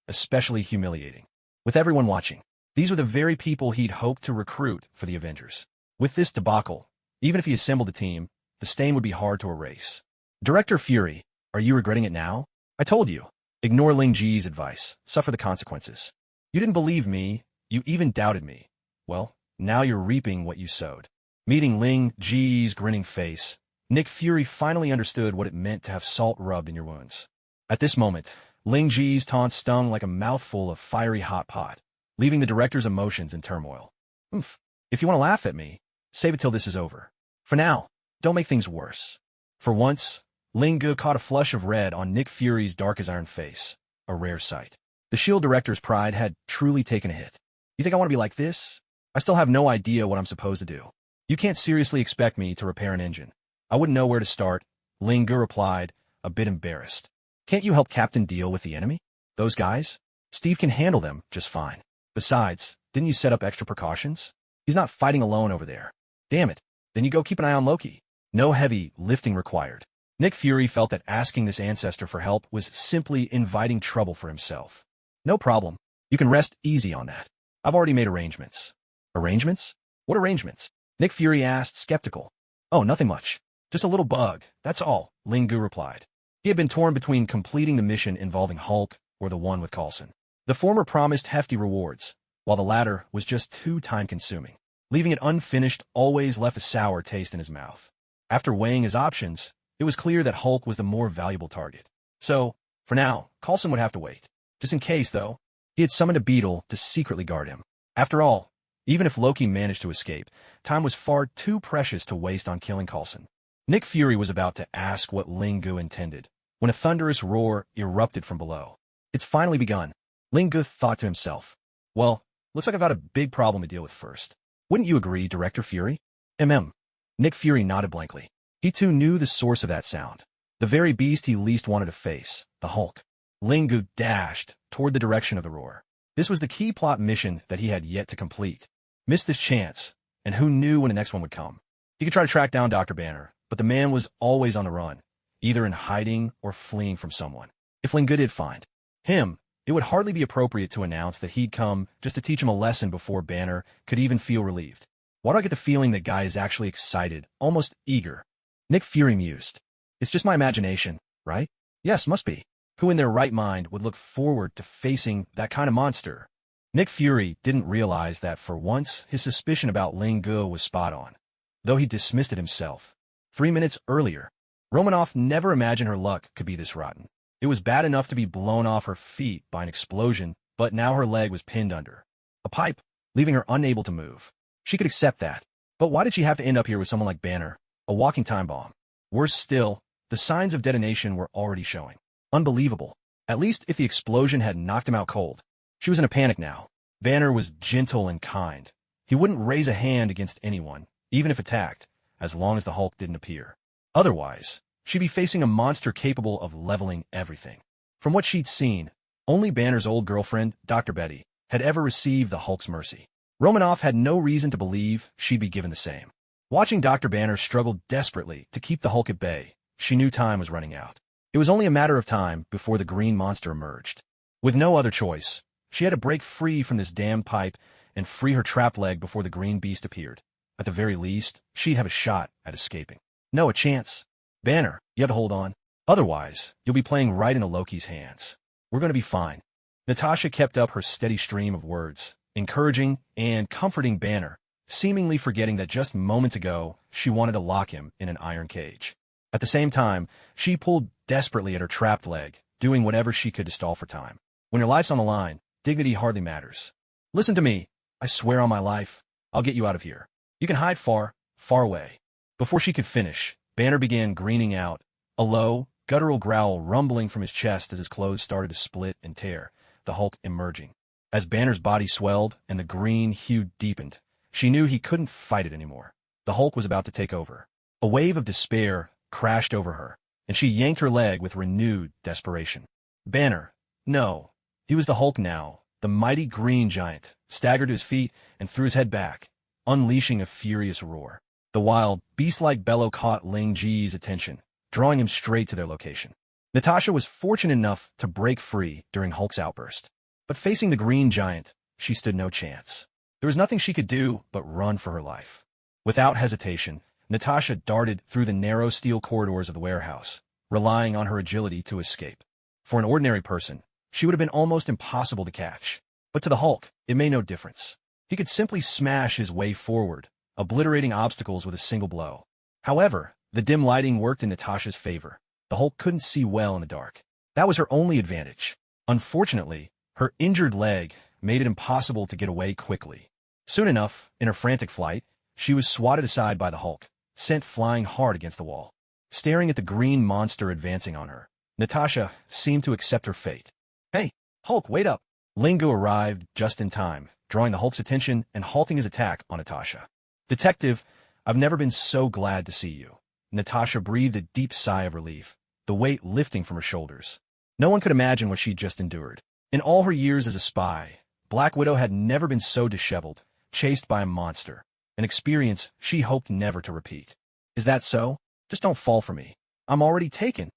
Especially humiliating. With everyone watching, these were the very people he'd hoped to recruit for the Avengers. With this debacle, even if he assembled a team, the stain would be hard to erase. Director Fury, are you regretting it now? I told you. Ignore Ling Ji's advice. Suffer the consequences. You didn't believe me. You even doubted me. Well, now you're reaping what you sowed. Meeting Ling Ji's grinning face, Nick Fury finally understood what it meant to have salt rubbed in your wounds. At this moment, Ling Ji's taunt stung like a mouthful of fiery hot pot, leaving the director's emotions in turmoil. Oof. If you want to laugh at me, save it till this is over. For now, don't make things worse. For once, Ling Ge caught a flush of red on Nick Fury's dark-as-iron face, a rare sight. The S.H.I.E.L.D. director's pride had truly taken a hit. You think I want to be like this? I still have no idea what I'm supposed to do. You can't seriously expect me to repair an engine. I wouldn't know where to start, Ling Ge replied, a bit embarrassed. Can't you help Captain deal with the enemy? Those guys? Steve can handle them just fine. Besides, didn't you set up extra precautions? He's not fighting alone over there. Damn it. Then you go keep an eye on Loki. No heavy lifting required. Nick Fury felt that asking this ancestor for help was simply inviting trouble for himself. No problem. You can rest easy on that. I've already made arrangements. Arrangements? What arrangements? Nick Fury asked, skeptical. Oh, nothing much. Just a little bug, that's all, Ling Ge replied. He had been torn between completing the mission involving Hulk or the one with Coulson. The former promised hefty rewards, while the latter was just too time-consuming. Leaving it unfinished always left a sour taste in his mouth. After weighing his options, it was clear that Hulk was the more valuable target. So, for now, Coulson would have to wait. Just in case, though, he had summoned a beetle to secretly guard him. After all, even if Loki managed to escape, time was far too precious to waste on killing Coulson. Nick Fury was about to ask what Ling Gu intended, when a thunderous roar erupted from below. It's finally begun. Ling Gu thought to himself. Well, looks like I've got a big problem to deal with first. Wouldn't you agree, Director Fury? Nick Fury nodded blankly. He too knew the source of that sound. The very beast he least wanted to face, the Hulk. Ling Gu dashed toward the direction of the roar. This was the key plot mission that he had yet to complete. Missed this chance, and who knew when the next one would come? He could try to track down Dr. Banner, but the man was always on the run, either in hiding or fleeing from someone. If Ling Gu did find him, it would hardly be appropriate to announce that he'd come just to teach him a lesson before Banner could even feel relieved. Why do I get the feeling that guy is actually excited, almost eager? Nick Fury mused. It's just my imagination, right? Yes, must be. Who in their right mind would look forward to facing that kind of monster? Nick Fury didn't realize that for once his suspicion about Ling Gu was spot on, though he dismissed it himself. 3 minutes earlier, Romanoff never imagined her luck could be this rotten. It was bad enough to be blown off her feet by an explosion, but now her leg was pinned under a pipe, leaving her unable to move. She could accept that, but why did she have to end up here with someone like Banner, a walking time bomb? Worse still, the signs of detonation were already showing. Unbelievable. At least if the explosion had knocked him out cold. She was in a panic now. Banner was gentle and kind. He wouldn't raise a hand against anyone, even if attacked, as long as the Hulk didn't appear. Otherwise, she'd be facing a monster capable of leveling everything. From what she'd seen, only Banner's old girlfriend, Dr. Betty, had ever received the Hulk's mercy. Romanoff had no reason to believe she'd be given the same. Watching Dr. Banner struggle desperately to keep the Hulk at bay, she knew time was running out. It was only a matter of time before the green monster emerged. With no other choice, she had to break free from this damned pipe and free her trapped leg before the green beast appeared. At the very least, she'd have a shot at escaping. No, a chance. Banner, you have to hold on. Otherwise, you'll be playing right into Loki's hands. We're going to be fine. Natasha kept up her steady stream of words, encouraging and comforting Banner, seemingly forgetting that just moments ago she wanted to lock him in an iron cage. At the same time, she pulled desperately at her trapped leg, doing whatever she could to stall for time. When your life's on the line, dignity hardly matters. Listen to me. I swear on my life, I'll get you out of here. You can hide far, far away. Before she could finish, Banner began greening out, a low, guttural growl rumbling from his chest as his clothes started to split and tear, the Hulk emerging. As Banner's body swelled and the green hue deepened, she knew he couldn't fight it anymore. The Hulk was about to take over. A wave of despair crashed over her, and she yanked her leg with renewed desperation. Banner, no. He was the Hulk now, the mighty green giant, staggered to his feet and threw his head back, unleashing a furious roar. The wild, beast-like bellow caught Ling Ji's attention, drawing him straight to their location. Natasha was fortunate enough to break free during Hulk's outburst. But facing the green giant, she stood no chance. There was nothing she could do but run for her life. Without hesitation, Natasha darted through the narrow steel corridors of the warehouse, relying on her agility to escape. For an ordinary person, she would have been almost impossible to catch. But to the Hulk, it made no difference. He could simply smash his way forward, obliterating obstacles with a single blow. However, the dim lighting worked in Natasha's favor. The Hulk couldn't see well in the dark. That was her only advantage. Unfortunately, her injured leg made it impossible to get away quickly. Soon enough, in her frantic flight, she was swatted aside by the Hulk, sent flying hard against the wall. Staring at the green monster advancing on her, Natasha seemed to accept her fate. Hey, Hulk, wait up! Ling Gu arrived just in time, drawing the Hulk's attention and halting his attack on Natasha. Detective, I've never been so glad to see you. Natasha breathed a deep sigh of relief, the weight lifting from her shoulders. No one could imagine what she'd just endured. In all her years as a spy, Black Widow had never been so disheveled, chased by a monster, an experience she hoped never to repeat. Is that so? Just don't fall for me. I'm already taken.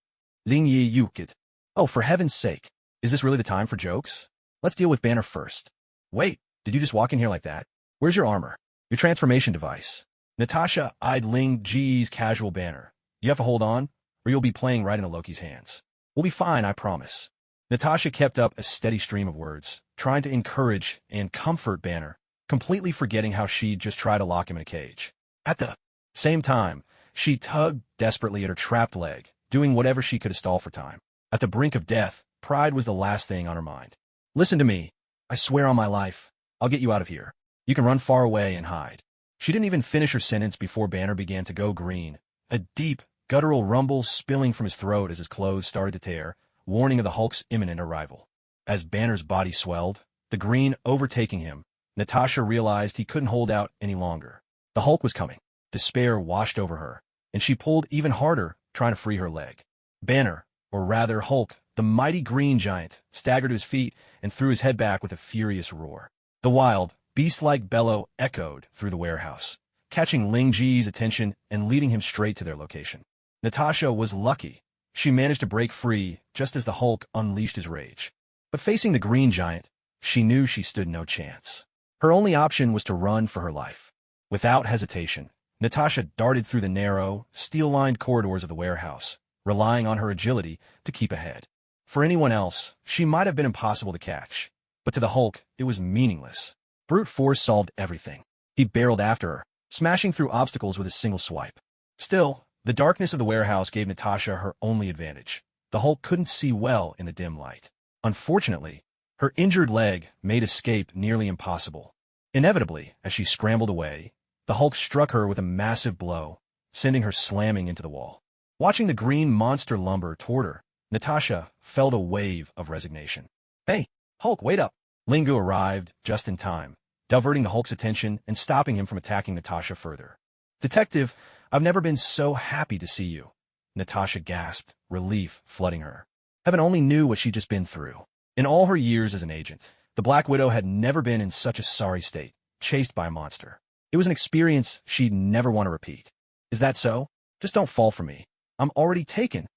Ling Yi Yukit. Oh, for heaven's sake. Is this really the time for jokes? Let's deal with Banner first. Wait, did you just walk in here like that? Where's your armor? Your transformation device? Natasha eyed Ling Ji's casual Banner. You have to hold on, or you'll be playing right into Loki's hands. We'll be fine, I promise. Natasha kept up a steady stream of words, trying to encourage and comfort Banner, completely forgetting how she'd just tried to lock him in a cage. At the same time, She tugged desperately at her trapped leg, doing whatever she could to stall for time. At the brink of death, pride was the last thing on her mind. Listen to me. I swear on my life, I'll get you out of here. You can run far away and hide. She didn't even finish her sentence before Banner began to go green, a deep, guttural rumble spilling from his throat as his clothes started to tear, warning of the Hulk's imminent arrival. As Banner's body swelled, the green overtaking him, Natasha realized he couldn't hold out any longer. The Hulk was coming. Despair washed over her, and she pulled even harder, trying to free her leg. Banner, or rather Hulk, the mighty green giant, staggered to his feet and threw his head back with a furious roar. The wild, beast-like bellow echoed through the warehouse, catching Ling Ji's attention and leading him straight to their location. Natasha was lucky. She managed to break free just as the Hulk unleashed his rage. But facing the green giant, she knew she stood no chance. Her only option was to run for her life. Without hesitation, Natasha darted through the narrow, steel-lined corridors of the warehouse, relying on her agility to keep ahead. For anyone else, she might have been impossible to catch, but to the Hulk, it was meaningless. Brute force solved everything. He barreled after her, smashing through obstacles with a single swipe. Still, the darkness of the warehouse gave Natasha her only advantage. The Hulk couldn't see well in the dim light. Unfortunately, her injured leg made escape nearly impossible. Inevitably, as she scrambled away, the Hulk struck her with a massive blow, sending her slamming into the wall. Watching the green monster lumber toward her, Natasha felt a wave of resignation. Hey, Hulk, wait up! Lingu arrived just in time, diverting the Hulk's attention and stopping him from attacking Natasha further. Detective, I've never been so happy to see you. Natasha gasped, relief flooding her. Heaven only knew what she'd just been through. In all her years as an agent, the Black Widow had never been in such a sorry state, chased by a monster. It was an experience she'd never want to repeat. Is that so? Just don't fall for me. I'm already taken.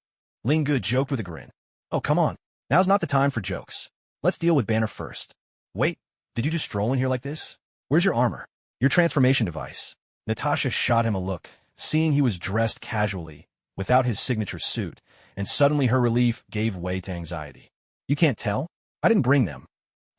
Lingu joked with a grin. Oh, come on. Now's not the time for jokes. Let's deal with Banner first. Wait, did you just stroll in here like this? Where's your armor? Your transformation device? Natasha shot him a look, seeing he was dressed casually, without his signature suit, and suddenly her relief gave way to anxiety. You can't tell? I didn't bring them.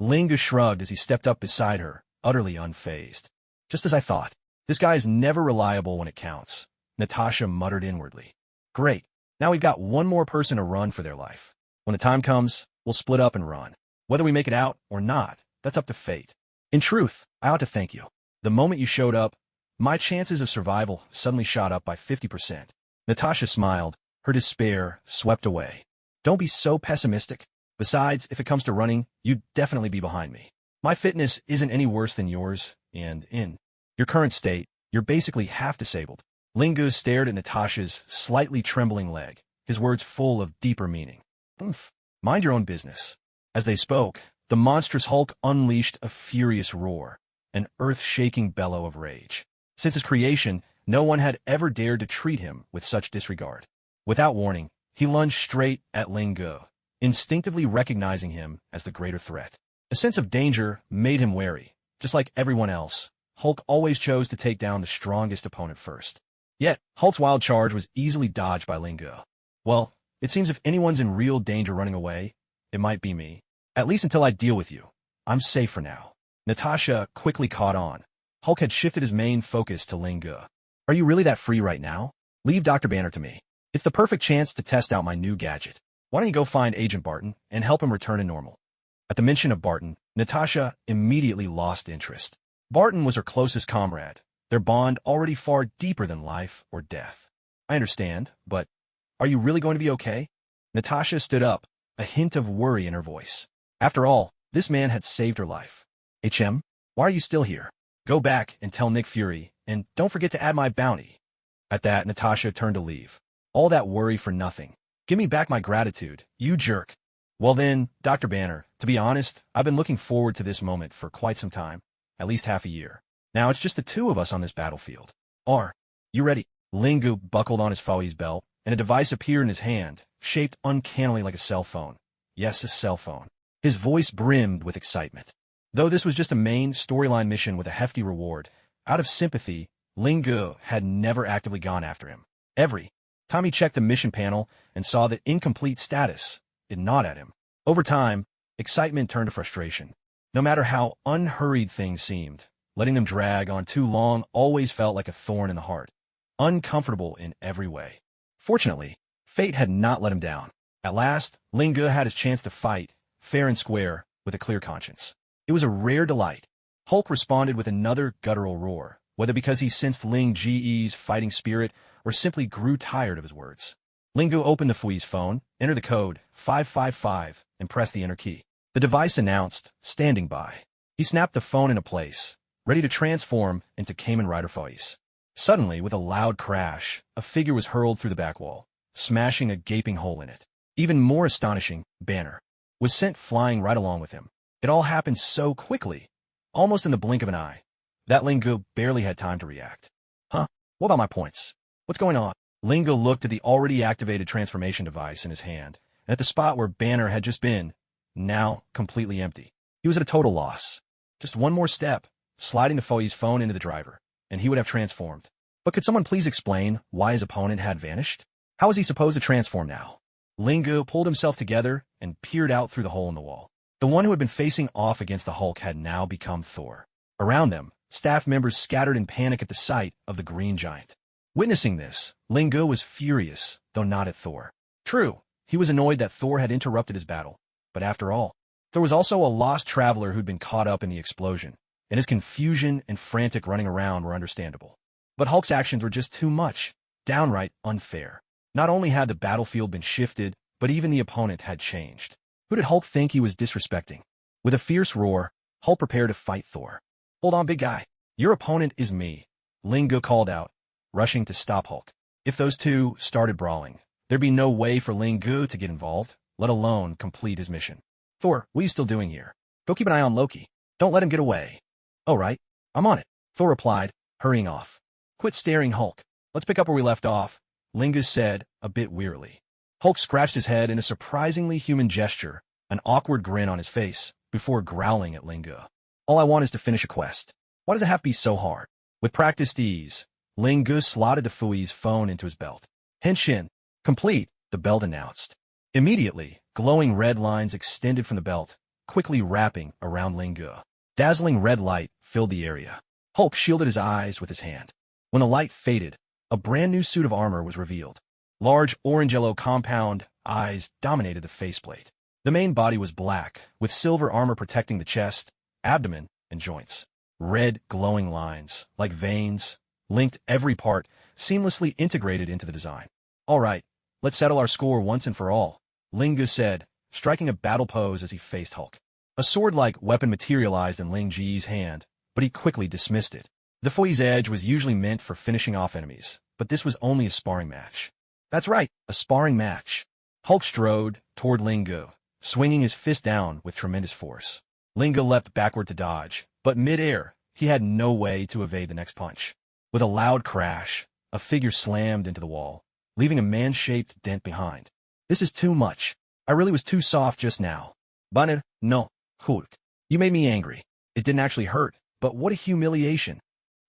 Lingu shrugged as he stepped up beside her, utterly unfazed. Just as I thought. This guy is never reliable when it counts. Natasha muttered inwardly. Great. Now we've got one more person to run for their life. When the time comes, we'll split up and run. Whether we make it out or not, that's up to fate. In truth, I ought to thank you. The moment you showed up, my chances of survival suddenly shot up by 50%. Natasha smiled, her despair swept away. Don't be so pessimistic. Besides, if it comes to running, you'd definitely be behind me. My fitness isn't any worse than yours, and in your current state, you're basically half disabled. Lingu stared at Natasha's slightly trembling leg, his words full of deeper meaning. Mind your own business. As they spoke, the monstrous Hulk unleashed a furious roar, an earth-shaking bellow of rage. Since his creation, no one had ever dared to treat him with such disregard. Without warning, he lunged straight at Lingu, instinctively recognizing him as the greater threat. A sense of danger made him wary. Just like everyone else, Hulk always chose to take down the strongest opponent first. Yet, Hulk's wild charge was easily dodged by Lingu. Well, it seems if anyone's in real danger running away, it might be me. At least until I deal with you. I'm safe for now. Natasha quickly caught on. Hulk had shifted his main focus to Lingu. Are you really that free right now? Leave Dr. Banner to me. It's the perfect chance to test out my new gadget. Why don't you go find Agent Barton and help him return to normal? At the mention of Barton, Natasha immediately lost interest. Barton was her closest comrade, their bond already far deeper than life or death. I understand, but are you really going to be okay? Natasha stood up, a hint of worry in her voice. After all, this man had saved her life. HM, why are you still here? Go back and tell Nick Fury, and don't forget to add my bounty. At that, Natasha turned to leave. All that worry for nothing. Give me back my gratitude, you jerk. Well then, Dr. Banner, to be honest, I've been looking forward to this moment for quite some time, at least half a year. Now it's just the two of us on this battlefield. Are you ready? Lingu buckled on his Faui's belt, and a device appeared in his hand, shaped uncannily like a cell phone. Yes, a cell phone. His voice brimmed with excitement. Though this was just a main storyline mission with a hefty reward, out of sympathy, Lingu had never actively gone after him. Every time he checked the mission panel and saw the incomplete status, it gnawed at him. Over time, excitement turned to frustration. No matter how unhurried things seemed, letting them drag on too long always felt like a thorn in the heart. uncomfortable in every way. Fortunately, fate had not let him down. At last, Ling Ge had his chance to fight, fair and square, with a clear conscience. It was a rare delight. Hulk responded with another guttural roar, whether because he sensed Ling Ge's fighting spirit or simply grew tired of his words. Ling Ge opened the Fui's phone, entered the code 555, and pressed the enter key. The device announced, standing by. He snapped the phone into place, ready to transform into Kamen Rider Fui's. Suddenly, with a loud crash, a figure was hurled through the back wall, smashing a gaping hole in it. Even more astonishing, Banner was sent flying right along with him. It all happened so quickly, almost in the blink of an eye, that Ling Ge barely had time to react. Huh? What about my points? What's going on? Ling Ge looked at the already activated transformation device in his hand, and at the spot where Banner had just been, now completely empty. He was at a total loss. Just one more step, sliding the Fui's phone into the driver, and he would have transformed. But could someone please explain why his opponent had vanished? How was he supposed to transform now? Ling Ge pulled himself together and peered out through the hole in the wall. The one who had been facing off against the Hulk had now become Thor. Around them, staff members scattered in panic at the sight of the green giant. Witnessing this, Ling Ge was furious, though not at Thor. True, he was annoyed that Thor had interrupted his battle, but after all, there was also a lost traveler who'd been caught up in the explosion, and his confusion and frantic running around were understandable. But Hulk's actions were just too much, downright unfair. Not only had the battlefield been shifted, but even the opponent had changed. Who did Hulk think he was disrespecting? With a fierce roar, Hulk prepared to fight Thor. Hold on, big guy. Your opponent is me, Ling Ge called out, rushing to stop Hulk. If those two started brawling, there'd be no way for Ling Ge to get involved, let alone complete his mission. Thor, what are you still doing here? Go keep an eye on Loki. Don't let him get away. Oh, right. I'm on it, Thor replied, hurrying off. Quit staring, Hulk. Let's pick up where we left off, Ling Ge said, a bit wearily. Hulk scratched his head in a surprisingly human gesture, an awkward grin on his face, before growling at Ling Ge. All I want is to finish a quest. Why does it have to be so hard? With practiced ease, Ling Ge slotted the Fui's phone into his belt. Henshin, complete, the belt announced. Immediately, glowing red lines extended from the belt, quickly wrapping around Ling Ge. Dazzling red light filled the area. Hulk shielded his eyes with his hand. When the light faded, a brand new suit of armor was revealed. Large orange-yellow compound eyes dominated the faceplate. The main body was black, with silver armor protecting the chest, abdomen, and joints. Red, glowing lines, like veins, linked every part, seamlessly integrated into the design. All right, let's settle our score once and for all, Ling Ge said, striking a battle pose as he faced Hulk. A sword-like weapon materialized in Ling Ge's hand, but he quickly dismissed it. The Fui's edge was usually meant for finishing off enemies, but this was only a sparring match. That's right, a sparring match. Hulk strode toward Ling Ge, swinging his fist down with tremendous force. Ling Ge leapt backward to dodge, but mid-air, he had no way to evade the next punch. With a loud crash, a figure slammed into the wall, leaving a man-shaped dent behind. This is too much. I really was too soft just now. Banner, no, Hulk. You made me angry. It didn't actually hurt, but what a humiliation.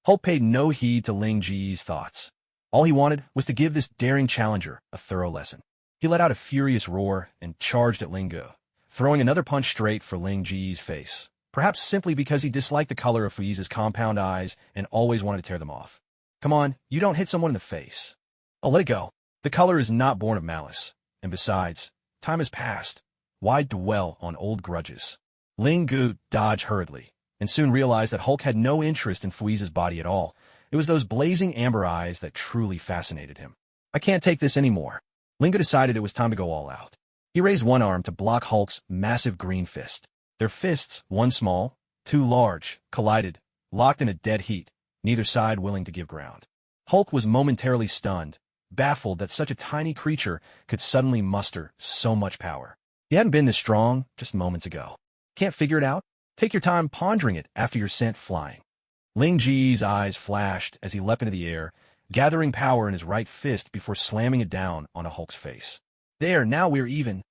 Hulk paid no heed to Ling Ge's thoughts. All he wanted was to give this daring challenger a thorough lesson. He let out a furious roar and charged at Ling Ge, throwing another punch straight for Ling Ge's face, perhaps simply because he disliked the color of Fui's compound eyes and always wanted to tear them off. Come on, you don't hit someone in the face. Oh, let it go. The color is not born of malice, and besides, time has passed. Why dwell on old grudges? Ling Ge dodged hurriedly, and soon realized that Hulk had no interest in Fui's body at all. It was those blazing amber eyes that truly fascinated him. I can't take this anymore. Ling Ge decided it was time to go all out. He raised one arm to block Hulk's massive green fist. Their fists, one small, two large, collided, locked in a dead heat, neither side willing to give ground. Hulk was momentarily stunned, baffled that such a tiny creature could suddenly muster so much power. He hadn't been this strong just moments ago. Can't figure it out? Take your time pondering it after you're sent flying. Ling Ge's eyes flashed as he leapt into the air, gathering power in his right fist before slamming it down on Hulk's face. There, now we're even.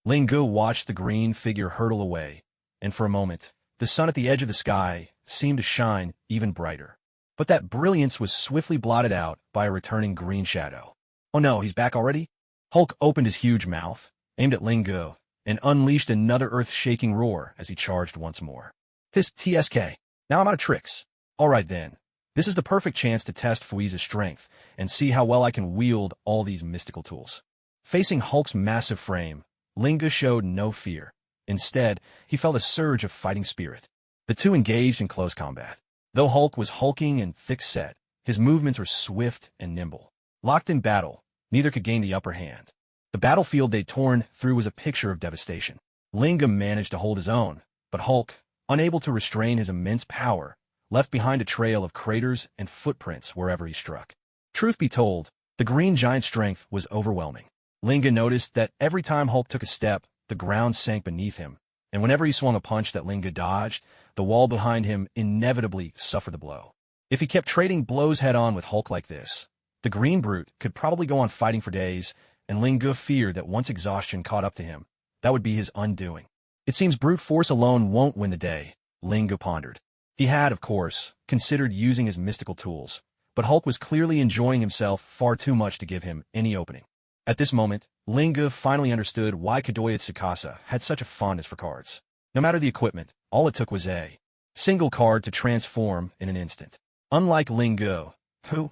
Ling Ge watched the green figure hurtle away, and for a moment, the sun at the edge of the sky seemed to shine even brighter. But that brilliance was swiftly blotted out by a returning green shadow. Oh no, he's back already? Hulk opened his huge mouth, aimed at Ling Ge, and unleashed another earth-shaking roar as he charged once more. Tisk TSK. Now I'm out of tricks. All right then, This is the perfect chance to test Fui's strength and see how well I can wield all these mystical tools. Facing Hulk's massive frame, Linga showed no fear. Instead, he felt a surge of fighting spirit. The two engaged in close combat. Though Hulk was hulking and thick-set, his movements were swift and nimble. Locked in battle, neither could gain the upper hand. The battlefield they'd torn through was a picture of devastation. Linga managed to hold his own, but Hulk, unable to restrain his immense power, left behind a trail of craters and footprints wherever he struck. Truth be told, the Green Giant's strength was overwhelming. Linga noticed that every time Hulk took a step, the ground sank beneath him, and whenever he swung a punch that Linga dodged, the wall behind him inevitably suffered the blow. If he kept trading blows head-on with Hulk like this, the Green Brute could probably go on fighting for days, and Linga feared that once exhaustion caught up to him, that would be his undoing. It seems brute force alone won't win the day, Linga pondered. He had, of course, considered using his mystical tools, but Hulk was clearly enjoying himself far too much to give him any opening. At this moment, Linga finally understood why Kadoya Tsukasa had such a fondness for cards. No matter the equipment, all it took was a single card to transform in an instant. Unlike Linga, who,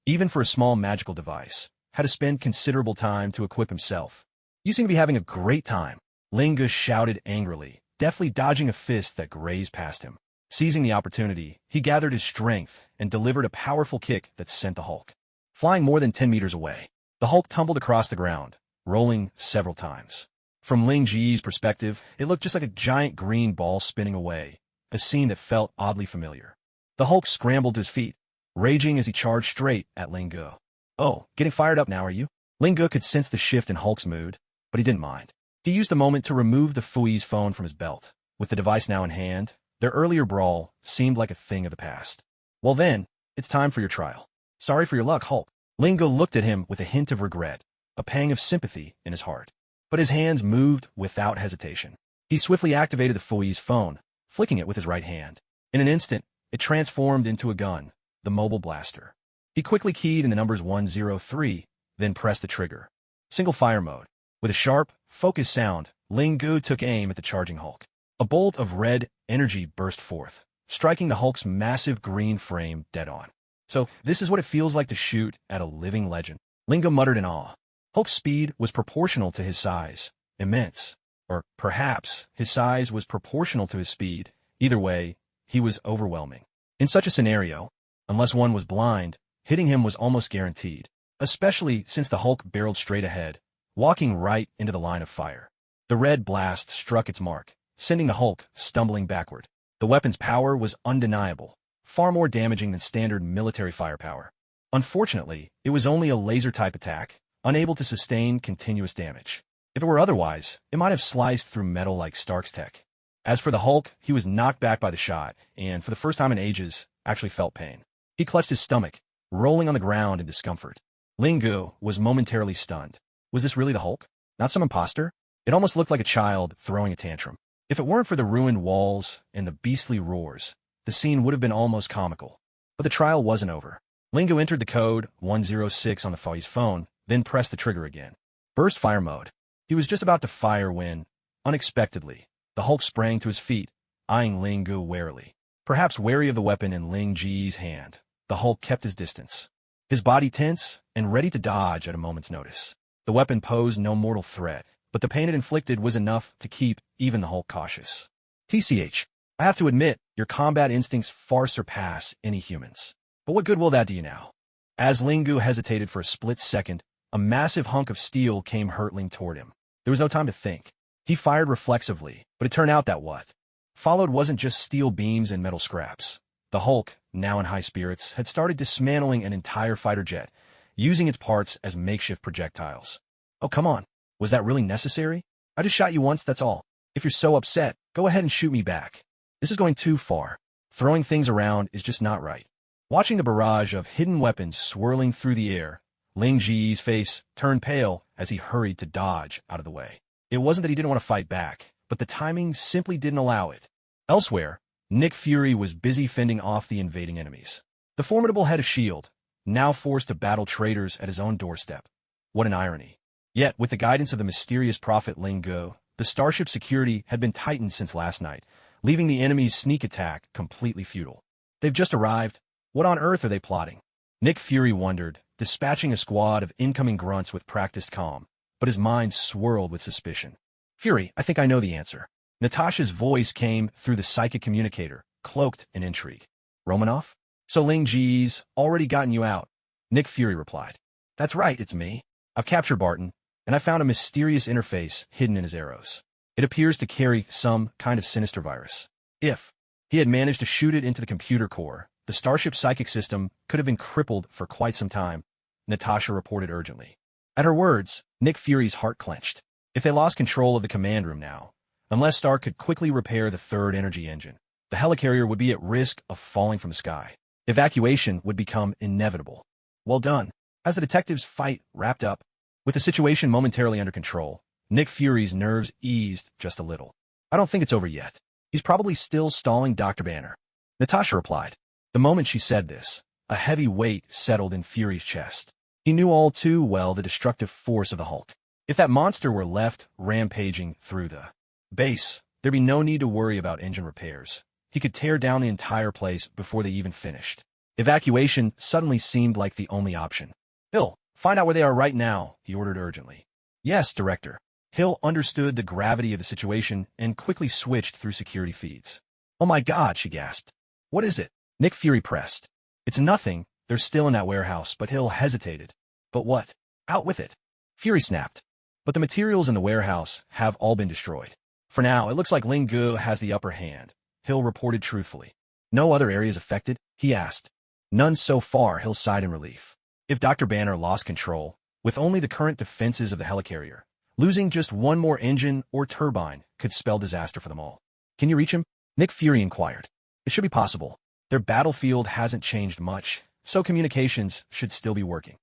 even for a small magical device, had to spend considerable time to equip himself. "You seem to be having a great time," Linga shouted angrily, deftly dodging a fist that grazed past him. Seizing the opportunity, he gathered his strength and delivered a powerful kick that sent the Hulk flying more than 10 meters away. The Hulk tumbled across the ground, rolling several times. From Ling Ji's perspective, it looked just like a giant green ball spinning away, a scene that felt oddly familiar. The Hulk scrambled to his feet, raging as he charged straight at Linga. "Oh, getting fired up now, are you?" Linga could sense the shift in Hulk's mood, but he didn't mind. He used the moment to remove the Fui's phone from his belt. With the device now in hand, their earlier brawl seemed like a thing of the past. "Well then, it's time for your trial. Sorry for your luck, Hulk." Linga looked at him with a hint of regret, a pang of sympathy in his heart. But his hands moved without hesitation. He swiftly activated the Fui's phone, flicking it with his right hand. In an instant, it transformed into a gun, the mobile blaster. He quickly keyed in the numbers 103, then pressed the trigger. Single fire mode. With a sharp, focused sound, Linga took aim at the charging Hulk. A bolt of red energy burst forth, striking the Hulk's massive green frame dead on. "So, this is what it feels like to shoot at a living legend," Linga muttered in awe. Hulk's speed was proportional to his size, immense. Or perhaps his size was proportional to his speed. Either way, he was overwhelming. In such a scenario, unless one was blind, hitting him was almost guaranteed, especially since the Hulk barreled straight ahead, walking right into the line of fire. The red blast struck its mark, sending the Hulk stumbling backward. The weapon's power was undeniable, far more damaging than standard military firepower. Unfortunately, it was only a laser-type attack, unable to sustain continuous damage. If it were otherwise, it might have sliced through metal like Stark's tech. As for the Hulk, he was knocked back by the shot, and for the first time in ages, actually felt pain. He clutched his stomach, rolling on the ground in discomfort. Linga was momentarily stunned. Was this really the Hulk? Not some imposter? It almost looked like a child throwing a tantrum. If it weren't for the ruined walls and the beastly roars, the scene would have been almost comical. But the trial wasn't over. Linga entered the code 106 on the Fui's phone, then pressed the trigger again. Burst fire mode. He was just about to fire when, unexpectedly, the Hulk sprang to his feet, eyeing Linga warily. Perhaps wary of the weapon in Ling Ji's hand, the Hulk kept his distance, his body tense and ready to dodge at a moment's notice. The weapon posed no mortal threat, but the pain it inflicted was enough to keep even the Hulk cautious. "TCH, I have to admit, your combat instincts far surpass any human's. But what good will that do you now?" As Linga hesitated for a split second, a massive hunk of steel came hurtling toward him. There was no time to think. He fired reflexively, but it turned out that what followed wasn't just steel beams and metal scraps. The Hulk, now in high spirits, had started dismantling an entire fighter jet, using its parts as makeshift projectiles. "Oh, come on. Was that really necessary? I just shot you once, that's all. If you're so upset, go ahead and shoot me back. This is going too far. Throwing things around is just not right." Watching the barrage of hidden weapons swirling through the air, Ling Ji's face turned pale as he hurried to dodge out of the way. It wasn't that he didn't want to fight back, but the timing simply didn't allow it. Elsewhere, Nick Fury was busy fending off the invading enemies. The formidable head of S.H.I.E.L.D., now forced to battle traitors at his own doorstep. What an irony. Yet, with the guidance of the mysterious prophet Linga, the starship security had been tightened since last night, leaving the enemy's sneak attack completely futile. "They've just arrived. What on earth are they plotting? Nick Fury wondered, dispatching a squad of incoming grunts with practiced calm, but his mind swirled with suspicion. Fury, I think I know the answer. Natasha's voice came through the psychic communicator, cloaked in intrigue. Romanoff? So Ling Ji's already gotten you out. Nick Fury replied. That's right, it's me. I've captured Barton, and I found a mysterious interface hidden in his arrows. It appears to carry some kind of sinister virus. If he had managed to shoot it into the computer core, the Starship psychic system could have been crippled for quite some time, Natasha reported urgently. At her words, Nick Fury's heart clenched. If they lost control of the command room now, unless Stark could quickly repair the third energy engine, the helicarrier would be at risk of falling from the sky. Evacuation would become inevitable. Well done. As the detectives' fight wrapped up, with the situation momentarily under control, Nick Fury's nerves eased just a little. I don't think it's over yet. He's probably still stalling Dr. Banner. Natasha replied. The moment she said this, a heavy weight settled in Fury's chest. He knew all too well the destructive force of the Hulk. If that monster were left rampaging through the base, there'd be no need to worry about engine repairs. He could tear down the entire place before they even finished. Evacuation suddenly seemed like the only option. Hill, find out where they are right now, he ordered urgently. Yes, Director. Hill understood the gravity of the situation and quickly switched through security feeds. Oh my God, she gasped. What is it? Nick Fury pressed. It's nothing. They're still in that warehouse, but Hill hesitated. But what? Out with it. Fury snapped. But the materials in the warehouse have all been destroyed. For now, it looks like Ling Gu has the upper hand, Hill reported truthfully. No other areas affected? He asked. None so far, Hill sighed in relief. If Dr. Banner lost control, with only the current defenses of the helicarrier, losing just one more engine or turbine could spell disaster for them all. Can you reach him? Nick Fury inquired. It should be possible. Their battlefield hasn't changed much, so communications should still be working.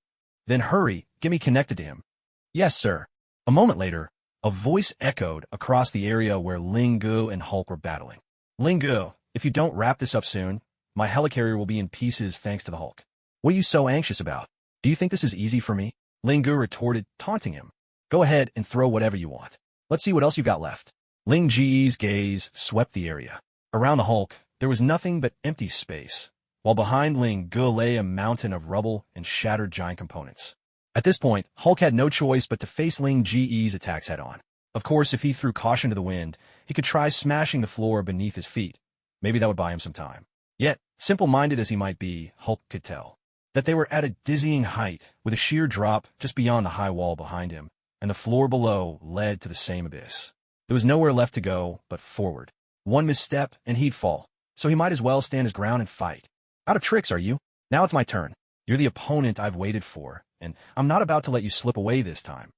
Then hurry, get me connected to him. Yes, sir. A moment later, a voice echoed across the area where Ling Gu and Hulk were battling. Ling Gu, if you don't wrap this up soon, my helicarrier will be in pieces thanks to the Hulk. What are you so anxious about? Do you think this is easy for me? Ling Gu retorted, taunting him. Go ahead and throw whatever you want. Let's see what else you've got left. Ling Ji's gaze swept the area. Around the Hulk, there was nothing but empty space, while behind Ling Gu lay a mountain of rubble and shattered giant components. At this point, Hulk had no choice but to face Ling Ji's attacks head-on. Of course, if he threw caution to the wind, he could try smashing the floor beneath his feet. Maybe that would buy him some time. Yet, simple-minded as he might be, Hulk could tell that they were at a dizzying height, with a sheer drop just beyond the high wall behind him, and the floor below led to the same abyss. There was nowhere left to go but forward. One misstep, and he'd fall, so he might as well stand his ground and fight. Out of tricks, are you? Now it's my turn. You're the opponent I've waited for, and I'm not about to let you slip away this time.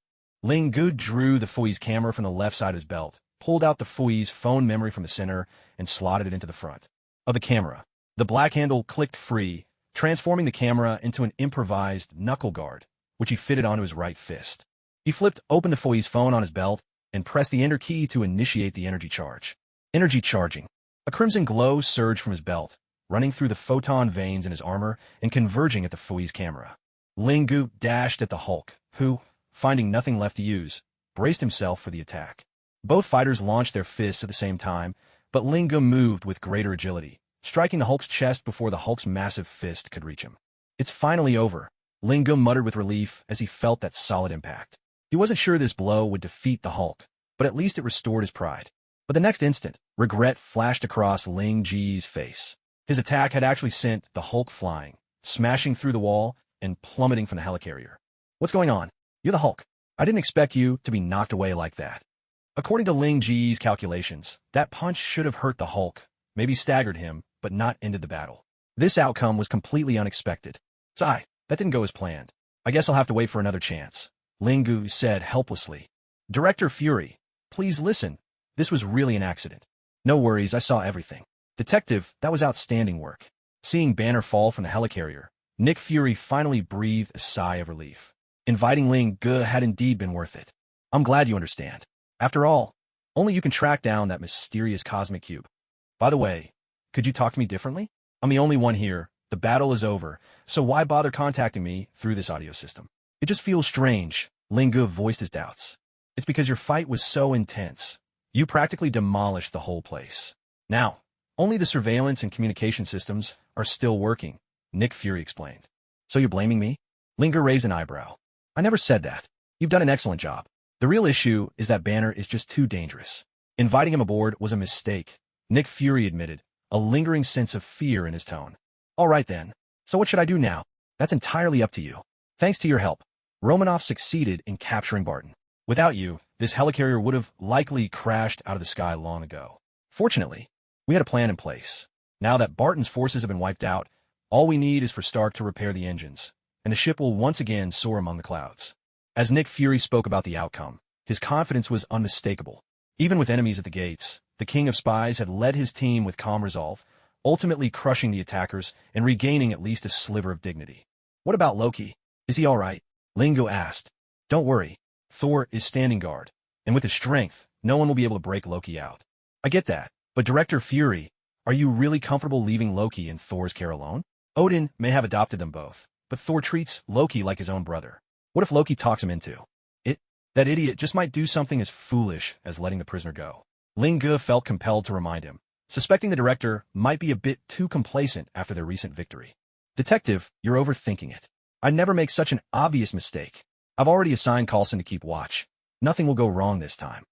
Ling Gu drew the Fui's camera from the left side of his belt, pulled out the Fui's phone memory from the center, and slotted it into the front of the camera. The black handle clicked free, transforming the camera into an improvised knuckle guard, which he fitted onto his right fist. He flipped open the Fui's phone on his belt and pressed the enter key to initiate the energy charge. Energy charging. A crimson glow surged from his belt, running through the photon veins in his armor and converging at the Fui's camera. Ling Gu dashed at the Hulk, who, finding nothing left to use, braced himself for the attack. Both fighters launched their fists at the same time, but Ling Gu moved with greater agility, striking the Hulk's chest before the Hulk's massive fist could reach him. It's finally over, Ling Gu muttered with relief as he felt that solid impact. He wasn't sure this blow would defeat the Hulk, but at least it restored his pride. But the next instant, regret flashed across Ling Ji's face. His attack had actually sent the Hulk flying, smashing through the wall and plummeting from the helicarrier. What's going on? You're the Hulk. I didn't expect you to be knocked away like that. According to Ling Ji's calculations, that punch should have hurt the Hulk, maybe staggered him, but not ended the battle. This outcome was completely unexpected. Sigh, that didn't go as planned. I guess I'll have to wait for another chance, Ling Gu said helplessly. Director Fury, please listen. This was really an accident. No worries, I saw everything. Detective, that was outstanding work. Seeing Banner fall from the helicarrier, Nick Fury finally breathed a sigh of relief. Inviting Ling Gu had indeed been worth it. I'm glad you understand. After all, only you can track down that mysterious cosmic cube. By the way, could you talk to me differently? I'm the only one here. The battle is over, so why bother contacting me through this audio system? It just feels strange, Ling Gu voiced his doubts. It's because your fight was so intense. You practically demolished the whole place. Now, only the surveillance and communication systems are still working, Nick Fury explained. So you're blaming me? Linger raised an eyebrow. I never said that. You've done an excellent job. The real issue is that Banner is just too dangerous. Inviting him aboard was a mistake, Nick Fury admitted, a lingering sense of fear in his tone. All right then. So what should I do now? That's entirely up to you. Thanks to your help, Romanoff succeeded in capturing Barton. Without you, this helicarrier would have likely crashed out of the sky long ago. Fortunately, we had a plan in place. Now that Barton's forces have been wiped out, all we need is for Stark to repair the engines, and the ship will once again soar among the clouds. As Nick Fury spoke about the outcome, his confidence was unmistakable. Even with enemies at the gates, the King of Spies had led his team with calm resolve, ultimately crushing the attackers and regaining at least a sliver of dignity. What about Loki? Is he all right? Lingo asked. Don't worry. Thor is standing guard, and with his strength, no one will be able to break Loki out. I get that, but Director Fury, are you really comfortable leaving Loki in Thor's care alone? Odin may have adopted them both, but Thor treats Loki like his own brother. What if Loki talks him into it? That idiot just might do something as foolish as letting the prisoner go. Linge felt compelled to remind him, suspecting the director might be a bit too complacent after their recent victory. Detective, you're overthinking it. I'd never make such an obvious mistake. I've already assigned Coulson to keep watch. Nothing will go wrong this time.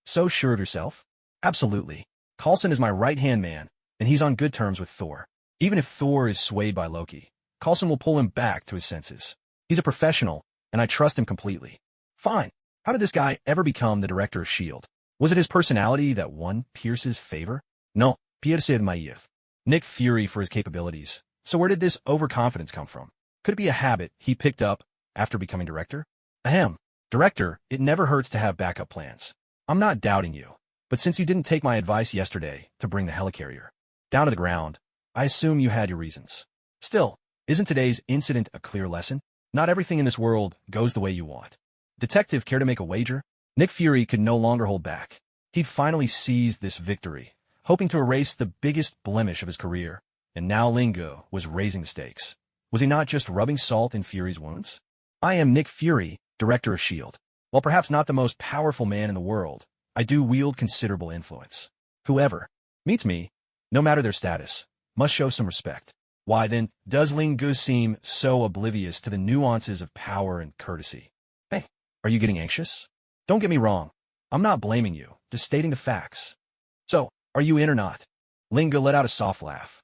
So sure of yourself? Absolutely. Coulson is my right-hand man, and he's on good terms with Thor. Even if Thor is swayed by Loki, Coulson will pull him back to his senses. He's a professional, and I trust him completely. Fine. How did this guy ever become the director of S.H.I.E.L.D.? Was it his personality that won Pierce's favor? No, Pierce is naive. Nick Fury for his capabilities. So where did this overconfidence come from? Could it be a habit he picked up after becoming director? Ahem. Director, it never hurts to have backup plans. I'm not doubting you, but since you didn't take my advice yesterday to bring the helicarrier down to the ground, I assume you had your reasons. Still, isn't today's incident a clear lesson? Not everything in this world goes the way you want. Detective, care to make a wager? Nick Fury could no longer hold back. He'd finally seized this victory, hoping to erase the biggest blemish of his career, and now Lingo was raising the stakes. Was he not just rubbing salt in Fury's wounds? I am Nick Fury, director of S.H.I.E.L.D. While perhaps not the most powerful man in the world, I do wield considerable influence. Whoever meets me, no matter their status, must show some respect. Why then does Lingo seem so oblivious to the nuances of power and courtesy? Hey, are you getting anxious? Don't get me wrong. I'm not blaming you, just stating the facts. So, are you in or not? Lingo let out a soft laugh.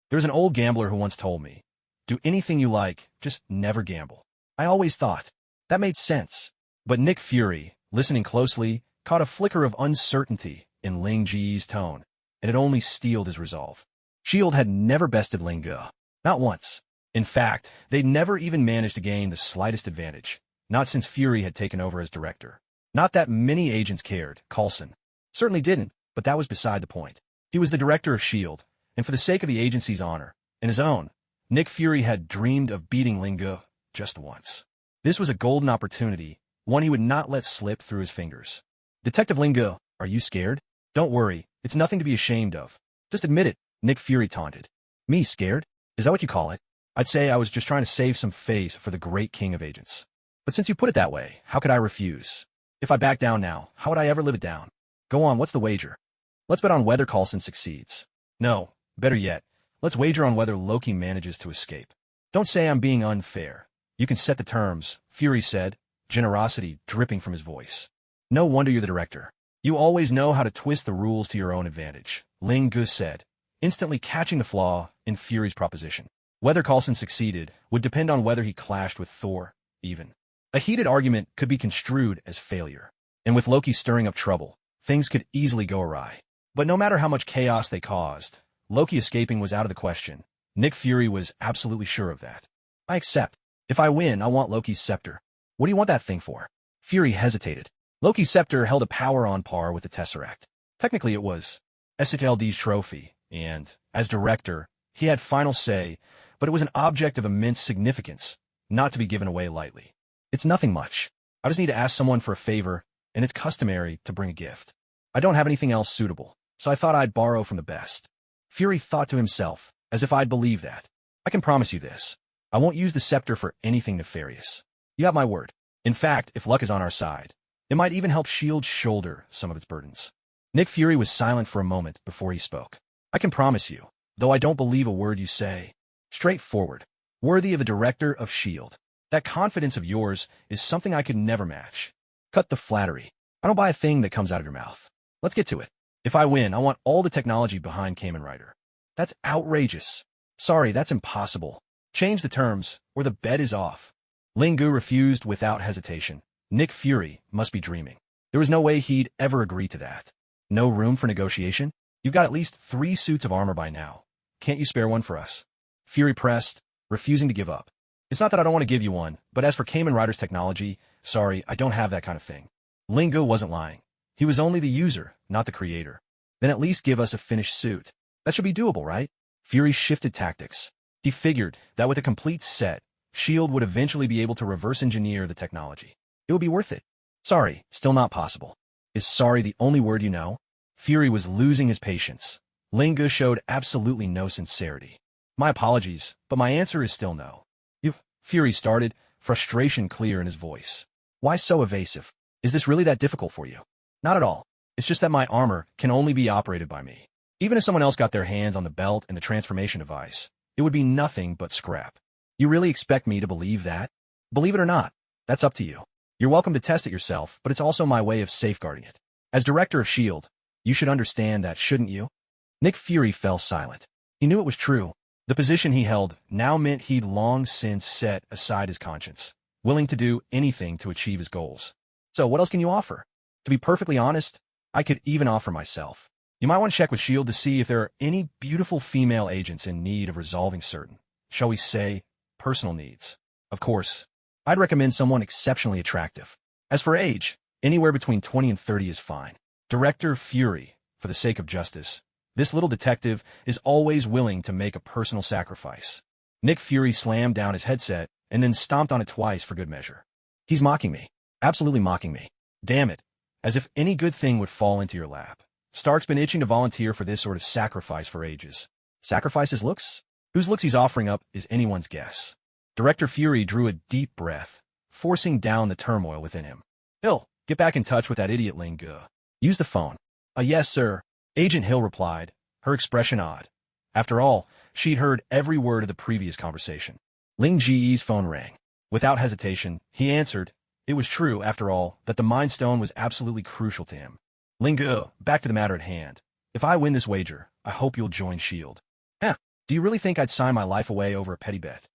There's an old gambler who once told me, do anything you like, just never gamble. I always thought that made sense. But Nick Fury, listening closely, caught a flicker of uncertainty in Ling Ji's tone, and it only steeled his resolve. S.H.I.E.L.D. had never bested Lingo. Not once. In fact, they'd never even managed to gain the slightest advantage. Not since Fury had taken over as director. Not that many agents cared, Coulson certainly didn't, but that was beside the point. He was the director of S.H.I.E.L.D., and for the sake of the agency's honor, and his own, Nick Fury had dreamed of beating Lingo just once. This was a golden opportunity, one he would not let slip through his fingers. Detective Lingo, are you scared? Don't worry, it's nothing to be ashamed of. Just admit it, Nick Fury taunted. Me scared? Is that what you call it? I'd say I was just trying to save some face for the great king of agents. But since you put it that way, how could I refuse? If I back down now, how would I ever live it down? Go on, what's the wager? Let's bet on whether Coulson succeeds. No, better yet, let's wager on whether Loki manages to escape. Don't say I'm being unfair. You can set the terms, Fury said, generosity dripping from his voice. No wonder you're the director. You always know how to twist the rules to your own advantage, Ling Gu said, instantly catching the flaw in Fury's proposition. Whether Coulson succeeded would depend on whether he clashed with Thor, even. A heated argument could be construed as failure. And with Loki stirring up trouble, things could easily go awry. But no matter how much chaos they caused, Loki escaping was out of the question. Nick Fury was absolutely sure of that. I accept. If I win, I want Loki's scepter. What do you want that thing for? Fury hesitated. Loki's scepter held a power on par with the Tesseract. Technically it was SHLD's trophy, and, as director, he had final say, but it was an object of immense significance, not to be given away lightly. It's nothing much. I just need to ask someone for a favor, and it's customary to bring a gift. I don't have anything else suitable, so I thought I'd borrow from the best. Fury thought to himself, as if I'd believe that. I can promise you this. I won't use the scepter for anything nefarious. You have my word. In fact, if luck is on our side, it might even help S.H.I.E.L.D. shoulder some of its burdens. Nick Fury was silent for a moment before he spoke. I can promise you, though I don't believe a word you say. Straightforward. Worthy of a director of S.H.I.E.L.D. That confidence of yours is something I could never match. Cut the flattery. I don't buy a thing that comes out of your mouth. Let's get to it. If I win, I want all the technology behind Kamen Rider. That's outrageous. Sorry, that's impossible. Change the terms, or the bet is off. Lingu refused without hesitation. Nick Fury must be dreaming. There was no way he'd ever agree to that. No room for negotiation? You've got at least 3 suits of armor by now. Can't you spare one for us? Fury pressed, refusing to give up. It's not that I don't want to give you one, but as for Kamen Rider's technology, sorry, I don't have that kind of thing. Lingu wasn't lying. He was only the user, not the creator. Then at least give us a finished suit. That should be doable, right? Fury shifted tactics. He figured that with a complete set, S.H.I.E.L.D. would eventually be able to reverse engineer the technology. It would be worth it. Sorry, still not possible. Is sorry the only word you know? Fury was losing his patience. Lingu showed absolutely no sincerity. My apologies, but my answer is still no. Fury started, frustration clear in his voice. Why so evasive? Is this really that difficult for you? Not at all. It's just that my armor can only be operated by me. Even if someone else got their hands on the belt and the transformation device, it would be nothing but scrap. You really expect me to believe that? Believe it or not, that's up to you. You're welcome to test it yourself, but it's also my way of safeguarding it. As director of S.H.I.E.L.D., you should understand that, shouldn't you? Nick Fury fell silent. He knew it was true. The position he held now meant he'd long since set aside his conscience, willing to do anything to achieve his goals. So what else can you offer? To be perfectly honest, I could even offer myself. You might want to check with S.H.I.E.L.D. to see if there are any beautiful female agents in need of resolving certain, shall we say, personal needs. Of course, I'd recommend someone exceptionally attractive. As for age, anywhere between 20 and 30 is fine. Director Fury, for the sake of justice, this little detective is always willing to make a personal sacrifice. Nick Fury slammed down his headset and then stomped on it twice for good measure. He's mocking me. Absolutely mocking me. Damn it. As if any good thing would fall into your lap. Stark's been itching to volunteer for this sort of sacrifice for ages. Sacrifice his looks? Whose looks he's offering up is anyone's guess. Director Fury drew a deep breath, forcing down the turmoil within him. Hill, get back in touch with that idiot Lingu. Use the phone. Yes, sir. Agent Hill replied, her expression odd. After all, she'd heard every word of the previous conversation. Ling Ji's phone rang. Without hesitation, he answered. It was true, after all, that the Mind Stone was absolutely crucial to him. Lingu, back to the matter at hand. If I win this wager, I hope you'll join S.H.I.E.L.D. Do you really think I'd sign my life away over a petty bet?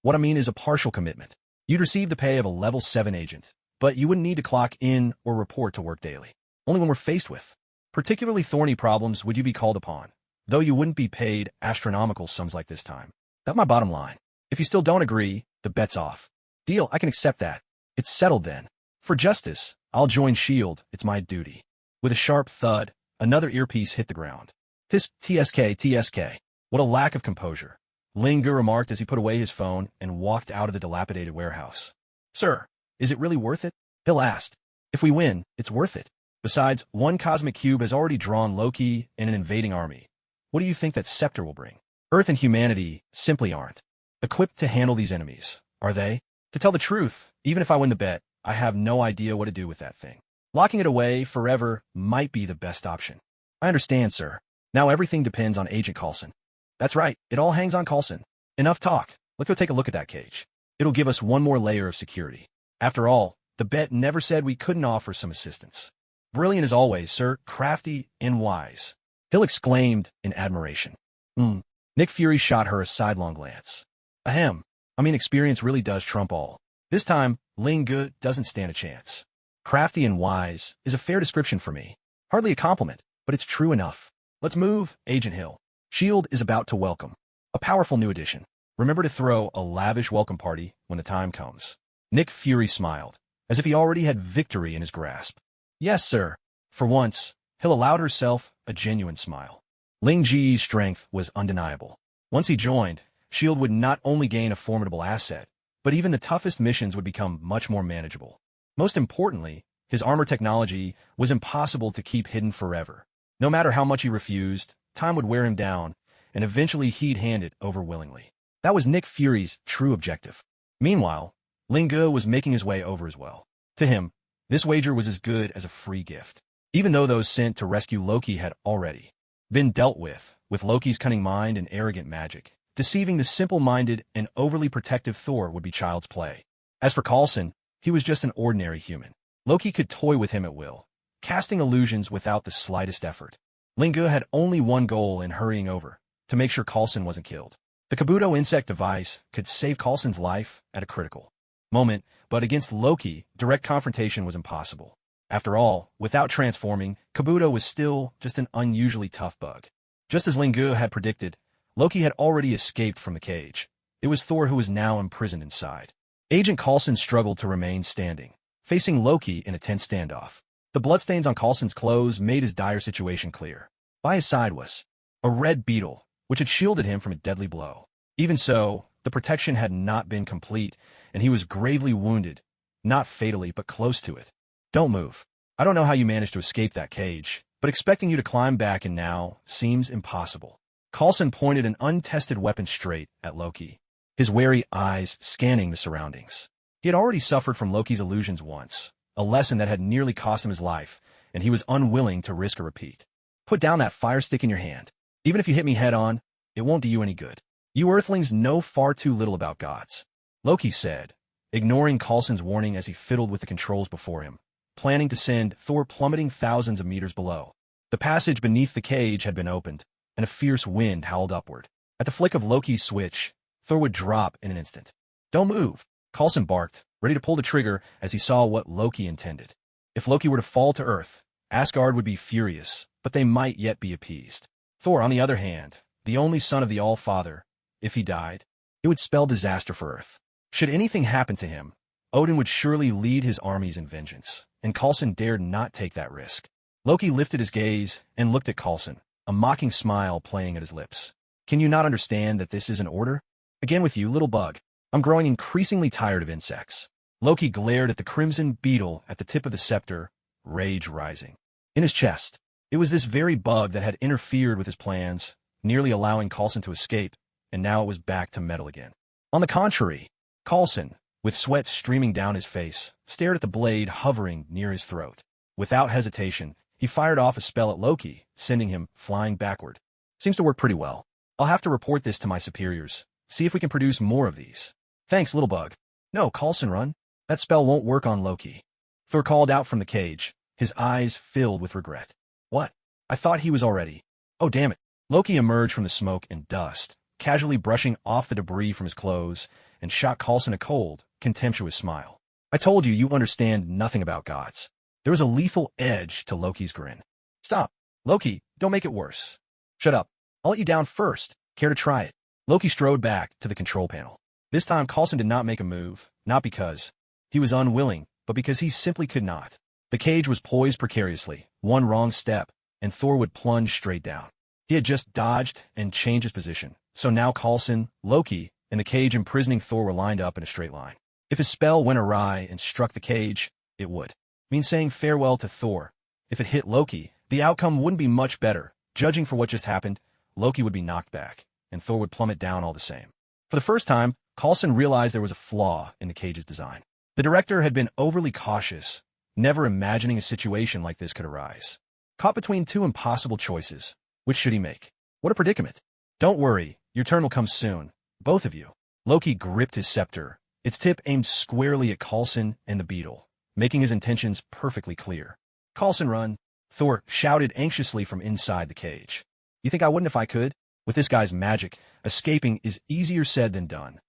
What I mean is a partial commitment. You'd receive the pay of a level 7 agent, but you wouldn't need to clock in or report to work daily. Only when we're faced with particularly thorny problems would you be called upon, though you wouldn't be paid astronomical sums like this time. That's my bottom line. If you still don't agree, the bet's off. Deal, I can accept that. It's settled then. For justice, I'll join S.H.I.E.L.D. It's my duty. With a sharp thud, another earpiece hit the ground. TSK. What a lack of composure. Lingu remarked as he put away his phone and walked out of the dilapidated warehouse. Sir, is it really worth it? Hill asked. If we win, it's worth it. Besides, one cosmic cube has already drawn Loki and an invading army. What do you think that scepter will bring? Earth and humanity simply aren't equipped to handle these enemies, are they? To tell the truth, even if I win the bet, I have no idea what to do with that thing. Locking it away forever might be the best option. I understand, sir. Now everything depends on Agent Coulson. That's right, it all hangs on Coulson. Enough talk. Let's go take a look at that cage. It'll give us one more layer of security. After all, the bet never said we couldn't offer some assistance. Brilliant as always, sir, crafty and wise. Hill exclaimed in admiration. Nick Fury shot her a sidelong glance. Ahem. I mean, experience really does trump all. This time, Lingu doesn't stand a chance. Crafty and wise is a fair description for me. Hardly a compliment, but it's true enough. Let's move, Agent Hill. S.H.I.E.L.D. is about to welcome a powerful new addition. Remember to throw a lavish welcome party when the time comes. Nick Fury smiled, as if he already had victory in his grasp. Yes, sir. For once, Hill allowed herself a genuine smile. Ling Ji's strength was undeniable. Once he joined, S.H.I.E.L.D. would not only gain a formidable asset, but even the toughest missions would become much more manageable. Most importantly, his armor technology was impossible to keep hidden forever. No matter how much he refused, time would wear him down, and eventually he'd hand it over willingly. That was Nick Fury's true objective. Meanwhile, Lingu was making his way over as well. To him, this wager was as good as a free gift. Even though those sent to rescue Loki had already been dealt with Loki's cunning mind and arrogant magic, Deceiving the simple-minded and overly protective Thor would be child's play. As for Coulson, he was just an ordinary human. Loki could toy with him at will, casting illusions without the slightest effort. Linga had only one goal in hurrying over, to make sure Coulson wasn't killed. The Kabuto insect device could save Coulson's life at a critical moment, but against Loki, direct confrontation was impossible. After all, without transforming, Kabuto was still just an unusually tough bug. Just as Linga had predicted, Loki had already escaped from the cage. It was Thor who was now imprisoned inside. Agent Coulson struggled to remain standing, facing Loki in a tense standoff. The bloodstains on Coulson's clothes made his dire situation clear. By his side was a red beetle, which had shielded him from a deadly blow. Even so, the protection had not been complete, and he was gravely wounded, not fatally, but close to it. Don't move. I don't know how you managed to escape that cage, but expecting you to climb back in now seems impossible. Coulson pointed an untested weapon straight at Loki, his wary eyes scanning the surroundings. He had already suffered from Loki's illusions once, a lesson that had nearly cost him his life, and he was unwilling to risk a repeat. Put down that fire stick in your hand. Even if you hit me head-on, it won't do you any good. You Earthlings know far too little about gods, Loki said, ignoring Coulson's warning as he fiddled with the controls before him, planning to send Thor plummeting thousands of meters below. The passage beneath the cage had been opened, and a fierce wind howled upward. At the flick of Loki's switch, Thor would drop in an instant. Don't move, Coulson barked, ready to pull the trigger as he saw what Loki intended. If Loki were to fall to Earth, Asgard would be furious, but they might yet be appeased. Thor, on the other hand, the only son of the All-Father, if he died, it would spell disaster for Earth. Should anything happen to him, Odin would surely lead his armies in vengeance, and Coulson dared not take that risk. Loki lifted his gaze and looked at Coulson, a mocking smile playing at his lips. Can you not understand that this is an order? Again with you, little bug. I'm growing increasingly tired of insects. Loki glared at the crimson beetle at the tip of the scepter, rage rising. In his chest, it was this very bug that had interfered with his plans, nearly allowing Coulson to escape, and now it was back to metal again. On the contrary, Coulson, with sweat streaming down his face, stared at the blade hovering near his throat. Without hesitation, he fired off a spell at Loki, sending him flying backward. Seems to work pretty well. I'll have to report this to my superiors. See if we can produce more of these. Thanks, little bug. No, Coulson, run. That spell won't work on Loki. Thor called out from the cage, his eyes filled with regret. What? I thought he was already. Oh, damn it. Loki emerged from the smoke and dust, casually brushing off the debris from his clothes, and shot Coulson a cold, contemptuous smile. I told you understand nothing about gods. There was a lethal edge to Loki's grin. Stop. Loki, don't make it worse. Shut up. I'll let you down first. Care to try it? Loki strode back to the control panel. This time Coulson did not make a move, not because he was unwilling, but because he simply could not. The cage was poised precariously, one wrong step, and Thor would plunge straight down. He had just dodged and changed his position, so now Coulson, Loki, and the cage imprisoning Thor were lined up in a straight line. If his spell went awry and struck the cage, it would mean saying farewell to Thor. If it hit Loki, the outcome wouldn't be much better. Judging for what just happened, Loki would be knocked back, and Thor would plummet down all the same. For the first time, Coulson realized there was a flaw in the cage's design. The director had been overly cautious, never imagining a situation like this could arise. Caught between two impossible choices, which should he make? What a predicament. Don't worry, your turn will come soon, both of you. Loki gripped his scepter, its tip aimed squarely at Coulson and the beetle, making his intentions perfectly clear. Coulson, run, Thor shouted anxiously from inside the cage. You think I wouldn't if I could? With this guy's magic, escaping is easier said than done.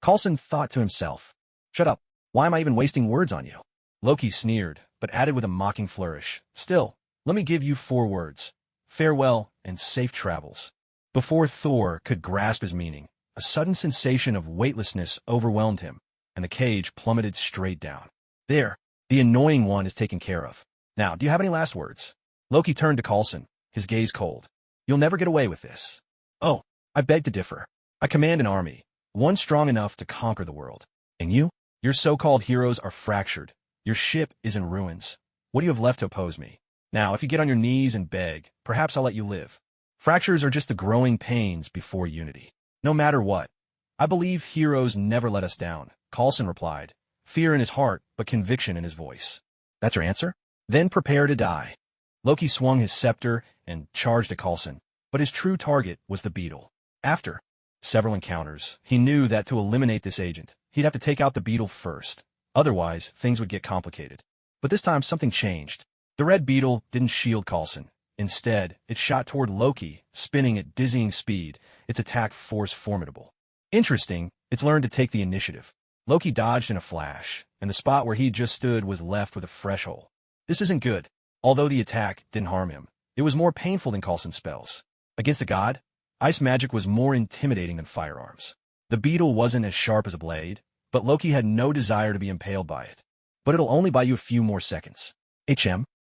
Coulson thought to himself. Shut up. Why am I even wasting words on you? Loki sneered, but added with a mocking flourish. Still, let me give you 4 words. Farewell and safe travels. Before Thor could grasp his meaning, a sudden sensation of weightlessness overwhelmed him, and the cage plummeted straight down. There, the annoying one is taken care of. Now, do you have any last words? Loki turned to Coulson, his gaze cold. You'll never get away with this. Oh, I beg to differ. I command an army, one strong enough to conquer the world. And you? Your so-called heroes are fractured. Your ship is in ruins. What do you have left to oppose me? Now, if you get on your knees and beg, perhaps I'll let you live. Fractures are just the growing pains before unity. No matter what, I believe heroes never let us down, Coulson replied, fear in his heart but conviction in his voice. That's your answer? Then prepare to die. Loki swung his scepter and charged at Coulson, but his true target was the beetle. After several encounters. He knew that to eliminate this agent, he'd have to take out the beetle first. Otherwise, things would get complicated. But this time, something changed. The red beetle didn't shield Coulson. Instead, it shot toward Loki, spinning at dizzying speed, its attack force formidable. Interesting, it's learned to take the initiative. Loki dodged in a flash, and the spot where he just stood was left with a fresh hole. This isn't good. Although the attack didn't harm him, it was more painful than Coulson's spells. Against a god, ice magic was more intimidating than firearms. The beetle wasn't as sharp as a blade, but Loki had no desire to be impaled by it. But it'll only buy you a few more seconds.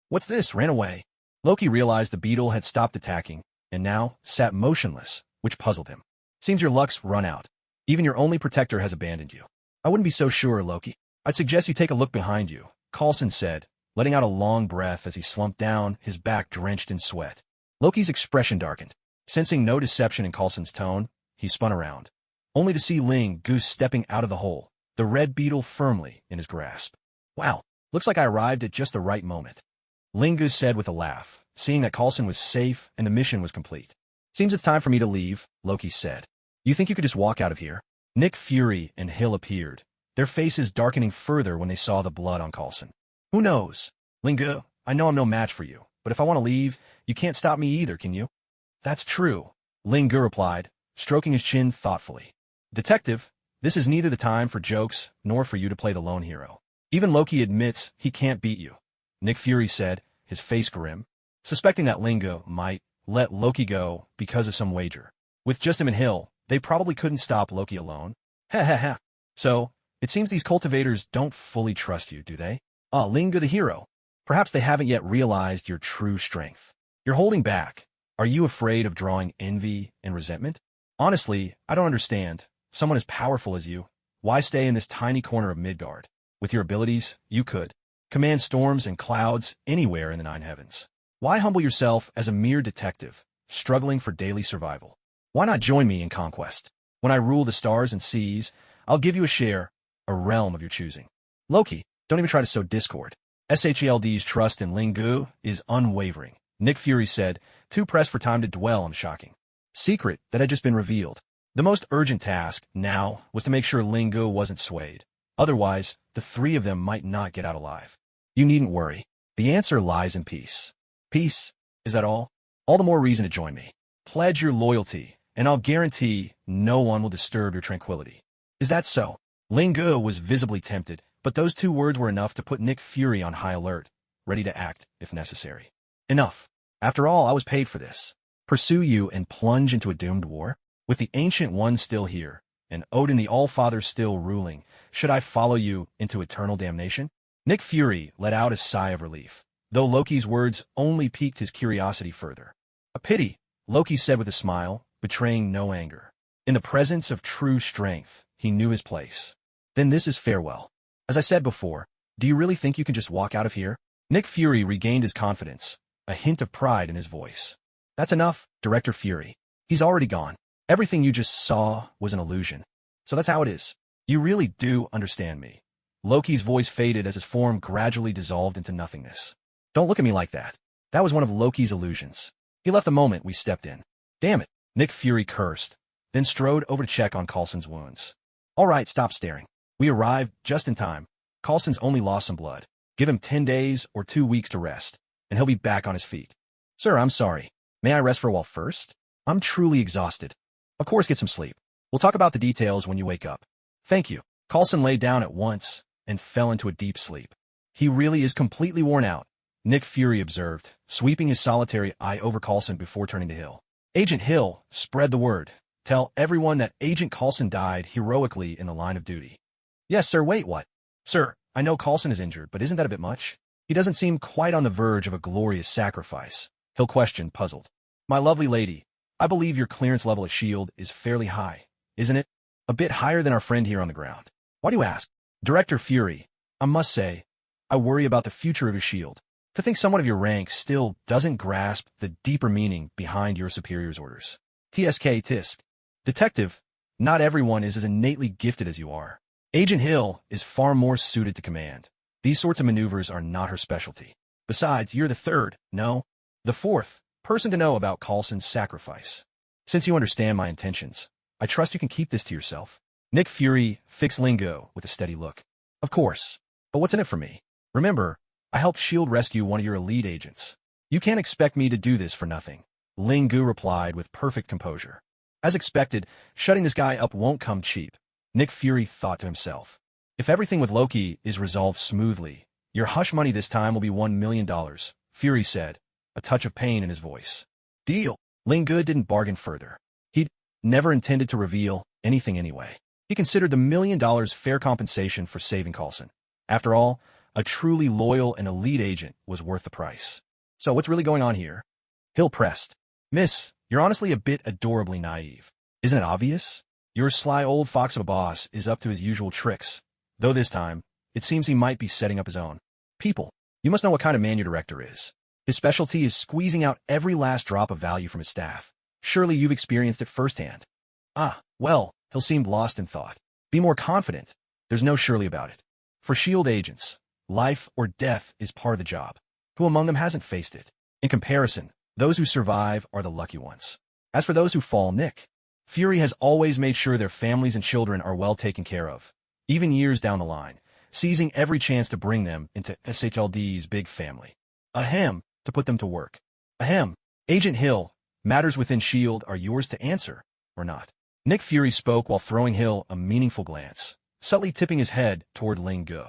What's this? Ran away. Loki realized the beetle had stopped attacking, and now sat motionless, which puzzled him. Seems your luck's run out. Even your only protector has abandoned you. I wouldn't be so sure, Loki. I'd suggest you take a look behind you, Coulson said, letting out a long breath as he slumped down, his back drenched in sweat. Loki's expression darkened. Sensing no deception in Coulson's tone, he spun around, only to see Ling Goose stepping out of the hole, the red beetle firmly in his grasp. Wow, looks like I arrived at just the right moment. Ling Goose said with a laugh, seeing that Coulson was safe and the mission was complete. Seems it's time for me to leave, Loki said. You think you could just walk out of here? Nick Fury and Hill appeared, their faces darkening further when they saw the blood on Coulson. Who knows? Ling Goose, I know I'm no match for you, but if I want to leave, you can't stop me either, can you? That's true, Ling Goose replied, stroking his chin thoughtfully. Detective, this is neither the time for jokes nor for you to play the lone hero. Even Loki admits he can't beat you, Nick Fury said, his face grim, suspecting that Ling Goose might let Loki go because of some wager. With just him and Hill, they probably couldn't stop Loki alone. Ha ha ha. So, it seems these cultivators don't fully trust you, do they? Ah, Ling Goose the hero. Perhaps they haven't yet realized your true strength. You're holding back. Are you afraid of drawing envy and resentment? Honestly, I don't understand. Someone as powerful as you, why stay in this tiny corner of Midgard? With your abilities, you could command storms and clouds anywhere in the nine heavens. Why humble yourself as a mere detective, struggling for daily survival? Why not join me in conquest? When I rule the stars and seas, I'll give you a share, a realm of your choosing. Loki, don't even try to sow discord. SHLD's trust in Ling Goose is unwavering, Nick Fury said, too pressed for time to dwell on the shocking secret that had just been revealed. The most urgent task now was to make sure Ling Goose wasn't swayed. Otherwise, the three of them might not get out alive. You needn't worry. The answer lies in peace. Peace? Is that all? All the more reason to join me. Pledge your loyalty, and I'll guarantee no one will disturb your tranquility. Is that so? Ling Goose was visibly tempted, but those two words were enough to put Nick Fury on high alert, ready to act if necessary. Enough. After all, I was paid for this. Pursue you and plunge into a doomed war? With the Ancient One still here, and Odin the All-Father still ruling, should I follow you into eternal damnation? Nick Fury let out a sigh of relief, though Loki's words only piqued his curiosity further. A pity, Loki said with a smile, betraying no anger. In the presence of true strength, he knew his place. Then this is farewell. As I said before, do you really think you can just walk out of here? Nick Fury regained his confidence, a hint of pride in his voice. That's enough, Director Fury. He's already gone. Everything you just saw was an illusion. So that's how it is. You really do understand me. Loki's voice faded as his form gradually dissolved into nothingness. Don't look at me like that. That was one of Loki's illusions. He left the moment we stepped in. Damn it, Nick Fury cursed, then strode over to check on Coulson's wounds. All right, stop staring. We arrived just in time. Coulson's only lost some blood. Give him 10 days or 2 weeks to rest, and he'll be back on his feet. Sir, I'm sorry. May I rest for a while first? I'm truly exhausted. Of course, get some sleep. We'll talk about the details when you wake up. Thank you. Coulson lay down at once and fell into a deep sleep. He really is completely worn out, Nick Fury observed, sweeping his solitary eye over Coulson before turning to Hill. Agent Hill, spread the word. Tell everyone that Agent Coulson died heroically in the line of duty. Yes, sir. Wait, what? Sir, I know Coulson is injured, but isn't that a bit much? He doesn't seem quite on the verge of a glorious sacrifice, Hill questioned, puzzled. My lovely lady, I believe your clearance level at S.H.I.E.L.D. is fairly high, isn't it? A bit higher than our friend here on the ground. Why do you ask? Director Fury, I must say, I worry about the future of your S.H.I.E.L.D. To think someone of your rank still doesn't grasp the deeper meaning behind your superior's orders. TSK Tisk. Detective, not everyone is as innately gifted as you are. Agent Hill is far more suited to command. These sorts of maneuvers are not her specialty. Besides, you're the third, no, the fourth, person to know about Coulson's sacrifice. Since you understand my intentions, I trust you can keep this to yourself. Nick Fury fixed Lingo with a steady look. Of course. But what's in it for me? Remember, I helped S.H.I.E.L.D. rescue one of your elite agents. You can't expect me to do this for nothing. Lingu replied with perfect composure. As expected, shutting this guy up won't come cheap. Nick Fury thought to himself. If everything with Loki is resolved smoothly, your hush money this time will be $1 million, Fury said, a touch of pain in his voice. Deal. Lingu didn't bargain further. He'd never intended to reveal anything anyway. He considered the $1 million fair compensation for saving Coulson. After all, a truly loyal and elite agent was worth the price. So what's really going on here? Hill pressed. Miss, you're honestly a bit adorably naive. Isn't it obvious? Your sly old fox of a boss is up to his usual tricks, though this time, it seems he might be setting up his own. People, you must know what kind of man your director is. His specialty is squeezing out every last drop of value from his staff. Surely you've experienced it firsthand. Ah, well, Hill seemed lost in thought. Be more confident. There's no surely about it. For S.H.I.E.L.D. agents, life or death is part of the job. Who among them hasn't faced it? In comparison, those who survive are the lucky ones. As for those who fall, Nick Fury has always made sure their families and children are well taken care of, even years down the line, seizing every chance to bring them into S.H.I.E.L.D.'s big family. Ahem, to put them to work. Ahem, Agent Hill, matters within S.H.I.E.L.D. are yours to answer, or not. Nick Fury spoke while throwing Hill a meaningful glance, subtly tipping his head toward Ling Gu.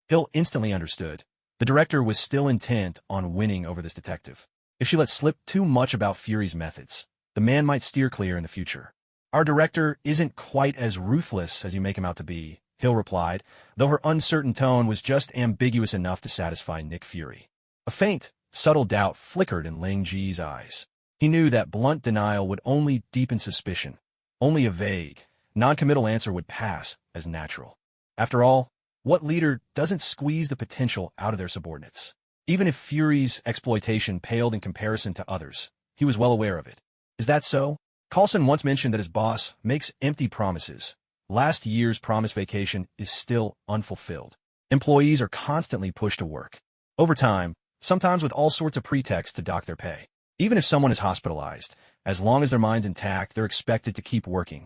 Hill instantly understood. The director was still intent on winning over this detective. If she let slip too much about Fury's methods, the man might steer clear in the future. Our director isn't quite as ruthless as you make him out to be, Hill replied, though her uncertain tone was just ambiguous enough to satisfy Nick Fury. A faint, subtle doubt flickered in Ling Ji's eyes. He knew that blunt denial would only deepen suspicion. Only a vague, non-committal answer would pass as natural. After all, what leader doesn't squeeze the potential out of their subordinates? Even if Fury's exploitation paled in comparison to others, he was well aware of it. Is that so? Coulson once mentioned that his boss makes empty promises. Last year's promised vacation is still unfulfilled. Employees are constantly pushed to work. Overtime, sometimes with all sorts of pretexts to dock their pay. Even if someone is hospitalized, as long as their mind's intact, they're expected to keep working.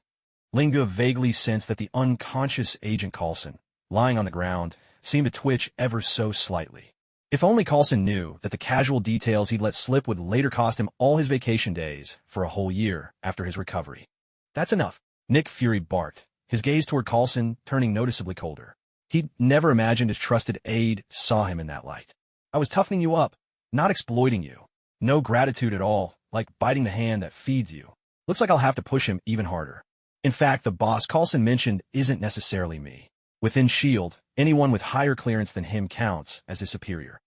Linga vaguely sensed that the unconscious Agent Coulson, lying on the ground, seemed to twitch ever so slightly. If only Coulson knew that the casual details he'd let slip would later cost him all his vacation days for a whole year after his recovery. That's enough, Nick Fury barked, his gaze toward Coulson turning noticeably colder. He'd never imagined his trusted aide saw him in that light. I was toughening you up, not exploiting you. No gratitude at all, like biting the hand that feeds you. Looks like I'll have to push him even harder. In fact, the boss Coulson mentioned isn't necessarily me. Within S.H.I.E.L.D., anyone with higher clearance than him counts as his superior.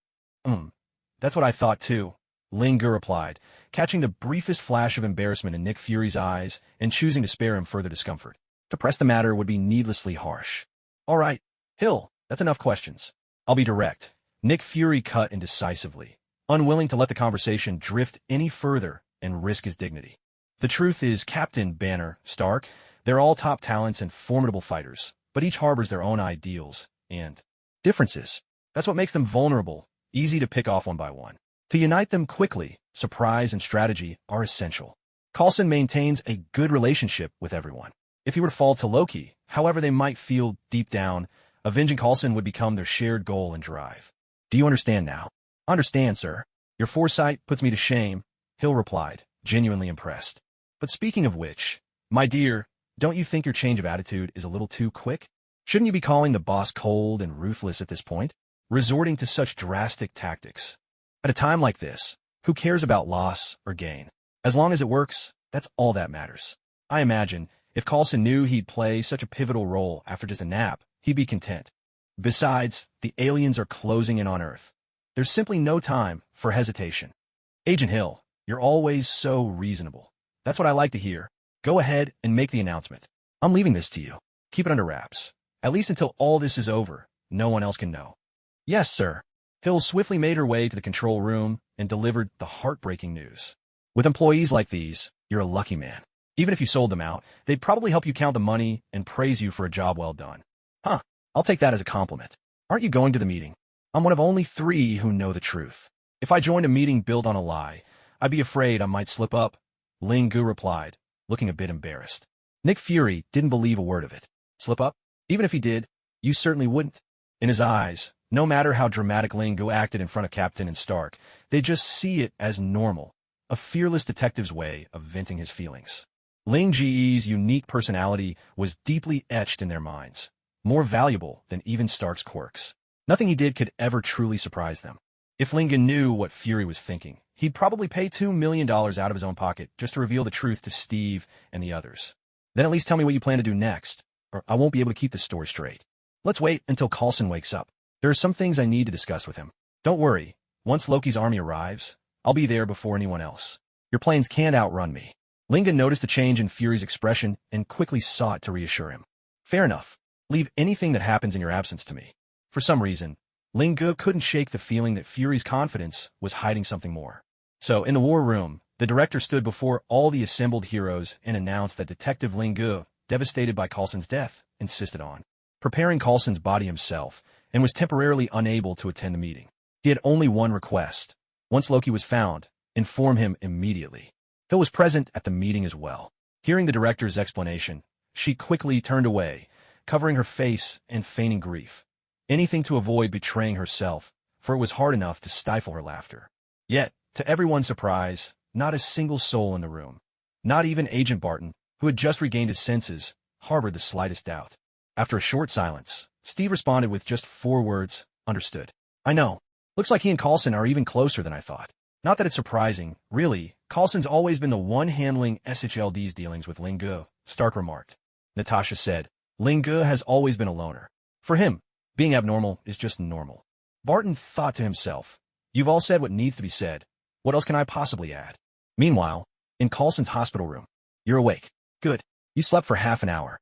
That's what I thought too, Ling Gu replied, catching the briefest flash of embarrassment in Nick Fury's eyes and choosing to spare him further discomfort. To press the matter would be needlessly harsh. All right, Hill, that's enough questions. I'll be direct. Nick Fury cut indecisively, unwilling to let the conversation drift any further and risk his dignity. The truth is, Captain Banner, Stark, they're all top talents and formidable fighters, but each harbors their own ideals and differences. That's what makes them vulnerable, easy to pick off one by one. To unite them quickly, surprise and strategy are essential. Coulson maintains a good relationship with everyone. If he were to fall to Loki, however they might feel deep down, avenging Coulson would become their shared goal and drive. Do you understand now? Understand, sir. Your foresight puts me to shame, Hill replied, genuinely impressed. But speaking of which, my dear, don't you think your change of attitude is a little too quick? Shouldn't you be calling the boss cold and ruthless at this point? Resorting to such drastic tactics. At a time like this, who cares about loss or gain? As long as it works, that's all that matters. I imagine, if Coulson knew he'd play such a pivotal role after just a nap, he'd be content. Besides, the aliens are closing in on Earth. There's simply no time for hesitation. Agent Hill, you're always so reasonable. That's what I like to hear. Go ahead and make the announcement. I'm leaving this to you. Keep it under wraps. At least until all this is over, no one else can know. Yes, sir. Hill swiftly made her way to the control room and delivered the heartbreaking news. With employees like these, you're a lucky man. Even if you sold them out, they'd probably help you count the money and praise you for a job well done. Huh, I'll take that as a compliment. Aren't you going to the meeting? I'm one of only 3 who know the truth. If I joined a meeting built on a lie, I'd be afraid I might slip up, Ling Gu replied, looking a bit embarrassed. Nick Fury didn't believe a word of it. Slip up? Even if he did, you certainly wouldn't. In his eyes, no matter how dramatic Ling Gu acted in front of Captain and Stark, they just see it as normal, a fearless detective's way of venting his feelings. Ling Ge's unique personality was deeply etched in their minds, more valuable than even Stark's quirks. Nothing he did could ever truly surprise them. If Ling Gu knew what Fury was thinking, he'd probably pay $2 million out of his own pocket just to reveal the truth to Steve and the others. Then at least tell me what you plan to do next, or I won't be able to keep this story straight. Let's wait until Coulson wakes up. There are some things I need to discuss with him. Don't worry, once Loki's army arrives, I'll be there before anyone else. Your planes can't outrun me. Ling Gu noticed the change in Fury's expression and quickly sought to reassure him. Fair enough. Leave anything that happens in your absence to me. For some reason, Ling Gu couldn't shake the feeling that Fury's confidence was hiding something more. So, in the war room, the director stood before all the assembled heroes and announced that Detective Ling Gu, devastated by Coulson's death, insisted on preparing Coulson's body himself and was temporarily unable to attend the meeting. He had only one request. Once Loki was found, inform him immediately. Hill was present at the meeting as well. Hearing the director's explanation, she quickly turned away, covering her face and feigning grief. Anything to avoid betraying herself, for it was hard enough to stifle her laughter. Yet, to everyone's surprise, not a single soul in the room, not even Agent Barton, who had just regained his senses, harbored the slightest doubt. After a short silence, Steve responded with just 4 words, understood. I know. Looks like he and Coulson are even closer than I thought. Not that it's surprising, really. Coulson's always been the one handling SHLD's dealings with Ling Gu, Stark remarked. Natasha said, Ling Gu has always been a loner. For him, being abnormal is just normal. Barton thought to himself, you've all said what needs to be said. What else can I possibly add? Meanwhile, in Coulson's hospital room, you're awake. Good. You slept for half an hour.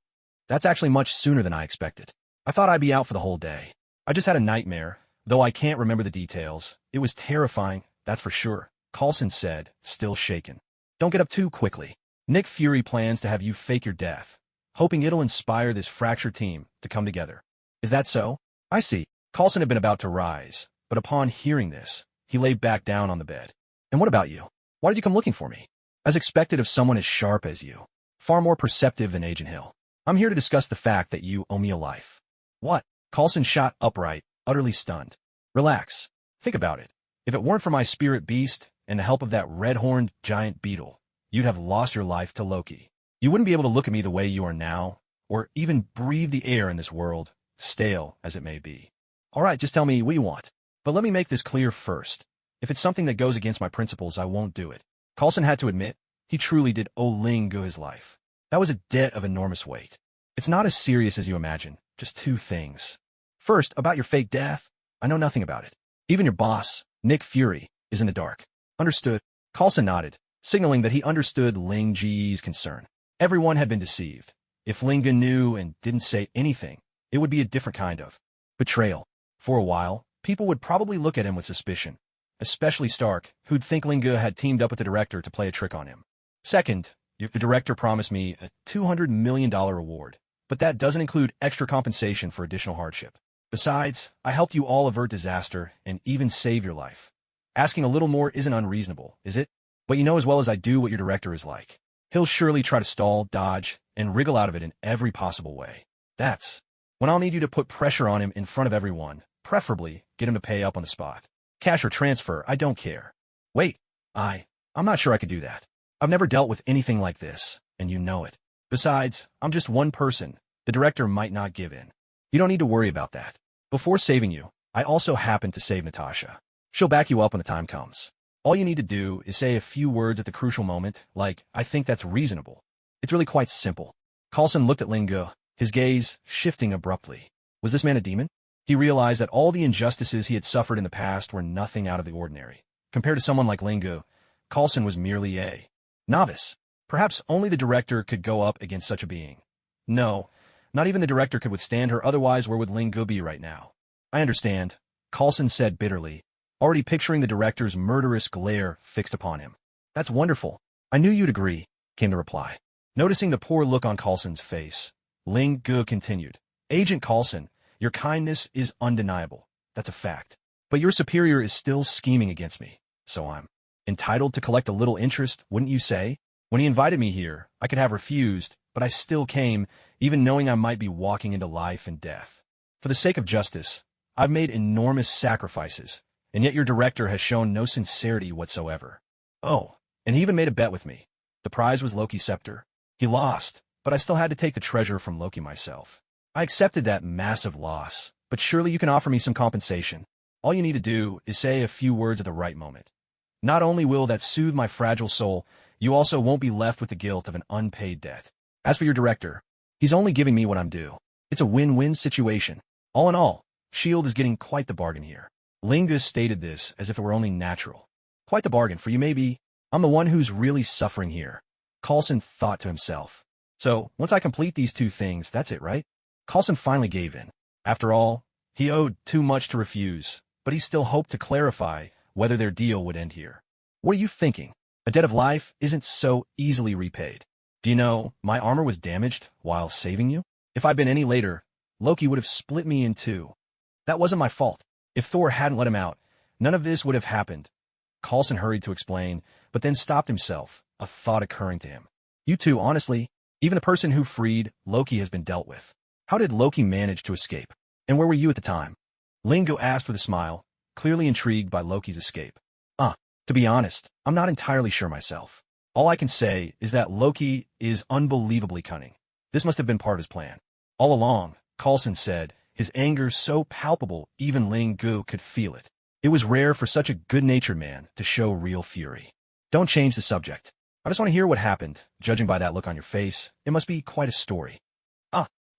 That's actually much sooner than I expected. I thought I'd be out for the whole day. I just had a nightmare, though I can't remember the details. It was terrifying, that's for sure, Coulson said, still shaken. Don't get up too quickly. Nick Fury plans to have you fake your death, hoping it'll inspire this fractured team to come together. Is that so? I see. Coulson had been about to rise, but upon hearing this, he lay back down on the bed. And what about you? Why did you come looking for me? As expected of someone as sharp as you. Far more perceptive than Agent Hill. I'm here to discuss the fact that you owe me a life. What? Coulson shot upright, utterly stunned. Relax. Think about it. If it weren't for my spirit beast and the help of that red-horned giant beetle, you'd have lost your life to Loki. You wouldn't be able to look at me the way you are now, or even breathe the air in this world, stale as it may be. All right, just tell me what you want. But let me make this clear first. If it's something that goes against my principles, I won't do it. Coulson had to admit, he truly did owe Ling Gu his life. That was a debt of enormous weight. It's not as serious as you imagine, just 2 things. First, about your fake death, I know nothing about it. Even your boss, Nick Fury, is in the dark. Understood. Coulson nodded, signaling that he understood Ling Ge's concern. Everyone had been deceived. If Ling Gu knew and didn't say anything, it would be a different kind of betrayal. For a while, people would probably look at him with suspicion, especially Stark, who'd think Ling Gu had teamed up with the director to play a trick on him. Second, the director promised me a $200 million reward, but that doesn't include extra compensation for additional hardship. Besides, I helped you all avert disaster and even save your life. Asking a little more isn't unreasonable, is it? But you know as well as I do what your director is like. He'll surely try to stall, dodge, and wriggle out of it in every possible way. That's when I'll need you to put pressure on him in front of everyone, preferably get him to pay up on the spot. Cash or transfer, I don't care. Wait, I'm not sure I could do that. I've never dealt with anything like this, and you know it. Besides, I'm just one person. The director might not give in. You don't need to worry about that. Before saving you, I also happened to save Natasha. She'll back you up when the time comes. All you need to do is say a few words at the crucial moment, like, I think that's reasonable. It's really quite simple. Coulson looked at Ling Gu, his gaze shifting abruptly. Was this man a demon? He realized that all the injustices he had suffered in the past were nothing out of the ordinary. Compared to someone like Ling Gu, Coulson was merely a novice. Perhaps only the director could go up against such a being. No, not even the director could withstand her, otherwise where would Ling Gu be right now? I understand, Coulson said bitterly, already picturing the director's murderous glare fixed upon him. That's wonderful. I knew you'd agree, came the reply. Noticing the poor look on Coulson's face, Ling Gu continued. Agent Coulson, your kindness is undeniable. That's a fact. But your superior is still scheming against me, so I'm entitled to collect a little interest, wouldn't you say? When he invited me here, I could have refused, but I still came, even knowing I might be walking into life and death. For the sake of justice, I've made enormous sacrifices, and yet your director has shown no sincerity whatsoever. Oh, and he even made a bet with me. The prize was Loki's scepter. He lost, but I still had to take the treasure from Loki myself. I accepted that massive loss, but surely you can offer me some compensation. All you need to do is say a few words at the right moment. Not only will that soothe my fragile soul, you also won't be left with the guilt of an unpaid debt. As for your director, he's only giving me what I'm due. It's a win-win situation. All in all, S.H.I.E.L.D. is getting quite the bargain here. Lingus stated this as if it were only natural. Quite the bargain for you, maybe. I'm the one who's really suffering here. Coulson thought to himself. So, once I complete these two things, that's it, right? Coulson finally gave in. After all, he owed too much to refuse, but he still hoped to clarify whether their deal would end here. What are you thinking? A debt of life isn't so easily repaid. Do you know, my armor was damaged while saving you? If I'd been any later, Loki would have split me in two. That wasn't my fault. If Thor hadn't let him out, none of this would have happened. Coulson hurried to explain, but then stopped himself, a thought occurring to him. You two, honestly, even the person who freed Loki has been dealt with. How did Loki manage to escape? And where were you at the time? Lingo asked with a smile, clearly intrigued by Loki's escape. To be honest, I'm not entirely sure myself. All I can say is that Loki is unbelievably cunning. This must have been part of his plan. All along, Coulson said, his anger so palpable even Ling Gu could feel it. It was rare for such a good-natured man to show real fury. Don't change the subject. I just want to hear what happened. Judging by that look on your face, it must be quite a story.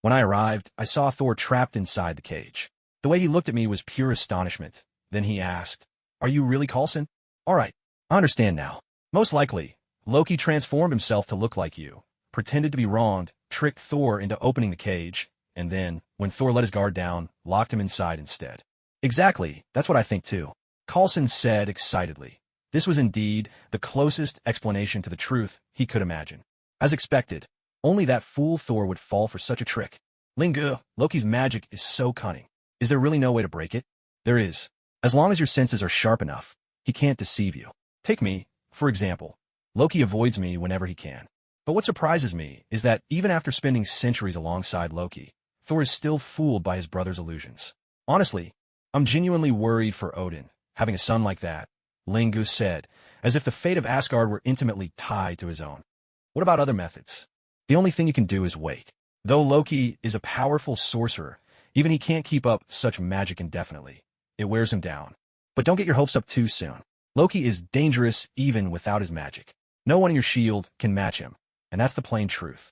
When I arrived, I saw Thor trapped inside the cage. The way he looked at me was pure astonishment. Then he asked, "Are you really Coulson?" "All right, I understand now. Most likely, Loki transformed himself to look like you, pretended to be wronged, tricked Thor into opening the cage, and then, when Thor let his guard down, locked him inside instead." "Exactly, that's what I think too," Coulson said excitedly. This was indeed the closest explanation to the truth he could imagine. As expected, only that fool Thor would fall for such a trick. Lingu, Loki's magic is so cunning. Is there really no way to break it? There is. As long as your senses are sharp enough, he can't deceive you. Take me, for example. Loki avoids me whenever he can. But what surprises me is that even after spending centuries alongside Loki, Thor is still fooled by his brother's illusions. Honestly, I'm genuinely worried for Odin, having a son like that, Lingu said, as if the fate of Asgard were intimately tied to his own. What about other methods? The only thing you can do is wait. Though Loki is a powerful sorcerer, even he can't keep up such magic indefinitely. It wears him down. But don't get your hopes up too soon. Loki is dangerous even without his magic. No one in your shield can match him, and that's the plain truth.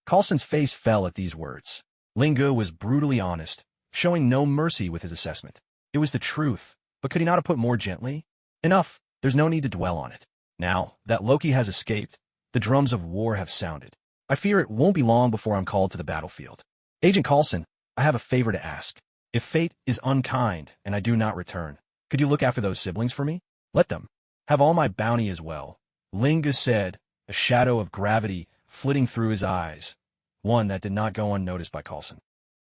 Coulson's face fell at these words. Lingu was brutally honest, showing no mercy with his assessment. It was the truth, but could he not have put more gently? Enough, there's no need to dwell on it. Now that Loki has escaped, the drums of war have sounded. I fear it won't be long before I'm called to the battlefield. Agent Coulson, I have a favor to ask. If fate is unkind and I do not return, could you look after those siblings for me? Let them have all my bounty as well. Lingus said, a shadow of gravity flitting through his eyes, one that did not go unnoticed by Coulson.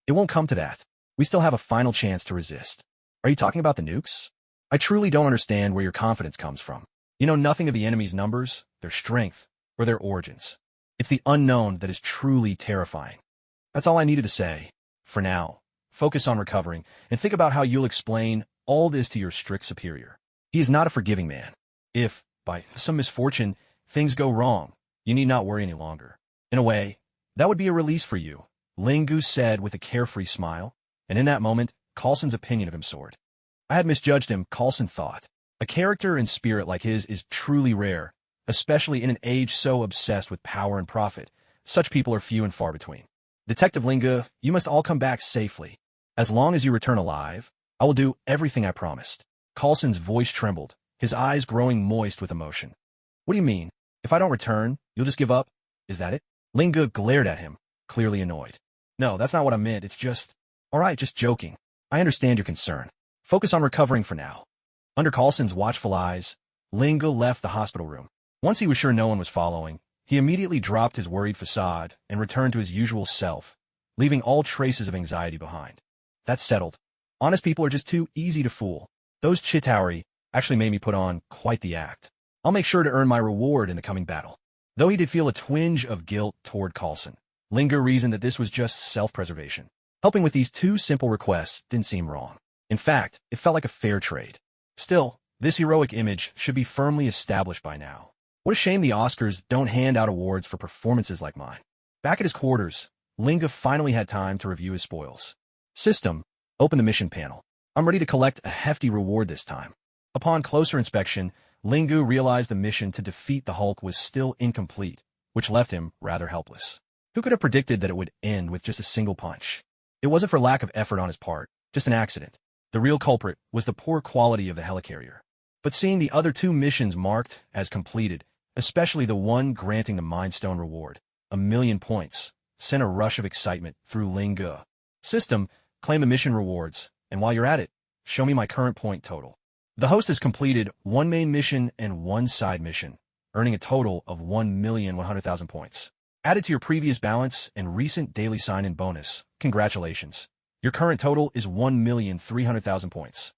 It won't come to that. We still have a final chance to resist. Are you talking about the nukes? I truly don't understand where your confidence comes from. You know nothing of the enemy's numbers, their strength, or their origins. It's the unknown that is truly terrifying. That's all I needed to say. For now, focus on recovering, and think about how you'll explain all this to your strict superior. He is not a forgiving man. If, by some misfortune, things go wrong, you need not worry any longer. In a way, that would be a release for you, Lingu said with a carefree smile, and in that moment, Coulson's opinion of him soared. I had misjudged him, Coulson thought. A character and spirit like his is truly rare, especially in an age so obsessed with power and profit. Such people are few and far between. Detective Lingu, you must all come back safely. As long as you return alive, I will do everything I promised. Coulson's voice trembled, his eyes growing moist with emotion. What do you mean? If I don't return, you'll just give up? Is that it? Lingu glared at him, clearly annoyed. No, that's not what I meant. It's just... All right, just joking. I understand your concern. Focus on recovering for now. Under Coulson's watchful eyes, Lingu left the hospital room. Once he was sure no one was following, he immediately dropped his worried facade and returned to his usual self, leaving all traces of anxiety behind. That's settled. Honest people are just too easy to fool. Those Chitauri actually made me put on quite the act. I'll make sure to earn my reward in the coming battle. Though he did feel a twinge of guilt toward Coulson, Linga reasoned that this was just self-preservation. Helping with these two simple requests didn't seem wrong. In fact, it felt like a fair trade. Still, this heroic image should be firmly established by now. What a shame the Oscars don't hand out awards for performances like mine. Back at his quarters, Linga finally had time to review his spoils. System, open the mission panel. I'm ready to collect a hefty reward this time. Upon closer inspection, Lingu realized the mission to defeat the Hulk was still incomplete, which left him rather helpless. Who could have predicted that it would end with just a single punch? It wasn't for lack of effort on his part, just an accident. The real culprit was the poor quality of the helicarrier. But seeing the other two missions marked as completed, especially the one granting the Mind Stone reward, 1,000,000 points, sent a rush of excitement through Linga. System, claim the mission rewards, and while you're at it, show me my current point total. The host has completed one main mission and one side mission, earning a total of 1,100,000 points. Added to your previous balance and recent daily sign-in bonus, congratulations. Your current total is 1,300,000 points.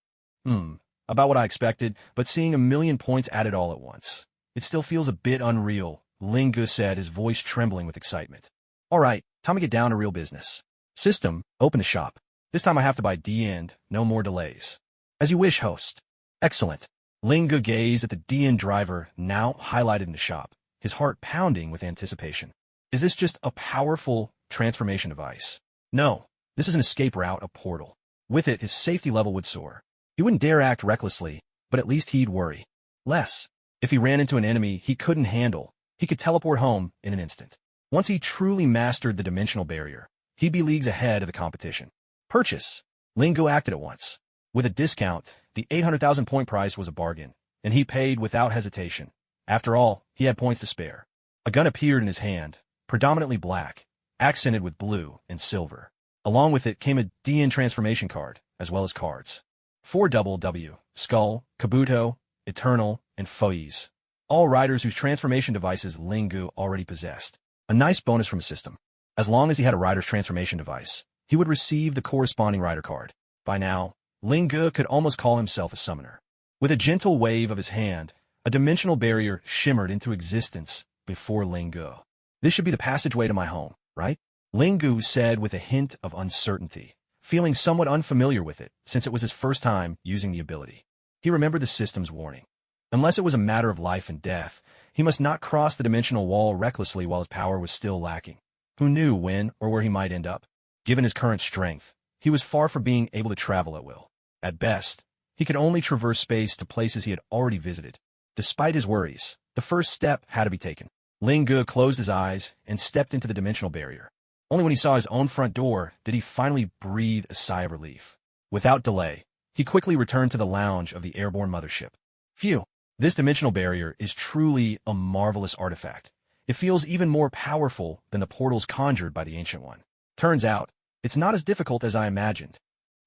About what I expected, but seeing 1,000,000 points added all at once. It still feels a bit unreal, Linga said, his voice trembling with excitement. All right, time to get down to real business. System, open the shop. This time I have to buy D-End, no more delays. As you wish, host. Excellent. Linga gazed at the D-End driver, now highlighted in the shop, his heart pounding with anticipation. Is this just a powerful transformation device? No, this is an escape route, a portal. With it, his safety level would soar. He wouldn't dare act recklessly, but at least he'd worry less. If he ran into an enemy he couldn't handle, he could teleport home in an instant. Once he truly mastered the dimensional barrier, he'd be leagues ahead of the competition. Purchase. Lingo acted at once. With a discount, the 800,000 point price was a bargain, and he paid without hesitation. After all, he had points to spare. A gun appeared in his hand, predominantly black, accented with blue and silver. Along with it came a DN transformation card, as well as cards. 4 W, Skull, Kabuto, Eternal, and Foes. All riders whose transformation devices Lingu already possessed. A nice bonus from a system. As long as he had a rider's transformation device, he would receive the corresponding rider card. By now, Lingu could almost call himself a summoner. With a gentle wave of his hand, a dimensional barrier shimmered into existence before Lingu. This should be the passageway to my home, right? Lingu said with a hint of uncertainty, feeling somewhat unfamiliar with it since it was his first time using the ability. He remembered the system's warning. Unless it was a matter of life and death, he must not cross the dimensional wall recklessly while his power was still lacking. Who knew when or where he might end up? Given his current strength, he was far from being able to travel at will. At best, he could only traverse space to places he had already visited. Despite his worries, the first step had to be taken. Lingu closed his eyes and stepped into the dimensional barrier. Only when he saw his own front door did he finally breathe a sigh of relief. Without delay, he quickly returned to the lounge of the airborne mothership. Phew, this dimensional barrier is truly a marvelous artifact. It feels even more powerful than the portals conjured by the Ancient One. Turns out, it's not as difficult as I imagined.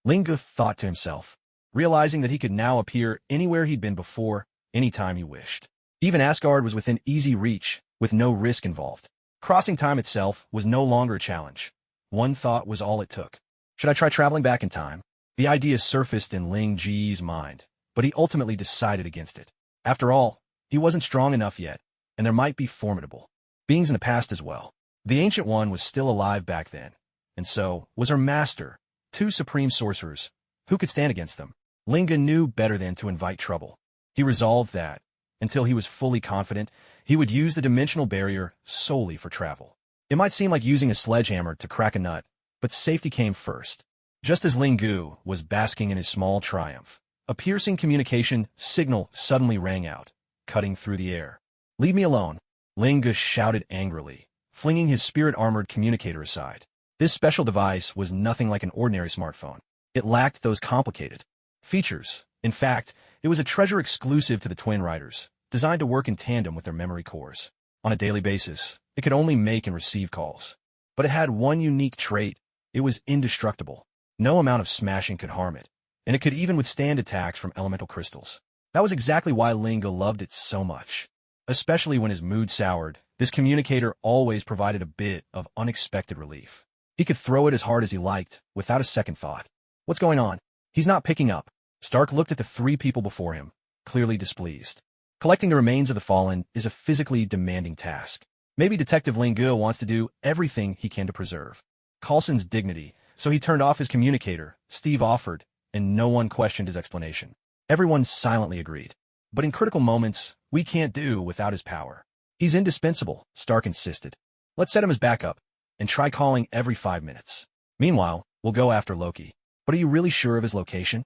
Lingu thought to himself, realizing that he could now appear anywhere he'd been before, anytime he wished. Even Asgard was within easy reach, with no risk involved. Crossing time itself was no longer a challenge. One thought was all it took. Should I try traveling back in time? The idea surfaced in Ling Ji's mind, but he ultimately decided against it. After all, he wasn't strong enough yet, and there might be formidable beings in the past as well. The Ancient One was still alive back then, and so was her master, 2 supreme sorcerers. Who could stand against them? Linga knew better than to invite trouble. He resolved that, until he was fully confident, he would use the dimensional barrier solely for travel. It might seem like using a sledgehammer to crack a nut, but safety came first. Just as Lingu was basking in his small triumph, a piercing communication signal suddenly rang out, cutting through the air. "Leave me alone," Lingu shouted angrily, flinging his spirit-armored communicator aside. This special device was nothing like an ordinary smartphone. It lacked those complicated features. In fact, it was a treasure exclusive to the Twin Riders, designed to work in tandem with their memory cores. On a daily basis, it could only make and receive calls. But it had one unique trait: it was indestructible. No amount of smashing could harm it, and it could even withstand attacks from elemental crystals. That was exactly why Linga loved it so much. Especially when his mood soured, this communicator always provided a bit of unexpected relief. He could throw it as hard as he liked, without a second thought. What's going on? He's not picking up. Stark looked at the 3 people before him, clearly displeased. Collecting the remains of the fallen is a physically demanding task. Maybe Detective Lingu wants to do everything he can to preserve Coulson's dignity, so he turned off his communicator, Steve offered, and no one questioned his explanation. Everyone silently agreed. But in critical moments, we can't do without his power. He's indispensable, Stark insisted. Let's set him as backup, and try calling every 5 minutes. Meanwhile, we'll go after Loki. But are you really sure of his location?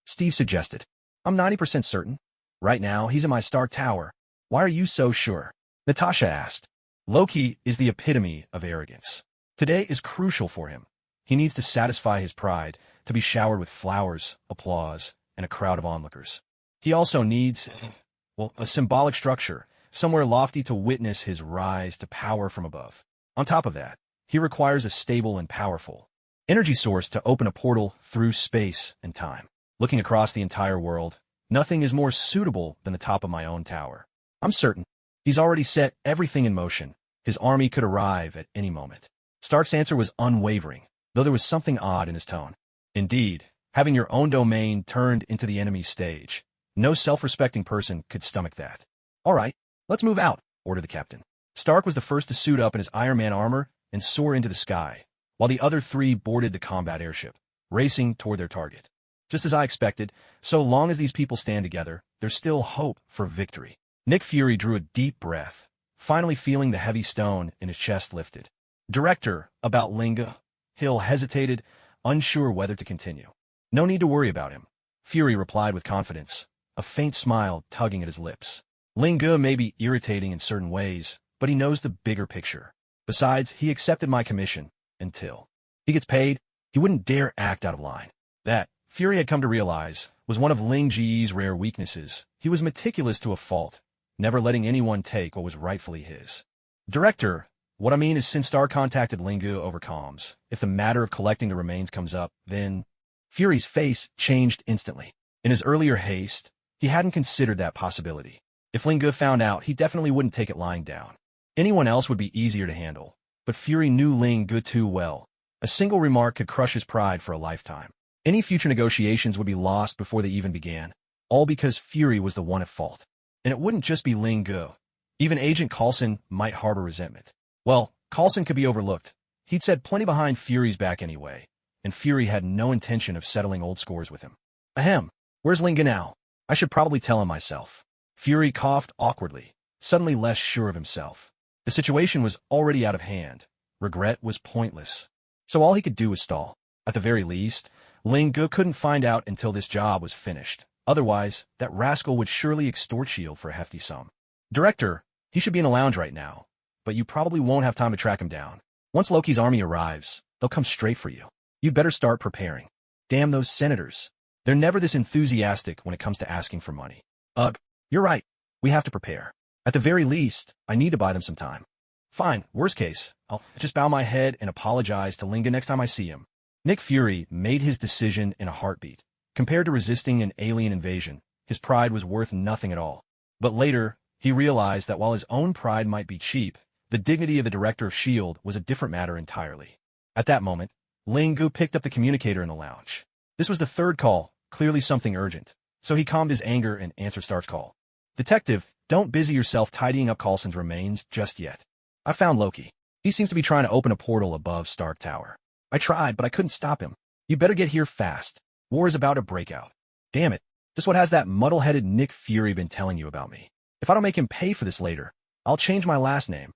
Steve suggested. I'm 90% certain. Right now, he's in my Stark Tower. Why are you so sure? Natasha asked. Loki is the epitome of arrogance. Today is crucial for him. He needs to satisfy his pride, to be showered with flowers, applause, and a crowd of onlookers. He also needs, a symbolic structure, somewhere lofty to witness his rise to power from above. On top of that, he requires a stable and powerful energy source to open a portal through space and time. Looking across the entire world, nothing is more suitable than the top of my own tower. I'm certain he's already set everything in motion. His army could arrive at any moment. Stark's answer was unwavering, though there was something odd in his tone. Indeed, having your own domain turned into the enemy's stage. No self-respecting person could stomach that. All right, let's move out, ordered the captain. Stark was the first to suit up in his Iron Man armor and soar into the sky, while the other three boarded the combat airship, racing toward their target. Just as I expected, so long as these people stand together, there's still hope for victory. Nick Fury drew a deep breath, finally feeling the heavy stone in his chest lifted. Director, about Linga. Hill hesitated, unsure whether to continue. No need to worry about him, Fury replied with confidence, a faint smile tugging at his lips. Linga may be irritating in certain ways, but he knows the bigger picture. Besides, he accepted my commission, until he gets paid, he wouldn't dare act out of line. That, Fury had come to realize, was one of Ling Ji's rare weaknesses. He was meticulous to a fault, never letting anyone take what was rightfully his. Director, what I mean is since Stark contacted Lingu over comms, if the matter of collecting the remains comes up, then... Fury's face changed instantly. In his earlier haste, he hadn't considered that possibility. If Lingu found out, he definitely wouldn't take it lying down. Anyone else would be easier to handle, but Fury knew Lingu too well. A single remark could crush his pride for a lifetime. Any future negotiations would be lost before they even began, all because Fury was the one at fault. And it wouldn't just be Lingu. Even Agent Coulson might harbor resentment. Well, Coulson could be overlooked. He'd said plenty behind Fury's back anyway, and Fury had no intention of settling old scores with him. Ahem, where's Lingu now? I should probably tell him myself. Fury coughed awkwardly, suddenly less sure of himself. The situation was already out of hand. Regret was pointless. So all he could do was stall. At the very least, Lingu couldn't find out until this job was finished. Otherwise, that rascal would surely extort Shield for a hefty sum. Director, he should be in the lounge right now, but you probably won't have time to track him down. Once Loki's army arrives, they'll come straight for you. You'd better start preparing. Damn those senators. They're never this enthusiastic when it comes to asking for money. Ugh, you're right. We have to prepare. At the very least, I need to buy them some time. Fine, worst case, I'll just bow my head and apologize to Lingu next time I see him. Nick Fury made his decision in a heartbeat. Compared to resisting an alien invasion, his pride was worth nothing at all. But later, he realized that while his own pride might be cheap, the dignity of the director of S.H.I.E.L.D. was a different matter entirely. At that moment, Lingu picked up the communicator in the lounge. This was the third call, clearly something urgent, so he calmed his anger and answered Stark's call. Detective, don't busy yourself tidying up Coulson's remains just yet. I found Loki. He seems to be trying to open a portal above Stark Tower. I tried, but I couldn't stop him. You better get here fast. War is about to break out. Damn it. Just what has that muddle-headed Nick Fury been telling you about me? If I don't make him pay for this later, I'll change my last name.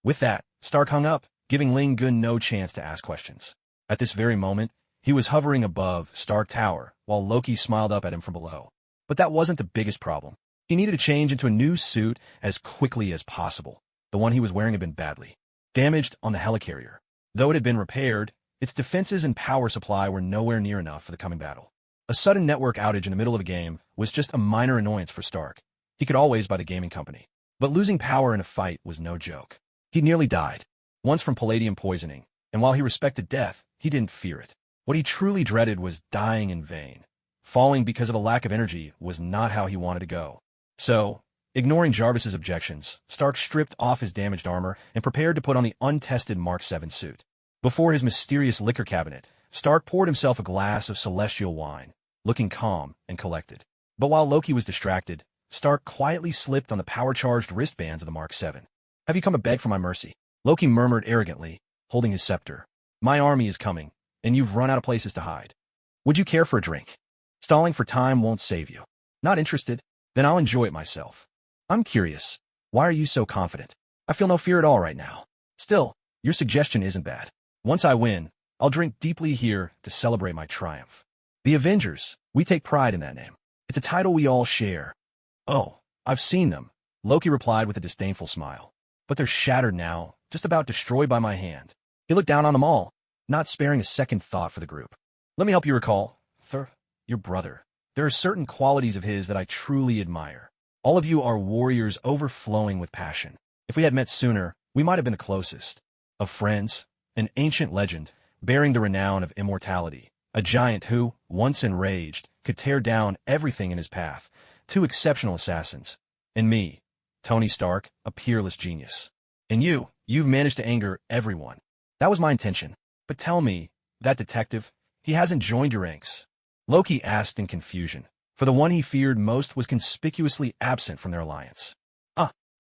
With that, Stark hung up, giving Lingu no chance to ask questions. At this very moment, he was hovering above Stark Tower, while Loki smiled up at him from below. But that wasn't the biggest problem. He needed to change into a new suit as quickly as possible. The one he was wearing had been badly damaged on the helicarrier. Though it had been repaired, its defenses and power supply were nowhere near enough for the coming battle. A sudden network outage in the middle of a game was just a minor annoyance for Stark. He could always buy the gaming company. But losing power in a fight was no joke. He nearly died, once from palladium poisoning, and while he respected death, he didn't fear it. What he truly dreaded was dying in vain. Falling because of a lack of energy was not how he wanted to go. So, ignoring Jarvis's objections, Stark stripped off his damaged armor and prepared to put on the untested Mark 7 suit. Before his mysterious liquor cabinet, Stark poured himself a glass of celestial wine, looking calm and collected. But while Loki was distracted, Stark quietly slipped on the power-charged wristbands of the Mark 7. Have you come to beg for my mercy? Loki murmured arrogantly, holding his scepter. My army is coming, and you've run out of places to hide. Would you care for a drink? Stalling for time won't save you. Not interested? Then I'll enjoy it myself. I'm curious. Why are you so confident? I feel no fear at all right now. Still, your suggestion isn't bad. Once I win, I'll drink deeply here to celebrate my triumph. The Avengers, we take pride in that name. It's a title we all share. Oh, I've seen them, Loki replied with a disdainful smile. But they're shattered now, just about destroyed by my hand. He looked down on them all, not sparing a second thought for the group. Let me help you recall, your brother. There are certain qualities of his that I truly admire. All of you are warriors overflowing with passion. If we had met sooner, we might have been the closest. Of friends, an ancient legend, bearing the renown of immortality. A giant who, once enraged, could tear down everything in his path. Two exceptional assassins. And me, Tony Stark, a peerless genius. And you've managed to anger everyone. That was my intention. But tell me, that detective, he hasn't joined your ranks? Loki asked in confusion, for the one he feared most was conspicuously absent from their alliance.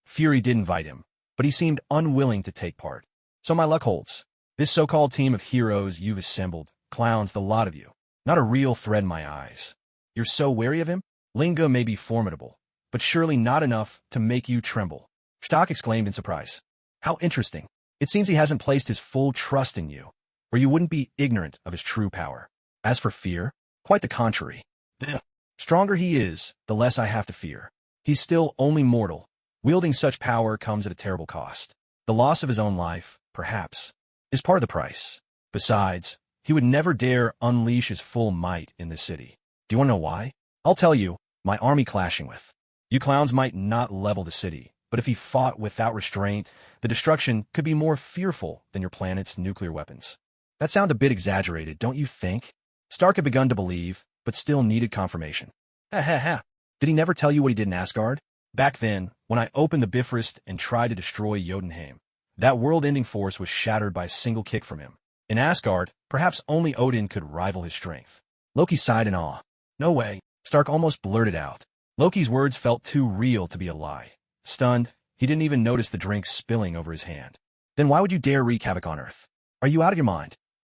Fury did invite him, but he seemed unwilling to take part. So my luck holds. This so-called team of heroes you've assembled, clowns the lot of you. Not a real threat in my eyes. You're so wary of him? Linga may be formidable, but surely not enough to make you tremble. Stark exclaimed in surprise. How interesting. It seems he hasn't placed his full trust in you, or you wouldn't be ignorant of his true power. As for fear, quite the contrary. The stronger he is, the less I have to fear. He's still only mortal. Wielding such power comes at a terrible cost. The loss of his own life, perhaps, is part of the price. Besides, he would never dare unleash his full might in this city. Do you want to know why? I'll tell you, my army clashing with. You clowns might not level the city, but if he fought without restraint, the destruction could be more fearful than your planet's nuclear weapons. That sounds a bit exaggerated, don't you think? Stark had begun to believe, but still needed confirmation. Did he never tell you what he did in Asgard? Back then, when I opened the Bifrost and tried to destroy Jotunheim, that world-ending force was shattered by a single kick from him. In Asgard, perhaps only Odin could rival his strength. Loki sighed in awe. No way, Stark almost blurted out. Loki's words felt too real to be a lie. Stunned, he didn't even notice the drink spilling over his hand. Then why would you dare wreak havoc on Earth? Are you out of your mind?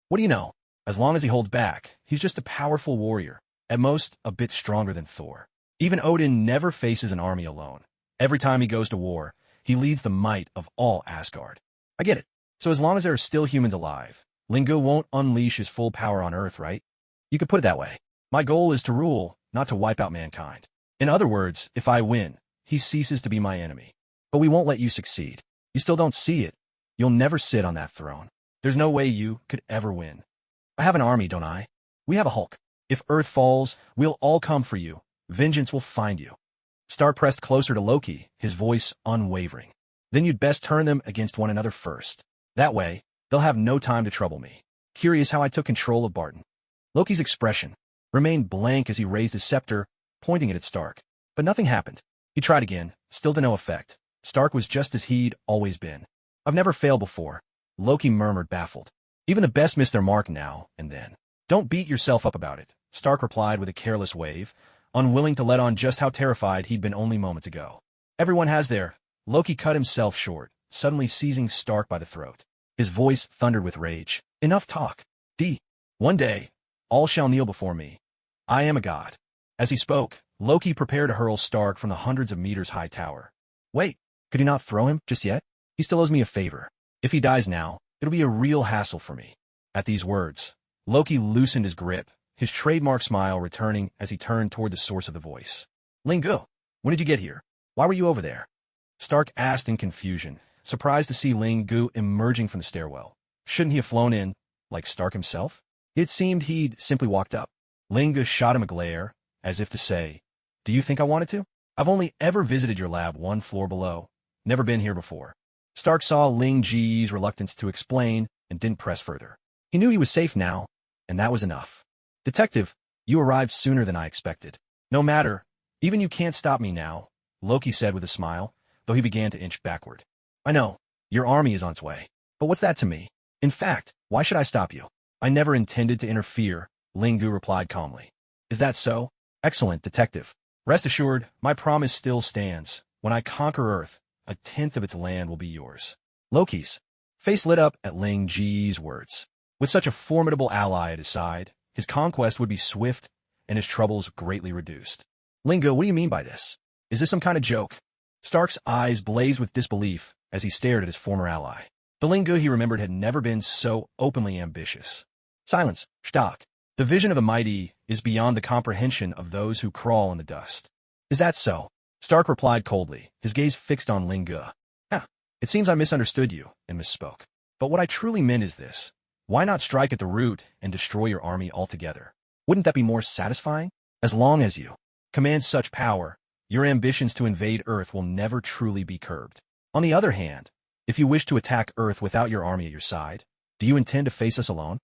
What do you know? As long as he holds back, he's just a powerful warrior, at most a bit stronger than Thor. Even Odin never faces an army alone. Every time he goes to war, he leads the might of all Asgard. I get it. So as long as there are still humans alive, Linga won't unleash his full power on Earth, right? You could put it that way. My goal is to rule, not to wipe out mankind. In other words, if I win, he ceases to be my enemy. But we won't let you succeed. You still don't see it. You'll never sit on that throne. There's no way you could ever win. I have an army, don't I? We have a Hulk. If Earth falls, we'll all come for you. Vengeance will find you. Stark pressed closer to Loki, his voice unwavering. Then you'd best turn them against one another first. That way, they'll have no time to trouble me. Curious how I took control of Barton. Loki's expression remained blank as he raised his scepter, pointing it at Stark. But nothing happened. He tried again, still to no effect. Stark was just as he'd always been. I've never failed before, Loki murmured, baffled. Even the best miss their mark now and then. Don't beat yourself up about it, Stark replied with a careless wave, unwilling to let on just how terrified he'd been only moments ago. Everyone has their... Loki cut himself short, suddenly seizing Stark by the throat. His voice thundered with rage. Enough talk. One day, all shall kneel before me. I am a god. As he spoke, Loki prepared to hurl Stark from the hundreds of meters high tower. Wait, could he not throw him just yet? He still owes me a favor. If he dies now, it'll be a real hassle for me. At these words, Loki loosened his grip, his trademark smile returning as he turned toward the source of the voice. Lingu, when did you get here? Why were you over there? Stark asked in confusion, surprised to see Lingu emerging from the stairwell. Shouldn't he have flown in, like Stark himself? It seemed he'd simply walked up. Lingu shot him a glare, as if to say, Do you think I wanted to? I've only ever visited your lab one floor below. Never been here before. Stark saw Ling Ji's reluctance to explain and didn't press further. He knew he was safe now, and that was enough. Detective, you arrived sooner than I expected. No matter, even you can't stop me now, Loki said with a smile, though he began to inch backward. I know, your army is on its way, but what's that to me? In fact, why should I stop you? I never intended to interfere, Lingu replied calmly. Is that so? Excellent, detective. Rest assured, my promise still stands. When I conquer Earth, a tenth of its land will be yours. Loki's face lit up at Ling Ji's words. With such a formidable ally at his side, his conquest would be swift and his troubles greatly reduced. Lingo, what do you mean by this? Is this some kind of joke? Stark's eyes blazed with disbelief as he stared at his former ally. The Lingo he remembered had never been so openly ambitious. Silence, Stark. The vision of the mighty is beyond the comprehension of those who crawl in the dust. Is that so? Stark replied coldly, his gaze fixed on Lingo. It seems I misunderstood you and misspoke. But what I truly meant is this. Why not strike at the root and destroy your army altogether? Wouldn't that be more satisfying? As long as you command such power, your ambitions to invade Earth will never truly be curbed. On the other hand, if you wish to attack Earth without your army at your side, do you intend to face us alone?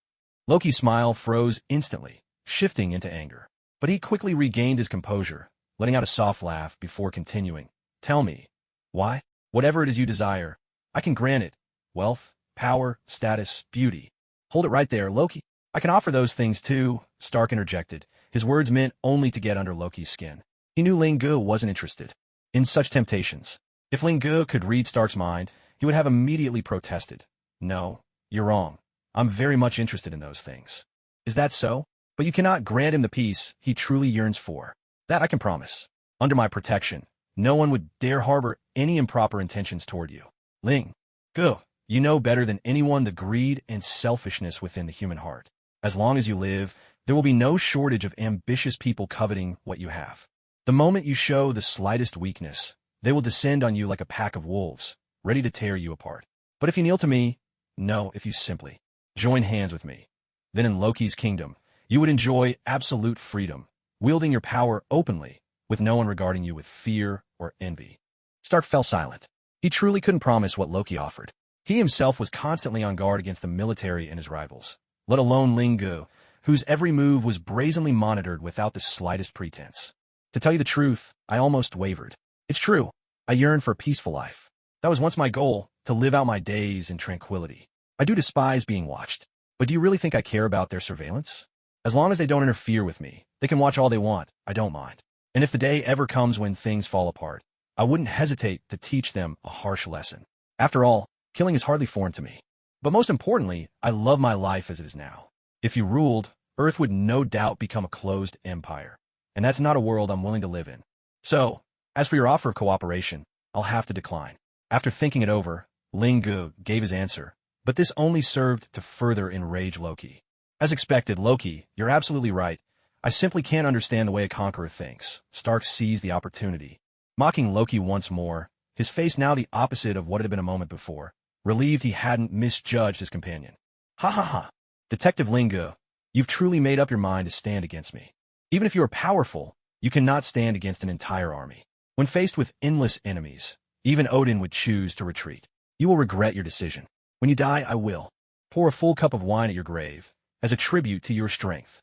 Loki's smile froze instantly, shifting into anger. But he quickly regained his composure, letting out a soft laugh before continuing. Tell me, why? Whatever it is you desire, I can grant it. Wealth, power, status, beauty. Hold it right there, Loki. I can offer those things too, Stark interjected. His words meant only to get under Loki's skin. He knew Ling Gu wasn't interested in such temptations. If Ling Gu could read Stark's mind, he would have immediately protested. No, you're wrong. I'm very much interested in those things. Is that so? But you cannot grant him the peace he truly yearns for. That I can promise. Under my protection, no one would dare harbor any improper intentions toward you. Ling Gu, you know better than anyone the greed and selfishness within the human heart. As long as you live, there will be no shortage of ambitious people coveting what you have. The moment you show the slightest weakness, they will descend on you like a pack of wolves, ready to tear you apart. But if you kneel to me, no, if you simply join hands with me, then in Loki's kingdom, you would enjoy absolute freedom, wielding your power openly, with no one regarding you with fear or envy. Stark fell silent. He truly couldn't promise what Loki offered. He himself was constantly on guard against the military and his rivals, let alone Ling Gu, whose every move was brazenly monitored without the slightest pretense. To tell you the truth, I almost wavered. It's true, I yearn for a peaceful life. That was once my goal, to live out my days in tranquility. I do despise being watched, but do you really think I care about their surveillance? As long as they don't interfere with me, they can watch all they want, I don't mind. And if the day ever comes when things fall apart, I wouldn't hesitate to teach them a harsh lesson. After all, killing is hardly foreign to me. But most importantly, I love my life as it is now. If you ruled, Earth would no doubt become a closed empire. And that's not a world I'm willing to live in. So, as for your offer of cooperation, I'll have to decline. After thinking it over, Ling Gu gave his answer, but this only served to further enrage Loki. As expected, Loki, you're absolutely right. I simply can't understand the way a conqueror thinks. Stark seized the opportunity. Mocking Loki once more, his face now the opposite of what it had been a moment before, relieved he hadn't misjudged his companion. Ha ha ha. Detective Ling Gu, you've truly made up your mind to stand against me. Even if you are powerful, you cannot stand against an entire army. When faced with endless enemies, even Odin would choose to retreat. You will regret your decision. When you die, I will pour a full cup of wine at your grave, as a tribute to your strength.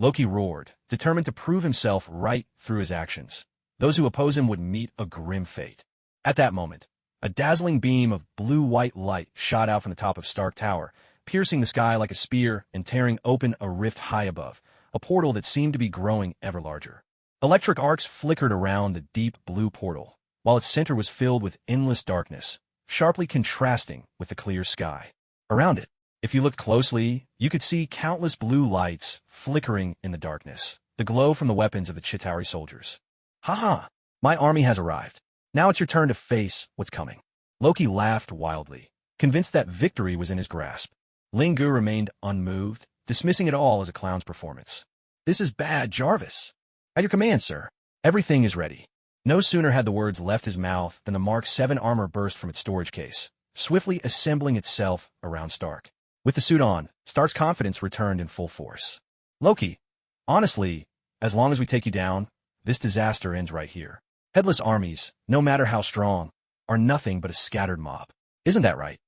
Loki roared, determined to prove himself right through his actions. Those who oppose him would meet a grim fate. At that moment, a dazzling beam of blue-white light shot out from the top of Stark Tower, piercing the sky like a spear and tearing open a rift high above, a portal that seemed to be growing ever larger. Electric arcs flickered around the deep blue portal, while its center was filled with endless darkness, sharply contrasting with the clear sky. Around it, if you looked closely, you could see countless blue lights flickering in the darkness, the glow from the weapons of the Chitauri soldiers. Ha ha! My army has arrived. Now it's your turn to face what's coming. Loki laughed wildly, convinced that victory was in his grasp. Ling Gu remained unmoved, dismissing it all as a clown's performance. This is bad, Jarvis. At your command, sir. Everything is ready. No sooner had the words left his mouth than the Mark 7 armor burst from its storage case, swiftly assembling itself around Stark. With the suit on, Stark's confidence returned in full force. Loki, honestly, as long as we take you down, this disaster ends right here. Headless armies, no matter how strong, are nothing but a scattered mob. Isn't that right?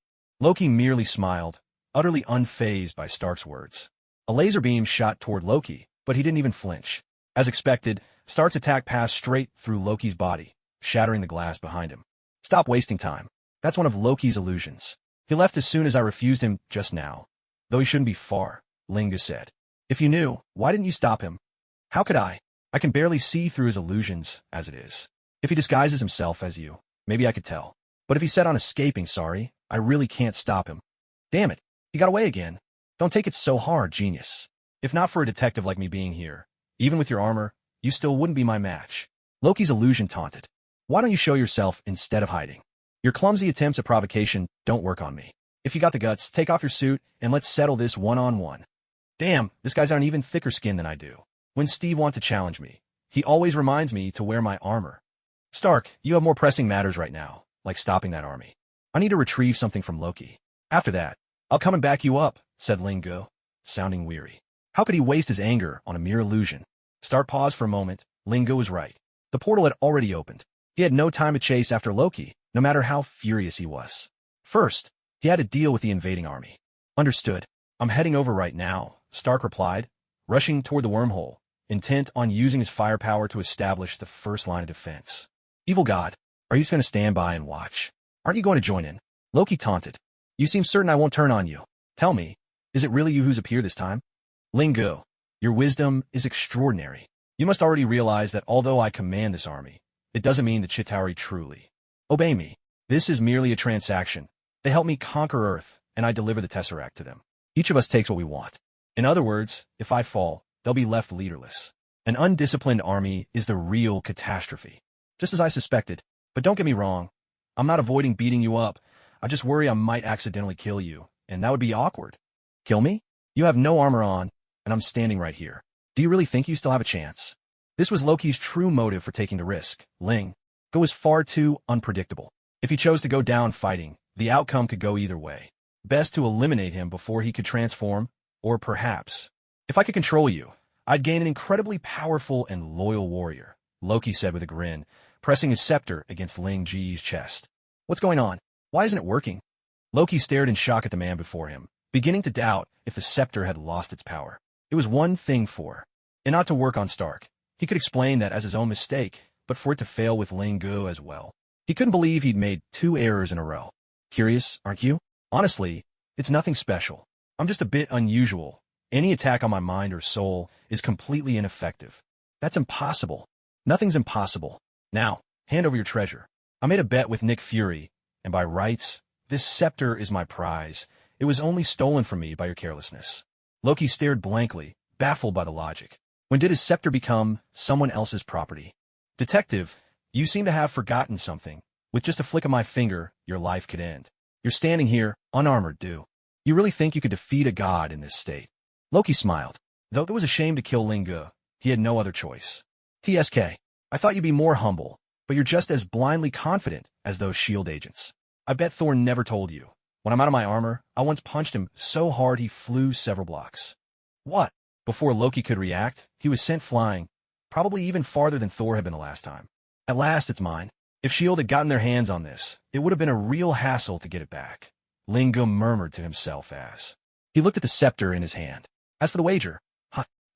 Loki merely smiled, utterly unfazed by Stark's words. A laser beam shot toward Loki, but he didn't even flinch. As expected, Stark's attack passed straight through Loki's body, shattering the glass behind him. Stop wasting time. That's one of Loki's illusions. He left as soon as I refused him just now. Though he shouldn't be far, Linga said. If you knew, why didn't you stop him? How could I? I can barely see through his illusions as it is. If he disguises himself as you, maybe I could tell. But if he's set on escaping, sorry, I really can't stop him. Damn it, he got away again. Don't take it so hard, genius. If not for a detective like me being here, even with your armor, you still wouldn't be my match. Loki's illusion taunted. Why don't you show yourself instead of hiding? Your clumsy attempts at provocation don't work on me. If you got the guts, take off your suit and let's settle this one-on-one. Damn, this guy's on even thicker skin than I do. When Steve wants to challenge me, he always reminds me to wear my armor. Stark, you have more pressing matters right now, like stopping that army. I need to retrieve something from Loki. After that, I'll come and back you up, said Ling-Gu, sounding weary. How could he waste his anger on a mere illusion? Stark paused for a moment. Ling-Gu was right. The portal had already opened. He had no time to chase after Loki, no matter how furious he was. First, he had to deal with the invading army. Understood. I'm heading over right now, Stark replied, rushing toward the wormhole, intent on using his firepower to establish the first line of defense. Evil God, are you just going to stand by and watch? Aren't you going to join in? Loki taunted. You seem certain I won't turn on you. Tell me, is it really you who's appeared this time? Ling-Gu, your wisdom is extraordinary. You must already realize that although I command this army, it doesn't mean the Chitauri truly obey me. This is merely a transaction. They help me conquer Earth, and I deliver the Tesseract to them. Each of us takes what we want. In other words, if I fall, they'll be left leaderless. An undisciplined army is the real catastrophe. Just as I suspected. But don't get me wrong. I'm not avoiding beating you up. I just worry I might accidentally kill you, and that would be awkward. Kill me? You have no armor on, and I'm standing right here. Do you really think you still have a chance? This was Loki's true motive for taking the risk. Ling-Gu was far too unpredictable. If he chose to go down fighting, the outcome could go either way. Best to eliminate him before he could transform, or perhaps, if I could control you, I'd gain an incredibly powerful and loyal warrior, Loki said with a grin, pressing his scepter against Ling-Gu's chest. What's going on? Why isn't it working? Loki stared in shock at the man before him, beginning to doubt if the scepter had lost its power. It was one thing for, and not to work on Stark. He could explain that as his own mistake, but for it to fail with Ling-Gu as well. He couldn't believe he'd made 2 errors in a row. Curious, aren't you? Honestly, it's nothing special. I'm just a bit unusual. Any attack on my mind or soul is completely ineffective. That's impossible. Nothing's impossible. Now, hand over your treasure. I made a bet with Nick Fury, and by rights, this scepter is my prize. It was only stolen from me by your carelessness. Loki stared blankly, baffled by the logic. When did his scepter become someone else's property? Detective, you seem to have forgotten something. With just a flick of my finger, your life could end. You're standing here, unarmored, do you really think you could defeat a god in this state? Loki smiled. Though it was a shame to kill Ling-Gu, he had no other choice. TSK, I thought you'd be more humble, but you're just as blindly confident as those S.H.I.E.L.D. agents. I bet Thor never told you. When I'm out of my armor, I once punched him so hard he flew several blocks. What? Before Loki could react, he was sent flying, probably even farther than Thor had been the last time. At last, it's mine. If S.H.I.E.L.D. had gotten their hands on this, it would have been a real hassle to get it back. Ling-Gu murmured to himself as he looked at the scepter in his hand. As for the wager,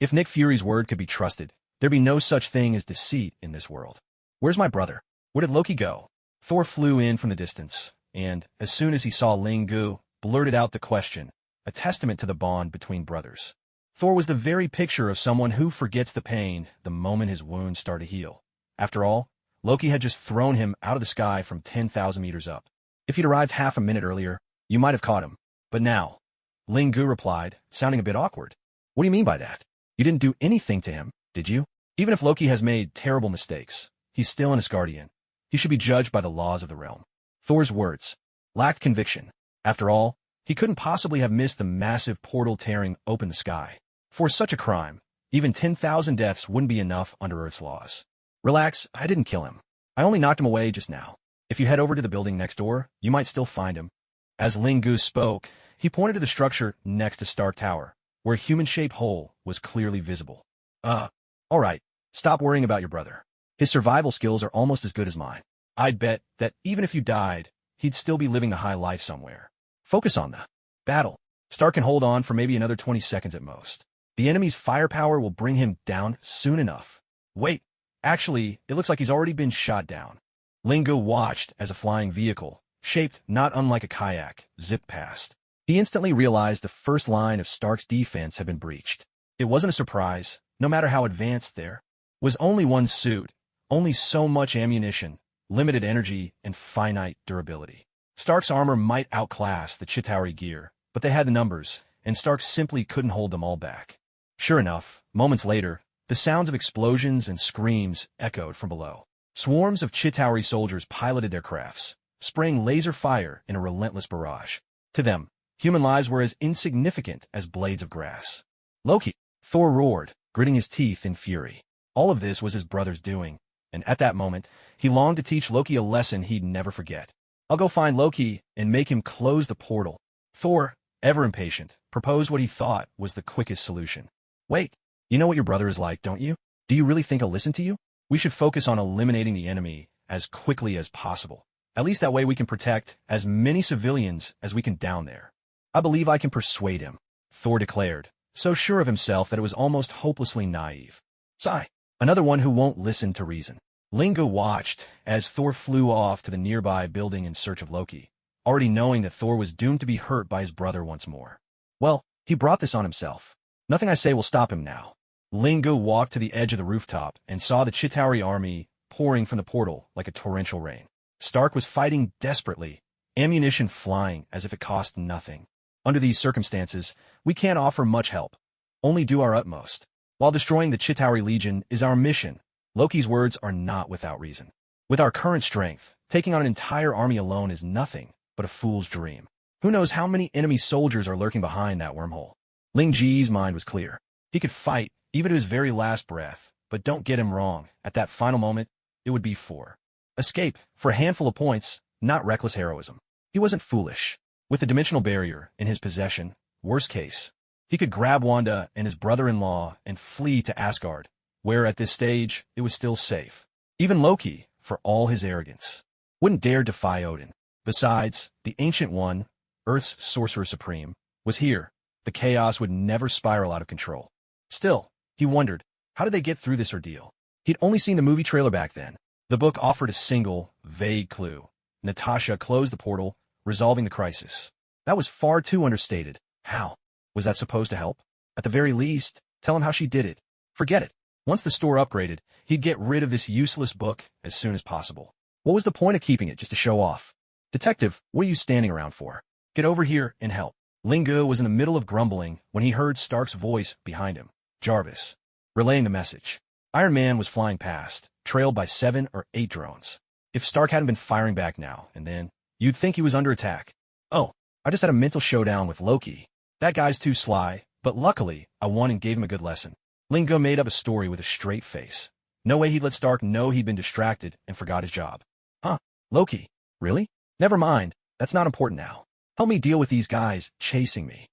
if Nick Fury's word could be trusted, there'd be no such thing as deceit in this world. Where's my brother? Where did Loki go? Thor flew in from the distance, and, as soon as he saw Ling-Gu, blurted out the question, a testament to the bond between brothers. Thor was the very picture of someone who forgets the pain the moment his wounds start to heal. After all, Loki had just thrown him out of the sky from 10,000 meters up. If he'd arrived half a minute earlier, you might have caught him. But now, Ling-Gu replied, sounding a bit awkward. What do you mean by that? You didn't do anything to him, did you? Even if Loki has made terrible mistakes, he's still an Asgardian. He should be judged by the laws of the realm. Thor's words lacked conviction. After all, he couldn't possibly have missed the massive portal tearing open the sky. For such a crime, even 10,000 deaths wouldn't be enough under Earth's laws. Relax, I didn't kill him. I only knocked him away just now. If you head over to the building next door, you might still find him. As Ling-Gu spoke, he pointed to the structure next to Stark Tower, where a human-shaped hole was clearly visible. All right, stop worrying about your brother. His survival skills are almost as good as mine. I'd bet that even if you died, he'd still be living the high life somewhere. Focus on the battle. Stark can hold on for maybe another 20 seconds at most. The enemy's firepower will bring him down soon enough. Wait, actually, it looks like he's already been shot down. Ling-Gu watched as a flying vehicle, shaped not unlike a kayak, zipped past. He instantly realized the first line of Stark's defense had been breached. It wasn't a surprise, no matter how advanced their was only one suit, only so much ammunition, limited energy, and finite durability. Stark's armor might outclass the Chitauri gear, but they had the numbers, and Stark simply couldn't hold them all back. Sure enough, moments later, the sounds of explosions and screams echoed from below. Swarms of Chitauri soldiers piloted their crafts, spraying laser fire in a relentless barrage. To them, human lives were as insignificant as blades of grass. Loki, Thor roared, gritting his teeth in fury. All of this was his brother's doing, and at that moment, he longed to teach Loki a lesson he'd never forget. I'll go find Loki and make him close the portal. Thor, ever impatient, proposed what he thought was the quickest solution. Wait, you know what your brother is like, don't you? Do you really think he'll listen to you? We should focus on eliminating the enemy as quickly as possible. At least that way we can protect as many civilians as we can down there. I believe I can persuade him, Thor declared, so sure of himself that it was almost hopelessly naive. Sigh, another one who won't listen to reason. Linga watched as Thor flew off to the nearby building in search of Loki, already knowing that Thor was doomed to be hurt by his brother once more. Well, he brought this on himself. Nothing I say will stop him now. Linga walked to the edge of the rooftop and saw the Chitauri army pouring from the portal like a torrential rain. Stark was fighting desperately, ammunition flying as if it cost nothing. Under these circumstances, we can't offer much help. Only do our utmost. While destroying the Chitauri Legion is our mission, Loki's words are not without reason. With our current strength, taking on an entire army alone is nothing but a fool's dream. Who knows how many enemy soldiers are lurking behind that wormhole? Ling Ji's mind was clear. He could fight, even to his very last breath, but don't get him wrong, at that final moment, it would be for escape, for a handful of points, not reckless heroism. He wasn't foolish. With the dimensional barrier in his possession, worst case, he could grab Wanda and his brother-in-law and flee to Asgard, where at this stage, it was still safe. Even Loki, for all his arrogance, wouldn't dare defy Odin. Besides, the Ancient One, Earth's Sorcerer Supreme, was here. The chaos would never spiral out of control. Still, he wondered, how did they get through this ordeal? He'd only seen the movie trailer back then. The book offered a single, vague clue. Natasha closed the portal, resolving the crisis. That was far too understated. How? Was that supposed to help? At the very least, tell him how she did it. Forget it. Once the store upgraded, he'd get rid of this useless book as soon as possible. What was the point of keeping it just to show off? Detective, what are you standing around for? Get over here and help. Linga was in the middle of grumbling when he heard Stark's voice behind him. Jarvis, relaying the message. Iron Man was flying past, trailed by 7 or 8 drones. If Stark hadn't been firing back now and then, you'd think he was under attack. Oh, I just had a mental showdown with Loki. That guy's too sly, but luckily, I won and gave him a good lesson. Linga made up a story with a straight face. No way he'd let Stark know he'd been distracted and forgot his job. Huh, Loki? Really? Never mind, that's not important now. Help me deal with these guys chasing me.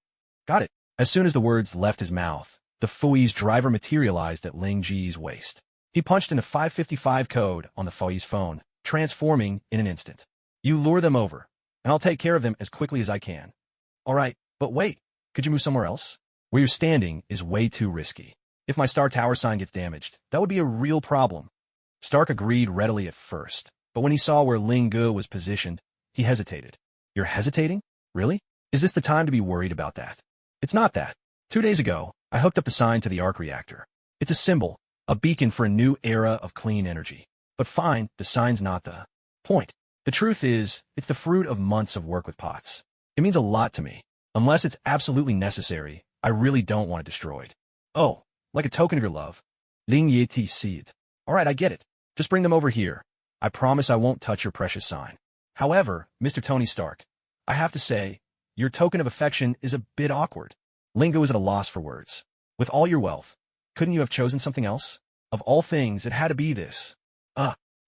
Got it. As soon as the words left his mouth, the Fui's driver materialized at Ling Ji's waist. He punched in a 555 code on the Fui's phone, transforming in an instant. You lure them over, and I'll take care of them as quickly as I can. All right, but wait, could you move somewhere else? Where you're standing is way too risky. If my Star Tower sign gets damaged, that would be a real problem. Stark agreed readily at first, but when he saw where Ling Gu was positioned, he hesitated. You're hesitating? Really? Is this the time to be worried about that? It's not that. 2 days ago, I hooked up the sign to the arc reactor. It's a symbol, a beacon for a new era of clean energy. But fine, the sign's not the point. The truth is, it's the fruit of months of work with pots. It means a lot to me. Unless it's absolutely necessary, I really don't want it destroyed. Oh, like a token of your love. Ling Yeti Seed. All right, I get it. Just bring them over here. I promise I won't touch your precious sign. However, Mr. Tony Stark, I have to say, your token of affection is a bit awkward. Linga was at a loss for words. With all your wealth, couldn't you have chosen something else? Of all things, it had to be this.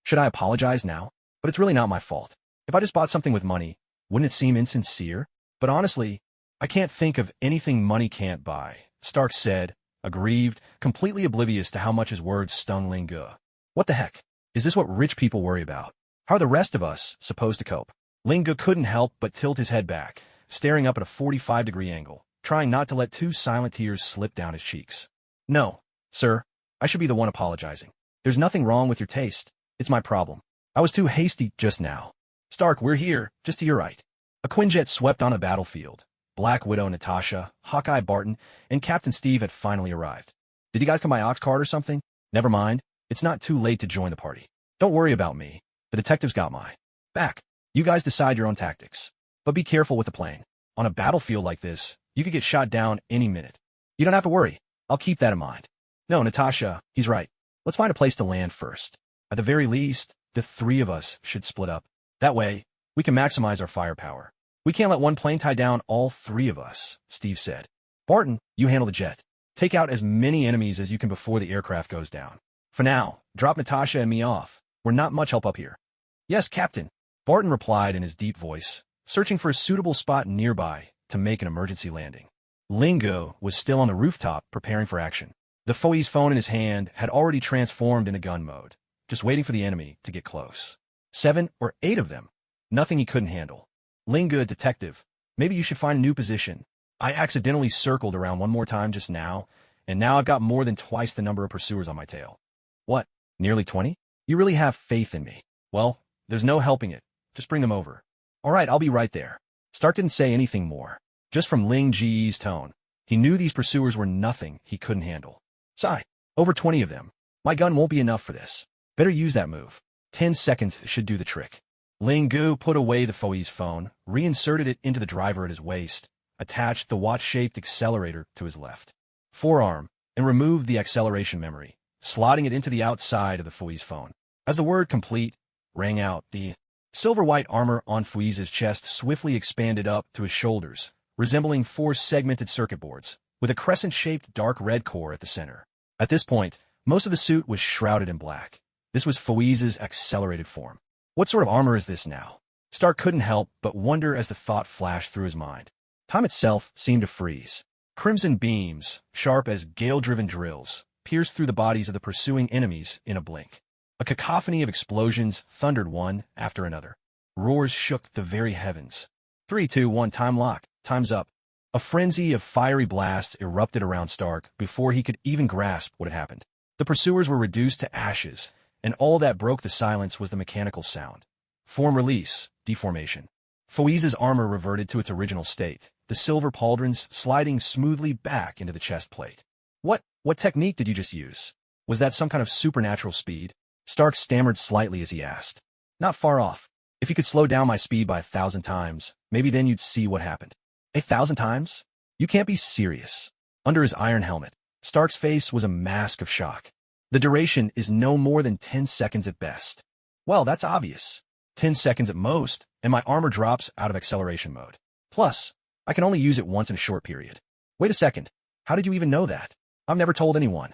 Should I apologize now? But it's really not my fault. If I just bought something with money, wouldn't it seem insincere? But honestly, I can't think of anything money can't buy, Stark said, aggrieved, completely oblivious to how much his words stung Linga. What the heck? Is this what rich people worry about? How are the rest of us supposed to cope? Linga couldn't help but tilt his head back, staring up at a 45-degree angle, trying not to let 2 silent tears slip down his cheeks. No, sir, I should be the one apologizing. There's nothing wrong with your taste. It's my problem. I was too hasty just now. Stark, we're here, just to your right. A Quinjet swept on a battlefield. Black Widow Natasha, Hawkeye Barton, and Captain Steve had finally arrived. Did you guys come by ox cart or something? Never mind. It's not too late to join the party. Don't worry about me. The detective's got my back. You guys decide your own tactics. But be careful with the plane. On a battlefield like this, you could get shot down any minute. You don't have to worry. I'll keep that in mind. No, Natasha, he's right. Let's find a place to land first. At the very least, the three of us should split up. That way, we can maximize our firepower. We can't let one plane tie down all three of us, Steve said. Barton, you handle the jet. Take out as many enemies as you can before the aircraft goes down. For now, drop Natasha and me off. We're not much help up here. Yes, Captain, Barton replied in his deep voice, searching for a suitable spot nearby to make an emergency landing. Lingo was still on the rooftop preparing for action. The Foe's phone in his hand had already transformed into gun mode, just waiting for the enemy to get close. 7 or 8 of them. Nothing he couldn't handle. Lingo, detective, maybe you should find a new position. I accidentally circled around one more time just now, and now I've got more than twice the number of pursuers on my tail. What, nearly 20? You really have faith in me. Well, there's no helping it. Just bring them over. All right, I'll be right there. Stark didn't say anything more. Just from Ling Ji's tone, he knew these pursuers were nothing he couldn't handle. Sigh, over 20 of them. My gun won't be enough for this. Better use that move. 10 seconds should do the trick. Ling Gu put away the Foe's phone, reinserted it into the driver at his waist, attached the watch-shaped accelerator to his left forearm, and removed the acceleration memory, slotting it into the outside of the Foe's phone. As the word complete rang out, the silver-white armor on Foe's chest swiftly expanded up to his shoulders, resembling 4 segmented circuit boards, with a crescent-shaped dark red core at the center. At this point, most of the suit was shrouded in black. This was Foe's accelerated form. What sort of armor is this now? Stark couldn't help but wonder as the thought flashed through his mind. Time itself seemed to freeze. Crimson beams, sharp as gale-driven drills, pierced through the bodies of the pursuing enemies in a blink. A cacophony of explosions thundered one after another. Roars shook the very heavens. 3, 2, 1, time lock. Time's up. A frenzy of fiery blasts erupted around Stark before he could even grasp what had happened. The pursuers were reduced to ashes, and all that broke the silence was the mechanical sound. Form release, deformation. Foe's armor reverted to its original state, the silver pauldrons sliding smoothly back into the chest plate. What technique did you just use? Was that some kind of supernatural speed? Stark stammered slightly as he asked. Not far off. If you could slow down my speed by 1,000 times, maybe then you'd see what happened. 1,000 times? You can't be serious. Under his iron helmet, Stark's face was a mask of shock. The duration is no more than 10 seconds at best. Well, that's obvious. 10 seconds at most, and my armor drops out of acceleration mode. Plus, I can only use it once in a short period. Wait a second. How did you even know that? I've never told anyone.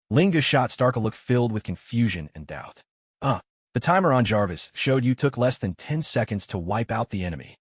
Linga shot Stark a look filled with confusion and doubt. The timer on Jarvis showed you took less than 10 seconds to wipe out the enemy.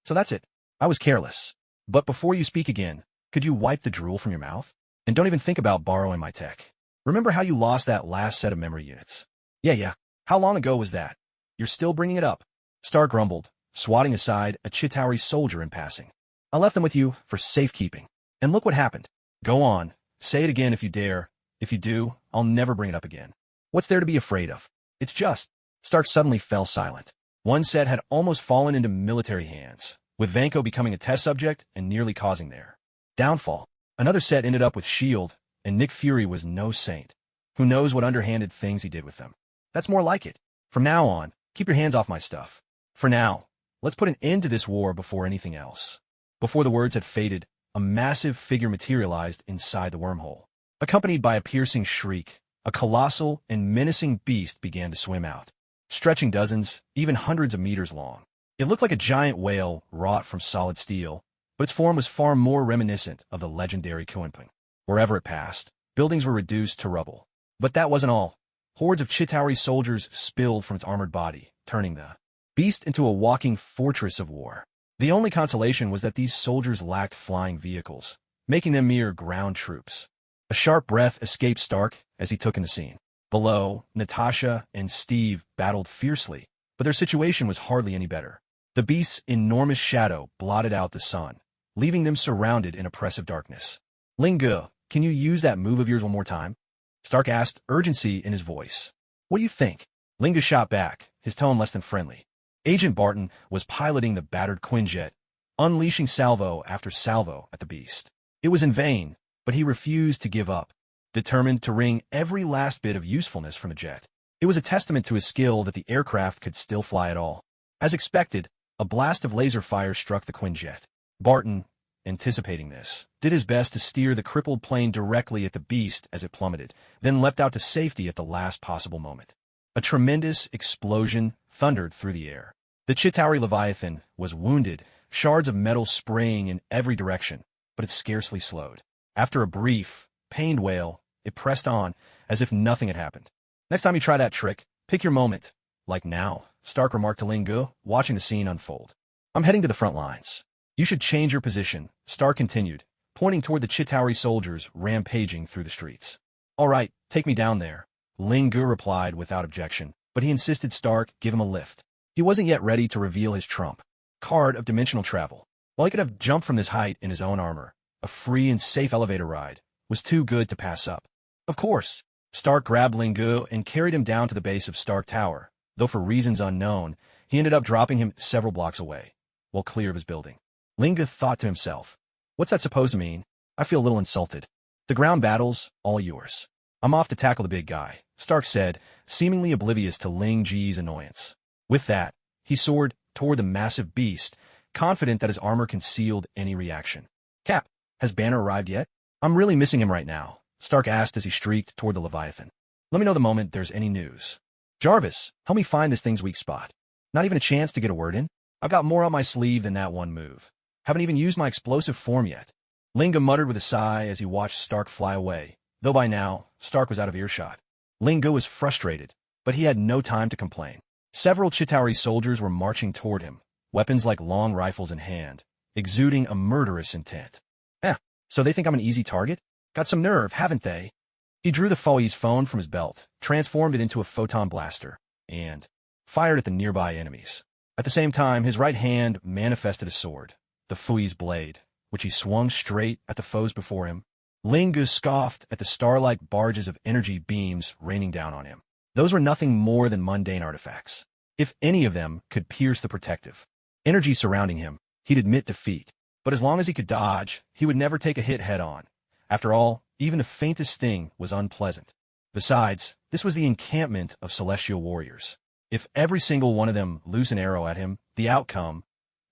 So that's it. I was careless. But before you speak again, could you wipe the drool from your mouth? And don't even think about borrowing my tech. Remember how you lost that last set of memory units? Yeah. How long ago was that? You're still bringing it up. Stark grumbled, swatting aside a Chitauri soldier in passing. I left them with you for safekeeping. And look what happened. Go on. Say it again if you dare. If you do, I'll never bring it up again. What's there to be afraid of? It's just... Stark suddenly fell silent. One set had almost fallen into military hands, with Vanko becoming a test subject and nearly causing their downfall. Another set ended up with S.H.I.E.L.D., and Nick Fury was no saint. Who knows what underhanded things he did with them. That's more like it. From now on, keep your hands off my stuff. For now, let's put an end to this war before anything else. Before the words had faded, a massive figure materialized inside the wormhole. Accompanied by a piercing shriek, a colossal and menacing beast began to swim out, stretching dozens, even hundreds of meters long. It looked like a giant whale wrought from solid steel, but its form was far more reminiscent of the legendary Kuenping. Wherever it passed, buildings were reduced to rubble. But that wasn't all. Hordes of Chitauri soldiers spilled from its armored body, turning the beast into a walking fortress of war. The only consolation was that these soldiers lacked flying vehicles, making them mere ground troops. A sharp breath escaped Stark as he took in the scene. Below, Natasha and Steve battled fiercely, but their situation was hardly any better. The beast's enormous shadow blotted out the sun, leaving them surrounded in oppressive darkness. Linga, can you use that move of yours one more time? Stark asked, urgency in his voice. What do you think? Linga shot back, his tone less than friendly. Agent Barton was piloting the battered Quinjet, unleashing salvo after salvo at the beast. It was in vain, but he refused to give up. determined to wring every last bit of usefulness from the jet. It was a testament to his skill that the aircraft could still fly at all. As expected, a blast of laser fire struck the Quinjet. Barton, anticipating this, did his best to steer the crippled plane directly at the beast as it plummeted, then leapt out to safety at the last possible moment. A tremendous explosion thundered through the air. The Chitauri Leviathan was wounded, shards of metal spraying in every direction, but it scarcely slowed. After a brief, pained wail, it pressed on, as if nothing had happened. Next time you try that trick, pick your moment. Like now, Stark remarked to Ling Gu, watching the scene unfold. I'm heading to the front lines. You should change your position, Stark continued, pointing toward the Chitauri soldiers rampaging through the streets. All right, take me down there, Ling Gu replied without objection, but he insisted Stark give him a lift. He wasn't yet ready to reveal his trump card of dimensional travel. While he could have jumped from this height in his own armor, a free and safe elevator ride was too good to pass up. Of course, Stark grabbed Ling Gu and carried him down to the base of Stark Tower, though for reasons unknown, he ended up dropping him several blocks away, while clear of his building. Ling Gu thought to himself, what's that supposed to mean? I feel a little insulted. The ground battle's all yours. I'm off to tackle the big guy, Stark said, seemingly oblivious to Ling Ji's annoyance. With that, he soared toward the massive beast, confident that his armor concealed any reaction. Cap, has Banner arrived yet? I'm really missing him right now, Stark asked as he streaked toward the Leviathan. Let me know the moment there's any news. Jarvis, help me find this thing's weak spot. Not even a chance to get a word in? I've got more on my sleeve than that one move. Haven't even used my explosive form yet. Ling Gu muttered with a sigh as he watched Stark fly away, though by now, Stark was out of earshot. Ling Gu was frustrated, but he had no time to complain. Several Chitauri soldiers were marching toward him, weapons like long rifles in hand, exuding a murderous intent. So they think I'm an easy target? Got some nerve, haven't they? He drew the Foe's phone from his belt, transformed it into a photon blaster, and fired at the nearby enemies. At the same time, his right hand manifested a sword, the Foe's blade, which he swung straight at the foes before him. Ling Gu scoffed at the star-like barges of energy beams raining down on him. Those were nothing more than mundane artifacts. If any of them could pierce the protective energy surrounding him, he'd admit defeat. But as long as he could dodge, he would never take a hit head-on. After all, even the faintest sting was unpleasant. Besides, this was the encampment of celestial warriors. If every single one of them loosed an arrow at him, the outcome,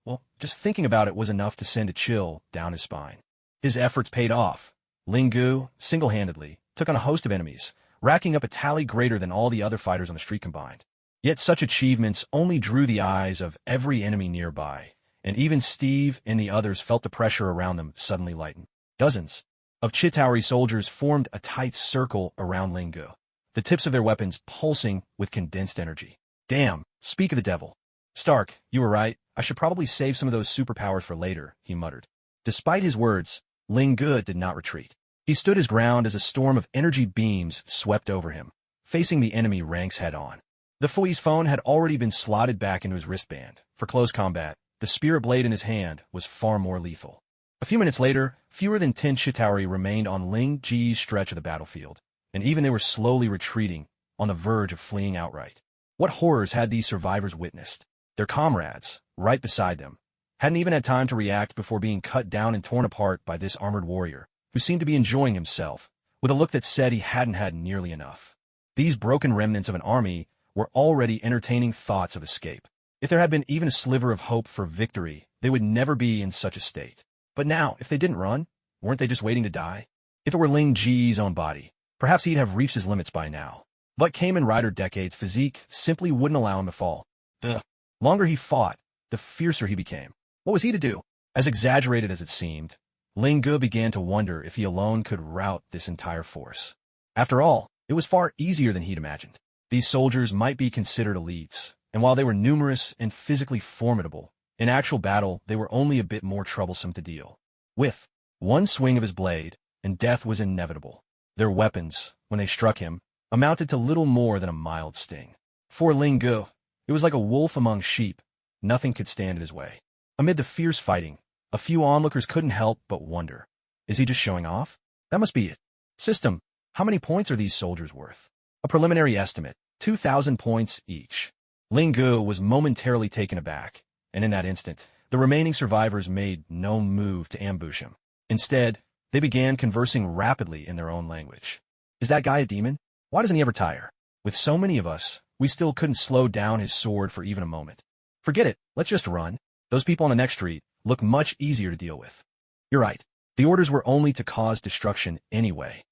well, just thinking about it was enough to send a chill down his spine. His efforts paid off. Ling Gu, single-handedly, took on a host of enemies, racking up a tally greater than all the other fighters on the street combined. Yet such achievements only drew the eyes of every enemy nearby, and even Steve and the others felt the pressure around them suddenly lighten. Dozens of Chitauri soldiers formed a tight circle around Ling Gu, the tips of their weapons pulsing with condensed energy. Damn, speak of the devil. Stark, you were right. I should probably save some of those superpowers for later, he muttered. Despite his words, Ling Gu did not retreat. He stood his ground as a storm of energy beams swept over him, facing the enemy ranks head-on. The Foe's phone had already been slotted back into his wristband. For close combat, the spirit blade in his hand was far more lethal. A few minutes later, fewer than 10 Chitauri remained on Ling Ji's stretch of the battlefield, and even they were slowly retreating, on the verge of fleeing outright. What horrors had these survivors witnessed? Their comrades, right beside them, hadn't even had time to react before being cut down and torn apart by this armored warrior, who seemed to be enjoying himself, with a look that said he hadn't had nearly enough. These broken remnants of an army were already entertaining thoughts of escape. If there had been even a sliver of hope for victory, they would never be in such a state. But now, if they didn't run, weren't they just waiting to die? If it were Ling Ji's own body, perhaps he'd have reached his limits by now. But Kamen Rider Decade's physique simply wouldn't allow him to fall. The longer he fought, the fiercer he became. What was he to do? As exaggerated as it seemed, Ling Gu began to wonder if he alone could rout this entire force. After all, it was far easier than he'd imagined. These soldiers might be considered elites, and while they were numerous and physically formidable, in actual battle they were only a bit more troublesome to deal with. One swing of his blade, and death was inevitable. Their weapons, when they struck him, amounted to little more than a mild sting. For Ling Gu, it was like a wolf among sheep. Nothing could stand in his way. Amid the fierce fighting, a few onlookers couldn't help but wonder. Is he just showing off? That must be it. System, how many points are these soldiers worth? A preliminary estimate, 2,000 points each. Ling Gu was momentarily taken aback, and in that instant, the remaining survivors made no move to ambush him. Instead, they began conversing rapidly in their own language. Is that guy a demon? Why doesn't he ever tire? With so many of us, we still couldn't slow down his sword for even a moment. Forget it, let's just run. Those people on the next street look much easier to deal with. You're right. The orders were only to cause destruction anyway.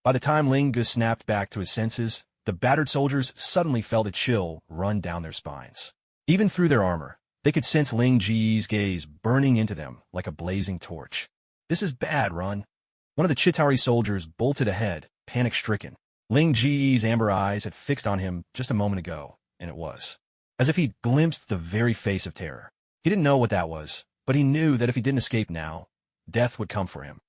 By the time Ling Ge snapped back to his senses, the battered soldiers suddenly felt a chill run down their spines. Even through their armor, they could sense Ling Ji's gaze burning into them like a blazing torch. This is bad, Run. One of the Chitauri soldiers bolted ahead, panic-stricken. Ling Ji's amber eyes had fixed on him just a moment ago, and it was as if he'd glimpsed the very face of terror. He didn't know what that was, but he knew that if he didn't escape now, death would come for him.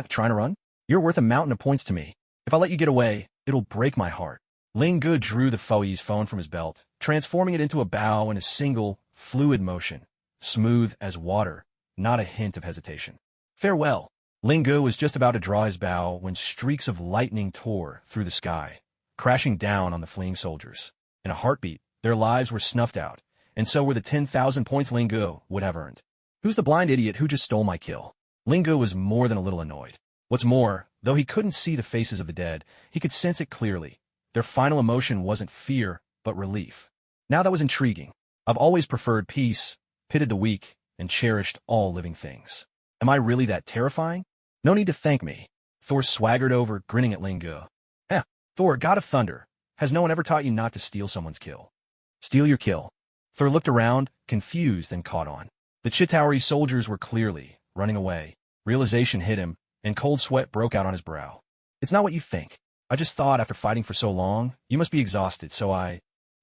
Trying to run? You're worth a mountain of points to me. If I let you get away, it'll break my heart. Ling Ge drew the Foyi's phone from his belt, transforming it into a bow in a single, fluid motion, smooth as water, not a hint of hesitation. Farewell. Ling Ge was just about to draw his bow when streaks of lightning tore through the sky, crashing down on the fleeing soldiers. In a heartbeat, their lives were snuffed out, and so were the 10,000 points Ling Ge would have earned. Who's the blind idiot who just stole my kill? Ling Ge was more than a little annoyed. What's more, though he couldn't see the faces of the dead, he could sense it clearly. Their final emotion wasn't fear, but relief. Now that was intriguing. I've always preferred peace, pitied the weak, and cherished all living things. Am I really that terrifying? No need to thank me. Thor swaggered over, grinning at Ling Ge. Thor, god of thunder, has no one ever taught you not to steal someone's kill? Steal your kill. Thor looked around, confused and caught on. The Chitauri soldiers were clearly running away. Realization hit him, and cold sweat broke out on his brow. It's not what you think. I just thought after fighting for so long, you must be exhausted, so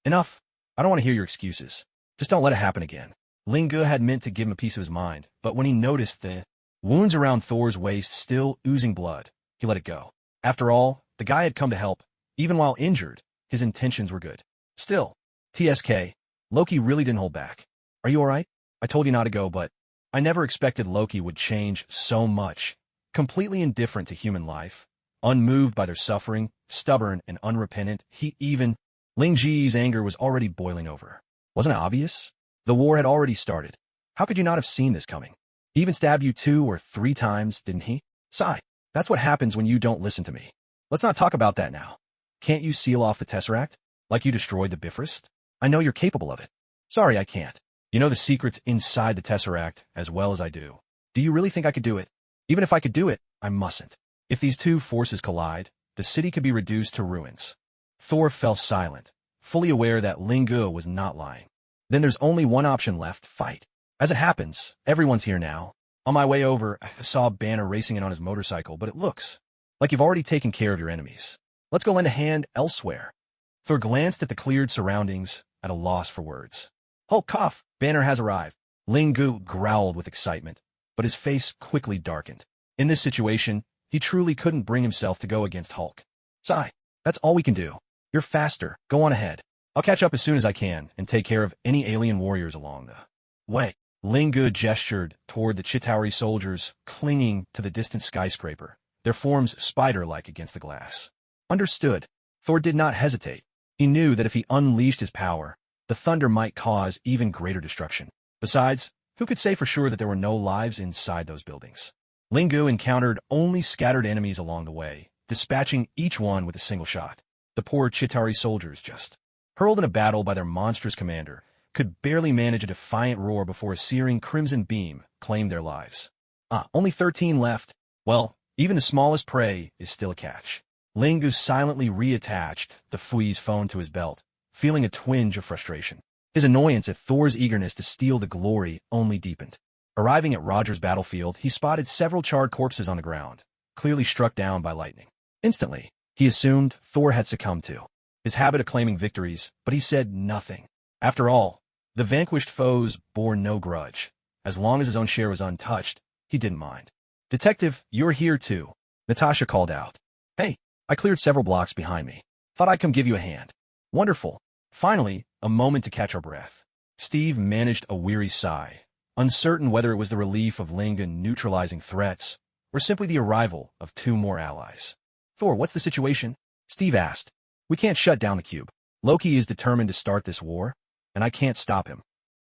Enough. I don't want to hear your excuses. Just don't let it happen again. Ling Ge had meant to give him a piece of his mind, but when he noticed the wounds around Thor's waist still oozing blood, he let it go. After all, the guy had come to help. Even while injured, his intentions were good. Still, TSK, Loki really didn't hold back. Are you alright? I told you not to go, but I never expected Loki would change so much. Completely indifferent to human life, unmoved by their suffering, stubborn and unrepentant, Ling Ji's anger was already boiling over. Wasn't it obvious? The war had already started. How could you not have seen this coming? He even stabbed you 2 or 3 times, didn't he? Sigh. That's what happens when you don't listen to me. Let's not talk about that now. Can't you seal off the Tesseract? Like you destroyed the Bifrost? I know you're capable of it. Sorry, I can't. You know the secrets inside the Tesseract as well as I do. Do you really think I could do it? Even if I could do it, I mustn't. If these two forces collide, the city could be reduced to ruins. Thor fell silent, fully aware that Ling Ge was not lying. Then there's only one option left, fight. As it happens, everyone's here now. On my way over, I saw Banner racing in on his motorcycle, but it looks like you've already taken care of your enemies. Let's go lend a hand elsewhere. Thor glanced at the cleared surroundings, at a loss for words. Hulk cough, Banner has arrived. Ling Ge growled with excitement, but his face quickly darkened. In this situation, he truly couldn't bring himself to go against Hulk. Sigh, that's all we can do. You're faster, go on ahead. I'll catch up as soon as I can and take care of any alien warriors along the way. Ling Ge gestured toward the Chitauri soldiers clinging to the distant skyscraper, their forms spider-like against the glass. Understood. Thor did not hesitate. He knew that if he unleashed his power, the thunder might cause even greater destruction. Besides, who could say for sure that there were no lives inside those buildings? Ling Ge encountered only scattered enemies along the way, dispatching each one with a single shot. The poor Chitauri soldiers, just hurled in a battle by their monstrous commander, could barely manage a defiant roar before a searing crimson beam claimed their lives. Only 13 left. Well, even the smallest prey is still a catch. Ling Ge silently reattached the Foyi's phone to his belt, feeling a twinge of frustration. His annoyance at Thor's eagerness to steal the glory only deepened. Arriving at Roger's battlefield, he spotted several charred corpses on the ground, clearly struck down by lightning. Instantly, he assumed Thor had succumbed to his habit of claiming victories, but he said nothing. After all, the vanquished foes bore no grudge. As long as his own share was untouched, he didn't mind. Detective, you're here too, Natasha called out. Hey, I cleared several blocks behind me. Thought I'd come give you a hand. Wonderful. Finally, a moment to catch our breath. Steve managed a weary sigh, uncertain whether it was the relief of Ling Ge neutralizing threats, or simply the arrival of 2 more allies. Thor, what's the situation? Steve asked. We can't shut down the cube. Loki is determined to start this war, and I can't stop him.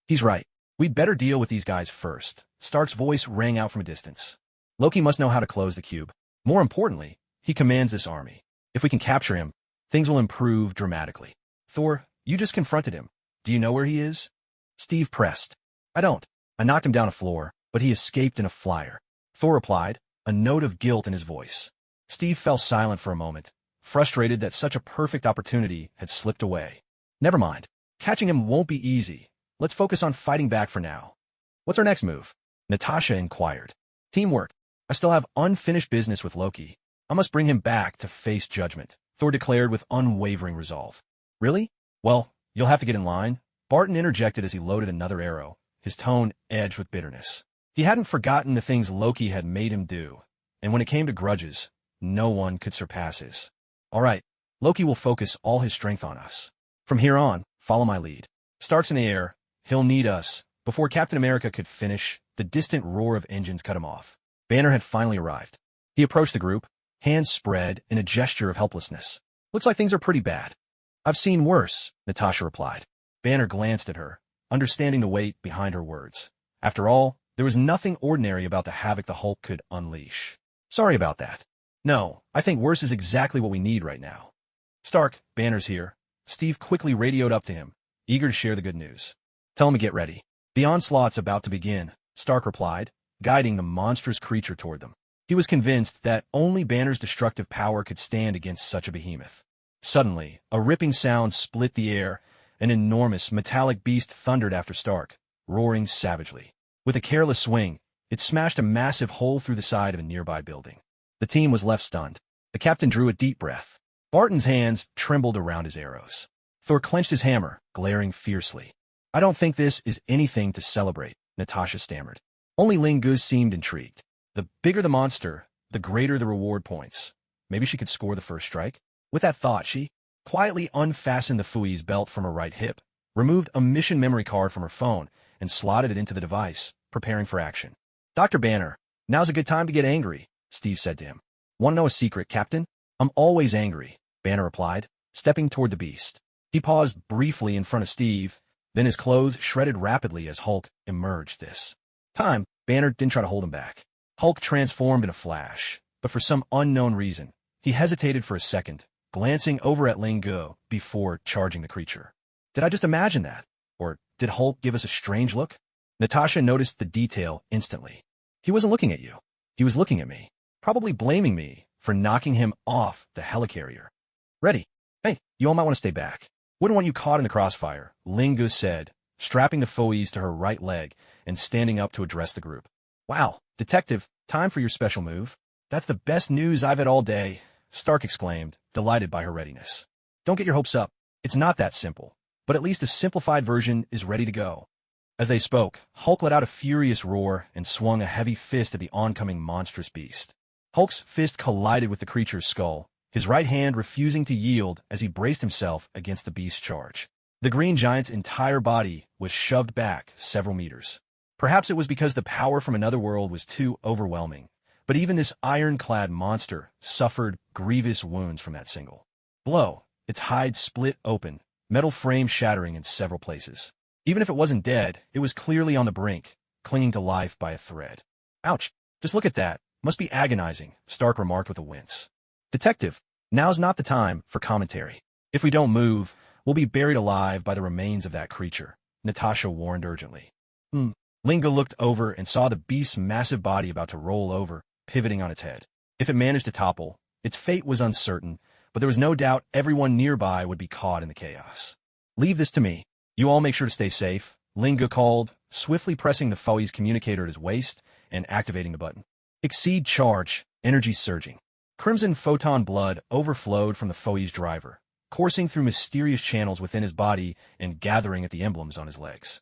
He's right. We'd better deal with these guys first. Stark's voice rang out from a distance. Loki must know how to close the cube. More importantly, he commands this army. If we can capture him, things will improve dramatically. Thor, you just confronted him. Do you know where he is? Steve pressed. I don't. I knocked him down a floor, but he escaped in a flyer. Thor replied, a note of guilt in his voice. Steve fell silent for a moment, frustrated that such a perfect opportunity had slipped away. Never mind. Catching him won't be easy. Let's focus on fighting back for now. What's our next move? Natasha inquired. Teamwork. I still have unfinished business with Loki. I must bring him back to face judgment, Thor declared with unwavering resolve. Really? Well, you'll have to get in line, Barton interjected as he loaded another arrow, his tone edged with bitterness. He hadn't forgotten the things Loki had made him do, and when it came to grudges, no one could surpass his. All right, Loki will focus all his strength on us. From here on, follow my lead. Stark's in the air. He'll need us. Before Captain America could finish, the distant roar of engines cut him off. Banner had finally arrived. He approached the group, hands spread in a gesture of helplessness. Looks like things are pretty bad. I've seen worse, Natasha replied. Banner glanced at her, understanding the weight behind her words. After all, there was nothing ordinary about the havoc the Hulk could unleash. Sorry about that. No, I think worse is exactly what we need right now. Stark, Banner's here. Steve quickly radioed up to him, eager to share the good news. Tell him to get ready. The onslaught's about to begin, Stark replied, guiding the monstrous creature toward them. He was convinced that only Banner's destructive power could stand against such a behemoth. Suddenly, a ripping sound split the air. An enormous, metallic beast thundered after Stark, roaring savagely. With a careless swing, it smashed a massive hole through the side of a nearby building. The team was left stunned. The captain drew a deep breath. Barton's hands trembled around his arrows. Thor clenched his hammer, glaring fiercely. I don't think this is anything to celebrate, Natasha stammered. Only Lingus seemed intrigued. The bigger the monster, the greater the reward points. Maybe she could score the first strike? With that thought, she quietly unfastened the Fui's belt from her right hip, removed a mission memory card from her phone, and slotted it into the device, preparing for action. Dr. Banner, now's a good time to get angry, Steve said to him. Want to know a secret, Captain? I'm always angry, Banner replied, stepping toward the beast. He paused briefly in front of Steve, then his clothes shredded rapidly as Hulk emerged this time. Banner didn't try to hold him back. Hulk transformed in a flash, but for some unknown reason, he hesitated for a second, glancing over at Lingu before charging the creature. Did I just imagine that? Or did Hulk give us a strange look? Natasha noticed the detail instantly. He wasn't looking at you. He was looking at me, probably blaming me for knocking him off the helicarrier. Ready? Hey, you all might want to stay back. Wouldn't want you caught in the crossfire, Lingu said, strapping the Fuis to her right leg and standing up to address the group. Wow, Detective, time for your special move. That's the best news I've had all day, Stark exclaimed, delighted by her readiness. Don't get your hopes up. It's not that simple, but at least a simplified version is ready to go. As they spoke, Hulk let out a furious roar and swung a heavy fist at the oncoming monstrous beast. Hulk's fist collided with the creature's skull, his right hand refusing to yield as he braced himself against the beast's charge. The green giant's entire body was shoved back several meters. Perhaps it was because the power from another world was too overwhelming, but even this iron-clad monster suffered grievous wounds from that single blow. Its hide split open, metal frame shattering in several places. Even if it wasn't dead, it was clearly on the brink, clinging to life by a thread. Ouch, just look at that. Must be agonizing, Stark remarked with a wince. Detective, now's not the time for commentary. If we don't move, we'll be buried alive by the remains of that creature, Natasha warned urgently. Linga looked over and saw the beast's massive body about to roll over, pivoting on its head. If it managed to topple, its fate was uncertain, but there was no doubt everyone nearby would be caught in the chaos. Leave this to me. You all make sure to stay safe, Linga called, swiftly pressing the Fui's communicator at his waist and activating the button. Exceed charge, energy surging. Crimson photon blood overflowed from the Fui's driver, coursing through mysterious channels within his body and gathering at the emblems on his legs.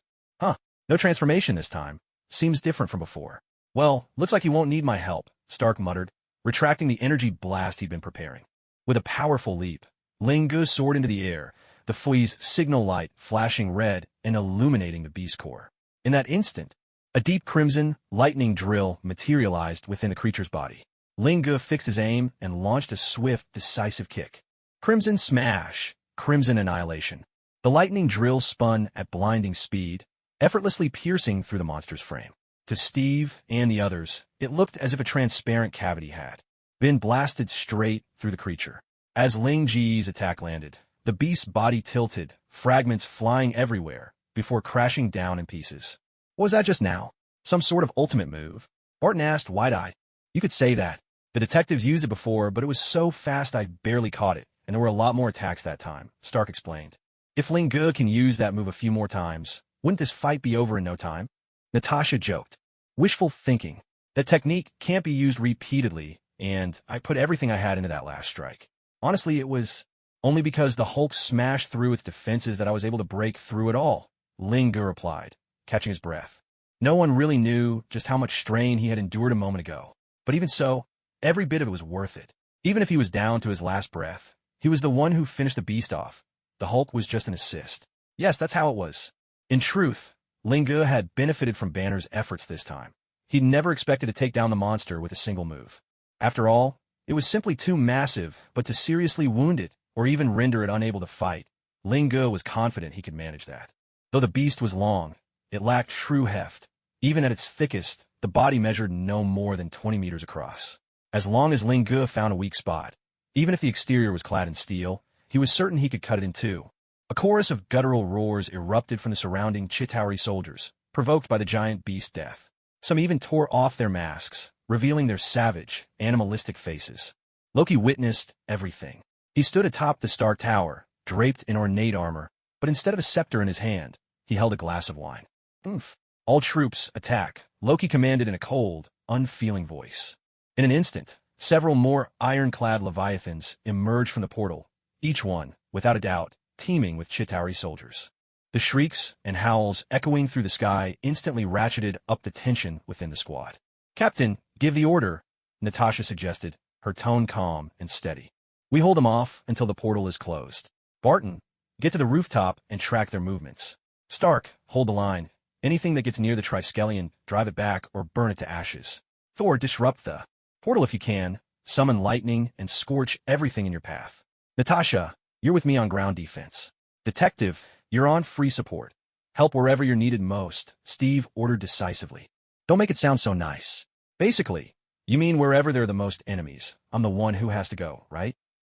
No transformation this time. Seems different from before. Well, looks like you won't need my help, Stark muttered, retracting the energy blast he'd been preparing. With a powerful leap, Lingu soared into the air, the Fui's signal light flashing red and illuminating the beast core. In that instant, a deep crimson, lightning drill materialized within the creature's body. Lingu fixed his aim and launched a swift, decisive kick. Crimson smash, crimson annihilation. The lightning drill spun at blinding speed, effortlessly piercing through the monster's frame. To Steve and the others, it looked as if a transparent cavity had been blasted straight through the creature. As Ling Ji's attack landed, the beast's body tilted, fragments flying everywhere, before crashing down in pieces. Was that just now? Some sort of ultimate move? Barton asked, wide-eyed. You could say that. The detectives used it before, but it was so fast I barely caught it, and there were a lot more attacks that time, Stark explained. If Ling Ge can use that move a few more times, wouldn't this fight be over in no time? Natasha joked. Wishful thinking. That technique can't be used repeatedly, and I put everything I had into that last strike. Honestly, it was only because the Hulk smashed through its defenses that I was able to break through it all, Ling Ge replied, catching his breath. No one really knew just how much strain he had endured a moment ago. But even so, every bit of it was worth it. Even if he was down to his last breath, he was the one who finished the beast off. The Hulk was just an assist. Yes, that's how it was. In truth, Ling Ge had benefited from Banner's efforts this time. He'd never expected to take down the monster with a single move. After all, it was simply too massive, but to seriously wound it, or even render it unable to fight, Ling Ge was confident he could manage that. Though the beast was long, it lacked true heft. Even at its thickest, the body measured no more than 20 meters across. As long as Ling Ge found a weak spot, even if the exterior was clad in steel, he was certain he could cut it in two. A chorus of guttural roars erupted from the surrounding Chitauri soldiers, provoked by the giant beast's death. Some even tore off their masks, revealing their savage, animalistic faces. Loki witnessed everything. He stood atop the Star Tower, draped in ornate armor, but instead of a scepter in his hand, he held a glass of wine. Oomph. All troops, attack, Loki commanded in a cold, unfeeling voice. In an instant, several more ironclad leviathans emerged from the portal, each one, without a doubt, teeming with Chitauri soldiers. The shrieks and howls echoing through the sky instantly ratcheted up the tension within the squad. Captain, give the order, Natasha suggested, her tone calm and steady. We hold them off until the portal is closed. Barton, get to the rooftop and track their movements. Stark, hold the line. Anything that gets near the Triskelion, drive it back or burn it to ashes. Thor, disrupt the portal if you can. Summon lightning and scorch everything in your path. Natasha, you're with me on ground defense. Detective, you're on free support. Help wherever you're needed most, Steve ordered decisively. Don't make it sound so nice. Basically, you mean wherever there are the most enemies, I'm the one who has to go, right?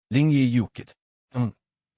Ling Yi Yukit.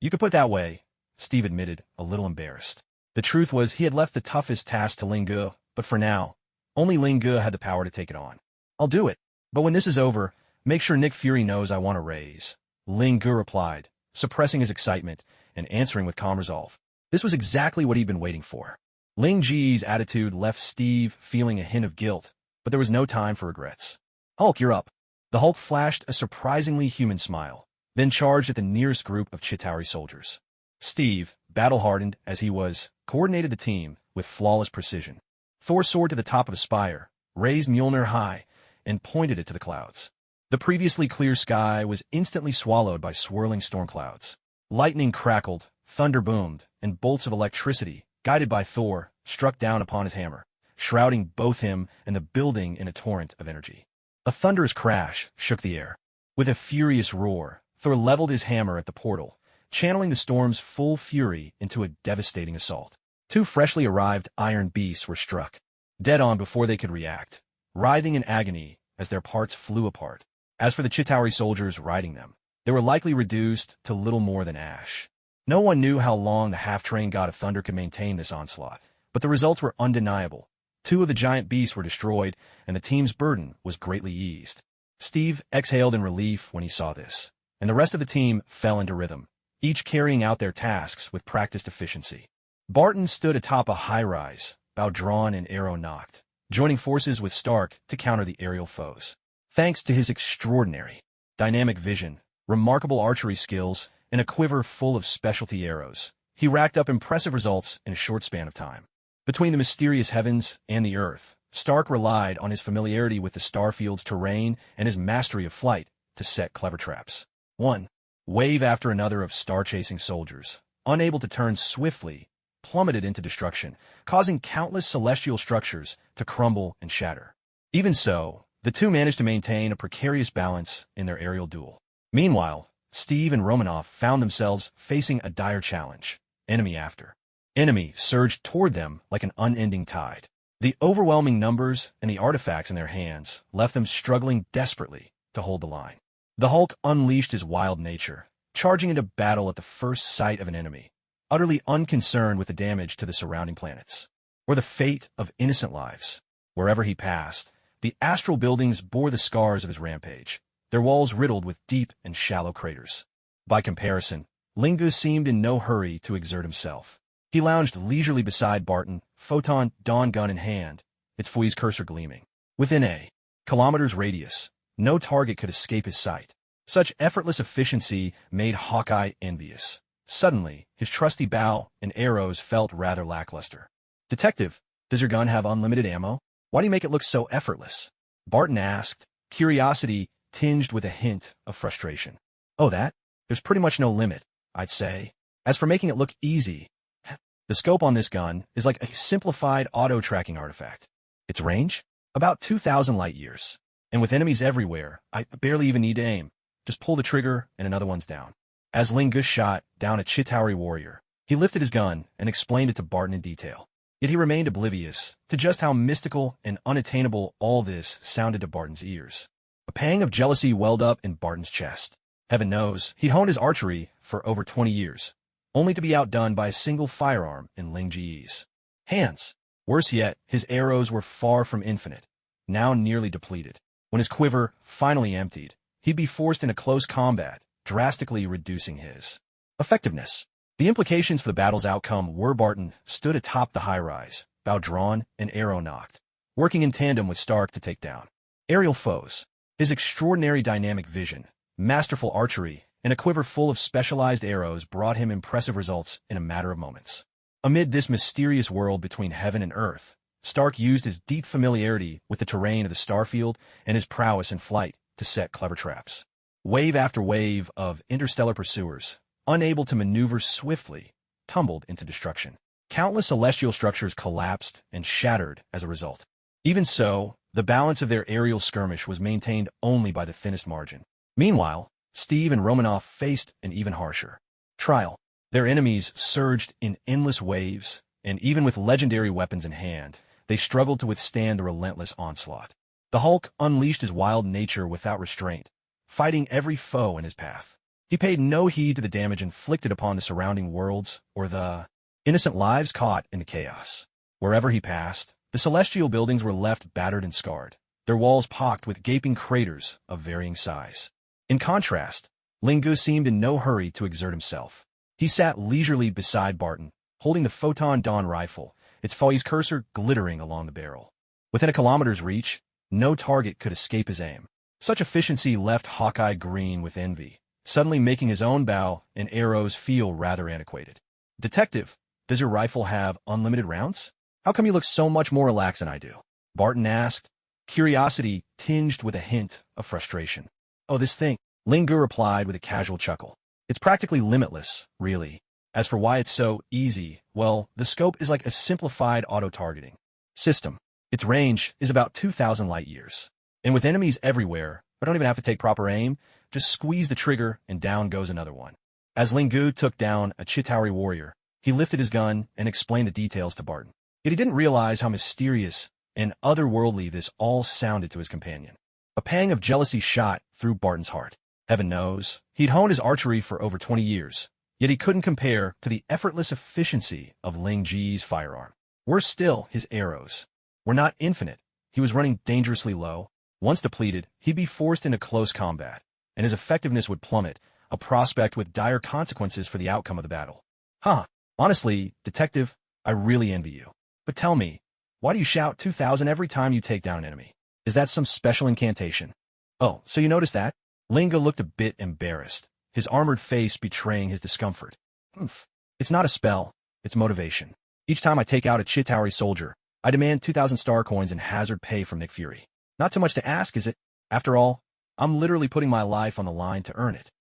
You could put it that way, Steve admitted, a little embarrassed. The truth was he had left the toughest task to Ling Ge, but for now, only Ling Ge had the power to take it on. I'll do it. But when this is over, make sure Nick Fury knows I want a raise. Ling Ge replied, suppressing his excitement and answering with calm resolve. This was exactly what he'd been waiting for. Ling Ji's attitude left Steve feeling a hint of guilt, but there was no time for regrets. Hulk, you're up. The Hulk flashed a surprisingly human smile, then charged at the nearest group of Chitauri soldiers. Steve, battle-hardened as he was, coordinated the team with flawless precision. Thor soared to the top of a spire, raised Mjolnir high, and pointed it to the clouds. The previously clear sky was instantly swallowed by swirling storm clouds. Lightning crackled, thunder boomed, and bolts of electricity, guided by Thor, struck down upon his hammer, shrouding both him and the building in a torrent of energy. A thunderous crash shook the air. With a furious roar, Thor leveled his hammer at the portal, channeling the storm's full fury into a devastating assault. Two freshly arrived iron beasts were struck, dead on before they could react, writhing in agony as their parts flew apart. As for the Chitauri soldiers riding them, they were likely reduced to little more than ash. No one knew how long the half-trained god of thunder could maintain this onslaught, but the results were undeniable. Two of the giant beasts were destroyed, and the team's burden was greatly eased. Steve exhaled in relief when he saw this, and the rest of the team fell into rhythm, each carrying out their tasks with practiced efficiency. Barton stood atop a high-rise, bow drawn and arrow nocked, joining forces with Stark to counter the aerial foes. Thanks to his extraordinary, dynamic vision, remarkable archery skills, and a quiver full of specialty arrows, he racked up impressive results in a short span of time. Between the mysterious heavens and the earth, Stark relied on his familiarity with the starfield's terrain and his mastery of flight to set clever traps. One wave after another of star-chasing soldiers, unable to turn swiftly, plummeted into destruction, causing countless celestial structures to crumble and shatter. Even so, the two managed to maintain a precarious balance in their aerial duel. Meanwhile, Steve and Romanoff found themselves facing a dire challenge. Enemy after enemy surged toward them like an unending tide. The overwhelming numbers and the artifacts in their hands left them struggling desperately to hold the line. The Hulk unleashed his wild nature, charging into battle at the first sight of an enemy, utterly unconcerned with the damage to the surrounding planets, or the fate of innocent lives. Wherever he passed, the astral buildings bore the scars of his rampage, their walls riddled with deep and shallow craters. By comparison, Lingu seemed in no hurry to exert himself. He lounged leisurely beside Barton, photon dawn gun in hand, its Fui's cursor gleaming. Within a kilometer's radius, no target could escape his sight. Such effortless efficiency made Hawkeye envious. Suddenly, his trusty bow and arrows felt rather lackluster. "Detective, does your gun have unlimited ammo? Why do you make it look so effortless?" Barton asked, curiosity tinged with a hint of frustration. "Oh, that? There's pretty much no limit, I'd say. As for making it look easy, the scope on this gun is like a simplified auto-tracking artifact. Its range? About 2,000 light-years. And with enemies everywhere, I barely even need to aim. Just pull the trigger and another one's down." As Lingus shot down a Chitauri warrior, he lifted his gun and explained it to Barton in detail. Yet he remained oblivious to just how mystical and unattainable all this sounded to Barton's ears. A pang of jealousy welled up in Barton's chest. Heaven knows, he'd honed his archery for over 20 years, only to be outdone by a single firearm in Ling Ji's hands. Worse yet, his arrows were far from infinite, now nearly depleted. When his quiver finally emptied, he'd be forced into close combat, drastically reducing his effectiveness. The implications for the battle's outcome were Barton stood atop the high-rise, bow drawn and arrow knocked, working in tandem with Stark to take down aerial foes. His extraordinary dynamic vision, masterful archery, and a quiver full of specialized arrows brought him impressive results in a matter of moments. Amid this mysterious world between heaven and earth, Stark used his deep familiarity with the terrain of the starfield and his prowess in flight to set clever traps. Wave after wave of interstellar pursuers, unable to maneuver swiftly, tumbled into destruction. Countless celestial structures collapsed and shattered as a result. Even so, the balance of their aerial skirmish was maintained only by the thinnest margin. Meanwhile, Steve and Romanoff faced an even harsher trial. Their enemies surged in endless waves, and even with legendary weapons in hand, they struggled to withstand the relentless onslaught. The Hulk unleashed his wild nature without restraint, fighting every foe in his path. He paid no heed to the damage inflicted upon the surrounding worlds or the innocent lives caught in the chaos. Wherever he passed, the celestial buildings were left battered and scarred, their walls pocked with gaping craters of varying size. In contrast, Lingu seemed in no hurry to exert himself. He sat leisurely beside Barton, holding the Photon Dawn rifle, its Fui's cursor glittering along the barrel. Within a kilometer's reach, no target could escape his aim. Such efficiency left Hawkeye green with envy, suddenly making his own bow and arrows feel rather antiquated. "Detective, does your rifle have unlimited rounds? How come you look so much more relaxed than I do?" Barton asked, curiosity tinged with a hint of frustration. "Oh, this thing," Lingu replied with a casual chuckle. "It's practically limitless, really. As for why it's so easy, well, the scope is like a simplified auto-targeting system. Its range is about 2,000 light-years. And with enemies everywhere, I don't even have to take proper aim, just squeeze the trigger and down goes another one." As Lingu took down a Chitauri warrior, he lifted his gun and explained the details to Barton. Yet he didn't realize how mysterious and otherworldly this all sounded to his companion. A pang of jealousy shot through Barton's heart. Heaven knows, he'd honed his archery for over 20 years, yet he couldn't compare to the effortless efficiency of Ling Ji's firearm. Worse still, his arrows were not infinite. He was running dangerously low. Once depleted, he'd be forced into close combat, and his effectiveness would plummet, a prospect with dire consequences for the outcome of the battle. Honestly, Detective, I really envy you. But tell me, why do you shout 2,000 every time you take down an enemy? Is that some special incantation?" "Oh, so you noticed that?" Linga looked a bit embarrassed, his armored face betraying his discomfort. "It's not a spell, it's motivation. Each time I take out a Chitauri soldier, I demand 2,000 star coins and hazard pay from Nick Fury. Not too much to ask, is it? After all, I'm literally putting my life on the line to earn it."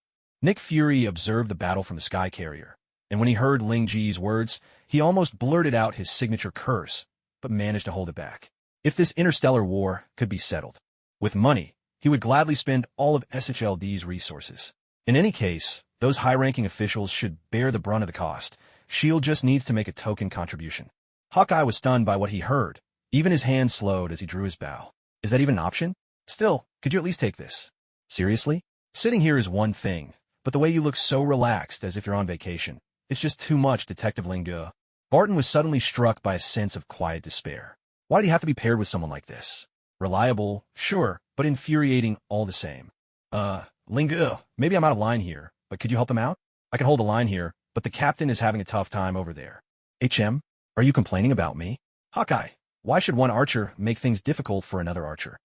Nick Fury observed the battle from the sky carrier, and when he heard Ling Ji's words, he almost blurted out his signature curse, but managed to hold it back. If this interstellar war could be settled with money, he would gladly spend all of SHLD's resources. In any case, those high-ranking officials should bear the brunt of the cost. S.H.I.E.L.D. just needs to make a token contribution. Hawkeye was stunned by what he heard. Even his hand slowed as he drew his bow. Is that even an option? Still, could you at least take this? Seriously? Sitting here is one thing, but the way you look so relaxed as if you're on vacation, it's just too much, Detective Lingu. Barton was suddenly struck by a sense of quiet despair. Why do you have to be paired with someone like this? Reliable, sure, but infuriating all the same. Lingu, maybe I'm out of line here, but could you help him out? I can hold the line here, but the captain is having a tough time over there. Are you complaining about me? Hawkeye, why should one archer make things difficult for another archer?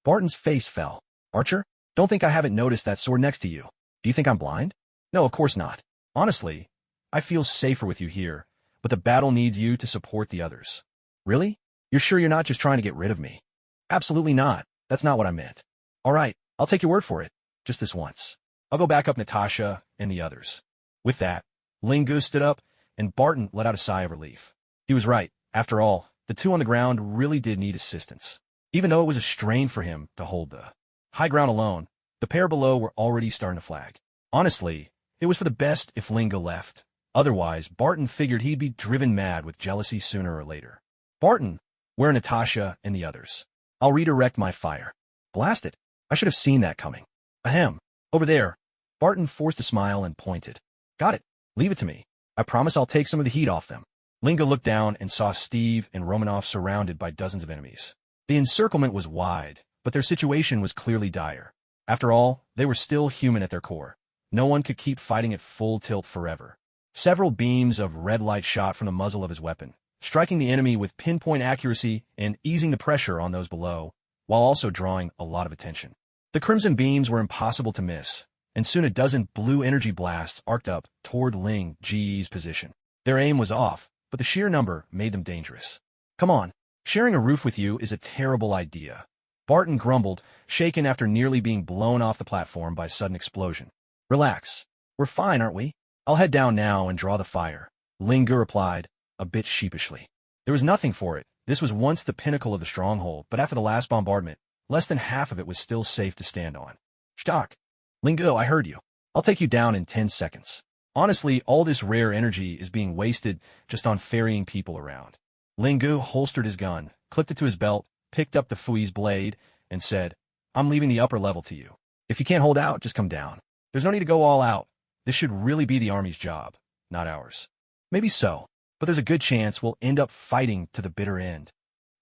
Barton's face fell. Archer? Don't think I haven't noticed that sword next to you. Do you think I'm blind? No, of course not. Honestly, I feel safer with you here, but the battle needs you to support the others. Really? You're sure you're not just trying to get rid of me? Absolutely not. That's not what I meant. All right, I'll take your word for it. Just this once. I'll go back up Natasha and the others. With that, Lingu stood up, and Barton let out a sigh of relief. He was right. After all, the two on the ground really did need assistance. Even though it was a strain for him to hold the high ground alone, the pair below were already starting to flag. Honestly, it was for the best if Lingu left. Otherwise, Barton figured he'd be driven mad with jealousy sooner or later. Barton, where are Natasha and the others? I'll redirect my fire. Blast it. I should have seen that coming. Ahem. Over there. Barton forced a smile and pointed. Got it. Leave it to me. I promise I'll take some of the heat off them. Lingu looked down and saw Steve and Romanov surrounded by dozens of enemies. The encirclement was wide, but their situation was clearly dire. After all, they were still human at their core. No one could keep fighting at full tilt forever. Several beams of red light shot from the muzzle of his weapon, striking the enemy with pinpoint accuracy and easing the pressure on those below, while also drawing a lot of attention. The crimson beams were impossible to miss, and soon a dozen blue energy blasts arced up toward Ling Ji's position. Their aim was off, but the sheer number made them dangerous. Come on, sharing a roof with you is a terrible idea. Barton grumbled, shaken after nearly being blown off the platform by a sudden explosion. Relax. We're fine, aren't we? I'll head down now and draw the fire. Lingu replied, a bit sheepishly. There was nothing for it. This was once the pinnacle of the stronghold, but after the last bombardment, less than half of it was still safe to stand on. Stock. Lingu, I heard you. I'll take you down in 10 seconds. Honestly, all this rare energy is being wasted just on ferrying people around. Lingu holstered his gun, clipped it to his belt, picked up the Fui's blade, and said, I'm leaving the upper level to you. If you can't hold out, just come down. There's no need to go all out. This should really be the army's job, not ours. Maybe so, but there's a good chance we'll end up fighting to the bitter end.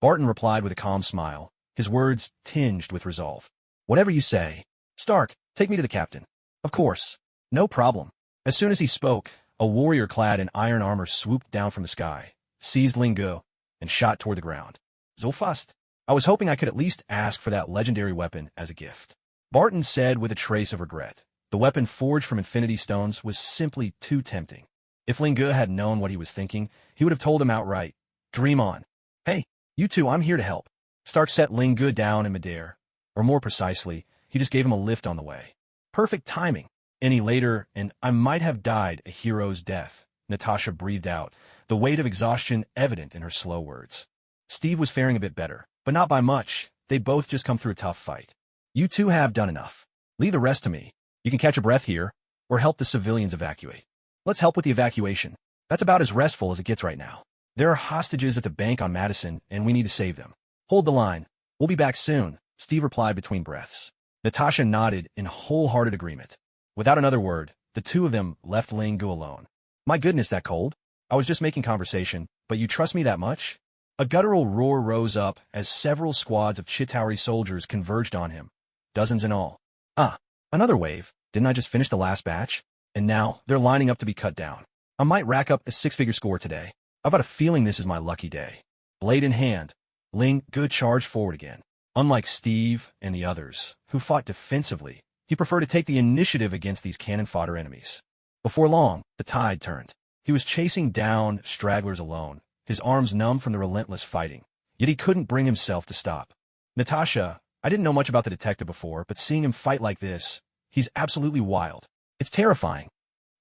Barton replied with a calm smile, his words tinged with resolve. Whatever you say. Stark, take me to the captain. Of course. No problem. As soon as he spoke, a warrior clad in iron armor swooped down from the sky, seized Lingu, and shot toward the ground. So fast. I was hoping I could at least ask for that legendary weapon as a gift. Barton said with a trace of regret. The weapon forged from infinity stones was simply too tempting. If Lingu had known what he was thinking, he would have told him outright, dream on. Hey, you two, I'm here to help. Stark set Lingu down in midair, or more precisely, he just gave him a lift on the way. Perfect timing. Any later, and I might have died a hero's death, Natasha breathed out, the weight of exhaustion evident in her slow words. Steve was faring a bit better, but not by much. They'd both just come through a tough fight. You two have done enough. Leave the rest to me. You can catch a breath here, or help the civilians evacuate. Let's help with the evacuation. That's about as restful as it gets right now. There are hostages at the bank on Madison, and we need to save them. Hold the line. We'll be back soon, Steve replied between breaths. Natasha nodded in wholehearted agreement. Without another word, the two of them left Lingu alone. My goodness, that cold? I was just making conversation, but you trust me that much? A guttural roar rose up as several squads of Chitauri soldiers converged on him, dozens in all. Ah, another wave. Didn't I just finish the last batch? And now, they're lining up to be cut down. I might rack up a six-figure score today. I've got a feeling this is my lucky day. Blade in hand, Lingu charged forward again. Unlike Steve and the others, who fought defensively, he preferred to take the initiative against these cannon fodder enemies. Before long, the tide turned. He was chasing down stragglers alone, his arms numb from the relentless fighting. Yet he couldn't bring himself to stop. Natasha, I didn't know much about the detective before, but seeing him fight like this, he's absolutely wild. It's terrifying,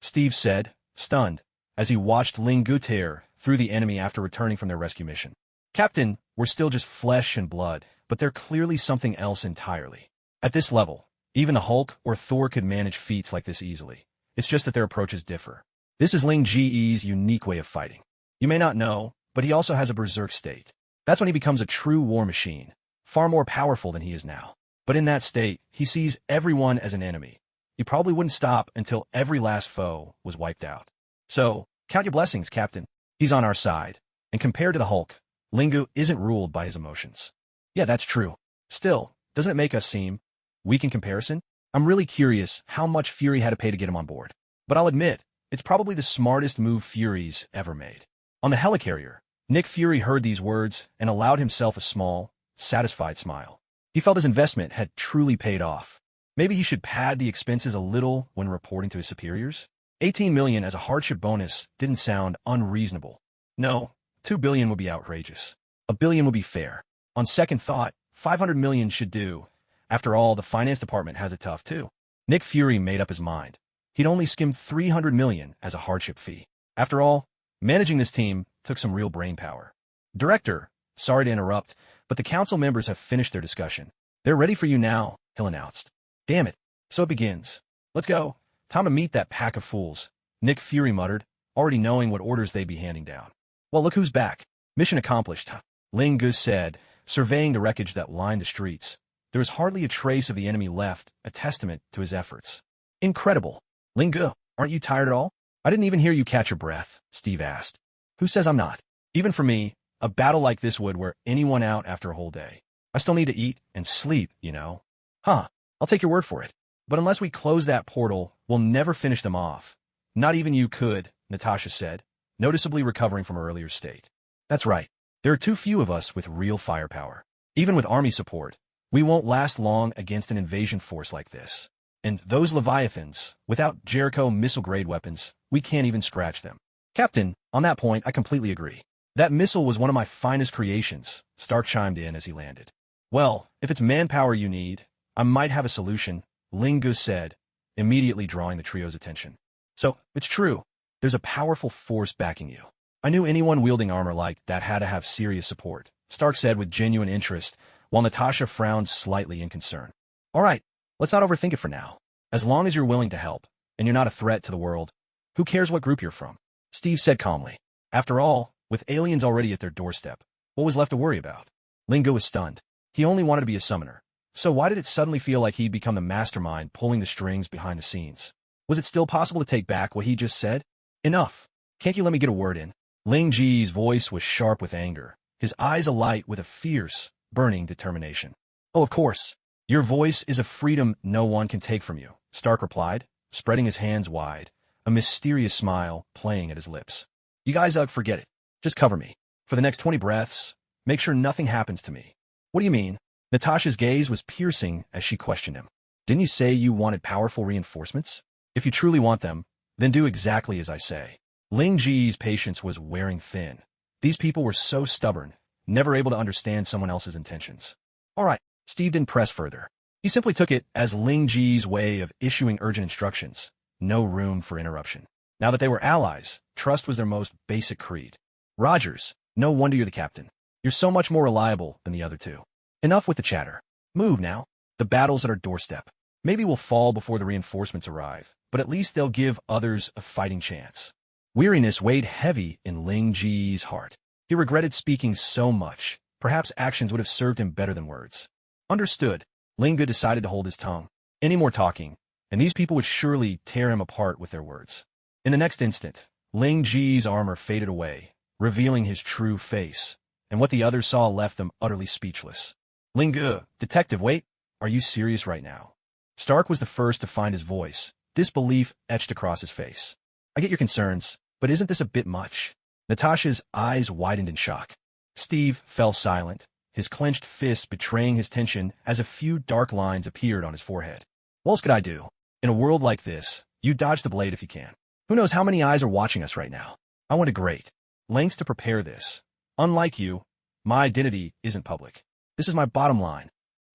Steve said, stunned, as he watched Lingu tear through the enemy after returning from their rescue mission. Captain, we're still just flesh and blood, but they're clearly something else entirely. At this level, even the Hulk or Thor could manage feats like this easily. It's just that their approaches differ. This is Ling Ji's unique way of fighting. You may not know, but he also has a berserk state. That's when he becomes a true war machine, far more powerful than he is now. But in that state, he sees everyone as an enemy. he probably wouldn't stop until every last foe was wiped out. So, count your blessings, Captain. He's on our side. And compared to the Hulk, Lingu isn't ruled by his emotions. Yeah, that's true. Still, doesn't it make us seem weak in comparison? I'm really curious how much Fury had to pay to get him on board. But I'll admit, it's probably the smartest move Fury's ever made. On the helicarrier, Nick Fury heard these words and allowed himself a small, satisfied smile. He felt his investment had truly paid off. Maybe he should pad the expenses a little when reporting to his superiors? 18 million as a hardship bonus didn't sound unreasonable. No, 2 billion would be outrageous. A billion would be fair. On second thought, 500 million should do. After all, the finance department has it tough too. Nick Fury made up his mind. He'd only skimmed 300 million as a hardship fee. After all, managing this team took some real brainpower. Director, sorry to interrupt, but the council members have finished their discussion. They're ready for you now, Hill announced. Damn it. So it begins. Let's go. Time to meet that pack of fools, Nick Fury muttered, already knowing what orders they'd be handing down. Well, look who's back. Mission accomplished, Ling Gu said, surveying the wreckage that lined the streets. There was hardly a trace of the enemy left, a testament to his efforts. Incredible. Ling Gu, aren't you tired at all? I didn't even hear you catch your breath, Steve asked. Who says I'm not? Even for me, a battle like this would wear anyone out after a whole day. I still need to eat and sleep, you know. Huh, I'll take your word for it. But unless we close that portal, we'll never finish them off. Not even you could, Natasha said, noticeably recovering from her earlier state. That's right. There are too few of us with real firepower. Even with army support, we won't last long against an invasion force like this. And those Leviathans, without Jericho missile-grade weapons, we can't even scratch them. Captain, on that point, I completely agree. That missile was one of my finest creations, Stark chimed in as he landed. Well, if it's manpower you need, I might have a solution, Ling Gu said, immediately drawing the trio's attention. So, it's true. There's a powerful force backing you. I knew anyone wielding armor like that had to have serious support, Stark said with genuine interest, while Natasha frowned slightly in concern. All right, let's not overthink it for now. As long as you're willing to help, and you're not a threat to the world, who cares what group you're from? Steve said calmly. After all, with aliens already at their doorstep, what was left to worry about? Ling Gu was stunned. He only wanted to be a summoner. So why did it suddenly feel like he'd become the mastermind pulling the strings behind the scenes? Was it still possible to take back what he just said? Enough. Can't you let me get a word in? Ling Ji's voice was sharp with anger, his eyes alight with a fierce, burning determination. Oh, of course. Your voice is a freedom no one can take from you, Stark replied, spreading his hands wide, a mysterious smile playing at his lips. You guys, forget it. Just cover me. For the next 20 breaths, make sure nothing happens to me. What do you mean? Natasha's gaze was piercing as she questioned him. Didn't you say you wanted powerful reinforcements? If you truly want them, then do exactly as I say. Ling Ji's patience was wearing thin. These people were so stubborn, never able to understand someone else's intentions. All right, Steve didn't press further. He simply took it as Ling Ji's way of issuing urgent instructions. No room for interruption. Now that they were allies, trust was their most basic creed. Rogers, no wonder you're the captain. You're so much more reliable than the other two. Enough with the chatter. Move now. The battle's at our doorstep. Maybe we'll fall before the reinforcements arrive, but at least they'll give others a fighting chance. Weariness weighed heavy in Ling Ji's heart. He regretted speaking so much. Perhaps actions would have served him better than words. Understood. Ling Gu decided to hold his tongue. Any more talking, and these people would surely tear him apart with their words. In the next instant, Ling Ji's armor faded away, revealing his true face, and what the others saw left them utterly speechless. Ling Gu, detective, wait, are you serious right now? Stark was the first to find his voice, disbelief etched across his face. I get your concerns, but isn't this a bit much? Natasha's eyes widened in shock. Steve fell silent, his clenched fist betraying his tension as a few dark lines appeared on his forehead. What else could I do? In a world like this, you dodge the blade if you can. Who knows how many eyes are watching us right now? I went to great lengths to prepare this. Unlike you, my identity isn't public. This is my bottom line.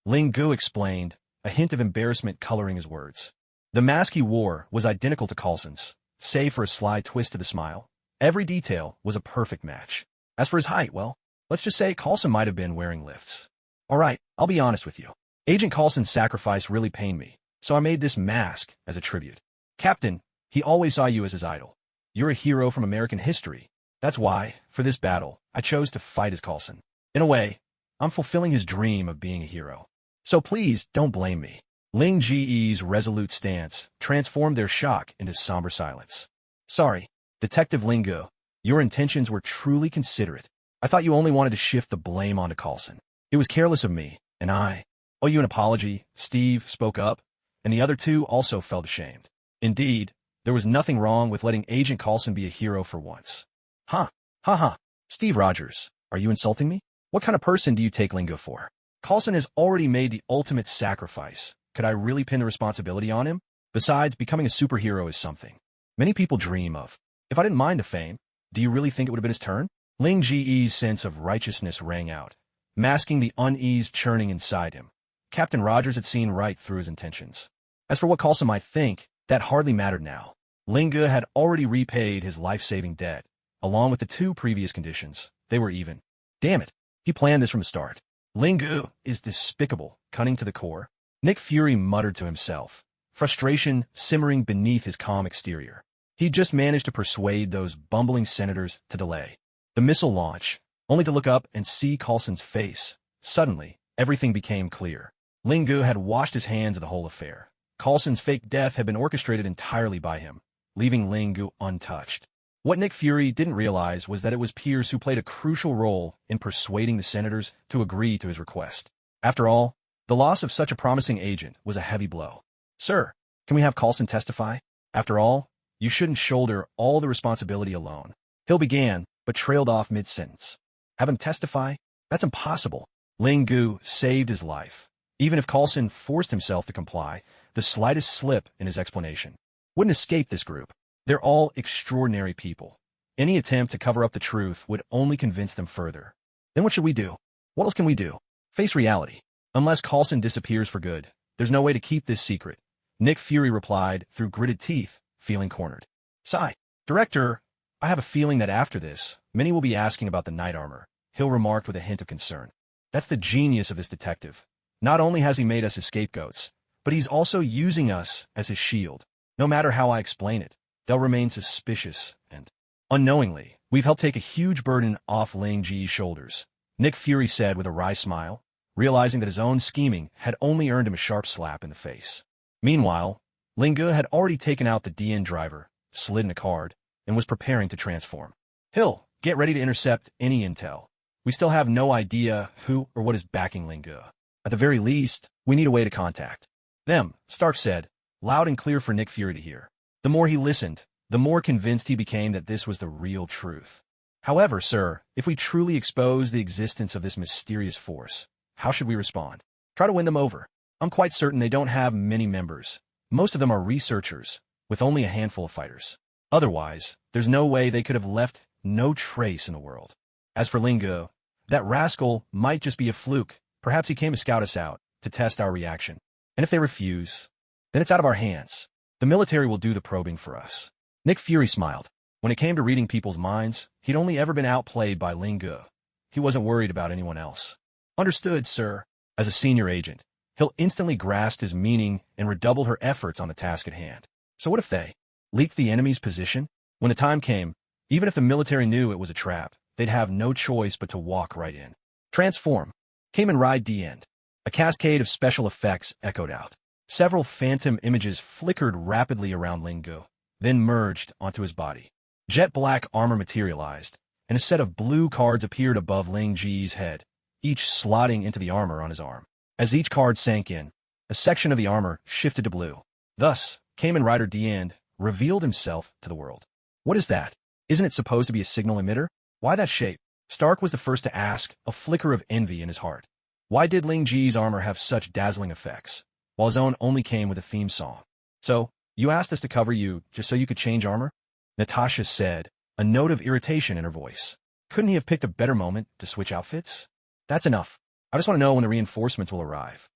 Ling Gu explained, a hint of embarrassment coloring his words. The mask he wore was identical to Coulson's, save for a sly twist to the smile. Every detail was a perfect match. As for his height, well, let's just say Coulson might have been wearing lifts. All right, I'll be honest with you. Agent Coulson's sacrifice really pained me, so I made this mask as a tribute. Captain, he always saw you as his idol. You're a hero from American history. That's why, for this battle, I chose to fight as Coulson. In a way, I'm fulfilling his dream of being a hero. So please, don't blame me. Ling Ge's resolute stance transformed their shock into somber silence. Sorry, Detective Lingo, your intentions were truly considerate. I thought you only wanted to shift the blame onto Coulson. It was careless of me, and I owe you an apology. Steve spoke up, and the other two also felt ashamed. Indeed, there was nothing wrong with letting Agent Coulson be a hero for once. Ha ha. Steve Rogers, are you insulting me? What kind of person do you take Lingo for? Coulson has already made the ultimate sacrifice. Could I really pin the responsibility on him? Besides, becoming a superhero is something many people dream of. If I didn't mind the fame, do you really think it would have been his turn? Ling Ge's sense of righteousness rang out, masking the unease churning inside him. Captain Rogers had seen right through his intentions. As for what Coulson might think, that hardly mattered now. Ling Ge had already repaid his life-saving debt, along with the two previous conditions. They were even. Damn it, he planned this from the start. Ling Ge is despicable, cunning to the core. Nick Fury muttered to himself, frustration simmering beneath his calm exterior. He'd just managed to persuade those bumbling senators to delay the missile launch, only to look up and see Coulson's face. Suddenly, everything became clear. Ling Ge had washed his hands of the whole affair. Coulson's fake death had been orchestrated entirely by him, leaving Ling Ge untouched. What Nick Fury didn't realize was that it was Pierce who played a crucial role in persuading the senators to agree to his request. After all, the loss of such a promising agent was a heavy blow. Sir, can we have Coulson testify? After all, you shouldn't shoulder all the responsibility alone. Hill began, but trailed off mid-sentence. Have him testify? That's impossible. Ling Ge saved his life. Even if Coulson forced himself to comply, the slightest slip in his explanation wouldn't escape this group. They're all extraordinary people. Any attempt to cover up the truth would only convince them further. Then what should we do? What else can we do? Face reality. Unless Coulson disappears for good, there's no way to keep this secret. Nick Fury replied through gritted teeth, feeling cornered. Sigh. Director, I have a feeling that after this, many will be asking about the knight armor, Hill remarked with a hint of concern. That's the genius of this detective. Not only has he made us his scapegoats, but he's also using us as his shield. No matter how I explain it, they'll remain suspicious, and unknowingly, we've helped take a huge burden off Ling Ge's shoulders, Nick Fury said with a wry smile, realizing that his own scheming had only earned him a sharp slap in the face. Meanwhile, Ling Ge had already taken out the DN driver, slid in a card, and was preparing to transform. Hill, get ready to intercept any intel. We still have no idea who or what is backing Ling Ge. At the very least, we need a way to contact them, Stark said, loud and clear for Nick Fury to hear. The more he listened, the more convinced he became that this was the real truth. However, sir, if we truly expose the existence of this mysterious force, how should we respond? Try to win them over. I'm quite certain they don't have many members. Most of them are researchers, with only a handful of fighters. Otherwise, there's no way they could have left no trace in the world. As for Ling Ge, that rascal might just be a fluke. Perhaps he came to scout us out, to test our reaction. And if they refuse, then it's out of our hands. The military will do the probing for us. Nick Fury smiled. When it came to reading people's minds, he'd only ever been outplayed by Ling Ge. He wasn't worried about anyone else. Understood, sir. As a senior agent, Hill instantly grasped his meaning and redoubled her efforts on the task at hand. So what if they leaked the enemy's position? When the time came, even if the military knew it was a trap, they'd have no choice but to walk right in. Transform. Kamen ride the end. A cascade of special effects echoed out. Several phantom images flickered rapidly around Ling Ge, then merged onto his body. Jet black armor materialized, and a set of blue cards appeared above Ling Ge's head, each slotting into the armor on his arm. As each card sank in, a section of the armor shifted to blue. Thus, Kamen Rider Diand revealed himself to the world. What is that? Isn't it supposed to be a signal emitter? Why that shape? Stark was the first to ask, a flicker of envy in his heart. Why did Ling Ge's armor have such dazzling effects, while his own only came with a theme song? So, you asked us to cover you just so you could change armor? Natasha said, a note of irritation in her voice. Couldn't he have picked a better moment to switch outfits? That's enough. I just want to know when the reinforcements will arrive.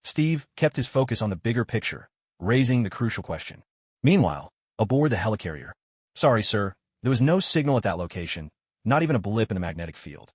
Steve kept his focus on the bigger picture, raising the crucial question. Meanwhile, aboard the helicarrier. Sorry, sir, there was no signal at that location, not even a blip in the magnetic field.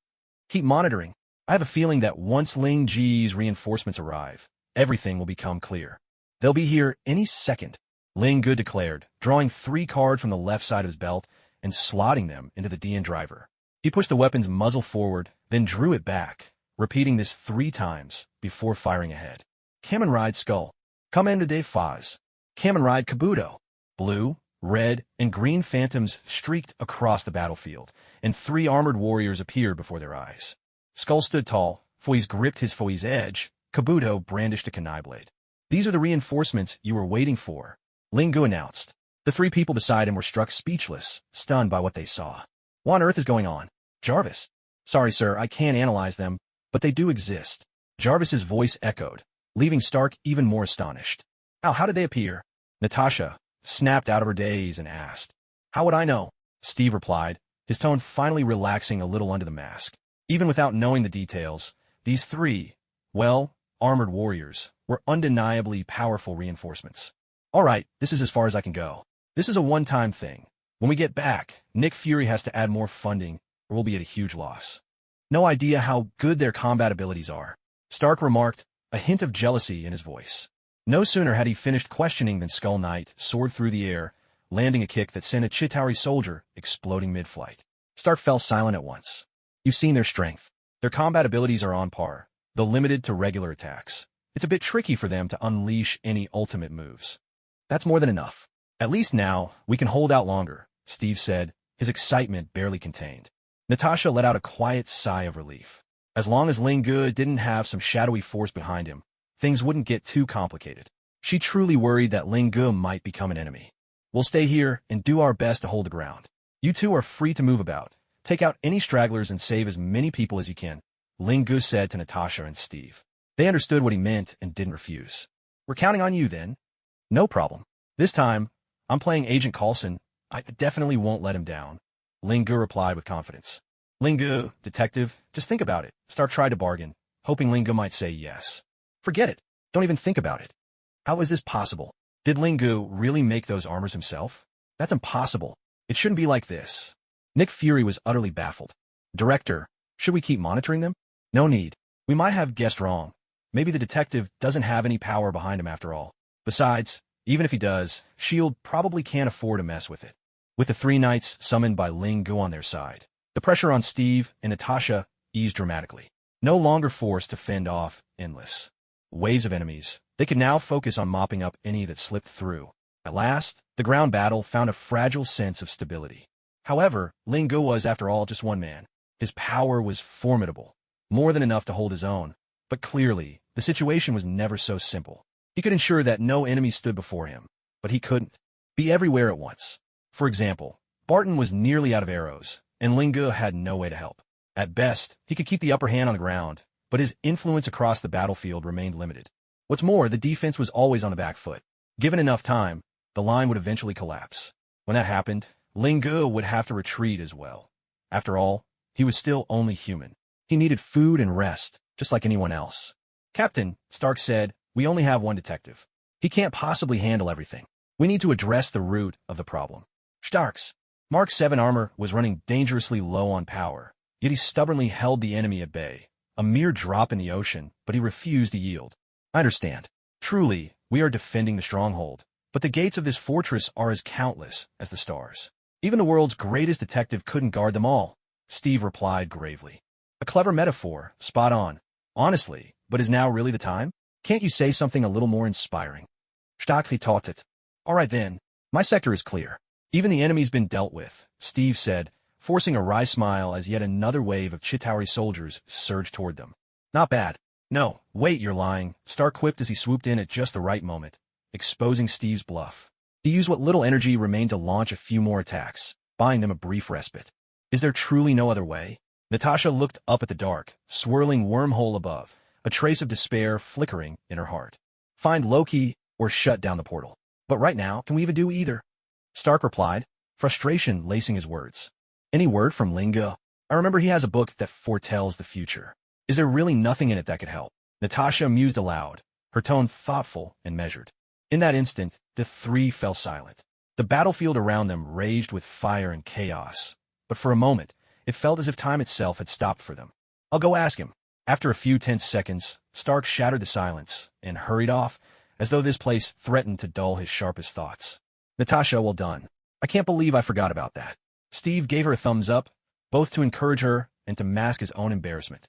Keep monitoring. I have a feeling that once Ling Ge's reinforcements arrive, everything will become clear. They'll be here any second, Ling Ge declared, drawing 3 cards from the left side of his belt and slotting them into the DN driver. He pushed the weapon's muzzle forward, then drew it back, repeating this 3 times before firing ahead. Kamen ride skull. Kamen de Phase. Kamen Ride Kabuto. Blue, red, and green phantoms streaked across the battlefield, and 3 armored warriors appeared before their eyes. Skull stood tall, Foiz gripped his Foi's edge, Kabuto brandished a kunai blade. These are the reinforcements you were waiting for, Lingu announced. The 3 people beside him were struck speechless, stunned by what they saw. What on earth is going on? Jarvis. Sorry, sir, I can't analyze them, but they do exist. Jarvis's voice echoed, leaving Stark even more astonished. How did they appear? Natasha snapped out of her daze and asked. How would I know? Steve replied, his tone finally relaxing a little under the mask. Even without knowing the details, these 3, armored warriors, were undeniably powerful reinforcements. All right, this is as far as I can go. This is a one-time thing. When we get back, Nick Fury has to add more funding, or we'll be at a huge loss. No idea how good their combat abilities are, Stark remarked, a hint of jealousy in his voice. No sooner had he finished questioning than Skull Knight soared through the air, landing a kick that sent a Chitauri soldier exploding mid-flight. Stark fell silent at once. You've seen their strength. Their combat abilities are on par, though limited to regular attacks. It's a bit tricky for them to unleash any ultimate moves. That's more than enough. At least now, we can hold out longer, Steve said, his excitement barely contained. Natasha let out a quiet sigh of relief. As long as Lingu didn't have some shadowy force behind him, things wouldn't get too complicated. She truly worried that Lingu might become an enemy. We'll stay here and do our best to hold the ground. You 2 are free to move about. Take out any stragglers and save as many people as you can, Lingu said to Natasha and Steve. They understood what he meant and didn't refuse. We're counting on you then. No problem. This time, I'm playing Agent Coulson. I definitely won't let him down, Lingu replied with confidence. Lingu, detective, just think about it. Stark tried to bargain, hoping Lingu might say yes. Forget it. Don't even think about it. How is this possible? Did Lingu really make those armors himself? That's impossible. It shouldn't be like this. Nick Fury was utterly baffled. Director, should we keep monitoring them? No need. We might have guessed wrong. Maybe the detective doesn't have any power behind him after all. Besides, even if he does, S.H.I.E.L.D. probably can't afford to mess with it. With the 3 knights summoned by Lingu on their side, the pressure on Steve and Natasha eased dramatically. No longer forced to fend off endless waves of enemies, they could now focus on mopping up any that slipped through. At last, the ground battle found a fragile sense of stability. However, Lingu was, after all, just one man. His power was formidable, more than enough to hold his own. But clearly, the situation was never so simple. He could ensure that no enemy stood before him, but he couldn't be everywhere at once. For example, Barton was nearly out of arrows, and Lingu had no way to help. At best, he could keep the upper hand on the ground, but his influence across the battlefield remained limited. What's more, the defense was always on the back foot. Given enough time, the line would eventually collapse. When that happened, Lingu would have to retreat as well. After all, he was still only human. He needed food and rest, just like anyone else. Captain, Stark said, we only have one detective. He can't possibly handle everything. We need to address the root of the problem. Starks. Mark 7 armor was running dangerously low on power, yet he stubbornly held the enemy at bay. A mere drop in the ocean, but he refused to yield. I understand. Truly, we are defending the stronghold, but the gates of this fortress are as countless as the stars. Even the world's greatest detective couldn't guard them all, Steve replied gravely. A clever metaphor, spot on. Honestly, but is now really the time? Can't you say something a little more inspiring? Stark taught it. All right then, my sector is clear. Even the enemy's been dealt with, Steve said, forcing a wry smile as yet another wave of Chitauri soldiers surged toward them. Not bad. No, wait, you're lying, Stark quipped as he swooped in at just the right moment, exposing Steve's bluff. He used what little energy remained to launch a few more attacks, buying them a brief respite. Is there truly no other way? Natasha looked up at the dark, swirling wormhole above, a trace of despair flickering in her heart. Find Loki or shut down the portal. But right now, can we even do either? Stark replied, frustration lacing his words. Any word from Lingu? I remember he has a book that foretells the future. Is there really nothing in it that could help? Natasha mused aloud, her tone thoughtful and measured. In that instant, the 3 fell silent. The battlefield around them raged with fire and chaos, but for a moment, it felt as if time itself had stopped for them. I'll go ask him. After a few tense seconds, Stark shattered the silence and hurried off, as though this place threatened to dull his sharpest thoughts. Natasha, well done. I can't believe I forgot about that. Steve gave her a thumbs up, both to encourage her and to mask his own embarrassment.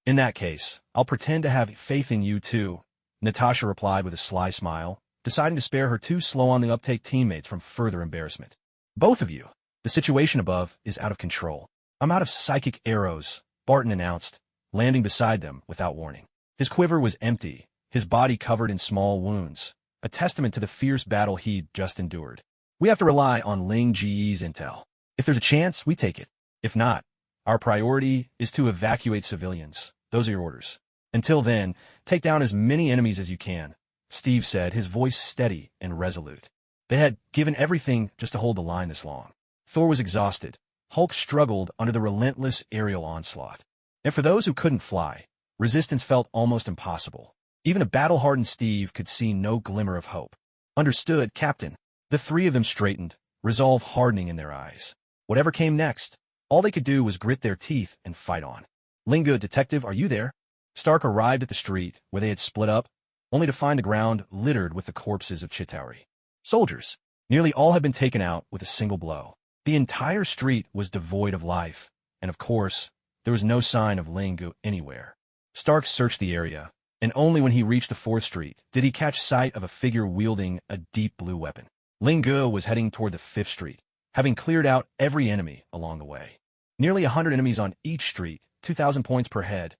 In that case, I'll pretend to have faith in you too, Natasha replied with a sly smile, deciding to spare her two slow-on-the-uptake teammates from further embarrassment. Both of you. The situation above is out of control. I'm out of psychic arrows, Barton announced, landing beside them without warning. His quiver was empty, his body covered in small wounds, a testament to the fierce battle he'd just endured. We have to rely on Ling Ge's intel. If there's a chance, we take it. If not, our priority is to evacuate civilians. Those are your orders. Until then, take down as many enemies as you can, Steve said, his voice steady and resolute. They had given everything just to hold the line this long. Thor was exhausted. Hulk struggled under the relentless aerial onslaught. And for those who couldn't fly, resistance felt almost impossible. Even a battle-hardened Steve could see no glimmer of hope. Understood, Captain. The three of them straightened, resolve hardening in their eyes. Whatever came next, all they could do was grit their teeth and fight on. Linga, detective, are you there? Stark arrived at the street, where they had split up, only to find the ground littered with the corpses of Chitauri. Soldiers. Nearly all had been taken out with a single blow. The entire street was devoid of life, and of course, there was no sign of Lingu anywhere. Stark searched the area, and only when he reached the 4th Street did he catch sight of a figure wielding a deep blue weapon. Lingu was heading toward the 5th Street, having cleared out every enemy along the way. Nearly 100 enemies on each street, 2,000 points per head.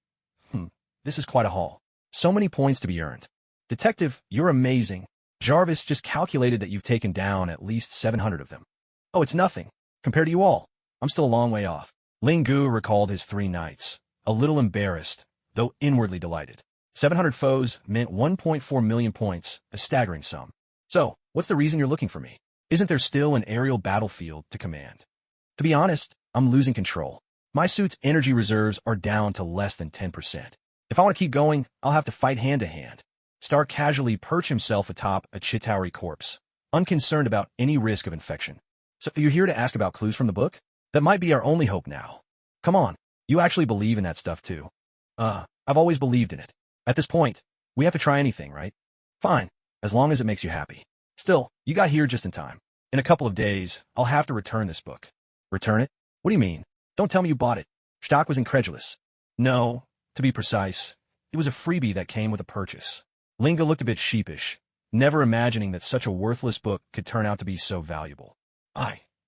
This is quite a haul. So many points to be earned. Detective, you're amazing. Jarvis just calculated that you've taken down at least 700 of them. Oh, it's nothing. Compared to you all, I'm still a long way off. Lingu recalled his 3 knights, a little embarrassed, though inwardly delighted. 700 foes meant 1.4 million points, a staggering sum. So, what's the reason you're looking for me? Isn't there still an aerial battlefield to command? To be honest, I'm losing control. My suit's energy reserves are down to less than 10%. If I want to keep going, I'll have to fight hand-to-hand. Stark casually perched himself atop a Chitauri corpse, unconcerned about any risk of infection. So you're here to ask about clues from the book? That might be our only hope now. Come on, you actually believe in that stuff too. I've always believed in it. At this point, we have to try anything, right? Fine, as long as it makes you happy. Still, you got here just in time. In a couple of days, I'll have to return this book. Return it? What do you mean? Don't tell me you bought it. Stock was incredulous. No, to be precise, it was a freebie that came with a purchase. Linga looked a bit sheepish, never imagining that such a worthless book could turn out to be so valuable.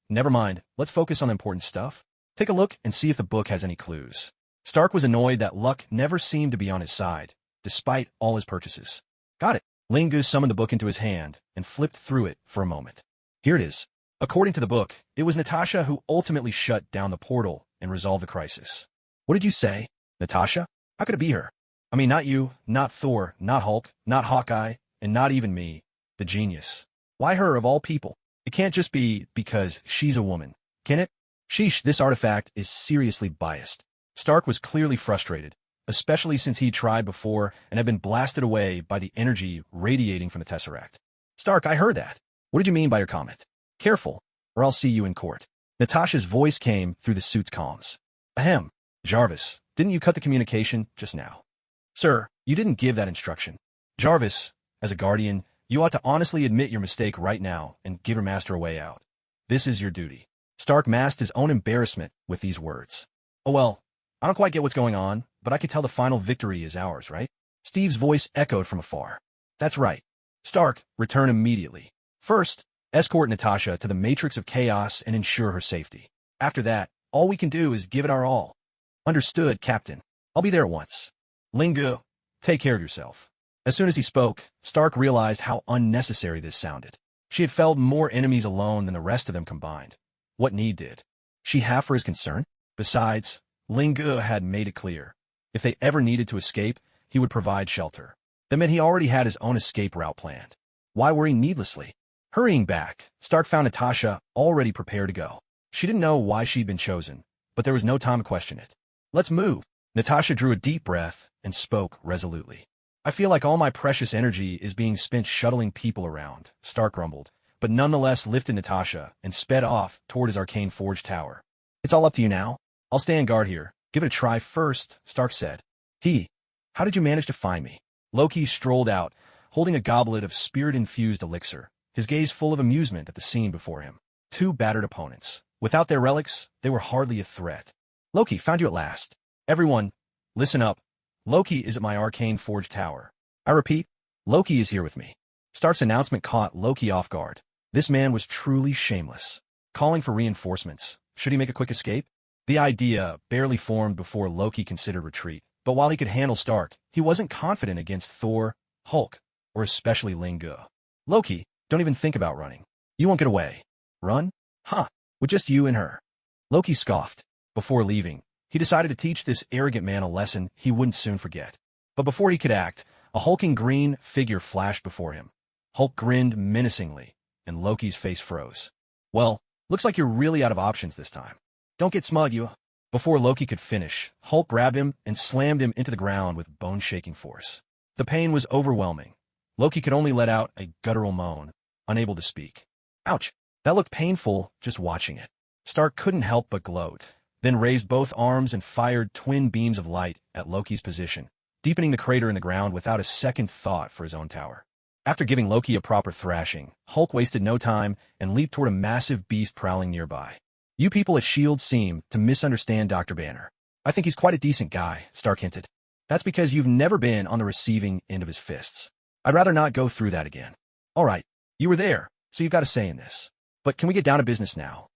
Never mind, let's focus on the important stuff. Take a look and see if the book has any clues. Stark was annoyed that luck never seemed to be on his side, despite all his purchases. Got it. Lingu summoned the book into his hand and flipped through it for a moment. Here it is. According to the book, it was Natasha who ultimately shut down the portal and resolved the crisis. What did you say? Natasha? How could it be her? I mean, not you, not Thor, not Hulk, not Hawkeye, and not even me, the genius. Why her of all people? It can't just be because she's a woman, can it? Sheesh, this artifact is seriously biased. Stark was clearly frustrated, especially since he'd tried before and had been blasted away by the energy radiating from the Tesseract. Stark, I heard that. What did you mean by your comment? Careful, or I'll see you in court. Natasha's voice came through the suit's comms. Ahem. Jarvis, didn't you cut the communication just now? Sir, you didn't give that instruction. Jarvis, as a guardian, you ought to honestly admit your mistake right now and give your master a way out. This is your duty. Stark masked his own embarrassment with these words. Oh well, I don't quite get what's going on, but I could tell the final victory is ours, right? Steve's voice echoed from afar. That's right. Stark, return immediately. First, escort Natasha to the matrix of chaos and ensure her safety. After that, all we can do is give it our all. Understood, Captain. I'll be there at once. Lingu, take care of yourself. As soon as he spoke, Stark realized how unnecessary this sounded. She had felled more enemies alone than the rest of them combined. What need did she have for his concern? Besides, Lingu had made it clear. If they ever needed to escape, he would provide shelter. That meant he already had his own escape route planned. Why worry needlessly? Hurrying back, Stark found Natasha already prepared to go. She didn't know why she'd been chosen, but there was no time to question it. Let's move. Natasha drew a deep breath and spoke resolutely. I feel like all my precious energy is being spent shuttling people around, Stark grumbled, but nonetheless lifted Natasha and sped off toward his arcane forge tower. It's all up to you now. I'll stay on guard here. Give it a try first, Stark said. How did you manage to find me? Loki strolled out, holding a goblet of spirit-infused elixir, his gaze full of amusement at the scene before him. 2 battered opponents. Without their relics, they were hardly a threat. Loki, found you at last. Everyone, listen up. Loki is at my arcane forge tower. I repeat, Loki is here with me. Stark's announcement caught Loki off guard. This man was truly shameless. Calling for reinforcements. Should he make a quick escape? The idea barely formed before Loki considered retreat. But while he could handle Stark, he wasn't confident against Thor, Hulk, or especially Linga. Loki, don't even think about running. You won't get away. Run? Huh, with just you and her. Loki scoffed. Before leaving, he decided to teach this arrogant man a lesson he wouldn't soon forget. But before he could act, a hulking green figure flashed before him. Hulk grinned menacingly, and Loki's face froze. Well, looks like you're really out of options this time. Don't get smug, you. Before Loki could finish, Hulk grabbed him and slammed him into the ground with bone-shaking force. The pain was overwhelming. Loki could only let out a guttural moan, unable to speak. Ouch! That looked painful just watching it. Stark couldn't help but gloat, then raised both arms and fired twin beams of light at Loki's position, deepening the crater in the ground without a second thought for his own tower. After giving Loki a proper thrashing, Hulk wasted no time and leaped toward a massive beast prowling nearby. You people at S.H.I.E.L.D. seem to misunderstand Dr. Banner. I think he's quite a decent guy, Stark hinted. That's because you've never been on the receiving end of his fists. I'd rather not go through that again. All right, you were there, so you've got a say in this. But can we get down to business now?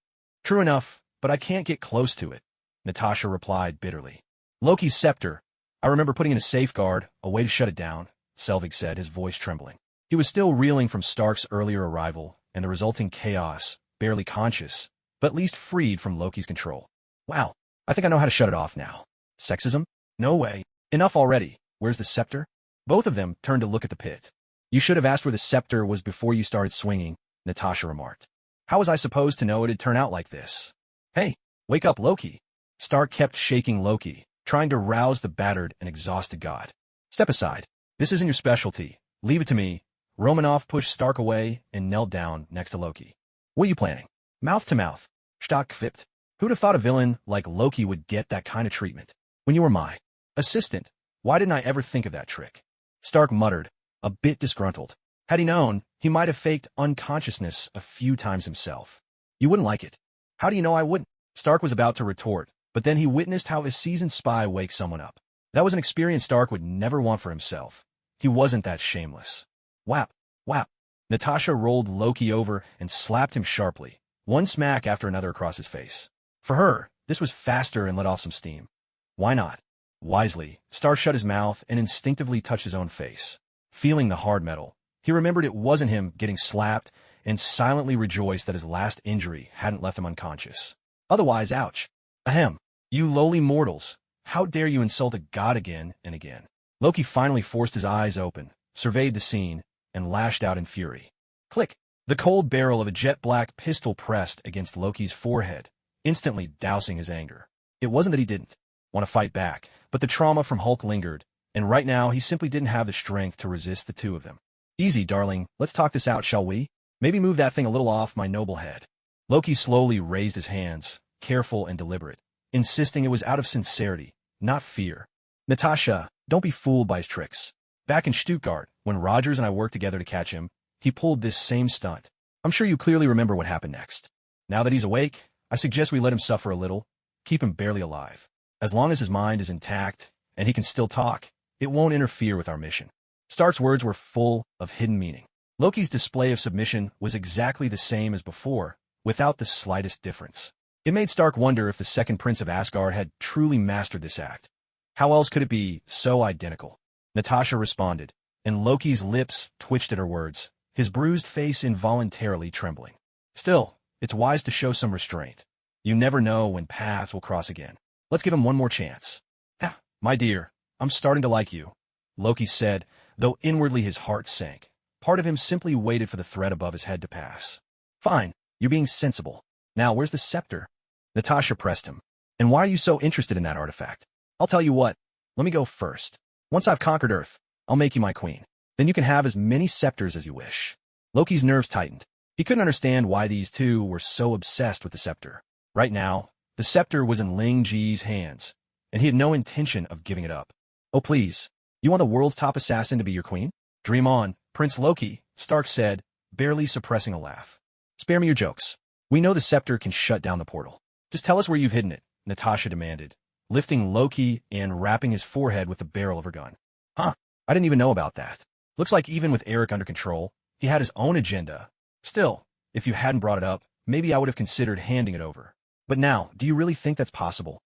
True enough, but I can't get close to it, Natasha replied bitterly. Loki's scepter. I remember putting in a safeguard, a way to shut it down, Selvig said, his voice trembling. He was still reeling from Stark's earlier arrival and the resulting chaos, barely conscious, but at least freed from Loki's control. Wow, I think I know how to shut it off now. Sexism? No way. Enough already. Where's the scepter? Both of them turned to look at the pit. You should have asked where the scepter was before you started swinging, Natasha remarked. How was I supposed to know it'd turn out like this? Hey, wake up, Loki. Stark kept shaking Loki, trying to rouse the battered and exhausted god. Step aside. This isn't your specialty. Leave it to me. Romanoff pushed Stark away and knelt down next to Loki. What are you planning? Mouth to mouth. Stark quipped. Who'd have thought a villain like Loki would get that kind of treatment? When you were my assistant, why didn't I ever think of that trick? Stark muttered, a bit disgruntled. Had he known, he might have faked unconsciousness a few times himself. You wouldn't like it. How do you know I wouldn't? Stark was about to retort, but then he witnessed how a seasoned spy wakes someone up. That was an experience Stark would never want for himself. He wasn't that shameless. Whap, whap. Natasha rolled Loki over and slapped him sharply, one smack after another across his face. For her, this was faster and let off some steam. Why not? Wisely, Stark shut his mouth and instinctively touched his own face. Feeling the hard metal, he remembered it wasn't him getting slapped and silently rejoiced that his last injury hadn't left him unconscious. Otherwise, ouch. Ahem. You lowly mortals. How dare you insult a god again and again? Loki finally forced his eyes open, surveyed the scene, and lashed out in fury. Click. The cold barrel of a jet-black pistol pressed against Loki's forehead, instantly dousing his anger. It wasn't that he didn't want to fight back, but the trauma from Hulk lingered, and right now he simply didn't have the strength to resist the two of them. Easy, darling. Let's talk this out, shall we? Maybe move that thing a little off my noble head. Loki slowly raised his hands, careful and deliberate, insisting it was out of sincerity, not fear. Natasha, don't be fooled by his tricks. Back in Stuttgart, when Rogers and I worked together to catch him, he pulled this same stunt. I'm sure you clearly remember what happened next. Now that he's awake, I suggest we let him suffer a little, keep him barely alive. As long as his mind is intact and he can still talk, it won't interfere with our mission. Stark's words were full of hidden meaning. Loki's display of submission was exactly the same as before, without the slightest difference. It made Stark wonder if the second Prince of Asgard had truly mastered this act. How else could it be so identical? Natasha responded, and Loki's lips twitched at her words, his bruised face involuntarily trembling. Still, it's wise to show some restraint. You never know when paths will cross again. Let's give him one more chance. Ah, my dear, I'm starting to like you, Loki said, though inwardly his heart sank. Part of him simply waited for the threat above his head to pass. Fine, you're being sensible. Now, where's the scepter? Natasha pressed him. And why are you so interested in that artifact? I'll tell you what, let me go first. Once I've conquered Earth, I'll make you my queen. Then you can have as many scepters as you wish. Loki's nerves tightened. He couldn't understand why these two were so obsessed with the scepter. Right now, the scepter was in Ling Ji's hands, and he had no intention of giving it up. Oh please, you want the world's top assassin to be your queen? Dream on, Prince Loki, Stark said, barely suppressing a laugh. Spare me your jokes. We know the scepter can shut down the portal. Just tell us where you've hidden it, Natasha demanded, lifting Loki and rapping his forehead with the barrel of her gun. Huh, I didn't even know about that. Looks like even with Eric under control, he had his own agenda. Still, if you hadn't brought it up, maybe I would have considered handing it over. But now, do you really think that's possible?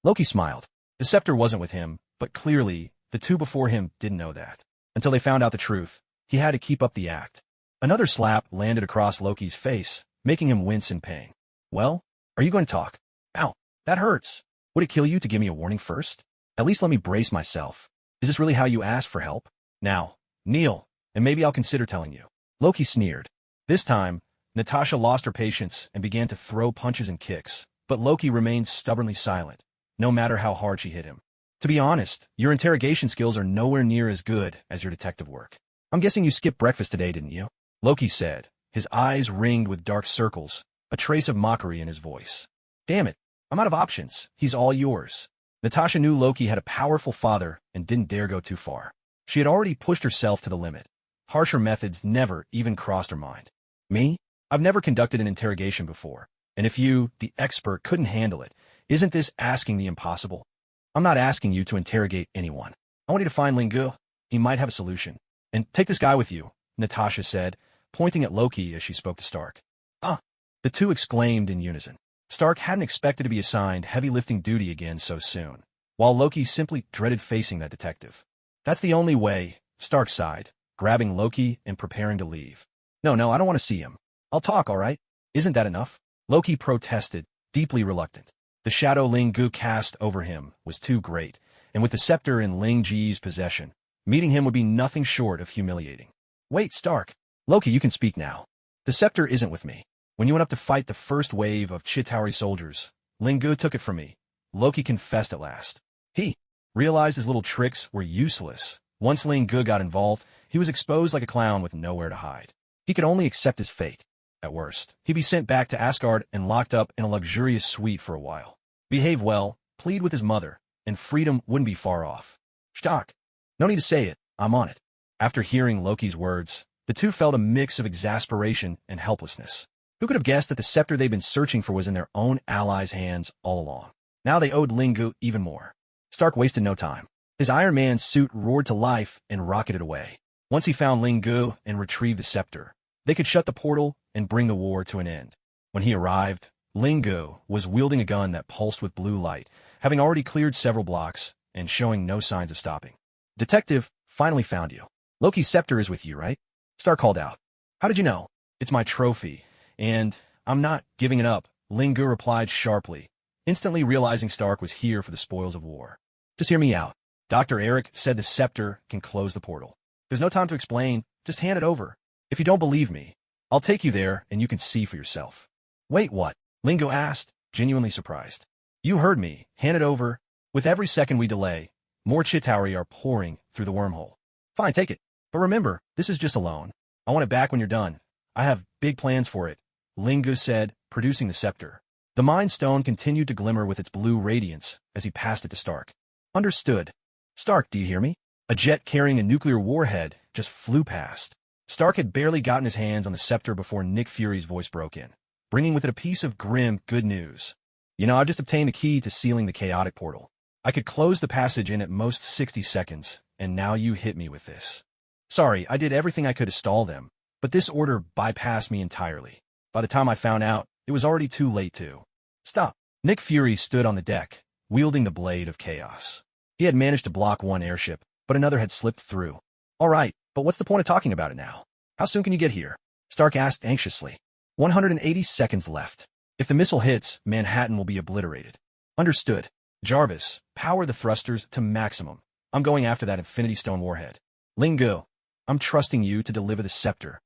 Loki smiled. The scepter wasn't with him, but clearly, the two before him didn't know that. Until they found out the truth, he had to keep up the act. Another slap landed across Loki's face, making him wince in pain. Well, are you going to talk? Ow, that hurts. Would it kill you to give me a warning first? At least let me brace myself. Is this really how you ask for help? Now, kneel, and maybe I'll consider telling you. Loki sneered. This time, Natasha lost her patience and began to throw punches and kicks, but Loki remained stubbornly silent, no matter how hard she hit him. To be honest, your interrogation skills are nowhere near as good as your detective work. I'm guessing you skipped breakfast today, didn't you? Loki said, his eyes ringed with dark circles, a trace of mockery in his voice. Damn it, I'm out of options. He's all yours. Natasha knew Loki had a powerful father and didn't dare go too far. She had already pushed herself to the limit. Harsher methods never even crossed her mind. Me? I've never conducted an interrogation before, and if you, the expert, couldn't handle it, isn't this asking the impossible? I'm not asking you to interrogate anyone. I want you to find Lingu. He might have a solution. And take this guy with you, Natasha said, pointing at Loki as she spoke to Stark. Ah! The two exclaimed in unison. Stark hadn't expected to be assigned heavy lifting duty again so soon, while Loki simply dreaded facing that detective. That's the only way, Stark sighed, grabbing Loki and preparing to leave. No, I don't want to see him. I'll talk, all right? Isn't that enough? Loki protested, deeply reluctant. The shadow Ling Gu cast over him was too great, and with the scepter in Ling Ji's possession, meeting him would be nothing short of humiliating. Wait, Stark. Loki, you can speak now. The scepter isn't with me. When you went up to fight the first wave of Chitauri soldiers, Ling Gu took it from me. Loki confessed at last. He realized his little tricks were useless. Once Ling Gu got involved, he was exposed like a clown with nowhere to hide. He could only accept his fate. At worst, he'd be sent back to Asgard and locked up in a luxurious suite for a while. Behave well, plead with his mother, and freedom wouldn't be far off. Stark. No need to say it, I'm on it. After hearing Loki's words, the two felt a mix of exasperation and helplessness. Who could have guessed that the scepter they'd been searching for was in their own allies' hands all along? Now they owed Ling Gu even more. Stark wasted no time. His Iron Man suit roared to life and rocketed away. Once he found Ling Gu and retrieved the scepter, they could shut the portal and bring the war to an end. When he arrived, Ling Gu was wielding a gun that pulsed with blue light, having already cleared several blocks and showing no signs of stopping. Detective, finally found you. Loki's scepter is with you, right? Stark called out. How did you know? It's my trophy, and I'm not giving it up, Ling Gu replied sharply, instantly realizing Stark was here for the spoils of war. Just hear me out. Dr. Eric said the scepter can close the portal. There's no time to explain, just hand it over. If you don't believe me, I'll take you there and you can see for yourself. Wait, what? Ling Gu asked, genuinely surprised. You heard me, hand it over. With every second we delay, more Chitauri are pouring through the wormhole. Fine, take it. But remember, this is just a loan. I want it back when you're done. I have big plans for it, Ling Gu said, producing the scepter. The Mind Stone continued to glimmer with its blue radiance as he passed it to Stark. Understood. Stark, do you hear me? A jet carrying a nuclear warhead just flew past. Stark had barely gotten his hands on the scepter before Nick Fury's voice broke in, bringing with it a piece of grim good news. You know, I've just obtained a key to sealing the chaotic portal. I could close the passage in at most 60 seconds, and now you hit me with this. Sorry, I did everything I could to stall them, but this order bypassed me entirely. By the time I found out, it was already too late to. Stop. Nick Fury stood on the deck, wielding the blade of chaos. He had managed to block one airship, but another had slipped through. All right, but what's the point of talking about it now? How soon can you get here? Stark asked anxiously. 180 seconds left. If the missile hits, Manhattan will be obliterated. Understood. Jarvis, power the thrusters to maximum. I'm going after that Infinity Stone warhead. Ling Gu, I'm trusting you to deliver the scepter.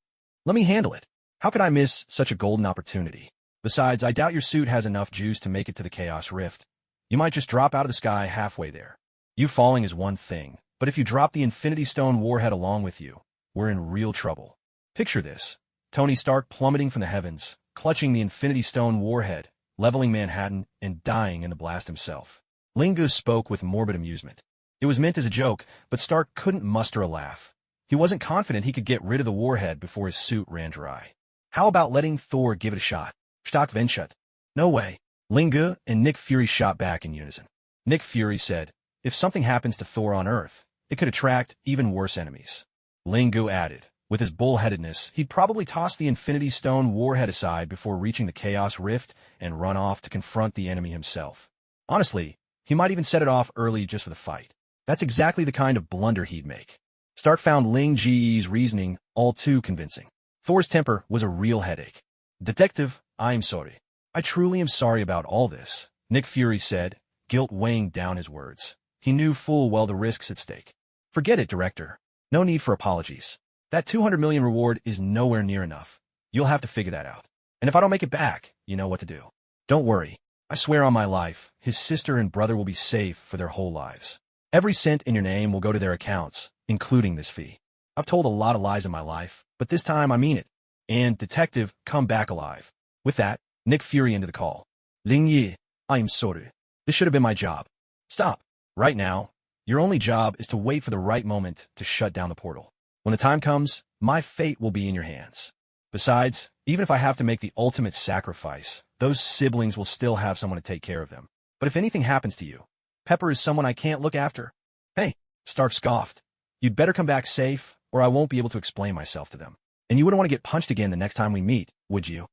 Let me handle it. How could I miss such a golden opportunity? Besides, I doubt your suit has enough juice to make it to the Chaos Rift. You might just drop out of the sky halfway there. You falling is one thing, but if you drop the Infinity Stone warhead along with you, we're in real trouble. Picture this. Tony Stark plummeting from the heavens, clutching the Infinity Stone warhead, leveling Manhattan, and dying in the blast himself. Ling Gu spoke with morbid amusement. It was meant as a joke, but Stark couldn't muster a laugh. He wasn't confident he could get rid of the warhead before his suit ran dry. How about letting Thor give it a shot? Stark Venshut. No way. Ling Gu and Nick Fury shot back in unison. Nick Fury said, if something happens to Thor on Earth, it could attract even worse enemies. Ling Gu added. With his bullheadedness, he'd probably toss the Infinity Stone warhead aside before reaching the Chaos Rift and run off to confront the enemy himself. Honestly, he might even set it off early just for the fight. That's exactly the kind of blunder he'd make. Stark found Ling Ji's reasoning all too convincing. Thor's temper was a real headache. Detective, I'm sorry. I truly am sorry about all this, Nick Fury said, guilt weighing down his words. He knew full well the risks at stake. Forget it, Director. No need for apologies. That 200 million reward is nowhere near enough. You'll have to figure that out. And if I don't make it back, you know what to do. Don't worry. I swear on my life, his sister and brother will be safe for their whole lives. Every cent in your name will go to their accounts, including this fee. I've told a lot of lies in my life, but this time I mean it. And, Detective, come back alive. With that, Nick Fury ended the call. Ling Yi, I'm sorry. This should have been my job. Stop. Right now, your only job is to wait for the right moment to shut down the portal. When the time comes, my fate will be in your hands. Besides, even if I have to make the ultimate sacrifice, those siblings will still have someone to take care of them. But if anything happens to you, Pepper is someone I can't look after. Hey, Stark scoffed. You'd better come back safe, or I won't be able to explain myself to them. And you wouldn't want to get punched again the next time we meet, would you?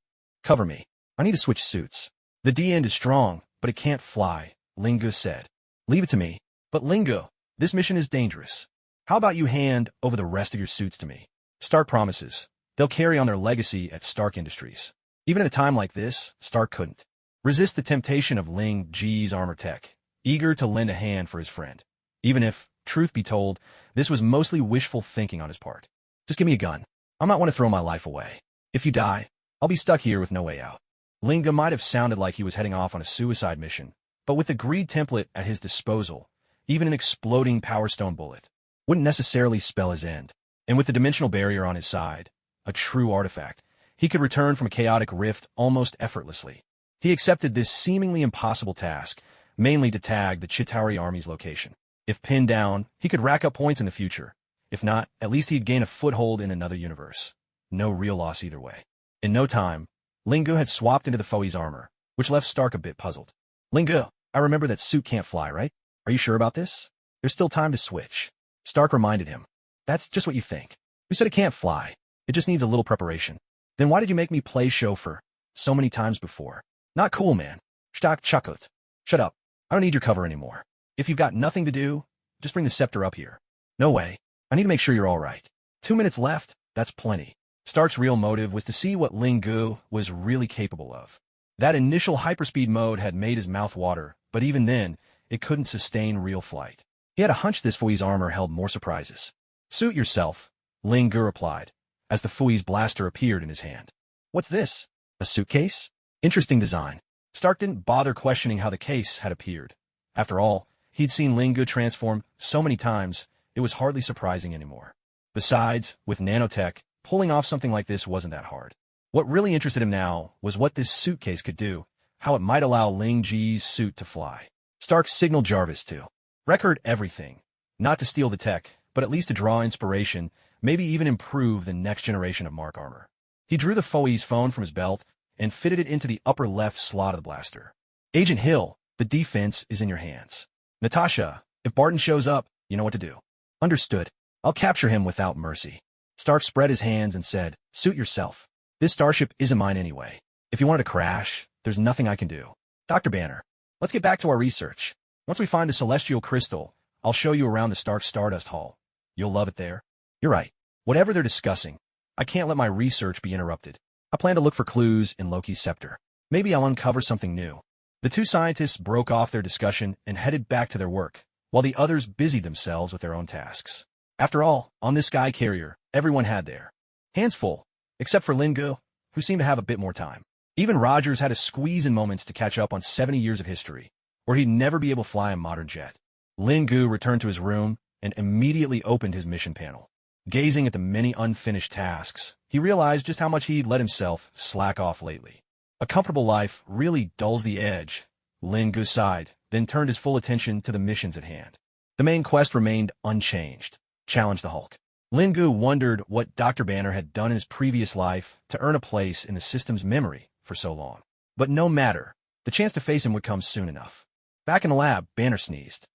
Cover me. I need to switch suits. The D-end is strong, but it can't fly, Ling Gu said. Leave it to me. But Ling Gu, this mission is dangerous. How about you hand over the rest of your suits to me? Stark promises. They'll carry on their legacy at Stark Industries. Even at a time like this, Stark couldn't resist the temptation of Ling Ji's armor tech, eager to lend a hand for his friend. Even if, truth be told, this was mostly wishful thinking on his part. Just give me a gun. I might want to throw my life away. If you die, I'll be stuck here with no way out. Ling Gu might have sounded like he was heading off on a suicide mission, but with the greed template at his disposal, even an exploding Power Stone bullet wouldn't necessarily spell his end. And with the dimensional barrier on his side, a true artifact, he could return from a chaotic rift almost effortlessly. He accepted this seemingly impossible task, mainly to tag the Chitauri army's location. If pinned down, he could rack up points in the future. If not, at least he'd gain a foothold in another universe. No real loss either way. In no time, Ling Gu had swapped into the Foe's armor, which left Stark a bit puzzled. Ling Gu, I remember that suit can't fly, right? Are you sure about this? There's still time to switch. Stark reminded him. That's just what you think. You said it can't fly. It just needs a little preparation. Then why did you make me play chauffeur so many times before? Not cool, man. Stark chuckled. Shut up. I don't need your cover anymore. If you've got nothing to do, just bring the scepter up here. No way. I need to make sure you're all right. 2 minutes left, that's plenty. Stark's real motive was to see what Ling Gu was really capable of. That initial hyperspeed mode had made his mouth water, but even then, it couldn't sustain real flight. He had a hunch this Fui's armor held more surprises. Suit yourself, Ling Gu replied, as the Fui's blaster appeared in his hand. What's this? A suitcase? Interesting design. Stark didn't bother questioning how the case had appeared. After all, he'd seen Ling Gu transform so many times, it was hardly surprising anymore. Besides, with nanotech, pulling off something like this wasn't that hard. What really interested him now was what this suitcase could do, how it might allow Ling Ji's suit to fly. Stark signaled Jarvis to record everything, not to steal the tech, but at least to draw inspiration, maybe even improve the next generation of Mark armor. He drew the Foe's phone from his belt and fitted it into the upper left slot of the blaster. Agent Hill, the defense is in your hands. Natasha, if Barton shows up, you know what to do. Understood. I'll capture him without mercy. Stark spread his hands and said, suit yourself. This starship isn't mine anyway. If you wanted to crash, there's nothing I can do. Dr. Banner, let's get back to our research. Once we find the celestial crystal, I'll show you around the Stark Stardust Hall. You'll love it there. You're right. Whatever they're discussing, I can't let my research be interrupted. I plan to look for clues in Loki's scepter. Maybe I'll uncover something new. The two scientists broke off their discussion and headed back to their work, while the others busied themselves with their own tasks. After all, on this sky carrier, everyone had their hands full, except for Ling Gu, who seemed to have a bit more time. Even Rogers had to squeeze in moments to catch up on 70 years of history, or he'd never be able to fly a modern jet. Ling Gu returned to his room and immediately opened his mission panel. Gazing at the many unfinished tasks, he realized just how much he'd let himself slack off lately. A comfortable life really dulls the edge. Ling Gu sighed, then turned his full attention to the missions at hand. The main quest remained unchanged. Challenge the Hulk. Ling Gu wondered what Dr. Banner had done in his previous life to earn a place in the system's memory for so long. But no matter, the chance to face him would come soon enough. Back in the lab, Banner sneezed.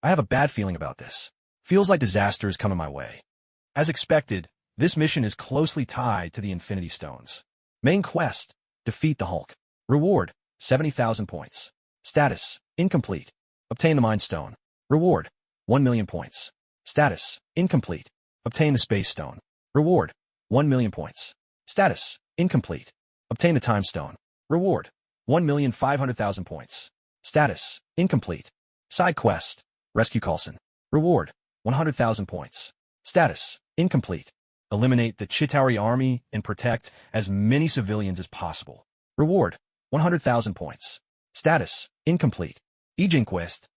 I have a bad feeling about this. Feels like disaster is coming my way. As expected, this mission is closely tied to the Infinity Stones. Main quest: defeat the Hulk. Reward: 70,000 points. Status: incomplete. Obtain the Mind Stone. Reward: 1 million points. Status: incomplete. Obtain the Space Stone. Reward: 1 million points. Status: incomplete. Obtain the Time Stone. Reward: 1,500,000 points. Status: incomplete. Side quest: rescue Coulson. Reward: 100,000 points. Status: incomplete. Eliminate the Chitauri army and protect as many civilians as possible. Reward: 100,000 points. Status: incomplete. Ijin quest.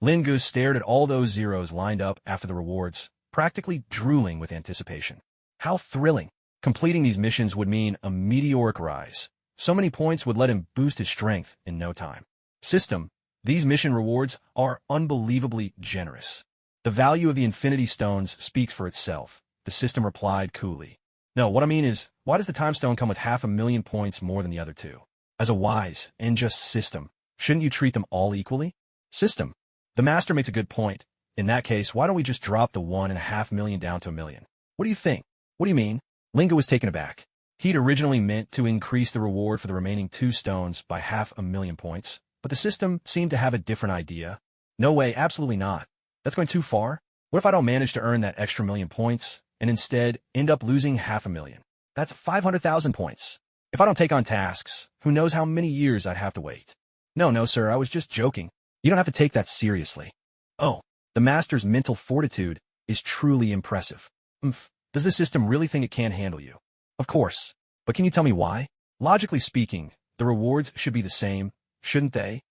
Lingu stared at all those zeros lined up after the rewards, practically drooling with anticipation. How thrilling! Completing these missions would mean a meteoric rise. So many points would let him boost his strength in no time. System: these mission rewards are unbelievably generous. The value of the Infinity Stones speaks for itself, the system replied coolly. No, what I mean is, why does the Time Stone come with 500,000 points more than the other two? As a wise and just system, shouldn't you treat them all equally? System: the master makes a good point. In that case, why don't we just drop the 1.5 million down to 1 million? What do you think? What do you mean? Lingo was taken aback. He'd originally meant to increase the reward for the remaining 2 stones by 500,000 points, but the system seemed to have a different idea. No way, absolutely not. That's going too far. What if I don't manage to earn that extra 1 million points, and instead end up losing 500,000? That's 500,000 points. If I don't take on tasks, who knows how many years I'd have to wait. No, sir, I was just joking. You don't have to take that seriously. Oh, the master's mental fortitude is truly impressive. Does the system really think it can handle you? Of course. But can you tell me why? Logically speaking, the rewards should be the same, shouldn't they?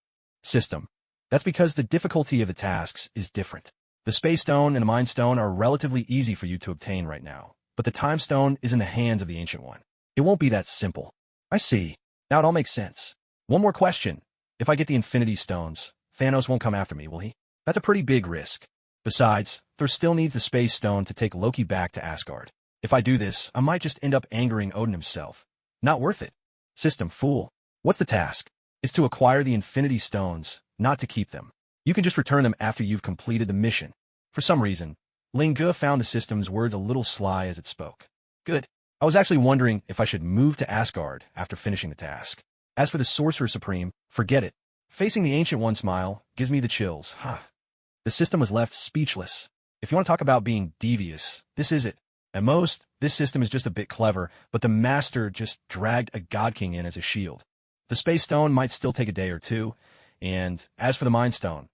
System: that's because the difficulty of the tasks is different. The Space Stone and the Mind Stone are relatively easy for you to obtain right now, but the Time Stone is in the hands of the Ancient One. It won't be that simple. I see. Now it all makes sense. One more question. If I get the Infinity Stones, Thanos won't come after me, will he? That's a pretty big risk. Besides, Thor still needs the Space Stone to take Loki back to Asgard. If I do this, I might just end up angering Odin himself. Not worth it. System: fool. What's the task? It's to acquire the Infinity Stones, not to keep them. You can just return them after you've completed the mission. For some reason, Ling Ge found the system's words a little sly as it spoke. Good. I was actually wondering if I should move to Asgard after finishing the task. As for the Sorcerer Supreme, forget it. Facing the Ancient One smile gives me the chills. The system was left speechless. If you want to talk about being devious, this is it. At most, this system is just a bit clever, but the master just dragged a God King in as a shield. The Space Stone might still take a day or two, and as for the Mind Stone,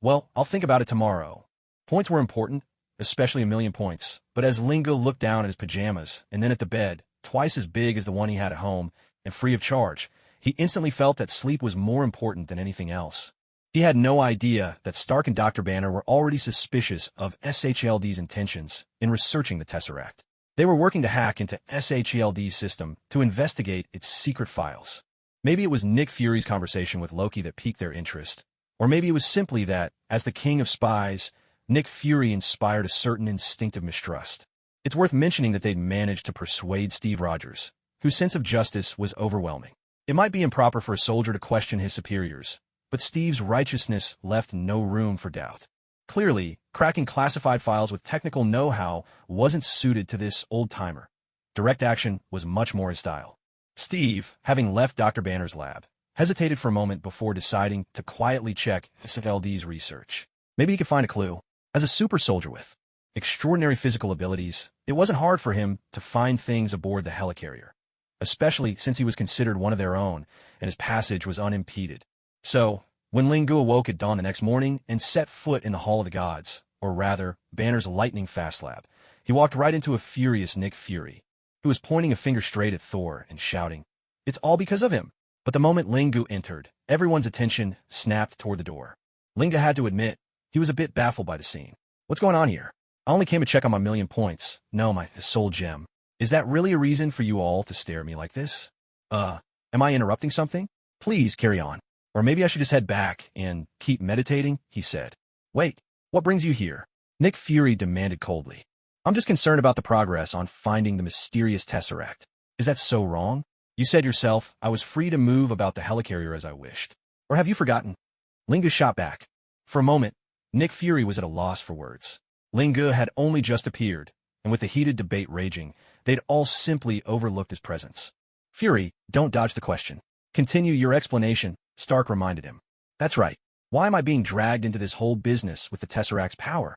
well, I'll think about it tomorrow. Points were important, especially 1 million points, but as Lingo looked down at his pajamas and then at the bed, twice as big as the one he had at home, and free of charge, he instantly felt that sleep was more important than anything else. He had no idea that Stark and Dr. Banner were already suspicious of SHLD's intentions in researching the Tesseract. They were working to hack into SHLD's system to investigate its secret files. Maybe it was Nick Fury's conversation with Loki that piqued their interest, or maybe it was simply that, as the king of spies, Nick Fury inspired a certain instinctive mistrust. It's worth mentioning that they'd managed to persuade Steve Rogers, whose sense of justice was overwhelming. It might be improper for a soldier to question his superiors, but Steve's righteousness left no room for doubt. Clearly, cracking classified files with technical know-how wasn't suited to this old-timer. Direct action was much more his style. Steve, having left Dr. Banner's lab, hesitated for a moment before deciding to quietly check SLD's research. Maybe he could find a clue. As a super soldier with extraordinary physical abilities, it wasn't hard for him to find things aboard the helicarrier, especially since he was considered one of their own and his passage was unimpeded. So, when Lingu awoke at dawn the next morning and set foot in the Hall of the Gods, or rather, Banner's lightning-fast lab, he walked right into a furious Nick Fury, who was pointing a finger straight at Thor and shouting, "It's all because of him." But the moment Lingu entered, everyone's attention snapped toward the door. Lingu had to admit, he was a bit baffled by the scene. What's going on here? I only came to check on my 1 million points. No, my soul gem. Is that really a reason for you all to stare at me like this? Am I interrupting something? Please carry on. Or maybe I should just head back and keep meditating, he said. Wait, what brings you here? Nick Fury demanded coldly. I'm just concerned about the progress on finding the mysterious Tesseract. Is that so wrong? You said yourself I was free to move about the helicarrier as I wished. Or have you forgotten? Lingu shot back. For a moment, Nick Fury was at a loss for words. Lingu had only just appeared, and with the heated debate raging, they'd all simply overlooked his presence. Fury, don't dodge the question. Continue your explanation, Stark reminded him. That's right. Why am I being dragged into this whole business with the Tesseract's power?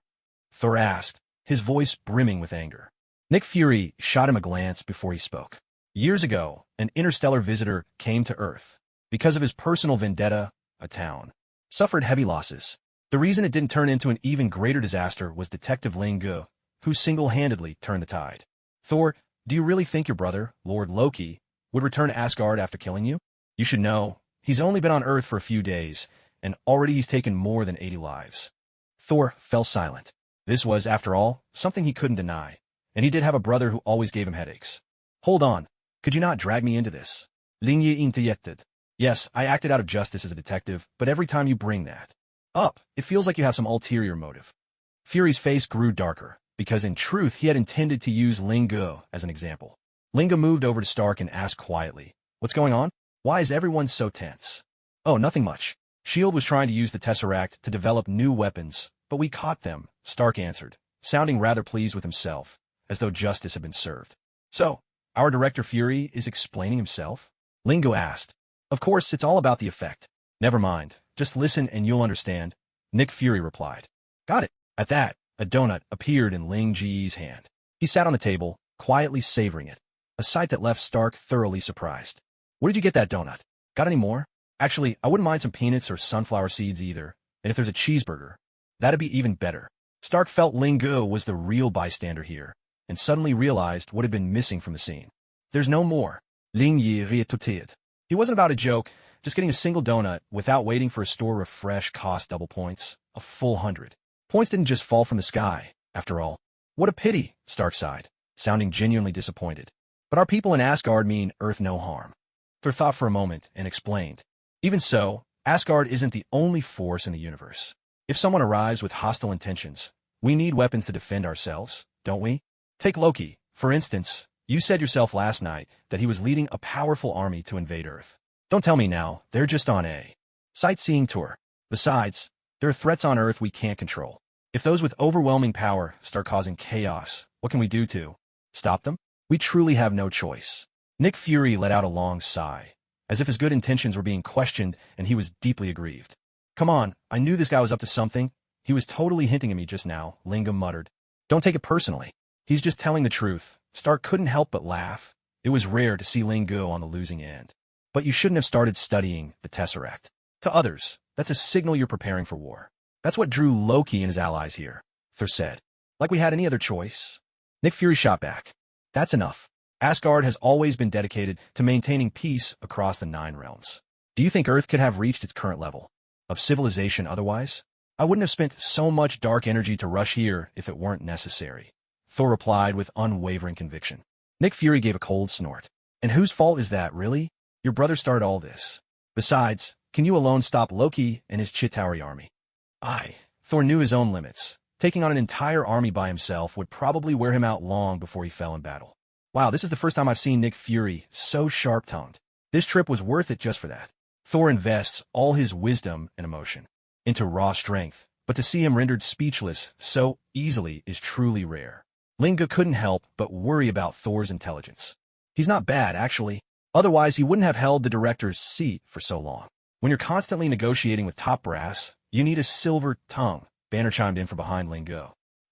Thor asked, his voice brimming with anger. Nick Fury shot him a glance before he spoke. Years ago, an interstellar visitor came to Earth. Because of his personal vendetta, a town suffered heavy losses. The reason it didn't turn into an even greater disaster was Detective Ling Gu, who single-handedly turned the tide. Thor, do you really think your brother, Lord Loki, would return to Asgard after killing you? You should know, he's only been on Earth for a few days, and already he's taken more than 80 lives. Thor fell silent. This was, after all, something he couldn't deny, and he did have a brother who always gave him headaches. Hold on, could you not drag me into this? Ling Yi interjected. Yes, I acted out of justice as a detective, but every time you bring that up, it feels like you have some ulterior motive. Fury's face grew darker, because in truth he had intended to use Ling Gu as an example. Ling Gu moved over to Stark and asked quietly, What's going on? Why is everyone so tense? Oh, nothing much. S.H.I.E.L.D. was trying to use the Tesseract to develop new weapons, but we caught them, Stark answered, sounding rather pleased with himself, as though justice had been served. So, our Director Fury is explaining himself? Ling Gu asked. Of course, it's all about the effect. Never mind, just listen and you'll understand, Nick Fury replied. Got it. At that, a donut appeared in Ling Ji's hand. He sat on the table, quietly savoring it, a sight that left Stark thoroughly surprised. Where did you get that donut? Got any more? Actually, I wouldn't mind some peanuts or sunflower seeds either, and if there's a cheeseburger, that'd be even better. Stark felt Ling Gu was the real bystander here, and suddenly realized what had been missing from the scene. There's no more. Ling Yi retorted. He wasn't about a joke, just getting a single donut without waiting for a store refresh cost double points, a full 100. Points didn't just fall from the sky, after all. What a pity, Stark sighed, sounding genuinely disappointed. But our people in Asgard mean Earth no harm. Thor thought for a moment and explained. Even so, Asgard isn't the only force in the universe. If someone arrives with hostile intentions, we need weapons to defend ourselves, don't we? Take Loki, for instance. You said yourself last night that he was leading a powerful army to invade Earth. Don't tell me now, they're just on a sightseeing tour. Besides, there are threats on Earth we can't control. If those with overwhelming power start causing chaos, what can we do to stop them? We truly have no choice. Nick Fury let out a long sigh, as if his good intentions were being questioned and he was deeply aggrieved. Come on, I knew this guy was up to something. He was totally hinting at me just now, Ling Gu muttered. Don't take it personally. He's just telling the truth. Stark couldn't help but laugh. It was rare to see Ling Gu on the losing end. But you shouldn't have started studying the Tesseract. To others, that's a signal you're preparing for war. That's what drew Loki and his allies here, Thor said. Like we had any other choice. Nick Fury shot back. That's enough. Asgard has always been dedicated to maintaining peace across the 9 realms. Do you think Earth could have reached its current level of civilization otherwise? I wouldn't have spent so much dark energy to rush here if it weren't necessary, Thor replied with unwavering conviction. Nick Fury gave a cold snort. And whose fault is that, really? Your brother started all this. Besides, can you alone stop Loki and his Chitauri army? Thor knew his own limits. Taking on an entire army by himself would probably wear him out long before he fell in battle. Wow, this is the first time I've seen Nick Fury so sharp-tongued. This trip was worth it just for that. Thor invests all his wisdom and emotion into raw strength, but to see him rendered speechless so easily is truly rare. Ling Gu couldn't help but worry about Thor's intelligence. He's not bad, actually. Otherwise, he wouldn't have held the director's seat for so long. When you're constantly negotiating with top brass, you need a silver tongue, Banner chimed in from behind Ling Gu.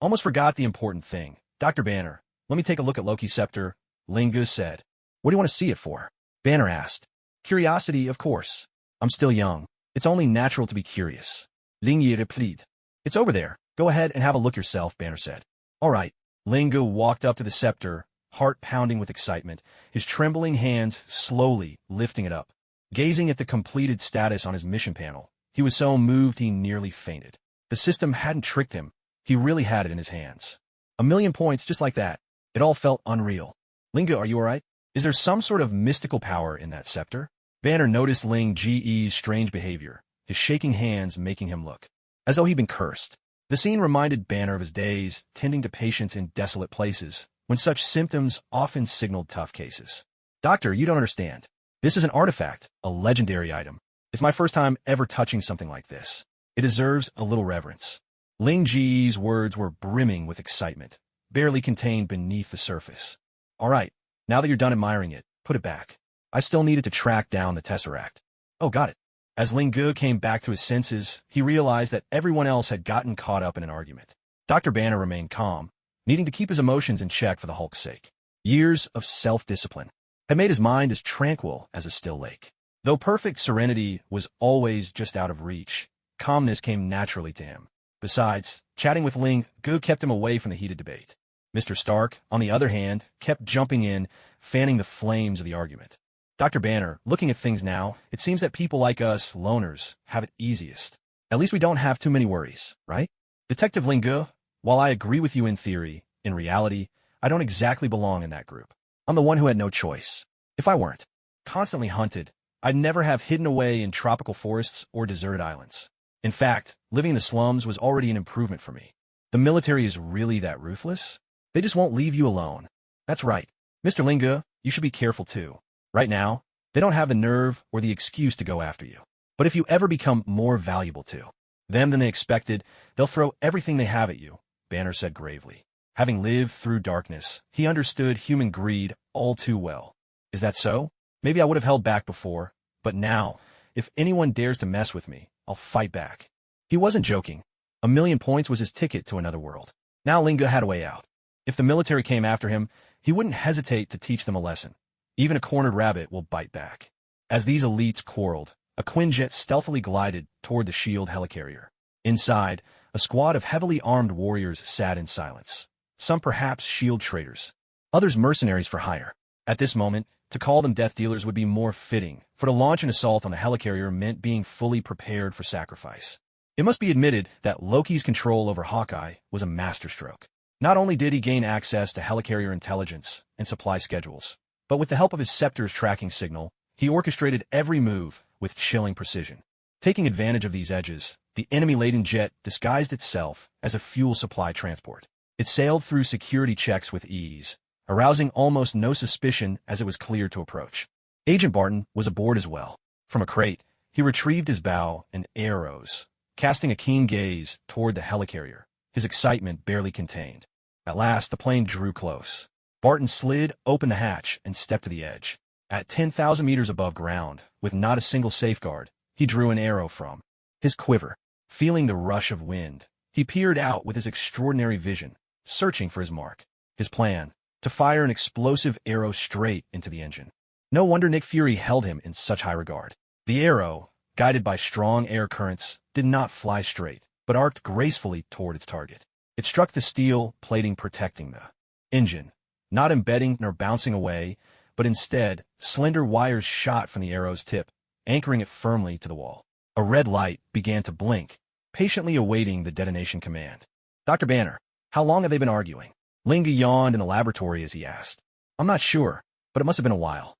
Almost forgot the important thing. Dr. Banner, let me take a look at Loki's scepter, Ling Gu said. What do you want to see it for? Banner asked. Curiosity, of course. I'm still young. It's only natural to be curious. Ling Yi replied. It's over there. Go ahead and have a look yourself, Banner said. All right. Ling Gu walked up to the scepter, heart pounding with excitement, his trembling hands slowly lifting it up. Gazing at the completed status on his mission panel, he was so moved he nearly fainted. The system hadn't tricked him. He really had it in his hands. 1,000,000 points just like that. It all felt unreal. Ling Gu, are you all right? Is there some sort of mystical power in that scepter? Banner noticed Ling Ji's strange behavior, his shaking hands making him look as though he'd been cursed. The scene reminded Banner of his days tending to patients in desolate places, when such symptoms often signaled tough cases. Doctor, you don't understand. This is an artifact, a legendary item. It's my first time ever touching something like this. It deserves a little reverence. Ling Ji's words were brimming with excitement. barely contained beneath the surface. All right, now that you're done admiring it, put it back. I still needed to track down the tesseract. Oh, got it. As Ling Gu came back to his senses, he realized that everyone else had gotten caught up in an argument. Dr. Banner remained calm, needing to keep his emotions in check for the Hulk's sake. Years of self-discipline had made his mind as tranquil as a still lake. Though perfect serenity was always just out of reach, calmness came naturally to him. Besides, chatting with Ling Gu kept him away from the heated debate. Mr. Stark, on the other hand, kept jumping in, fanning the flames of the argument. Dr. Banner, looking at things now, it seems that people like us, loners, have it easiest. At least we don't have too many worries, right? Detective Ling Gu, while I agree with you in theory, in reality, I don't exactly belong in that group. I'm the one who had no choice. If I weren't constantly hunted, I'd never have hidden away in tropical forests or deserted islands. In fact, living in the slums was already an improvement for me. The military is really that ruthless? They just won't leave you alone. That's right. Mr. Ling Gu, you should be careful too. Right now, they don't have the nerve or the excuse to go after you. But if you ever become more valuable to them than they expected, they'll throw everything they have at you, Banner said gravely. Having lived through darkness, he understood human greed all too well. Is that so? Maybe I would have held back before, but now, if anyone dares to mess with me, I'll fight back. He wasn't joking. 1,000,000 points was his ticket to another world. Now Ling Gu had a way out. If the military came after him, he wouldn't hesitate to teach them a lesson. Even a cornered rabbit will bite back. As these elites quarreled, a Quinjet stealthily glided toward the SHIELD helicarrier. Inside, a squad of heavily armed warriors sat in silence. Some perhaps SHIELD traitors, others mercenaries for hire. At this moment, to call them death dealers would be more fitting, for to launch an assault on the helicarrier meant being fully prepared for sacrifice. It must be admitted that Loki's control over Hawkeye was a masterstroke. Not only did he gain access to helicarrier intelligence and supply schedules, but with the help of his scepter's tracking signal, he orchestrated every move with chilling precision. Taking advantage of these edges, the enemy-laden jet disguised itself as a fuel supply transport. It sailed through security checks with ease, arousing almost no suspicion as it was cleared to approach. Agent Barton was aboard as well. From a crate, he retrieved his bow and arrows, casting a keen gaze toward the helicarrier, his excitement barely contained. At last, the plane drew close. Barton slid open the hatch and stepped to the edge. At 10,000 meters above ground, with not a single safeguard, he drew an arrow from his quiver. Feeling the rush of wind, he peered out with his extraordinary vision, searching for his mark. His plan, to fire an explosive arrow straight into the engine. No wonder Nick Fury held him in such high regard. The arrow, guided by strong air currents, did not fly straight, but arced gracefully toward its target. It struck the steel plating protecting the engine, not embedding nor bouncing away, but instead, slender wires shot from the arrow's tip, anchoring it firmly to the wall. A red light began to blink, patiently awaiting the detonation command. Dr. Banner, how long have they been arguing? Ling Gu yawned in the laboratory as he asked. I'm not sure, but it must have been a while.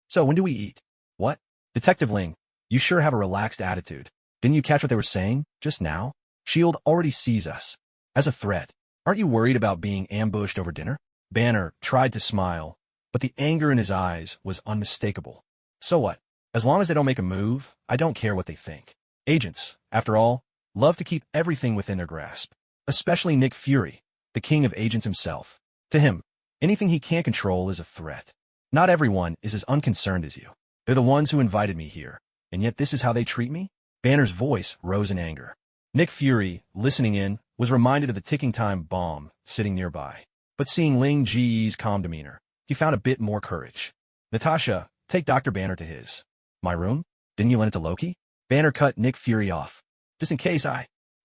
So when do we eat? What? Detective Ling, you sure have a relaxed attitude. Didn't you catch what they were saying just now? SHIELD already sees us as a threat. Aren't you worried about being ambushed over dinner? Banner tried to smile, but the anger in his eyes was unmistakable. So what? As long as they don't make a move, I don't care what they think. Agents, after all, love to keep everything within their grasp. Especially Nick Fury, the king of agents himself. To him, anything he can't control is a threat. Not everyone is as unconcerned as you. They're the ones who invited me here, and yet this is how they treat me? Banner's voice rose in anger. Nick Fury, listening in, was reminded of the ticking time bomb sitting nearby. But seeing Ling Ji's calm demeanor, he found a bit more courage. Natasha, take Dr. Banner to his. My room? Didn't you lend it to Loki? Banner cut Nick Fury off. Just in case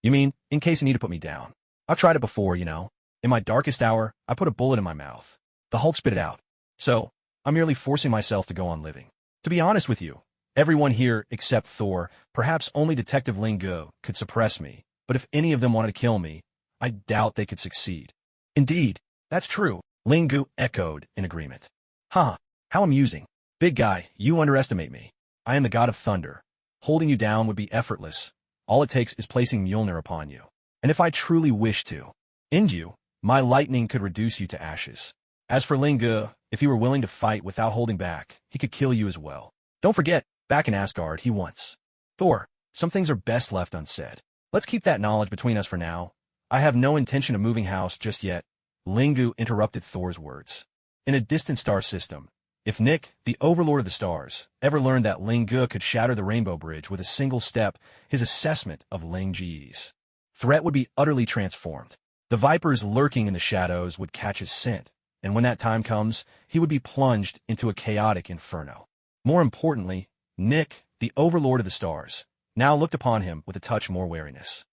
You mean, in case you need to put me down. I've tried it before, you know. In my darkest hour, I put a bullet in my mouth. The Hulk spit it out. So, I'm merely forcing myself to go on living. To be honest with you, everyone here except Thor, perhaps only Detective Ling Gu, could suppress me, but if any of them wanted to kill me, I doubt they could succeed. Indeed, that's true, Ling Gu echoed in agreement. Huh, how amusing. Big guy, you underestimate me. I am the god of thunder. Holding you down would be effortless. All it takes is placing Mjolnir upon you. And if I truly wish to end you, my lightning could reduce you to ashes. As for Ling Gu, if he were willing to fight without holding back, he could kill you as well. Don't forget, back in Asgard, he once. Thor, some things are best left unsaid. Let's keep that knowledge between us for now. I have no intention of moving house just yet. Lingu interrupted Thor's words. In a distant star system, if Nick, the overlord of the stars, ever learned that Lingu could shatter the Rainbow Bridge with a single step, his assessment of Ling Ji's threat would be utterly transformed. The vipers lurking in the shadows would catch his scent, and when that time comes, he would be plunged into a chaotic inferno. More importantly, Nick, the overlord of the stars, now looked upon him with a touch more wariness.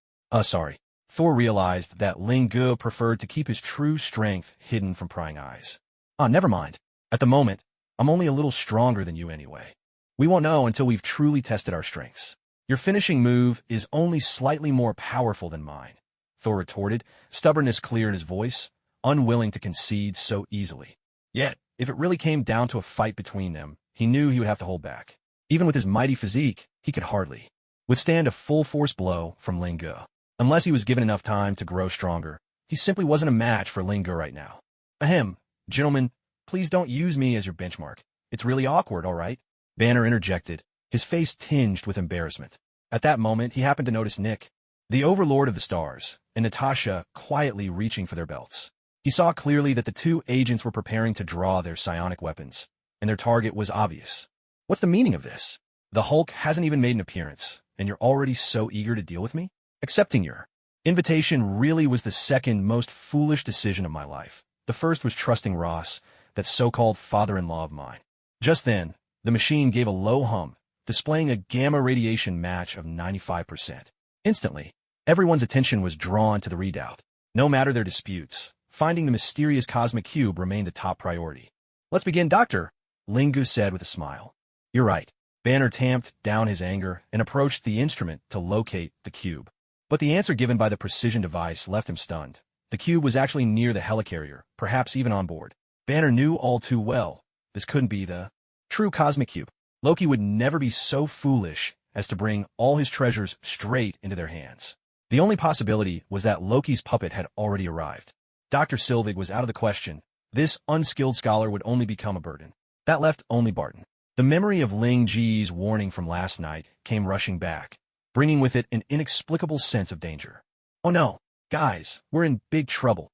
Sorry. Thor realized that Lingu preferred to keep his true strength hidden from prying eyes. Never mind. At the moment, I'm only a little stronger than you anyway. We won't know until we've truly tested our strengths. Your finishing move is only slightly more powerful than mine, Thor retorted, stubbornness clear in his voice, unwilling to concede so easily. Yet, if it really came down to a fight between them, he knew he would have to hold back. Even with his mighty physique, he could hardly withstand a full-force blow from Lingu. Unless he was given enough time to grow stronger, he simply wasn't a match for Lingu right now. Ahem, gentlemen, please don't use me as your benchmark. It's really awkward, all right? Banner interjected, his face tinged with embarrassment. At that moment, he happened to notice Nick, the overlord of the stars, and Natasha quietly reaching for their belts. He saw clearly that the two agents were preparing to draw their psionic weapons, and their target was obvious. What's the meaning of this? The Hulk hasn't even made an appearance, and you're already so eager to deal with me? Accepting your invitation really was the second most foolish decision of my life. The first was trusting Ross, that so-called father-in-law of mine. Just then, the machine gave a low hum, displaying a gamma radiation match of 95%. Instantly, everyone's attention was drawn to the readout. No matter their disputes, finding the mysterious cosmic cube remained the top priority. Let's begin, Doctor, Lingu said with a smile. You're right. Banner tamped down his anger and approached the instrument to locate the cube. But the answer given by the precision device left him stunned. The cube was actually near the helicarrier, perhaps even on board. Banner knew all too well this couldn't be the true cosmic cube. Loki would never be so foolish as to bring all his treasures straight into their hands. The only possibility was that Loki's puppet had already arrived. Dr. Sylvig was out of the question. This unskilled scholar would only become a burden. That left only Barton. The memory of Ling Ji's warning from last night came rushing back, bringing with it an inexplicable sense of danger. Oh no, guys, we're in big trouble.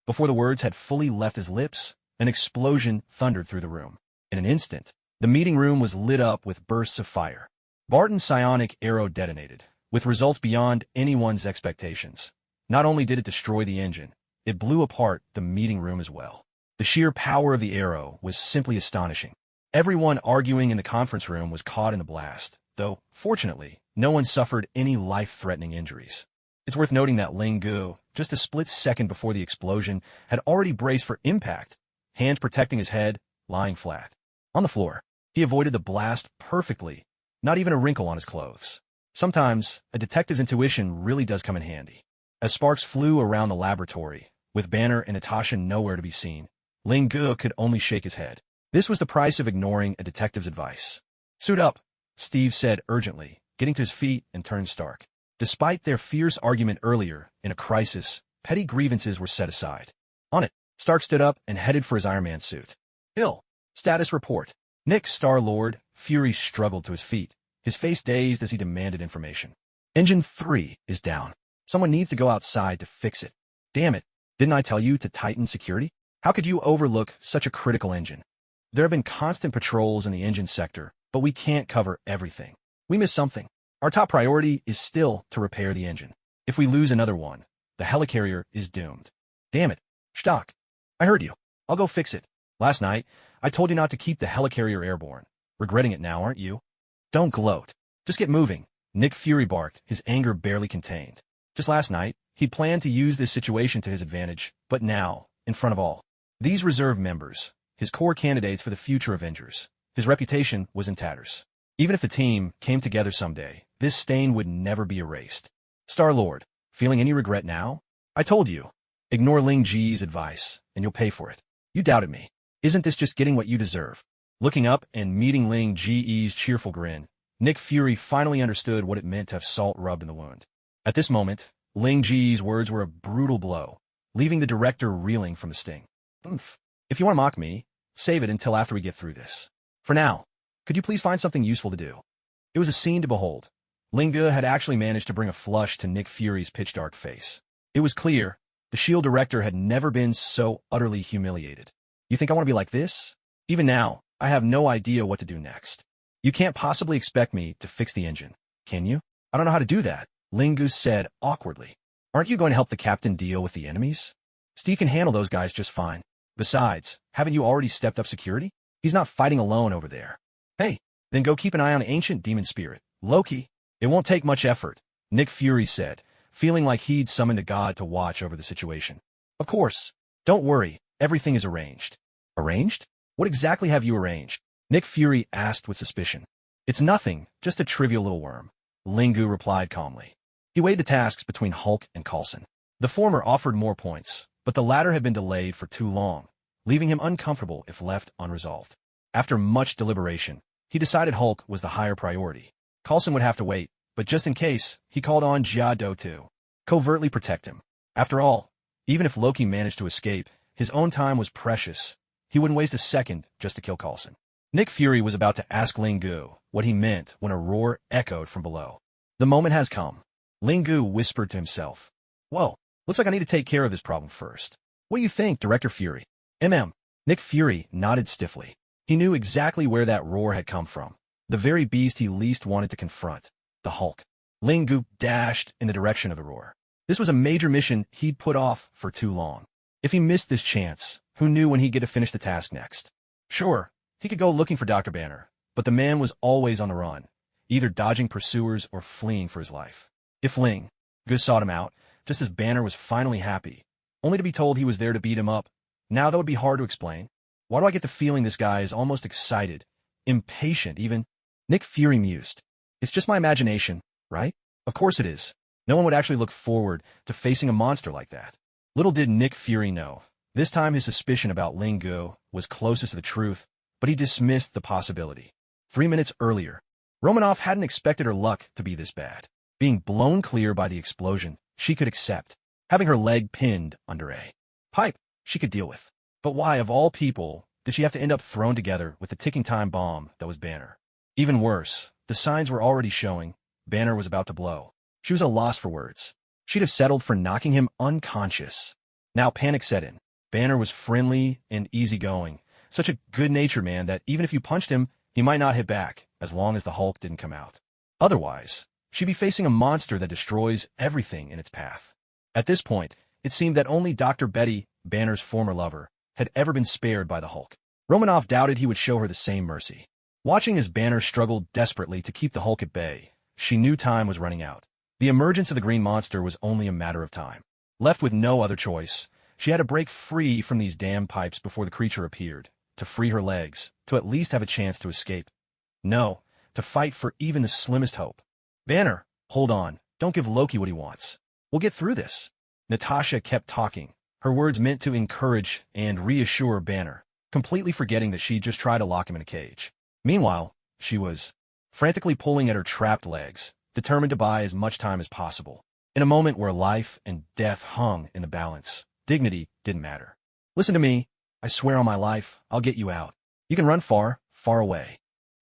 Before the words had fully left his lips, an explosion thundered through the room. In an instant, the meeting room was lit up with bursts of fire. Barton's psionic arrow detonated, with results beyond anyone's expectations. Not only did it destroy the engine, it blew apart the meeting room as well. The sheer power of the arrow was simply astonishing. Everyone arguing in the conference room was caught in the blast, though, fortunately, no one suffered any life-threatening injuries. It's worth noting that Lingu, just a split second before the explosion, had already braced for impact, hands protecting his head, lying flat. On the floor, he avoided the blast perfectly, not even a wrinkle on his clothes. Sometimes, a detective's intuition really does come in handy. As sparks flew around the laboratory, with Banner and Natasha nowhere to be seen, Lingu could only shake his head. This was the price of ignoring a detective's advice. Suit up, Steve said urgently, getting to his feet and turned stark. Despite their fierce argument earlier, in a crisis, petty grievances were set aside. On it, Stark stood up and headed for his Iron Man suit. Ill. Status report. Nick Star-Lord, Fury struggled to his feet, his face dazed as he demanded information. Engine 3 is down. Someone needs to go outside to fix it. Damn it, didn't I tell you to tighten security? How could you overlook such a critical engine? There have been constant patrols in the engine sector, but we can't cover everything. We missed something. Our top priority is still to repair the engine. If we lose another one, the helicarrier is doomed. Damn it. Stock. I heard you. I'll go fix it. Last night, I told you not to keep the helicarrier airborne. Regretting it now, aren't you? Don't gloat. Just get moving. Nick Fury barked, his anger barely contained. Just last night, he'd planned to use this situation to his advantage, but now, in front of all these reserve members, his core candidates for the future Avengers, his reputation was in tatters. Even if the team came together someday, this stain would never be erased. Star-Lord, feeling any regret now? I told you. Ignore Ling Ji's advice, and you'll pay for it. You doubted me. Isn't this just getting what you deserve? Looking up and meeting Ling Ji's cheerful grin, Nick Fury finally understood what it meant to have salt rubbed in the wound. At this moment, Ling Ji's words were a brutal blow, leaving the director reeling from the sting. Oomph. If you want to mock me, save it until after we get through this. For now, could you please find something useful to do? It was a scene to behold. Lingu had actually managed to bring a flush to Nick Fury's pitch-dark face. It was clear The Shield director had never been so utterly humiliated. You think I want to be like this? Even now, I have no idea what to do next. You can't possibly expect me to fix the engine, can you? I don't know how to do that, Lingu said awkwardly. Aren't you going to help the captain deal with the enemies? Steve can handle those guys just fine. Besides, haven't you already stepped up security? He's not fighting alone over there. Hey, then go keep an eye on ancient demon spirit, Loki. It won't take much effort, Nick Fury said, feeling like he'd summoned a god to watch over the situation. Of course. Don't worry, everything is arranged. Arranged? What exactly have you arranged? Nick Fury asked with suspicion. It's nothing, just a trivial little worm, Lingu replied calmly. He weighed the tasks between Hulk and Coulson. The former offered more points, but the latter had been delayed for too long, leaving him uncomfortable if left unresolved. After much deliberation, he decided Hulk was the higher priority. Coulson would have to wait, but just in case, he called on Jiado to covertly protect him. After all, even if Loki managed to escape, his own time was precious. He wouldn't waste a second just to kill Coulson. Nick Fury was about to ask Lingu what he meant when a roar echoed from below. The moment has come. Lingu whispered to himself. Whoa, looks like I need to take care of this problem first. What do you think, Director Fury? Nick Fury nodded stiffly. He knew exactly where that roar had come from. The very beast he least wanted to confront. The Hulk. Lingu dashed in the direction of the roar. This was a major mission he'd put off for too long. If he missed this chance, who knew when he'd get to finish the task next? Sure, he could go looking for Dr. Banner, but the man was always on the run, either dodging pursuers or fleeing for his life. If Lingu sought him out, just as Banner was finally happy, only to be told he was there to beat him up, now that would be hard to explain. Why do I get the feeling this guy is almost excited, impatient even? Nick Fury mused. It's just my imagination, right? Of course it is. No one would actually look forward to facing a monster like that. Little did Nick Fury know. This time his suspicion about Lingu was closest to the truth, but he dismissed the possibility. 3 minutes earlier, Romanoff hadn't expected her luck to be this bad. Being blown clear by the explosion, she could accept. Having her leg pinned under a pipe, she could deal with. But why, of all people, did she have to end up thrown together with the ticking time bomb that was Banner? Even worse, the signs were already showing. Banner was about to blow. She was a loss for words. She'd have settled for knocking him unconscious. Now panic set in. Banner was friendly and easygoing, such a good-natured man that even if you punched him, he might not hit back, as long as the Hulk didn't come out. Otherwise, she'd be facing a monster that destroys everything in its path. At this point, it seemed that only Dr. Betty, Banner's former lover, had ever been spared by the Hulk. Romanoff doubted he would show her the same mercy. Watching as Banner struggled desperately to keep the Hulk at bay, she knew time was running out. The emergence of the green monster was only a matter of time. Left with no other choice, she had to break free from these damn pipes before the creature appeared, to free her legs, to at least have a chance to escape. No, to fight for even the slimmest hope. Banner, hold on, don't give Loki what he wants. We'll get through this. Natasha kept talking, her words meant to encourage and reassure Banner, completely forgetting that she'd just tried to lock him in a cage. Meanwhile, she was frantically pulling at her trapped legs, determined to buy as much time as possible. In a moment where life and death hung in the balance, dignity didn't matter. Listen to me. I swear on my life, I'll get you out. You can run far, far away.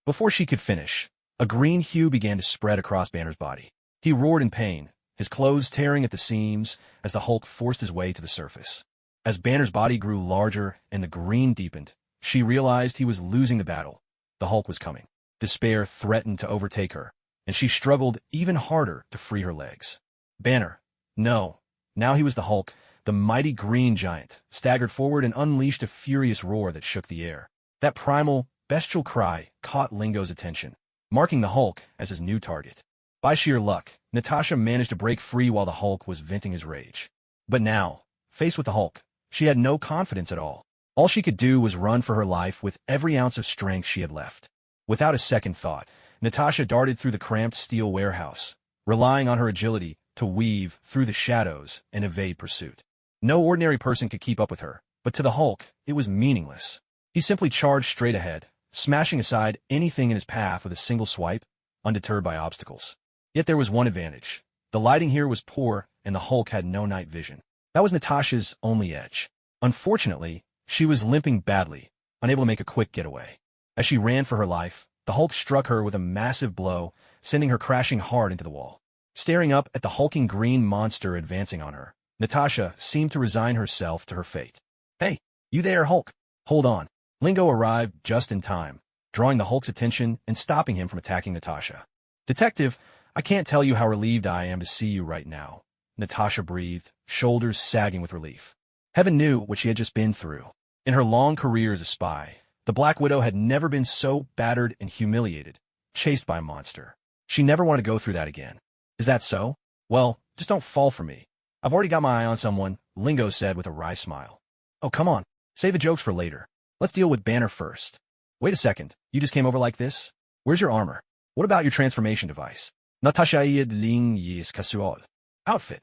Before she could finish, a green hue began to spread across Banner's body. He roared in pain, his clothes tearing at the seams as the Hulk forced his way to the surface. As Banner's body grew larger and the green deepened, she realized he was losing the battle. The Hulk was coming. Despair threatened to overtake her, and she struggled even harder to free her legs. Banner. No. Now he was the Hulk, the mighty green giant, staggered forward and unleashed a furious roar that shook the air. That primal, bestial cry caught Lingu's attention, marking the Hulk as his new target. By sheer luck, Natasha managed to break free while the Hulk was venting his rage. But now, faced with the Hulk, she had no confidence at all. All she could do was run for her life with every ounce of strength she had left. Without a second thought, Natasha darted through the cramped steel warehouse, relying on her agility to weave through the shadows and evade pursuit. No ordinary person could keep up with her, but to the Hulk, it was meaningless. He simply charged straight ahead, smashing aside anything in his path with a single swipe, undeterred by obstacles. Yet there was one advantage. The lighting here was poor, and the Hulk had no night vision. That was Natasha's only edge. Unfortunately, she was limping badly, unable to make a quick getaway. As she ran for her life, the Hulk struck her with a massive blow, sending her crashing hard into the wall. Staring up at the hulking green monster advancing on her, Natasha seemed to resign herself to her fate. Hey, you there, Hulk? Hold on. Lingo arrived just in time, drawing the Hulk's attention and stopping him from attacking Natasha. Detective, I can't tell you how relieved I am to see you right now. Natasha breathed, shoulders sagging with relief. Heaven knew what she had just been through. In her long career as a spy, the Black Widow had never been so battered and humiliated, chased by a monster. She never wanted to go through that again. Is that so? Well, just don't fall for me. I've already got my eye on someone, Lingo said with a wry smile. Oh, come on. Save the jokes for later. Let's deal with Banner first. Wait a second. You just came over like this? Where's your armor? What about your transformation device? Natasha Ling Yis Casual. Outfit.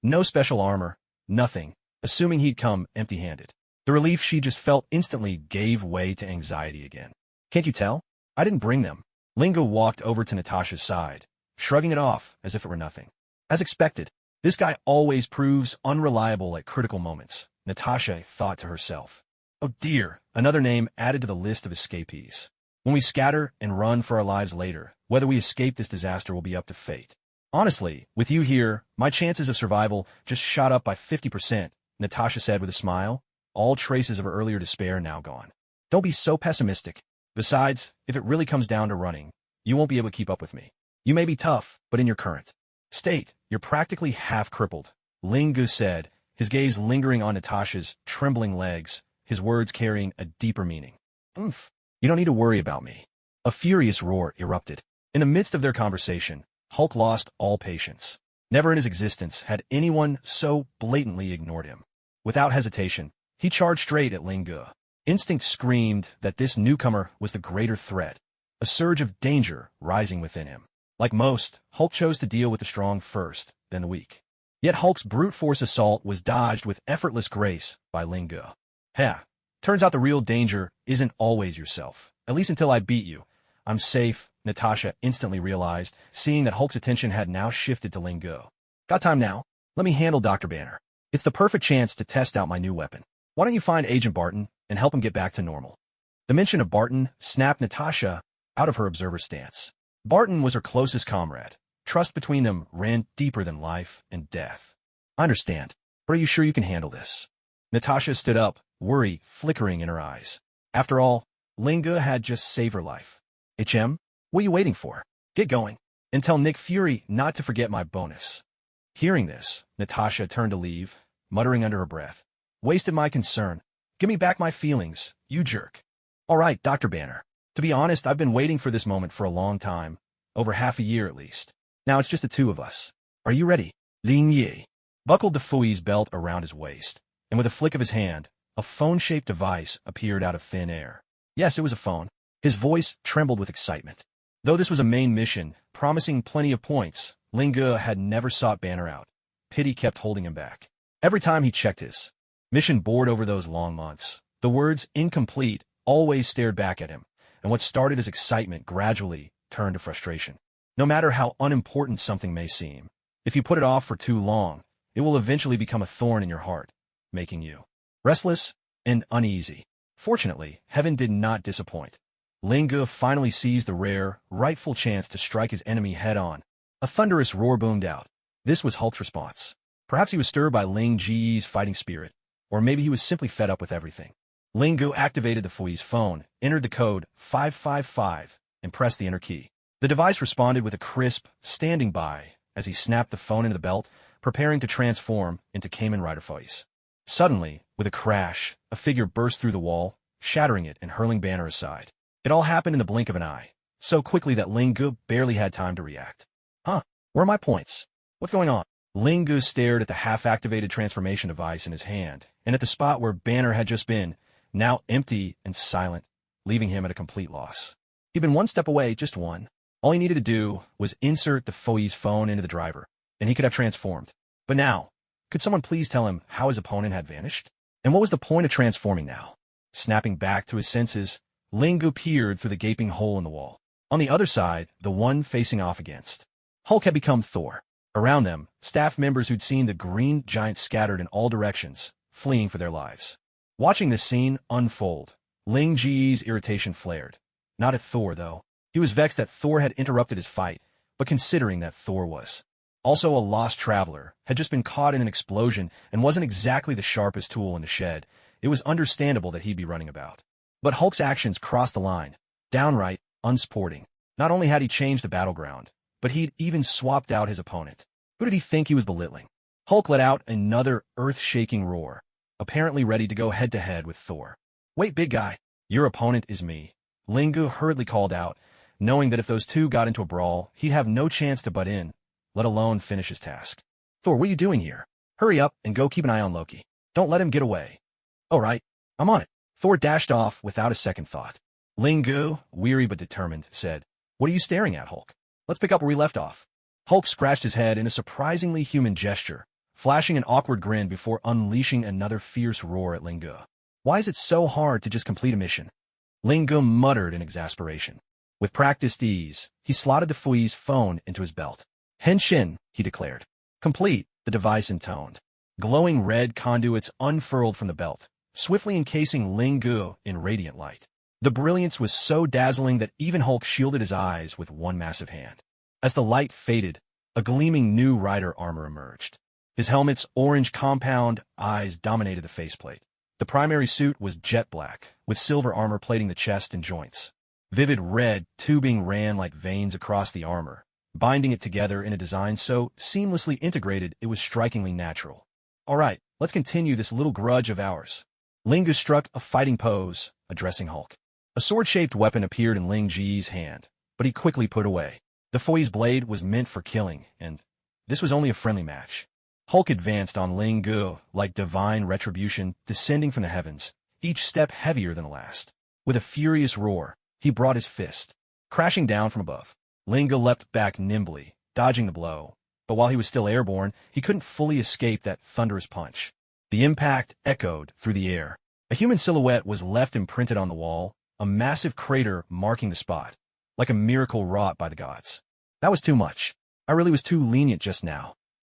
No special armor. Nothing. Assuming he'd come empty-handed. The relief she just felt instantly gave way to anxiety again. Can't you tell? I didn't bring them. Lingo walked over to Natasha's side, shrugging it off as if it were nothing. As expected, this guy always proves unreliable at critical moments, Natasha thought to herself. Oh dear, another name added to the list of escapees. When we scatter and run for our lives later, whether we escape this disaster will be up to fate. Honestly, with you here, my chances of survival just shot up by 50%, Natasha said with a smile. All traces of her earlier despair now gone. Don't be so pessimistic. Besides, if it really comes down to running, you won't be able to keep up with me. You may be tough, but in your current state, you're practically half crippled, Ling Gu said, his gaze lingering on Natasha's trembling legs, his words carrying a deeper meaning. Oomph. You don't need to worry about me. A furious roar erupted. In the midst of their conversation, Hulk lost all patience. Never in his existence had anyone so blatantly ignored him. Without hesitation, he charged straight at Ling Gu. Instinct screamed that this newcomer was the greater threat, a surge of danger rising within him. Like most, Hulk chose to deal with the strong first, then the weak. Yet Hulk's brute force assault was dodged with effortless grace by Ling Gu. Turns out the real danger isn't always yourself, at least until I beat you. I'm safe, Natasha instantly realized, seeing that Hulk's attention had now shifted to Ling Gu. Got time now? Let me handle Dr. Banner. It's the perfect chance to test out my new weapon. Why don't you find Agent Barton and help him get back to normal? The mention of Barton snapped Natasha out of her observer stance. Barton was her closest comrade. Trust between them ran deeper than life and death. I understand, but are you sure you can handle this? Natasha stood up, worry flickering in her eyes. After all, Ling Gu had just saved her life. HM, what are you waiting for? Get going. And tell Nick Fury not to forget my bonus. Hearing this, Natasha turned to leave, muttering under her breath. Wasted my concern. Give me back my feelings, you jerk. All right, Dr. Banner. To be honest, I've been waiting for this moment for a long time. Over half a year at least. Now it's just the two of us. Are you ready? Lin Yi buckled the Fui's belt around his waist, and with a flick of his hand, a phone-shaped device appeared out of thin air. Yes, it was a phone. His voice trembled with excitement. Though this was a main mission, promising plenty of points, Ling Gu had never sought Banner out. Pity kept holding him back. Every time he checked his mission board over those long months, the words incomplete always stared back at him, and what started as excitement gradually turned to frustration. No matter how unimportant something may seem, if you put it off for too long, it will eventually become a thorn in your heart, making you restless and uneasy. Fortunately, heaven did not disappoint. Ling Gu finally seized the rare, rightful chance to strike his enemy head-on. A thunderous roar boomed out. This was Hulk's response. Perhaps he was stirred by Ling Ji's fighting spirit, or maybe he was simply fed up with everything. Ling Gu activated the Fui's phone, entered the code 555, and pressed the enter key. The device responded with a crisp, standing by, as he snapped the phone into the belt, preparing to transform into Kamen Rider voice. Suddenly, with a crash, a figure burst through the wall, shattering it and hurling Banner aside. It all happened in the blink of an eye, so quickly that Ling Gu barely had time to react. Where are my points? What's going on? Ling Gu stared at the half-activated transformation device in his hand, and at the spot where Banner had just been, now empty and silent, leaving him at a complete loss. He'd been one step away, just one. All he needed to do was insert the Fui's phone into the driver, and he could have transformed. But now, could someone please tell him how his opponent had vanished? And what was the point of transforming now? Snapping back to his senses, Ling Gu peered through the gaping hole in the wall. On the other side, the one facing off against Hulk had become Thor. Around them, staff members who'd seen the green giant scattered in all directions, fleeing for their lives. Watching this scene unfold, Ling Ji's irritation flared. Not at Thor, though. He was vexed that Thor had interrupted his fight, but considering that Thor was Also a lost traveler, had just been caught in an explosion and wasn't exactly the sharpest tool in the shed. It was understandable that he'd be running about. But Hulk's actions crossed the line, downright unsporting. Not only had he changed the battleground, but he'd even swapped out his opponent. Who did he think he was belittling? Hulk let out another earth-shaking roar, apparently ready to go head-to-head with Thor. "Wait, big guy, your opponent is me," Lingu hurriedly called out, knowing that if those two got into a brawl, he'd have no chance to butt in, let alone finish his task. "Thor, what are you doing here? Hurry up and go keep an eye on Loki. Don't let him get away." "All right, I'm on it." Thor dashed off without a second thought. Lingu, weary but determined, said, "What are you staring at, Hulk? Let's pick up where we left off." Hulk scratched his head in a surprisingly human gesture, flashing an awkward grin before unleashing another fierce roar at Lingu. "Why is it so hard to just complete a mission?" Lingu muttered in exasperation. With practiced ease, he slotted the Fui's phone into his belt. "Henshin," he declared. "Complete," the device intoned. Glowing red conduits unfurled from the belt, swiftly encasing Lingu in radiant light. The brilliance was so dazzling that even Hulk shielded his eyes with one massive hand. As the light faded, a gleaming new rider armor emerged. His helmet's orange compound eyes dominated the faceplate. The primary suit was jet black, with silver armor plating the chest and joints. Vivid red tubing ran like veins across the armor, binding it together in a design so seamlessly integrated it was strikingly natural. "All right, let's continue this little grudge of ours." Lingu struck a fighting pose, addressing Hulk. A sword-shaped weapon appeared in Ling Ji's hand, but he quickly put away. The Fui's blade was meant for killing, and this was only a friendly match. Hulk advanced on Lingu like divine retribution descending from the heavens, each step heavier than the last. With a furious roar, he brought his fist, crashing down from above. Lingu leapt back nimbly, dodging the blow, but while he was still airborne, he couldn't fully escape that thunderous punch. The impact echoed through the air. A human silhouette was left imprinted on the wall, a massive crater marking the spot, like a miracle wrought by the gods. "That was too much. I really was too lenient just now."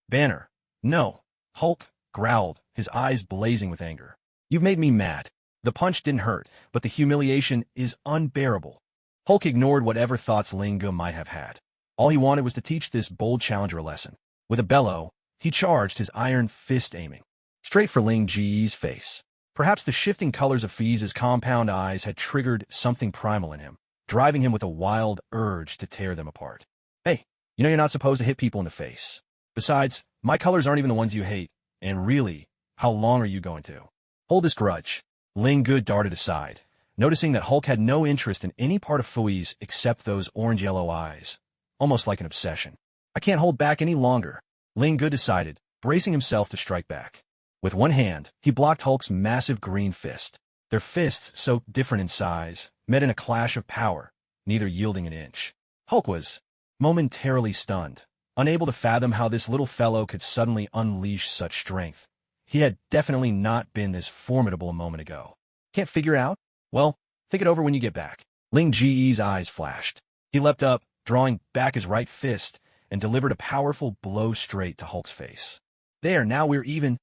"Banner. No." Hulk growled, his eyes blazing with anger. "You've made me mad." The punch didn't hurt, but the humiliation is unbearable. Hulk ignored whatever thoughts Lingu might have had. All he wanted was to teach this bold challenger a lesson. With a bellow, he charged, his iron fist aiming straight for Ling Ji's face. Perhaps the shifting colors of Fi's compound eyes had triggered something primal in him, driving him with a wild urge to tear them apart. "Hey, you know you're not supposed to hit people in the face. Besides, my colors aren't even the ones you hate, and really, how long are you going to hold this grudge?" Lingu darted aside, noticing that Hulk had no interest in any part of Fui's except those orange-yellow eyes, almost like an obsession. "I can't hold back any longer," Lingu decided, bracing himself to strike back. With one hand, he blocked Hulk's massive green fist. Their fists, so different in size, met in a clash of power, neither yielding an inch. Hulk was momentarily stunned, unable to fathom how this little fellow could suddenly unleash such strength. He had definitely not been this formidable a moment ago. "Can't figure out? Well, think it over when you get back." Ling Ji's eyes flashed. He leapt up, drawing back his right fist, and delivered a powerful blow straight to Hulk's face. "There, now we're even."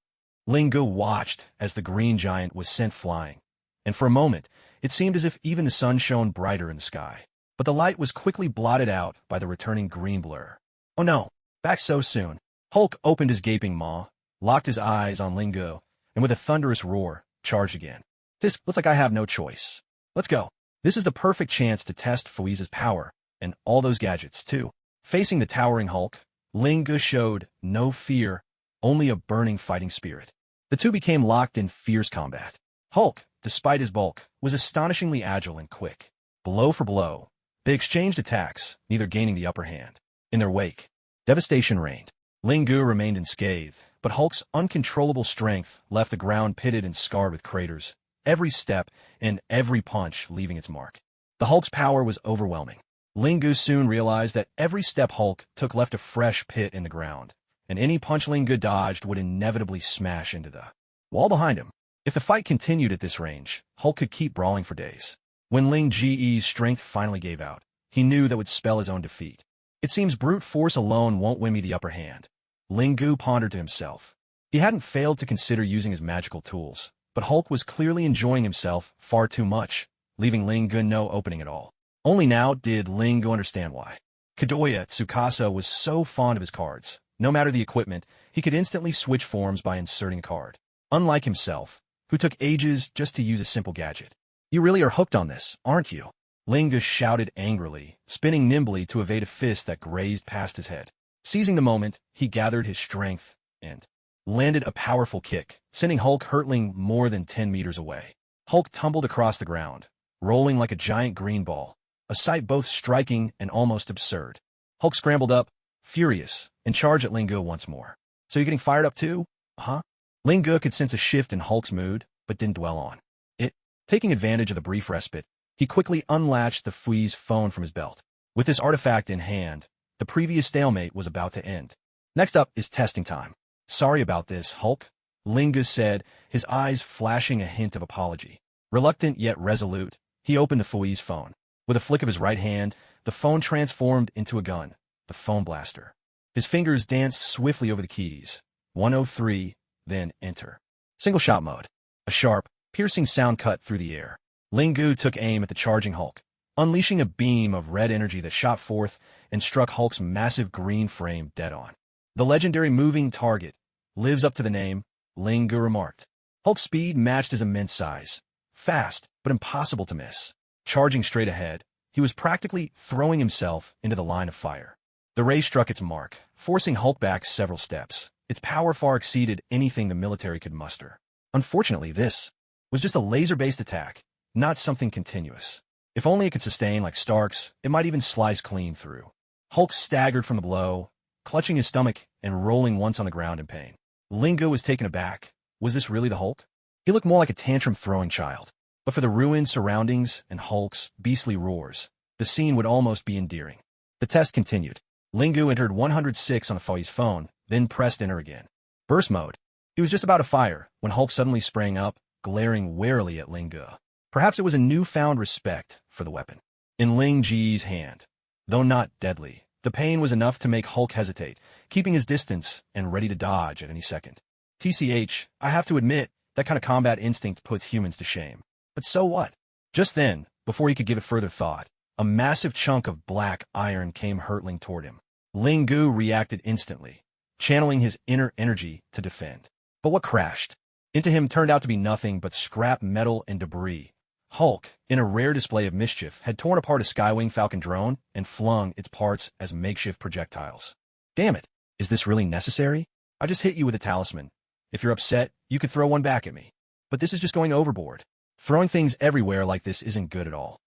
Lingu watched as the green giant was sent flying, and for a moment, it seemed as if even the sun shone brighter in the sky. But the light was quickly blotted out by the returning green blur. "Oh no, back so soon." Hulk opened his gaping maw, locked his eyes on Lingu, and with a thunderous roar, charged again. "This looks like I have no choice. Let's go." This is the perfect chance to test Fui's power, and all those gadgets, too. Facing the towering Hulk, Lingu showed no fear, only a burning fighting spirit. The two became locked in fierce combat. Hulk, despite his bulk, was astonishingly agile and quick. Blow for blow, they exchanged attacks, neither gaining the upper hand. In their wake, devastation reigned. Lingu remained unscathed, but Hulk's uncontrollable strength left the ground pitted and scarred with craters, every step and every punch leaving its mark. The Hulk's power was overwhelming. Lingu soon realized that every step Hulk took left a fresh pit in the ground, and any punch Lingu dodged would inevitably smash into the wall behind him. If the fight continued at this range, Hulk could keep brawling for days. When Ling Ji's strength finally gave out, he knew that would spell his own defeat. "It seems brute force alone won't win me the upper hand," Lingu pondered to himself. He hadn't failed to consider using his magical tools, but Hulk was clearly enjoying himself far too much, leaving Lingu no opening at all. Only now did Lingu understand why. Kadoya Tsukasa was so fond of his cards, No matter the equipment, he could instantly switch forms by inserting a card. Unlike himself, who took ages just to use a simple gadget. You really are hooked on this, aren't you? Linga shouted angrily, spinning nimbly to evade a fist that grazed past his head. Seizing the moment, he gathered his strength and landed a powerful kick, sending Hulk hurtling more than 10 meters away. Hulk tumbled across the ground, rolling like a giant green ball, a sight both striking and almost absurd. Hulk scrambled up, furious, and charged at Linga once more. So you're getting fired up too? Uh-huh. Linga could sense a shift in Hulk's mood, but didn't dwell on it. Taking advantage of the brief respite, he quickly unlatched the Fui's phone from his belt. With this artifact in hand, the previous stalemate was about to end. Next up is testing time. Sorry about this, Hulk, Linga said, his eyes flashing a hint of apology. Reluctant yet resolute, he opened the Fui's phone. With a flick of his right hand, the phone transformed into a gun, the phone blaster. His fingers danced swiftly over the keys. 103, then enter. Single shot mode. A sharp, piercing sound cut through the air. Lingu took aim at the charging Hulk, unleashing a beam of red energy that shot forth and struck Hulk's massive green frame dead on. The legendary moving target lives up to the name, Lingu remarked. Hulk's speed matched his immense size. Fast, but impossible to miss. Charging straight ahead, he was practically throwing himself into the line of fire. The ray struck its mark, forcing Hulk back several steps. Its power far exceeded anything the military could muster. Unfortunately, this was just a laser-based attack, not something continuous. If only it could sustain like Stark's, it might even slice clean through. Hulk staggered from the blow, clutching his stomach and rolling once on the ground in pain. Lingo was taken aback. Was this really the Hulk? He looked more like a tantrum-throwing child. But for the ruined surroundings and Hulk's beastly roars, the scene would almost be endearing. The test continued. Lingu entered 106 on the Fui's phone, then pressed enter again. Burst mode. He was just about to fire when Hulk suddenly sprang up, glaring warily at Lingu. Perhaps it was a newfound respect for the weapon. In Ling Ji's hand, though not deadly, the pain was enough to make Hulk hesitate, keeping his distance and ready to dodge at any second. TCH, I have to admit, that kind of combat instinct puts humans to shame. But so what? Just then, before he could give it further thought, a massive chunk of black iron came hurtling toward him. Ling Gu reacted instantly, channeling his inner energy to defend. But what crashed into him turned out to be nothing but scrap metal and debris. Hulk, in a rare display of mischief, had torn apart a Skywing Falcon drone and flung its parts as makeshift projectiles. Damn it, is this really necessary? I just hit you with a talisman. If you're upset, you could throw one back at me. But this is just going overboard. Throwing things everywhere like this isn't good at all.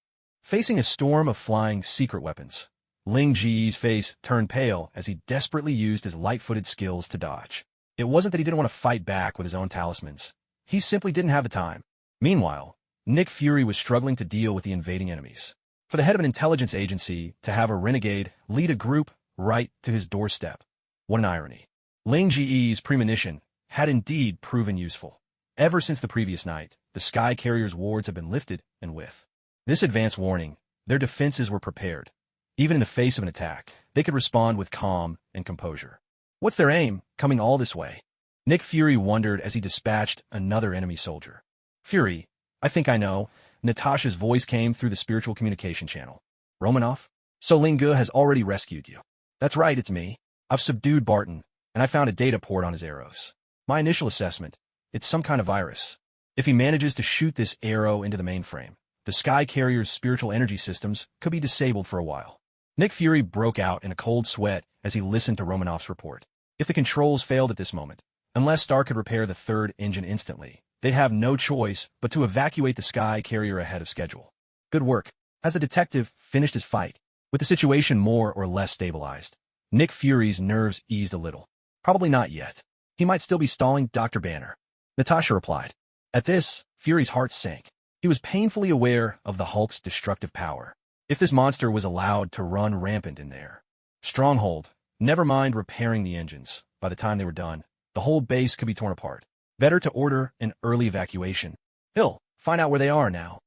Facing a storm of flying secret weapons, Ling Ji's face turned pale as he desperately used his light-footed skills to dodge. It wasn't that he didn't want to fight back with his own talismans. He simply didn't have the time. Meanwhile, Nick Fury was struggling to deal with the invading enemies. For the head of an intelligence agency to have a renegade lead a group right to his doorstep. What an irony. Ling Ji's premonition had indeed proven useful. Ever since the previous night, the Sky Carrier's wards have been lifted, and with this advance warning, their defenses were prepared. Even in the face of an attack, they could respond with calm and composure. What's their aim, coming all this way? Nick Fury wondered as he dispatched another enemy soldier. Fury, I think I know. Natasha's voice came through the spiritual communication channel. Romanoff? So Linga has already rescued you. That's right, it's me. I've subdued Barton, and I found a data port on his arrows. My initial assessment, it's some kind of virus. If he manages to shoot this arrow into the mainframe, the Sky Carrier's spiritual energy systems could be disabled for a while. Nick Fury broke out in a cold sweat as he listened to Romanoff's report. If the controls failed at this moment, unless Stark could repair the third engine instantly, they'd have no choice but to evacuate the Sky Carrier ahead of schedule. Good work. As the detective finished his fight, with the situation more or less stabilized, Nick Fury's nerves eased a little. Probably not yet. He might still be stalling Dr. Banner. Natasha replied. At this, Fury's heart sank. He was painfully aware of the Hulk's destructive power. If this monster was allowed to run rampant in there. Stronghold, never mind repairing the engines. By the time they were done, the whole base could be torn apart. Better to order an early evacuation. Hill, find out where they are now.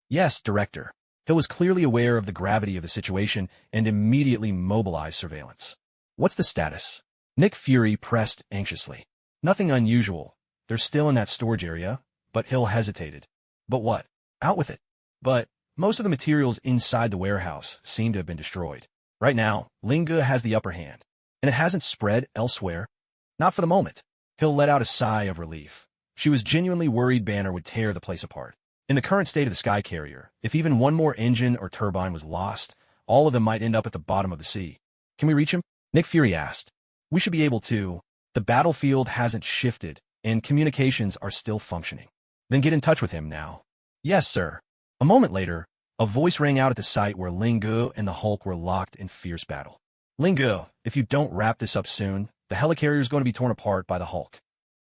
Yes, Director. Hill was clearly aware of the gravity of the situation and immediately mobilized surveillance. What's the status? Nick Fury pressed anxiously. Nothing unusual. They're still in that storage area, but Hill hesitated. But what? Out with it. But most of the materials inside the warehouse seem to have been destroyed. Right now, Linga has the upper hand. And it hasn't spread elsewhere? Not for the moment. Hill let out a sigh of relief. She was genuinely worried Banner would tear the place apart. In the current state of the sky carrier, if even one more engine or turbine was lost, all of them might end up at the bottom of the sea. Can we reach him? Nick Fury asked. We should be able to. The battlefield hasn't shifted, and communications are still functioning. Then get in touch with him now. Yes, sir. A moment later, a voice rang out at the site where Ling Gu and the Hulk were locked in fierce battle. Ling Gu, if you don't wrap this up soon, the helicarrier is going to be torn apart by the Hulk.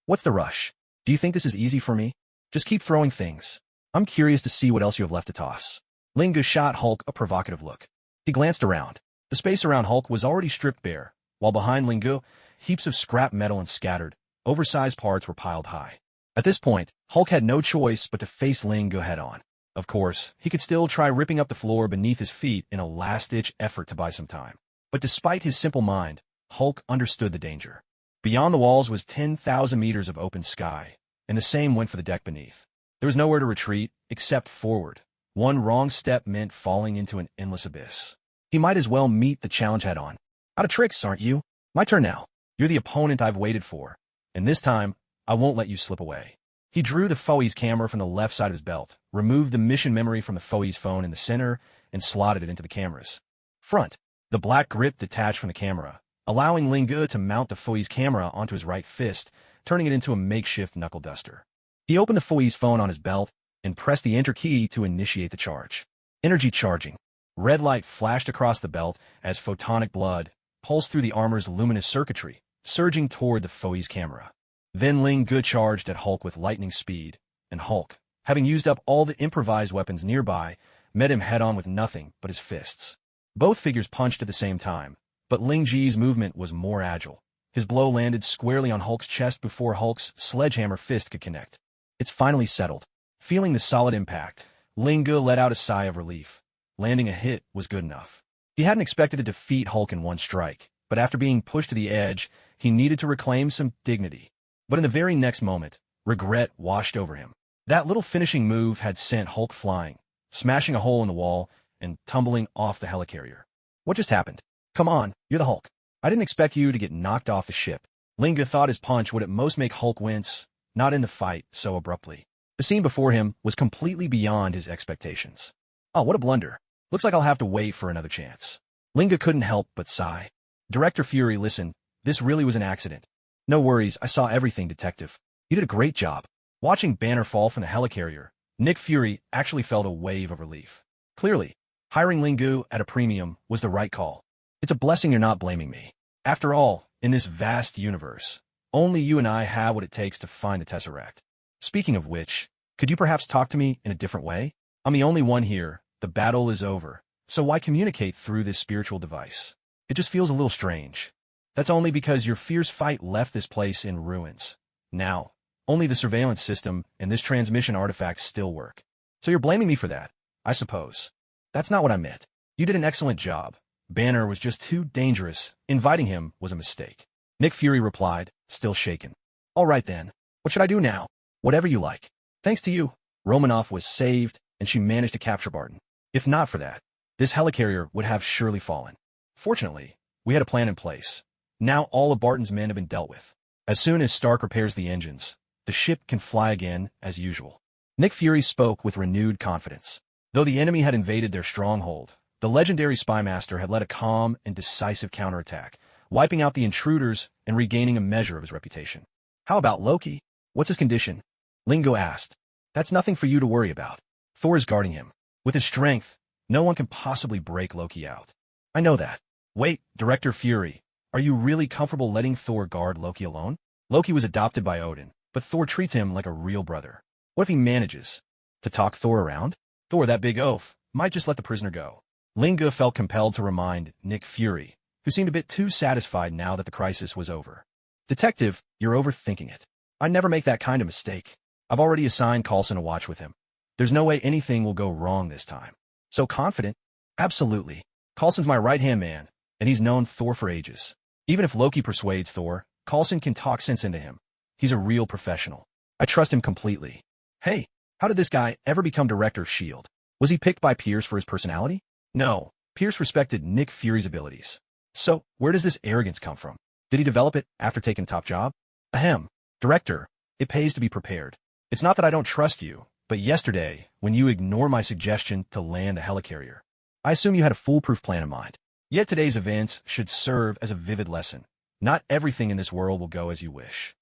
What's the rush? Do you think this is easy for me? Just keep throwing things. I'm curious to see what else you have left to toss. Ling Gu shot Hulk a provocative look. He glanced around. The space around Hulk was already stripped bare, while behind Ling Gu, heaps of scrap metal and scattered, oversized parts were piled high. At this point, Hulk had no choice but to face Ling Gu head-on. Of course, he could still try ripping up the floor beneath his feet in a last-ditch effort to buy some time. But despite his simple mind, Hulk understood the danger. Beyond the walls was 10,000 meters of open sky, and the same went for the deck beneath. There was nowhere to retreat, except forward. One wrong step meant falling into an endless abyss. He might as well meet the challenge head-on. Out of tricks, aren't you? My turn now. You're the opponent I've waited for, and this time, I won't let you slip away. He drew the Foe's camera from the left side of his belt, removed the mission memory from the Foe's phone in the center, and slotted it into the camera's front. The black grip detached from the camera, allowing Ling Gu to mount the Foe's camera onto his right fist, turning it into a makeshift knuckle duster. He opened the Foe's phone on his belt and pressed the enter key to initiate the charge. Energy charging. Red light flashed across the belt as photonic blood pulsed through the armor's luminous circuitry, surging toward the Foe's camera. Then Ling Gu charged at Hulk with lightning speed, and Hulk, having used up all the improvised weapons nearby, met him head-on with nothing but his fists. Both figures punched at the same time, but Ling Ji's movement was more agile. His blow landed squarely on Hulk's chest before Hulk's sledgehammer fist could connect. It's finally settled. Feeling the solid impact, Ling Gu let out a sigh of relief. Landing a hit was good enough. He hadn't expected to defeat Hulk in one strike, but after being pushed to the edge, he needed to reclaim some dignity. But in the very next moment, regret washed over him. That little finishing move had sent Hulk flying, smashing a hole in the wall, and tumbling off the helicarrier. What just happened? Come on, you're the Hulk. I didn't expect you to get knocked off the ship. Ling Gu thought his punch would at most make Hulk wince, not in the fight so abruptly. The scene before him was completely beyond his expectations. Oh, what a blunder. Looks like I'll have to wait for another chance. Ling Gu couldn't help but sigh. Director Fury, listen, this really was an accident. No worries, I saw everything, Detective. You did a great job. Watching Banner fall from the helicarrier, Nick Fury actually felt a wave of relief. Clearly, hiring Ling Gu at a premium was the right call. It's a blessing you're not blaming me. After all, in this vast universe, only you and I have what it takes to find the Tesseract. Speaking of which, could you perhaps talk to me in a different way? I'm the only one here. The battle is over. So why communicate through this spiritual device? It just feels a little strange. That's only because your fierce fight left this place in ruins. Now, only the surveillance system and this transmission artifact still work. So you're blaming me for that, I suppose. That's not what I meant. You did an excellent job. Banner was just too dangerous. Inviting him was a mistake. Nick Fury replied, still shaken. All right then. What should I do now? Whatever you like. Thanks to you, Romanoff was saved, and she managed to capture Barton. If not for that, this helicarrier would have surely fallen. Fortunately, we had a plan in place. Now all of Barton's men have been dealt with. As soon as Stark repairs the engines, the ship can fly again as usual. Nick Fury spoke with renewed confidence. Though the enemy had invaded their stronghold, the legendary spymaster had led a calm and decisive counterattack, wiping out the intruders and regaining a measure of his reputation. How about Loki? What's his condition? Ling Gu asked. That's nothing for you to worry about. Thor is guarding him. With his strength, no one can possibly break Loki out. I know that. Wait, Director Fury, are you really comfortable letting Thor guard Loki alone? Loki was adopted by Odin, but Thor treats him like a real brother. What if he manages to talk Thor around? Thor, that big oaf, might just let the prisoner go. Ling Gu felt compelled to remind Nick Fury, who seemed a bit too satisfied now that the crisis was over. Detective, you're overthinking it. I never make that kind of mistake. I've already assigned Coulson to watch with him. There's no way anything will go wrong this time. So confident? Absolutely. Coulson's my right-hand man, and he's known Thor for ages. Even if Loki persuades Thor, Coulson can talk sense into him. He's a real professional. I trust him completely. Hey, how did this guy ever become director of S.H.I.E.L.D.? Was he picked by Pierce for his personality? No, Pierce respected Nick Fury's abilities. So, where does this arrogance come from? Did he develop it after taking top job? Ahem. Director, it pays to be prepared. It's not that I don't trust you, but yesterday, when you ignored my suggestion to land a helicarrier, I assume you had a foolproof plan in mind. Yet today's events should serve as a vivid lesson. Not everything in this world will go as you wish.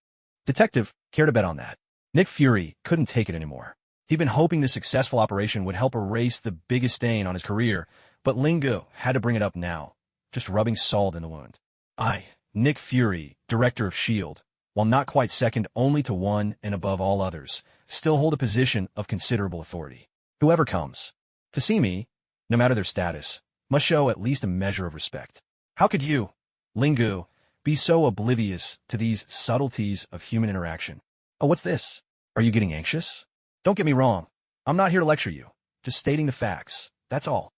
Detective, care to bet on that? Nick Fury couldn't take it anymore. He'd been hoping this successful operation would help erase the biggest stain on his career, but Lingo had to bring it up now, just rubbing salt in the wound. I, Nick Fury, director of S.H.I.E.L.D., while not quite second only to one and above all others, still hold a position of considerable authority. Whoever comes to see me, no matter their status, must show at least a measure of respect. How could you, Lingo, be so oblivious to these subtleties of human interaction? Oh, what's this? Are you getting anxious? Don't get me wrong. I'm not here to lecture you. Just stating the facts. That's all.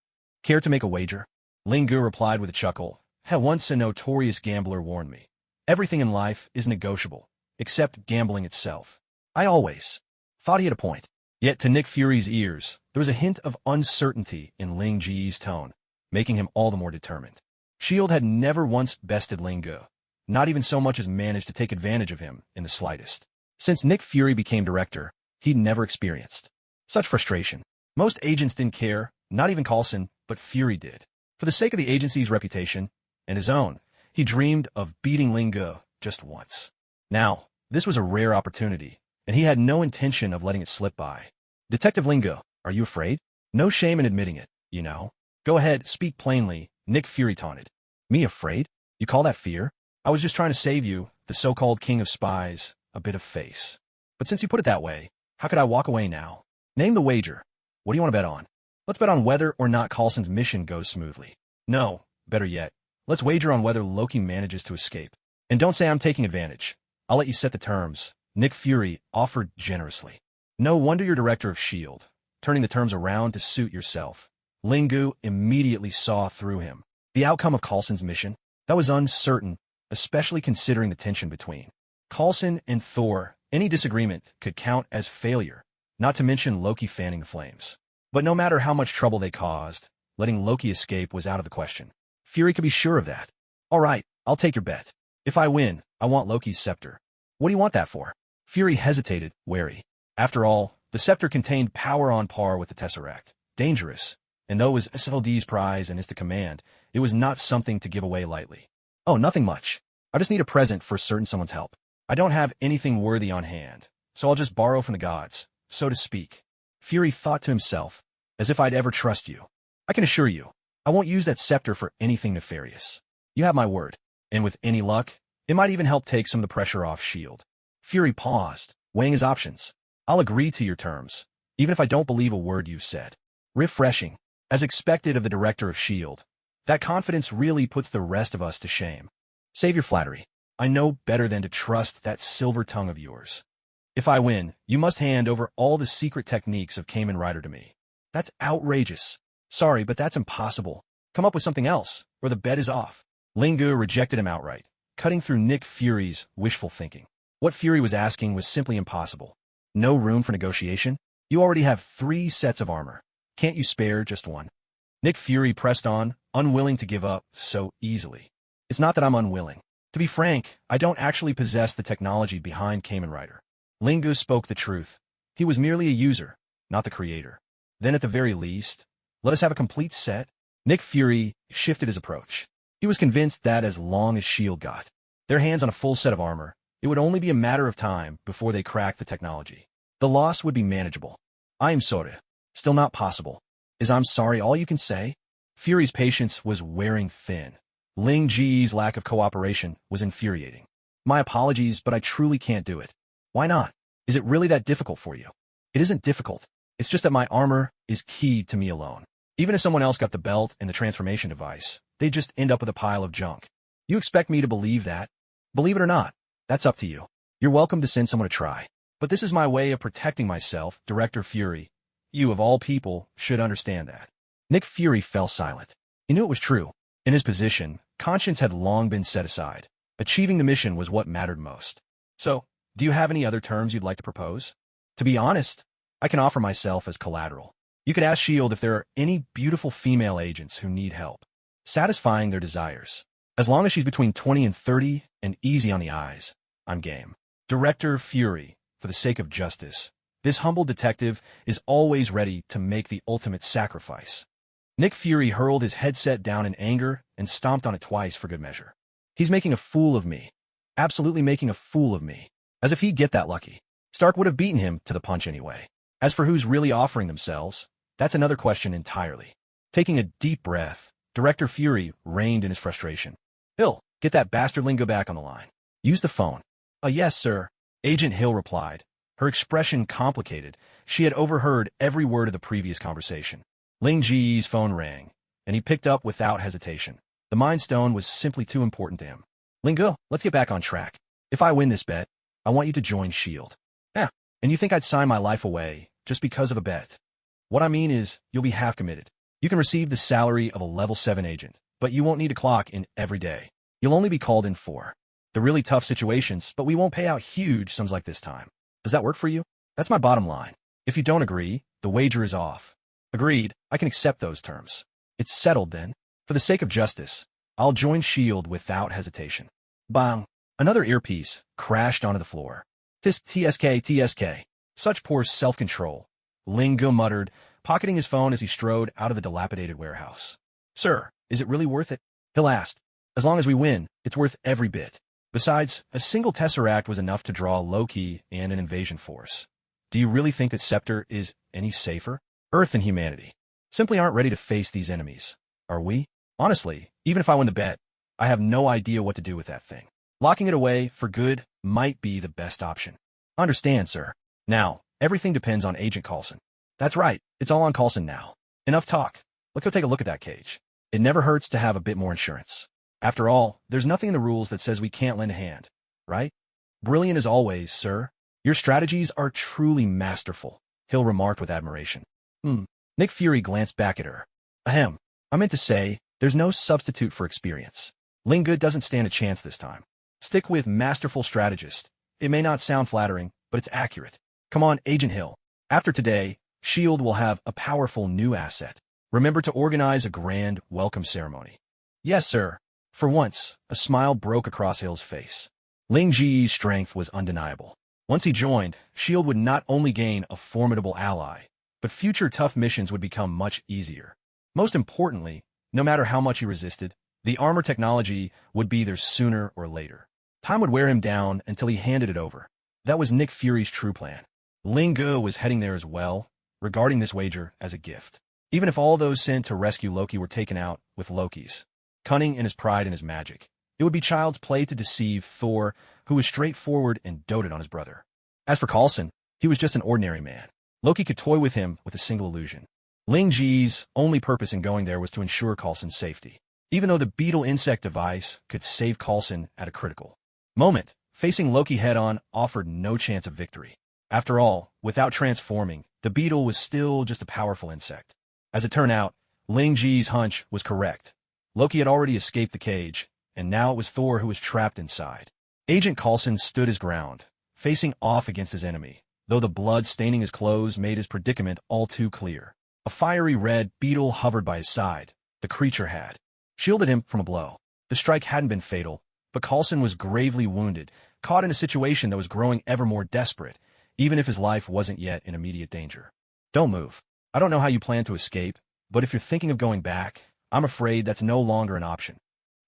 Care to make a wager? Lingo replied with a chuckle. Once a notorious gambler warned me. Everything in life is negotiable, except gambling itself. I always thought he had a point. Yet to Nick Fury's ears, there was a hint of uncertainty in Ling Ji's tone, making him all the more determined. S.H.I.E.L.D. had never once bested Lingo, not even so much as managed to take advantage of him in the slightest. Since Nick Fury became director, he'd never experienced such frustration. Most agents didn't care, not even Coulson, but Fury did. For the sake of the agency's reputation, and his own, he dreamed of beating Lingo just once. Now, this was a rare opportunity, and he had no intention of letting it slip by. Detective Lingo, are you afraid? No shame in admitting it, you know. Go ahead, speak plainly, Nick Fury taunted. Me afraid? You call that fear? I was just trying to save you, the so-called king of spies, a bit of face. But since you put it that way, how could I walk away now? Name the wager. What do you want to bet on? Let's bet on whether or not Coulson's mission goes smoothly. No, better yet, let's wager on whether Loki manages to escape. And don't say I'm taking advantage. I'll let you set the terms. Nick Fury offered generously. No wonder you're director of S.H.I.E.L.D., turning the terms around to suit yourself. Lingo immediately saw through him. The outcome of Coulson's mission? That was uncertain, especially considering the tension between Coulson and Thor. Any disagreement could count as failure, not to mention Loki fanning the flames. But no matter how much trouble they caused, letting Loki escape was out of the question. Fury could be sure of that. All right, I'll take your bet. If I win, I want Loki's scepter. What do you want that for? Fury hesitated, wary. After all, the scepter contained power on par with the Tesseract. Dangerous. And though it was SLD's prize and is to command, it was not something to give away lightly. Oh, nothing much. I just need a present for certain someone's help. I don't have anything worthy on hand, so I'll just borrow from the gods, so to speak. Fury thought to himself, as if I'd ever trust you. I can assure you, I won't use that scepter for anything nefarious. You have my word, and with any luck, it might even help take some of the pressure off S.H.I.E.L.D. Fury paused, weighing his options. I'll agree to your terms, even if I don't believe a word you've said. Refreshing. As expected of the director of S.H.I.E.L.D., that confidence really puts the rest of us to shame. Save your flattery. I know better than to trust that silver tongue of yours. If I win, you must hand over all the secret techniques of Kamen Rider to me. That's outrageous. Sorry, but that's impossible. Come up with something else, or the bet is off. Lingo rejected him outright, cutting through Nick Fury's wishful thinking. What Fury was asking was simply impossible. No room for negotiation? You already have 3 sets of armor. Can't you spare just one? Nick Fury pressed on, unwilling to give up so easily. It's not that I'm unwilling. To be frank, I don't actually possess the technology behind Kamen Rider. Lingo spoke the truth. He was merely a user, not the creator. Then at the very least, let us have a complete set. Nick Fury shifted his approach. He was convinced that as long as S.H.I.E.L.D. got their hands on a full set of armor, it would only be a matter of time before they cracked the technology. The loss would be manageable. I am sorry. Still not possible. Is I'm sorry all you can say? Fury's patience was wearing thin. Ling Ji's lack of cooperation was infuriating. My apologies, but I truly can't do it. Why not? Is it really that difficult for you? It isn't difficult. It's just that my armor is keyed to me alone. Even if someone else got the belt and the transformation device, they'd just end up with a pile of junk. You expect me to believe that? Believe it or not, that's up to you. You're welcome to send someone to try. But this is my way of protecting myself, Director Fury. You, of all people, should understand that. Nick Fury fell silent. He knew it was true. In his position, conscience had long been set aside. Achieving the mission was what mattered most. So, do you have any other terms you'd like to propose? To be honest, I can offer myself as collateral. You could ask S.H.I.E.L.D. if there are any beautiful female agents who need help satisfying their desires. As long as she's between 20 and 30 and easy on the eyes, I'm game. Director Fury, for the sake of justice, this humble detective is always ready to make the ultimate sacrifice. Nick Fury hurled his headset down in anger and stomped on it twice for good measure. He's making a fool of me. Absolutely making a fool of me. As if he'd get that lucky. Stark would have beaten him to the punch anyway. As for who's really offering themselves, that's another question entirely. Taking a deep breath, Director Fury reined in his frustration. Hill, get that bastard Lingo back on the line. Use the phone. Yes, sir. Agent Hill replied, her expression complicated. She had overheard every word of the previous conversation. Ling Ji's phone rang, and he picked up without hesitation. The Mind Stone was simply too important to him. Lingo, let's get back on track. If I win this bet, I want you to join S.H.I.E.L.D. And you think I'd sign my life away just because of a bet? What I mean is, you'll be half committed. You can receive the salary of a level 7 agent, but you won't need to clock in every day. You'll only be called in for the really tough situations, but we won't pay out huge sums like this time. Does that work for you? That's my bottom line. If you don't agree, the wager is off. Agreed, I can accept those terms. It's settled then. For the sake of justice, I'll join S.H.I.E.L.D. without hesitation. Bang! Another earpiece crashed onto the floor. TSK. Such poor self-control. Lingo muttered, pocketing his phone as he strode out of the dilapidated warehouse. Sir, is it really worth it? Hill asked. As long as we win, it's worth every bit. Besides, a single Tesseract was enough to draw Loki and an invasion force. Do you really think that Scepter is any safer? Earth and humanity simply aren't ready to face these enemies. Are we? Honestly, even if I win the bet, I have no idea what to do with that thing. Locking it away for good might be the best option. Understand, sir. Now, everything depends on Agent Coulson. That's right, it's all on Coulson now. Enough talk. Let's go take a look at that cage. It never hurts to have a bit more insurance. After all, there's nothing in the rules that says we can't lend a hand, right? Brilliant as always, sir. Your strategies are truly masterful, Hill remarked with admiration. Nick Fury glanced back at her. Ahem. I meant to say, there's no substitute for experience. Linga doesn't stand a chance this time. Stick with masterful strategist. It may not sound flattering, but it's accurate. Come on, Agent Hill. After today, S.H.I.E.L.D. will have a powerful new asset. Remember to organize a grand welcome ceremony. Yes, sir. For once, a smile broke across Hill's face. Ling Ji's strength was undeniable. Once he joined, S.H.I.E.L.D. would not only gain a formidable ally, but future tough missions would become much easier. Most importantly, no matter how much he resisted, the armor technology would be there sooner or later. Time would wear him down until he handed it over. That was Nick Fury's true plan. Ling Ge was heading there as well, regarding this wager as a gift. Even if all those sent to rescue Loki were taken out with Loki's cunning and his pride and his magic, it would be child's play to deceive Thor, who was straightforward and doted on his brother. As for Coulson, he was just an ordinary man. Loki could toy with him with a single illusion. Ling Ji's only purpose in going there was to ensure Coulson's safety. Even though the beetle insect device could save Coulson at a critical moment, facing Loki head-on offered no chance of victory. After all, without transforming, the beetle was still just a powerful insect. As it turned out, Ling Ji's hunch was correct. Loki had already escaped the cage, and now it was Thor who was trapped inside. Agent Coulson stood his ground, facing off against his enemy, though the blood staining his clothes made his predicament all too clear. A fiery red beetle hovered by his side. The creature had shielded him from a blow. The strike hadn't been fatal, but Coulson was gravely wounded, caught in a situation that was growing ever more desperate, even if his life wasn't yet in immediate danger. Don't move. I don't know how you plan to escape, but if you're thinking of going back, I'm afraid that's no longer an option.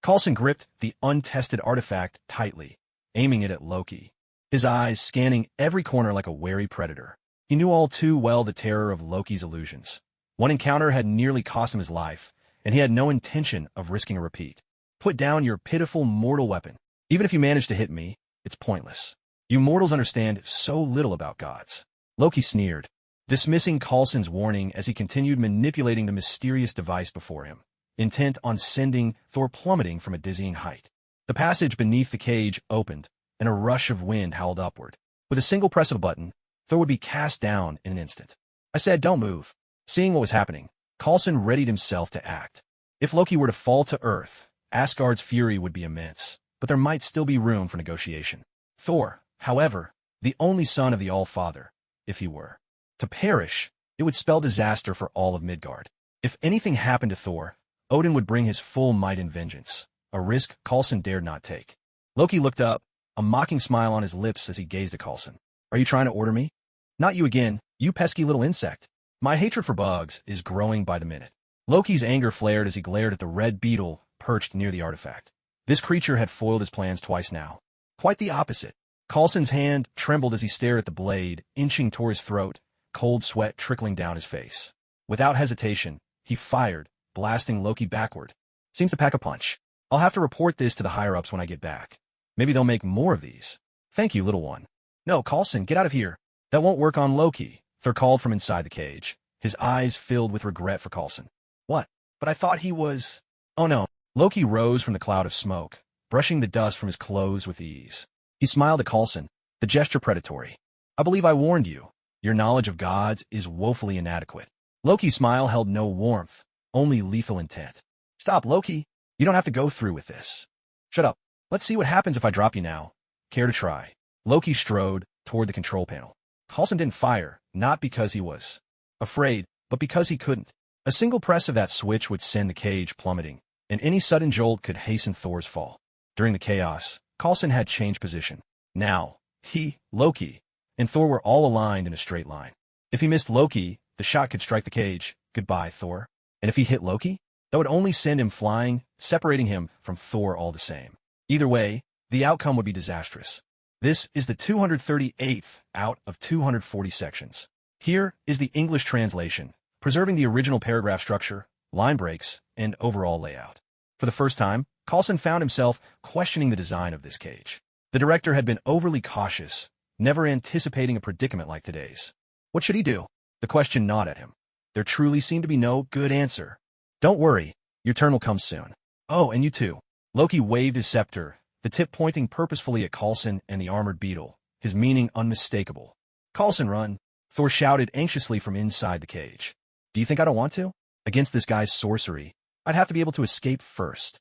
Coulson gripped the untested artifact tightly, aiming it at Loki, his eyes scanning every corner like a wary predator. He knew all too well the terror of Loki's illusions. One encounter had nearly cost him his life, and he had no intention of risking a repeat. Put down your pitiful mortal weapon. Even if you manage to hit me, it's pointless. You mortals understand so little about gods. Loki sneered, dismissing Coulson's warning as he continued manipulating the mysterious device before him, intent on sending Thor plummeting from a dizzying height. The passage beneath the cage opened, and a rush of wind howled upward. With a single press of a button, Thor would be cast down in an instant. I said, don't move. Seeing what was happening, Coulson readied himself to act. If Loki were to fall to Earth, Asgard's fury would be immense, but there might still be room for negotiation. Thor, however, the only son of the All-Father, if he were to perish, it would spell disaster for all of Midgard. If anything happened to Thor, Odin would bring his full might and vengeance. a risk Coulson dared not take. Loki looked up, a mocking smile on his lips as he gazed at Coulson. Are you trying to order me? Not you again, you pesky little insect. My hatred for bugs is growing by the minute. Loki's anger flared as he glared at the red beetle perched near the artifact. This creature had foiled his plans twice now. Quite the opposite. Coulson's hand trembled as he stared at the blade, inching toward his throat, cold sweat trickling down his face. Without hesitation, he fired, blasting Loki backward. Seems to pack a punch. I'll have to report this to the higher-ups when I get back. Maybe they'll make more of these. Thank you, little one. No, Coulson, get out of here. That won't work on Loki, Thor called from inside the cage, his eyes filled with regret for Coulson. What? But I thought he was... Oh no. Loki rose from the cloud of smoke, brushing the dust from his clothes with ease. He smiled at Coulson, the gesture predatory. I believe I warned you. Your knowledge of gods is woefully inadequate. Loki's smile held no warmth, only lethal intent. Stop, Loki. You don't have to go through with this. Shut up. Let's see what happens if I drop you now. Care to try? Loki strode toward the control panel. Coulson didn't fire, not because he was afraid, but because he couldn't. A single press of that switch would send the cage plummeting, and any sudden jolt could hasten Thor's fall. During the chaos, Coulson had changed position. Now, he, Loki, and Thor were all aligned in a straight line. If he missed Loki, the shot could strike the cage. Goodbye, Thor. And if he hit Loki, that would only send him flying, separating him from Thor all the same. Either way, the outcome would be disastrous. This is the 238th out of 240 sections. Here is the English translation, preserving the original paragraph structure, line breaks, and overall layout. For the first time, Coulson found himself questioning the design of this cage. The director had been overly cautious, never anticipating a predicament like today's. What should he do? The question gnawed at him. There truly seemed to be no good answer. Don't worry, your turn will come soon. Oh, and you too. Loki waved his scepter, the tip pointing purposefully at Coulson and the armored beetle, his meaning unmistakable. Coulson, run! Thor shouted anxiously from inside the cage. Do you think I don't want to? Against this guy's sorcery, I'd have to be able to escape first.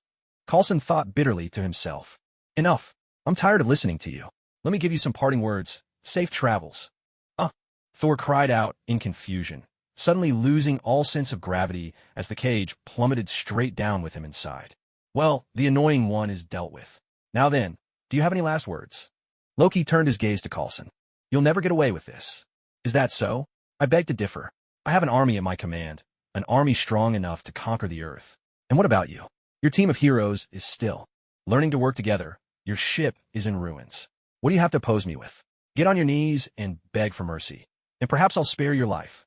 Coulson thought bitterly to himself. Enough. I'm tired of listening to you. Let me give you some parting words. Safe travels. Thor cried out in confusion, suddenly losing all sense of gravity as the cage plummeted straight down with him inside. Well, the annoying one is dealt with. Now then, do you have any last words? Loki turned his gaze to Coulson. You'll never get away with this. Is that so? I beg to differ. I have an army at my command, an army strong enough to conquer the earth. And what about you? Your team of heroes is still learning to work together. Your ship is in ruins. What do you have to oppose me with? Get on your knees and beg for mercy, and perhaps I'll spare your life.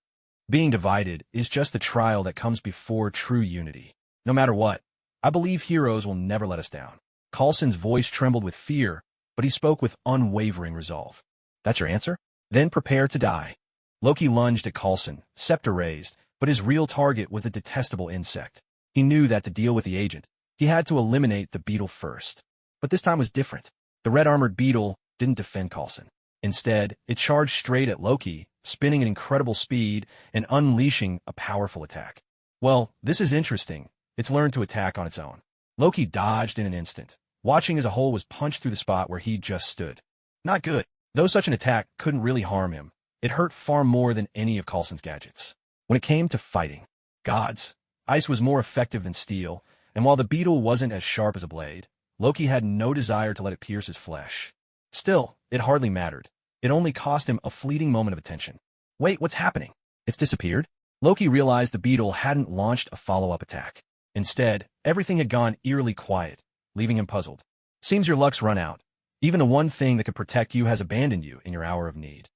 Being divided is just the trial that comes before true unity. No matter what, I believe heroes will never let us down. Coulson's voice trembled with fear, but he spoke with unwavering resolve. That's your answer? Then prepare to die. Loki lunged at Coulson, scepter raised, but his real target was the detestable insect. He knew that to deal with the agent, he had to eliminate the beetle first. But this time was different. The red-armored beetle didn't defend Coulson. Instead, it charged straight at Loki, spinning at incredible speed and unleashing a powerful attack. Well, this is interesting. It's learned to attack on its own. Loki dodged in an instant, watching as a hole was punched through the spot where he just stood. Not good. Though such an attack couldn't really harm him, it hurt far more than any of Coulson's gadgets. When it came to fighting, gods, ice was more effective than steel, and while the beetle wasn't as sharp as a blade, Loki had no desire to let it pierce his flesh. Still, it hardly mattered. It only cost him a fleeting moment of attention. Wait, what's happening? It's disappeared? Loki realized the beetle hadn't launched a follow-up attack. Instead, everything had gone eerily quiet, leaving him puzzled. Seems your luck's run out. Even the one thing that could protect you has abandoned you in your hour of need.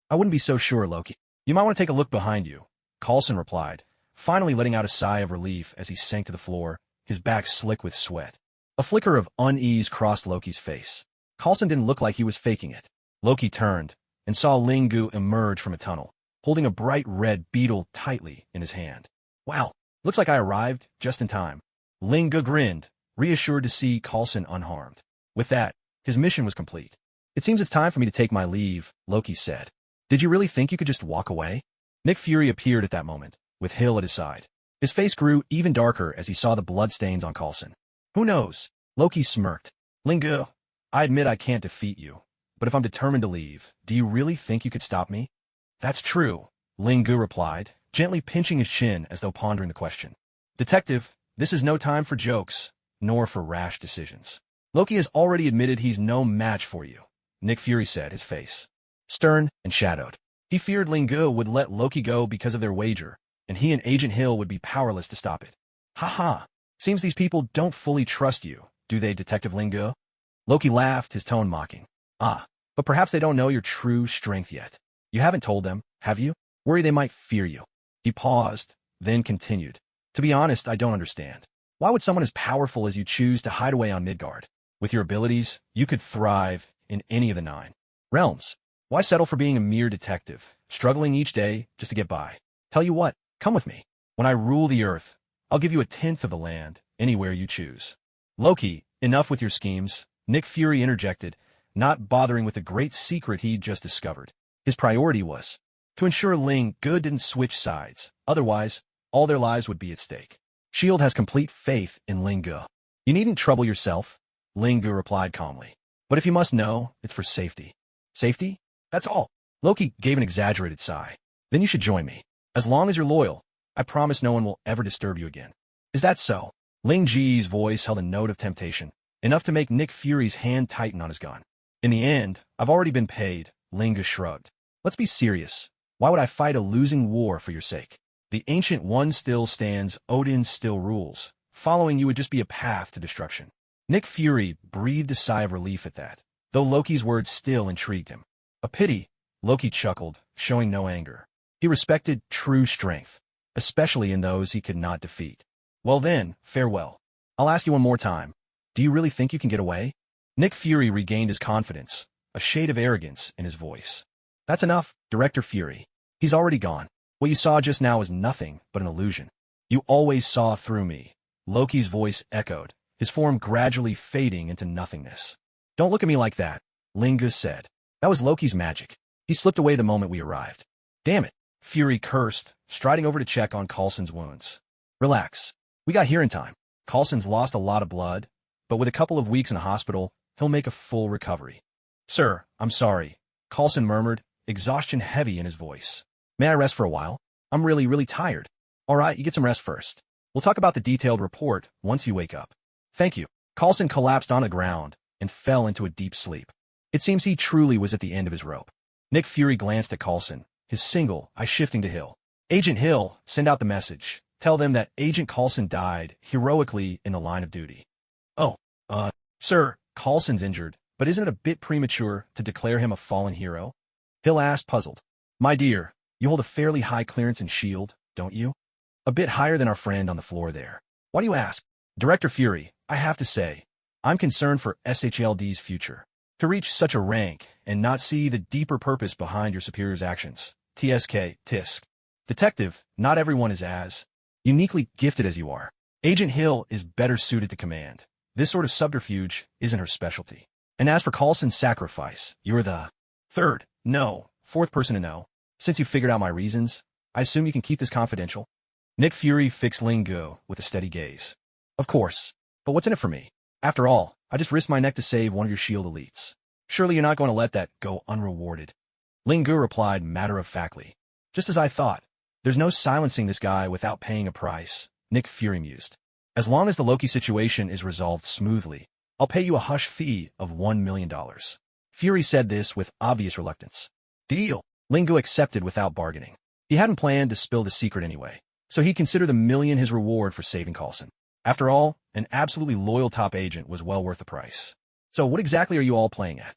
I wouldn't be so sure, Loki. You might want to take a look behind you, Coulson replied, finally letting out a sigh of relief as he sank to the floor, his back slick with sweat. A flicker of unease crossed Loki's face. Coulson didn't look like he was faking it. Loki turned and saw Lingu emerge from a tunnel, holding a bright red beetle tightly in his hand. Wow, looks like I arrived just in time. Lingu grinned, reassured to see Coulson unharmed. With that, his mission was complete. It seems it's time for me to take my leave, Loki said. Did you really think you could just walk away? Nick Fury appeared at that moment, with Hill at his side. His face grew even darker as he saw the bloodstains on Coulson. Who knows? Loki smirked. Lingu, I admit I can't defeat you, but if I'm determined to leave, do you really think you could stop me? That's true, Lingu replied, gently pinching his chin as though pondering the question. Detective, this is no time for jokes. nor for rash decisions. Loki has already admitted he's no match for you, Nick Fury said, his face stern and shadowed. He feared Lingu would let Loki go because of their wager, and he and Agent Hill would be powerless to stop it. Ha. Seems these people don't fully trust you, do they, Detective Lingu? Loki laughed, his tone mocking. But perhaps they don't know your true strength yet. You haven't told them, have you? Worry they might fear you. He paused, then continued. To be honest, I don't understand. Why would someone as powerful as you choose to hide away on Midgard? With your abilities, you could thrive in any of the 9 realms. Why settle for being a mere detective, struggling each day just to get by? Tell you what, come with me. When I rule the earth, I'll give you 1/10 of the land, anywhere you choose. Loki, enough with your schemes, Nick Fury interjected, not bothering with the great secret he'd just discovered. His priority was to ensure Lingu didn't switch sides, otherwise, all their lives would be at stake. S.H.I.E.L.D. has complete faith in Lingu. You needn't trouble yourself, Lingu replied calmly. But if you must know, it's for safety. Safety? That's all. Loki gave an exaggerated sigh. Then you should join me. As long as you're loyal, I promise no one will ever disturb you again. Is that so? Ling Ji's voice held a note of temptation, enough to make Nick Fury's hand tighten on his gun. In the end, I've already been paid, Lingu shrugged. Let's be serious. Why would I fight a losing war for your sake? The Ancient One still stands, Odin still rules. Following you would just be a path to destruction. Nick Fury breathed a sigh of relief at that, though Loki's words still intrigued him. A pity, Loki chuckled, showing no anger. He respected true strength, especially in those he could not defeat. Well then, farewell. I'll ask you one more time. Do you really think you can get away? Nick Fury regained his confidence, a shade of arrogance in his voice. That's enough, Director Fury. He's already gone. What you saw just now is nothing but an illusion. You always saw through me. Loki's voice echoed, his form gradually fading into nothingness. Don't look at me like that, Lingu said. That was Loki's magic. He slipped away the moment we arrived. Damn it, Fury cursed, striding over to check on Coulson's wounds. Relax. We got here in time. Coulson's lost a lot of blood, but with a couple of weeks in the hospital, he'll make a full recovery. Sir, I'm sorry, Coulson murmured, exhaustion heavy in his voice. May I rest for a while? I'm really tired. All right, you get some rest first. We'll talk about the detailed report once you wake up. Thank you. Coulson collapsed on the ground and fell into a deep sleep. It seems he truly was at the end of his rope. Nick Fury glanced at Coulson, his single eye shifting to Hill. Agent Hill, send out the message. Tell them that Agent Coulson died heroically in the line of duty. Oh, sir, Coulson's injured, but isn't it a bit premature to declare him a fallen hero? Hill asked, puzzled. My dear, you hold a fairly high clearance in S.H.I.E.L.D., don't you? A bit higher than our friend on the floor there. Why do you ask? Director Fury, I have to say, I'm concerned for SHLD's future. To reach such a rank and not see the deeper purpose behind your superior's actions. Tisk. Detective, not everyone is as uniquely gifted as you are. Agent Hill is better suited to command. This sort of subterfuge isn't her specialty. And as for Coulson's sacrifice, you're the fourth person to know. Since you figured out my reasons, I assume you can keep this confidential? Nick Fury fixed Lingu with a steady gaze. Of course. But what's in it for me? After all, I just risked my neck to save one of your S.H.I.E.L.D. elites. Surely you're not going to let that go unrewarded. Lingu replied matter-of-factly. Just as I thought. There's no silencing this guy without paying a price, Nick Fury mused. As long as the Loki situation is resolved smoothly, I'll pay you a hush fee of $1 million. Fury said this with obvious reluctance. Deal. Lingu accepted without bargaining. He hadn't planned to spill the secret anyway, so he'd consider the $1 million his reward for saving Coulson. After all, an absolutely loyal top agent was well worth the price. So what exactly are you all playing at?